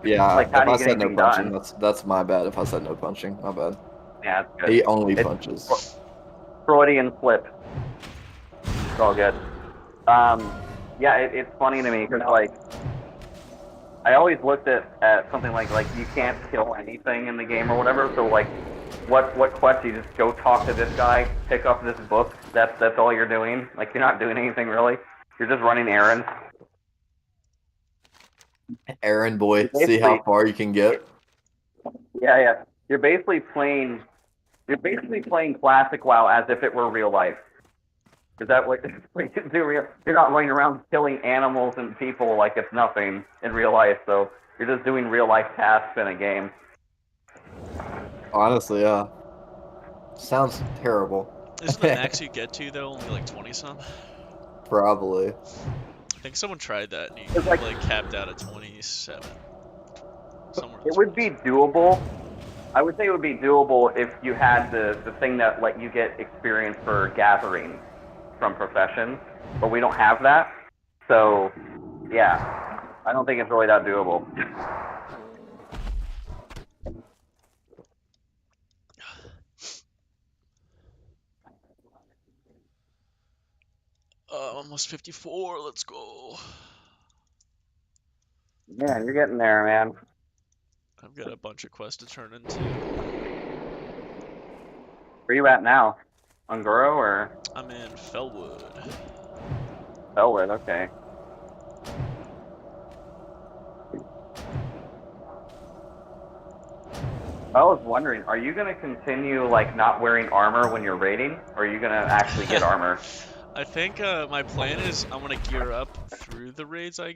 yeah. Like, how if do I you get said no anything punching, done? that's my bad. If I said no punching, my bad. Yeah, that's good. He only It's punches. Freudian slip. It's all good. Yeah, it's funny to me because like I always looked at something like you can't kill anything in the game or whatever. So like, what quest? You just go talk to this guy, pick up this book. That's all you're doing. Like you're not doing anything really. You're just running errands. Errand boy, see how far you can get. Yeah. You're basically playing classic WoW as if it were real life. Is that what you do? You're not running around killing animals and people like it's nothing in real life. So you're just doing real life tasks in a game. Honestly, yeah. Sounds terrible. Isn't the max you get to though only like 20 some? Probably. I think someone tried that and you like capped out at 27. Somewhere. It would be doable. I would say it would be doable if you had the thing that let you get experience for gathering from professions, but we don't have that. So, yeah, I don't think it's really that doable. Almost 54. Let's go. Yeah, you're getting there, man. I've got a bunch of quests to turn into. Where you at now? On Goro or? I'm in Fellwood. Fellwood, okay. I was wondering, are you gonna continue like not wearing armor when you're raiding, or are you gonna actually get armor? I think my plan is I'm gonna gear up through the raids I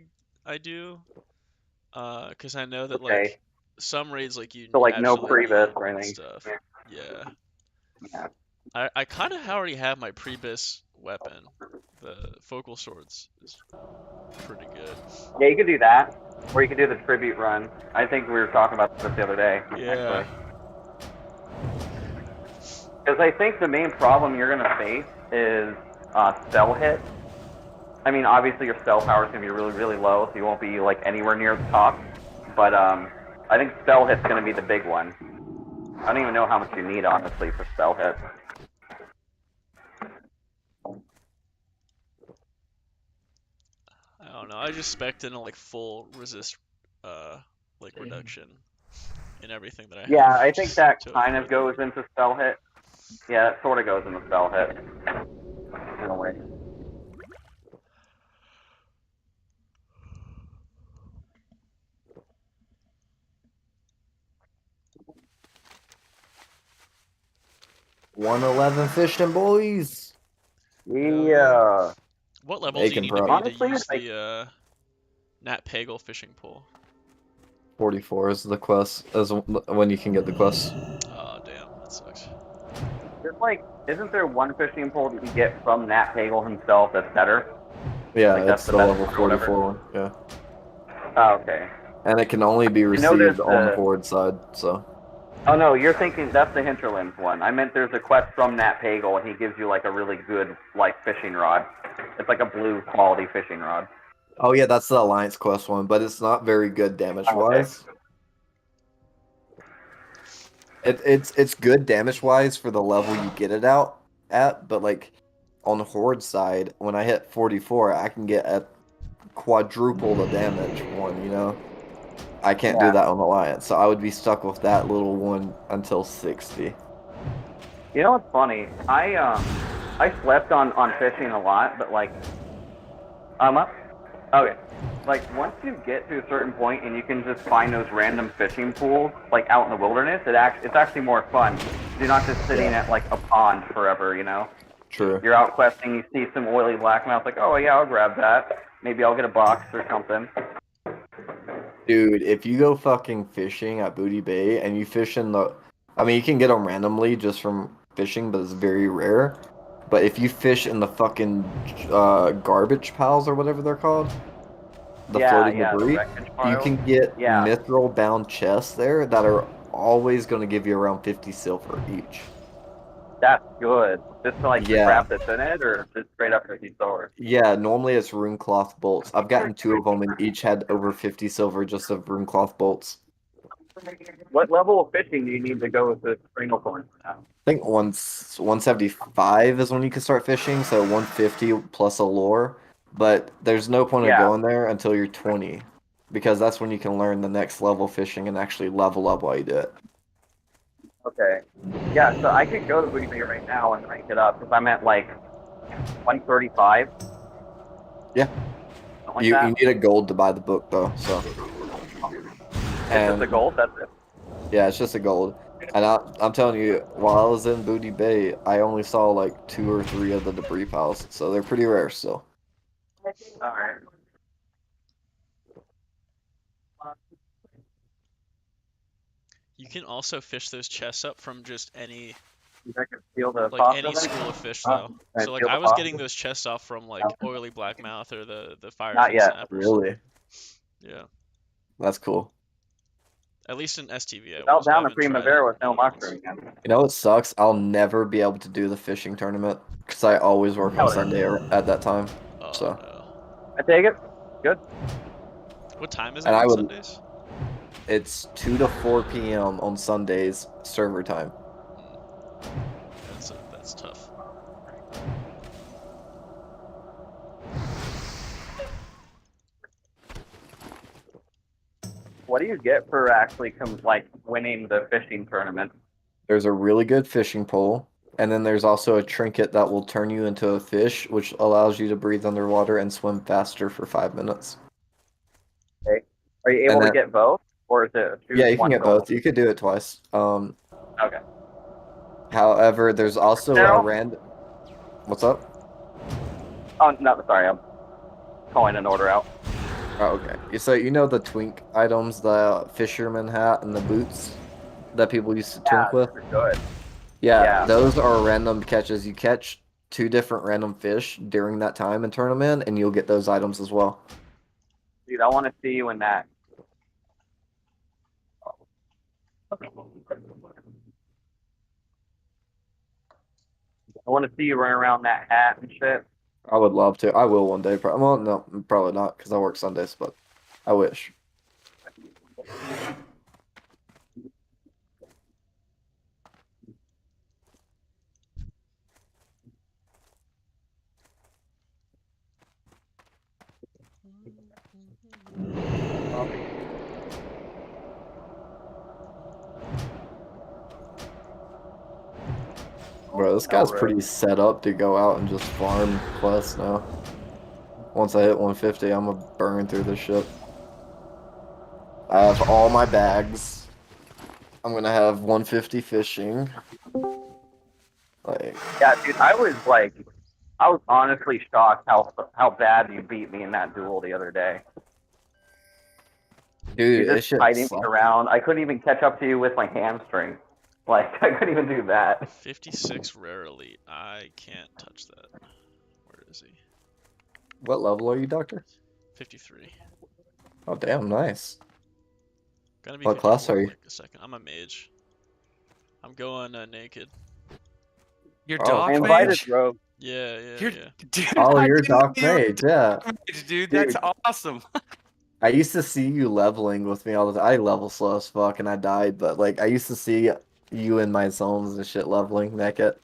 do, because I know that Okay. like some raids like you So like no absolutely pre-bis need or anything. stuff. Yeah. Yeah. I kind of already have my pre-bis weapon. The focal swords is pretty good. Yeah, you could do that, or you could do the tribute run. I think we were talking about this the other day. Yeah. Because I think the main problem you're gonna face is spell hit. I mean, obviously your spell power is gonna be really, really low, so you won't be like anywhere near the top. But I think spell hit's gonna be the big one. I don't even know how much you need honestly for spell hit. I don't know. I just spec'd in a like full resist like reduction in everything that I have. Yeah, I think just that to kind of avoid goes into spell hit. Yeah, it sort of goes into spell hit. In a way. $111 fishing, boys. Yeah. What level do you Bacon, need bro. to be to Honestly, use like- the Nat Pagel fishing pole? 44 is the quest, as when you can get the quest. Oh damn, that sucks. There's like, isn't there one fishing pole that you get from Nat Pagel himself that's better? Yeah, Like, that's it's the the best level one or whatever. 44 one. Yeah. Oh, okay. And it can only be I know there's received on the the- horde side, so. Oh no, you're thinking that's the Hinterlands one. I meant there's a quest from Nat Pagel, and he gives you like a really good like fishing rod. It's like a blue quality fishing rod. Oh yeah, that's the Alliance quest one, but it's not very good damage wise. It's good damage wise for the level you get it out at, but like on the horde side, when I hit 44, I can get a quadruple the damage one, you know? I can't do that on Alliance, so I would be stuck with that little one until 60. You know what's funny? I slept on fishing a lot, but like okay. Like once you get to a certain point and you can just find those random fishing pools like out in the wilderness, it's actually more fun. You're not just sitting at like a pond forever, you know? True. You're out questing, you see some oily blackmouth, like, oh yeah, I'll grab that. Maybe I'll get a box or something. Dude, if you go fucking fishing at Booty Bay and you fish in the... I mean, you can get them randomly just from fishing, but it's very rare. But if you fish in the fucking garbage piles or whatever they're called, the floating the debris, wreckage you pile. can get Yeah. mithril-bound chests there that are always going to give you around 50 silver each. That's good. Just to like the Yeah. crap that's in it, or just straight up 50 silver? Yeah, normally it's rune cloth bolts. I've gotten 2 of them and each had over 50 silver just of rune cloth bolts. What level of fishing do you need to go with the Springlethorn now? I think 175 is when you can start fishing, so 150 plus a lure. But there's no point of Yeah. going there until you're 20, because that's when you can learn the next level fishing and actually level up while you do it. Okay. Yeah, so I could go to Booty Bay right now and rank it up, because I'm at like 135. Yeah. Something like You that. need a gold to buy the book though, so. It's just a gold, that's it. Yeah, it's just a gold. And I'm telling you, while I was in Booty Bay, I only saw like 2 or 3 of the debris piles, so they're pretty rare still. Alright. You can also fish those chests up from just any I can steal the like pasta any then? school of fish Huh? though. Can I So like steal the I was pasta? getting those chests off from like oily blackmouth or the fire Not fin yet. snappers. Really? Yeah. That's cool. At least in STV. Fell down to Primavera with no mushroom. You know what sucks? I'll never be able to do the fishing tournament because I always work on Sunday at that time. So. I take it. Good. What time is it And I on would. Sundays? It's 2 to 4 p.m. on Sundays server time. That's tough. What do you get for actually winning the fishing tournament? There's a really good fishing pole, and then there's also a trinket that will turn you into a fish, which allows you to breathe underwater and swim faster for 5 minutes. Okay. Are you able And to that- get both? or is it Yeah, you can one get gold? both. You could do it twice. Okay. However, there's also a Now? random. What's up? Oh no, sorry, I'm calling an order out. Oh, okay. So you know the twink items, the fisherman hat and the boots that people used to twink with? They're good. Yeah, Yeah. those are random catches. You catch 2 different random fish during that time in tournament, and you'll get those items as well. Dude, I want to see you in that. I want to see you run around that hat and shit. I would love to. I will one day. Well, no, probably not because I work Sundays, but I wish. Bro, this guy's pretty set up to go out and just farm quests now. Once I hit 150, I'm gonna burn through this shit. I have all my bags. I'm gonna have 150 fishing. Like, Yeah, dude, I was honestly shocked how bad you beat me in that duel the other day. dude, You're this just shit hiding me sucks. around. I couldn't even catch up to you with my hamstring. Like, I couldn't even do that. 56 rare elite. I can't touch that. Where is he? What level are you, Doctor? 53. Oh, damn, nice. Gonna be What class 54 are in you? like a second. I'm a mage. I'm going naked. Your Oh, doc I invited mage? Rogue. Yeah, yeah, You're, yeah. dude, Oh, I you're didn't Doc know you were Mage, yeah. doc mage, dude. That's Dude, awesome. I used to see you leveling with me all the time. I level slow as fuck and I died, but like I used to see you in my zones and shit leveling naked.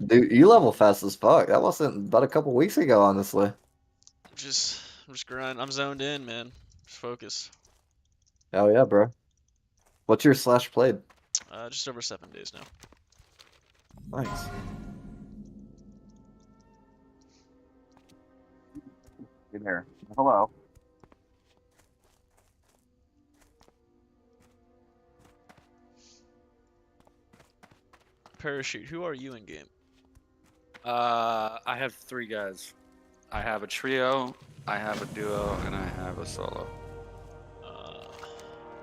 Dude, you level fast as fuck. That wasn't but a couple weeks ago, honestly. I'm just grinding. I'm zoned in, man. Just focus. Hell yeah, bro. What's your slash played? Just over 7 days now. Nice. Good here. Hello. Parachute. Who are you in game? I have 3 guys. I have a trio, I have a duo, and I have a solo.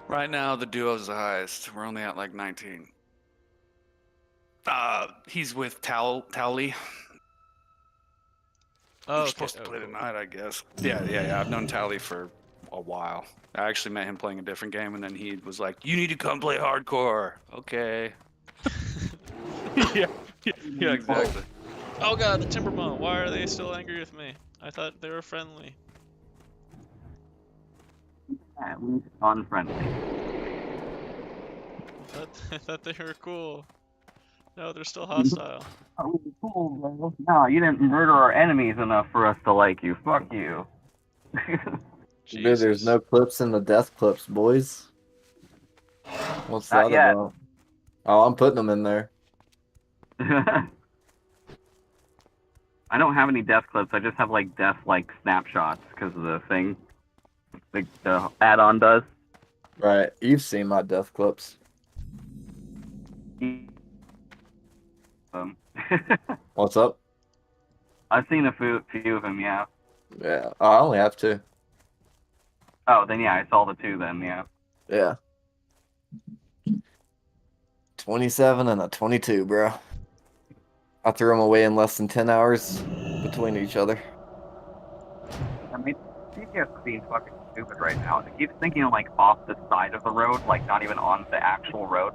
Right now, the duo's the highest. We're only at like 19. He's with Towley. Oh, We're supposed to play tonight, I guess. Yeah. I've known Tally for a while. I actually met him playing a different game, and then he was like, "You need to come play hardcore." Okay. yeah, exactly. Oh god, the Timbermont. Why are they still angry with me? I thought they were friendly. At least unfriendly. I thought they were cool. No, they're still hostile. Oh, cool, bro. No, you didn't murder our enemies enough for us to like you. Fuck you. Dude, there's no clips in the death clips, boys. What's Not that yet. about? Oh, I'm putting them in there. I don't have any death clips. I just have like death snapshots because of the thing the add-on does. Right, you've seen my death clips. What's up? I've seen a few of them, yeah. Yeah, oh, I only have 2. Oh, then yeah, I saw the 2 then, yeah. Yeah. 27 and a 22, bro. I threw them away in less than 10 hours between each other. I mean, GPS is being fucking stupid right now. It keeps thinking like off the side of the road, like not even on the actual road.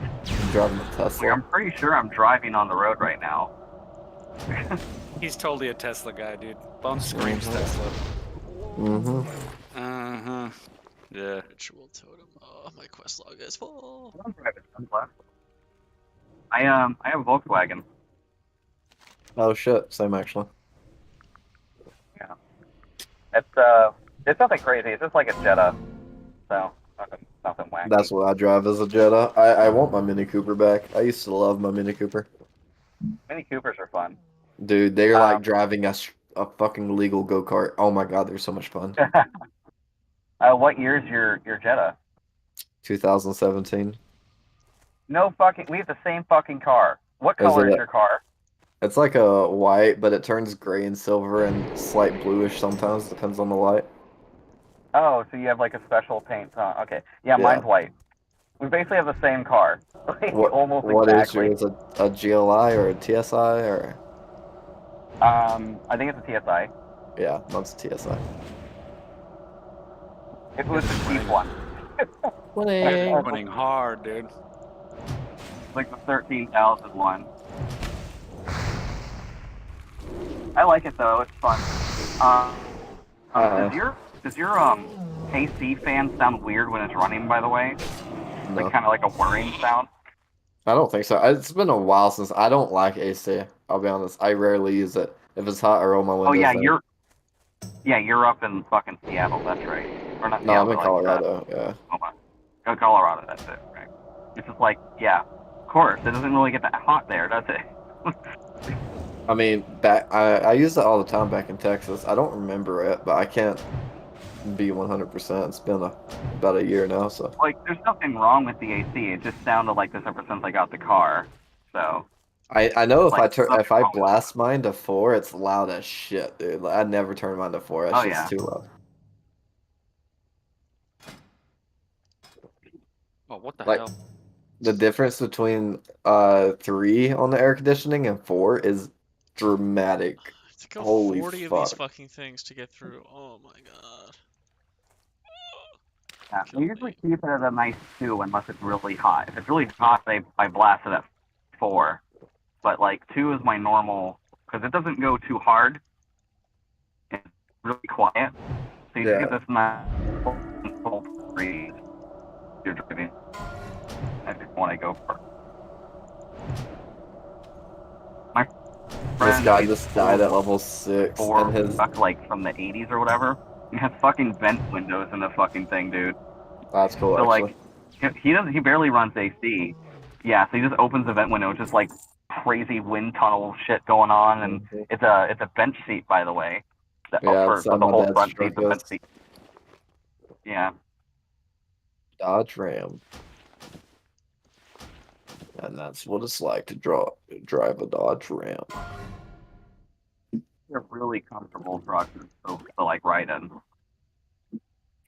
I'm driving a Tesla. Like, I'm pretty sure I'm driving on the road right now. He's totally a Tesla guy, dude. Bone screams Tesla. Mm-hmm. Uh-huh. Yeah. Ritual totem. Oh, my quest log is full. I'm driving Tesla. I have a Volkswagen. Oh shit, same actually. Yeah. It's nothing crazy. It's just like a Jetta. So nothing wacky. That's what I drive as a Jetta. I want my Mini Cooper back. I used to love my Mini Cooper. Mini Coopers are fun. Dude, they're like driving a fucking legal go-kart. Oh my god, they're so much fun. What year is your Jetta? 2017. No fucking. We have the same fucking car. What Is color it is a- your car? It's like a white, but it turns gray and silver and slight bluish sometimes, depends on the light. Oh, so you have like a special paint. Okay. Yeah, Yeah. mine's white. We basically have the same car. Like, almost What is exactly. yours? A GLI or a TSI or? I think it's a TSI. Yeah, mine's a TSI. It was the cheap one. Winning hard, dude. Like the 13,001. I like it though. It's fun. Does your AC fan sound weird when it's running? By the way, No. like kind of like a whirring sound. I don't think so. It's been a while since I don't like AC. I'll be honest. I rarely use it. If it's hot, I roll my windows Oh yeah, down. you're up in fucking Seattle. That's right. Or not No, Seattle, I'm in but, Colorado. Yeah. Oh, Colorado. That's it. Right. It's just like of course, it doesn't really get that hot there, does it? I mean, I use it all the time back in Texas. I don't remember it, but I can't be 100%. It's been about a year now, so. Like, there's nothing wrong with the AC. It just sounded like this ever since I got the car. So. I know if Like, if I blast mine to 4, it's loud as shit, dude. Like, I never turn mine to 4. That Oh, shit's yeah. too loud. Oh, what the Like, hell? the difference between 3 on the air conditioning and 4 is dramatic. It's like Holy 40 of fuck. these fucking things to get through. Oh my god. Yeah, we usually keep it at a nice 2 unless it's really hot. If it's really hot, I blast it at 4. But, like, 2 is my normal, because it doesn't go too hard. It's really quiet. So you just get this nice full breeze. You're driving. That's what I go for. My This guy friend just died at level 6, and his... like, from the 80s or whatever. He has fucking vent windows in the fucking thing, dude. That's cool, So, actually. like, he barely runs AC. Yeah, so he just opens the vent window, just like crazy wind tunnel shit going on, and it's a bench seat, by the way. Yeah, for it's the on my whole dad's front truck seat's a bench is. seat. Yeah. Dodge Ram. And that's what it's like to drive a Dodge Ram. They're really comfortable trucks to like ride in.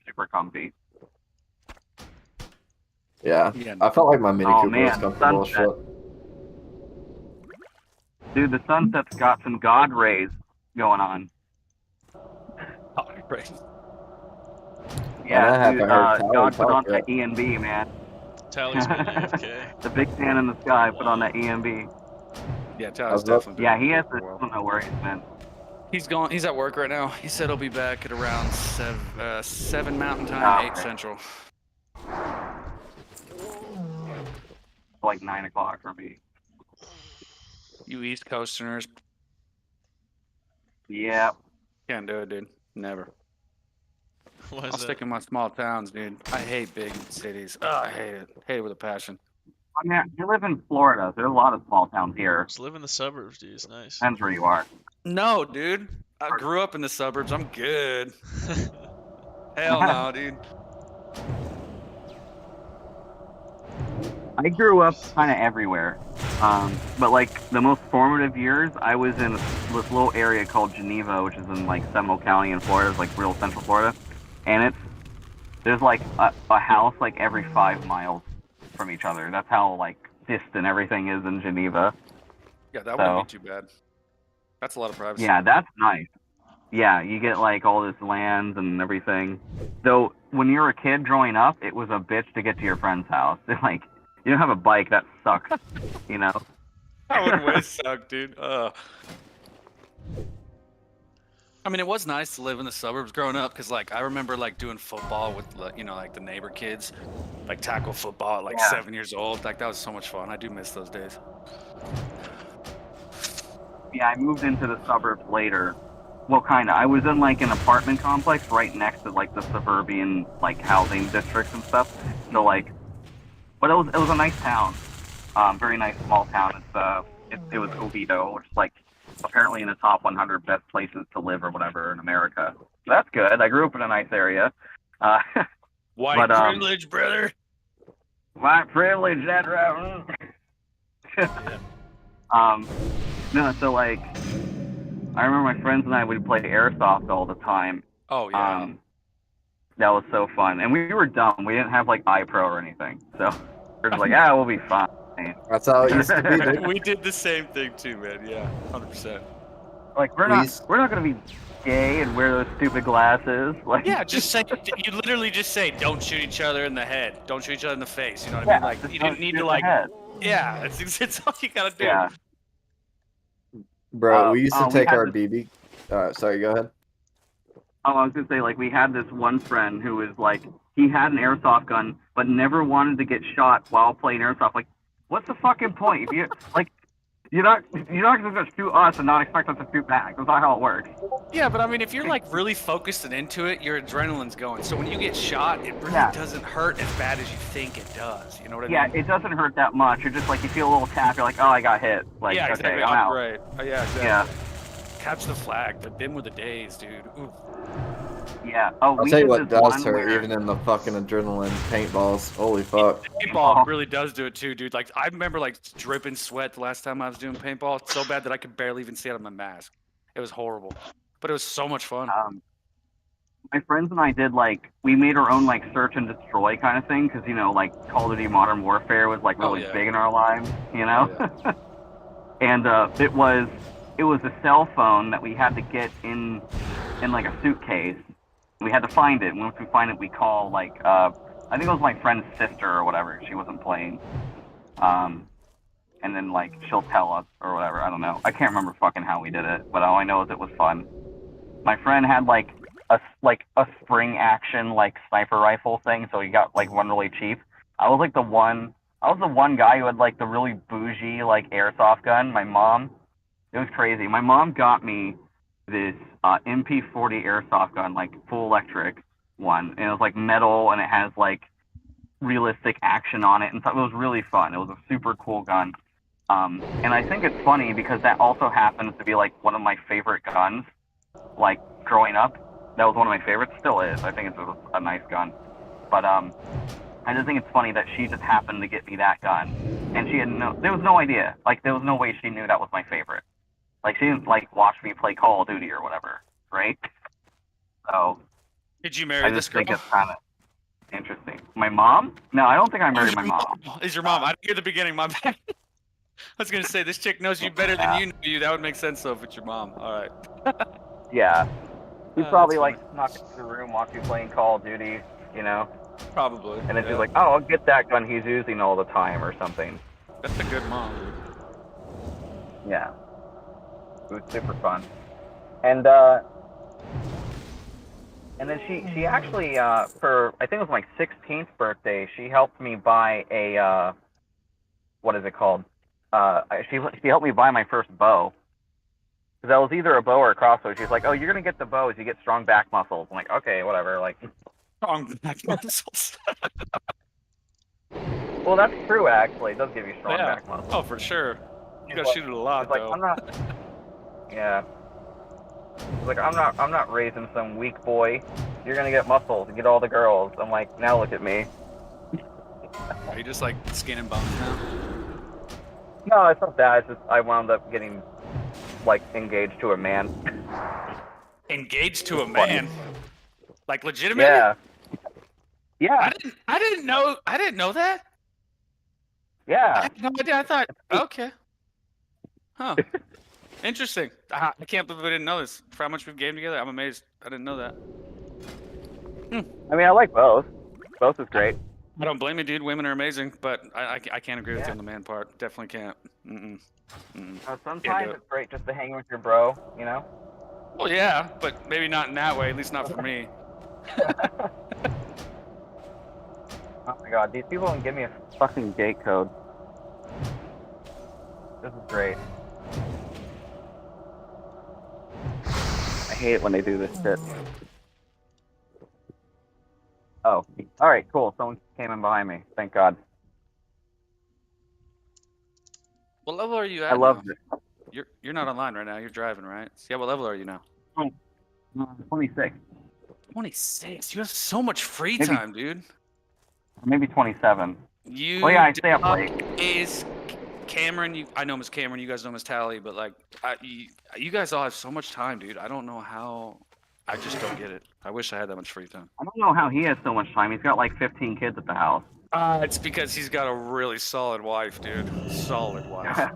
Super comfy. Yeah, I felt like my Mini Oh, Cooper was man, comfortable as Sunset. shit. Dude, the Sunset's got some God rays going on. God rays. Yeah, that dude, happened, I heard Tally God put talk on yet. that ENB, man. Tally's been AFK. The big man in the sky put on that ENB. Yeah, Tyler's definitely been Yeah, he has for a to, while. I don't know where he's been. He's gone. He's at work right now. He said he'll be back at around 7 Mountain Time, 8 okay. Central. Like 9 o'clock for me. You East Coasters Yeah. can't do it, dude. Never. What I'll is stick in my small towns, dude. I hate big cities. Oh, I hate it. Hate it with a passion. I mean, you live in Florida. There's a lot of small towns here. Just live in the suburbs, dude. It's nice. Depends where you are. No, dude. I grew up in the suburbs. I'm good. Hell no, dude. I grew up kind of everywhere. But like the most formative years, I was in this little area called Geneva, which is in like Seminole County in Florida. It's like real central Florida. And there's like a house like every 5 miles from each other. That's how like distant everything is in Geneva. Yeah, that wouldn't be too bad. That's a lot of privacy. Yeah, that's nice. Yeah, you get like all this land and everything. Though when you were a kid growing up, it was a bitch to get to your friend's house. Like you don't have a bike, that sucks. You know. That would way suck, dude. I mean, it was nice to live in the suburbs growing up because, like, I remember like doing football with, like the neighbor kids, like tackle football at like 7 years old. Like that was so much fun. I do miss those days. Yeah, I moved into the suburbs later. Well, kind of. I was in like an apartment complex right next to like the suburban like housing districts and stuff. So like, but it was a nice town. Very nice small town. It was Oviedo, which is like apparently in the top 100 best places to live or whatever in America. So that's good. I grew up in a nice area. Uh, White but, privilege, brother. white privilege, that right. No, so like, I remember my friends and I would play airsoft all the time. Oh yeah. That was so fun, and we were dumb. We didn't have like iPro or anything, so we're just like, ah, we'll be fine. That's how it used to be, dude. We did the same thing too, man. Yeah, 100%. Like we're not gonna be gay and wear those stupid glasses. Like Yeah, just say you literally just say, don't shoot each other in the head, don't shoot each other in the face. You know what I mean? Like you didn't need to like. Yeah, it's all you gotta do. Yeah. Bro, we used to we take had our this- BB. Sorry, go ahead. Oh, I was gonna say, like, we had this one friend who was like, he had an airsoft gun, but never wanted to get shot while playing airsoft. Like, what's the fucking point? If you like, you're not gonna shoot us and not expect us to shoot back. That's not how it works. Yeah, but I mean, if you're like really focused and into it, your adrenaline's going. So when you get shot, it really doesn't hurt as bad as you think it does. You know what I Yeah, mean? it doesn't hurt that much. You're just like, you feel a little tap. You're like, oh, I got hit. Like, yeah, okay, exactly. I'm out. Right. Yeah, exactly. Yeah. Catch the flag. Them were the days, dude. Oof. Yeah. Oh, I'll we tell you did what this does one hurt, where- even in the fucking adrenaline paintballs. Holy fuck. Paintball really does do it too, dude. Like I remember like dripping sweat the last time I was doing paintball. So bad that I could barely even see out of my mask. It was horrible, but it was so much fun. My friends and I did like, we made our own like search and destroy kind of thing, because, you know, like Call of Duty Modern Warfare was like really big in our lives, you know. And it was a cell phone that we had to get in like a suitcase. We had to find it. And once we find it, we call like I think it was my friend's sister or whatever. She wasn't playing. And then like she'll tell us or whatever. I don't know. I can't remember fucking how we did it, but all I know is it was fun. My friend had like a spring action like sniper rifle thing, so he got like one really cheap. I was the one guy who had like the really bougie like airsoft gun. It was crazy. My mom got me this MP40 airsoft gun, like full electric one, and it was like metal and it has like realistic action on it, and so it was really fun. It was a super cool gun. And I think it's funny because that also happens to be like one of my favorite guns, like growing up. That was one of my favorites, still is. I think it's a nice gun. But I just think it's funny that she just happened to get me that gun, and there was no idea. Like there was no way she knew that was my favorite. Like she didn't like watch me play Call of Duty or whatever, right? So Did you marry I this just girl? think it's kind of interesting. My mom? No, I don't think I married my mom. Is your mom? I didn't hear the beginning. My bad. I was gonna say this chick knows you better than you know you. That would make sense though if it's your mom. All right. Yeah. She's Oh, probably that's like snuck into the room while she's playing Call of Duty, you know? Probably. And then she's like, oh, I'll get that gun he's using all the time or something. That's a good mom, dude. Yeah. It was super fun. And then she actually, for, I think it was my 16th birthday, she helped me buy a, what is it called? She helped me buy my first bow. Because that was either a bow or a crossbow. She's like, oh, you're going to get the bow as you get strong back muscles. I'm like, okay, whatever. Like, strong back muscles. Well, that's true, actually. It does give you strong Yeah. back muscles. Oh, for sure. You gotta shoot it a lot, She's like, though. I'm not... Yeah. She's like, I'm not raising some weak boy. You're going to get muscles and get all the girls. I'm like, now look at me. Are you just like skin and bones now? No, it's not that. It's just I wound up getting, like, engaged to a man. Engaged to a man? Like legitimately? Yeah. Yeah. I didn't know that. Yeah. I had no idea. I thought, okay. Huh. Interesting. I can't believe we didn't know this. For how much we've gamed together, I'm amazed. I didn't know that. I mean, I like both. Both is great. I don't blame you, dude. Women are amazing, but I can't agree with you on the man part. Definitely can't. Sometimes it's great just to hang with your bro, you know? Well, yeah, but maybe not in that way. At least not for me. Oh my god, these people don't give me a fucking gate code. This is great. I hate it when they do this shit. Oh, alright, cool. Someone came in behind me. Thank god. What level are you at? I loved now? it. You're not online right now. You're driving, right? Yeah. What level are you now? 26. 26. You have so much free Maybe- time, dude. Maybe 27. You. Oh yeah, I stay up Doc, late. Is Cameron? I know Miss Cameron. You guys know Miss Tally, but like, you guys all have so much time, dude. I don't know how. I just don't get it. I wish I had that much free time. I don't know how he has so much time. He's got like 15 kids at the house. It's because he's got a really solid wife, dude. Solid wife.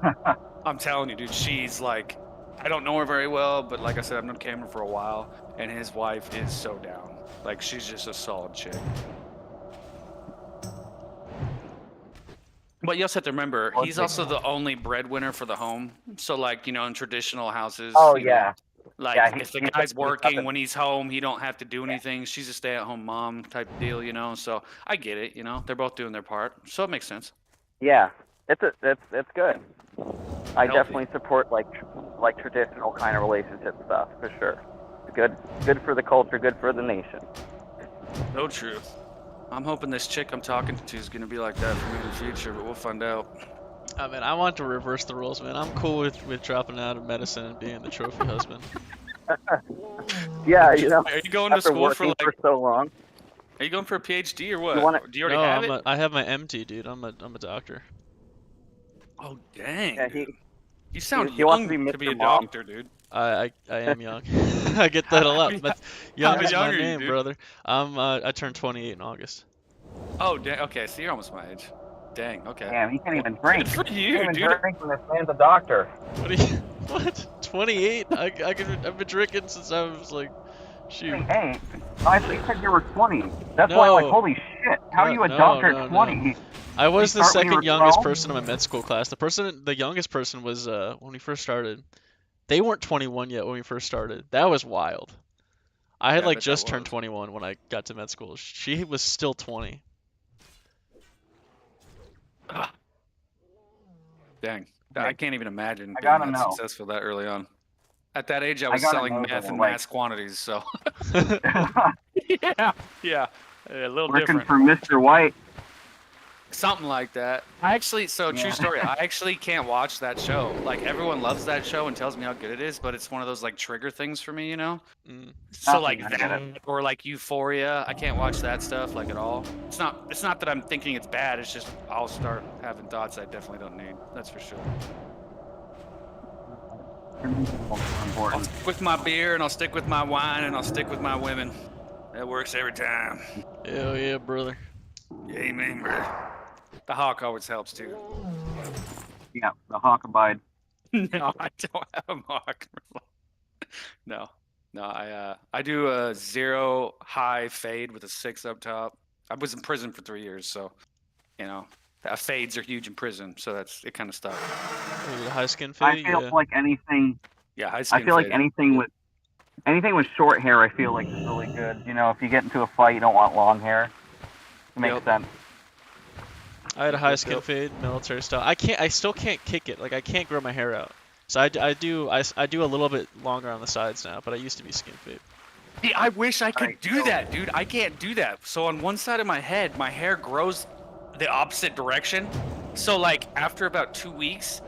I'm telling you, dude. She's like, I don't know her very well, but like I said, I've known Cameron for a while, and his wife is so down. Like, she's just a solid chick. But you also have to remember, he's also the only breadwinner for the home. So, like, in traditional houses. Oh, you know, yeah. like, Yeah, if the he's guy's got working the- when he's home, he don't have to do anything. She's a stay-at-home mom type deal, So I get it. They're both doing their part, so it makes sense. Yeah, it's good. I Healthy. definitely support like traditional kind of relationship stuff for sure. It's good for the culture, good for the nation. So true. I'm hoping this chick I'm talking to is gonna be like that for me in the future, but we'll find out. I mean, I want to reverse the roles, man. I'm cool with dropping out of medicine and being the trophy husband. Yeah, Are you going to after school for working like? so long. Are you going for a PhD or what? wanna- Do you already No, have it? I have my MD, dude. I'm a doctor. Oh dang! Yeah, You sound he wants young to be be a Mr. Mom. doctor, dude. I am young. I get that a lot. But young is young my are you, name, dude? brother. I turned 28 in August. Oh, dang. Okay, so you're almost my age. Dang. Okay. Damn, he can't even drink. Good for He you, can't dude. even drink when this man's a doctor. What? Are you, what? 28? I've been drinking since I was like, shoot. Hey, I thought you said you were 20. That's why I'm like, No. holy shit! How are you a No, doctor no, at 20? no. I was the start when you second were youngest 12? person in my med school class. The youngest person was when we first started. They weren't 21 yet when we first started. That was wild. I had Yeah, I like bet that just turned was. 21 when I got to med school. She was still 20. Dang. I can't even imagine I being gotta that know. successful that early on. At that age, I I was gotta selling know, meth though, in like- mass quantities, so. Yeah. A little Working different. for Mr. White. Something like that. True story. I actually can't watch that show. Like, everyone loves that show and tells me how good it is, but it's one of those, like, trigger things for me, Mm. So, like, Nothing, I get that, or, like, Euphoria. I can't watch that stuff, like, at all. It's not that I'm thinking it's bad. It's just I'll start having thoughts I definitely don't need. That's for sure. I'll stick with my beer, and I'll stick with my wine, and I'll stick with my women. That works every time. Hell yeah, brother. Amen, brother. The hawk always helps, too. Yeah, the hawk abide. No, I don't have a hawk. No, I do a 0 high fade with a 6 up top. I was in prison for 3 years, so fades are huge in prison, so it kind of stuck. High skin I fade. feel Yeah. like anything. Yeah, high I skin feel like fade. anything with short hair, I feel like is really good. If you get into a fight, you don't want long hair. It makes Yep. sense. I had a high skin fade, military style. I still can't kick it. Like I can't grow my hair out. So I do a little bit longer on the sides now, but I used to be skin fade. See, I wish I could do that, dude. I can't do that. So on one side of my head, my hair grows the opposite direction. So like after about 2 weeks,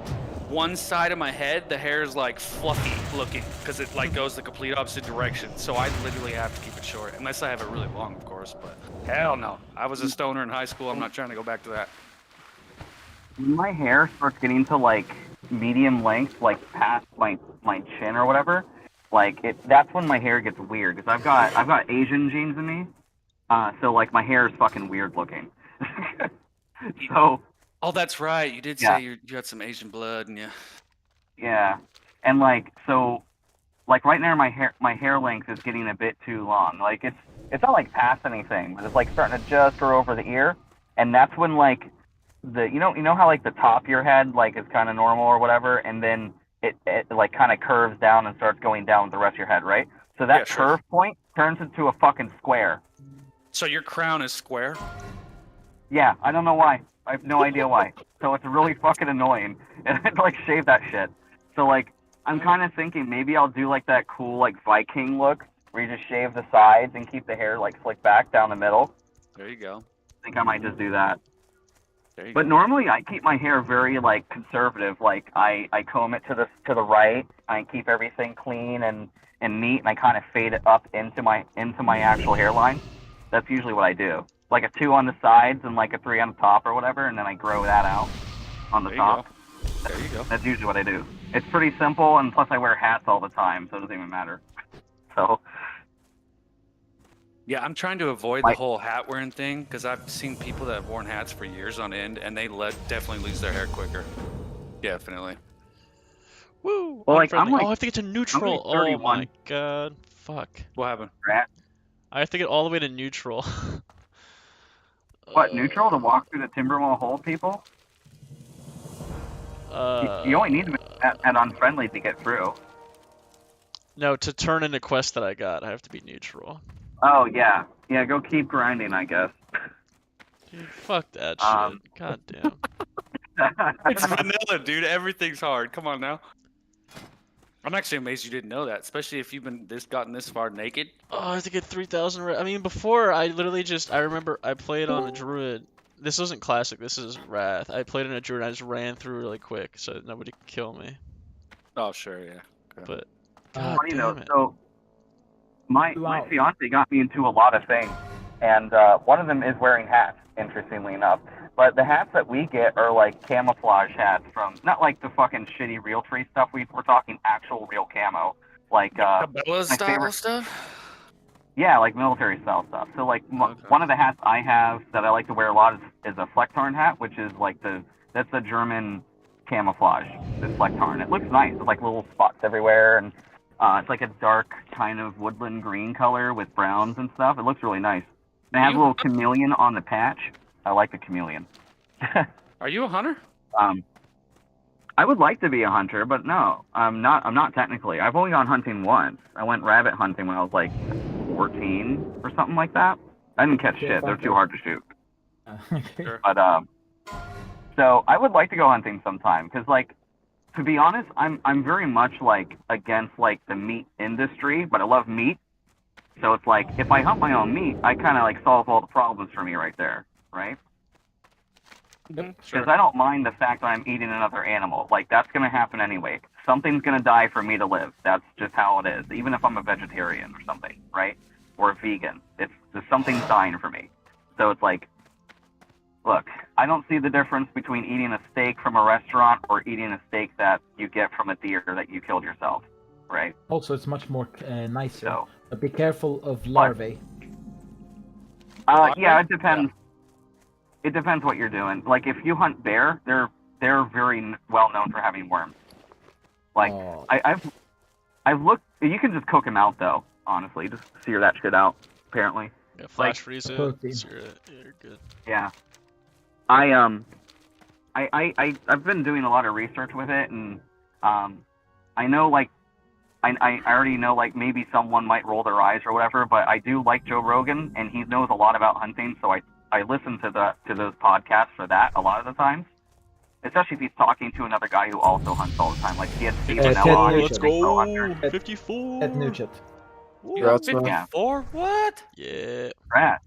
one side of my head, the hair is like fluffy looking because it like goes the complete opposite direction. So I literally have to keep it short, unless I have it really long, of course. But hell no, I was a stoner in high school. I'm not trying to go back to that. When my hair starts getting to like medium length, like past my chin or whatever, that's when my hair gets weird because I've got Asian genes in me, so like my hair is fucking weird looking. So. Oh, that's right. You did Yeah. say you had some Asian blood, and yeah. Yeah, and right now my hair length is getting a bit too long. Like it's not like past anything, but it's like starting to just go over the ear, and that's when like you know how like the top of your head like is kind of normal or whatever, and then it like kind of curves down and starts going down with the rest of your head, right? So that Yeah, sure. curve point turns into a fucking square. So your crown is square? Yeah, I don't know why. I have no idea why. So it's really fucking annoying. And I'd like shave that shit. So like I'm kind of thinking maybe I'll do like that cool like Viking look where you just shave the sides and keep the hair like slicked back down the middle. There you go. I think I might just do that. There you But go. normally I keep my hair very like conservative. Like I comb it to the right. I keep everything clean and and meat, and I kind of fade it up into my actual hairline. That's usually what I do. Like a 2 on the sides and like a 3 on the top or whatever, and then I grow that out on the There you top. There you go. That's usually what I do. It's pretty simple, and plus I wear hats all the time, so it doesn't even matter. So. Yeah, I'm trying to avoid the whole hat wearing thing because I've seen people that have worn hats for years on end, and they definitely lose their hair quicker. Definitely. Woo! Well, like, Unfriendly. I'm like- oh, I have to get to neutral. I'm like Oh my 31. god. Fuck. What happened? I have to get all the way to neutral. What, neutral to walk through the Timberwall hole, people? You only need to be at unfriendly to get through. No, to turn in a quest that I got, I have to be neutral. Oh, yeah. Yeah, go keep grinding, I guess. Dude, fuck that shit. God damn. It's vanilla, dude. Everything's hard. Come on now. I'm actually amazed you didn't know that, especially if you've been gotten this far naked. Oh, I have to get 3,000. I mean, before I literally I remember I played on a druid. This wasn't classic. This is wrath. I played on a druid. And I just ran through really quick, so nobody could kill me. Oh, sure, yeah. Okay. But God Funny though, damn it. so my fiance got me into a lot of things, and one of them is wearing hats, interestingly enough. But the hats that we get are like camouflage hats from, not like the fucking shitty Realtree stuff. We're talking actual real camo. Like, Cabela my style favorite- stuff? Yeah, like military style stuff. So like one of the hats I have that I like to wear a lot is a Flecktarn hat, which is like that's the German camouflage, this Flecktarn. It looks nice. It's like little spots everywhere, and it's like a dark kind of woodland green color with browns and stuff. It looks really nice. And it has a little chameleon on the patch. I like the chameleon. Are you a hunter? I would like to be a hunter, but no, I'm not. I'm not technically. I've only gone hunting once. I went rabbit hunting when I was like 14 or something like that. I didn't catch shit. They're too hard to shoot. But so I would like to go hunting sometime because, like, to be honest, I'm very much like against like the meat industry, but I love meat. So it's like if I hunt my own meat, I kind of like solve all the problems for me right there, right? Because I don't mind the fact that I'm eating another animal. Like, that's going to happen anyway. Something's going to die for me to live. That's just how it is. Even if I'm a vegetarian or something, right? Or a vegan. Something's dying for me. So it's like, look, I don't see the difference between eating a steak from a restaurant or eating a steak that you get from a deer that you killed yourself, right? Also, it's much more nicer. So, but be careful of larvae. Yeah, it depends. It depends what you're doing. Like, if you hunt bear, they're very well known for having worms. Like, I've looked. You can just cook them out though. Honestly, just sear that shit out. Apparently. Yeah, flash freeze it. Sear it. Yeah, you're good. Yeah. I've been doing a lot of research with it, and I know like I already know like maybe someone might roll their eyes or whatever, but I do like Joe Rogan, and he knows a lot about hunting, so I listen to those podcasts for that a lot of the times. Especially if he's talking to another guy who also hunts all the time. Like he had Steve Vanilla on. Let's go. 54. Ted Nugent. Ooh, 54? What? Yeah. Rat.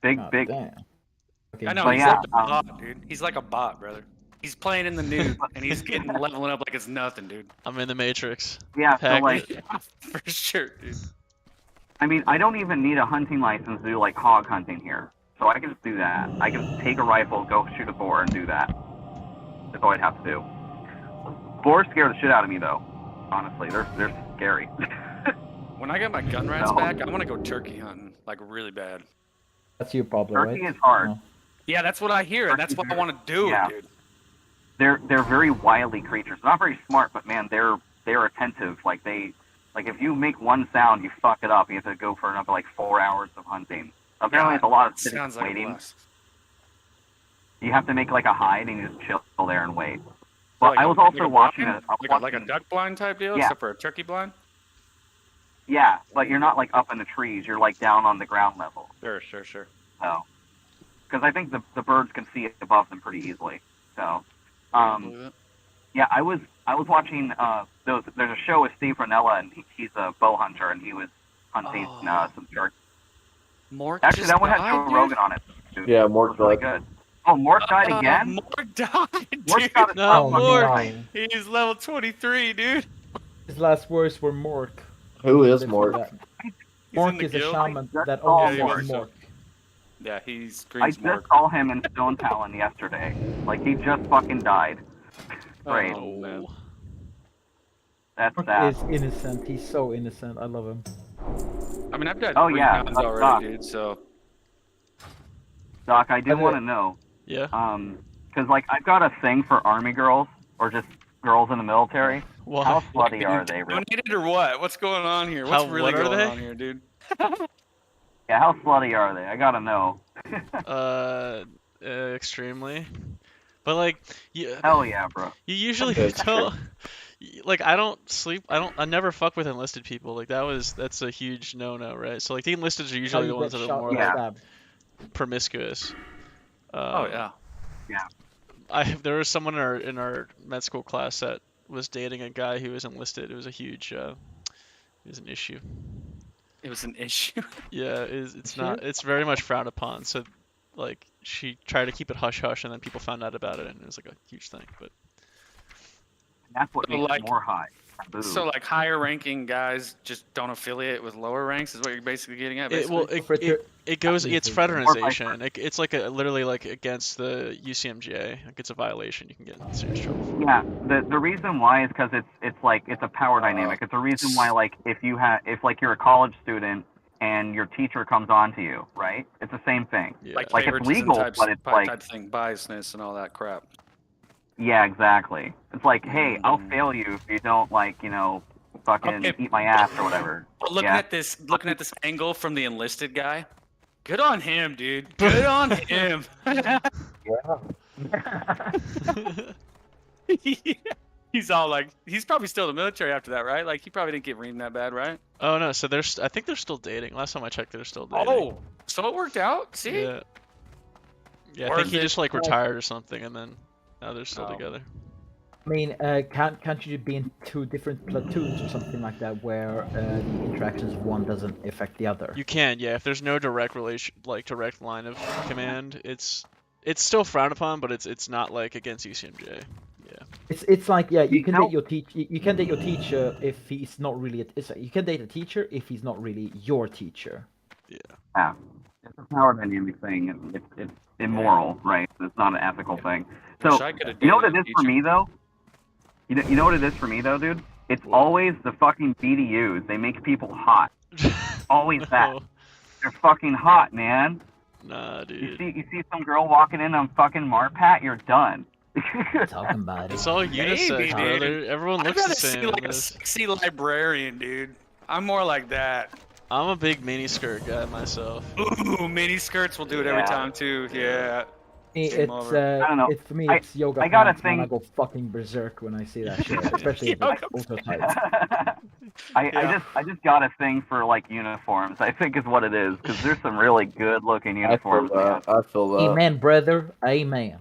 Big. I know, But he's yeah, like a bot, dude. He's like a bot, brother. He's playing in the nude, and he's getting leveling up like it's nothing, dude. I'm in the Matrix. Yeah, so Hack like, it. For sure, dude. I mean, I don't even need a hunting license to do like hog hunting here. So I can just do that. I can take a rifle, go shoot a boar, and do that. That's all I'd have to do. Boars scare the shit out of me, though. Honestly, they're scary. When I get my gun rats No. back, I want to go turkey hunting, like really bad. That's your problem, Turkey right? is hard. Yeah, that's what I hear, and that's what I want to do, Yeah. dude. They're very wily creatures. Not very smart, but man, they're attentive. Like if you make one sound, you fuck it up. You have to go for another like 4 hours of hunting. Apparently, it's a lot of sitting Sounds like a waiting. blast. You have to make like a hide and you just chill there and wait. So Well, like I was like also watching blind? Like a duck blind type deal, Yeah. except for a turkey blind. Yeah, but you're not like up in the trees. You're like down on the ground level. Sure. So, because I think the birds can see it above them pretty easily. So, yeah, I was watching there's a show with Steve Ranella, and he's a bow hunter, and he was hunting some sharks. Mork Actually, just that one had died, Joe dude? Rogan on it. Dude. Yeah, It Mork was really died. good. Oh, Mork died again? Mork died, Mork's dude. got his No, fucking Mork. time. He's level 23, dude. His last words were Mork. Who is Live for Mork? that. He's Mork in the is a guild. shaman that Oh, only yeah, sees he Mork. Yeah, he's I Green's just Mork. saw him in Stone Talon yesterday. Like, he just fucking died. Great. Oh man. That's Mork sad. is innocent. He's so innocent. I love him. I mean, I've got Oh, 3 yeah, guns Doc. already, dude. So Doc, I do By the want way- to know. Yeah. Because, like, I've got a thing for army girls, or just girls in the military. Why? How slutty being are they, really? donated or what? What's going on here? What's How really what are going they? on here, dude? Yeah, how slutty are they? I gotta know. Extremely. But like, Hell yeah, bro. you usually That's don't. Like, I don't sleep. I never fuck with enlisted people. Like that's a huge no-no, right? So like the enlisteds are How usually you the ones get that are shot more or like stabbed. promiscuous. Oh yeah. There was someone in our med school class that was dating a guy who was enlisted. It was a huge, it was an issue. It was an issue. Yeah, it's not. It's very much frowned upon. So, like, she tried to keep it hush hush, and then people found out about it, and it was like a huge thing. But That's what So, makes like- it more high. Taboo. So like higher ranking guys just don't affiliate with lower ranks is what you're basically getting at. it Basically? it goes. It's Or fraternization. It's like literally like against the UCMJ. Like it's a violation. You can get in serious trouble for. Yeah, the reason why is because it's like it's a power dynamic. It's a reason why, like, if like you're a college student and your teacher comes on to you, right? It's the same thing. Yeah. Like Like, it's favoritism legal, types, but it's like type thing, biasness and all that crap. yeah, exactly. It's like, hey, I'll fail you if you don't, like, fucking Okay. eat my ass or whatever. But looking Yeah. at this angle from the enlisted guy, good on him, dude. Good on him. He's all like, he's probably still in the military after that, right? Like, he probably didn't get reamed that bad, right? Oh no, so I think they're still dating. Last time I checked, they're still dating. Oh, so it worked out. See? Yeah. Yeah, I Or think is he it just like like- retired or something, and then now they're still Oh. together. I mean, can't you be in 2 different platoons or something like that, where the interactions of one doesn't affect the other? You can, yeah. If there's no direct relation, like direct line of command, it's still frowned upon, but it's not like against UCMJ. Yeah. It's like, yeah, you can date your teacher. You can date your teacher if he's not really. You can date a teacher if he's not really your teacher. Yeah, it's a power dynamic thing. It's immoral, right? It's not an ethical thing. So Wish I could've you know what dated it a is for teacher. me though? You know what it is for me though, dude? It's always the fucking BDUs. They make people hot. Always that. They're fucking hot, man. Nah, dude. You see some girl walking in on fucking Marpat, you're done. Talking about it. It's all unisex, Maybe, bro. dude. Everyone I'd looks the rather same. see in like a this. sexy librarian, dude. I'm more like that. I'm a big mini skirt guy myself. Ooh, mini skirts will do it every Yeah. time too. Yeah. It's Game over. I don't know. It's for me. I- It's yoga I got a pants, man. I thing- go fucking berserk when I see that shit, especially if it's ultra tight. I just got a thing for like uniforms. I think is what it is because there's some really good looking I feel uniforms. that. I feel that. Amen, brother. Amen.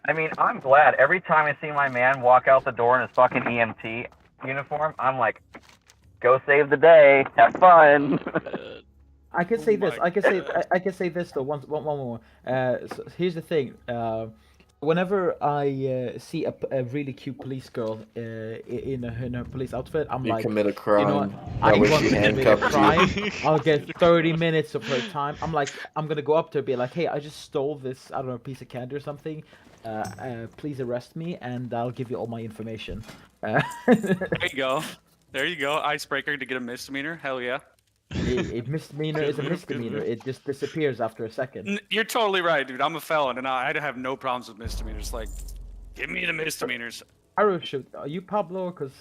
I mean, I'm glad every time I see my man walk out the door in his fucking EMT uniform, I'm like, go save the day, have fun. I can say this. I can say this though. One more. So here's the thing. Whenever I see a really cute police girl in her police outfit, I'm You like, commit a you crime. know what? That I way want she to commit a handcuffs crime. you. I'll get 30 minutes of her time. I'm like, I'm gonna go up to her, be like, hey, I just stole this, I don't know, piece of candy or something. Please arrest me, and I'll give you all my information. There you go. There you go. Icebreaker to get a misdemeanor. Hell yeah. A misdemeanor is a misdemeanor. It just disappears after a second. You're totally right, dude. I'm a felon, and I have no problems with misdemeanors. Like, give me the misdemeanors. Arrow shoot. Are you Pablo? Cause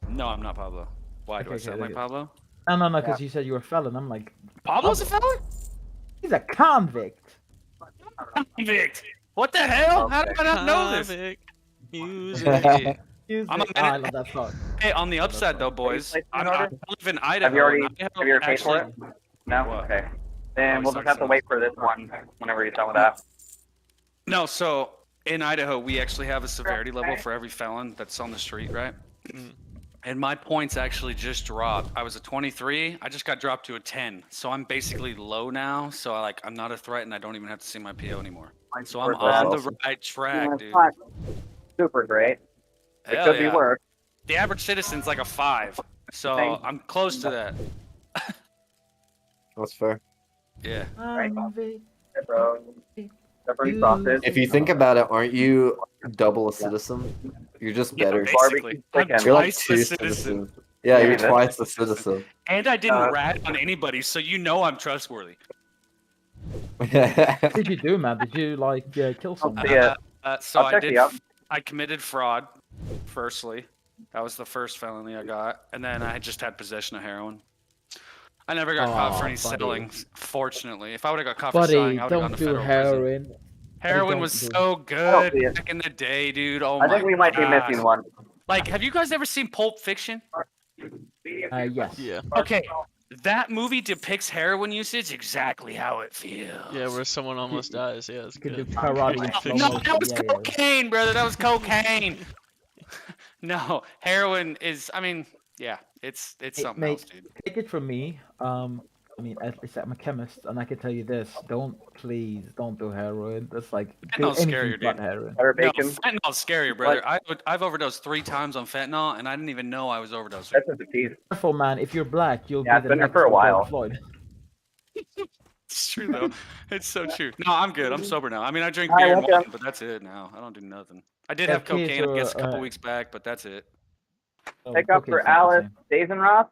No, I'm not Pablo. Why do I Okay, sound okay. like Pablo? no, because you said you were a felon. I'm like, Pablo's a felon? he's a convict. Convict. What the hell? How did I not know this? I'm a I love that song. Hey, on the upside though, boys, I live in Idaho. Have you already and Idaho have you already paid for it? actually- No. What? Okay. Then Oh, we'll just have to wait for this one whenever you're done with that. No, so in Idaho, we actually have a severity level for every felon that's on the street, right? And my points actually just dropped. I was a 23. I just got dropped to a 10. So I'm basically low now. So I'm not a threat, and I don't even have to see my PO anymore. So I'm That's on the awesome. right track, dude. Super great. It Hell could be yeah. worse. The average citizen's like a 5. So I'm close to that. That's fair. Yeah. If you think about it, aren't you double a citizen? You're just Yeah, better. basically. I'm You're like twice the 2 citizen. citizens. Yeah, you're twice the citizen. And I didn't rat on anybody, so you know I'm trustworthy. What did you do, man? Did you like kill someone? So I did. I committed fraud. Firstly, that was the first felony I got, and then I just had possession of heroin. I never got caught for any selling. Fortunately, if I would have got caught for selling, I would have gone to federal prison. Heroin was so good back in the day, dude. Oh my god. I think we might be missing one. Like, have you guys ever seen Pulp Fiction? Yes. Yeah. Okay. That movie depicts heroin usage exactly how it feels. Yeah, where someone almost dies. Yeah, it's good. No, that was cocaine, brother. That was cocaine. No, heroin is. I mean, yeah, it's something Mate, else, dude. take it from me. I mean, at least I'm a chemist, and I can tell you this: please don't do heroin. That's like do Fentanyl's anything scarier, but dude. heroin. No, fentanyl's scarier, brother. I've overdosed 3 times on fentanyl, and I didn't even know I was overdosing. Careful, man. If you're black, you'll Yeah, be it's the been there next for a George while. Floyd. It's true though. It's so true. No, I'm good. I'm sober now. I mean, I drink Hi, beer and welcome. wine, but that's it now. I don't do nothing. I did Yeah, have cocaine, I guess, a couple so, weeks back, but that's it. Pick up for Alice Dazenroth.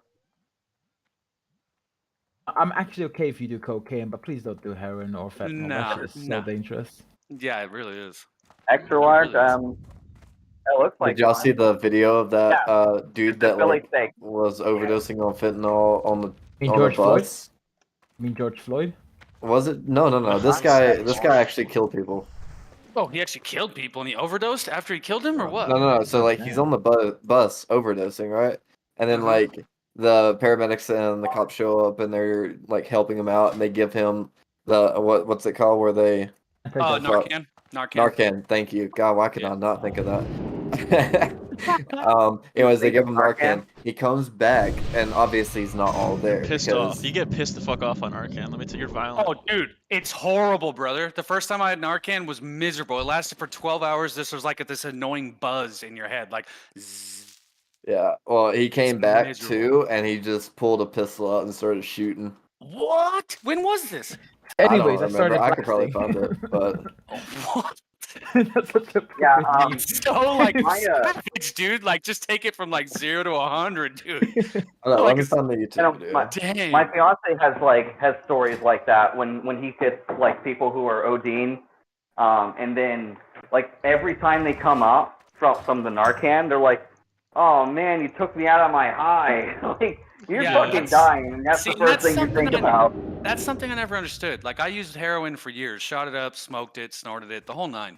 I'm actually okay if you do cocaine, but please don't do heroin or fentanyl. No, That shit is no. so dangerous. Yeah, it really is. Extra large. That looks like. Did y'all fun. see the video of that dude that Philly like steak. was overdosing on fentanyl on the George Floyd? bus? You mean George Floyd? Was it? No. This guy actually killed people. Oh, he actually killed people and he overdosed after he killed him, or what? No. So like he's on the bus overdosing, right? And then like the paramedics and the cops show up and they're like helping him out and they give him the what's it called where they Narcan. Narcan. Thank you. God, why could I not think of that? Anyways, they give him Narcan. He comes back and obviously he's not all there. Pissed off. You get pissed the fuck off on Arcan. Let me tell you, you're violent. Oh, dude, it's horrible, brother. The first time I had Narcan was miserable. It lasted for 12 hours. This was like this annoying buzz in your head, like. Zzz. Yeah. Well, he came back miserable. too, and he just pulled a pistol out and started shooting. What? When was this? Anyways, I don't started remember. I could probably blasting. find it, but What? That's such a Yeah. So like savage, dude. Like just take it from like 0 to 100, dude. hold on, Like, let me find the YouTube video. Dang. My fiance has stories like that when he hits like people who are ODing, and then like every time they come up from the Narcan, they're like, "Oh man, you took me out of my high." Like you're Yeah, fucking that's- dying, and that's see, the first that's thing you something think I- about. That's something I never understood. Like I used heroin for years, shot it up, smoked it, snorted it, the whole 9.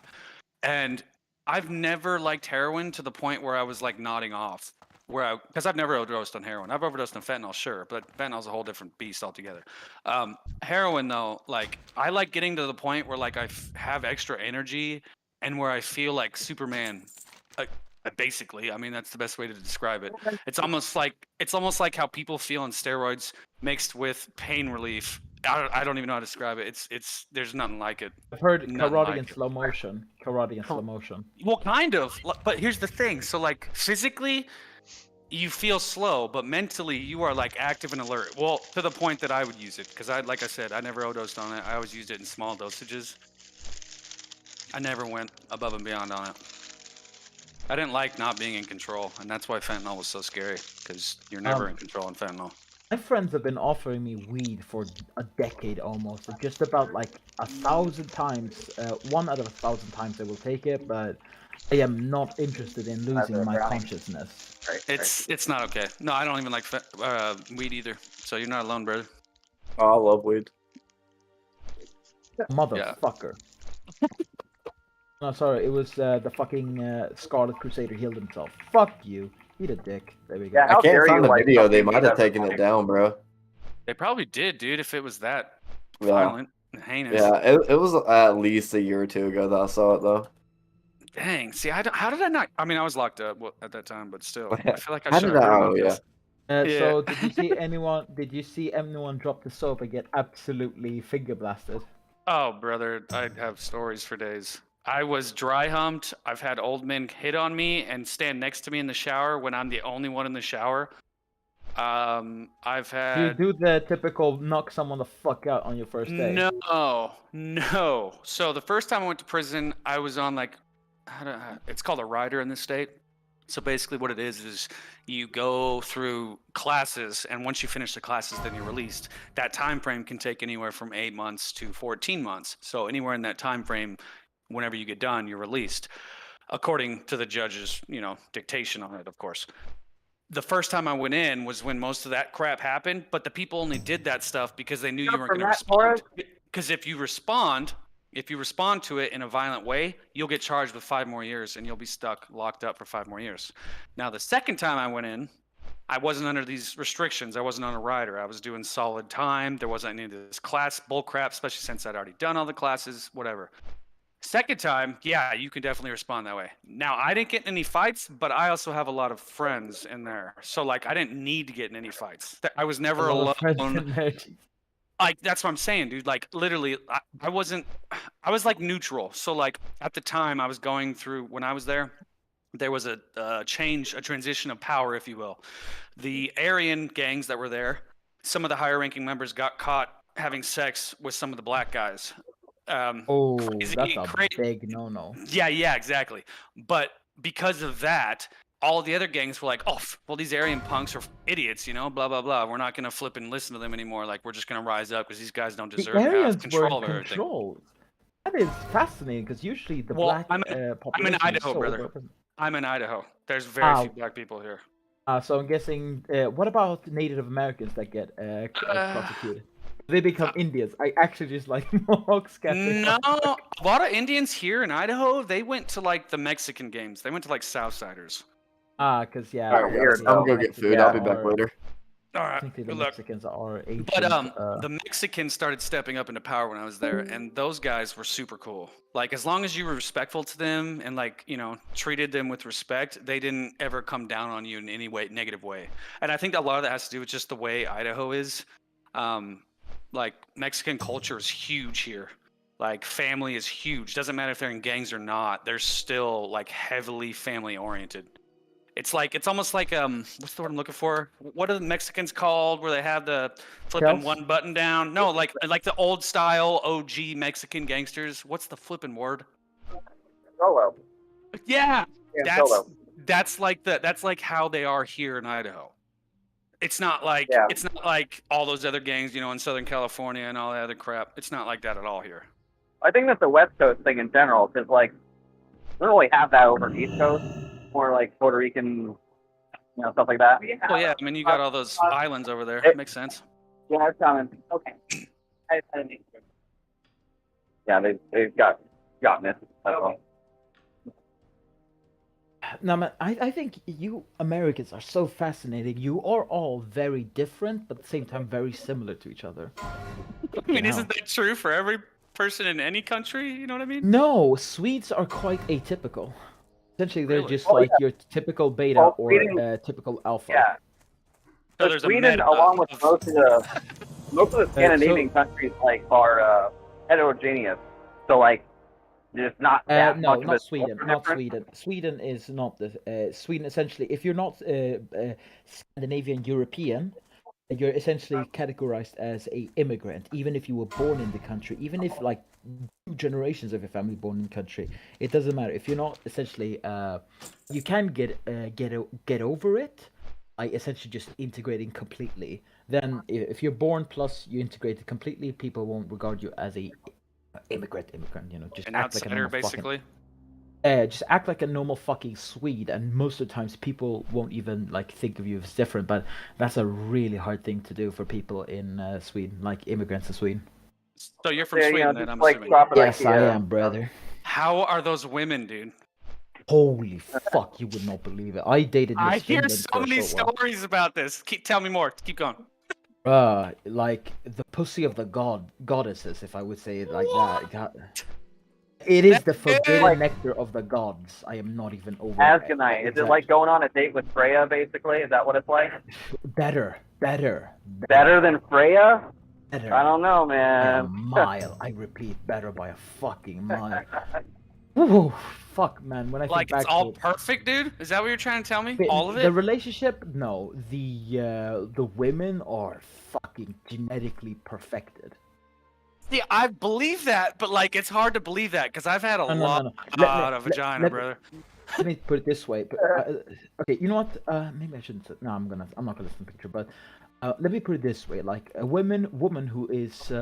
And I've never liked heroin to the point where I was like nodding off. Because I've never overdosed on heroin. I've overdosed on fentanyl, sure, but fentanyl's a whole different beast altogether. Heroin though, like I like getting to the point where like I have extra energy and where I feel like Superman. Basically, I mean that's the best way to describe it. It's almost like how people feel on steroids mixed with pain relief. I don't even know how to describe it. It's there's nothing like it. I've heard Nothing karate like in it. slow motion. Karate in slow motion. Well, kind of. But here's the thing. So like physically, you feel slow, but mentally you are like active and alert. Well, to the point that I would use it because like I said, I never overdosed on it. I always used it in small dosages. I never went above and beyond on it. I didn't like not being in control, and that's why fentanyl was so scary, because you're never in control on fentanyl. My friends have been offering me weed for a decade almost. Just about like 1,000 times. 1 out of 1,000 times they will take it, but I am not interested in losing my consciousness. It's not okay. No, I don't even like weed either. So you're not alone, brother. Oh, I love weed. Motherfucker. No, sorry, it was the fucking Scarlet Crusader healed himself. Fuck you. Eat a dick. There we go. I can't find the video. They might have taken it down, bro. They probably did, dude, if it was that Yeah. violent and heinous. Yeah, it was at least a year or 2 ago that I saw it though. Dang. See, how did I not? I mean, I was locked up at that time, but still, I feel like I How should did have I? heard Oh about yeah. this. So did you see anyone? Did you see anyone drop the soap and get absolutely finger blasted? Oh, brother, I have stories for days. I was dry humped. I've had old men hit on me and stand next to me in the shower when I'm the only one in the shower. I've Do you had do the typical knock someone the fuck out on your first day? no. So the first time I went to prison, I was on like, it's called a rider in this state. So basically, what it is you go through classes, and once you finish the classes, then you're released. That time frame can take anywhere from 8 months to 14 months. So anywhere in that time frame, whenever you get done, you're released, according to the judge's, dictation on it, of course. The first time I went in was when most of that crap happened, but the people only did that stuff because they knew you weren't going to respond. Because if you respond to it in a violent way, you'll get charged with 5 more years and you'll be locked up for 5 more years. Now, the second time I went in, I wasn't under these restrictions. I wasn't on a rider. I was doing solid time. There wasn't any of this class bull crap, especially since I'd already done all the classes, whatever. Second time, yeah, you can definitely respond that way. Now, I didn't get in any fights, but I also have a lot of friends in there. So, like, I didn't need to get in any fights. I was never alone. Like, that's what I'm saying, dude. Like, literally, I was like neutral. So, like, at the time I was going through, when I was there was a transition of power, if you will. The Aryan gangs that were there, some of the higher ranking members got caught having sex with some of the black guys. That's a big no-no. Yeah, exactly. But because of that, all of the other gangs were like, oh, well, these Aryan punks are idiots, blah, blah, blah. We're not going to flip and listen to them anymore. Like, we're just going to rise up because these guys don't deserve to have control of everything. That is fascinating because usually the black population I'm in Idaho, brother. I'm in Idaho. There's very few black people here. So I'm guessing, what about Native Americans that get prosecuted? They become Indians. I actually just like Mohawks. No, a lot of Indians here in Idaho, they went to like the Mexican games. They went to like Southsiders. Because All right, weird. I'm gonna go get food. I'll be back later. All right. I think the Mexicans are ancient. But the Mexicans started stepping up into power when I was there, and those guys were super cool. Like, as long as you were respectful to them and like, treated them with respect, they didn't ever come down on you in any way, negative way. And I think a lot of that has to do with just the way Idaho is. Like, Mexican culture is huge here. Like, family is huge. Doesn't matter if they're in gangs or not. They're still like heavily family oriented. It's almost like what's the word I'm looking for? What are the Mexicans called where they have the flipping one button down? No, like the old style OG Mexican gangsters. What's the flipping word? Solo. Yeah, Solo. that's like how they are here in Idaho. It's not like all those other gangs, in Southern California and all that other crap. It's not like that at all here. I think that's a West Coast thing in general, because like, we don't really have that over the East Coast. More like Puerto Rican, stuff like that. Well, yeah, I mean, you got all those islands over there. Makes sense. Yeah, it's coming. Okay. Yeah, they've gotten it. That's all. No, man, I think you Americans are so fascinating. You are all very different, but at the same time very similar to each other. I mean, isn't that true for every person in any country? You know what I mean? No, Swedes are quite atypical. Essentially, they're just like your typical beta or typical alpha. Yeah. So Sweden, along with most of the Scandinavian countries, like are heterogeneous. So like, there's not that no, much not of a Sweden. culture Not difference. Sweden. Sweden is not the Sweden. Essentially, if you're not Scandinavian European, you're essentially categorized as a immigrant, even if you were born in the country, even if like 2 generations of your family born in the country. It doesn't matter if you're not essentially. You can get over it by essentially just integrating completely. Then, if you're born plus you integrated completely, people won't regard you as a immigrant. Just An act like a outsider, normal basically. just act like a normal fucking Swede, and most of the times people won't even like think of you as different. But that's a really hard thing to do for people in Sweden, like immigrants in Sweden. So you're from Yeah, Sweden, then I'm like assuming. drop it like Yes, I am, brother. How are those women, dude? Holy fuck, you would not believe it. I dated I Miss hear Finland so for a many short while. stories about this. Tell me more. Keep going. Like the pussy of the goddesses, if I would say it like that. It is the forbidden nectar of the gods. I am not even over. Asganite. Is it like going on a date with Freya, basically? Is that what it's like? Better. Better than Freya? Better. I don't know, By man. a mile. I repeat, better by a fucking mile. Ooh, fuck, man. When I Like think it's back all to it, perfect, dude? Is that what you're trying to tell me? But All of the it? relationship, no. The women are fucking genetically perfected. See, I believe that, but like it's hard to believe that because I've had a No, no, no, lot no. Let me, of vagina, let, brother. let me put it this way. But, okay, you know what? Maybe I shouldn't. No, I'm not gonna list the picture. But let me put it this way: like a woman who is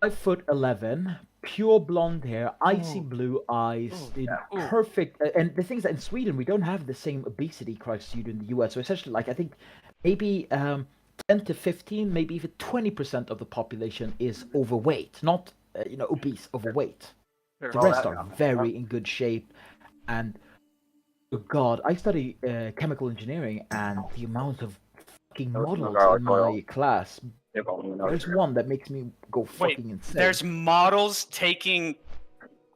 5'11", pure blonde hair, icy blue eyes, in perfect. And the things that in Sweden we don't have the same obesity crisis you do in the US. So essentially, like I think maybe 10 to 15, maybe even 20% of the population is overweight, not obese, overweight. The rest are very in good shape, and oh God, I study chemical engineering, and the amount of fucking models in my class. There's one that makes me go Wait, fucking insane. there's models taking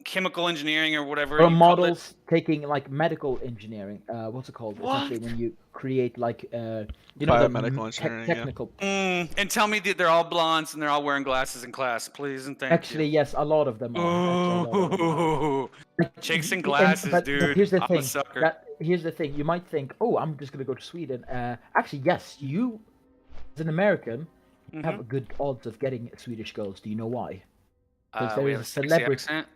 chemical engineering or whatever. There are you call it. models taking like medical engineering. What's it called? Essentially, when you create like Biomedical engineering, yeah. technical. And tell me that they're all blondes and they're all wearing glasses in class, please and thank Actually, you. yes, a lot of them are. Chicks in glasses, but dude. here's the I'm thing. a sucker. Here's the thing. You might think, oh, I'm just gonna go to Sweden. Actually, yes, you, as an American, have a good odds of getting Swedish girls. Do you know why? Because there We is have a a sexy celebrity. accent.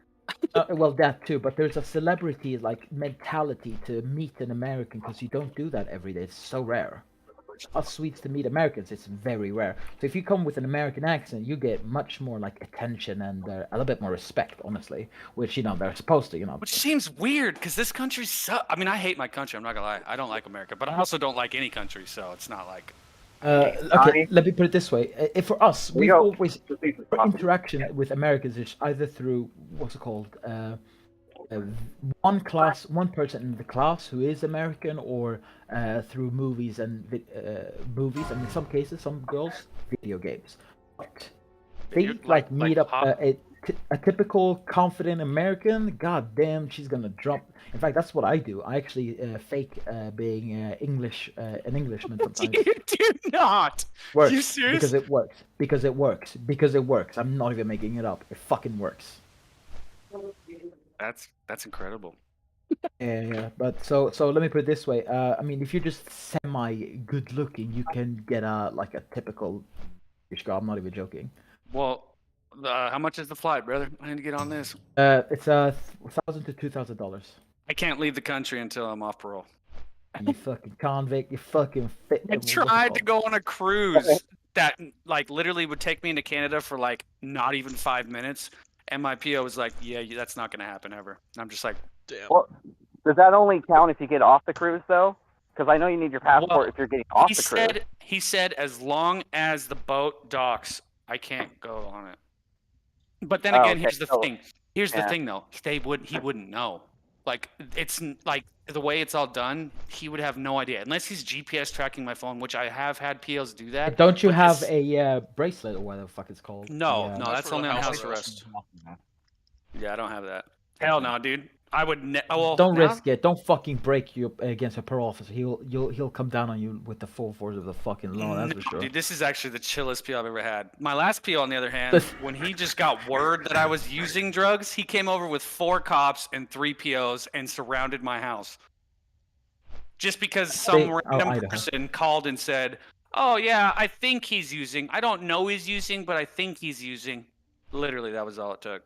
Well, that too, but there's a celebrity like mentality to meet an American because you don't do that every day. It's so rare. Us Swedes to meet Americans, it's very rare. So if you come with an American accent, you get much more like attention and a little bit more respect, honestly. Which they're supposed to, Which seems weird because this country's so. I mean, I hate my country. I'm not gonna lie. I don't like America, but I also don't like any country. So it's not like. Okay, let me put it this way. If for us, we've always our interaction with Americans is either through what's it called, one person in the class who is American, or through movies and in some cases, some girls, video games. But they like meet up a typical confident American. God damn, she's gonna drop. In fact, that's what I do. I actually fake being English, an Englishman sometimes. You do not. Works. You serious? Because it works. Because it works. I'm not even making it up. It fucking works. That's incredible. Yeah. But so let me put it this way. I mean, if you're just semi good looking, you can get a typical British girl. I'm not even joking. Well, how much is the flight, brother? I need to get on this. It's $1,000 to $2,000. I can't leave the country until I'm off parole. You fucking convict. You fucking fit. I tried to go on a cruise that like literally would take me into Canada for like not even 5 minutes, and my PO was like, "Yeah, that's not gonna happen ever." And I'm just like, "Damn." Well, does that only count if you get off the cruise, though? Because I know you need your passport Well, if you're getting off the cruise. He said as long as the boat docks, I can't go on it. But then again, here's the thing. Here's the thing, though. He wouldn't know. Like it's like the way it's all done. He would have no idea unless he's GPS tracking my phone, which I have had POs do that. Don't you but have this- a bracelet or whatever the fuck it's called? No, that's only on house arrest. Yeah, I don't have that. Hell no, dude. I would. Don't risk it. Don't fucking break you against a parole officer. He'll come down on you with the full force of the fucking law. That's for sure. Dude, this is actually the chillest PO I've ever had. My last PO, on the other hand, when he just got word that I was using drugs, he came over with 4 cops and 3 POs and surrounded my house. Just because some random person called and said, "Oh yeah, I think he's using. I don't know he's using, but I think he's using." Literally, that was all it took.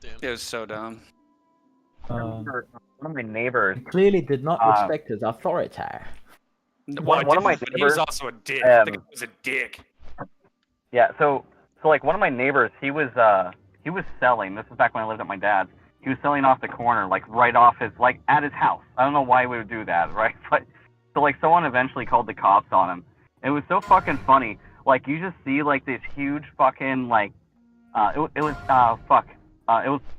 Damn. It was so dumb. One of my neighbors clearly did not respect his authority. Well, one of my he was neighbors also a dick. The guy was a dick. Yeah, so like one of my neighbors, he was selling. This is back when I lived at my dad's. He was selling off the corner, like right off his, like at his house. I don't know why we would do that, right? But so like someone eventually called the cops on him. It was so fucking funny. Like you just see like this huge fucking like,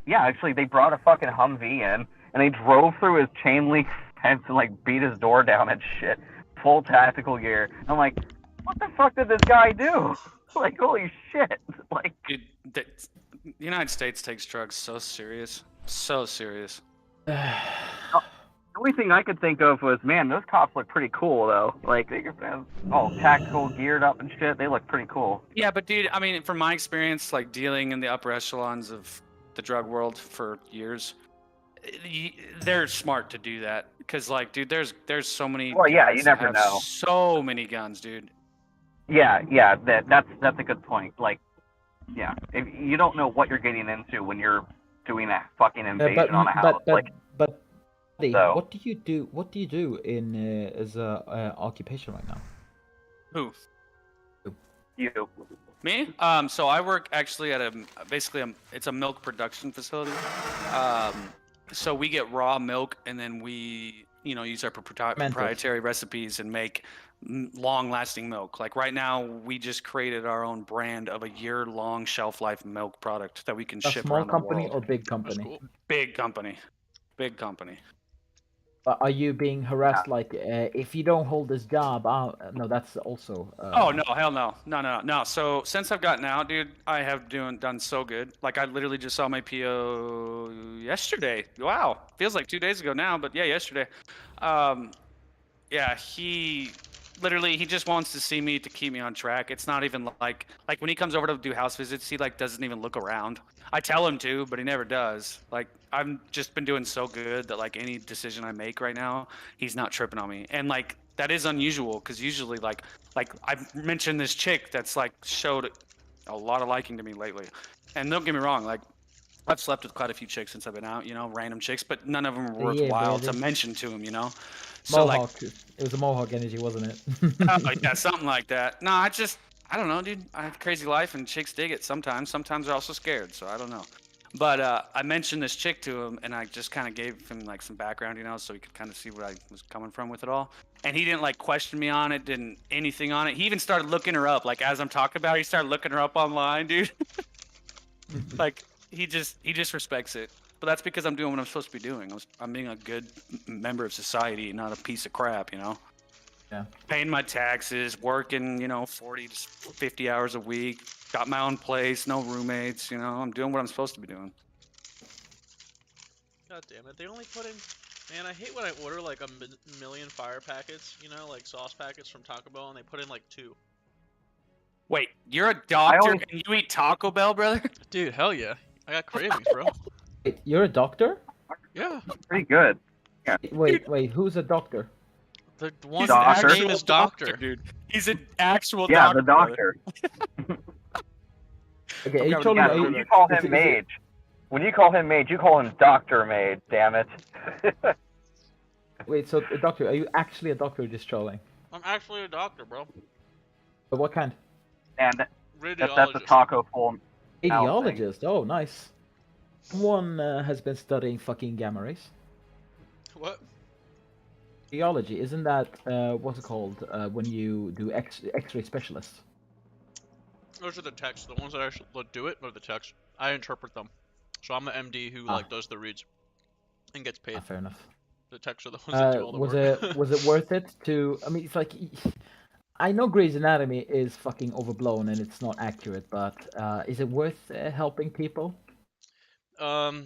actually they brought a fucking Humvee in and they drove through his chain link fence and like beat his door down and shit. Full tactical gear. I'm like, what the fuck did this guy do? Like, holy shit. Like, dude, the United States takes drugs so serious. So serious. The only thing I could think of was, man, those cops look pretty cool, though. Like, they're all tactical, geared up and shit. They look pretty cool. Yeah, but dude, I mean, from my experience, like dealing in the upper echelons of the drug world for years. They're smart to do that because, like, dude, there's so many Well, yeah, guys you that never have know. so many guns, dude. Yeah, that's a good point. Like, yeah, if you don't know what you're getting into when you're doing a fucking invasion on a house, like, buddy, so. what do you do? What do you do in as a occupation right now? Who? You. Me? So I work actually at it's a milk production facility. So we get raw milk and then we, use our proprietary recipes and make long-lasting milk. Like right now, we just created our own brand of a year-long shelf-life milk product that we can A ship small around the company world. or big company? Big company. Big company. Are you being harassed like if you don't hold this job? No, that's also. Oh no, hell no. So since I've gotten out, dude, I have done so good. Like I literally just saw my PO yesterday. Wow, feels like 2 days ago now, but yeah, yesterday. Yeah, he just wants to see me to keep me on track. It's not even like when he comes over to do house visits, he like doesn't even look around. I tell him to, but he never does. Like I've just been doing so good that like any decision I make right now, he's not tripping on me. And like that is unusual because usually like I've mentioned this chick that's like showed a lot of liking to me lately. And don't get me wrong, like I've slept with quite a few chicks since I've been out, random chicks, but none of them were worthwhile to mention to him, So Mohawk. It was a Mohawk energy, wasn't it? yeah, something like that. No, I don't know, dude. I have a crazy life, and chicks dig it sometimes. Sometimes they're also scared, so I don't know. But I mentioned this chick to him, and I just kind of gave him like some background, so he could kind of see where I was coming from with it all. And he didn't like question me on it, didn't anything on it. He even started looking her up, like as I'm talking about it, he started looking her up online, dude. Like he just respects it. But that's because I'm doing what I'm supposed to be doing. I'm being a good member of society, not a piece of crap, Yeah. Paying my taxes, working, 40 to 50 hours a week. Got my own place, no roommates, I'm doing what I'm supposed to be doing. God damn it, they only put in... Man, I hate when I order like a million fire packets, like sauce packets from Taco Bell, and they put in like 2. Wait, you're a doctor and you eat Taco Bell, brother? Dude, hell yeah. I got cravings, bro. Wait, you're a doctor? Yeah. Pretty good. Yeah. Wait, who's a doctor? The one Doctor? whose name is Doctor. Dude. He's an actual Yeah, doctor. the doctor. Okay, are you Yeah, telling me? when you call him Mage, when you call him Mage, you call him Doctor Mage. Damn it. Wait, so doctor, are you actually a doctor or just trolling? I'm actually a doctor, bro. But what kind? And that's a taco full. Radiologist. Oh, nice. Someone has been studying fucking gamma rays. What? Radiology, isn't that what's it called when you do X-ray specialist? Those are the techs. The ones that actually do it are the techs. I interpret them. So I'm the MD who like does the reads and gets paid. Fair enough. The techs are the ones that do all the work. Was it worth it to? I mean, it's like I know Grey's Anatomy is fucking overblown and it's not accurate, but is it worth helping people? I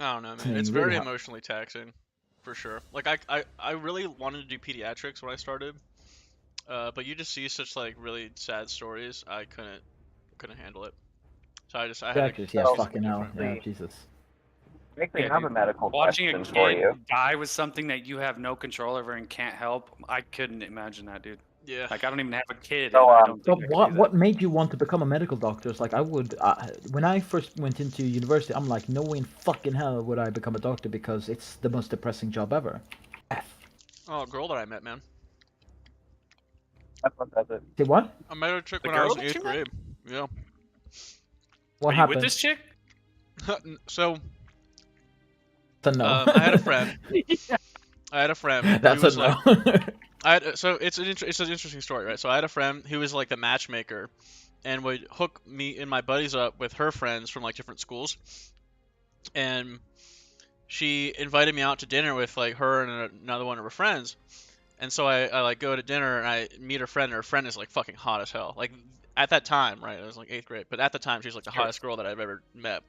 don't know, man. It's very emotionally taxing, for sure. Like I really wanted to do pediatrics when I started, but you just see such like really sad stories. I couldn't handle it. So I had to. Yeah, fucking hell. Yeah, Jesus. Make me have a medical Watching a question for you. kid die with something that you have no control over and can't help, I couldn't imagine that, dude. Yeah. Like I don't even have a kid. So, and I don't But think I could do what made you want to become a medical doctor? It's like I would, when I first went into university, I'm like, no way in fucking hell would I become a doctor because it's the most depressing job ever. Oh, a girl that I met, man. That's what does it. Say what? I met a chick The when I was girl in that 8th you met? grade. Yeah. What Are happened? you with this chick? So. That's a no. I had a friend. I had a friend. That's who was a no. So it's an interesting story, right? So I had a friend who was like the matchmaker, and would hook me and my buddies up with her friends from like different schools, and she invited me out to dinner with like her and another one of her friends, and so I like go to dinner and I meet her friend, and her friend is like fucking hot as hell. Like at that time, right? It was like 8th grade, but at the time she was like the hottest girl that I've ever met,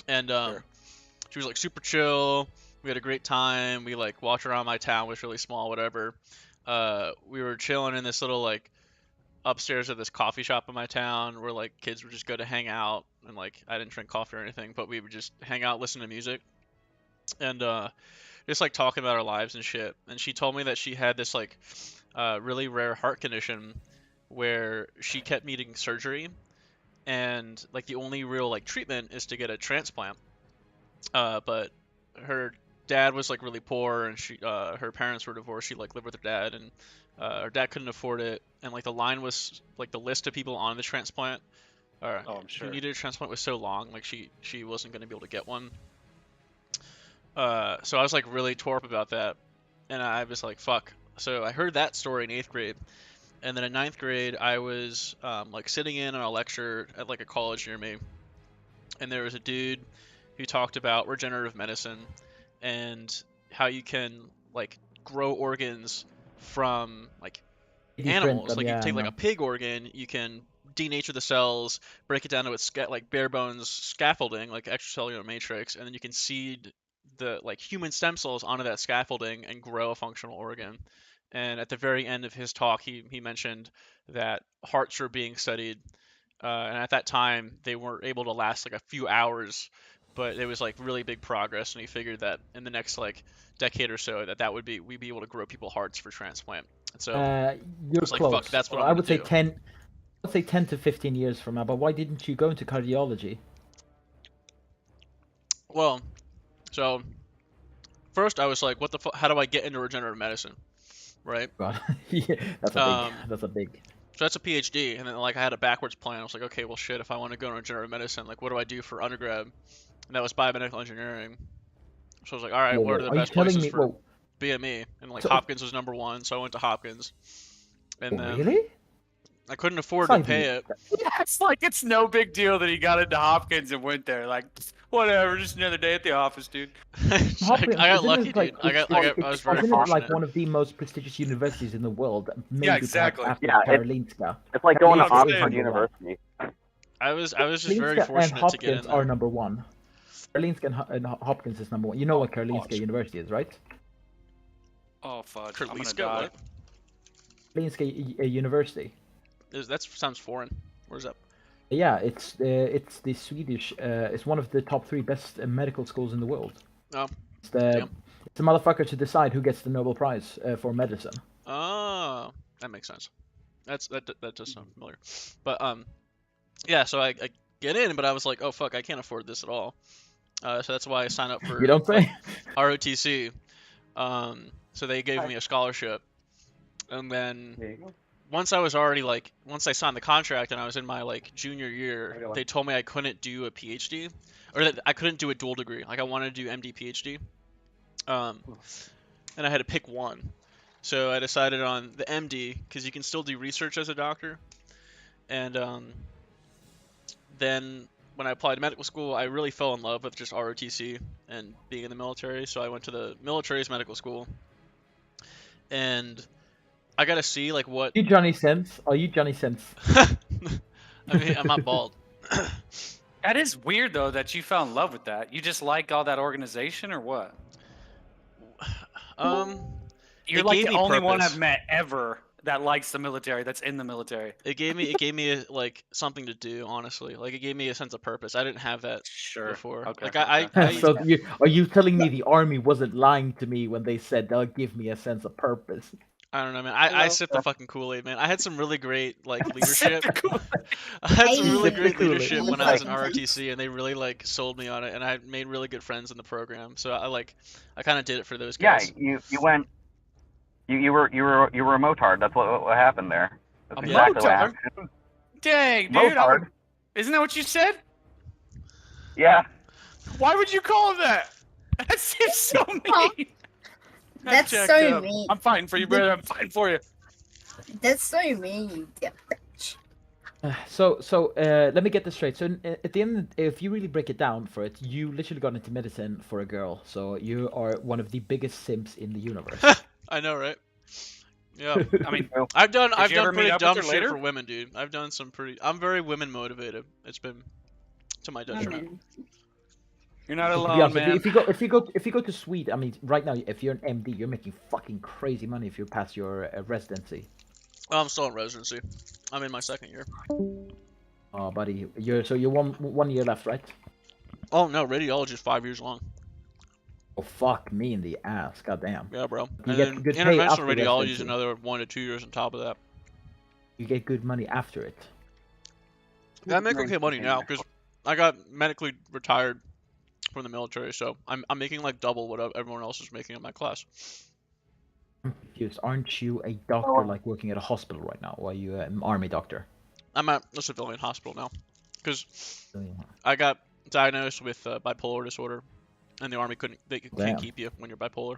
and she was like super chill. We had a great time. We like walked around my town, which was really small, whatever. We were chilling in this little like upstairs of this coffee shop in my town where like kids would just go to hang out, and like I didn't drink coffee or anything, but we would just hang out, listen to music, and just like talking about our lives and shit. And she told me that she had this like really rare heart condition where she kept needing surgery, and like the only real like treatment is to get a transplant. But her dad was like really poor, and she her parents were divorced. She like lived with her dad, and her dad couldn't afford it, and like the line was like the list of people on the transplant I'm sure. who needed a transplant was so long, like she wasn't going to be able to get one. So I was like really tore up about that, and I was like, fuck. So I heard that story in 8th grade, and then in 9th grade I was like sitting in on a lecture at like a college near me, and there was a dude who talked about regenerative medicine and how you can like grow organs from like animals. Like you take like a pig organ, you can denature the cells, break it down to its like bare bones scaffolding, like extracellular matrix, and then you can seed the like human stem cells onto that scaffolding and grow a functional organ. And at the very end of his talk, he mentioned that hearts were being studied, and at that time they weren't able to last like a few hours, but it was like really big progress. And he figured that in the next like decade or so, we'd be able to grow people hearts for transplant. And so you're it's like, close. fuck, that's what I I'm would gonna say do. 10. I'd say 10 to 15 years from now. But why didn't you go into cardiology? Well, so first I was like, what the fuck? How do I get into regenerative medicine? Right? God, yeah, that's a big. So that's a PhD, and then like I had a backwards plan. I was like, okay, well shit, if I want to go into regenerative medicine, like what do I do for undergrad? And that was biomedical engineering. So I was like, all right, what are the best places for BME? And like Hopkins was #1, so I went to Hopkins. And then really? I couldn't afford to pay it. Yeah, it's like it's no big deal that he got into Hopkins and went there. Like, whatever, just another day at the office, dude. Hopkins, I got isn't lucky, it like, dude. I was very isn't fortunate. it like one of the most prestigious universities in the world? Maybe Yeah, exactly. After Yeah, Karolinska. It's like going to Karolinska is Oxford #1. University. I was just very Karolinska fortunate and Hopkins to get in there. are #1. Karolinska and Hopkins is #1. You know what Karolinska University is, right? Oh, fudge. Karolinska, I'm gonna what? Karolinska University. That sounds foreign. Where's that? Yeah, it's the Swedish. It's one of the top 3 best medical schools in the world. Oh. It's the motherfucker to decide who gets the Nobel Prize for medicine. Oh, that makes sense. That does sound familiar. But yeah. So I get in, but I was like, oh fuck, I can't afford this at all. So that's why I signed up for You don't say. ROTC. So they gave me a scholarship, and then once I signed the contract and I was in my like junior year, they told me I couldn't do a PhD, or that I couldn't do a dual degree. Like I wanted to do MD PhD, and I had to pick one. So I decided on the MD because you can still do research as a doctor, and then when I applied to medical school, I really fell in love with just ROTC and being in the military. So I went to the military's medical school, and I got to see like what. Are you Johnny Sins? Are you Johnny Sins? I mean, I'm not bald. That is weird though that you fell in love with that. You just like all that organization or what? You're like the only one I've met ever that likes the military, that's in the military. It gave me like something to do, honestly. Like it gave me a sense of purpose. I didn't have that before. Okay. Like So are you telling me the army wasn't lying to me when they said they'll give me a sense of purpose? I don't know, man. I sipped the fucking Kool-Aid, man. I had some really great like leadership. I had some really great leadership when I was in ROTC, and they really like sold me on it, and I made really good friends in the program. So I kind of did it for those guys. Yeah, you went. You were a motard. That's what happened there. That's A exactly what motard? happened. Dang, dude. Motard. Isn't that what you said? Yeah. Why would you call him that? That seems so mean. That's Jacked so up. mean. I'm fighting for you, brother. I'm fighting for you. That's so mean, you damn bitch. So let me get this straight. So at the end, if you really break it down for it, you literally got into medicine for a girl. So you are one of the biggest simps in the universe. I know, right? Yeah. I mean, I've done did you ever pretty meet up dumb with her shit later? for women, dude. I've done some pretty. I'm very women motivated. It's been to my detriment. You're not To be alone, honest, man. if you go to Sweden, I mean, right now, if you're an MD, you're making fucking crazy money if you pass your residency. Well, I'm still in residency. I'm in my second year. Oh, buddy, you're one year left, right? Oh no, radiology is 5 years long. Oh fuck me in the ass, goddamn. Yeah, bro. You And get then good pay interventional after radiology is residency. another 1 to 2 years on top of that. You get good money after it. I make okay money now because I got medically retired from the military, so I'm making like double what everyone else is making in my class. I'm confused. Aren't you a doctor like working at a hospital right now? Or are you an army doctor? I'm at a civilian hospital now because I got diagnosed with bipolar disorder, and the army can't keep you when you're bipolar.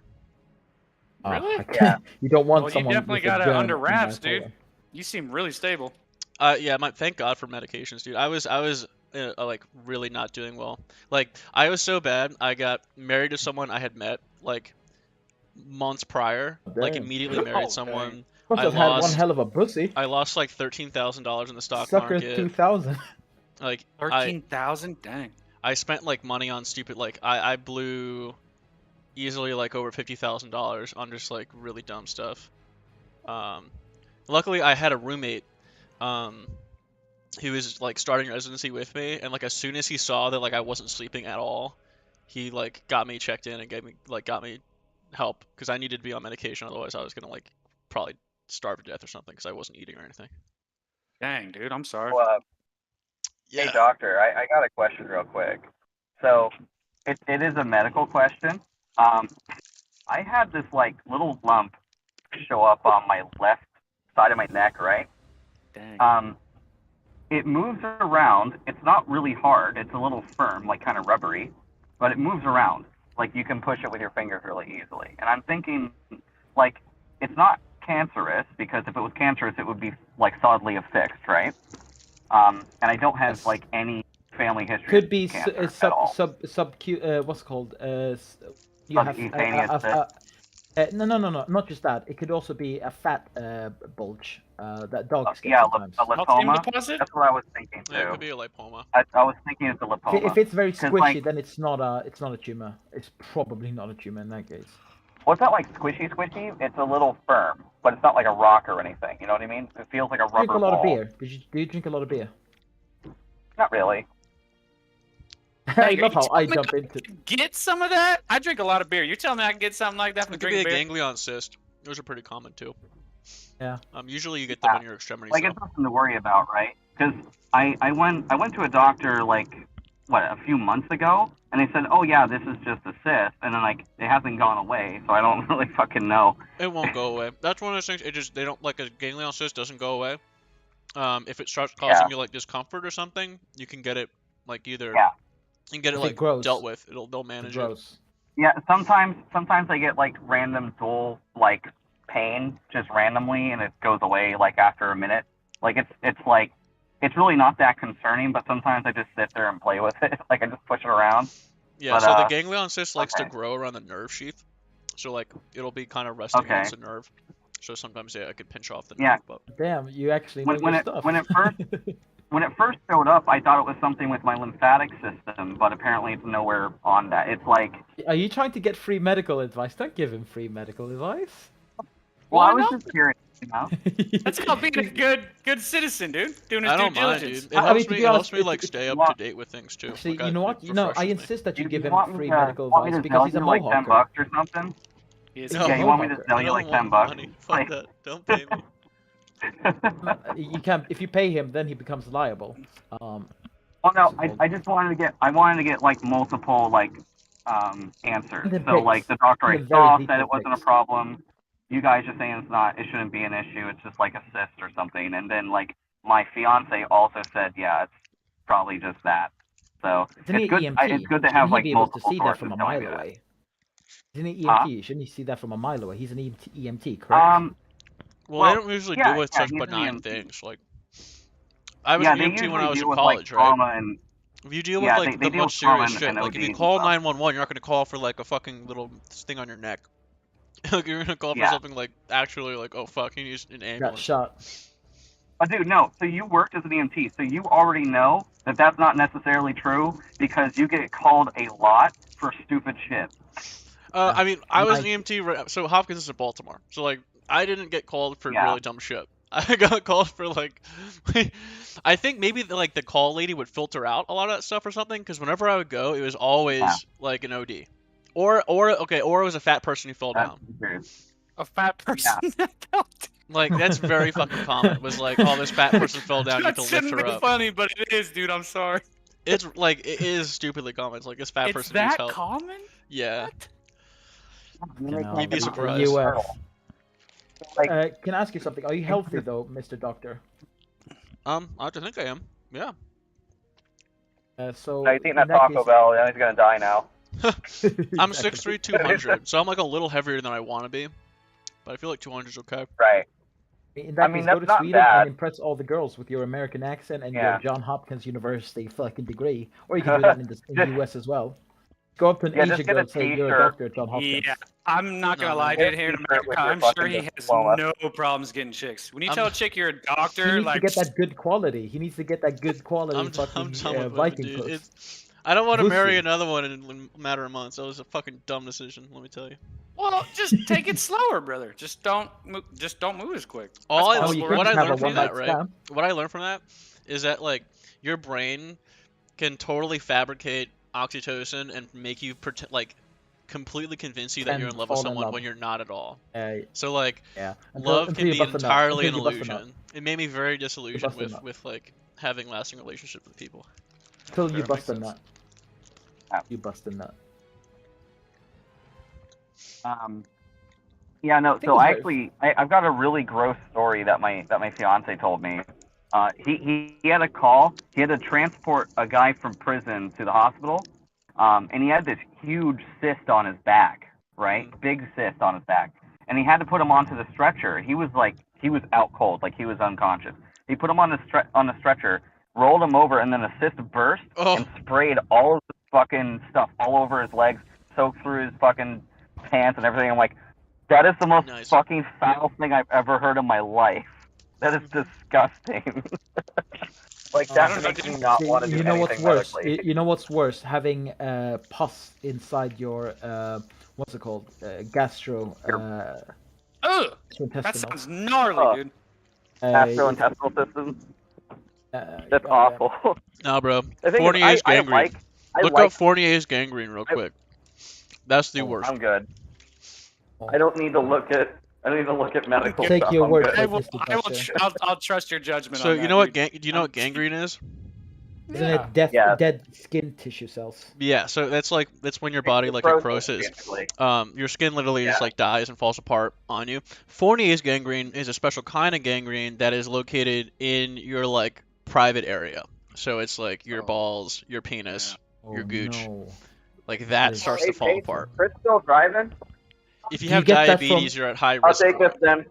Really? Yeah. You don't want Well, someone you definitely with a got it gun under and wraps, bipolar. dude. You seem really stable. Yeah, thank God for medications, dude. I was like really not doing well. Like I was so bad. I got married to someone I had met like months prior. Like Damn. immediately married someone. Must have had one hell of a pussy. I lost like $13,000 in the stock Sucker market. 2000. Like 13,000, dang. I spent like money on stupid like I blew easily like over $50,000 on just like really dumb stuff. Luckily I had a roommate who was like starting residency with me, and like as soon as he saw that like I wasn't sleeping at all, he like got me checked in and got me help because I needed to be on medication, otherwise I was gonna like probably starve to death or something because I wasn't eating or anything. Dang, dude, I'm sorry. Well, Hey, doctor, I got a question real quick. So, it is a medical question. I had this like little lump show up on my left side of my neck, right? Dang. It moves around. It's not really hard. It's a little firm, like kind of rubbery, but it moves around. Like you can push it with your fingers really easily. And I'm thinking, like, it's not cancerous because if it was cancerous, it would be like solidly affixed, right? And I don't have like any family history. Could be of cancer at all. what's it called? You have Subcutaneous no, not just that. It could also be a fat bulge that dogs get Yeah, sometimes. a lipoma. That's what I was thinking too. Yeah, it could be a lipoma. I was thinking it's a lipoma. If it's very 'Cause, squishy, like, then it's not a tumor. It's probably not a tumor in that case. well, it's not like squishy. It's a little firm, but it's not like a rock or anything. You know what I mean? It feels like a rubber Drink a lot ball. of beer. Do you drink a lot of beer? Not really. I love how I jump into. Get some of that? I drink a lot of beer. You're telling me I can get something like that from It could be a drinking beer? ganglion cyst. Those are pretty common too. Yeah. Usually you get them in your extremities. Like it's nothing to worry about, right? Because I went to a doctor like a few months ago, and they said, oh yeah, this is just a cyst, and then like it hasn't gone away, so I don't really fucking know. It won't go away. That's one of those things. They don't like a ganglion cyst doesn't go away. If it starts causing you like discomfort or something, you can get it like either. Yeah. You can get it If like it grows. dealt with. They'll manage it. Yeah, sometimes I get like random dull like pain just randomly, and it goes away like after a minute. Like it's really not that concerning, but sometimes I just sit there and play with it. Like I just push it around. Yeah. But, So the ganglion cyst likes to okay. grow around the nerve sheath. So like it'll be kind of resting Okay. against the nerve. So sometimes I could pinch off the nerve. Yeah. But Damn, you actually know When your it stuff. when it first showed up, I thought it was something with my lymphatic system, but apparently it's nowhere on that. It's like, Are you trying to get free medical advice? Don't give him free medical advice. well, I was just curious, you know. That's called being a good citizen, dude. Doing his I due don't mind, diligence. dude. It helps me like stay up to date with things too. Actually, Like, you know what? it You know, I refreshes me. insist that you You give him want me free to- medical want me advice to because sell he's a you like $10 mohawker. or something? He's Yeah, a you want me to mohawker. sell you like $10? Money. Fuck that. Don't pay me. You can't. If you pay him, then he becomes liable. Well, no, I just wanted to get like multiple like answers. The So like pics. the doctor I The very saw said detailed it wasn't a pics. problem. You guys are saying it shouldn't be an issue. It's just like a cyst or something. And then like my fiance also said, yeah, it's probably just that. So Isn't he it's good. EMT? It's good to Shouldn't have he like be able to multiple see that sources from a telling mile me that. away? Isn't he Huh? EMT? Shouldn't he see that from a mile away? He's an EMT, correct? Well, they don't usually yeah, deal with yeah, such he's an benign EMT. things. Like, I was Yeah, an they EMT when usually I was deal in with, college, like, right? trauma and If you deal yeah, with like they the deal much with trauma serious shit, and like if you ODs call and stuff. 911, you're not gonna call for like a fucking little thing on your neck. Like you're gonna call for Yeah. something like actually like, oh fuck, you need an Got ambulance. shot. Oh, dude, no. So you worked as an EMT, so you already know that that's not necessarily true because you get called a lot for stupid shit. I mean, I was an EMT, so Hopkins is in Baltimore, so like I didn't get called for Yeah. really dumb shit. I got called for like, I think maybe like the call lady would filter out a lot of that stuff or something. Because whenever I would go, it was always like an OD, or it was a fat person who fell down. A fat person that fell Like that's very fucking common. Was like, oh, this fat person fell down. You have That to lift shouldn't her be up. funny, but it is, dude. I'm sorry. It's like it is stupidly common. It's like this fat It's person needs that help. common? Yeah. You You'd be know, surprised. UF. Can I ask you something? Are you healthy though, Mr. Doctor? I think I am. Yeah. So No, he's eating in that that Taco case- Bell. Yeah, he's gonna die now. I'm 6'3", 200, so I'm like a little heavier than I want to be, but I feel like 200 is okay. Right. In that case, go to not Sweden bad. and impress all the girls with your American accent and Yeah. your John Hopkins University fucking degree. Or you can do that in the US as well. Go up to an Yeah, just Asian get girl a and say you're a t-shirt. doctor at John Hopkins. Yeah, I'm not gonna No, lie, man. dude. Here in T-shirt with America, your I'm sure fucking he has diploma. no problems getting chicks. When you I'm- tell a chick you're a He doctor, needs like to get that good quality. He needs to get that good quality I'm fucking done with women, Viking dude. puss. I don't want to marry Pussy. another one in a matter of months. That was a fucking dumb decision. Let me tell you. well, just take it slower, brother. Just don't move as quick. All That's I, possible, could what right? I just have a learned from one-night that, right? stand. What I learned from that is that like your brain can totally fabricate oxytocin and make you completely convince you that you're in And love with fall in someone love. when you're not at all. Yeah. So like, Until- love until can you be bust a nut. entirely an Until you bust a nut. illusion. It made me very disillusioned bust a nut. with like having lasting relationships with people. Till you Fair, bust a makes nut. You bust a nut. Yeah, no. think So it's I've got a really gross story that my fiance told me. He had a call. He had to transport a guy from prison to the hospital, and he had this huge cyst on his back, right? Big cyst on his back, and he had to put him onto the stretcher. He was out cold, like he was unconscious. He put him on the stretcher, rolled him over, and then the cyst burst and sprayed all of the fucking stuff all over his legs, soaked through his fucking pants and everything. I'm like, that is the most fucking foul thing I've ever heard in my life. That is disgusting. Like that makes me not want to do You know what's anything worse? medically. You know what's worse? Having pus inside your what's it called? Gastro. Ugh, that sounds gnarly, dude. Gastrointestinal system. That's awful. No, bro. The thing is, Fournier's I gangrene. like- I Look like- up Fournier's gangrene real quick. That's the worst. I'm good. I don't need to look at medical Take stuff. your I'm word good. for it, Mr. Doctor. I'll trust your judgment. So on you that, know what? dude. Do you know what gangrene is? Isn't it dead skin tissue cells? Yeah. So that's when your body like necrosis. Your skin literally just like dies and falls apart on you. Fournier's gangrene is a special kind of gangrene that is located in your like private area. So it's like your balls, your penis, your gooch. No. Like that starts to fall apart. Chris still driving? If you Do you have get that diabetes, from- you're at high I'll risk. take this then.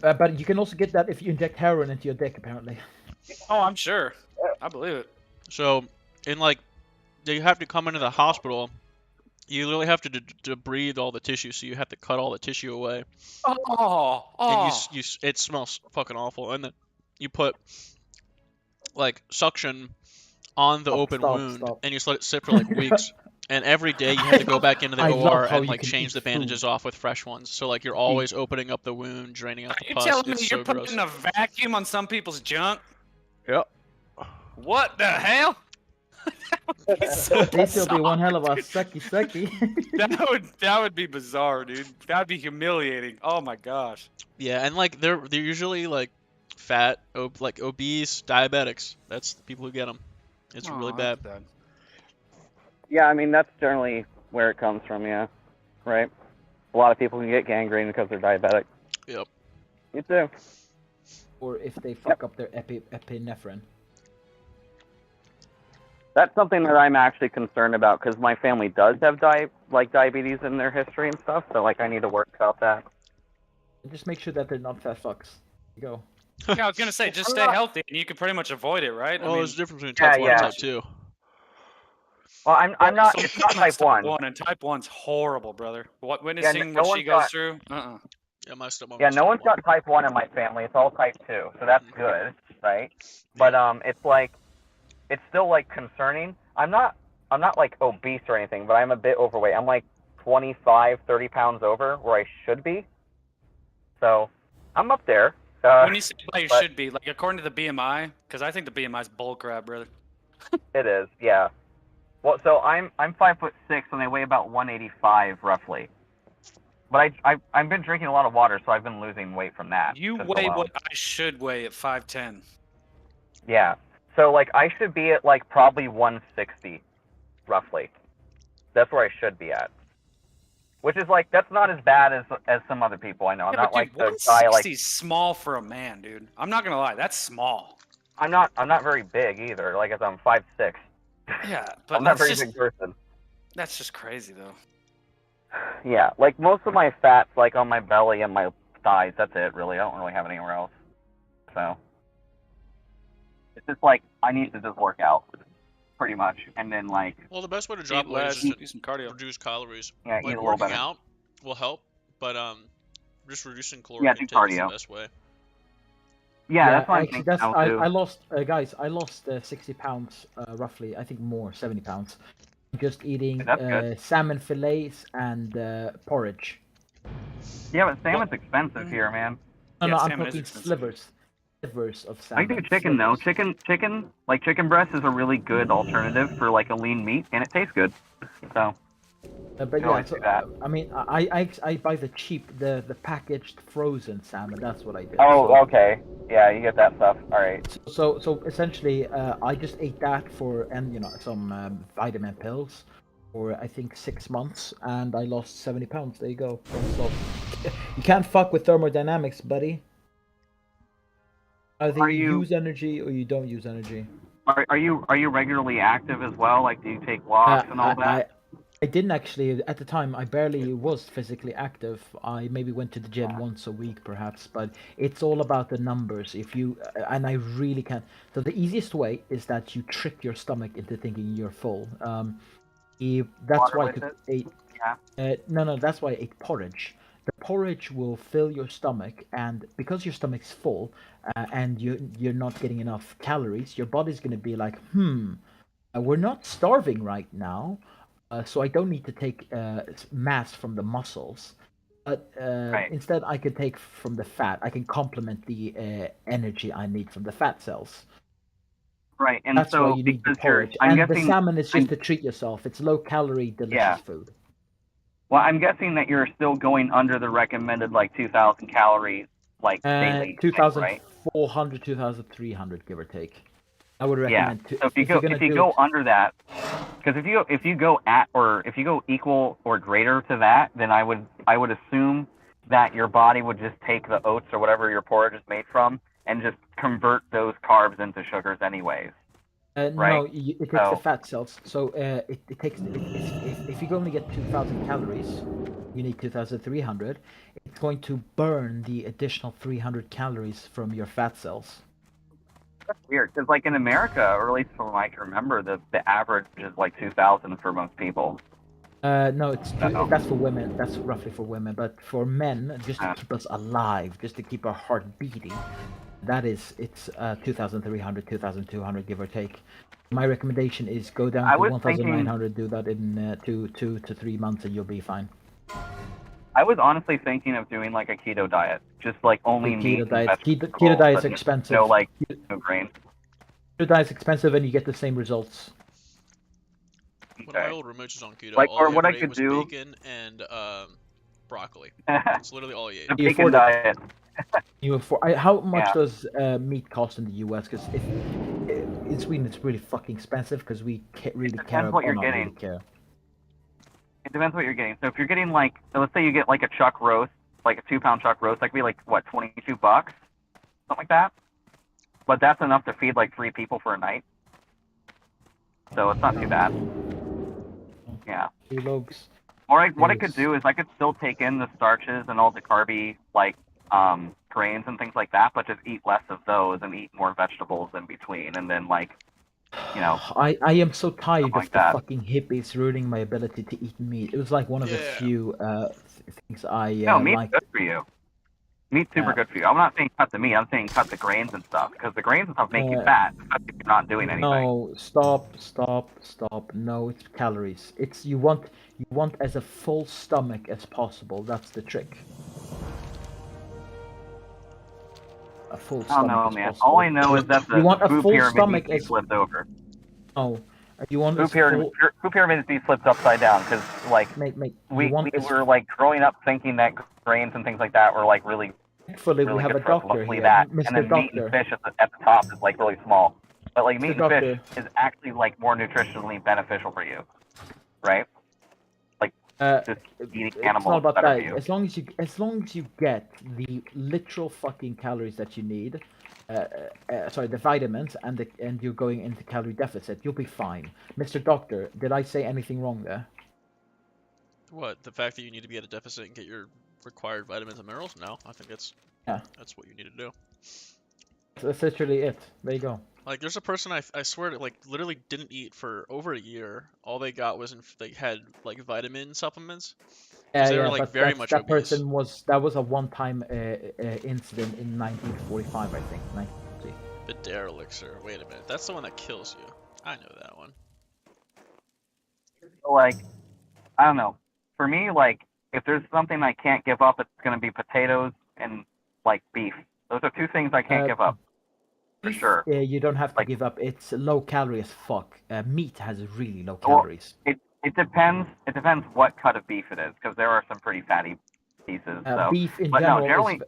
But you can also get that if you inject heroin into your dick, apparently. Oh, I'm sure. I believe it. So, in like, you have to come into the hospital. You literally have to debride all the tissue, so you have to cut all the tissue away. And it smells fucking awful. And then you put like suction on the open wound, and you just let it sit for like weeks. And every day you have to go back into the I love OR how and you like can change eat the bandages off with fresh ones. So like you're always opening up the wound, draining out the You pus. telling me It's you're so putting gross. a vacuum on some people's junk? Yep. What the hell? This will be one hell of a sucky. That would be bizarre, dude. That'd be humiliating. Oh my gosh. Yeah, and like they're usually like fat, like obese diabetics. That's the people who get them. It's really bad. Yeah, I mean that's generally where it comes from. Yeah, right. A lot of people can get gangrene because they're diabetic. Yep. You too. Or if they fuck up their epinephrine. That's something that I'm actually concerned about because my family does have diabetes in their history and stuff. So like I need to work about that. Just make sure that they're not fat fucks. Go. Yeah, I was gonna say just stay healthy and you can pretty much avoid it, right? Well, there's a difference between type 1 and type 2. Well, I'm not. It's not type 1. And type 1's horrible, brother. Witnessing no what she one's goes through. Yeah, my stepmom. Yeah, no one's got type 1 in my family. It's all type 2, so that's good, right? But it's like, it's still like concerning. I'm not like obese or anything, but I'm a bit overweight. I'm like 25, 30 pounds over where I should be. So I'm up there. When you say you but should be, like according to the BMI, because I think the BMI is bull crap, brother. it is, yeah. Well, so I'm 5'6" and I weigh about 185 roughly. But I've been drinking a lot of water, so I've been losing weight from that. You just weigh alone. what I should weigh at 5'10". Yeah. So like I should be at like probably 160, roughly. That's where I should be at. Which is like that's not as bad as some other people I know. I'm Yeah, not but dude, like the guy 160 like is small for a man, dude. I'm not gonna lie, that's small. I'm not very big either. Like as I'm 5'6". Yeah, but I'm not a that's very just big person. that's just crazy though. Yeah, like most of my fat's like on my belly and my thighs. That's it, really. I don't really have anywhere else. So it's just like I need to just work out, pretty much, and then like. Well, the best way to drop Eat weight less, is just do some cardio. reduce calories. Yeah, eat like a little working better. out will help, but just reducing caloric Yeah, do intake is the cardio. best way. Yeah, that's what I'm actually, thinking now too. I lost, guys. I lost 60 pounds, roughly. I think more, 70 pounds. Just eating That's good. salmon fillets and porridge. Yeah, but salmon's expensive here, man. No, Yeah, no, I'm salmon is talking expensive. slivers of I salmon. do chicken though. slivers. Chicken breast is a really good alternative for like a lean meat, and it tastes good. So. But You yeah, always so, do that. I mean, I buy the cheap, the packaged frozen salmon. That's what I did. Oh, So- okay. Yeah, you get that stuff. All right. So essentially, I just ate that for some vitamin pills for I think 6 months, and I lost 70 pounds. There you go. So you can't fuck with thermodynamics, buddy. Either you use energy or you don't use energy. Are you regularly active as well? Like, do you take walks and all that? I didn't actually at the time. I barely was physically active. I maybe went to the gym once a week, perhaps. But it's all about the numbers. If you and I really can't. So the easiest way is that you trick your stomach into thinking you're full. That's Water why I with could it? eat. No. That's why I ate porridge. The porridge will fill your stomach, and because your stomach's full, and you're not getting enough calories, your body's gonna be like, we're not starving right now. So I don't need to take mass from the muscles, but instead I can take from the fat. I can complement the energy I need from the fat cells. Right, and That's so why you need the because you're, porridge. I'm And guessing, the salmon is just to treat yourself. It's low calorie, delicious food. Well, I'm guessing that you're still going under the recommended like 2,000 calories like daily, 2,400, 2,300, give or take. I would recommend. Yeah. So if you go under that, because if you go at or if you go equal or greater to that, then I would assume that your body would just take the oats or whatever your porridge is made from and just convert those carbs into sugars anyways. No, right? it takes the fat cells. So it takes if you only get 2,000 calories, you need 2,300. It's going to burn the additional 300 calories from your fat cells. That's weird, because like in America, or at least from what I can remember, the average is like 2,000 for most people. No, that's for women. That's roughly for women. But for men, just to keep us alive, just to keep our heart beating, it's 2,300, 2,200, give or take. My recommendation is go down to 1,900. Do that in 2 to 3 months, and you'll be fine. I was honestly thinking of doing like a keto diet, just like only meat. Keto diet is expensive. No, like no grain. Keto diet is expensive, and you get the same results. One of my old roommates was on keto. Like, all or he what ever I ate could was do. bacon and broccoli. That's literally all he ate. The bacon diet. How much does meat cost in the U.S.? Because in Sweden it's really fucking expensive because we really care. what you're getting. It depends what you're getting. So if you're getting like, so let's say you get like a chuck roast, like a 2-pound chuck roast, that could be like what, $22, something like that. But that's enough to feed like 3 people for a night. So it's not too bad. Yeah. Or what I could do is I could still take in the starches and all the carby like grains and things like that, but just eat less of those and eat more vegetables in between, and then like. You know, I am so tired of like the that. fucking hippies ruining my ability to eat meat. It was like one of the few things I No, meat's like. good for you. Meat's super good for you. I'm not saying cut the meat. I'm saying cut the grains and stuff, because the grains and stuff make you fat because you're not doing anything. No, stop. No, it's calories. It's you want as a full stomach as possible. That's the trick. a full I don't stomach know, as man. possible. All I know is that the you want a food full pyramid stomach needs to be as flipped over. oh, you want Food as pyramid, full. food pyramid needs to be flipped upside down because, like, Mate, you we want as were like growing up thinking that grains and things like that were like really Thankfully, we really have good a for us. doctor Luckily here, that, and Mr. then meat and Doctor. fish at the top is like really small. But like Mr. meat and fish Doctor. is actually like more nutritionally beneficial for you, right? Like just eating It's not animals is about better that. for you. As long as you get the literal fucking calories that you need, sorry, the vitamins, and you're going into calorie deficit, you'll be fine. Mr. Doctor, did I say anything wrong there? What? The fact that you need to be at a deficit and get your required vitamins and minerals? No, I think that's what you need to do. That's literally it. There you go. Like, there's a person I swear to, like, literally didn't eat for over a year. All they got was they had like vitamin supplements. Because they were like but very much that obese. person that was a one-time incident in 1945, I think. 1940. The Dare elixir. Wait a minute, that's the one that kills you. I know that one. Like, I don't know. For me, like, if there's something I can't give up, it's gonna be potatoes and like beef. Those are two things I can't give up. For sure. You don't have to give up. It's low calorie as fuck. Meat has really low Well, calories. it depends. It depends what cut of beef it is, because there are some pretty fatty pieces. So. Beef in but general no, generally, is...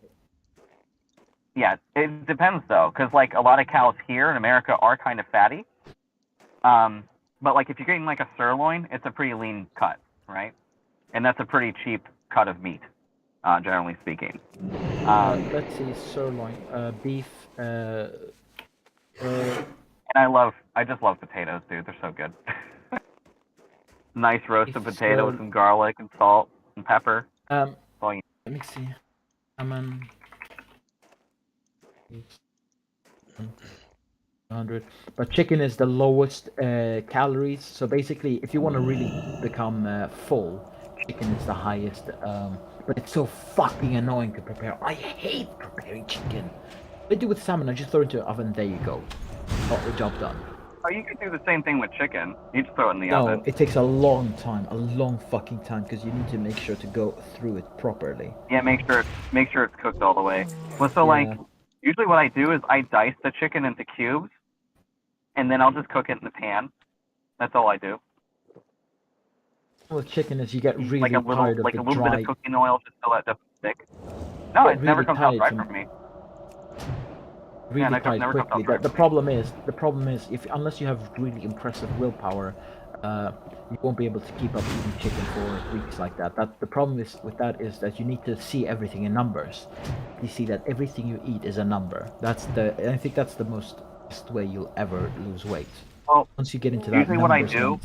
yeah, it depends though, because like a lot of cows here in America are kind of fatty. But like if you're getting like a sirloin, it's a pretty lean cut, right? And that's a pretty cheap cut of meat, generally speaking. let's see, sirloin, beef. And I just love potatoes, dude. They're so good. Nice roasted potato with some garlic and salt and pepper. Let me see. 100. But chicken is the lowest calories. So basically, if you want to really become full, chicken is the highest. But it's so fucking annoying to prepare. I hate preparing chicken. What I do with salmon, I just throw it into the oven. There you go. Got the job done. Oh, you could do the same thing with chicken. You just throw it in the No, oven. it takes a long fucking time, because you need to make sure to go through it properly. Yeah, make sure it's cooked all the way. Well, so like usually what I do is I dice the chicken into cubes, and then I'll just cook it in the pan. That's all I do. With chicken is you get really Like a little, tired of like the a little dry. bit of cooking oil just so that doesn't stick. No, it never really comes out tired dry from- for me. Really Yeah, that tired never comes quickly. out dry The problem is, if unless you have really impressive willpower, you won't be able to keep up eating chicken for weeks like that. The problem is with that is that you need to see everything in numbers. You see that everything you eat is a number. I think that's the best way you'll ever lose weight. Well, once you get into that usually what I numbers do,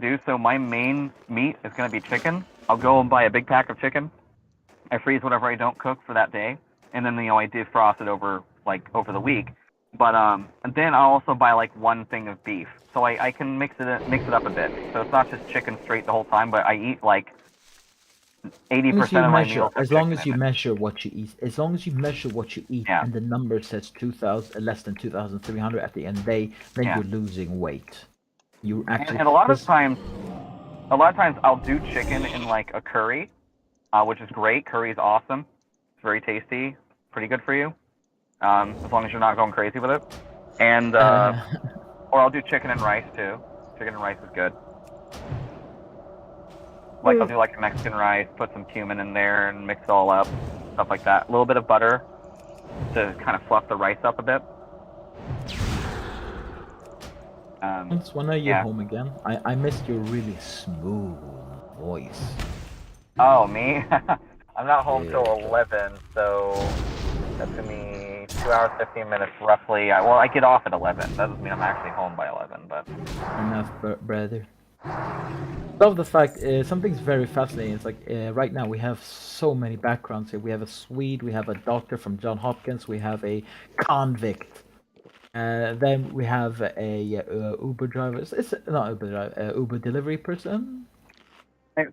game. So my main meat is going to be chicken. I'll go and buy a big pack of chicken. I freeze whatever I don't cook for that day, and then I defrost it over the week. But and then I'll also buy like one thing of beef, so I can mix it up a bit. So it's not just chicken straight the whole time, but I eat like 80% of my meals. As long as you measure what you eat, and the number says 2,000, less than 2,300 at the end of the day, then you're losing weight. You actually. And a lot of times I'll do chicken in like a curry, which is great. Curry is awesome. It's very tasty, pretty good for you, as long as you're not going crazy with it. And or I'll do chicken and rice too. Chicken and rice is good. Like I'll do like a Mexican rice, put some cumin in there, and mix it all up, stuff like that. A little bit of butter to kind of fluff the rice up a bit. When are you home again? I missed your really smooth voice. Oh, me? I'm not home till 11, so that's gonna be 2 hours, 15 minutes roughly. I get off at 11. That doesn't mean I'm actually home by 11, but... Enough, brother. Love the fact, something's very fascinating. It's like, right now we have so many backgrounds here. We have a Swede, we have a doctor from Johns Hopkins, we have a convict. Then we have a Uber driver. It's not Uber driver, Uber delivery person. I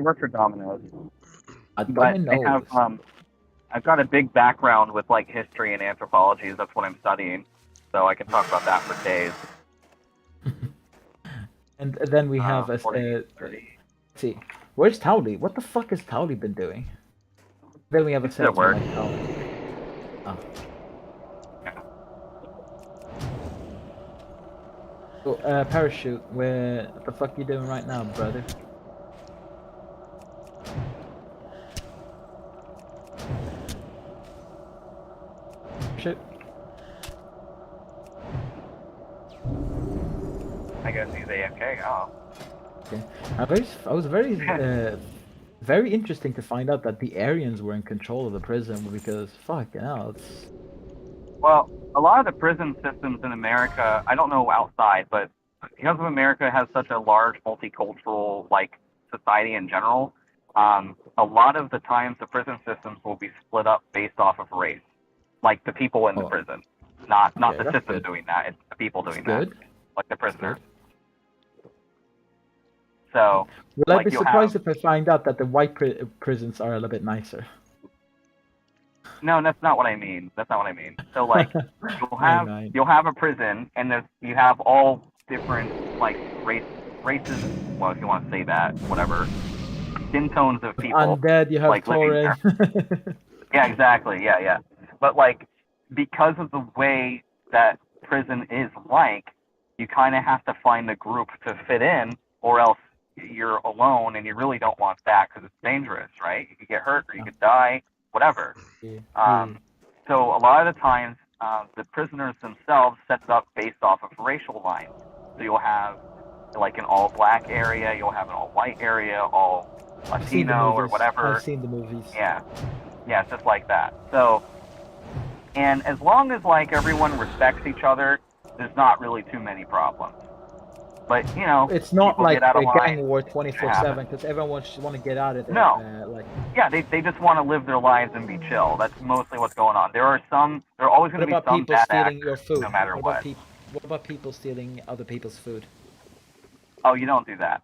work for Domino's. Domino's. I've got a big background with like history and anthropology. That's what I'm studying, so I can talk about that for days. And then we have a. Let's see, where's Towley? What the fuck has Towley been doing? Then we have a set at work. Oh. So, Parachute, what the fuck you doing right now, brother? Shit. I guess he's AFK. Oh. Okay. I was very, very interesting to find out that the Aryans were in control of the prison because fuck, it's. Well, a lot of the prison systems in America, I don't know outside, but because of America has such a large multicultural like society in general, a lot of the times the prison systems will be split up based off of race, like the people in the prison, not Okay, the that's system good. doing that. It's the people doing That's that, good. like the prisoners. So, Will I like be you'll surprised have if I find out that the white prisons are a little bit nicer? no, that's not what I mean. That's not what I mean. So like I you'll have a prison and you have all different like races. Well, if you want to say that, whatever. Skin tones of people. Undead, you have like living Torin. there. Yeah, exactly. Yeah. But like because of the way that prison is like, you kind of have to find a group to fit in, or else you're alone, and you really don't want that because it's dangerous, right? You could get hurt or you could die, whatever. So a lot of the times, the prisoners themselves set it up based off of racial lines. So you'll have like an all-black area, you'll have an all-white area, all I've seen the Latino or movies. whatever. I've seen the movies. Yeah, it's just like that. So, and as long as like everyone respects each other, there's not really too many problems. But you know, It's not people like get out of a line. gang war It 24/7 happens. because everyone just want to get out of there. No. Like, Yeah, they just want to live their lives and be chill. That's mostly what's going on. There are always going what to be about some people bad stealing actors, your food? no matter what. What about people stealing other people's food? Oh, you don't do that.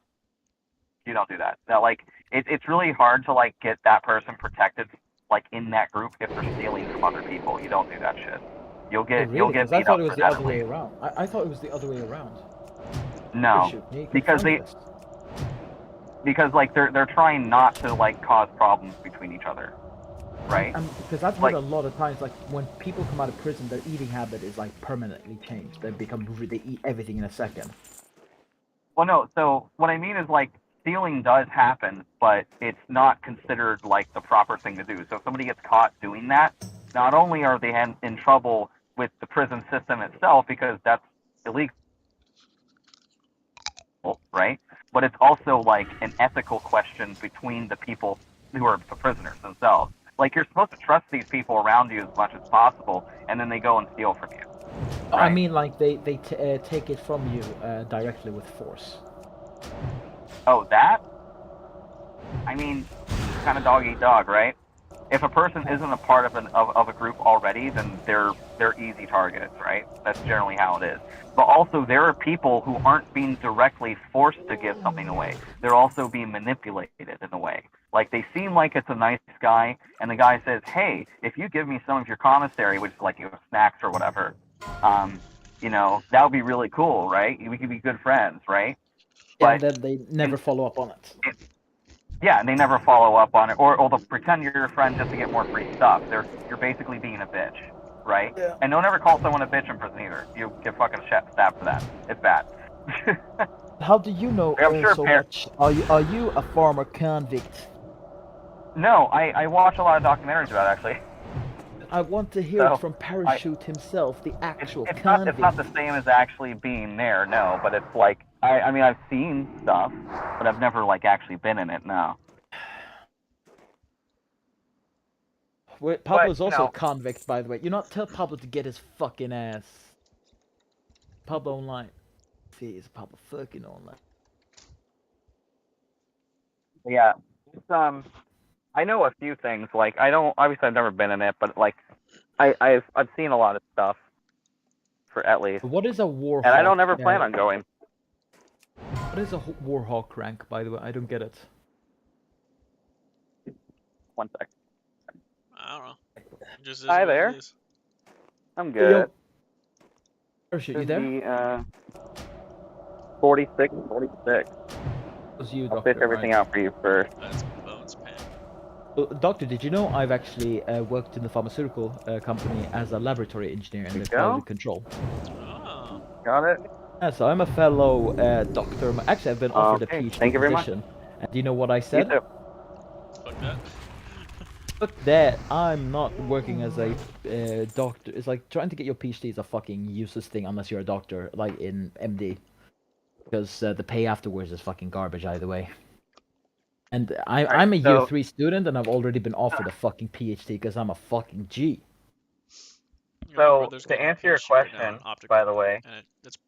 You don't do that. That like it's really hard to like get that person protected like in that group if they're stealing from other people. You don't do that shit. You'll get Really? beat I thought up it for was the that other at way least. around. I thought it was the other way around. No, Shoot, you can because find this. because like they're trying not to like cause problems between each other, right? Because I've heard a lot of times, like when people come out of prison, their eating habit is like permanently changed. They eat everything in a second. Well, no. So what I mean is like stealing does happen, but it's not considered like the proper thing to do. So if somebody gets caught doing that, not only are they in trouble with the prison system itself because that's illegal, right? But it's also like an ethical question between the people who are the prisoners themselves. Like you're supposed to trust these people around you as much as possible, and then they go and steal from you. I Right? mean, like they take it from you directly with force. Oh, that? I mean, kind of dog eat dog, right? If a person isn't a part of a group already, then they're easy targets, right? That's generally how it is. But also, there are people who aren't being directly forced to give something away. They're also being manipulated in a way. Like they seem like it's a nice guy, and the guy says, "Hey, if you give me some of your commissary, which is like snacks or whatever, that would be really cool, right? We could be good friends, right?" Yeah, and then they never follow up on it. Yeah, and they never follow up on it, or they'll pretend you're your friend just to get more free stuff. You're basically being a bitch, right? Yeah. And don't ever call someone a bitch in prison either. You get fucking stabbed for that. It's bad. How do you know I'm sure so much? Are you a former convict? No, I watch a lot of documentaries about it, actually. I want to hear it from Parachute himself, the actual convict. It's not the same as actually being there, no. But it's like I mean I've seen stuff, but I've never like actually been in it. No. Wait, Pablo's also a convict, by the way. You not tell Pablo to get his fucking ass. Pablo online. Is Pablo fucking online? Yeah, it's I know a few things. Like obviously I've never been in it, but like I've seen a lot of stuff. For at least. What is a warhawk? And I don't ever plan on going. What is a warhawk rank, by the way? I don't get it. 1 sec. I don't know. Just Hi what it there. is. I'm good. Parachute, you there? 46, 46. Was you, I'll fish everything out for you first. That's Bones Pan. Doctor, did you know I've actually worked in the pharmaceutical company as a laboratory engineer in the go. quality control? Got it. Yeah, so I'm a fellow doctor. Actually, I've been offered a Okay, PhD thank you very much. position. And do you know what I You said? too. Fuck that. Fuck that. I'm not working as a doctor. It's like trying to get your PhD is a fucking useless thing unless you're a doctor, like in MD. Because the pay afterwards is fucking garbage either way. And I'm a year 3 student, and I've already been offered a fucking PhD because I'm a fucking G. So to answer your question, by the way, It's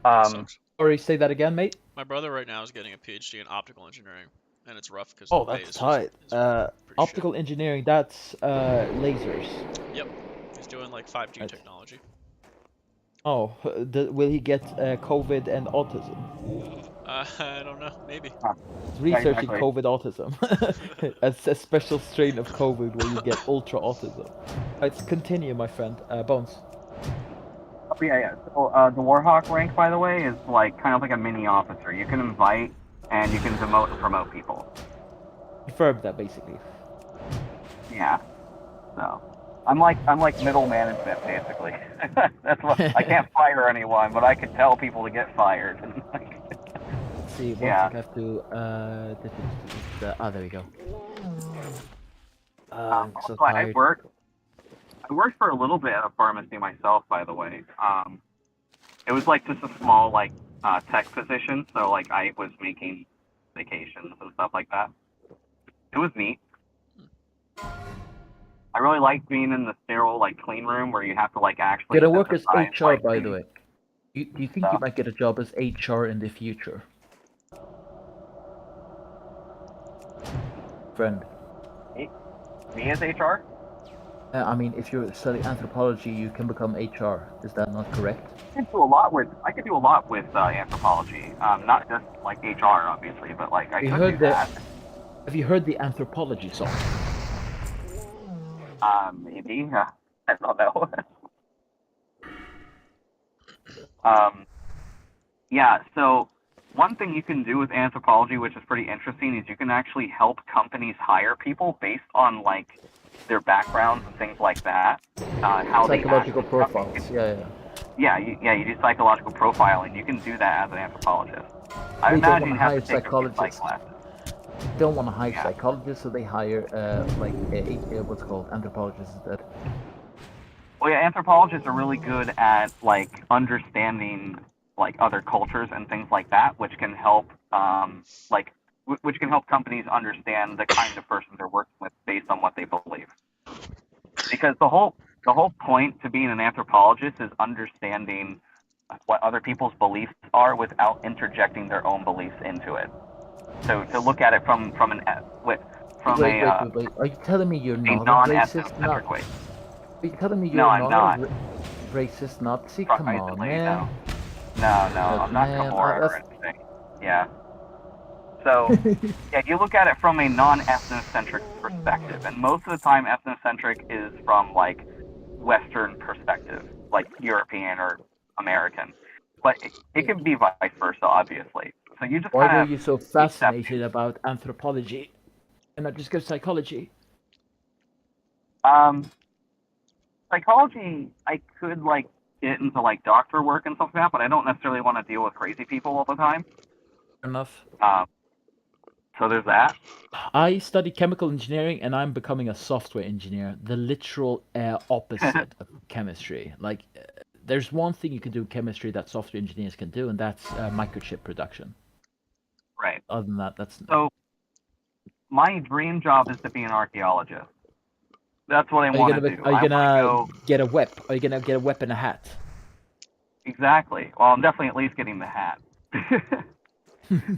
rough. Sorry, say that again, mate. My brother right now is getting a PhD in optical engineering, and it's rough because Oh, the pay that's is tight. pretty Optical engineering, that's lasers. Yep, he's doing like 5G technology. Oh, will he get COVID and autism? I don't know, maybe. Researching COVID autism. a special strain of COVID where you get ultra autism. Let's continue, my friend. Bones. Oh, yeah. So the Warhawk rank, by the way, is like kind of like a mini officer. You can invite and you can demote and promote people. Confirm that, basically. Yeah. So I'm like middle management, basically. That's what I can't fire anyone, but I can tell people to get fired. Let's see, once Yeah. I have to there we go. So Also, I tired. worked for a little bit at a pharmacy myself, by the way. It was like just a small like tech position, so like I was making vacations and stuff like that. It was neat. I really like being in the sterile like clean room where you have to like actually. Gonna work as synthesize, HR, like, by the- the way. Do you think you might get a job as HR in the future? Friend. Me as HR? I mean, if you're studying anthropology, you can become HR. Is that not correct? I could do a lot with anthropology. Not just like HR, obviously, but like I could do that. Have you heard the anthropology song? Maybe. I don't know. Yeah. So one thing you can do with anthropology, which is pretty interesting, is you can actually help companies hire people based on like their backgrounds and things like that. How Psychological they profiles. Yeah. You do psychological profiling. You can do that as an anthropologist. I They don't imagine want you to have hire to take a few psychologists. classes. They don't want to hire psychologists, so they hire what's it called, anthropologists instead. Well, yeah, anthropologists are really good at like understanding like other cultures and things like that, which can help which can help companies understand the kind of person they're working with based on what they believe. Because the whole point to being an anthropologist is understanding what other people's beliefs are without interjecting their own beliefs into it. So to look at it from wait. Are you telling me you're not a racist? Not. Are you telling me you're No, I'm not, not. Racist Nazi? Come on, man. No, I'm not Gamora or anything. Yeah. So, yeah, you look at it from a non-ethnocentric perspective, and most of the time ethnocentric is from, like, Western perspective, like European or American. But it can be vice versa, obviously. So you just Why kind were of you so fascinated about anthropology and not just go psychology? Psychology, I could, like, get into, like, doctor work and stuff like that, but I don't necessarily want to deal with crazy people all the time. Fair enough. So there's that. I study chemical engineering and I'm becoming a software engineer, the literal opposite of chemistry. Like, there's one thing you can do in chemistry that software engineers can do, and that's microchip production. Right. Other than that, that's... So, my dream job is to be an archaeologist. That's what I want to do. Are you gonna get a whip? Are you gonna get a whip and a hat? Exactly. Well, I'm definitely at least getting the hat.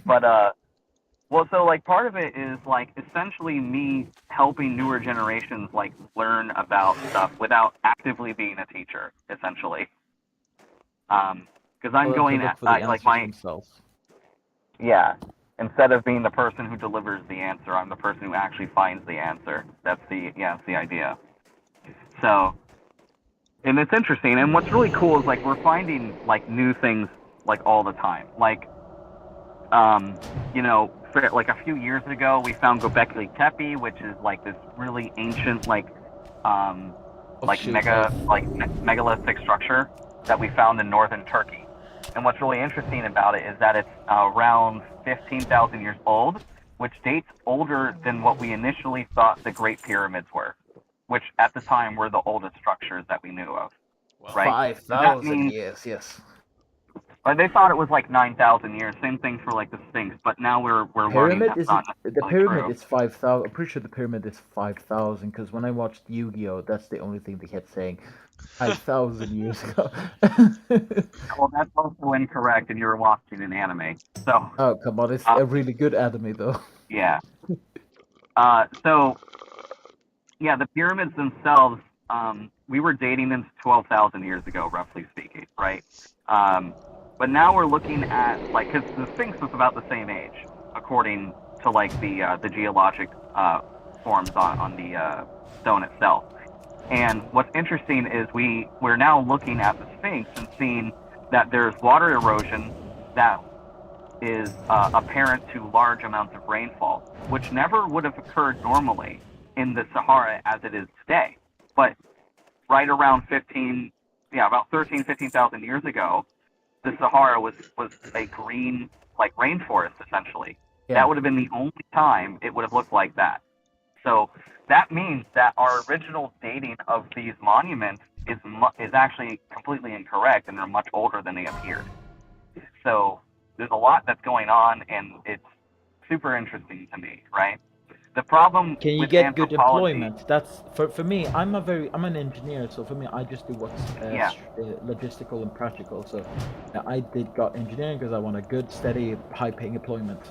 But, well, so, like, part of it is, like, essentially me helping newer generations, like, learn about stuff without actively being a teacher, essentially. Because I'm going at, like, my... Themselves. Yeah. Instead of being the person who delivers the answer, I'm the person who actually finds the answer. That's the idea. So, and it's interesting. And what's really cool is, like, we're finding, like, new things, like, all the time. Like, like a few years ago, we found Göbekli Tepe, which is like this really ancient, megalithic structure that we found in northern Turkey. And what's really interesting about it is that it's around 15,000 years old, which dates older than what we initially thought the Great Pyramids were, which at the time were the oldest structures that we knew of. Right? So that 5,000 means- years, yes. They thought it was like 9,000 years, same thing for like the Sphinx, but now we're learning Pyramid that's is not the necessarily pyramid true. is 5,000. I'm pretty sure the pyramid is 5,000 because when I watched Yu-Gi-Oh, that's the only thing they kept saying. 5,000 years ago. Well, that's also incorrect, and you were watching an anime. So Oh come on, it's a really good anime though. yeah. So yeah, the pyramids themselves, we were dating them to 12,000 years ago, roughly speaking, right? But now we're looking at because the Sphinx was about the same age, according to the geologic forms on the stone itself. And what's interesting is we're now looking at the Sphinx and seeing that there's water erosion that is apparent to large amounts of rainfall, which never would have occurred normally in the Sahara as it is today. But right around about 15,000 years ago, the Sahara was a green rainforest essentially. Yeah. That would have been the only time it would have looked like that. So that means that our original dating of these monuments is actually completely incorrect, and they're much older than they appeared. So there's a lot that's going on, and it's super interesting to me, right? The problem Can you with get good anthropology, employment? That's for me. I'm an engineer, so for me, I just do what's logistical and practical. So I got engineering because I want a good, steady, high-paying employment.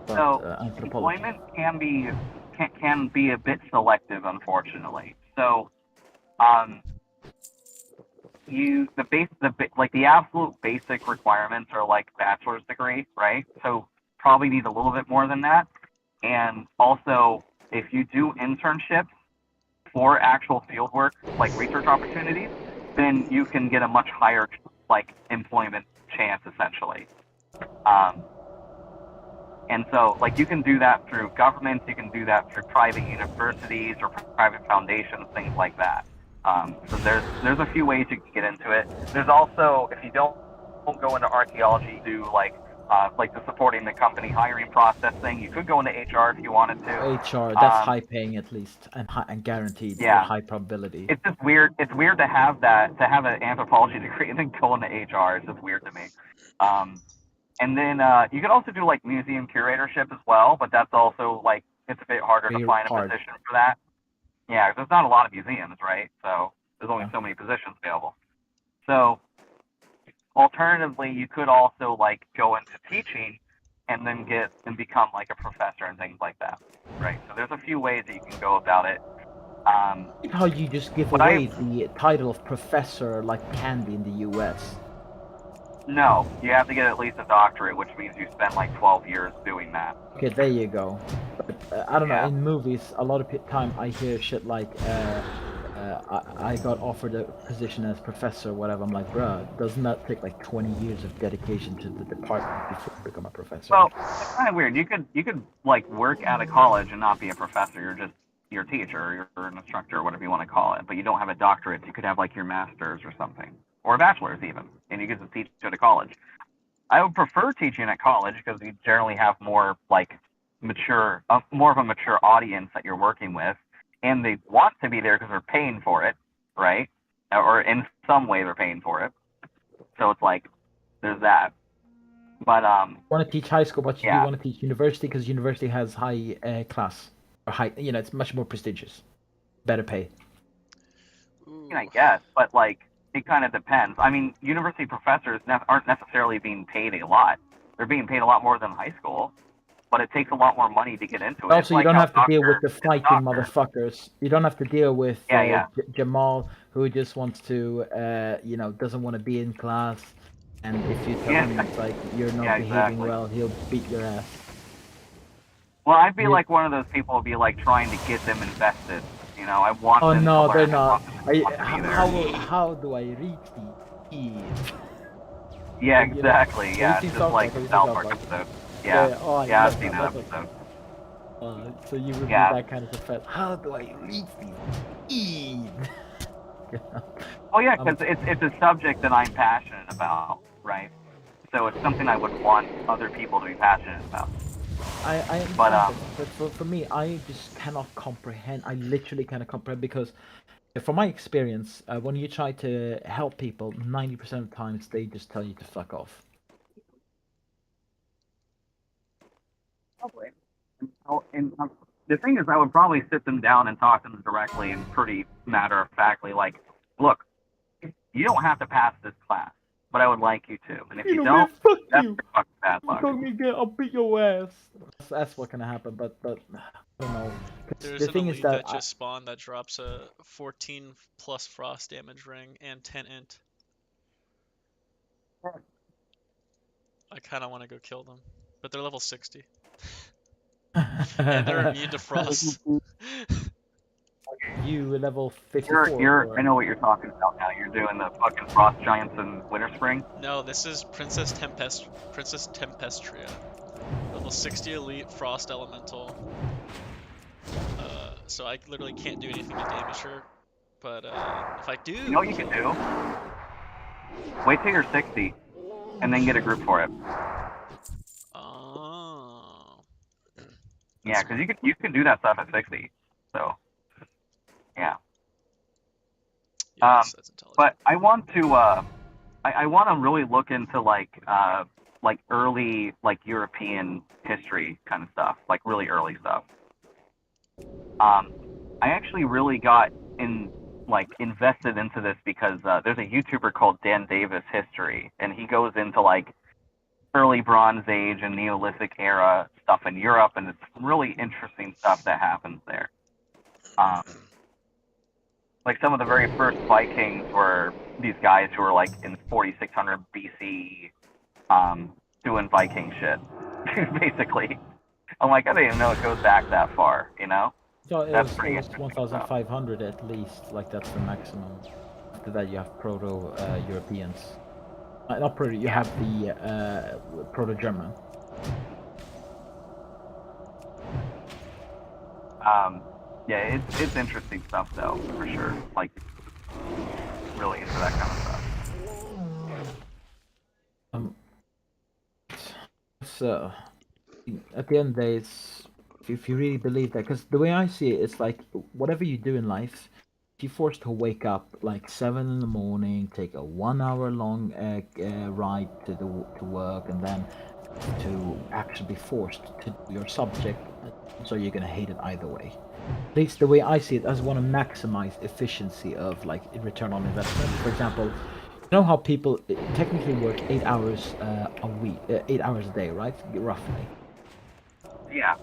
But, so anthropology. employment can be a bit selective, unfortunately. So the absolute basic requirements are like bachelor's degree, right? So probably need a little bit more than that. And also, if you do internships for actual field work, like research opportunities, then you can get a much higher employment chance essentially. And so you can do that through governments, you can do that through private universities or private foundations, things like that. So there's a few ways you can get into it. There's also, if you don't go into archaeology, do the supporting the company hiring process thing, you could go into HR if you wanted to. HR, that's high paying at least, and guaranteed. Yeah. With high probability. It's just weird. It's weird to have an anthropology degree and then go into HR. It's just weird to me. And then you could also do museum curatorship as well, but that's also it's a bit harder to find a position for that. Yeah, 'cause there's not a lot of museums, right? So there's only so many positions available. So alternatively, you could also go into teaching and then become a professor and things like that, right? So there's a few ways that you can go about it. How you just give away the title of professor like candy in the U.S. No, you have to get at least a doctorate, which means you spend 12 years doing that. Okay, there you go. But I don't know. In movies, a lot of time I hear shit like, I got offered a position as professor, whatever. I'm like, bruh, doesn't that take 20 years of dedication to the department before you become a professor? Well, it's kind of weird. You could work at a college and not be a professor. You're a teacher, or you're an instructor, or whatever you want to call it. But you don't have a doctorate. You could have your master's or something, or a bachelor's even, and you get to teach at a college. I would prefer teaching at college because you generally have more more of a mature audience that you're working with, and they want to be there because they're paying for it, right? Or in some way they're paying for it. So it's there's that. But you want to teach high school, but you do want to teach university because university has high class or high. It's much more prestigious, better pay. I guess, but it kind of depends. I mean, university professors aren't necessarily being paid a lot. They're being paid a lot more than high school, but it takes a lot more money to get into it. Also, you don't have to deal with the fighting motherfuckers. You don't have to deal with Jamal, who just wants to, doesn't want to be in class. And if you tell him you're not behaving well, he'll beat your ass. Well, I'd be one of those people who'd be trying to get them invested. I want them to learn. They're not. How do I reach the Eve? Yeah, exactly. Yeah, just like the South Park episode. Yeah. Oh, Yeah, I've love seen that. that That's episode. so you would Yeah. be that kind of defense. How do I reach these? Oh yeah, because it's a subject that I'm passionate about, right? So it's something I would want other people to be passionate about. I understand But that, but for me, I just cannot comprehend. I literally cannot comprehend because, from my experience, when you try to help people, 90% of the times they just tell you to fuck off. Probably. And the thing is, I would probably sit them down and talk to them directly and pretty matter of factly, like, look, you don't have to pass this class, but I would like you to. And if you, know, man, don't, fuck that's you. your fucking bad You luck. told me again, I'll beat your ass. That's what can happen, but I don't know. 'Cause There's the an thing is elite that that just spawned that drops a 14 plus frost damage ring and 10 int. I kind of want to go kill them, but they're level 60. And they're immune to frost. You level 54. I know what you're talking about now. You're doing the fucking frost giants in Winter Spring. No, this is Princess Tempestria. Level 60 elite frost elemental. So I literally can't do anything to damage her. But if I do, You know what you can do? Wait till you're 60, and then get a group for it. Oh. Yeah, because you can do that stuff at 60. So, yeah. But I want to I want to really look into like early like European history kind of stuff, like really early stuff. I actually really got invested into this because there's a YouTuber called Dan Davis History, and he goes into like early Bronze Age and Neolithic era stuff in Europe, and it's really interesting stuff that happens there. Like some of the very first Vikings were these guys who were like in 4600 BC, doing Viking shit, basically. I'm like, I didn't even know it goes back that far, you know? So it That's was, pretty it was interesting 1,500 at least. Like that's the maximum. After that, you have Proto-Europeans. Not Proto. You have the Proto-German. Yeah, it's interesting stuff though, for sure. Like, really into that kind of stuff. So at the end of the day, it's if you really believe that, because the way I see it, it's like whatever you do in life, if you're forced to wake up like 7 in the morning, take a 1 hour long ride to work, and then to actually be forced to do your subject, so you're gonna hate it either way. At least the way I see it, I just want to maximize efficiency of like return on investment. For example, you know how people technically work 8 hours a week, 8 hours a day, right? Roughly. Yeah.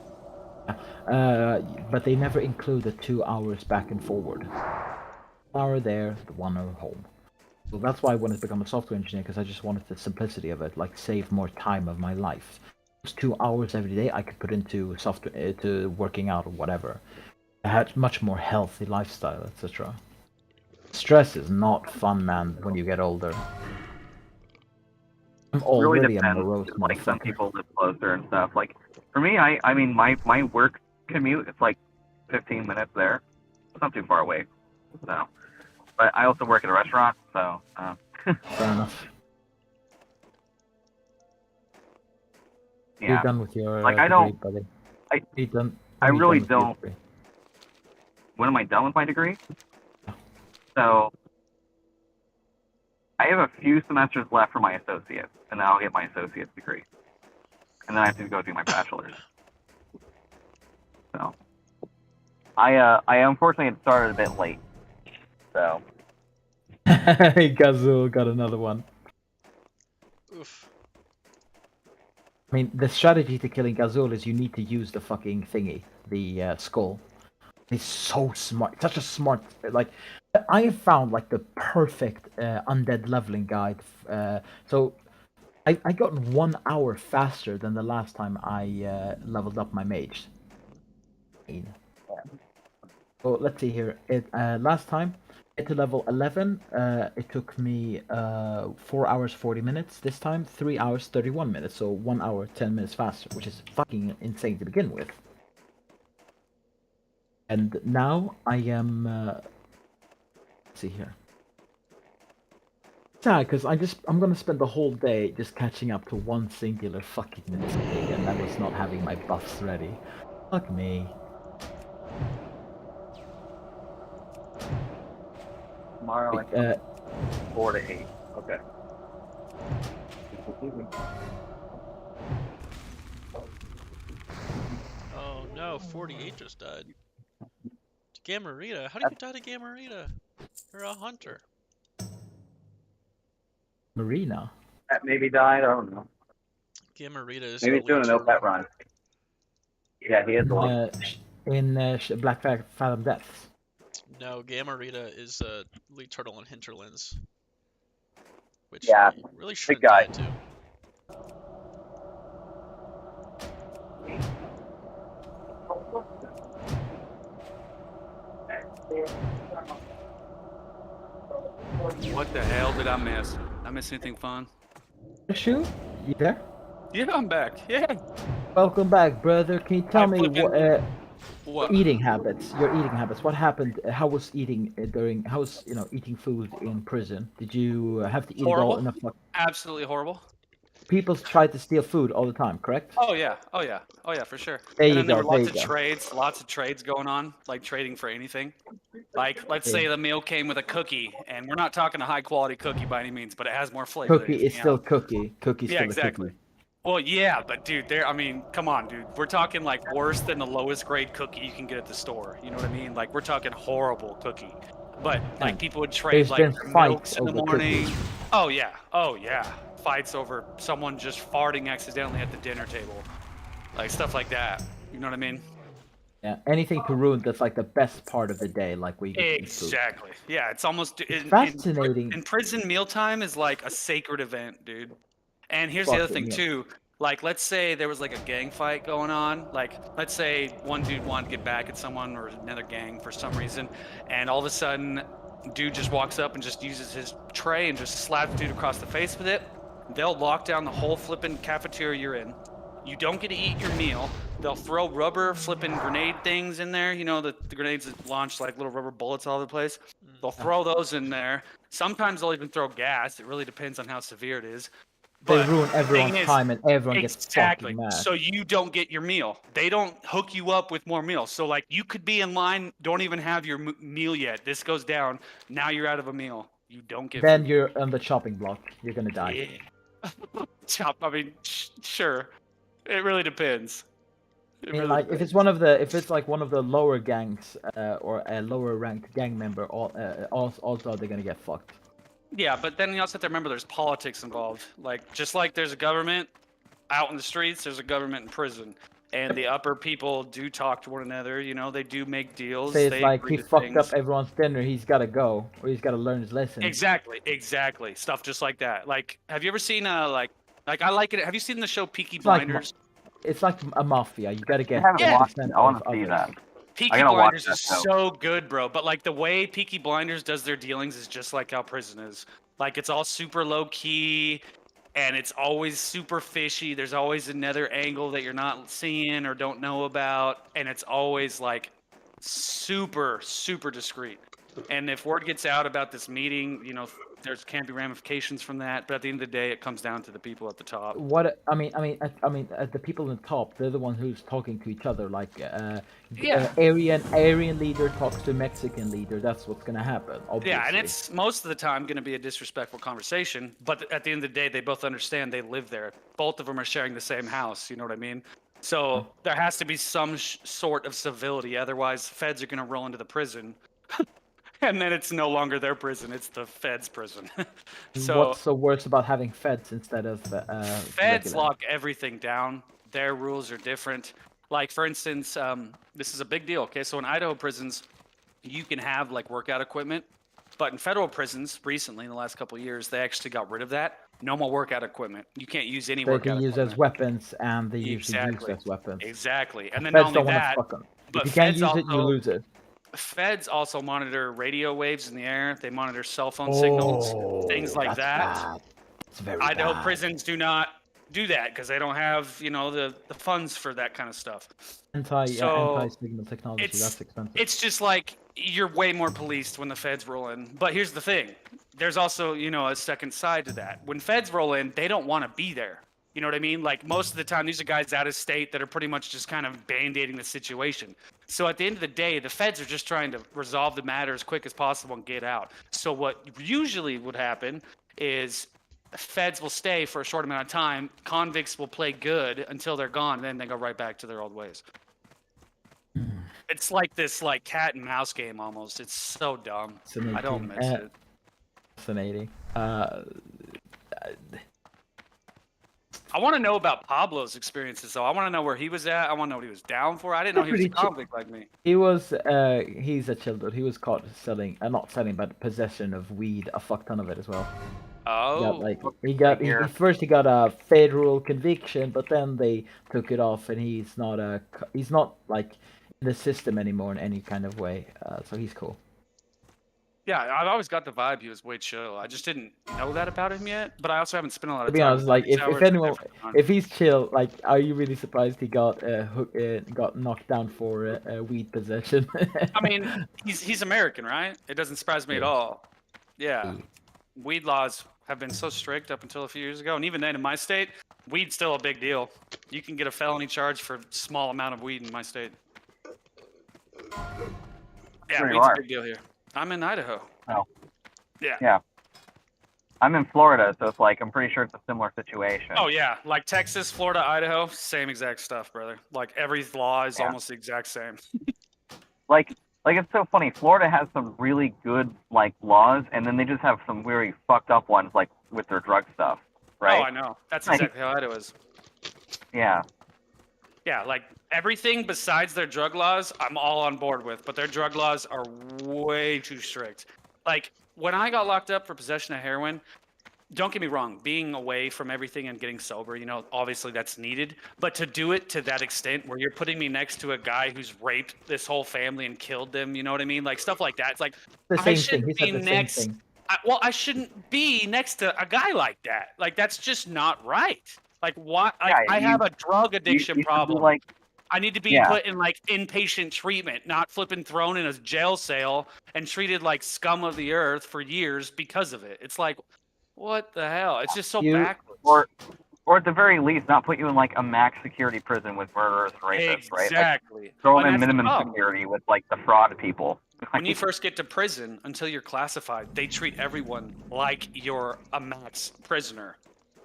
But they never include the 2 hours back and forward. 1 hour there, the 1 hour home. So that's why I wanted to become a software engineer, because I just wanted the simplicity of it, like save more time of my life. Those 2 hours every day I could put into software, to working out or whatever. I had much more healthy lifestyle, etc. Stress is not fun, man, when you get older. I'm Really already a depends. morose Like some motherfucker. people live closer and stuff. Like for me, I mean my work commute, it's like 15 minutes there. It's not too far away. So, but I also work at a restaurant, so. Fair enough. Yeah. You're done with your like I degree, don't. buddy. I really done with your don't. degree? When am I done with my degree? So I have a few semesters left for my associates, and then I'll get my associate's degree, and then I have to go do my bachelor's. So I unfortunately had started a bit late. So Gazoo got another one. Oof. I mean, the strategy to killing Gazul is you need to use the fucking thingy, the skull. He's so smart, such a smart. Like, I have found like the perfect undead leveling guide. So, I got 1 hour faster than the last time I leveled up my mage. So let's see here. Last time Get to level 11, it took me 4 hours 40 minutes. This time, 3 hours 31 minutes. So 1 hour 10 minutes faster, which is fucking insane to begin with. And now I am. Let's see here. Sad, because I'm gonna spend the whole day just catching up to one singular fucking mistake, and that was not having my buffs ready. Fuck me. Tomorrow, like 4 to 8. Okay. Oh no, 48 just died. Gamarita? How did you die to Gamarita? You're a hunter. Marina. That maybe died. I don't know. Gamarita is Maybe he's doing a no pet run. Yeah, he is the one. In Black Fathom Depths. No, Gamarita is lead turtle in Hinterlands. Which Yeah, you really big shouldn't guy. die to. What the hell did I miss? I miss anything fun? Shoot, you there? Yeah, I'm back. Yeah. Welcome back, brother. Can you tell me what? your eating habits? Your eating habits. What happened? How was eating during? How was eating food in prison? Did you have to eat it all in a fuck? Absolutely horrible. People try to steal food all the time, correct? Oh yeah, oh yeah, oh yeah, for sure. There And you then there go, were there lots you of go. trades going on, like trading for anything. Like, let's Yeah. say the meal came with a cookie, and we're not talking a high quality cookie by any means, but it has more flavor. than Cookie is anything still else. cookie. Cookie's Yeah, still exactly. a cookie. Well, yeah, but dude, I mean, come on, dude. We're talking like worse than the lowest grade cookie you can get at the store. You know what I mean? Like, we're talking horrible cookie. But like, people would trade There's like been their fights milks in the over morning. cookies. Oh yeah. Fights over someone just farting accidentally at the dinner table, like stuff like that. You know what I mean? Yeah, anything to ruin that's like the best part of the day, like where you get to eat food. Exactly. Yeah, it's almost fascinating. In prison, mealtime is like a sacred event, dude. And here's the other Fucking thing yeah. too. Like, let's say there was like a gang fight going on. Like, let's say one dude wanted to get back at someone or another gang for some reason, and all of a sudden, dude just walks up and just uses his tray and just slaps dude across the face with it. They'll lock down the whole flipping cafeteria you're in. You don't get to eat your meal. They'll throw rubber flipping grenade things in there. You know, the grenades that launch like little rubber bullets all over the place. They'll throw those in there. Sometimes they'll even throw gas. It really depends on how severe it is. They But ruin the everyone's thing is- time and everyone gets Exactly. fucking mad. So you don't get your meal. They don't hook you up with more meals. So like you could be in line, don't even have your meal yet. This goes down. Now you're out of a meal. You don't get. Then food. you're on the chopping block. You're gonna die. Yeah. Chop. I mean, sure. It really depends. I mean, like if it's one of the lower gangs or a lower ranked gang member, also they're gonna get fucked. Yeah, but then you also have to remember there's politics involved. Like, just like there's a government out in the streets, there's a government in prison. And the upper people do talk to one another, you know, they do make deals. Say it's they like agree he to fucked things. up everyone's dinner, he's gotta go, or he's gotta learn his lesson. Exactly. Stuff just like that. Like, have you ever seen like I like it. Have you seen the show Peaky It's like Blinders? it's like a mafia. You gotta get. I haven't Yeah. watched it. I want to see that. Peaky I gotta watch Blinders that is show. so good, bro. But like the way Peaky Blinders does their dealings is just like how prison is. Like it's all super low key, and it's always super fishy. There's always another angle that you're not seeing or don't know about, and it's always like super discreet. And if word gets out about this meeting, you know, there's can be ramifications from that. But at the end of the day, it comes down to the people at the top. What I mean, the people on the top, they're the ones who's talking to each other. Like, Yeah. Aryan leader talks to Mexican leader. That's what's gonna happen. Obviously. Yeah, and it's most of the time going to be a disrespectful conversation. But at the end of the day, they both understand they live there. Both of them are sharing the same house. You know what I mean? So there has to be some sort of civility. Otherwise, feds are going to roll into the prison. And then it's no longer their prison. It's the feds' prison. So What's so worse about having feds instead of feds regular? lock everything down. Their rules are different. Like, for instance, this is a big deal. Okay, so in Idaho prisons, you can have like workout equipment, but in federal prisons, recently in the last couple of years, they actually got rid of that. No more workout equipment. You can't use any They workout can use equipment. as weapons, and they usually use Exactly. as weapons. Exactly. And then Feds not don't only wanna that, fuck 'em. but If you can't feds use it, you also- lose it. Feds also monitor radio waves in the air. They monitor cell phone signals, things like that's that. bad. It's very I know bad. prisons do not do that because they don't have, the funds for that kind of stuff. Anti-signal technology. it's That's expensive. it's just like you're way more policed when the feds roll in. But here's the thing: there's also a second side to that. When feds roll in, they don't want to be there. You know what I mean? Like most of the time, these are guys out of state that are pretty much just kind of band-aiding the situation. So at the end of the day, the feds are just trying to resolve the matter as quick as possible and get out. So what usually would happen is feds will stay for a short amount of time. Convicts will play good until they're gone, and then they go right back to their old ways. It's like this cat and mouse game almost. It's so dumb. I don't miss it. Fascinating. I want to know about Pablo's experiences, though. I want to know where he was at. I want to know what he was down for. I didn't know he was a convict like me. He was. He's a chill dude. He was caught selling, not selling, but possession of weed, a fuck ton of it as well. Oh. He got a federal conviction, but then they took it off, and he's not like in the system anymore in any kind of way. So he's cool. Yeah, I've always got the vibe he was way chill. I just didn't know that about him yet, but I also haven't spent a lot of To time. be honest, like if he's chill, like, are you really surprised he got knocked down for weed possession? I mean, he's American, right? It doesn't surprise me at all. Yeah, weed laws have been so strict up until a few years ago, and even then in my state, weed's still a big deal. You can get a felony charge for a small amount of weed in my state. Yeah, Where you weed's a are? big deal here. I'm in Idaho. Oh. Yeah. Yeah. I'm in Florida, so it's like I'm pretty sure it's a similar situation. Oh yeah, like Texas, Florida, Idaho, same exact stuff, brother. Like every law is Yeah. almost the exact same. Like it's so funny. Florida has some really good laws, and then they just have some really fucked up ones, like with their drug stuff, right? Oh, I know. That's exactly how Idaho is. Yeah. Yeah, like everything besides their drug laws, I'm all on board with, but their drug laws are way too strict. Like when I got locked up for possession of heroin, don't get me wrong, being away from everything and getting sober, obviously that's needed, but to do it to that extent where you're putting me next to a guy who's raped this whole family and killed them, you know what I mean? Like stuff like that. It's like The I same shouldn't thing. He be said the same next. thing. I shouldn't be next to a guy like that. Like that's just not right. Like what? I have a drug addiction problem. I need to be put in inpatient treatment, not flipping thrown in a jail cell and treated like scum of the earth for years because of it. It's like, what the hell? It's just so backwards. Or at the very least, not put you in a max security prison with murderers and rapists, right? Exactly. Throw And them in that's the minimum problem. security with the fraud people. When you first get to prison, until you're classified, they treat everyone like you're a max prisoner.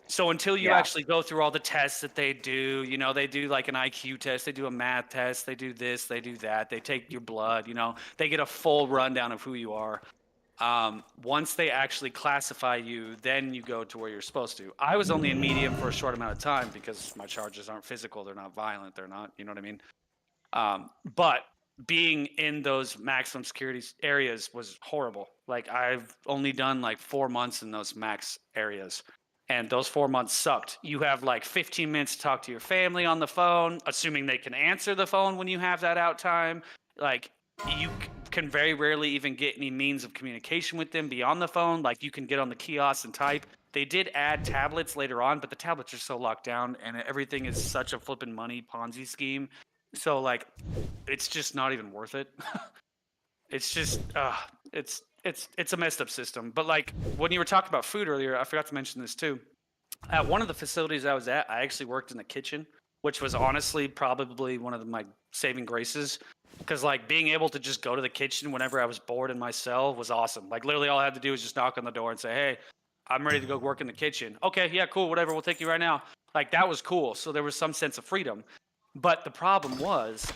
So until you actually go through all the tests that they do, they do like an IQ test, they do a math test, they do this, they do that, they take your blood, they get a full rundown of who you are. Once they actually classify you, then you go to where you're supposed to. I was only in medium for a short amount of time because my charges aren't physical, they're not violent, they're not, you know what I mean? But being in those maximum security areas was horrible. Like I've only done 4 months in those max areas. And those 4 months sucked. You have 15 minutes to talk to your family on the phone, assuming they can answer the phone when you have that out time. You can very rarely even get any means of communication with them beyond the phone. You can get on the kiosk and type. They did add tablets later on, but the tablets are so locked down and everything is such a flipping money Ponzi scheme. So it's just not even worth it. It's just, it's a messed up system. But when you were talking about food earlier, I forgot to mention this too. At one of the facilities I was at, I actually worked in the kitchen, which was honestly probably one of my saving graces. Because being able to just go to the kitchen whenever I was bored in my cell was awesome. Literally all I had to do was just knock on the door and say, hey, I'm ready to go work in the kitchen. Okay, yeah, cool, whatever, we'll take you right now. That was cool. So there was some sense of freedom. But the problem was,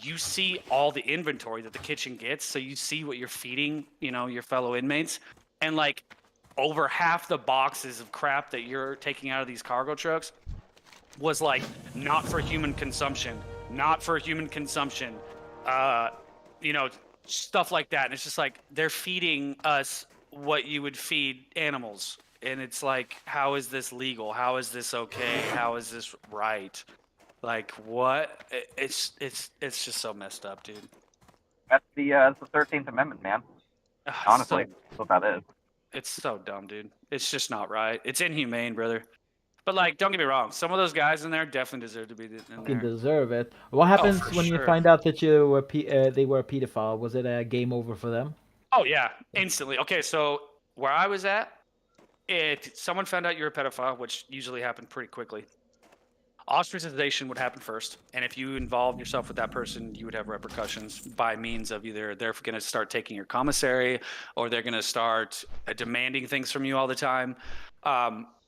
you see all the inventory that the kitchen gets, so you see what you're feeding, your fellow inmates, and over half the boxes of crap that you're taking out of these cargo trucks was not for human consumption, stuff like that. And it's just they're feeding us what you would feed animals, and it's how is this legal? How is this okay? How is this right? What? It's just so messed up, dude. That's the 13th Amendment, man. Honestly, that's what that is. It's so dumb, dude. It's just not right. It's inhumane, brother. But like, don't get me wrong. Some of those guys in there definitely deserve to be in Fucking there. deserve it. What happens for when you sure. find out that you were they were a pedophile? Was it a game over for them? Oh yeah, instantly. Okay, so where I was at, someone found out you're a pedophile, which usually happened pretty quickly. Ostracization would happen first, and if you involved yourself with that person, you would have repercussions by means of either they're going to start taking your commissary, or they're going to start demanding things from you all the time.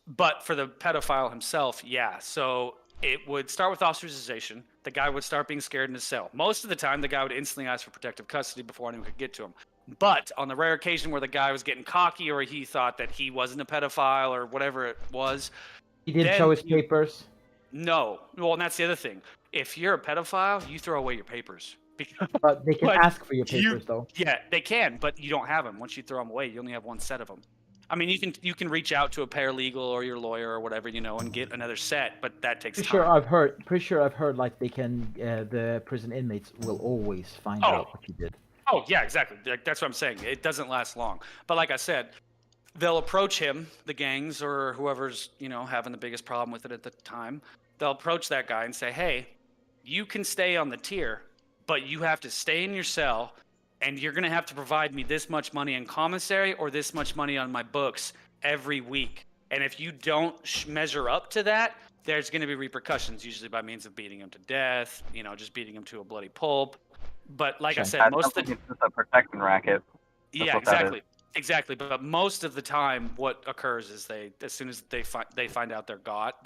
But for the pedophile himself, yeah. So it would start with ostracization. The guy would start being scared in his cell. Most of the time, the guy would instantly ask for protective custody before anyone could get to him. But on the rare occasion where the guy was getting cocky or he thought that he wasn't a pedophile or whatever it was, He didn't show his papers. no. Well, and that's the other thing. If you're a pedophile, you throw away your papers. But they can But ask for your papers, though. Yeah, they can, but you don't have them. Once you throw them away, you only have one set of them. I mean, you can reach out to a paralegal or your lawyer or whatever, and get another set, but that takes Pretty time. sure I've heard like they can. The prison inmates will always find out what you did. Oh, yeah, exactly. That's what I'm saying. It doesn't last long. But like I said, they'll approach him, the gangs or whoever's, having the biggest problem with it at the time. They'll approach that guy and say, hey, you can stay on the tier, but you have to stay in your cell, and you're going to have to provide me this much money in commissary or this much money on my books every week. And if you don't measure up to that, there's going to be repercussions, usually by means of beating him to death, just beating him to a bloody pulp. But like I said, most of the it's just a protection racket. That's yeah, what that is. exactly. But most of the time, what occurs is as soon as they find out they're caught,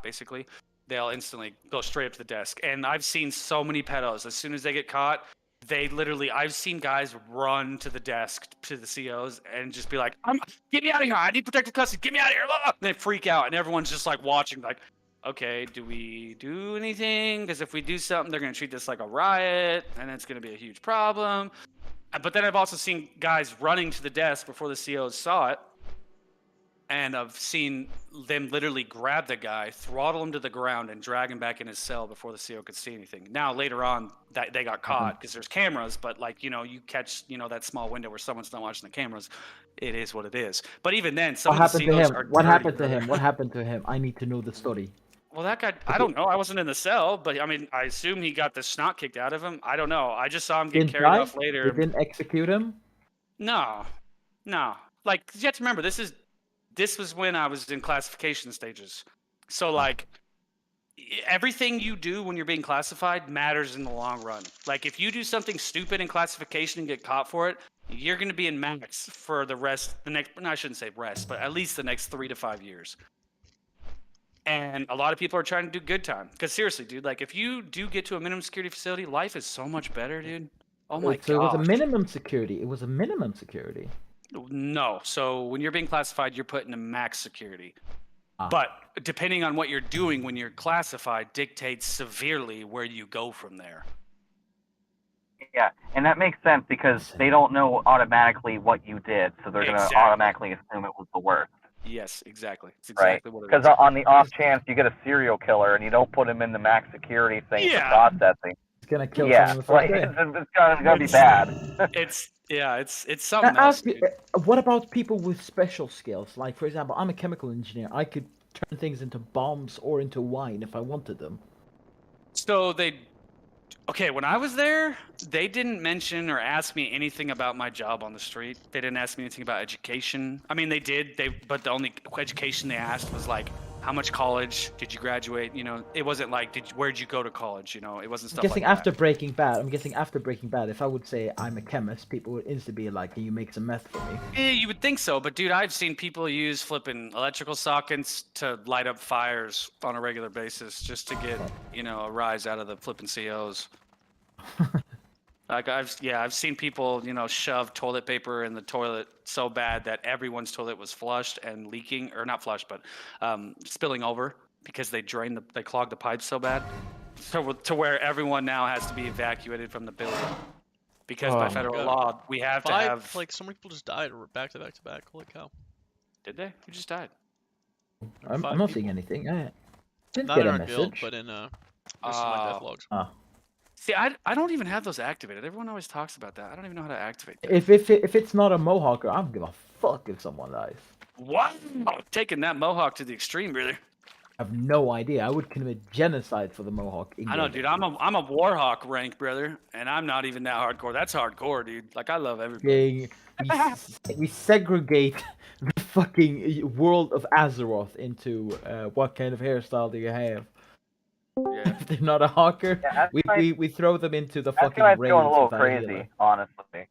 basically, they'll instantly go straight up to the desk. And I've seen so many pedos. As soon as they get caught, I've seen guys run to the desk to the COs and just be like, "Get me out of here! I need protective custody! Get me out of here!" And they freak out, and everyone's just like watching, like, okay, do we do anything? Because if we do something, they're going to treat this like a riot, and it's going to be a huge problem. But then I've also seen guys running to the desk before the COs saw it, and I've seen them literally grab the guy, throttle him to the ground, and drag him back in his cell before the CO could see anything. Now, later on, they got caught because there's cameras, but you catch, that small window where someone's not watching the cameras. It is what it is. But even then, some What of the happened to COs him? are What dirty, happened to brother. him? What happened to him? I need to know the story. Well, that guy, I don't know. I wasn't in the cell, but I mean, I assume he got the snot kicked out of him. I don't know. I just saw him get Didn't carried die? off later. They didn't execute him. No. Like, 'cause you have to remember, this was when I was in classification stages. So, like, everything you do when you're being classified matters in the long run. Like, if you do something stupid in classification and get caught for it, you're going to be in max for I shouldn't say rest, but at least the next 3 to 5 years. And a lot of people are trying to do good time. Because seriously, dude, like, if you do get to a minimum security facility, life is so much better, dude. Oh my So it was a gosh. minimum security. It was a minimum security. No. So when you're being classified, you're put into max security. But depending on what you're doing when you're classified dictates severely where you go from there. Yeah, and that makes sense because they don't know automatically what you did, so they're going to automatically assume it was the worst. Yes, exactly. It's Right? exactly what it Because is. on the off chance you get a serial killer and you don't put him in the max security thing Yeah. for processing. It's gonna kill Yeah, someone the like, first day. it's gonna be bad. It's something Now, else. ask you, what about people with special skills? Like, for example, I'm a chemical engineer. I could turn things into bombs or into wine if I wanted them. So when I was there, they didn't mention or ask me anything about my job on the street. They didn't ask me anything about education. I mean, they did, but the only education they asked was like, how much college did you graduate? It wasn't like, where'd you go to college? It wasn't stuff I'm guessing like after that. Breaking Bad, if I would say I'm a chemist, people would instantly be like, "Can you make some meth for me?" Yeah, you would think so, but dude, I've seen people use flipping electrical sockets to light up fires on a regular basis just to get, a rise out of the flipping COs. Like I've seen people, shove toilet paper in the toilet so bad that everyone's toilet was flushed and leaking, or not flushed, but spilling over because they clogged the pipes so bad, to where everyone now has to be evacuated from the building because by federal law we have to have. Like, so many people just died back to back to back. Holy cow! Did they? Who just died? I'm not seeing anything. I didn't Not get in a our guild, message. but in this is my death logs. Oh. See, I don't even have those activated. Everyone always talks about that. I don't even know how to activate that. If it's not a Mohawker, I don't give a fuck if someone dies. What? Taking that Mohawk to the extreme, brother. I have no idea. I would commit genocide for the Mohawk. I know, dude. I'm a Warhawk rank, brother, and I'm not even that hardcore. That's hardcore, dude. Like I love everybody. We segregate the fucking world of Azeroth into what kind of hairstyle do you have? Yeah. If they're not a hawker, we throw them into the fucking That's raids going a little without crazy, healer. honestly.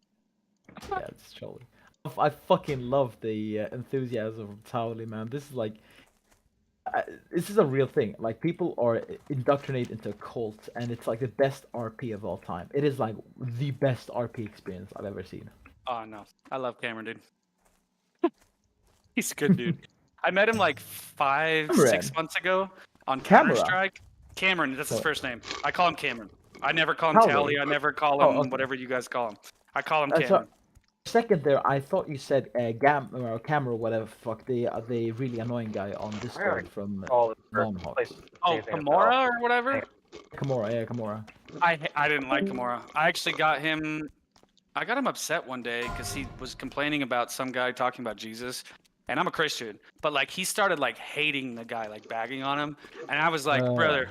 Yeah, it's totally. I fucking love the enthusiasm of Towley, man. This is like, this is a real thing. Like people are indoctrinated into a cult, and it's like the best RP of all time. It is like the best RP experience I've ever seen. Oh no, I love Cameron, dude. He's a good dude. I met him like 6 months ago on Camera? Counter-Strike. Cameron, that's his first name. I call him Cameron. I never call him Tally. Tally. I never call him whatever you guys call him. I call him So, Cameron. second there, I thought you said Gam or Camera, whatever fuck, the really annoying guy on Discord from Longhawks. Oh, Kimura or whatever? Kimura, yeah, Kimura. I didn't like Kimura. I actually got him. I got him upset one day because he was complaining about some guy talking about Jesus, and I'm a Christian, but like he started like hating the guy, like bagging on him, and I was like, brother,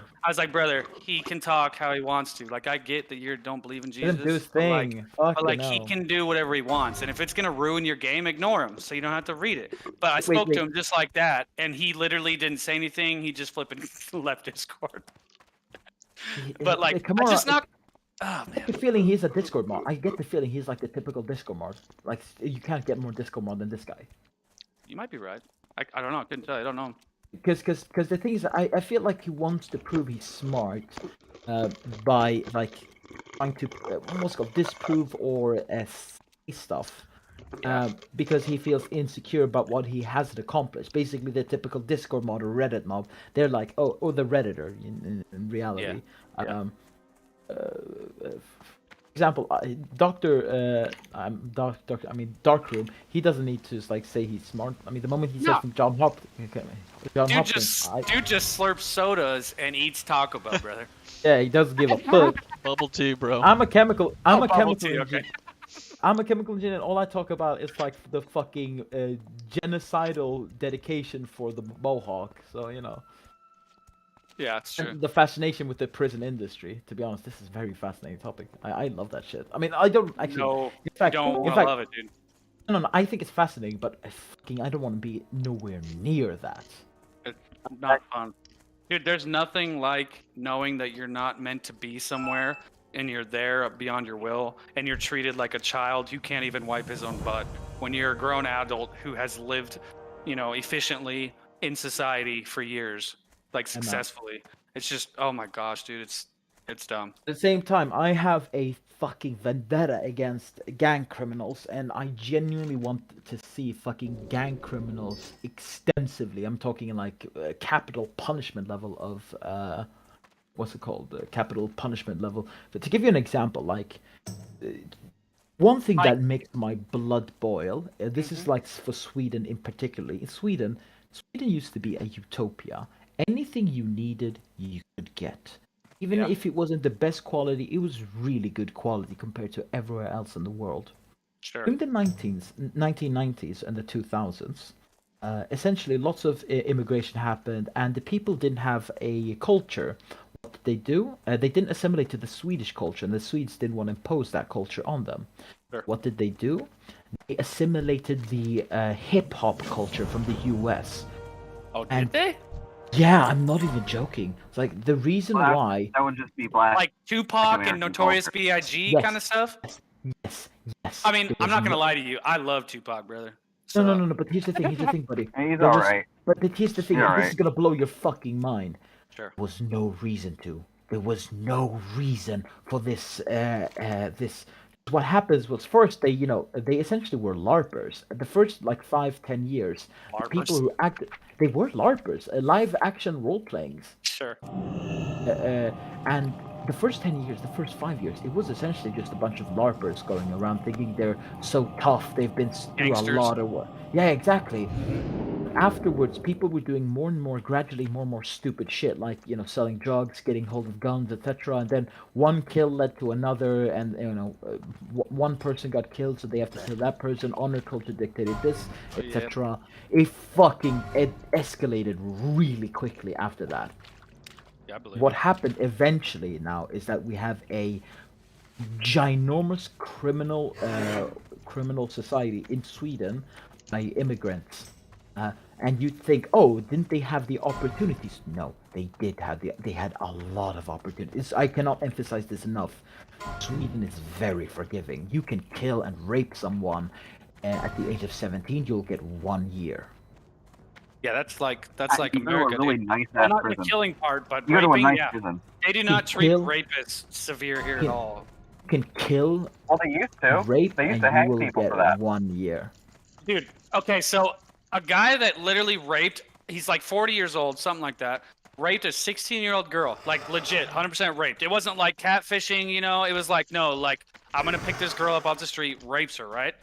he can talk how he wants to. Like I get that you don't believe in Let him Jesus, do his but like, thing. he can do whatever he wants, and if it's gonna ruin your game, ignore him, so you don't have to read it. But I spoke to him just like that, and he literally didn't say anything. He just flipping left Discord. But like, I just not. Oh, I get the feeling he's a Discord mod. I get the feeling he's like the typical Discord mod. Like you can't get more Discord mod than this guy. You might be right. I don't know. I couldn't tell. I don't know. Because the thing is, I feel like he wants to prove he's smart, by like trying to what's it called, disprove or say stuff, because he feels insecure about what he hasn't accomplished. Basically, the typical Discord mod or Reddit mob. They're like, oh, the Redditor in reality. Yeah. For example, Darkroom. He doesn't need to like say he's smart. I mean, the moment he says from John Hopkins, Dude just slurps sodas and eats Taco Bell, brother. Yeah, he doesn't give a fuck. Bubble tea, bro. I'm a chemical bubble tea, engineer. okay. I'm a chemical engineer, and all I talk about is like the fucking genocidal dedication for the Mohawk. So you know. Yeah, it's true. And the fascination with the prison industry. To be honest, this is a very fascinating topic. I love that shit. I mean, I don't actually. No, in fact, you don't want to love it, dude. No, I think it's fascinating, but I don't want to be nowhere near that. It's not fun. Dude, there's nothing like knowing that you're not meant to be somewhere and you're there beyond your will and you're treated like a child who can't even wipe his own butt when you're a grown adult who has lived, efficiently in society for years, like successfully. It's just, oh my gosh, dude, it's dumb. At the same time, I have a fucking vendetta against gang criminals, and I genuinely want to see fucking gang criminals extensively. I'm talking in like capital punishment level of what's it called? Capital punishment level. But to give you an example, like one thing that makes my blood boil. This is like for Sweden in particular. In Sweden used to be a utopia. Anything you needed, you could get. Even if it wasn't the best quality, it was really good quality compared to everywhere else in the world. Sure. In the 1990s and the 2000s, essentially lots of immigration happened, and the people didn't have a culture. What did they do? They didn't assimilate to the Swedish culture, and the Swedes didn't want to impose that culture on them. Sure. What did they do? They assimilated the hip-hop culture from the US. Oh, did they? Yeah, I'm not even joking. It's like the reason why. That would just be black. Like Tupac and Notorious B.I.G. kind of stuff? Yes. I mean, I'm not going to lie to you. I love Tupac, brother. No, but here's the thing, buddy. He's alright. But here's the thing, this is going to blow your fucking mind. Sure. There was no reason to. There was no reason for this, What happens was first they essentially were LARPers. The first like 5-10 years, the people who acted, they were LARPers, live action role playings. Sure. And the first 10 years, the first 5 years, it was essentially just a bunch of LARPers going around thinking they're so tough. They've been through a lot of work. Yeah, exactly. afterwards, people were doing more and more, gradually, more and more stupid shit, like selling drugs, getting hold of guns, etc. And then one kill led to another, and one person got killed, so they have to kill that person. Honor culture dictated this, etc. It escalated really quickly after that. Yeah, I believe What it. happened eventually now is that we have a ginormous criminal society in Sweden by immigrants. And you'd think, oh, didn't they have the opportunities? No, they did have they had a lot of opportunities. I cannot emphasize this enough. Sweden is very forgiving. You can kill and rape someone at the age of 17, you'll get 1 year. Yeah, that's like You go to a America, really dude. nice Well, ass not the prison. killing part, but You go to a raping. nice Yeah, prison. they do You not treat kill- rapists severe here at you all. can kill, Well, they used to. rape, They used and to you hang will people get for that. 1 year. Dude, okay, so a guy that literally raped, he's like 40 years old, something like that, raped a 16-year-old girl, like legit, 100% raped. It wasn't like catfishing, it was like, no, like, I'm gonna pick this girl up off the street, rapes her, right?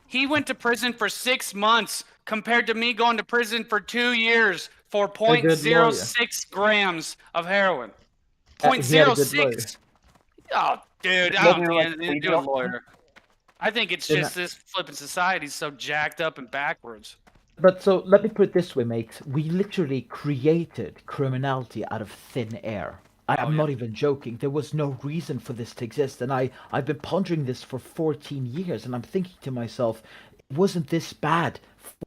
He went to prison for 6 months compared to me going to prison for 2 years for A good lawyer. 0.06 grams of heroin. He had a good lawyer. 0.06. Oh, dude, I Maybe don't like think plea he's a deal? lawyer. I think it's Then just this flipping society's so jacked up and backwards. But so let me put it this way, mate. We literally created criminality out of thin air. I'm not even joking. There was no reason for this to exist. And I've been pondering this for 14 years. And I'm thinking to myself, wasn't this bad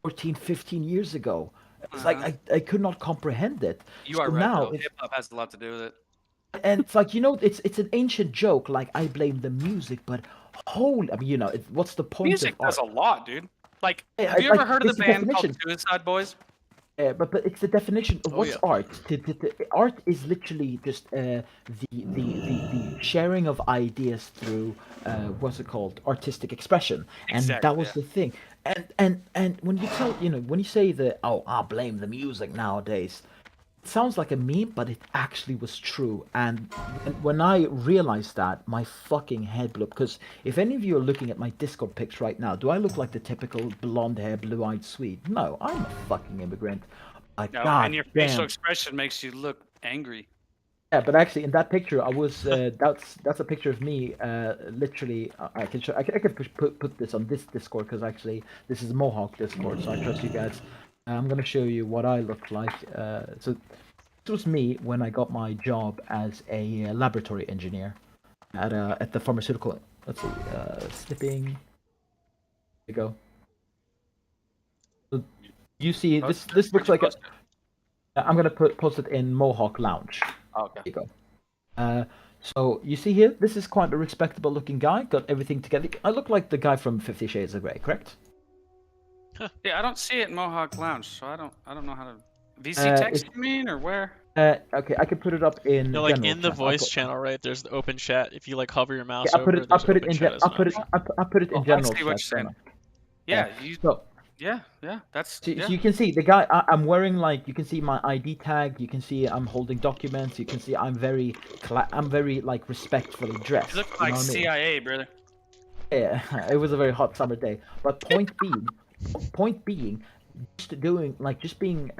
14, 15 years ago? It's like I could not comprehend it. You are So right, now though. Hip hop has a lot to do with it. and it's like it's an ancient joke. Like I blame the music, but holy, I mean, what's the point Music of art? does a lot, dude. Like, Yeah, have you like, ever heard of it's the the band called definition. Suicide Boys? But it's the definition of Oh, what's yeah. art. Art is literally just the sharing of ideas through what's it called, artistic expression, and that was the thing. And when you tell when you say that, oh, I blame the music nowadays, it sounds like a meme, but it actually was true. And when I realized that, my fucking head blew up. Because if any of you are looking at my Discord pics right now, do I look like the typical blonde hair, blue eyed Swede? No, I'm a fucking immigrant. Like, No, God and your damn. facial expression makes you look angry. Yeah, but actually, in that picture, I was that's a picture of me. Literally, I can show. I can put this on this Discord because actually, this is Mohawk Discord, so I trust you guys. I'm gonna show you what I look like. So this was me when I got my job as a laboratory engineer at the pharmaceutical. Let's see, snipping. There you go. So you see this looks like a. I'm gonna post it in Mohawk Lounge. Okay. There you go. So you see here, this is quite a respectable looking guy. Got everything together. I look like the guy from 50 Shades of Grey, correct? Yeah, I don't see it in Mohawk Lounge, so I don't know how to. VC Uh, text it's- you mean or where? Okay, I can put it up in. No, like general in the chat. voice channel, right? There's the open chat. If you like hover your mouse Yeah, I put over, it. I there's put it open in. chat as I an put it. option. I put it in Oh, I general see what chat. you're saying. Yeah, you. So, Yeah, that's. so, yeah. so you can see the guy. I'm wearing like you can see my ID tag. You can see I'm holding documents. You can see I'm very like respectfully dressed. You look know like what I mean? CIA, brother. Yeah, it was a very hot summer day. But point being, just being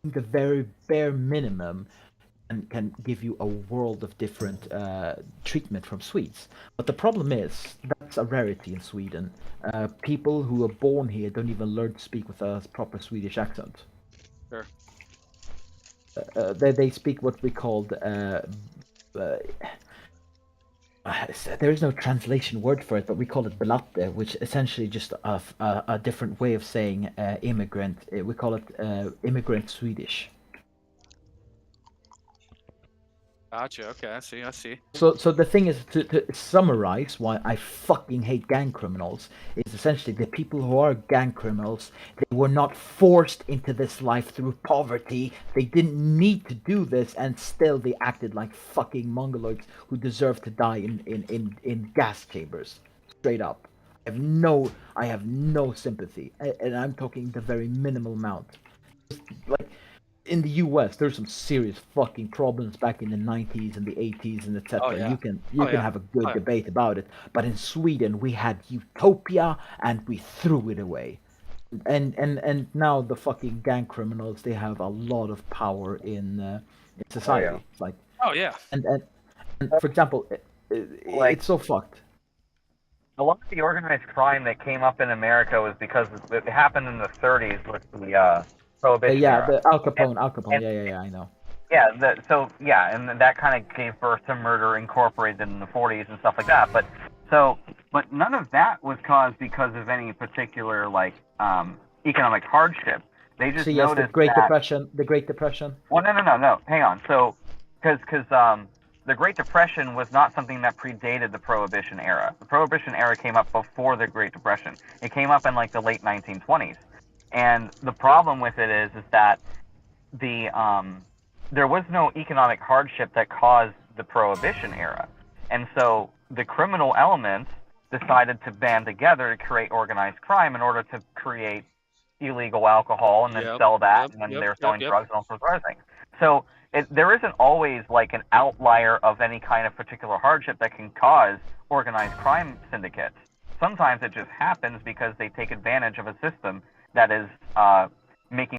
the very bare minimum and can give you a world of different treatment from Swedes. But the problem is that's a rarity in Sweden. People who are born here don't even learn to speak with a proper Swedish accent. Sure. They speak what we called. There is no translation word for it, but we call it blatte, which essentially just a different way of saying immigrant. We call it immigrant Swedish. Gotcha. Okay, I see. So the thing is, to summarize why I fucking hate gang criminals is essentially the people who are gang criminals, they were not forced into this life through poverty. They didn't need to do this, and still they acted like fucking mongoloids who deserve to die in gas chambers. Straight up. I have no sympathy, and I'm talking the very minimal amount. Like, in the US, there's some serious fucking problems back in the 90s and the 80s and etc. Oh, yeah. You can yeah. have a good Oh, yeah. debate about it, but in Sweden we had utopia and we threw it away. And now the fucking gang criminals, they have a lot of power in society. It's like, Oh yeah. and for example, it's so fucked. A lot of the organized crime that came up in America was because it happened in the 30s with the Prohibition Yeah, era. the Al Capone. Yeah, I know. Yeah, and then that kind of gave birth to murder incorporated in the 40s and stuff like that. But none of that was caused because of any particular economic hardship. They just So yes, noticed the Great that. Depression. The Great Depression. Well, no. Hang on. So, because the Great Depression was not something that predated the Prohibition era. The Prohibition era came up before the Great Depression. It came up in like the late 1920s, and the problem with it is that there was no economic hardship that caused the Prohibition era, and so the criminal elements decided to band together to create organized crime in order to create illegal alcohol and then sell that, and then they're selling drugs and all sorts of other things. So there isn't always like an outlier of any kind of particular hardship that can cause organized crime syndicates. Sometimes it just happens because they take advantage of a system that is making